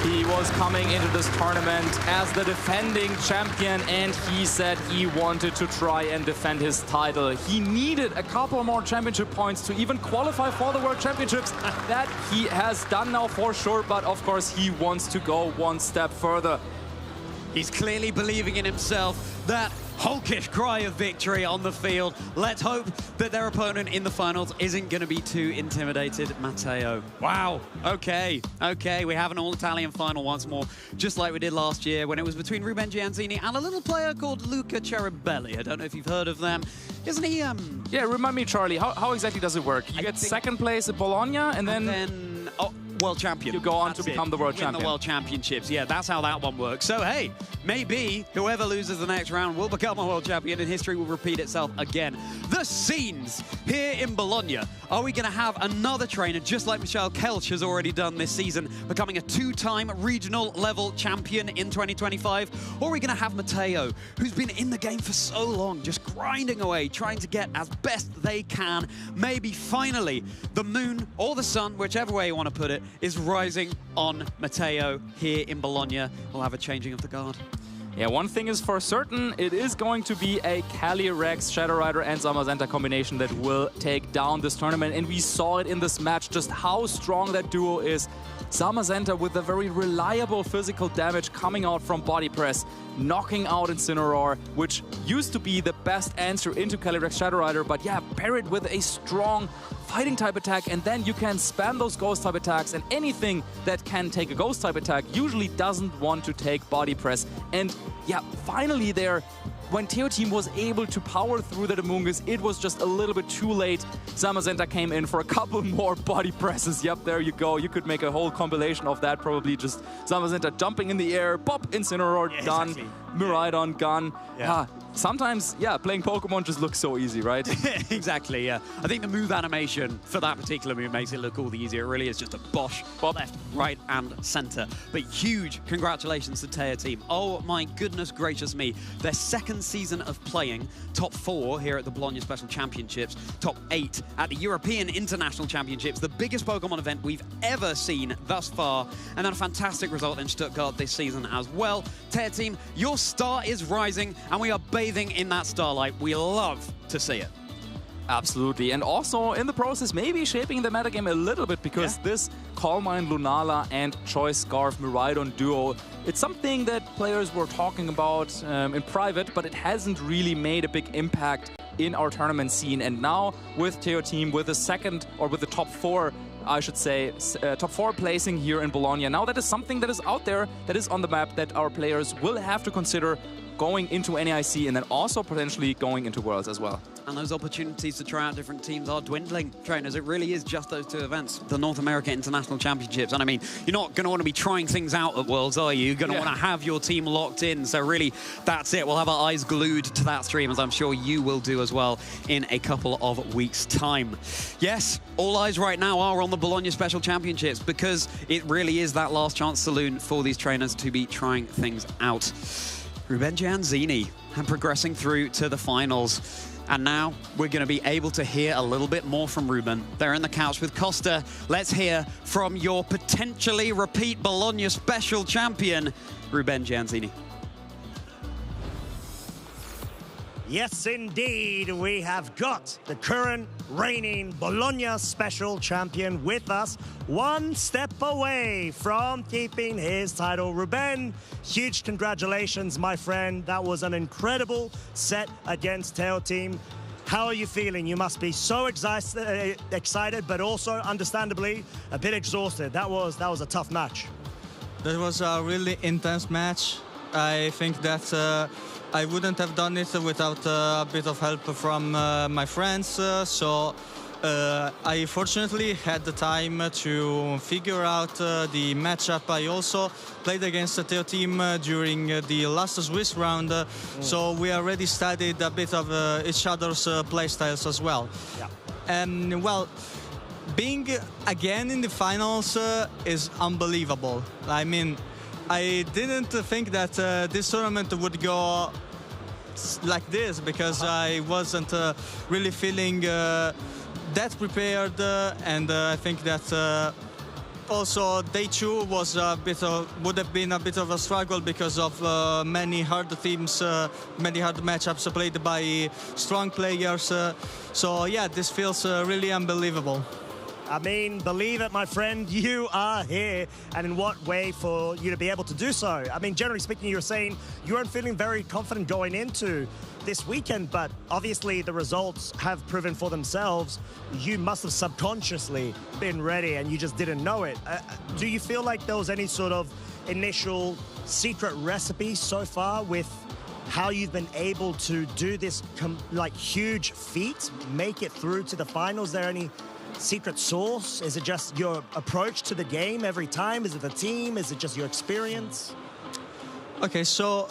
Speaker 12: He was coming into this tournament as the defending champion, and he said he wanted to try and defend his title. He needed a couple more championship points to even qualify for the World Championships. That he has done now for sure, but of course he wants to go one step further.
Speaker 5: He's clearly believing in himself. That hawkish cry of victory on the field. Let's hope that their opponent in the finals isn't going to be too intimidated. Matteo. Wow. Okay. Okay. We have an all-Italian final once more, just like we did last year when it was between Ruben Gianzini and a little player called Luca Ceribelli. I don't know if you've heard of them. Isn't he,
Speaker 12: Yeah, remind me, Charlie, how exactly does it work? You get second place at Bologna and then
Speaker 5: world champion.
Speaker 12: You go on to become the world champion.
Speaker 5: The world championships. Yeah, that's how that one works. So, hey, maybe whoever loses the next round will become a world champion and history will repeat itself again. The scenes here in Bologna. Are we going to have another trainer, just like Michelle Kelch has already done this season, becoming a 2-time regional level champion in 2025? Or are we going to have Matteo, who's been in the game for so long, just grinding away, trying to get as best they can? Maybe finally the moon or the sun, whichever way you want to put it, is rising on Matteo here in Bologna. We'll have a changing of the guard.
Speaker 12: Yeah, one thing is for certain, it is going to be a Calyrex, Shadow Rider and Zamazenta combination that will take down this tournament. And we saw it in this match, just how strong that duo is. Zamazenta with a very reliable physical damage coming out from Body Press, knocking out Incineroar, which used to be the best answer into Calyrex Shadow Rider, but yeah, pair it with a strong fighting type attack, and then you can spam those ghost type attacks, and anything that can take a ghost type attack usually doesn't want to take Body Press. And yeah, finally there, when Teo Team was able to power through that Amoonguss, it was just a little bit too late. Zamazenta came in for a couple more body presses. Yep, there you go. You could make a whole compilation of that, probably just Zamazenta jumping in the air, pop, Incineroar, done, exactly. Miraidon, gun. Yeah. Sometimes, yeah, playing Pokemon just looks so easy, right?
Speaker 5: Exactly, yeah. I think the move animation for that particular move makes it look all the easier. It really is just a bosh, left, right, and center. But huge congratulations to Teo Team. Oh my goodness gracious me. Their second season of playing, top 4 here at the Bologna Special Championships, top 8 at the European International Championships, the biggest Pokemon event we've ever seen thus far, and then a fantastic result in Stuttgart this season as well. Teo Team, your star is rising, and we are bathing in that starlight. We love to see it.
Speaker 12: Absolutely, and also in the process maybe shaping the metagame a little bit, because this Calm Mind Lunala and Choice Scarf Miraidon duo, it's something that players were talking about in private, but it hasn't really made a big impact in our tournament scene. And now with Teo Team, with the second, or with the top 4, I should say, top 4 placing here in Bologna, now that is something that is out there, that is on the map, that our players will have to consider going into NAIC and then also potentially going into Worlds as well.
Speaker 5: And those opportunities to try out different teams are dwindling, trainers. It really is just those 2 events, the North America International Championships. And I mean, you're not going to want to be trying things out at Worlds, are you? You're going to want to have your team locked in. So really, that's it. We'll have our eyes glued to that stream, as I'm sure you will do as well in a couple of weeks' time. Yes, all eyes right now are on the Bologna Special Championships, because it really is that last chance saloon for these trainers to be trying things out. Ruben Gianzini and progressing through to the finals. And now we're going to be able to hear a little bit more from Ruben. They're in the couch with Costa. Let's hear from your potentially repeat Bologna Special Champion, Ruben Gianzini.
Speaker 9: Yes, indeed, we have got the current reigning Bologna Special Champion with us, one step away from keeping his title. Ruben, huge congratulations, my friend. That was an incredible set against Teo Team. How are you feeling? You must be so excited, but also, understandably, a bit exhausted. That was a tough match.
Speaker 3: That was a really intense match. I think that I wouldn't have done it without a bit of help from my friends. So I fortunately had the time to figure out the matchup. I also played against the Teo Team during the last Swiss round. So we already studied a bit of each other's playstyles as well.
Speaker 9: Yeah.
Speaker 3: And well, being again in the finals is unbelievable. I mean, I didn't think that this tournament would go like this, because I wasn't really feeling that prepared, and I think that also day 2 was would have been a bit of a struggle because of many hard teams, many hard matchups played by strong players. So yeah, this feels really unbelievable.
Speaker 9: I mean, believe it, my friend, you are here. And in what way for you to be able to do so? I mean, generally speaking, you're saying you weren't feeling very confident going into this weekend, but obviously the results have proven for themselves. You must have subconsciously been ready and you just didn't know it. Do you feel like there was any sort of initial secret recipe so far with how you've been able to do this like huge feat, make it through to the finals? Is there any secret sauce? Is it just your approach to the game every time? Is it the team? Is it just your experience?
Speaker 3: Okay, so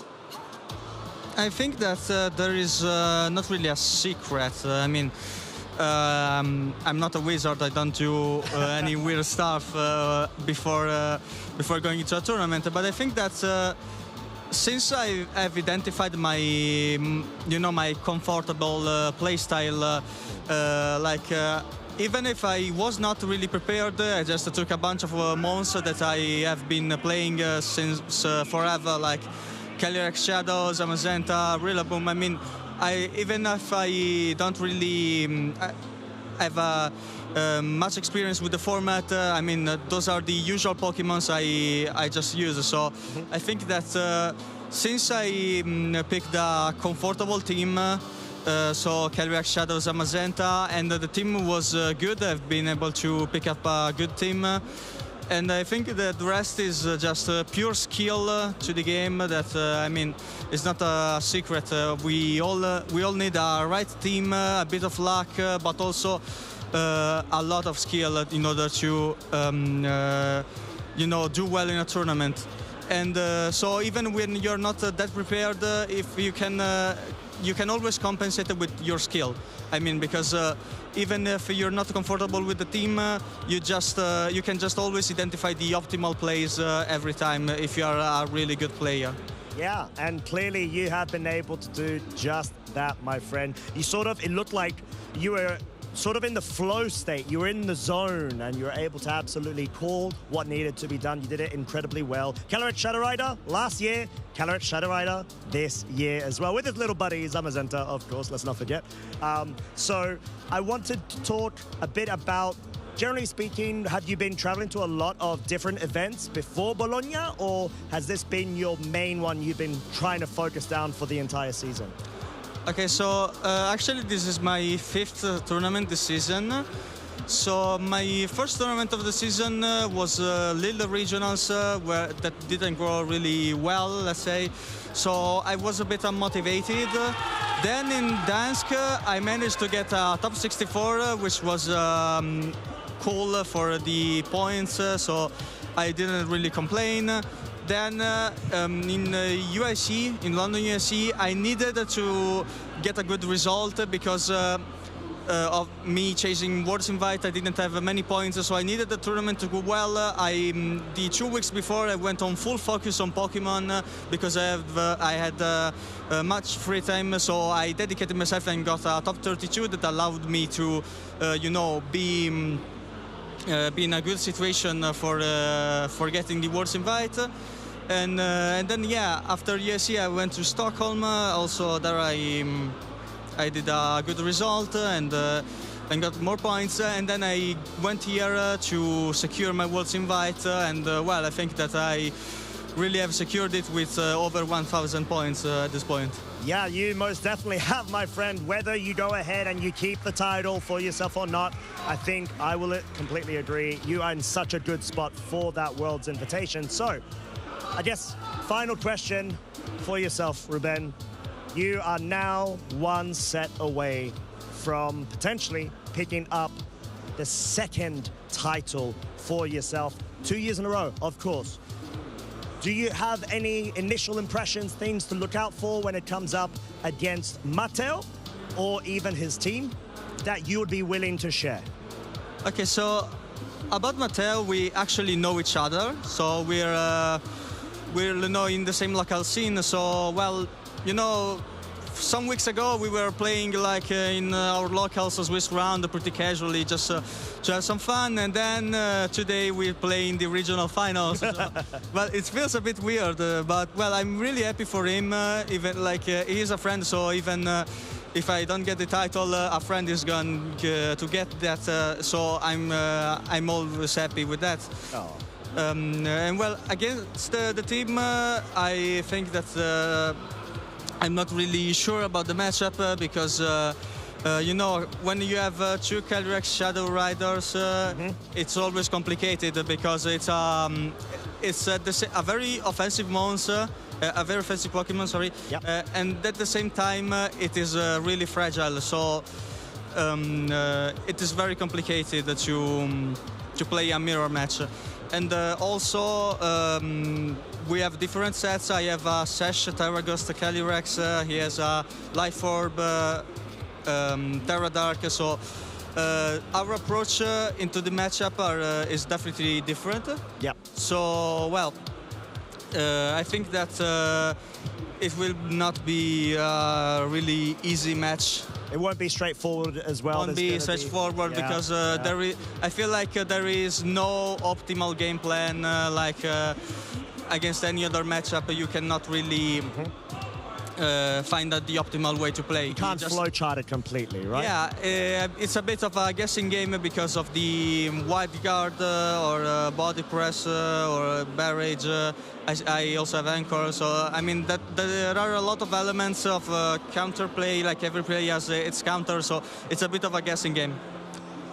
Speaker 3: I think that there is not really a secret. I mean, I'm not a wizard. I don't do any weird stuff before going into a tournament. But I think that since I've identified my, my comfortable play style, even if I was not really prepared, I just took a bunch of months that I have been playing since forever, like Calyrex Shadow, Zamazenta, Rillaboom. I mean, even if I don't really have much experience with the format, I mean, those are the usual Pokemons I just use. So I think that since I picked a comfortable team, so Calyrex Shadow, Zamazenta, and the team was good, I've been able to pick up a good team. And I think that the rest is just pure skill to the game. That I mean, it's not a secret. We all need a right team, a bit of luck, but also a lot of skill in order to you know, do well in a tournament. And so even when you're not that prepared, if you can always compensate it with your skill. I mean, because even if you're not comfortable with the team, you can just always identify the optimal plays every time if you are a really good player.
Speaker 9: Yeah, and clearly you have been able to do just that, my friend. It looked like you were sort of in the flow state. You were in the zone and you were able to absolutely call what needed to be done. You did it incredibly well. Calyrex Shadow Rider last year, Calyrex Shadow Rider this year as well, with his little buddy Zamazenta, of course, let's not forget. So I wanted to talk a bit about, generally speaking, have you been traveling to a lot of different events before Bologna, or has this been your main one you've been trying to focus down for the entire season?
Speaker 3: Okay, so actually this is my 5th tournament this season. So my first tournament of the season was Little Regionals, where that didn't go really well, let's say. So I was a bit unmotivated. Then in Dansk, I managed to get a top 64, which was cool for the points, so I didn't really complain. Then in UIC, in London UIC, I needed to get a good result because of me chasing Worlds Invite. I didn't have many points, so I needed the tournament to go well. The 2 weeks before, I went on full focus on Pokemon because I had much free time, so I dedicated myself and got a top 32 that allowed me to, you know, be in a good situation for getting the Worlds Invite. And then, yeah, after USC, I went to Stockholm. Also, there I did a good result and got more points. And then I went here to secure my Worlds Invite. And, well, I think that I really have secured it with over 1,000 points at this point.
Speaker 9: Yeah, you most definitely have, my friend. Whether you go ahead and you keep the title for yourself or not, I think I will completely agree. You are in such a good spot for that World's Invitation. So, I guess, final question for yourself, Ruben. You are now 1 set away from potentially picking up the 2nd title for yourself. 2 years in a row, of course. Do you have any initial impressions, things to look out for when it comes up against Matteo or even his team that you would be willing to share?
Speaker 3: Okay, so about Matteo, we actually know each other. So we're you know, in the same local scene. So, well, you know, some weeks ago we were playing like in our local Swiss round pretty casually, just to have some fun. And then today we're playing the regional finals. So, well, it feels a bit weird, but well, I'm really happy for him. Even like he's a friend, so even if I don't get the title, a friend is going to get that. So I'm always happy with that.
Speaker 9: Oh.
Speaker 3: And well, against the team, I think that I'm not really sure about the matchup because, you know, when you have 2 Calyrex Shadow Riders, it's always complicated because it's a very offensive monster, a very offensive Pokemon, sorry,
Speaker 9: yep.
Speaker 3: And at the same time, it is really fragile. So it is very complicated to play a mirror match. And also, we have different sets. I have a Sash Terra Ghost Calyrex. He has a Life Orb Terra Dark. So our approach into the matchup is definitely different.
Speaker 9: Yeah.
Speaker 3: So, well, I think that it will not be a really easy match.
Speaker 9: It won't be straightforward as well.
Speaker 3: Won't be straightforward because I feel like there is no optimal game plan. against any other matchup, you cannot really find out the optimal way to play.
Speaker 9: You can't flowchart it completely, right?
Speaker 3: Yeah, it's a bit of a guessing game because of the wide guard or body press or barrage. I also have anchor, so I mean that there are a lot of elements of counter play. Like every player has its counter, so it's a bit of a guessing game.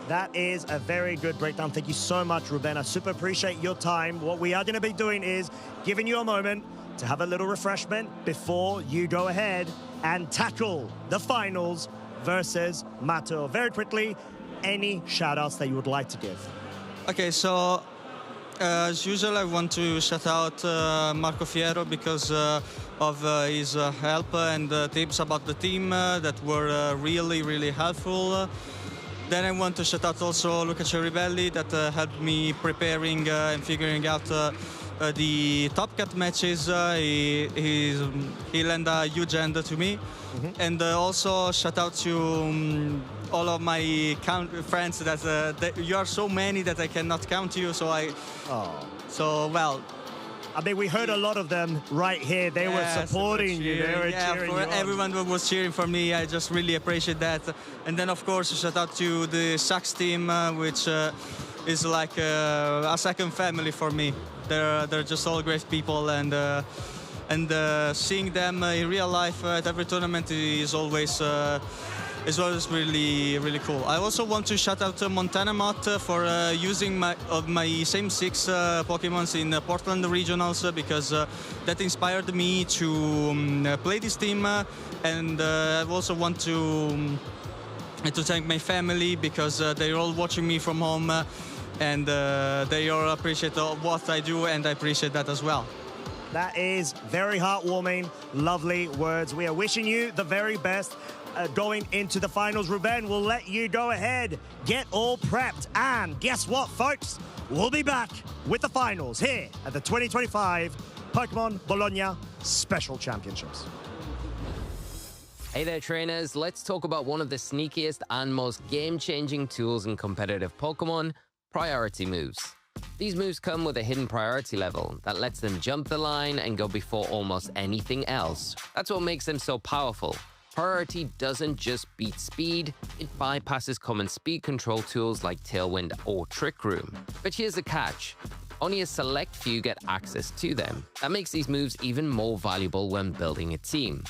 Speaker 9: That is a very good breakdown. Thank you so much, Ruben. I super appreciate your time. What we are going to be doing is giving you a moment to have a little refreshment before you go ahead and tackle the finals versus Mato. Very quickly, any shout-outs that you would like to give?
Speaker 3: Okay, so as usual, I want to shout out Marco Fiero because of his help and tips about the team that were really helpful. Then I want to shout out also Luca Ceribelli that helped me preparing and figuring out the Top Cut matches. He lent a huge hand to me. And also shout out to all of my friends that you are so many that I cannot count you. So
Speaker 9: I mean, we heard a lot of them right here. They were supporting you. They were cheering you on.
Speaker 3: Everyone was cheering for me. I just really appreciate that. And then, of course, shout out to the Sax team, which is like a second family for me. They're just all great people, and seeing them in real life at every tournament is always really cool. I also want to shout out Montana Mott for using my same 6 Pokemons in Portland Regionals because that inspired me to play this team. And I also want to thank my family because they're all watching me from home and they all appreciate what I do, and I appreciate that as well.
Speaker 9: That is very heartwarming, lovely words. We are wishing you the very best going into the finals. Ruben, we'll let you go ahead, get all prepped, and guess what, folks? We'll be back with the finals here at the 2025 Pokémon Bologna Special Championships.
Speaker 7: Hey there, trainers. Let's talk about one of the sneakiest and most game-changing tools in competitive Pokémon, priority moves. These moves come with a hidden priority level that lets them jump the line and go before almost anything else. That's what makes them so powerful. Priority doesn't just beat speed, it bypasses common speed control tools like Tailwind or Trick Room. But here's the catch. Only a select few get access to them. That makes these moves even more valuable when building a team.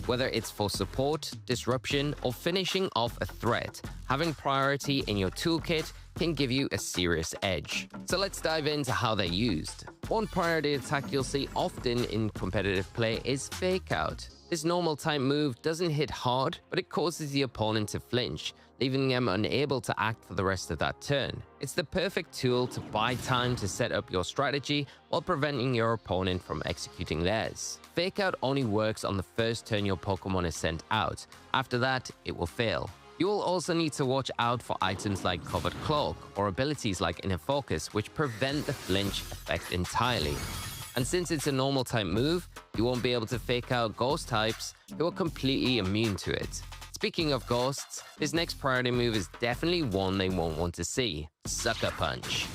Speaker 7: Whether it's for support, disruption, or finishing off a threat, having priority in your toolkit can give you a serious edge. So let's dive into how they're used. One priority attack you'll see often in competitive play is Fake Out. This normal type move doesn't hit hard, but it causes the opponent to flinch, leaving them unable to act for the rest of that turn. It's the perfect tool to buy time to set up your strategy while preventing your opponent from executing theirs. Fake Out only works on the first turn your Pokemon is sent out. After that, it will fail. You will also need to watch out for items like Covered Cloak or abilities like Inner Focus, which prevent the flinch effect entirely. And since it's a normal type move, you won't be able to fake out ghost types who are completely immune to it. Speaking of ghosts, this next priority move is definitely one they won't want to see, Sucker Punch.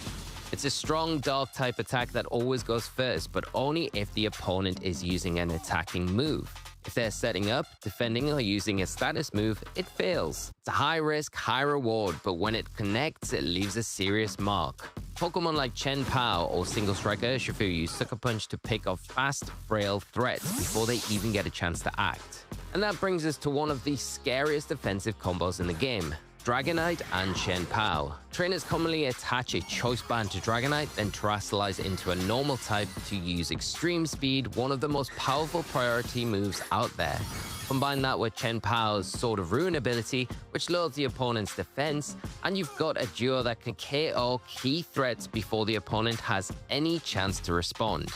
Speaker 7: It's a strong dark type attack that always goes first, but only if the opponent is using an attacking move. If they're setting up, defending, or using a status move, it fails. It's a high risk, high reward, but when it connects, it leaves a serious mark. Pokemon like Chen Pao or Single Strike Urshifu use Sucker Punch to pick off fast, frail threats before they even get a chance to act. And that brings us to one of the scariest defensive combos in the game, Dragonite and Chen Pao. Trainers commonly attach a Choice Band to Dragonite, then Terastallize into a normal type to use Extreme Speed, one of the most powerful priority moves out there. Combine that with Chen Pao's Sword of Ruin ability, which lowers the opponent's defense, and you've got a duo that can KO key threats before the opponent has any chance to respond.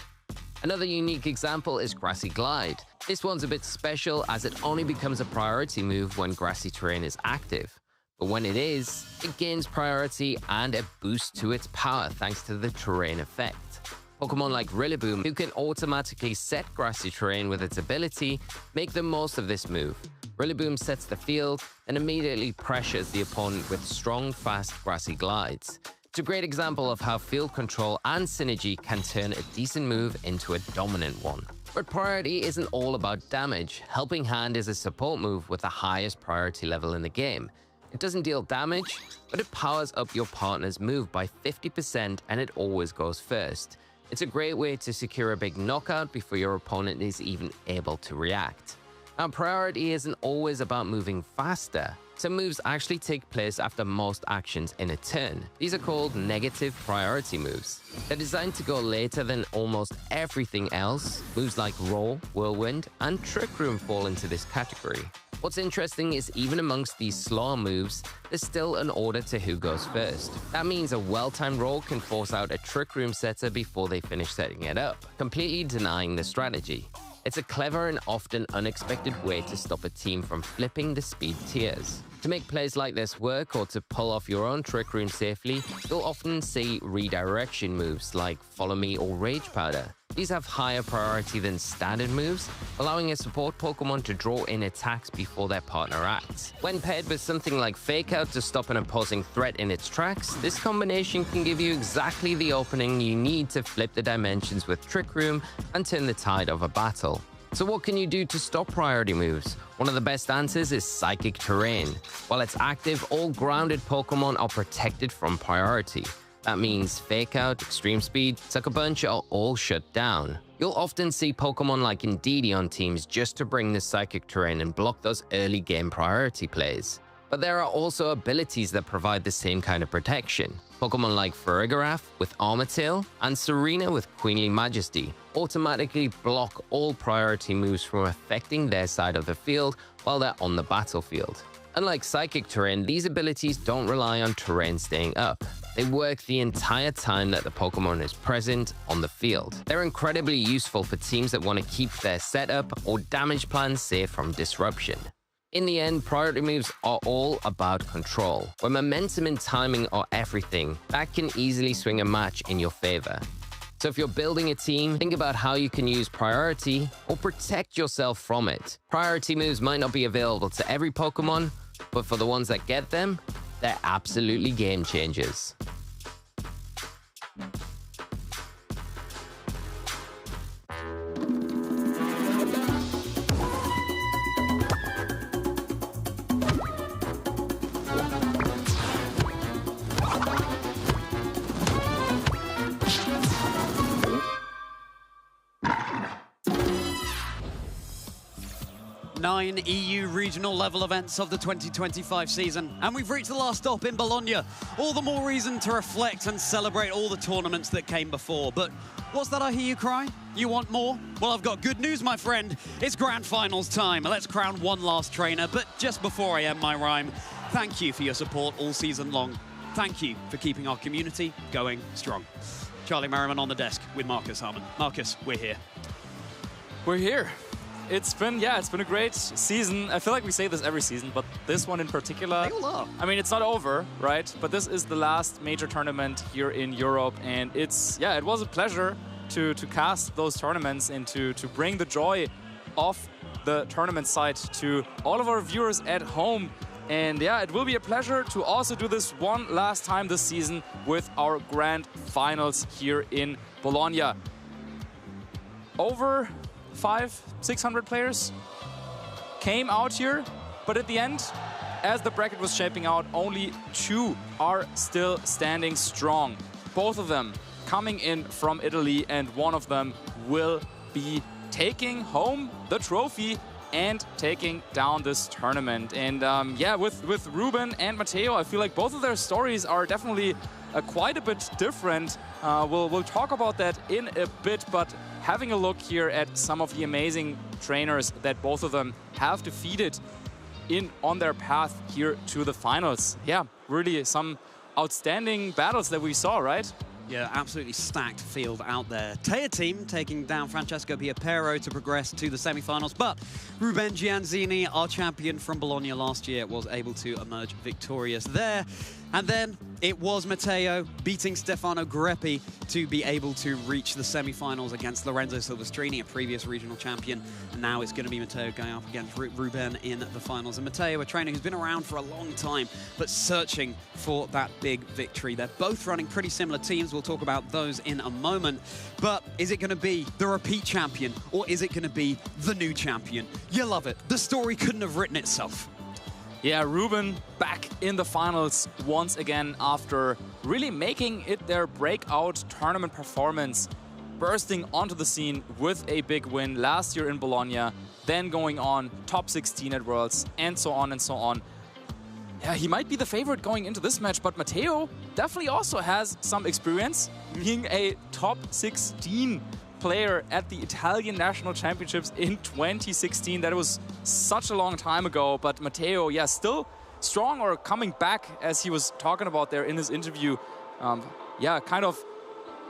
Speaker 7: Another unique example is Grassy Glide. This one's a bit special as it only becomes a priority move when grassy terrain is active. But when it is, it gains priority and a boost to its power thanks to the terrain effect. Pokemon like Rillaboom, who can automatically set grassy terrain with its ability, make the most of this move. Rillaboom sets the field and immediately pressures the opponent with strong, fast grassy glides. It's a great example of how field control and synergy can turn a decent move into a dominant one. But priority isn't all about damage. Helping Hand is a support move with the highest priority level in the game. It doesn't deal damage, but it powers up your partner's move by 50% and it always goes first. It's a great way to secure a big knockout before your opponent is even able to react. Now, priority isn't always about moving faster. Some moves actually take place after most actions in a turn. These are called negative priority moves. They're designed to go later than almost everything else. Moves like Roll, Whirlwind, and Trick Room fall into this category. What's interesting is even amongst these slower moves, there's still an order to who goes first. That means a well-timed roll can force out a Trick Room setter before they finish setting it up, completely denying the strategy. It's a clever and often unexpected way to stop a team from flipping the speed tiers. To make plays like this work or to pull off your own Trick Room safely, you'll often see redirection moves like Follow Me or Rage Powder. These have higher priority than standard moves, allowing a support Pokemon to draw in attacks before their partner acts. When paired with something like Fake Out to stop an opposing threat in its tracks, this combination can give you exactly the opening you need to flip the dimensions with Trick Room and turn the tide of a battle. So what can you do to stop priority moves? One of the best answers is Psychic Terrain. While it's active, all grounded Pokemon are protected from priority. That means Fake Out, Extreme Speed, Sucker Punch are all shut down. You'll often see Pokemon like Indeedee on teams just to bring the Psychic Terrain and block those early game priority plays. But there are also abilities that provide the same kind of protection. Pokemon like Farigiraf with Armor Tail and Serena with Queenly Majesty automatically block all priority moves from affecting their side of the field while they're on the battlefield. Unlike Psychic Terrain, these abilities don't rely on terrain staying up. They work the entire time that the Pokemon is present on the field. They're incredibly useful for teams that want to keep their setup or damage plans safe from disruption. In the end, priority moves are all about control. When momentum and timing are everything, that can easily swing a match in your favor. So if you're building a team, think about how you can use priority or protect yourself from it. Priority moves might not be available to every Pokemon, but for the ones that get them, they're absolutely game changers.
Speaker 5: Nine EU regional level events of the 2025 season, and we've reached the last stop in Bologna. All the more reason to reflect and celebrate all the tournaments that came before. But what's that I hear you cry? You want more? Well, I've got good news, my friend. It's grand finals time. Let's crown one last trainer. But just before I end my rhyme, thank you for your support all season long. Thank you for keeping our community going strong. Charlie Merriman on the desk with Marcus Harmon. Marcus, we're here.
Speaker 12: We're here. It's been a great season. I feel like we say this every season, but this one in particular, I mean, it's not over, right? But this is the last major tournament here in Europe, and it was a pleasure to cast those tournaments and to bring the joy of the tournament side to all of our viewers at home. And yeah, it will be a pleasure to also do this one last time this season with our grand finals here in Bologna. Over 500-600 players came out here, but at the end, as the bracket was shaping out, only 2 are still standing strong. Both of them coming in from Italy, and one of them will be taking home the trophy and taking down this tournament. And with Ruben and Matteo, I feel like both of their stories are definitely quite a bit different. We'll talk about that in a bit, but having a look here at some of the amazing trainers that both of them have defeated on their path here to the finals. Yeah, really some outstanding battles that we saw, right?
Speaker 5: Yeah, absolutely stacked field out there. Taya team taking down Francesco Piapero to progress to the semi-finals, but Ruben Gianzini, our champion from Bologna last year, was able to emerge victorious there. And then It was Matteo beating Stefano Greppi to be able to reach the semi-finals against Lorenzo Silvestrini, a previous regional champion. And now it's going to be Matteo going up against Ruben in the finals. And Matteo, a trainer who's been around for a long time, but searching for that big victory. They're both running pretty similar teams. We'll talk about those in a moment. But is it going to be the repeat champion, or is it going to be the new champion? You love it. The story couldn't have written itself.
Speaker 12: Yeah, Ruben back in the finals once again after really making it their breakout tournament performance, bursting onto the scene with a big win last year in Bologna, then going on top 16 at Worlds, and so on and so on. Yeah, he might be the favorite going into this match, but Matteo definitely also has some experience being a top 16 player at the Italian National Championships in 2016. That was such a long time ago, but Matteo, yeah, still strong, or coming back, as he was talking about there in his interview. Yeah, kind of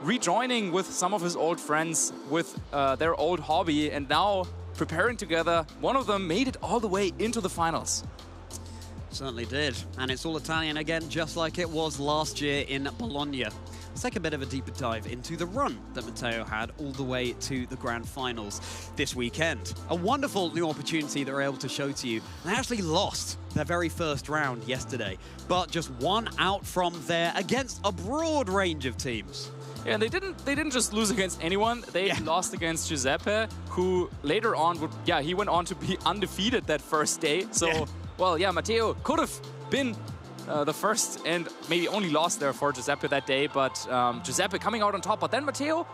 Speaker 12: rejoining with some of his old friends with their old hobby, and now preparing together. One of them made it all the way into the finals.
Speaker 5: Certainly did, and it's all Italian again, just like it was last year in Bologna. Let's take a bit of a deeper dive into the run that Matteo had all the way to the grand finals this weekend. A wonderful new opportunity that we're able to show to you. They actually lost their very first round yesterday, but just one out from there against a broad range of teams.
Speaker 12: Yeah, and they didn't just lose against anyone. They lost against Giuseppe, who later on would, he went on to be undefeated that first day. So, well, yeah, Matteo could have been the first and maybe only lost there for Giuseppe that day, but Giuseppe coming out on top. But then Matteo,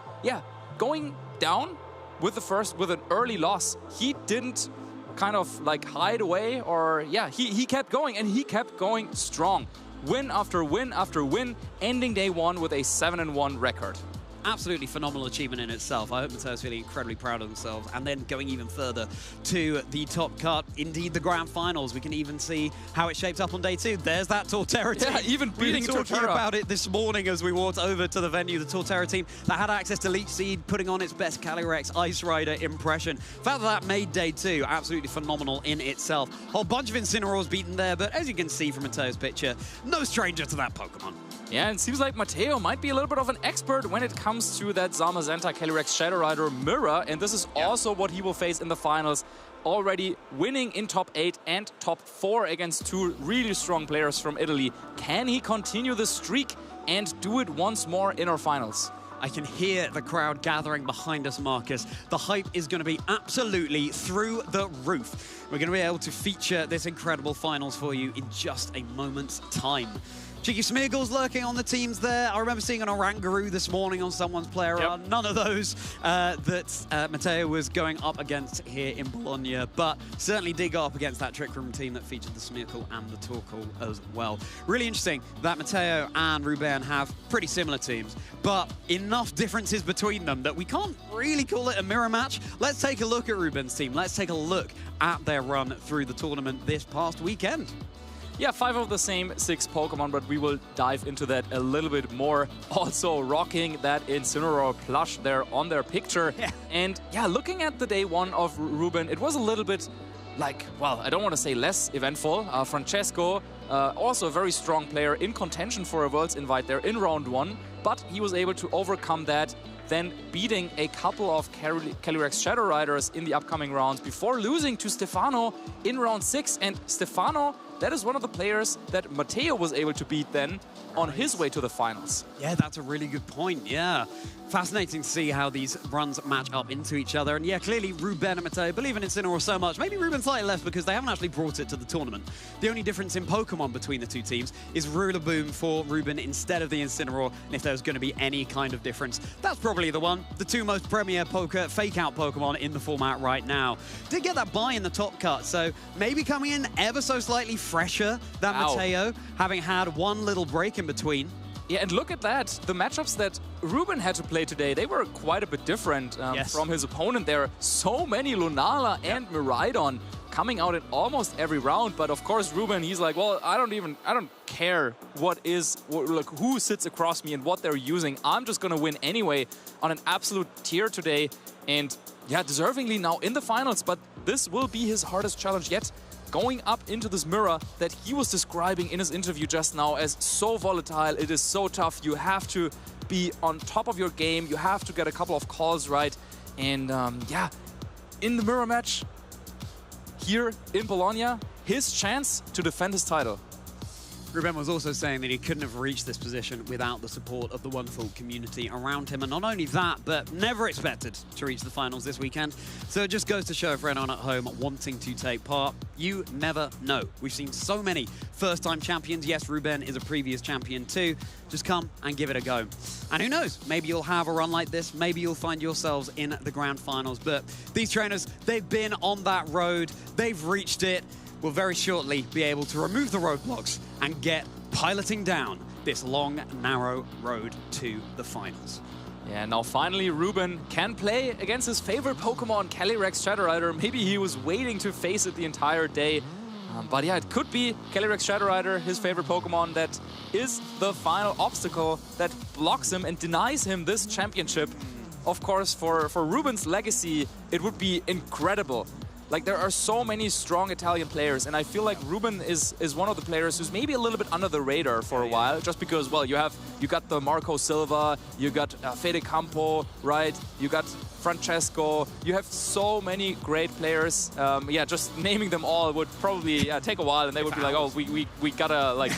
Speaker 12: going down with an early loss. He didn't kind of like hide away, or he kept going, and he kept going strong. Win after win after win, ending day one with a 7-1 record.
Speaker 5: Absolutely phenomenal achievement in itself. I hope Matteo's feeling incredibly proud of themselves. And then going even further to the top cut, indeed the grand finals. We can even see how it shapes up on day two. There's that Torterra team.
Speaker 12: Yeah, even beating
Speaker 5: we were talking
Speaker 12: Torterra
Speaker 5: about it this morning as we walked over to the venue. The Torterra team that had access to Leech Seed, putting on its best Calyrex Ice Rider impression. The fact that made day two absolutely phenomenal in itself. A whole bunch of Incineroars beaten there, but as you can see from Matteo's picture, no stranger to that Pokemon.
Speaker 12: Yeah, and it seems like Matteo might be a little bit of an expert when it comes to that Zamazenta Calyrex Shadow Rider mirror, and this is also what he will face in the finals. Already winning in top 8 and top 4 against two really strong players from Italy. Can he continue the streak and do it once more in our finals?
Speaker 5: I can hear the crowd gathering behind us, Marcus. The hype is going to be absolutely through the roof. We're going to be able to feature this incredible finals for you in just a moment's time. Cheeky Smeagol's lurking on the teams there. I remember seeing an Oranguru this morning on someone's player run. None of those that Matteo was going up against here in Bologna, but certainly did go up against that Trick Room team that featured the Smeargle and the Torkoal as well. Really interesting that Matteo and Ruben have pretty similar teams, but enough differences between them that we can't really call it a mirror match. Let's take a look at Ruben's team. Let's take a look at their run through the tournament this past weekend.
Speaker 12: Yeah, 5 of the same 6 Pokemon, but we will dive into that a little bit more. Also rocking that Incineroar plush there on their picture. And yeah, looking at the day one of Ruben, it was a little bit like, well, I don't want to say less eventful. Francesco, also a very strong player in contention for a Worlds invite there in round 1, but he was able to overcome that, then beating a couple of Calyrex Shadow Riders in the upcoming rounds before losing to Stefano in round 6. And Stefano, that is one of the players that Matteo was able to beat then on his way to the finals.
Speaker 5: Yeah, that's a really good point, yeah. Fascinating to see how these runs match up into each other. And yeah, clearly Ruben and Matteo believe in Incineroar so much. Maybe Ruben slightly less because they haven't actually brought it to the tournament. The only difference in Pokemon between the two teams is Rillaboom for Ruben instead of the Incineroar. And if there's going to be any kind of difference, that's probably the one. The two most premier fake-out Pokemon in the format right now. Did get that bye in the top cut, so maybe coming in ever so slightly fresher than Matteo, having had one little break in between.
Speaker 12: Yeah, and look at that. The matchups that Ruben had to play today, they were quite a bit different from his opponent there. So many Lunala and Miraidon coming out in almost every round. But of course, Ruben, he's like, well, I don't care who sits across me and what they're using. I'm just going to win anyway on an absolute tier today. And yeah, deservingly now in the finals. But this will be his hardest challenge yet. going up into this mirror that he was describing in his interview just now as so volatile. It is so tough. You have to be on top of your game. You have to get a couple of calls right. And yeah, in the mirror match here in Bologna, his chance to defend his title.
Speaker 5: Ruben was also saying that he couldn't have reached this position without the support of the wonderful community around him. And not only that, but never expected to reach the finals this weekend. So it just goes to show for anyone at home wanting to take part, you never know. We've seen so many first-time champions. Yes, Ruben is a previous champion too. Just come and give it a go. And who knows, maybe you'll have a run like this. Maybe you'll find yourselves in the grand finals. But these trainers, they've been on that road. They've reached it. Will very shortly be able to remove the roadblocks and get piloting down this long, narrow road to the finals.
Speaker 12: Yeah, now finally Ruben can play against his favorite Pokemon, Calyrex Shadow Rider. Maybe he was waiting to face it the entire day. But yeah, it could be Calyrex Shadow Rider, his favorite Pokemon, that is the final obstacle that blocks him and denies him this championship. Of course, for Ruben's legacy, it would be incredible. Like, there are so many strong Italian players, and I feel like Ruben is one of the players who's maybe a little bit under the radar for a while, just because, well, you got the Marco Silva, you got Fede Campo, right? You got Francesco. You have so many great players. Yeah, just naming them all would probably take a while, and they would be like, oh, we gotta like,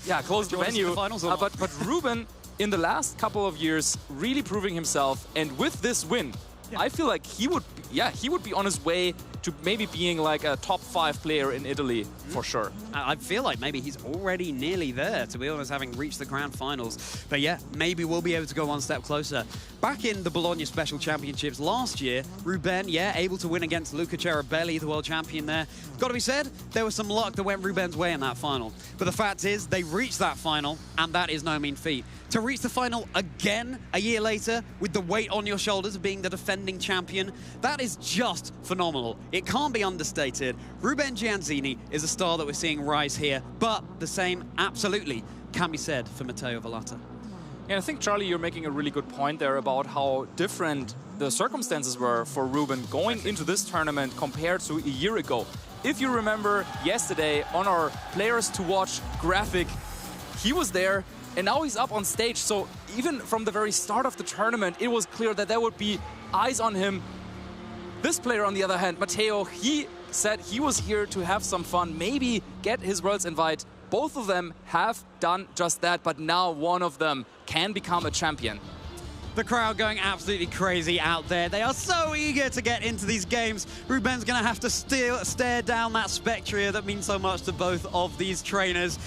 Speaker 12: yeah, close the venue. But Ruben, in the last couple of years, really proving himself, and with this win, I feel like he would be on his way to maybe being like a top 5 player in Italy, for sure.
Speaker 5: I feel like maybe he's already nearly there, to be honest, having reached the grand finals. But yeah, maybe we'll be able to go one step closer. Back in the Bologna Special Championships last year, Ruben, able to win against Luca Cerabelli, the world champion there. Got to be said, there was some luck that went Ruben's way in that final. But the fact is, they reached that final, and that is no mean feat. To reach the final again a year later with the weight on your shoulders of being the defending champion, that is just phenomenal. It can't be understated. Ruben Gianzini is a star that we're seeing rise here, but the same absolutely can be said for Matteo Vallata.
Speaker 12: Yeah, I think, Charlie, you're making a really good point there about how different the circumstances were for Ruben going into this tournament compared to a year ago. If you remember yesterday on our Players to Watch graphic, he was there, and now he's up on stage. So even from the very start of the tournament, it was clear that there would be eyes on him. This player, on the other hand, Matteo, he said he was here to have some fun, maybe get his Worlds invite. Both of them have done just that, but now one of them can become a champion.
Speaker 5: The crowd going absolutely crazy out there. They are so eager to get into these games. Ruben's going to have to stare down that Spectria that means so much to both of these trainers.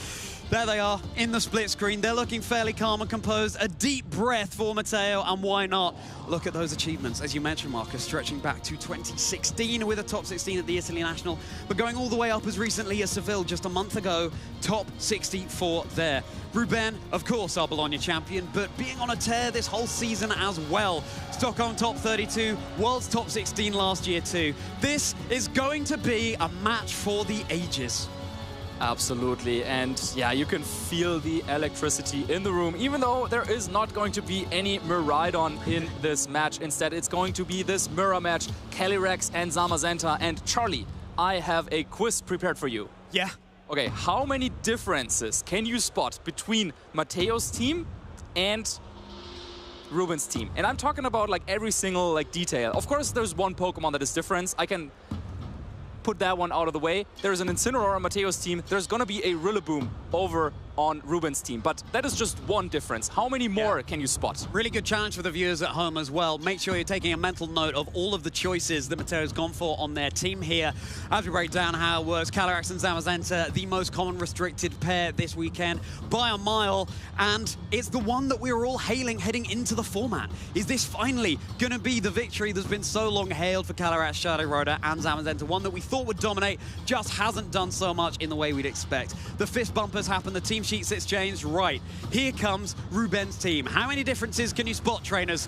Speaker 5: There they are in the split screen. They're looking fairly calm and composed. A deep breath for Matteo, and why not? Look at those achievements, as you mentioned, Marcus, stretching back to 2016 with a top 16 at the Italy National, but going all the way up as recently as Seville just a month ago, top 64 there. Ruben, of course, our Bologna champion, but being on a tear this whole season as well. Stockholm top 32, World's top 16 last year too. This is going to be a match for the ages.
Speaker 12: Absolutely, and yeah, you can feel the electricity in the room, even though there is not going to be any Miraidon in this match. Instead, it's going to be this mirror match, Calyrex and Zamazenta. And Charlie, I have a quiz prepared for you.
Speaker 5: Yeah.
Speaker 12: Okay, how many differences can you spot between Matteo's team and Ruben's team? And I'm talking about like every single like detail. Of course, there's one Pokemon that is different. I can put that one out of the way. There's an Incineroar on Matteo's team. There's gonna be a Rillaboom over on Ruben's team, but that is just one difference. How many more can you spot?
Speaker 5: Really good challenge for the viewers at home as well. Make sure you're taking a mental note of all of the choices that Matteo's gone for on their team here. As we break down how it works, Calyrex and Zamazenta, the most common restricted pair this weekend by a mile, and it's the one that we were all hailing heading into the format. Is this finally going to be the victory that's been so long hailed for Calyrex, Shadow Rider and Zamazenta? One that we thought would dominate, just hasn't done so much in the way we'd expect. The fist bumpers happen, the team sheets exchanged. Right, here comes Ruben's team. How many differences can you spot, trainers?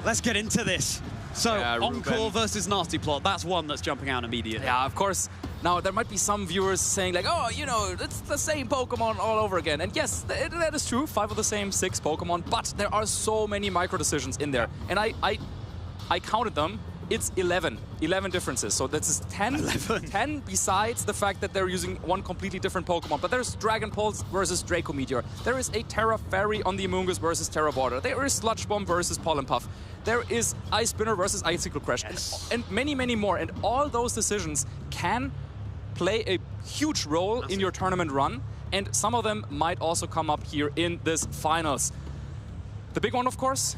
Speaker 5: Let's get into this. So, Encore versus Nasty Plot, that's one that's jumping out immediately.
Speaker 12: Yeah, of course. Now, there might be some viewers saying like, oh, you know, it's the same Pokemon all over again. And yes, that is true, 5 of the same 6 Pokemon, but there are so many micro decisions in there. And I counted them. it's 11 differences. So that's 10 besides the fact that they're using one completely different Pokemon. But there's Dragon Pulse versus Draco Meteor. There is a Terra Fairy on the Amoonguss versus Terra Border. There is Sludge Bomb versus Pollen Puff. There is Ice Spinner versus Icicle Crash. And many, many more. And all those decisions can play a huge role in your tournament run. And some of them might also come up here in this finals. The big one, of course,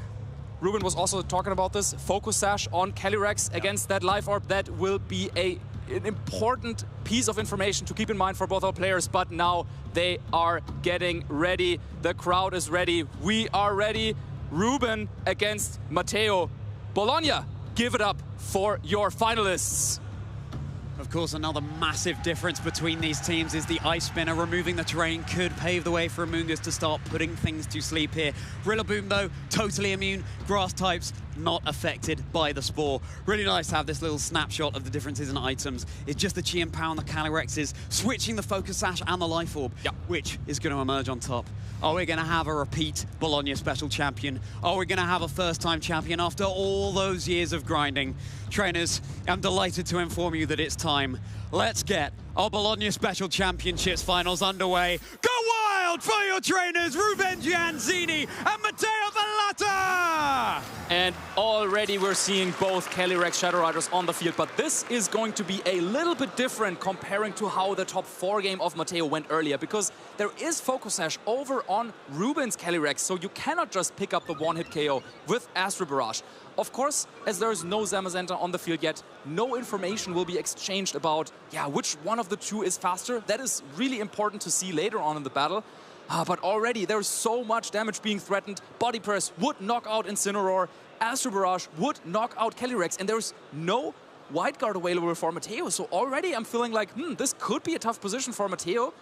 Speaker 12: Ruben was also talking about this, Focus Sash on Calyrex against that Life Orb. That will be an important piece of information to keep in mind for both our players, but now they are getting ready. The crowd is ready. We are ready. Ruben against Matteo. Bologna, give it up for your finalists.
Speaker 5: Of course, another massive difference between these teams is the Ice Spinner. Removing the terrain could pave the way for Amoonguss to start putting things to sleep here. Rillaboom, though, totally immune. Grass types not affected by the Spore. Really nice to have this little snapshot of the differences in items. It's just the Chi and Power and the Calyrexes, switching the Focus Sash and the Life Orb, which is going to emerge on top. Are we going to have a repeat Bologna Special Champion? Are we going to have a first-time champion after all those years of grinding? Trainers, I'm delighted to inform you that it's time. Let's get our Bologna Special Championships finals underway. Go wild for your trainers, Ruben Gianzini and Matteo Vallata!
Speaker 12: And already we're seeing both Calyrex Shadow Riders on the field, but this is going to be a little bit different comparing to how the top 4 game of Matteo went earlier, because there is Focus Sash over on Ruben's Calyrex, so you cannot just pick up the one-hit KO with Astro Barrage. Of course, as there is no Zamazenta on the field yet, no information will be exchanged about, which one of the two is faster. That is really important to see later on in the battle. But already there's so much damage being threatened. Body Press would knock out Incineroar. Astro Barrage would knock out Calyrex. And there's no Wide Guard available for Matteo. So already I'm feeling like, this could be a tough position for Matteo.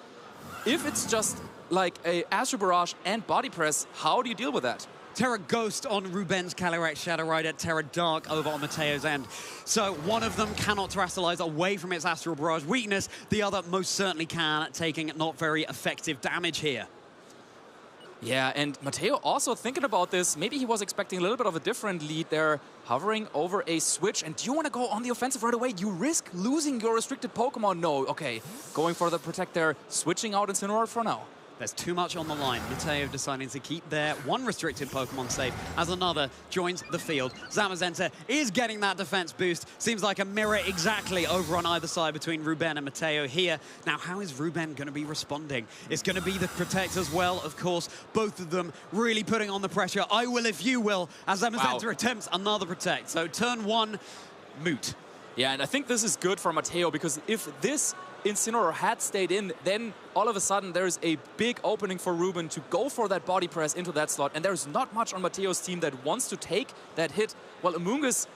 Speaker 12: If it's just like a Astro Barrage and Body Press, how do you deal with that?
Speaker 5: Terra Ghost on Ruben's Calyrex Shadow Rider, Terra Dark over on Matteo's end. So one of them cannot terrestrialize away from its Astral Barrage weakness. The other most certainly can, taking not very effective damage here.
Speaker 12: Yeah, and Matteo also thinking about this. Maybe he was expecting a little bit of a different lead there, hovering over a switch. And do you want to go on the offensive right away? You risk losing your restricted Pokemon. No, okay. Going for the Protect there, switching out Incineroar for now.
Speaker 5: There's too much on the line. Matteo deciding to keep their one restricted Pokemon safe as another joins the field. Zamazenta is getting that defense boost. Seems like a mirror exactly over on either side between Ruben and Matteo here. Now, how is Ruben going to be responding? It's going to be the Protect as well, of course. Both of them really putting on the pressure. I will if you will, as Zamazenta attempts another Protect. So turn 1, moot.
Speaker 12: Yeah, and I think this is good for Matteo, because if this Incineroar had stayed in, then all of a sudden there's a big opening for Ruben to go for that Body Press into that slot, and there's not much on Matteo's team that wants to take that hit. Well, Amoonguss,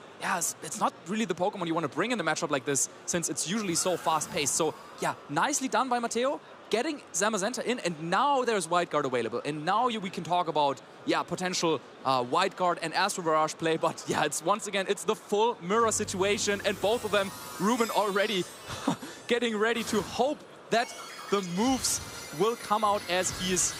Speaker 12: it's not really the Pokemon you want to bring in the matchup like this, since it's usually so fast-paced. So, nicely done by Matteo, getting Zamazenta in, and now there's Wide Guard available. And now we can talk about, potential Wide Guard and Astro Barrage play, but it's once again, it's the full mirror situation, and both of them, Ruben already getting ready to hope that the moves will come out as he is,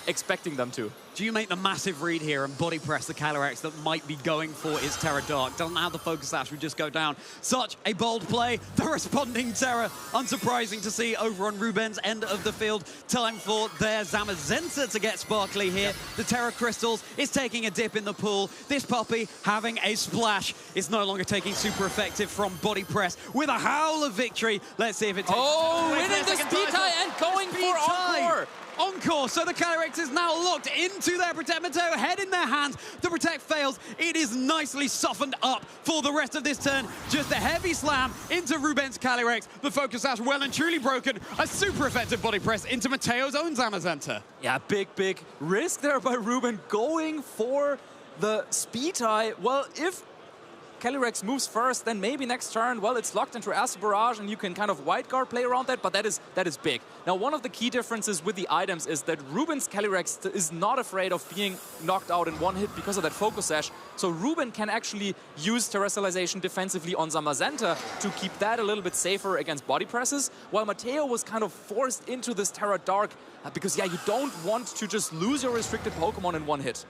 Speaker 12: expecting them to.
Speaker 5: Do you make the massive read here and Body Press the Calyrex that might be going for its Terra Dark? Doesn't have the Focus Sash, would just go down. Such a bold play. The responding Terra, unsurprising to see over on Ruben's end of the field. Time for their Zamazenta to get sparkly here. The Terra Crystals is taking a dip in the pool. This puppy having a splash. It's no longer taking super effective from Body Press with a howl of victory. Let's see if it takes...
Speaker 12: winning the speed tie and going for Encore!
Speaker 5: Encore, so the Calyrex is now locked into their Protect. Matteo head in their hands. The Protect fails. It is nicely softened up for the rest of this turn. Just a heavy slam into Ruben's Calyrex. The Focus Sash well and truly broken. A super effective Body Press into Matteo's own Zamazenta.
Speaker 12: Yeah, big risk there by Ruben going for the speed tie. Well, if Calyrex moves first, then maybe next turn, well, it's locked into Astro Barrage and you can kind of Wide Guard play around that, but that is big. Now, one of the key differences with the items is that Ruben's Calyrex is not afraid of being knocked out in one hit because of that Focus Sash. So Ruben can actually use Terrestrialization defensively on Zamazenta to keep that a little bit safer against Body Presses, while Matteo was kind of forced into this Terra Dark because, you don't want to just lose your restricted Pokemon in one hit.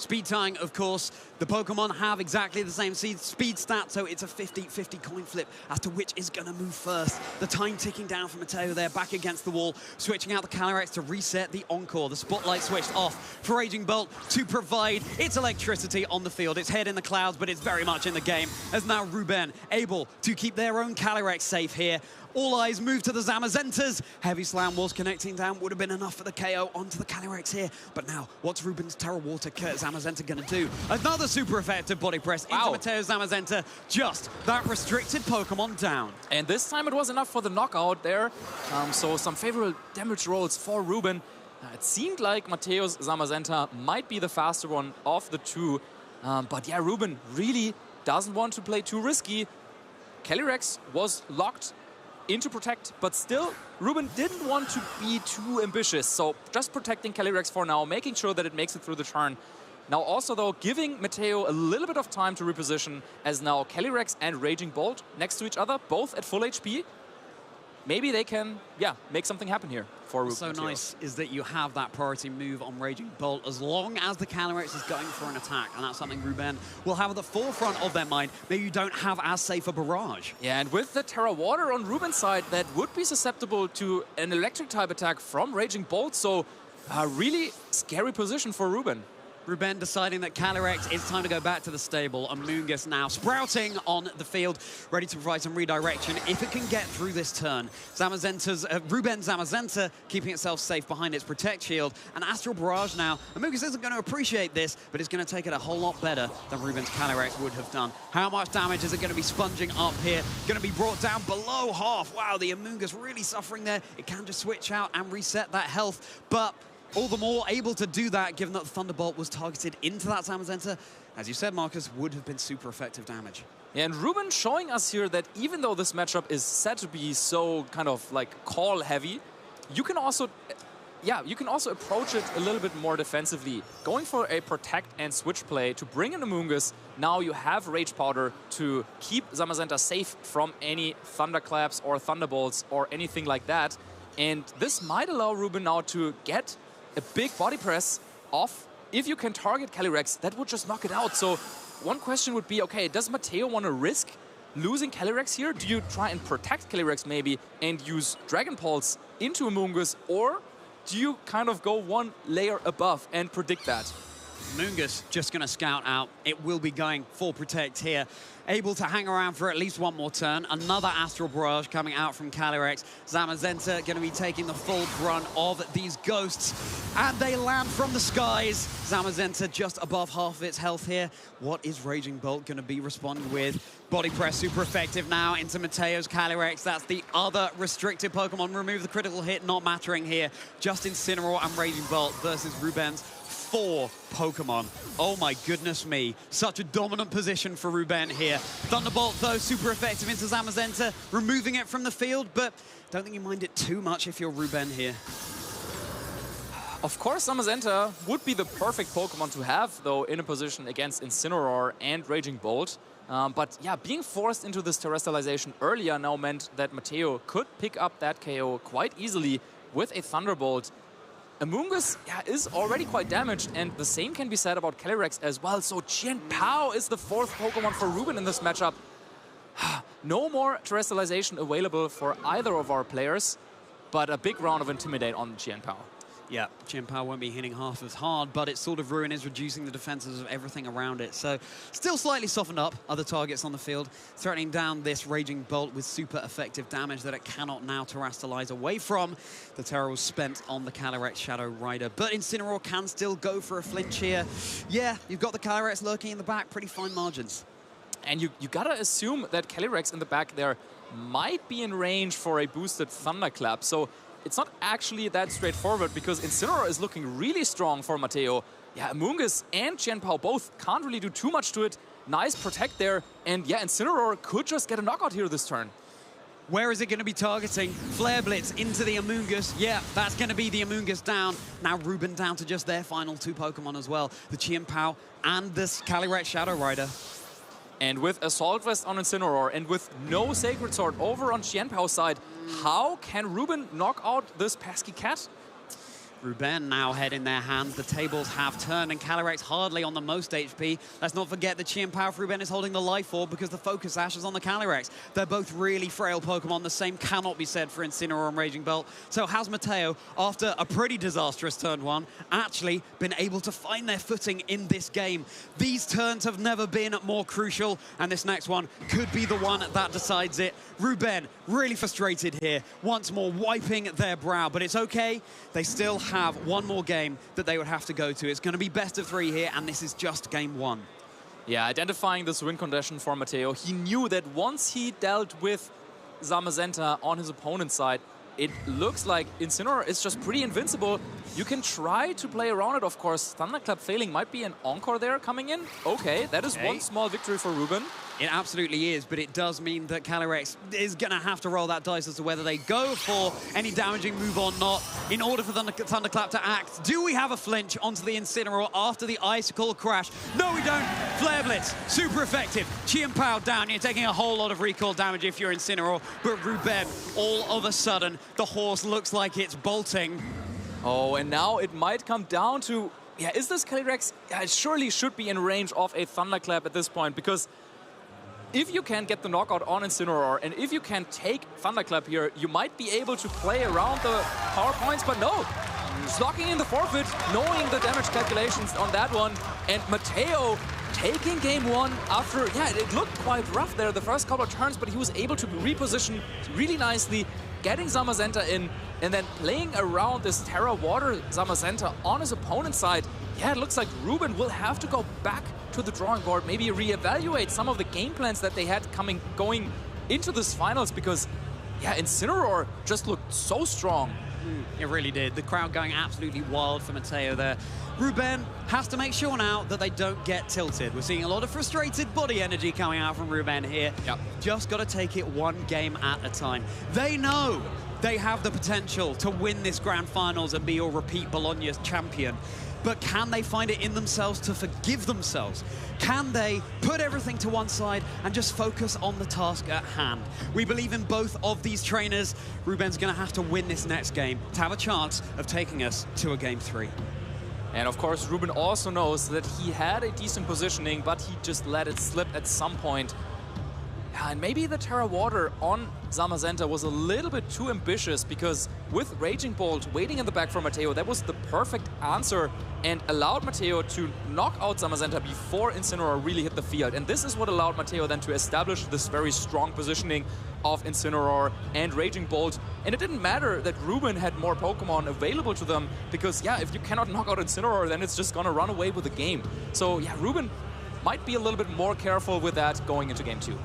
Speaker 5: Speed tying, of course. The Pokemon have exactly the same speed stat, so it's a 50-50 coin flip as to which is going to move first. The time ticking down for Mateo there, back against the wall, switching out the Calyrex to reset the Encore. The Spotlight switched off for Raging Bolt to provide its electricity on the field. Its head in the clouds, but it's very much in the game, as now Ruben able to keep their own Calyrex safe here. All eyes move to the Zamazentas. Heavy Slam was connecting down, would have been enough for the KO onto the Calyrex here. But now, what's Ruben's Terra Water Zamazenta going to do? Another super effective body press into Mateo's Zamazenta. Just that restricted Pokemon down.
Speaker 12: And this time it was enough for the knockout there. So some favorable damage rolls for Ruben. It seemed like Mateo's Zamazenta might be the faster one of the two. But yeah, Ruben really doesn't want to play too risky. Calyrex was locked into Protect, but still, Ruben didn't want to be too ambitious. So just protecting Calyrex for now, making sure that it makes it through the turn. Now also, though, giving Mateo a little bit of time to reposition, as now Calyrex and Raging Bolt next to each other, both at full HP. Maybe they can, yeah, make something happen here for Ruben.
Speaker 5: So
Speaker 12: Mateo.
Speaker 5: nice is that you have that priority move on Raging Bolt as long as the Calyrex is going for an attack, and that's something Ruben will have at the forefront of their mind. Maybe you don't have as safe a barrage.
Speaker 12: Yeah, and with the Terra Water on Ruben's side, that would be susceptible to an electric type attack from Raging Bolt, so a really scary position for Ruben.
Speaker 5: Ruben deciding that Calyrex, it's time to go back to the stable. Amoonguss now sprouting on the field, ready to provide some redirection if it can get through this turn. Ruben Zamazenta keeping itself safe behind its Protect Shield. And Astral Barrage now. Amoonguss isn't going to appreciate this, but it's going to take it a whole lot better than Ruben's Calyrex would have done. How much damage is it going to be sponging up here? Going to be brought down below half. Wow, the Amoonguss really suffering there. It can just switch out and reset that health, but all the more able to do that, given that the Thunderbolt was targeted into that Zamazenta. As you said, Marcus, would have been super effective damage.
Speaker 12: Yeah, and Ruben showing us here that even though this matchup is said to be so kind of like call heavy, you can also approach it a little bit more defensively. Going for a protect and switch play to bring in Amoonguss. Now you have Rage Powder to keep Zamazenta safe from any Thunderclaps or Thunderbolts or anything like that. And this might allow Ruben now to get a big body press off. If you can target Calyrex, that would just knock it out. So one question would be, okay, does Mateo want to risk losing Calyrex here? Do you try and protect Calyrex maybe and use Dragon Pulse into Amoonguss, or do you kind of go one layer above and predict that?
Speaker 5: Amoonguss just going to scout out. It will be going for Protect here. Able to hang around for at least one more turn. Another Astral Barrage coming out from Calyrex. Zamazenta going to be taking the full brunt of these ghosts. And they land from the skies. Zamazenta just above half of its health here. What is Raging Bolt going to be responding with? Body Press super effective now into Mateo's Calyrex. That's the other restricted Pokemon. Remove the critical hit, not mattering here. Just Incineroar and Raging Bolt versus Ruben's 4 Pokemon. Oh my goodness me. Such a dominant position for Ruben here. Thunderbolt, though, super effective into Zamazenta, removing it from the field, but don't think you mind it too much if you're Ruben here.
Speaker 12: Of course, Zamazenta would be the perfect Pokemon to have, though, in a position against Incineroar and Raging Bolt. But yeah, being forced into this Terrestrialization earlier now meant that Mateo could pick up that KO quite easily with a Thunderbolt. Amoonguss is already quite damaged, and the same can be said about Calyrex as well. So Chien-Pao is the 4th Pokemon for Ruben in this matchup. No more Terrestrialization available for either of our players, but a big round of Intimidate on Chien-Pao.
Speaker 5: Yeah, Chien-Pao won't be hitting half as hard, but its Sword of Ruin is reducing the defenses of everything around it. So still slightly softened up other targets on the field, threatening down this Raging Bolt with super effective damage that it cannot now terrestrialize away from. The Terror was spent on the Calyrex Shadow Rider, but Incineroar can still go for a flinch here. Yeah, you've got the Calyrex lurking in the back, pretty fine margins.
Speaker 12: And you gotta assume that Calyrex in the back there might be in range for a boosted Thunderclap. So it's not actually that straightforward, because Incineroar is looking really strong for Mateo. Yeah, Amoonguss and Chien-Pao both can't really do too much to it. Nice protect there, and yeah, Incineroar could just get a knockout here this turn.
Speaker 5: Where is it going to be targeting? Flare Blitz into the Amoonguss. Yeah, that's going to be the Amoonguss down. Now Ruben down to just their final 2 Pokemon as well. The Chien-Pao and this Calyrex Shadow Rider.
Speaker 12: And with Assault Vest on Incineroar and with no Sacred Sword over on Chien-Pao's side, how can Ruben knock out this pesky cat?
Speaker 5: Ruben now head in their hands. The tables have turned, and Calyrex hardly on the most HP. Let's not forget that Chi and Power for Ruben is holding the Life Orb because the Focus Sash is on the Calyrex. They're both really frail Pokemon. The same cannot be said for Incineroar and Raging Bolt. So has Mateo, after a pretty disastrous turn 1, actually been able to find their footing in this game? These turns have never been more crucial, and this next one could be the one that decides it. Ruben really frustrated here, once more wiping their brow, but it's okay. They still have one more game that they would have to go to. It's going to be best of 3 here, and this is just game 1.
Speaker 12: Yeah, identifying this win condition for Mateo, he knew that once he dealt with Zamazenta on his opponent's side, it looks like Incineroar is just pretty invincible. You can try to play around it, of course. Thunderclap failing might be an Encore there coming in. Okay, that is one small victory for Ruben.
Speaker 5: It absolutely is, but it does mean that Calyrex is going to have to roll that dice as to whether they go for any damaging move or not in order for Thunderclap to act. Do we have a flinch onto the Incineroar after the Icicle crash? No, we don't. Flare Blitz, super effective. Chi and Pow down. You're taking a whole lot of recall damage if you're Incineroar, but Ruben, all of a sudden, the horse looks like it's bolting.
Speaker 12: Oh, and now it might come down to, yeah, is this Calyrex? Yeah, it surely should be in range of a Thunderclap at this point, because if you can get the knockout on Incineroar, and if you can take Thunderclap here, you might be able to play around the power points, but no. Locking in the forfeit, knowing the damage calculations on that one, and Mateo taking game 1 after, yeah, it looked quite rough there the first couple of turns, but he was able to reposition really nicely, getting Zamazenta in, and then playing around this Terra Water Zamazenta on his opponent's side. Yeah, it looks like Ruben will have to go back to the drawing board, maybe reevaluate some of the game plans that they had going into this finals, because, yeah, Incineroar just looked so strong.
Speaker 5: It really did. The crowd going absolutely wild for Mateo there. Ruben has to make sure now that they don't get tilted. We're seeing a lot of frustrated body energy coming out from Ruben here.
Speaker 12: Yep.
Speaker 5: Just got to take it one game at a time. They know they have the potential to win this grand finals and be your repeat Bologna champion. But can they find it in themselves to forgive themselves? Can they put everything to one side and just focus on the task at hand? We believe in both of these trainers. Ruben's going to have to win this next game to have a chance of taking us to a game 3.
Speaker 12: And of course, Ruben also knows that he had a decent positioning, but he just let it slip at some point. And maybe the Terra Water on Zamazenta was a little bit too ambitious, because with Raging Bolt waiting in the back for Mateo, that was the perfect answer and allowed Mateo to knock out Zamazenta before Incineroar really hit the field. And this is what allowed Mateo then to establish this very strong positioning of Incineroar and Raging Bolt. And it didn't matter that Ruben had more Pokemon available to them, because, yeah, if you cannot knock out Incineroar, then it's just gonna run away with the game. So, yeah, Ruben might be a little bit more careful with that going into game 2.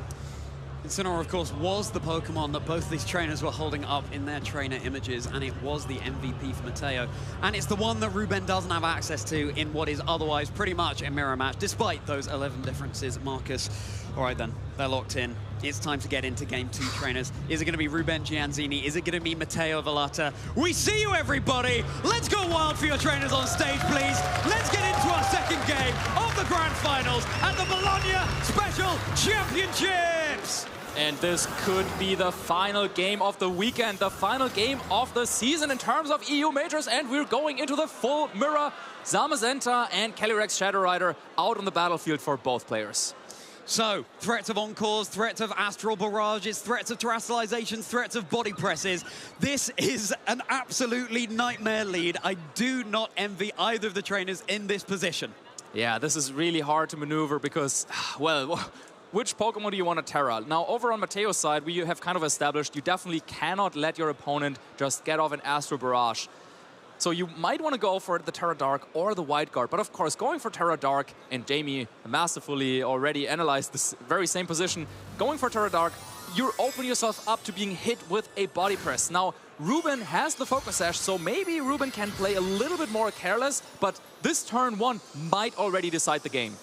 Speaker 5: Incineroar, of course, was the Pokemon that both these trainers were holding up in their trainer images, and it was the MVP for Mateo. And it's the one that Ruben doesn't have access to in what is otherwise pretty much a mirror match, despite those 11 differences, Marcus. All right, then, they're locked in. It's time to get into game 2, trainers. Is it going to be Ruben Gianzini? Is it going to be Matteo Vallata? We see you, everybody! Let's go wild for your trainers on stage, please! Let's get into our second game of the Grand Finals at the Bologna Special Championships!
Speaker 12: And this could be the final game of the weekend, the final game of the season in terms of EU Majors, and we're going into the full mirror. Zamazenta and Calyrex Shadow Rider out on the battlefield for both players.
Speaker 5: So, threats of Encores, threats of Astral Barrages, threats of Terrestrializations, threats of Body Presses. This is an absolutely nightmare lead. I do not envy either of the trainers in this position.
Speaker 12: Yeah, this is really hard to maneuver because, well, which Pokemon do you want to Terra? Now, over on Mateo's side, we have kind of established you definitely cannot let your opponent just get off an Astral Barrage. So you might want to go for the Terra Dark or the White Guard. But of course, going for Terra Dark, and Jamie masterfully already analyzed this very same position, going for Terra Dark, you open yourself up to being hit with a Body Press. Now, Ruben has the Focus Sash, so maybe Ruben can play a little bit more careless, but this turn 1 might already decide the game.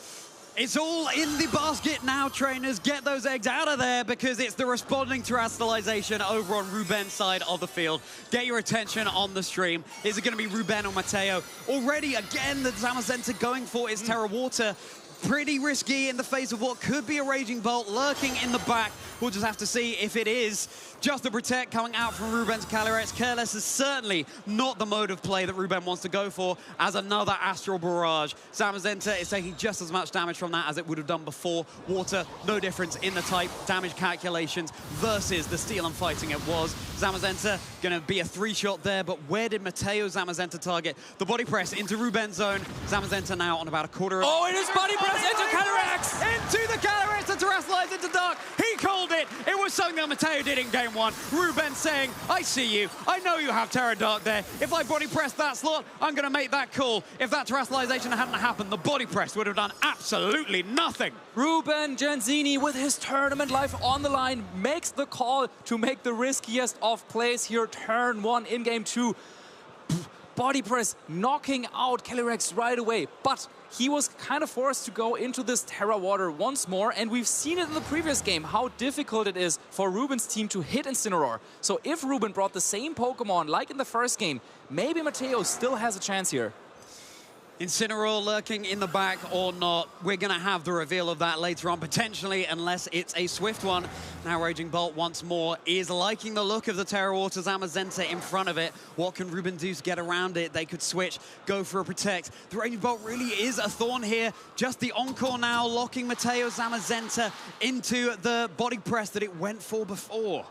Speaker 5: It's all in the basket now, trainers. Get those eggs out of there because it's the responding Terrestrialization over on Ruben's side of the field. Get your attention on the stream. Is it going to be Ruben or Mateo? Already, again, the Zamazenta going for its Terra Water. Pretty risky in the face of what could be a Raging Bolt lurking in the back. We'll just have to see if it is. Just the Protect coming out from Ruben's Calyrex. Careless is certainly not the mode of play that Ruben wants to go for, as another Astral Barrage. Zamazenta is taking just as much damage from that as it would have done before. Water, no difference in the type damage calculations versus the Steel and Fighting it was. Zamazenta going to be a 3-shot there, but where did Mateo Zamazenta target? The body press into Ruben's zone. Zamazenta now on about a quarter of...
Speaker 12: Oh, it is body press into Calyrex!
Speaker 5: Into the Calyrex, the Terrestrialize into Dark. He called it. It was something that Mateo did in game 1. Ruben saying, I see you. I know you have Terra Dark there. If I body press that slot, I'm going to make that call. If that Terrestrialization hadn't happened, the body press would have done absolutely nothing.
Speaker 12: Ruben Genzini, with his tournament life on the line, makes the call to make the riskiest of plays here. Turn 1 in game 2. Body press knocking out Calyrex right away, but he was kind of forced to go into this Terra Water once more, and we've seen it in the previous game, how difficult it is for Ruben's team to hit Incineroar. So if Ruben brought the same Pokemon like in the first game, maybe Mateo still has a chance here.
Speaker 5: Incineroar lurking in the back or not. We're going to have the reveal of that later on, potentially, unless it's a swift one. Now Raging Bolt once more is liking the look of the Terra Water Zamazenta in front of it. What can Ruben do to get around it? They could switch, go for a Protect. The Raging Bolt really is a thorn here. Just the Encore now, locking Mateo Zamazenta into the body press that it went for before.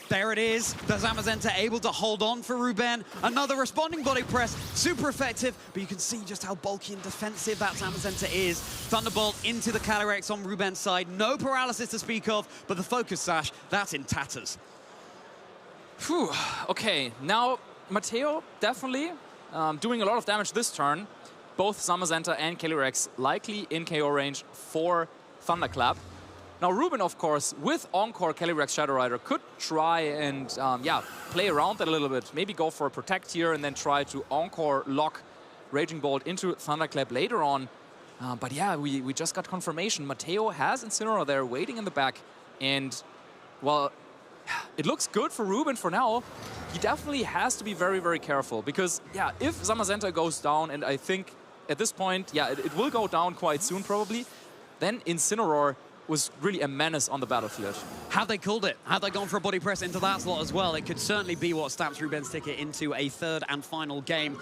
Speaker 5: There it is, the Zamazenta able to hold on for Ruben. Another responding body press, super effective, but you can see just how bulky and defensive that Zamazenta is. Thunderbolt into the Calyrex on Ruben's side. No paralysis to speak of, but the Focus Sash, that's in tatters.
Speaker 12: Whew, okay, now Mateo definitely doing a lot of damage this turn. Both Zamazenta and Calyrex likely in KO range for Thunderclap. Now Ruben, of course, with Encore Calyrex Shadow Rider, could try and yeah, play around that a little bit. Maybe go for a Protect here and then try to Encore lock Raging Bolt into Thunderclap later on. But yeah, we just got confirmation. Mateo has Incineroar there waiting in the back. And, well, it looks good for Ruben for now. He definitely has to be very, very careful. Because, yeah, if Zamazenta goes down, and I think at this point, yeah, it will go down quite soon probably, then Incineroar was really a menace on the battlefield.
Speaker 5: Had they called it, had they gone for a body press into that slot as well, it could certainly be what stamps Ruben's ticket into a third and final game.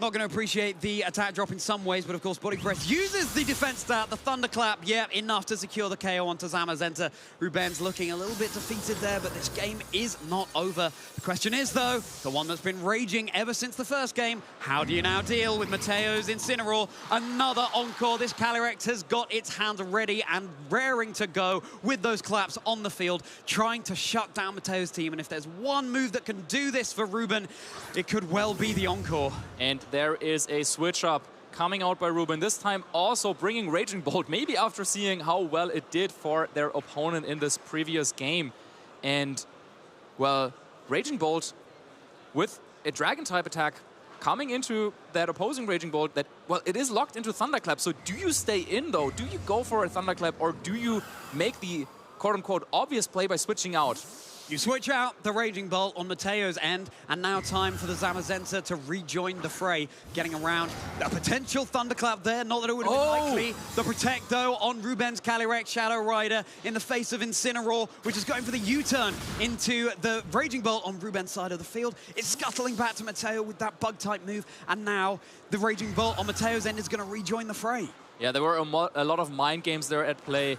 Speaker 5: Not going to appreciate the attack drop in some ways, but of course Body Press uses the defense stat, the Thunderclap, yeah, enough to secure the KO onto Zamazenta. Ruben's looking a little bit defeated there, but this game is not over. The question is, though, the one that's been raging ever since the first game, how do you now deal with Mateo's Incineroar? Another Encore. This Calyrex has got its hand ready and raring to go with those claps on the field, trying to shut down Mateo's team. And if there's one move that can do this for Ruben, it could well be the Encore.
Speaker 12: And there is a switch up coming out by Ruben, this time also bringing Raging Bolt, maybe after seeing how well it did for their opponent in this previous game. And, well, Raging Bolt with a Dragon-type attack coming into that opposing Raging Bolt that, well, it is locked into Thunderclap. So do you stay in, though? Do you go for a Thunderclap, or do you make the quote-unquote obvious play by switching out?
Speaker 5: You switch out the Raging Bolt on Mateo's end, and now time for the Zamazenta to rejoin the fray, getting around a potential Thunderclap there, not that it would have been likely. The Protect, though, on Ruben's Calyrex Shadow Rider in the face of Incineroar, which is going for the U-turn into the Raging Bolt on Ruben's side of the field. It's scuttling back to Mateo with that Bug-type move, and now the Raging Bolt on Mateo's end is going to rejoin the fray.
Speaker 12: Yeah, there were a lot of mind games there at play.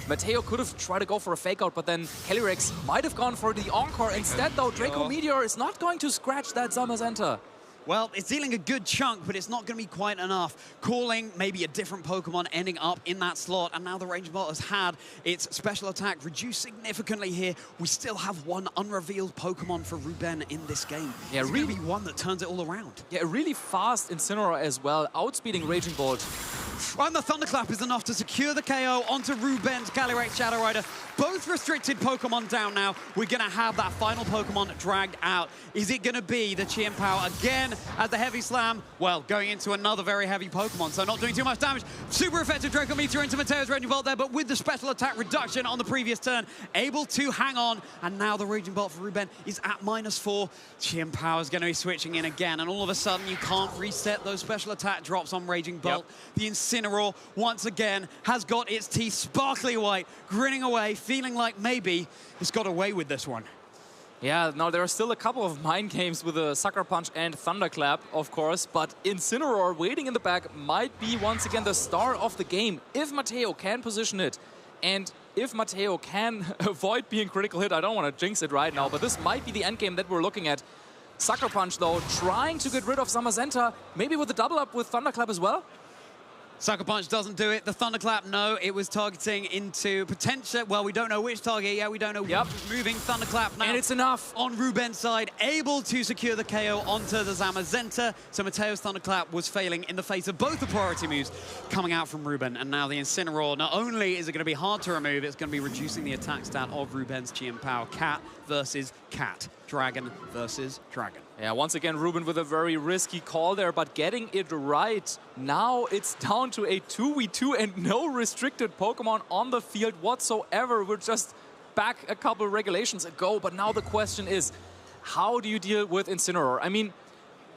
Speaker 12: Mateo could have tried to go for a fake out, but then Calyrex might have gone for the Encore. Instead, though, Draco Meteor is not going to scratch that Zamazenta.
Speaker 5: Well, it's dealing a good chunk, but it's not going to be quite enough. Calling maybe a different Pokemon ending up in that slot, and now the Raging Bolt has had its special attack reduced significantly here. We still have one unrevealed Pokemon for Ruben in this game. Yeah, it's really one that turns it all around.
Speaker 12: Yeah, a really fast Incineroar as well, outspeeding Raging Bolt.
Speaker 5: And the Thunderclap is enough to secure the KO onto Ruben's Calyrex Shadow Rider. Both restricted Pokemon down now. We're going to have that final Pokemon dragged out. Is it going to be the Chien-Pao again as the Heavy Slam? Well, going into another very heavy Pokemon, so not doing too much damage. Super effective Draco Meteor into Mateo's Raging Bolt there, but with the special attack reduction on the previous turn, able to hang on. And now the Raging Bolt for Ruben is at -4. Chien-Pao is going to be switching in again, and all of a sudden you can't reset those special attack drops on Raging Bolt. The Incineroar, once again, has got its teeth sparkly white, grinning away, feeling like maybe it's got away with this one.
Speaker 12: Yeah, now there are still a couple of mind games with a Sucker Punch and Thunderclap, of course, but Incineroar waiting in the back might be once again the star of the game if Matteo can position it. And if Matteo can avoid being critical hit, I don't want to jinx it right now, but this might be the endgame that we're looking at. Sucker Punch, though, trying to get rid of Zamazenta, maybe with a double up with Thunderclap as well.
Speaker 5: Sucker Punch doesn't do it. The Thunderclap, no, it was targeting into potential. Well, we don't know which target yet. We don't know who's moving. Thunderclap now.
Speaker 12: And it's enough.
Speaker 5: On Ruben's side, able to secure the KO onto the Zamazenta. So Matteo's Thunderclap was failing in the face of both the priority moves coming out from Ruben. And now the Incineroar, not only is it going to be hard to remove, it's going to be reducing the attack stat of Ruben's Chien-Pao. Cat versus Cat. Dragon versus Dragon.
Speaker 12: Yeah, once again, Ruben with a very risky call there, but getting it right. Now it's down to a 2v2 and no restricted Pokemon on the field whatsoever. We're just back a couple regulations ago, but now the question is, how do you deal with Incineroar? I mean,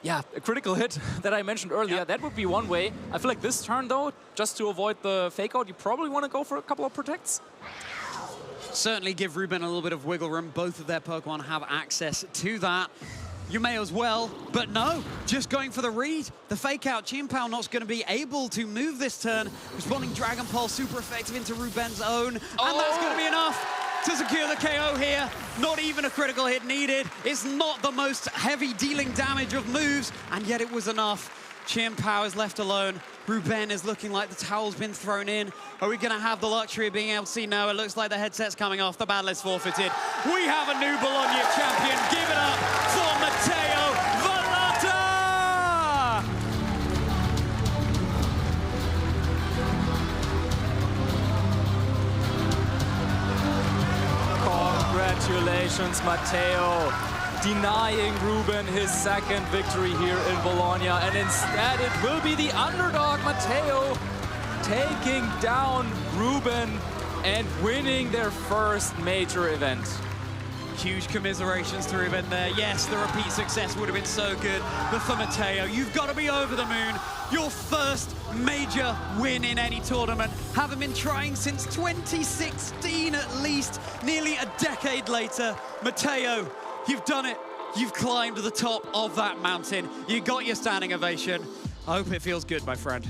Speaker 12: yeah, a critical hit that I mentioned earlier, that would be one way. I feel like this turn, though, just to avoid the fake out, you probably want to go for a couple of protects.
Speaker 5: Certainly give Ruben a little bit of wiggle room. Both of their Pokemon have access to that. You may as well, but no, just going for the read. The fake out, Chien-Pao not going to be able to move this turn. Responding Dragon Pulse, super effective into Ruben's own. And that's going to be enough to secure the KO here. Not even a critical hit needed. It's not the most heavy dealing damage of moves, and yet it was enough. Chien-Pao is left alone. Ruben is looking like the towel's been thrown in. Are we going to have the luxury of being able to see? No, it looks like the headset's coming off. The battle is forfeited. We have a new Bologna champion. Give it up for Matteo Vallata!
Speaker 12: Congratulations, Matteo. Denying Ruben his second victory here in Bologna, and instead it will be the underdog Matteo taking down Ruben and winning their first major event.
Speaker 5: Huge commiserations to Ruben there. Yes, the repeat success would have been so good, but for Matteo, you've got to be over the moon. Your first major win in any tournament. Haven't been trying since 2016 at least, nearly a decade later. Matteo, you've done it. You've climbed to the top of that mountain. You got your standing ovation. I hope it feels good, my friend.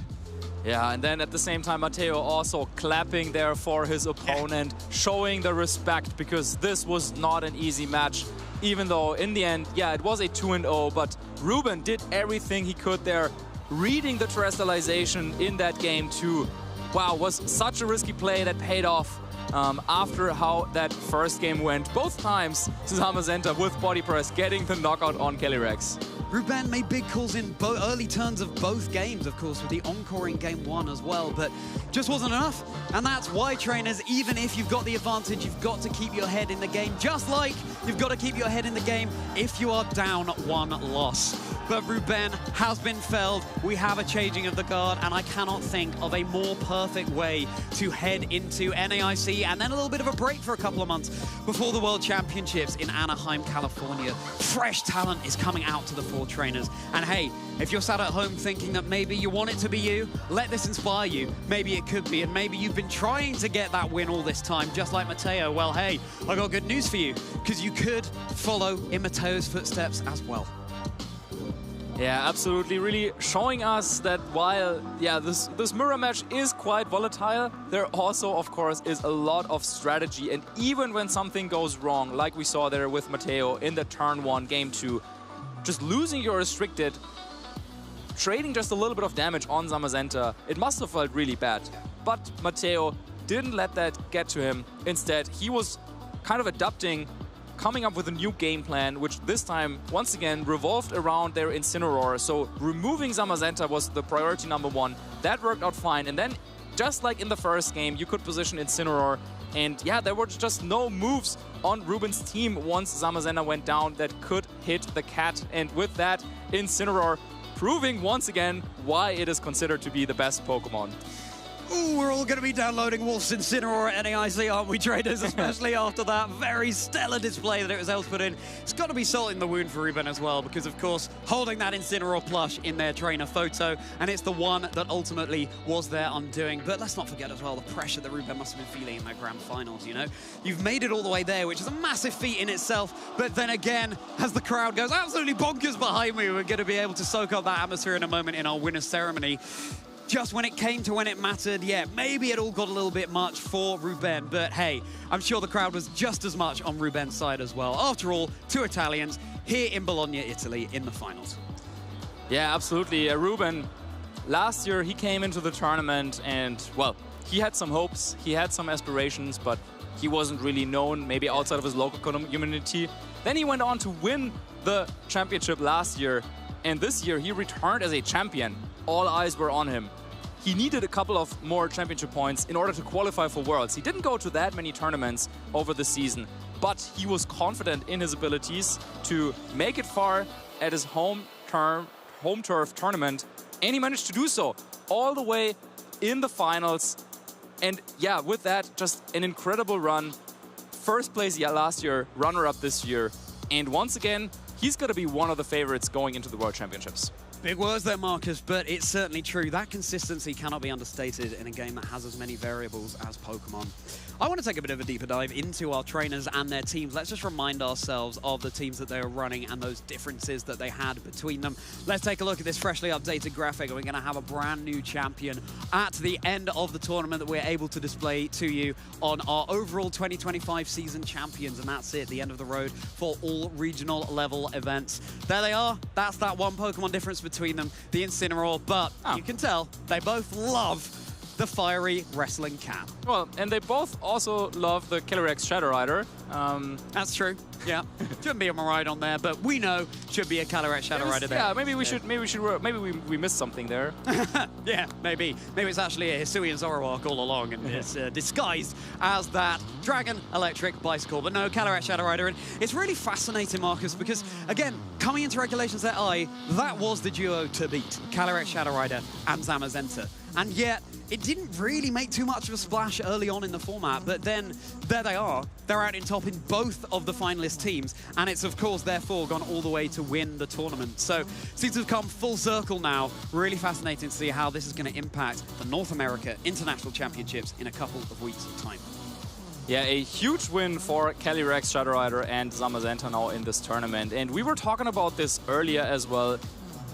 Speaker 12: Yeah, and then at the same time, Matteo also clapping there for his opponent, showing the respect, because this was not an easy match. Even though in the end, yeah, it was a 2-0, but Ruben did everything he could there, reading the terrestrialization in that game too. Wow, was such a risky play that paid off. After how that first game went, both times Zamazenta with body press getting the knockout on Calyrex.
Speaker 5: Ruben made big calls in early turns of both games, of course, with the encore in game one as well, but just wasn't enough. And that's why, trainers, even if you've got the advantage, you've got to keep your head in the game, just like you've got to keep your head in the game if you are down one loss. But Ruben has been felled. We have a changing of the guard, and I cannot think of a more perfect way to head into NAIC and then a little bit of a break for a couple of months before the World Championships in Anaheim, California. Fresh talent is coming out to the four trainers. And hey, if you're sat at home thinking that maybe you want it to be you, let this inspire you. Maybe it could be, and maybe you've been trying to get that win all this time, just like Matteo. Well, hey, I got good news for you, because you could follow in Matteo's footsteps as well.
Speaker 12: Yeah, absolutely. Really showing us that while, yeah, this mirror match is quite volatile, there also, of course, is a lot of strategy. And even when something goes wrong, like we saw there with Matteo in the turn one, game two, just losing your restricted, trading just a little bit of damage on Zamazenta, it must have felt really bad. But Matteo didn't let that get to him. Instead, he was kind of adapting, coming up with a new game plan, which this time, once again, revolved around their Incineroar. So removing Zamazenta was the priority number one. That worked out fine. And then, just like in the first game, you could position Incineroar. And yeah, there were just no moves on Ruben's team once Zamazenta went down that could hit the cat. And with that, Incineroar proving once again why it is considered to be the best Pokemon.
Speaker 5: Ooh, we're all going to be downloading Wolf's Incineroar at NAIC, aren't we, traders? Especially after that very stellar display that it was able to put in. It's got to be salt in the wound for Ruben as well, because, of course, holding that Incineroar plush in their trainer photo, and it's the one that ultimately was their undoing. But let's not forget as well the pressure that Ruben must have been feeling in that grand finals, you know? You've made it all the way there, which is a massive feat in itself. But then again, as the crowd goes absolutely bonkers behind me, we're going to be able to soak up that atmosphere in a moment in our winner's ceremony. Just when it came to when it mattered, yeah, maybe it all got a little bit much for Ruben, but hey, I'm sure the crowd was just as much on Ruben's side as well. After all, 2 Italians here in Bologna, Italy, in the finals.
Speaker 12: Yeah, absolutely. Ruben, last year he came into the tournament and, well, he had some hopes, he had some aspirations, but he wasn't really known, maybe outside of his local community. Then he went on to win the championship last year, and this year he returned as a champion. All eyes were on him. He needed a couple of more championship points in order to qualify for Worlds. He didn't go to that many tournaments over the season, but he was confident in his abilities to make it far at his home turf tournament, and he managed to do so all the way in the finals. And yeah, with that, just an incredible run. First place last year, runner-up this year, and once again, he's going to be one of the favorites going into the World Championships.
Speaker 5: Big words there, Marcus, but it's certainly true. That consistency cannot be understated in a game that has as many variables as Pokemon. I want to take a bit of a deeper dive into our trainers and their teams. Let's just remind ourselves of the teams that they were running and those differences that they had between them. Let's take a look at this freshly updated graphic. We're going to have a brand new champion at the end of the tournament that we're able to display to you on our overall 2025 season champions. And that's it, the end of the road for all regional level events. There they are. That's that one Pokemon difference between them, the Incineroar. But you can tell they both love the fiery wrestling cat.
Speaker 12: Well, and they both also love the Calyrex Shadow Rider.
Speaker 5: That's true. Yeah, shouldn't be a Miraidon there, but we know should be a Calyrex Shadow Rider there.
Speaker 12: Yeah, maybe we missed something there.
Speaker 5: Yeah, maybe it's actually a Hisuian Zoroark all along, and it's disguised as that Dragon Electric Bicycle. But no, Calyrex Shadow Rider, and it's really fascinating, Marcus, because again, coming into regulations that was the duo to beat, Calyrex Shadow Rider and Zamazenta. And yet, it didn't really make too much of a splash early on in the format, but then there they are. They're out in top in both of the finalist teams, and it's, of course, therefore gone all the way to win the tournament. So, seems to have come full circle now. Really fascinating to see how this is going to impact the North America International Championships in a couple of weeks' time.
Speaker 12: Yeah, a huge win for Calyrex Shadow Rider and Zamazenta now in this tournament. And we were talking about this earlier as well.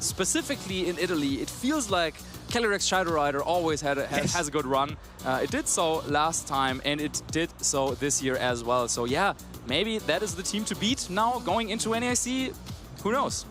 Speaker 12: Specifically in Italy, it feels like Calyrex Shadow Rider always has a good run. It did so last time, and it did so this year as well. So yeah, maybe that is the team to beat now going into NAIC. Who knows?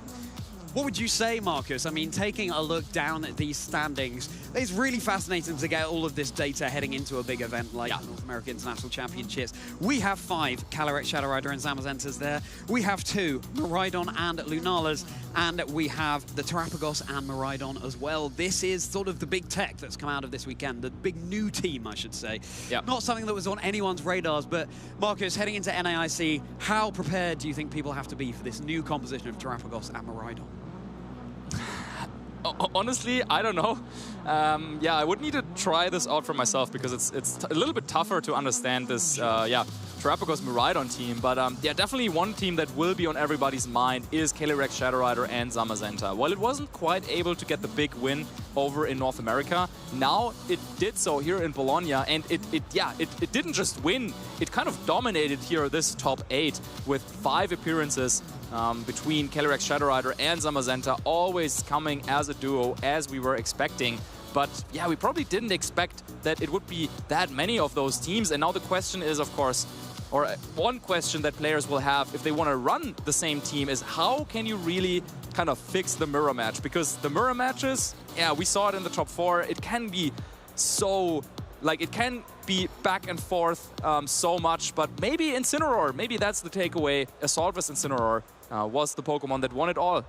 Speaker 5: What would you say, Marcus? I mean, taking a look down at these standings, it's really fascinating to get all of this data heading into a big event like the North American International Championships. We have 5 Calyrex Shadow Rider and Zamazentas there. We have 2 Miraidon and Lunalas, and we have the Terapagos and Miraidon as well. This is sort of the big tech that's come out of this weekend, the big new team, I should say.
Speaker 12: Yeah.
Speaker 5: Not something that was on anyone's radars, but Marcus, heading into NAIC, how prepared do you think people have to be for this new composition of Terapagos and Miraidon?
Speaker 12: Honestly, I don't know. Yeah, I would need to try this out for myself because it's a little bit tougher to understand this, Terapagos Miraidon team. But yeah, definitely one team that will be on everybody's mind is Calyrex Shadow Rider and Zamazenta. While it wasn't quite able to get the big win over in North America, now it did so here in Bologna, and it didn't just win, it kind of dominated here this top 8 with 5 appearances between Calyrex Shadow Rider and Zamazenta, always coming as a duo as we were expecting. But yeah, we probably didn't expect that it would be that many of those teams. And now the question is, of course, or one question that players will have if they want to run the same team is how can you really kind of fix the mirror match? Because the mirror matches, yeah, we saw it in the top 4. It can be so, like, it can be back and forth so much, but maybe Incineroar, maybe that's the takeaway. Assaultverse Incineroar was the Pokemon that won it all.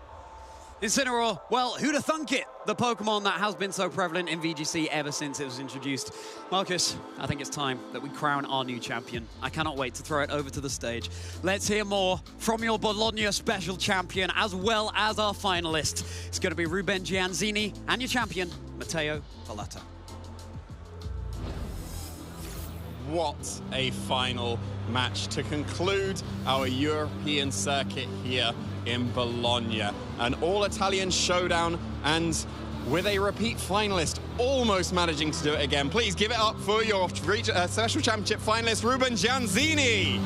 Speaker 5: Incineroar, well, who'd have thunk it? The Pokemon that has been so prevalent in VGC ever since it was introduced. Marcus, I think it's time that we crown our new champion. I cannot wait to throw it over to the stage. Let's hear more from your Bologna Special Champion as well as our finalist. It's going to be Ruben Gianzini and your champion, Matteo Valletta.
Speaker 17: what a final match to conclude our European circuit here in Bologna. An all-Italian showdown, and with a repeat finalist almost managing to do it again. Please give it up for your Special Championship finalist, Ruben Gianzini.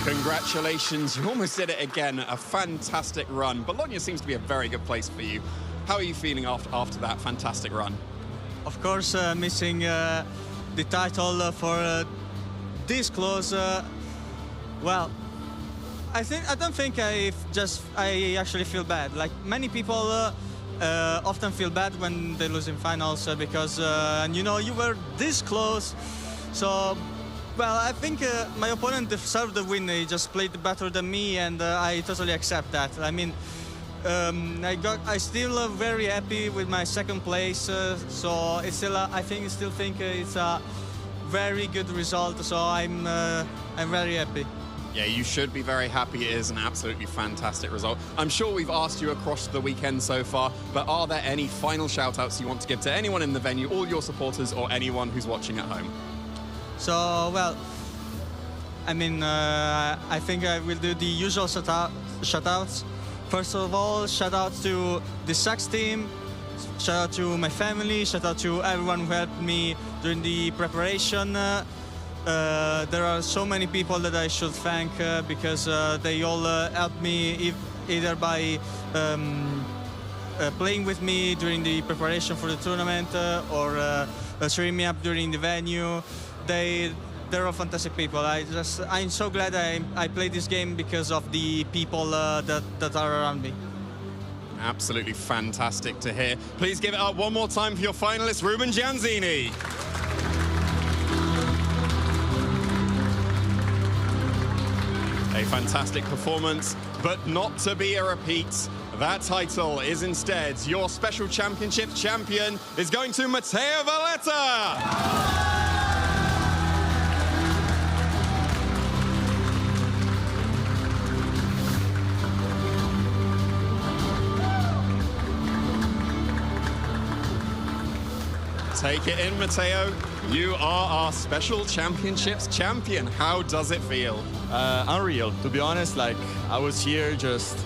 Speaker 17: Congratulations, you almost did it again. A fantastic run. Bologna seems to be a very good place for you. How are you feeling after that fantastic run?
Speaker 3: Of course, missing the title for this close. Well, I don't think I actually feel bad. Like many people often feel bad when they lose in finals because you know, you were this close. So, well, I think my opponent deserved the win. He just played better than me, and I totally accept that. I mean, I still very happy with my second place. So it's still, I still think it's a very good result. So I'm very happy.
Speaker 17: Yeah, you should be very happy. It is an absolutely fantastic result. I'm sure we've asked you across the weekend so far, but are there any final shout-outs you want to give to anyone in the venue, all your supporters, or anyone who's watching at home?
Speaker 3: So, well, I mean, I think I will do the usual shout-outs. First of all, shout-out to the Sax team, shout-out to my family, shout-out to everyone who helped me during the preparation. There are so many people that I should thank because they all helped me either by playing with me during the preparation for the tournament or cheering me up during the venue. They're fantastic people. I'm so glad I played this game because of the people that are around me.
Speaker 17: Absolutely fantastic to hear. Please give it up one more time for your finalist, Ruben Gianzini. A fantastic performance, but not to be a repeat. That title is instead your Special Championship champion is going to Matteo Valletta. Take it in, Matteo. You are our Special Championships champion. How does it feel?
Speaker 13: Unreal, to be honest. Like, I was here just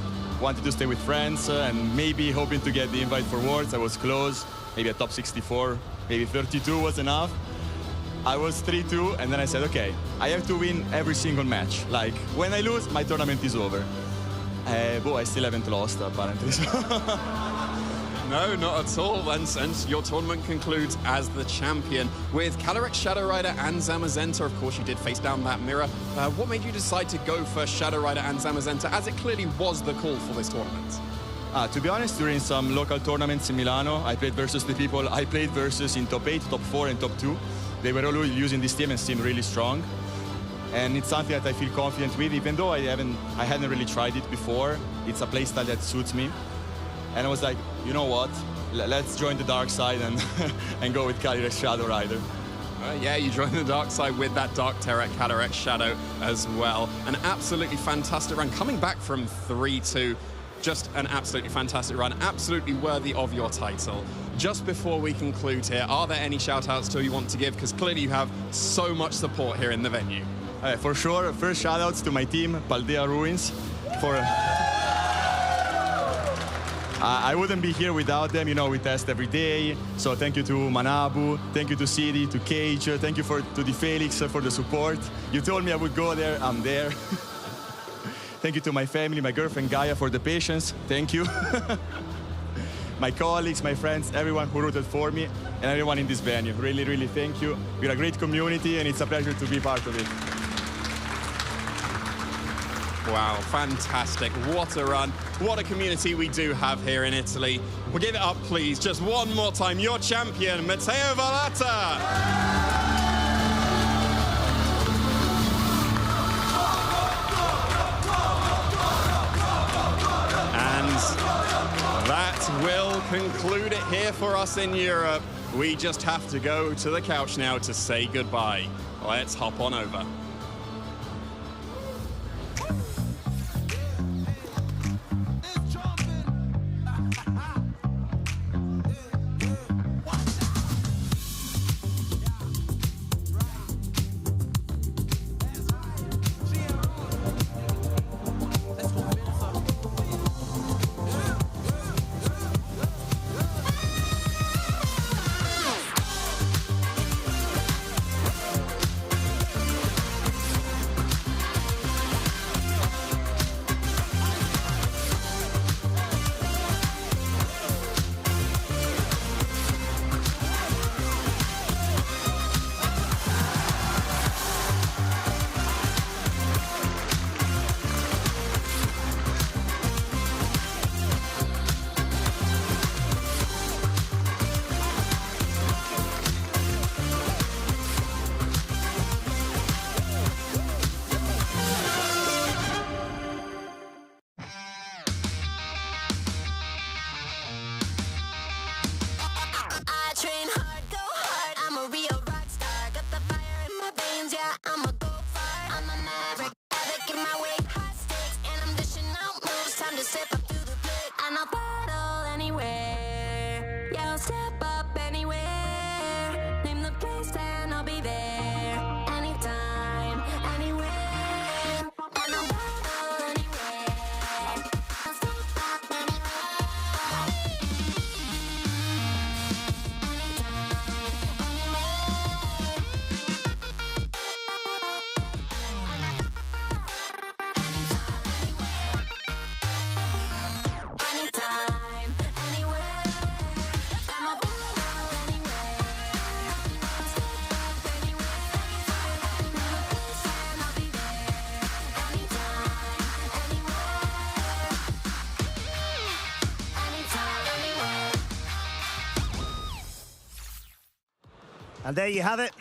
Speaker 13: wanted to stay with friends and maybe hoping to get the invite for Worlds. I was close, maybe a top 64, maybe 32 was enough. I was 3-2, and then I said, okay, I have to win every single match. Like, when I lose, my tournament is over. But I still haven't lost, apparently.
Speaker 17: No, not at all. And your tournament concludes as the champion with Calyrex, Shadow Rider, and Zamazenta. Of course, you did face down that mirror. What made you decide to go for Shadow Rider and Zamazenta, as it clearly was the call for this tournament?
Speaker 13: To be honest, during some local tournaments in Milano, I played versus the people I played versus in top 8, top 4, and top 2. They were all using this team and seemed really strong. And it's something that I feel confident with, even though I hadn't really tried it before. It's a playstyle that suits me. And I was like, you know what? Let's join the dark side and and go with Calyrex Shadow Rider.
Speaker 17: Yeah, you joined the dark side with that Dark Terror Calyrex Shadow as well. An absolutely fantastic run, coming back from 3-2. Just an absolutely fantastic run, absolutely worthy of your title. Just before we conclude here, are there any shout-outs you want to give? Because clearly you have so much support here in the venue.
Speaker 13: For sure, first shout-outs to my team, Paldea Ruins, for... I wouldn't be here without them. You know, we test every day. So thank you to Manabu, thank you to City, to Cage, thank you to the Felix for the support. You told me I would go there, I'm there. Thank you to my family, my girlfriend Gaia for the patience, thank you. My colleagues, my friends, everyone who rooted for me, and everyone in this venue. Really, really thank you. We're a great community, and it's a pleasure to be part of it.
Speaker 17: Wow, fantastic. What a run. What a community we do have here in Italy. We'll give it up, please, just one more time. Your champion, Matteo Valletta. And that will conclude it here for us in Europe. We just have to go to the couch now to say goodbye. Let's hop on over.
Speaker 16: And I'll battle anywhere. Yeah, I'll step up anywhere. Name the place and I'll be there. Anytime, anywhere. And I'll battle anywhere. I'll step up anywhere. Anytime, anywhere. And I'll battle anywhere. I'll step up anywhere. Name the place and I'll be there. Anytime, anywhere. Anytime, anywhere.
Speaker 9: And there you have it.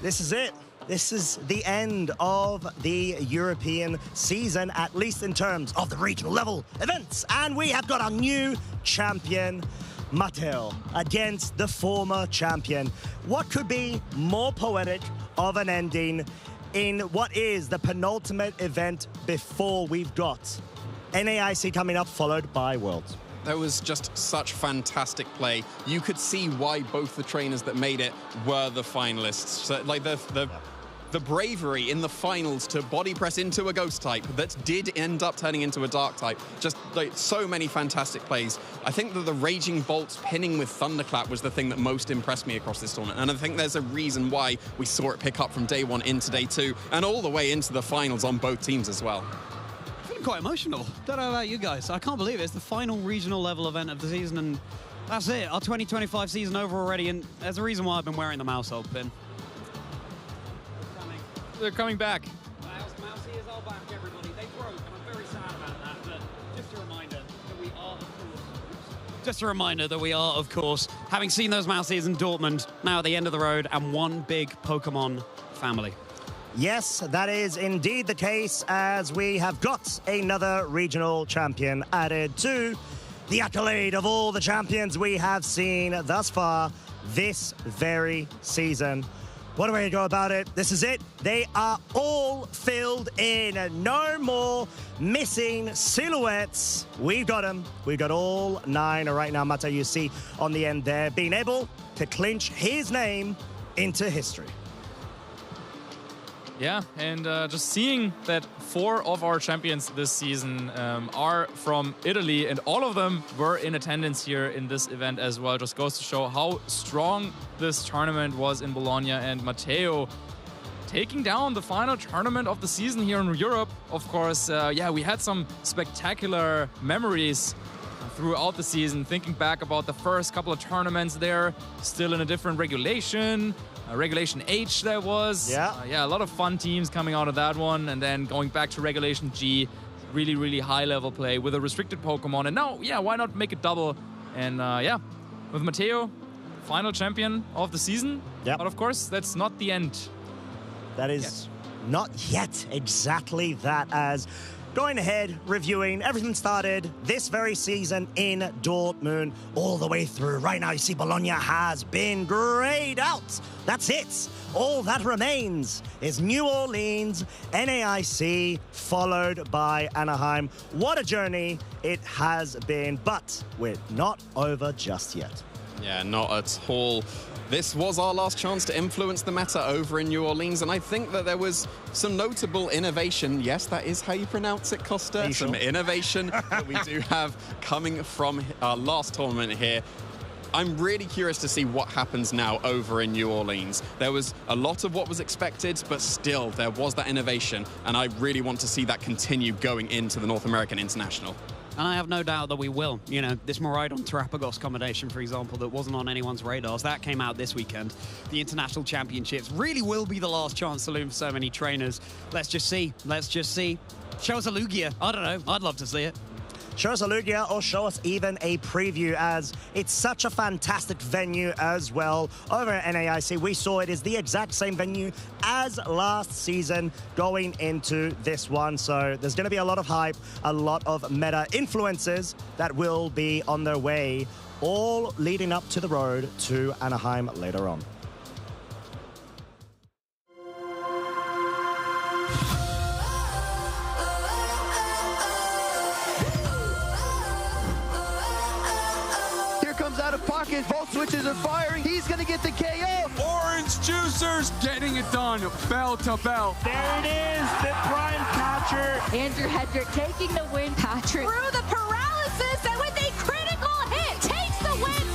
Speaker 9: This is it. This is the end of the European season, at least in terms of the regional level events. And we have got our new champion, Matteo, against the former champion. What could be more poetic of an ending in what is the penultimate event before we've got NAIC coming up, followed by Worlds?
Speaker 17: There was just such fantastic play. You could see why both the trainers that made it were the finalists. So, like the bravery in the finals to body press into a ghost type that did end up turning into a dark type. Just like so many fantastic plays. I think that the Raging Bolts pinning with Thunderclap was the thing that most impressed me across this tournament. And I think there's a reason why we saw it pick up from day one into day two and all the way into the finals on both teams as well.
Speaker 5: Feeling quite emotional. Don't know about you guys. I can't believe it. It's the final regional level event of the season, and that's it. Our 2025 season over already, and there's a reason why I've been wearing the mouse hold pin.
Speaker 12: They're coming back.
Speaker 5: Mouse ears are back, everybody. They broke, and I'm very sad about that, but just a reminder that we are, of course... Just a reminder that we are, of course, having seen those mouse ears in Dortmund, now at the end of the road, and one big Pokemon family.
Speaker 9: Yes, that is indeed the case, as we have got another regional champion added to the accolade of all the champions we have seen thus far this very season. What a way to go about it. This is it. They are all filled in. No more missing silhouettes. We've got them. We've got all 9 right now. Matteo, you see on the end there, being able to clinch his name into history.
Speaker 12: Yeah, and just seeing that 4 of our champions this season are from Italy, and all of them were in attendance here in this event as well, just goes to show how strong this tournament was in Bologna. And Matteo taking down the final tournament of the season here in Europe. Of course, yeah, we had some spectacular memories throughout the season, thinking back about the first couple of tournaments there, still in a different regulation. Regulation H there was. Yeah. Yeah, a lot of fun teams coming out of that one. And then going back to Regulation G, really, really high level play with a restricted Pokemon. And now, yeah, why not make it double? And yeah, with Matteo, final champion of the season. Yeah. But of course, that's not the end.
Speaker 9: That is not yet exactly that, as going ahead, reviewing, everything started this very season in Dortmund all the way through. Right now, you see Bologna has been grayed out. That's it. All that remains is New Orleans, NAIC, followed by Anaheim. What a journey it has been, but we're not over just yet.
Speaker 17: Yeah, not at all. This was our last chance to influence the meta over in New Orleans, and I think that there was some notable innovation. Yes, that is how you pronounce it, Costa. Some innovation that we do have coming from our last tournament here. I'm really curious to see what happens now over in New Orleans. There was a lot of what was expected, but still, there was that innovation, and I really want to see that continue going into the North American International.
Speaker 5: And I have no doubt that we will. You know, this Miraidon-Terrapagos combination, for example, that wasn't on anyone's radars, that came out this weekend. The International Championships really will be the last chance saloon for so many trainers. Let's just see. Let's just see. Show us a Lugia. I don't know. I'd love to see it.
Speaker 9: Show us a Lugia or show us even a preview, as it's such a fantastic venue as well. Over at NAIC, we saw it is the exact same venue as last season going into this one. So there's going to be a lot of hype, a lot of meta influences that will be on their way, all leading up to the road to Anaheim later on.
Speaker 18: rocket. Both switches are firing. He's going to get the KO.
Speaker 19: Orange Juicers getting it done, bell to bell.
Speaker 9: There it is, the prime catcher.
Speaker 22: Andrew Hedrick taking the win. Patrick through the paralysis and with a critical hit takes the win.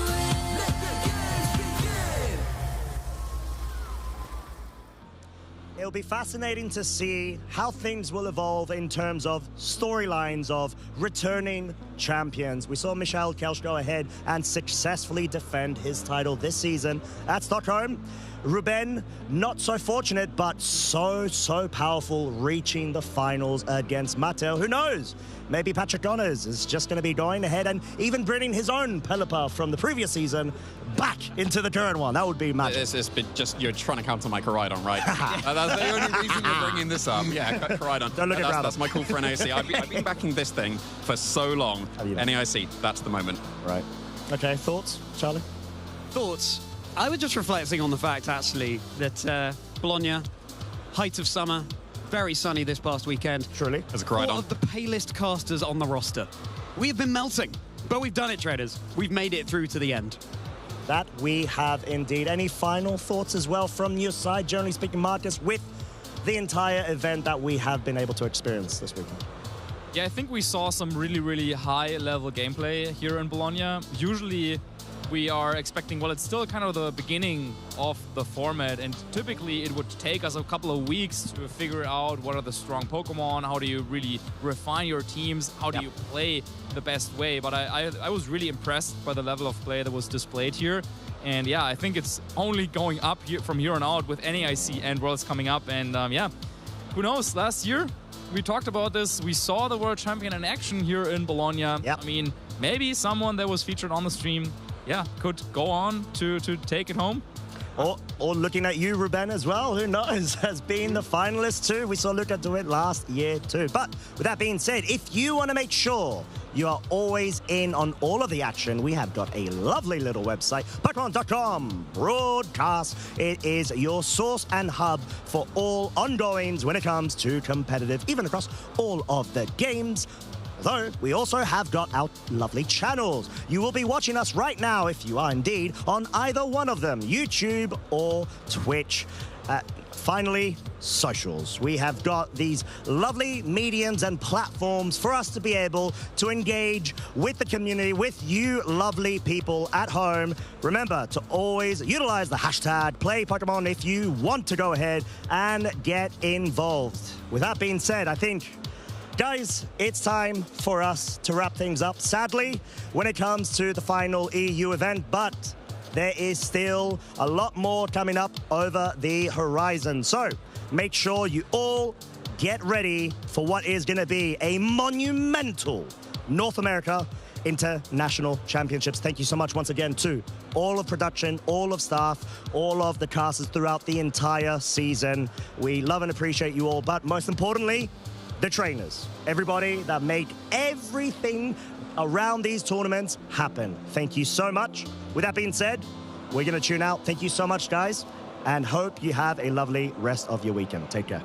Speaker 9: It'll be fascinating to see how things will evolve in terms of storylines of returning champions. We saw Michael Kelsch go ahead and successfully defend his title this season at Stockholm. Ruben, not so fortunate, but so powerful, reaching the finals against Mattel. Who knows? Maybe Patrick Donners is just going to be going ahead and even bringing his own Pelipper from the previous season back into the current one. That would be magic.
Speaker 17: It's been just, you're trying to counter my Koraidon, right? That's the only reason you're bringing this up. Yeah, Koraidon.
Speaker 9: Don't look at
Speaker 17: that's my call for NAIC. I've been backing this thing for so long. NAIC, that's the moment.
Speaker 9: Right. Okay, thoughts, Charlie?
Speaker 5: Thoughts? I was just reflecting on the fact, actually, that Bologna, height of summer, very sunny this past weekend.
Speaker 9: Truly.
Speaker 17: As a Koraidon.
Speaker 5: One of the palest casters on the roster. We have been melting, but we've done it, traders. We've made it through to the end.
Speaker 9: That we have indeed. Any final thoughts as well from your side, generally speaking, Marcus, with the entire event that we have been able to experience this weekend?
Speaker 12: Yeah, I think we saw some really high-level gameplay here in Bologna. Usually, we are expecting, well, it's still kind of the beginning of the format, and typically it would take us a couple of weeks to figure out what are the strong Pokemon, how do you really refine your teams, how do you play the best way. But I was really impressed by the level of play that was displayed here. And yeah, I think it's only going up here, from here on out with NAIC and Worlds coming up. And yeah, who knows, last year we talked about this, we saw the World Champion in action here in Bologna. I mean, maybe someone that was featured on the stream, yeah, could go on to take it home.
Speaker 9: Or looking at you, Ruben, as well, who knows, has been the finalist too. We saw Luca do it last year too. But with that being said, if you want to make sure you are always in on all of the action, we have got a lovely little website, Pokemon.com Broadcast. It is your source and hub for all ongoings when it comes to competitive, even across all of the games. Though we also have got our lovely channels. You will be watching us right now, if you are indeed, on either one of them, YouTube or Twitch. Finally, socials. We have got these lovely mediums and platforms for us to be able to engage with the community, with you lovely people at home. Remember to always utilize the hashtag #PlayPokemon if you want to go ahead and get involved. With that being said, I think, guys, it's time for us to wrap things up. Sadly, when it comes to the final EU event, but there is still a lot more coming up over the horizon. So make sure you all get ready for what is going to be a monumental North America International Championships. Thank you so much once again to all of production, all of staff, all of the casters throughout the entire season. We love and appreciate you all, but most importantly, the trainers, everybody that make everything around these tournaments happen. Thank you so much. With that being said, we're going to tune out. Thank you so much, guys, and hope you have a lovely rest of your weekend. Take care.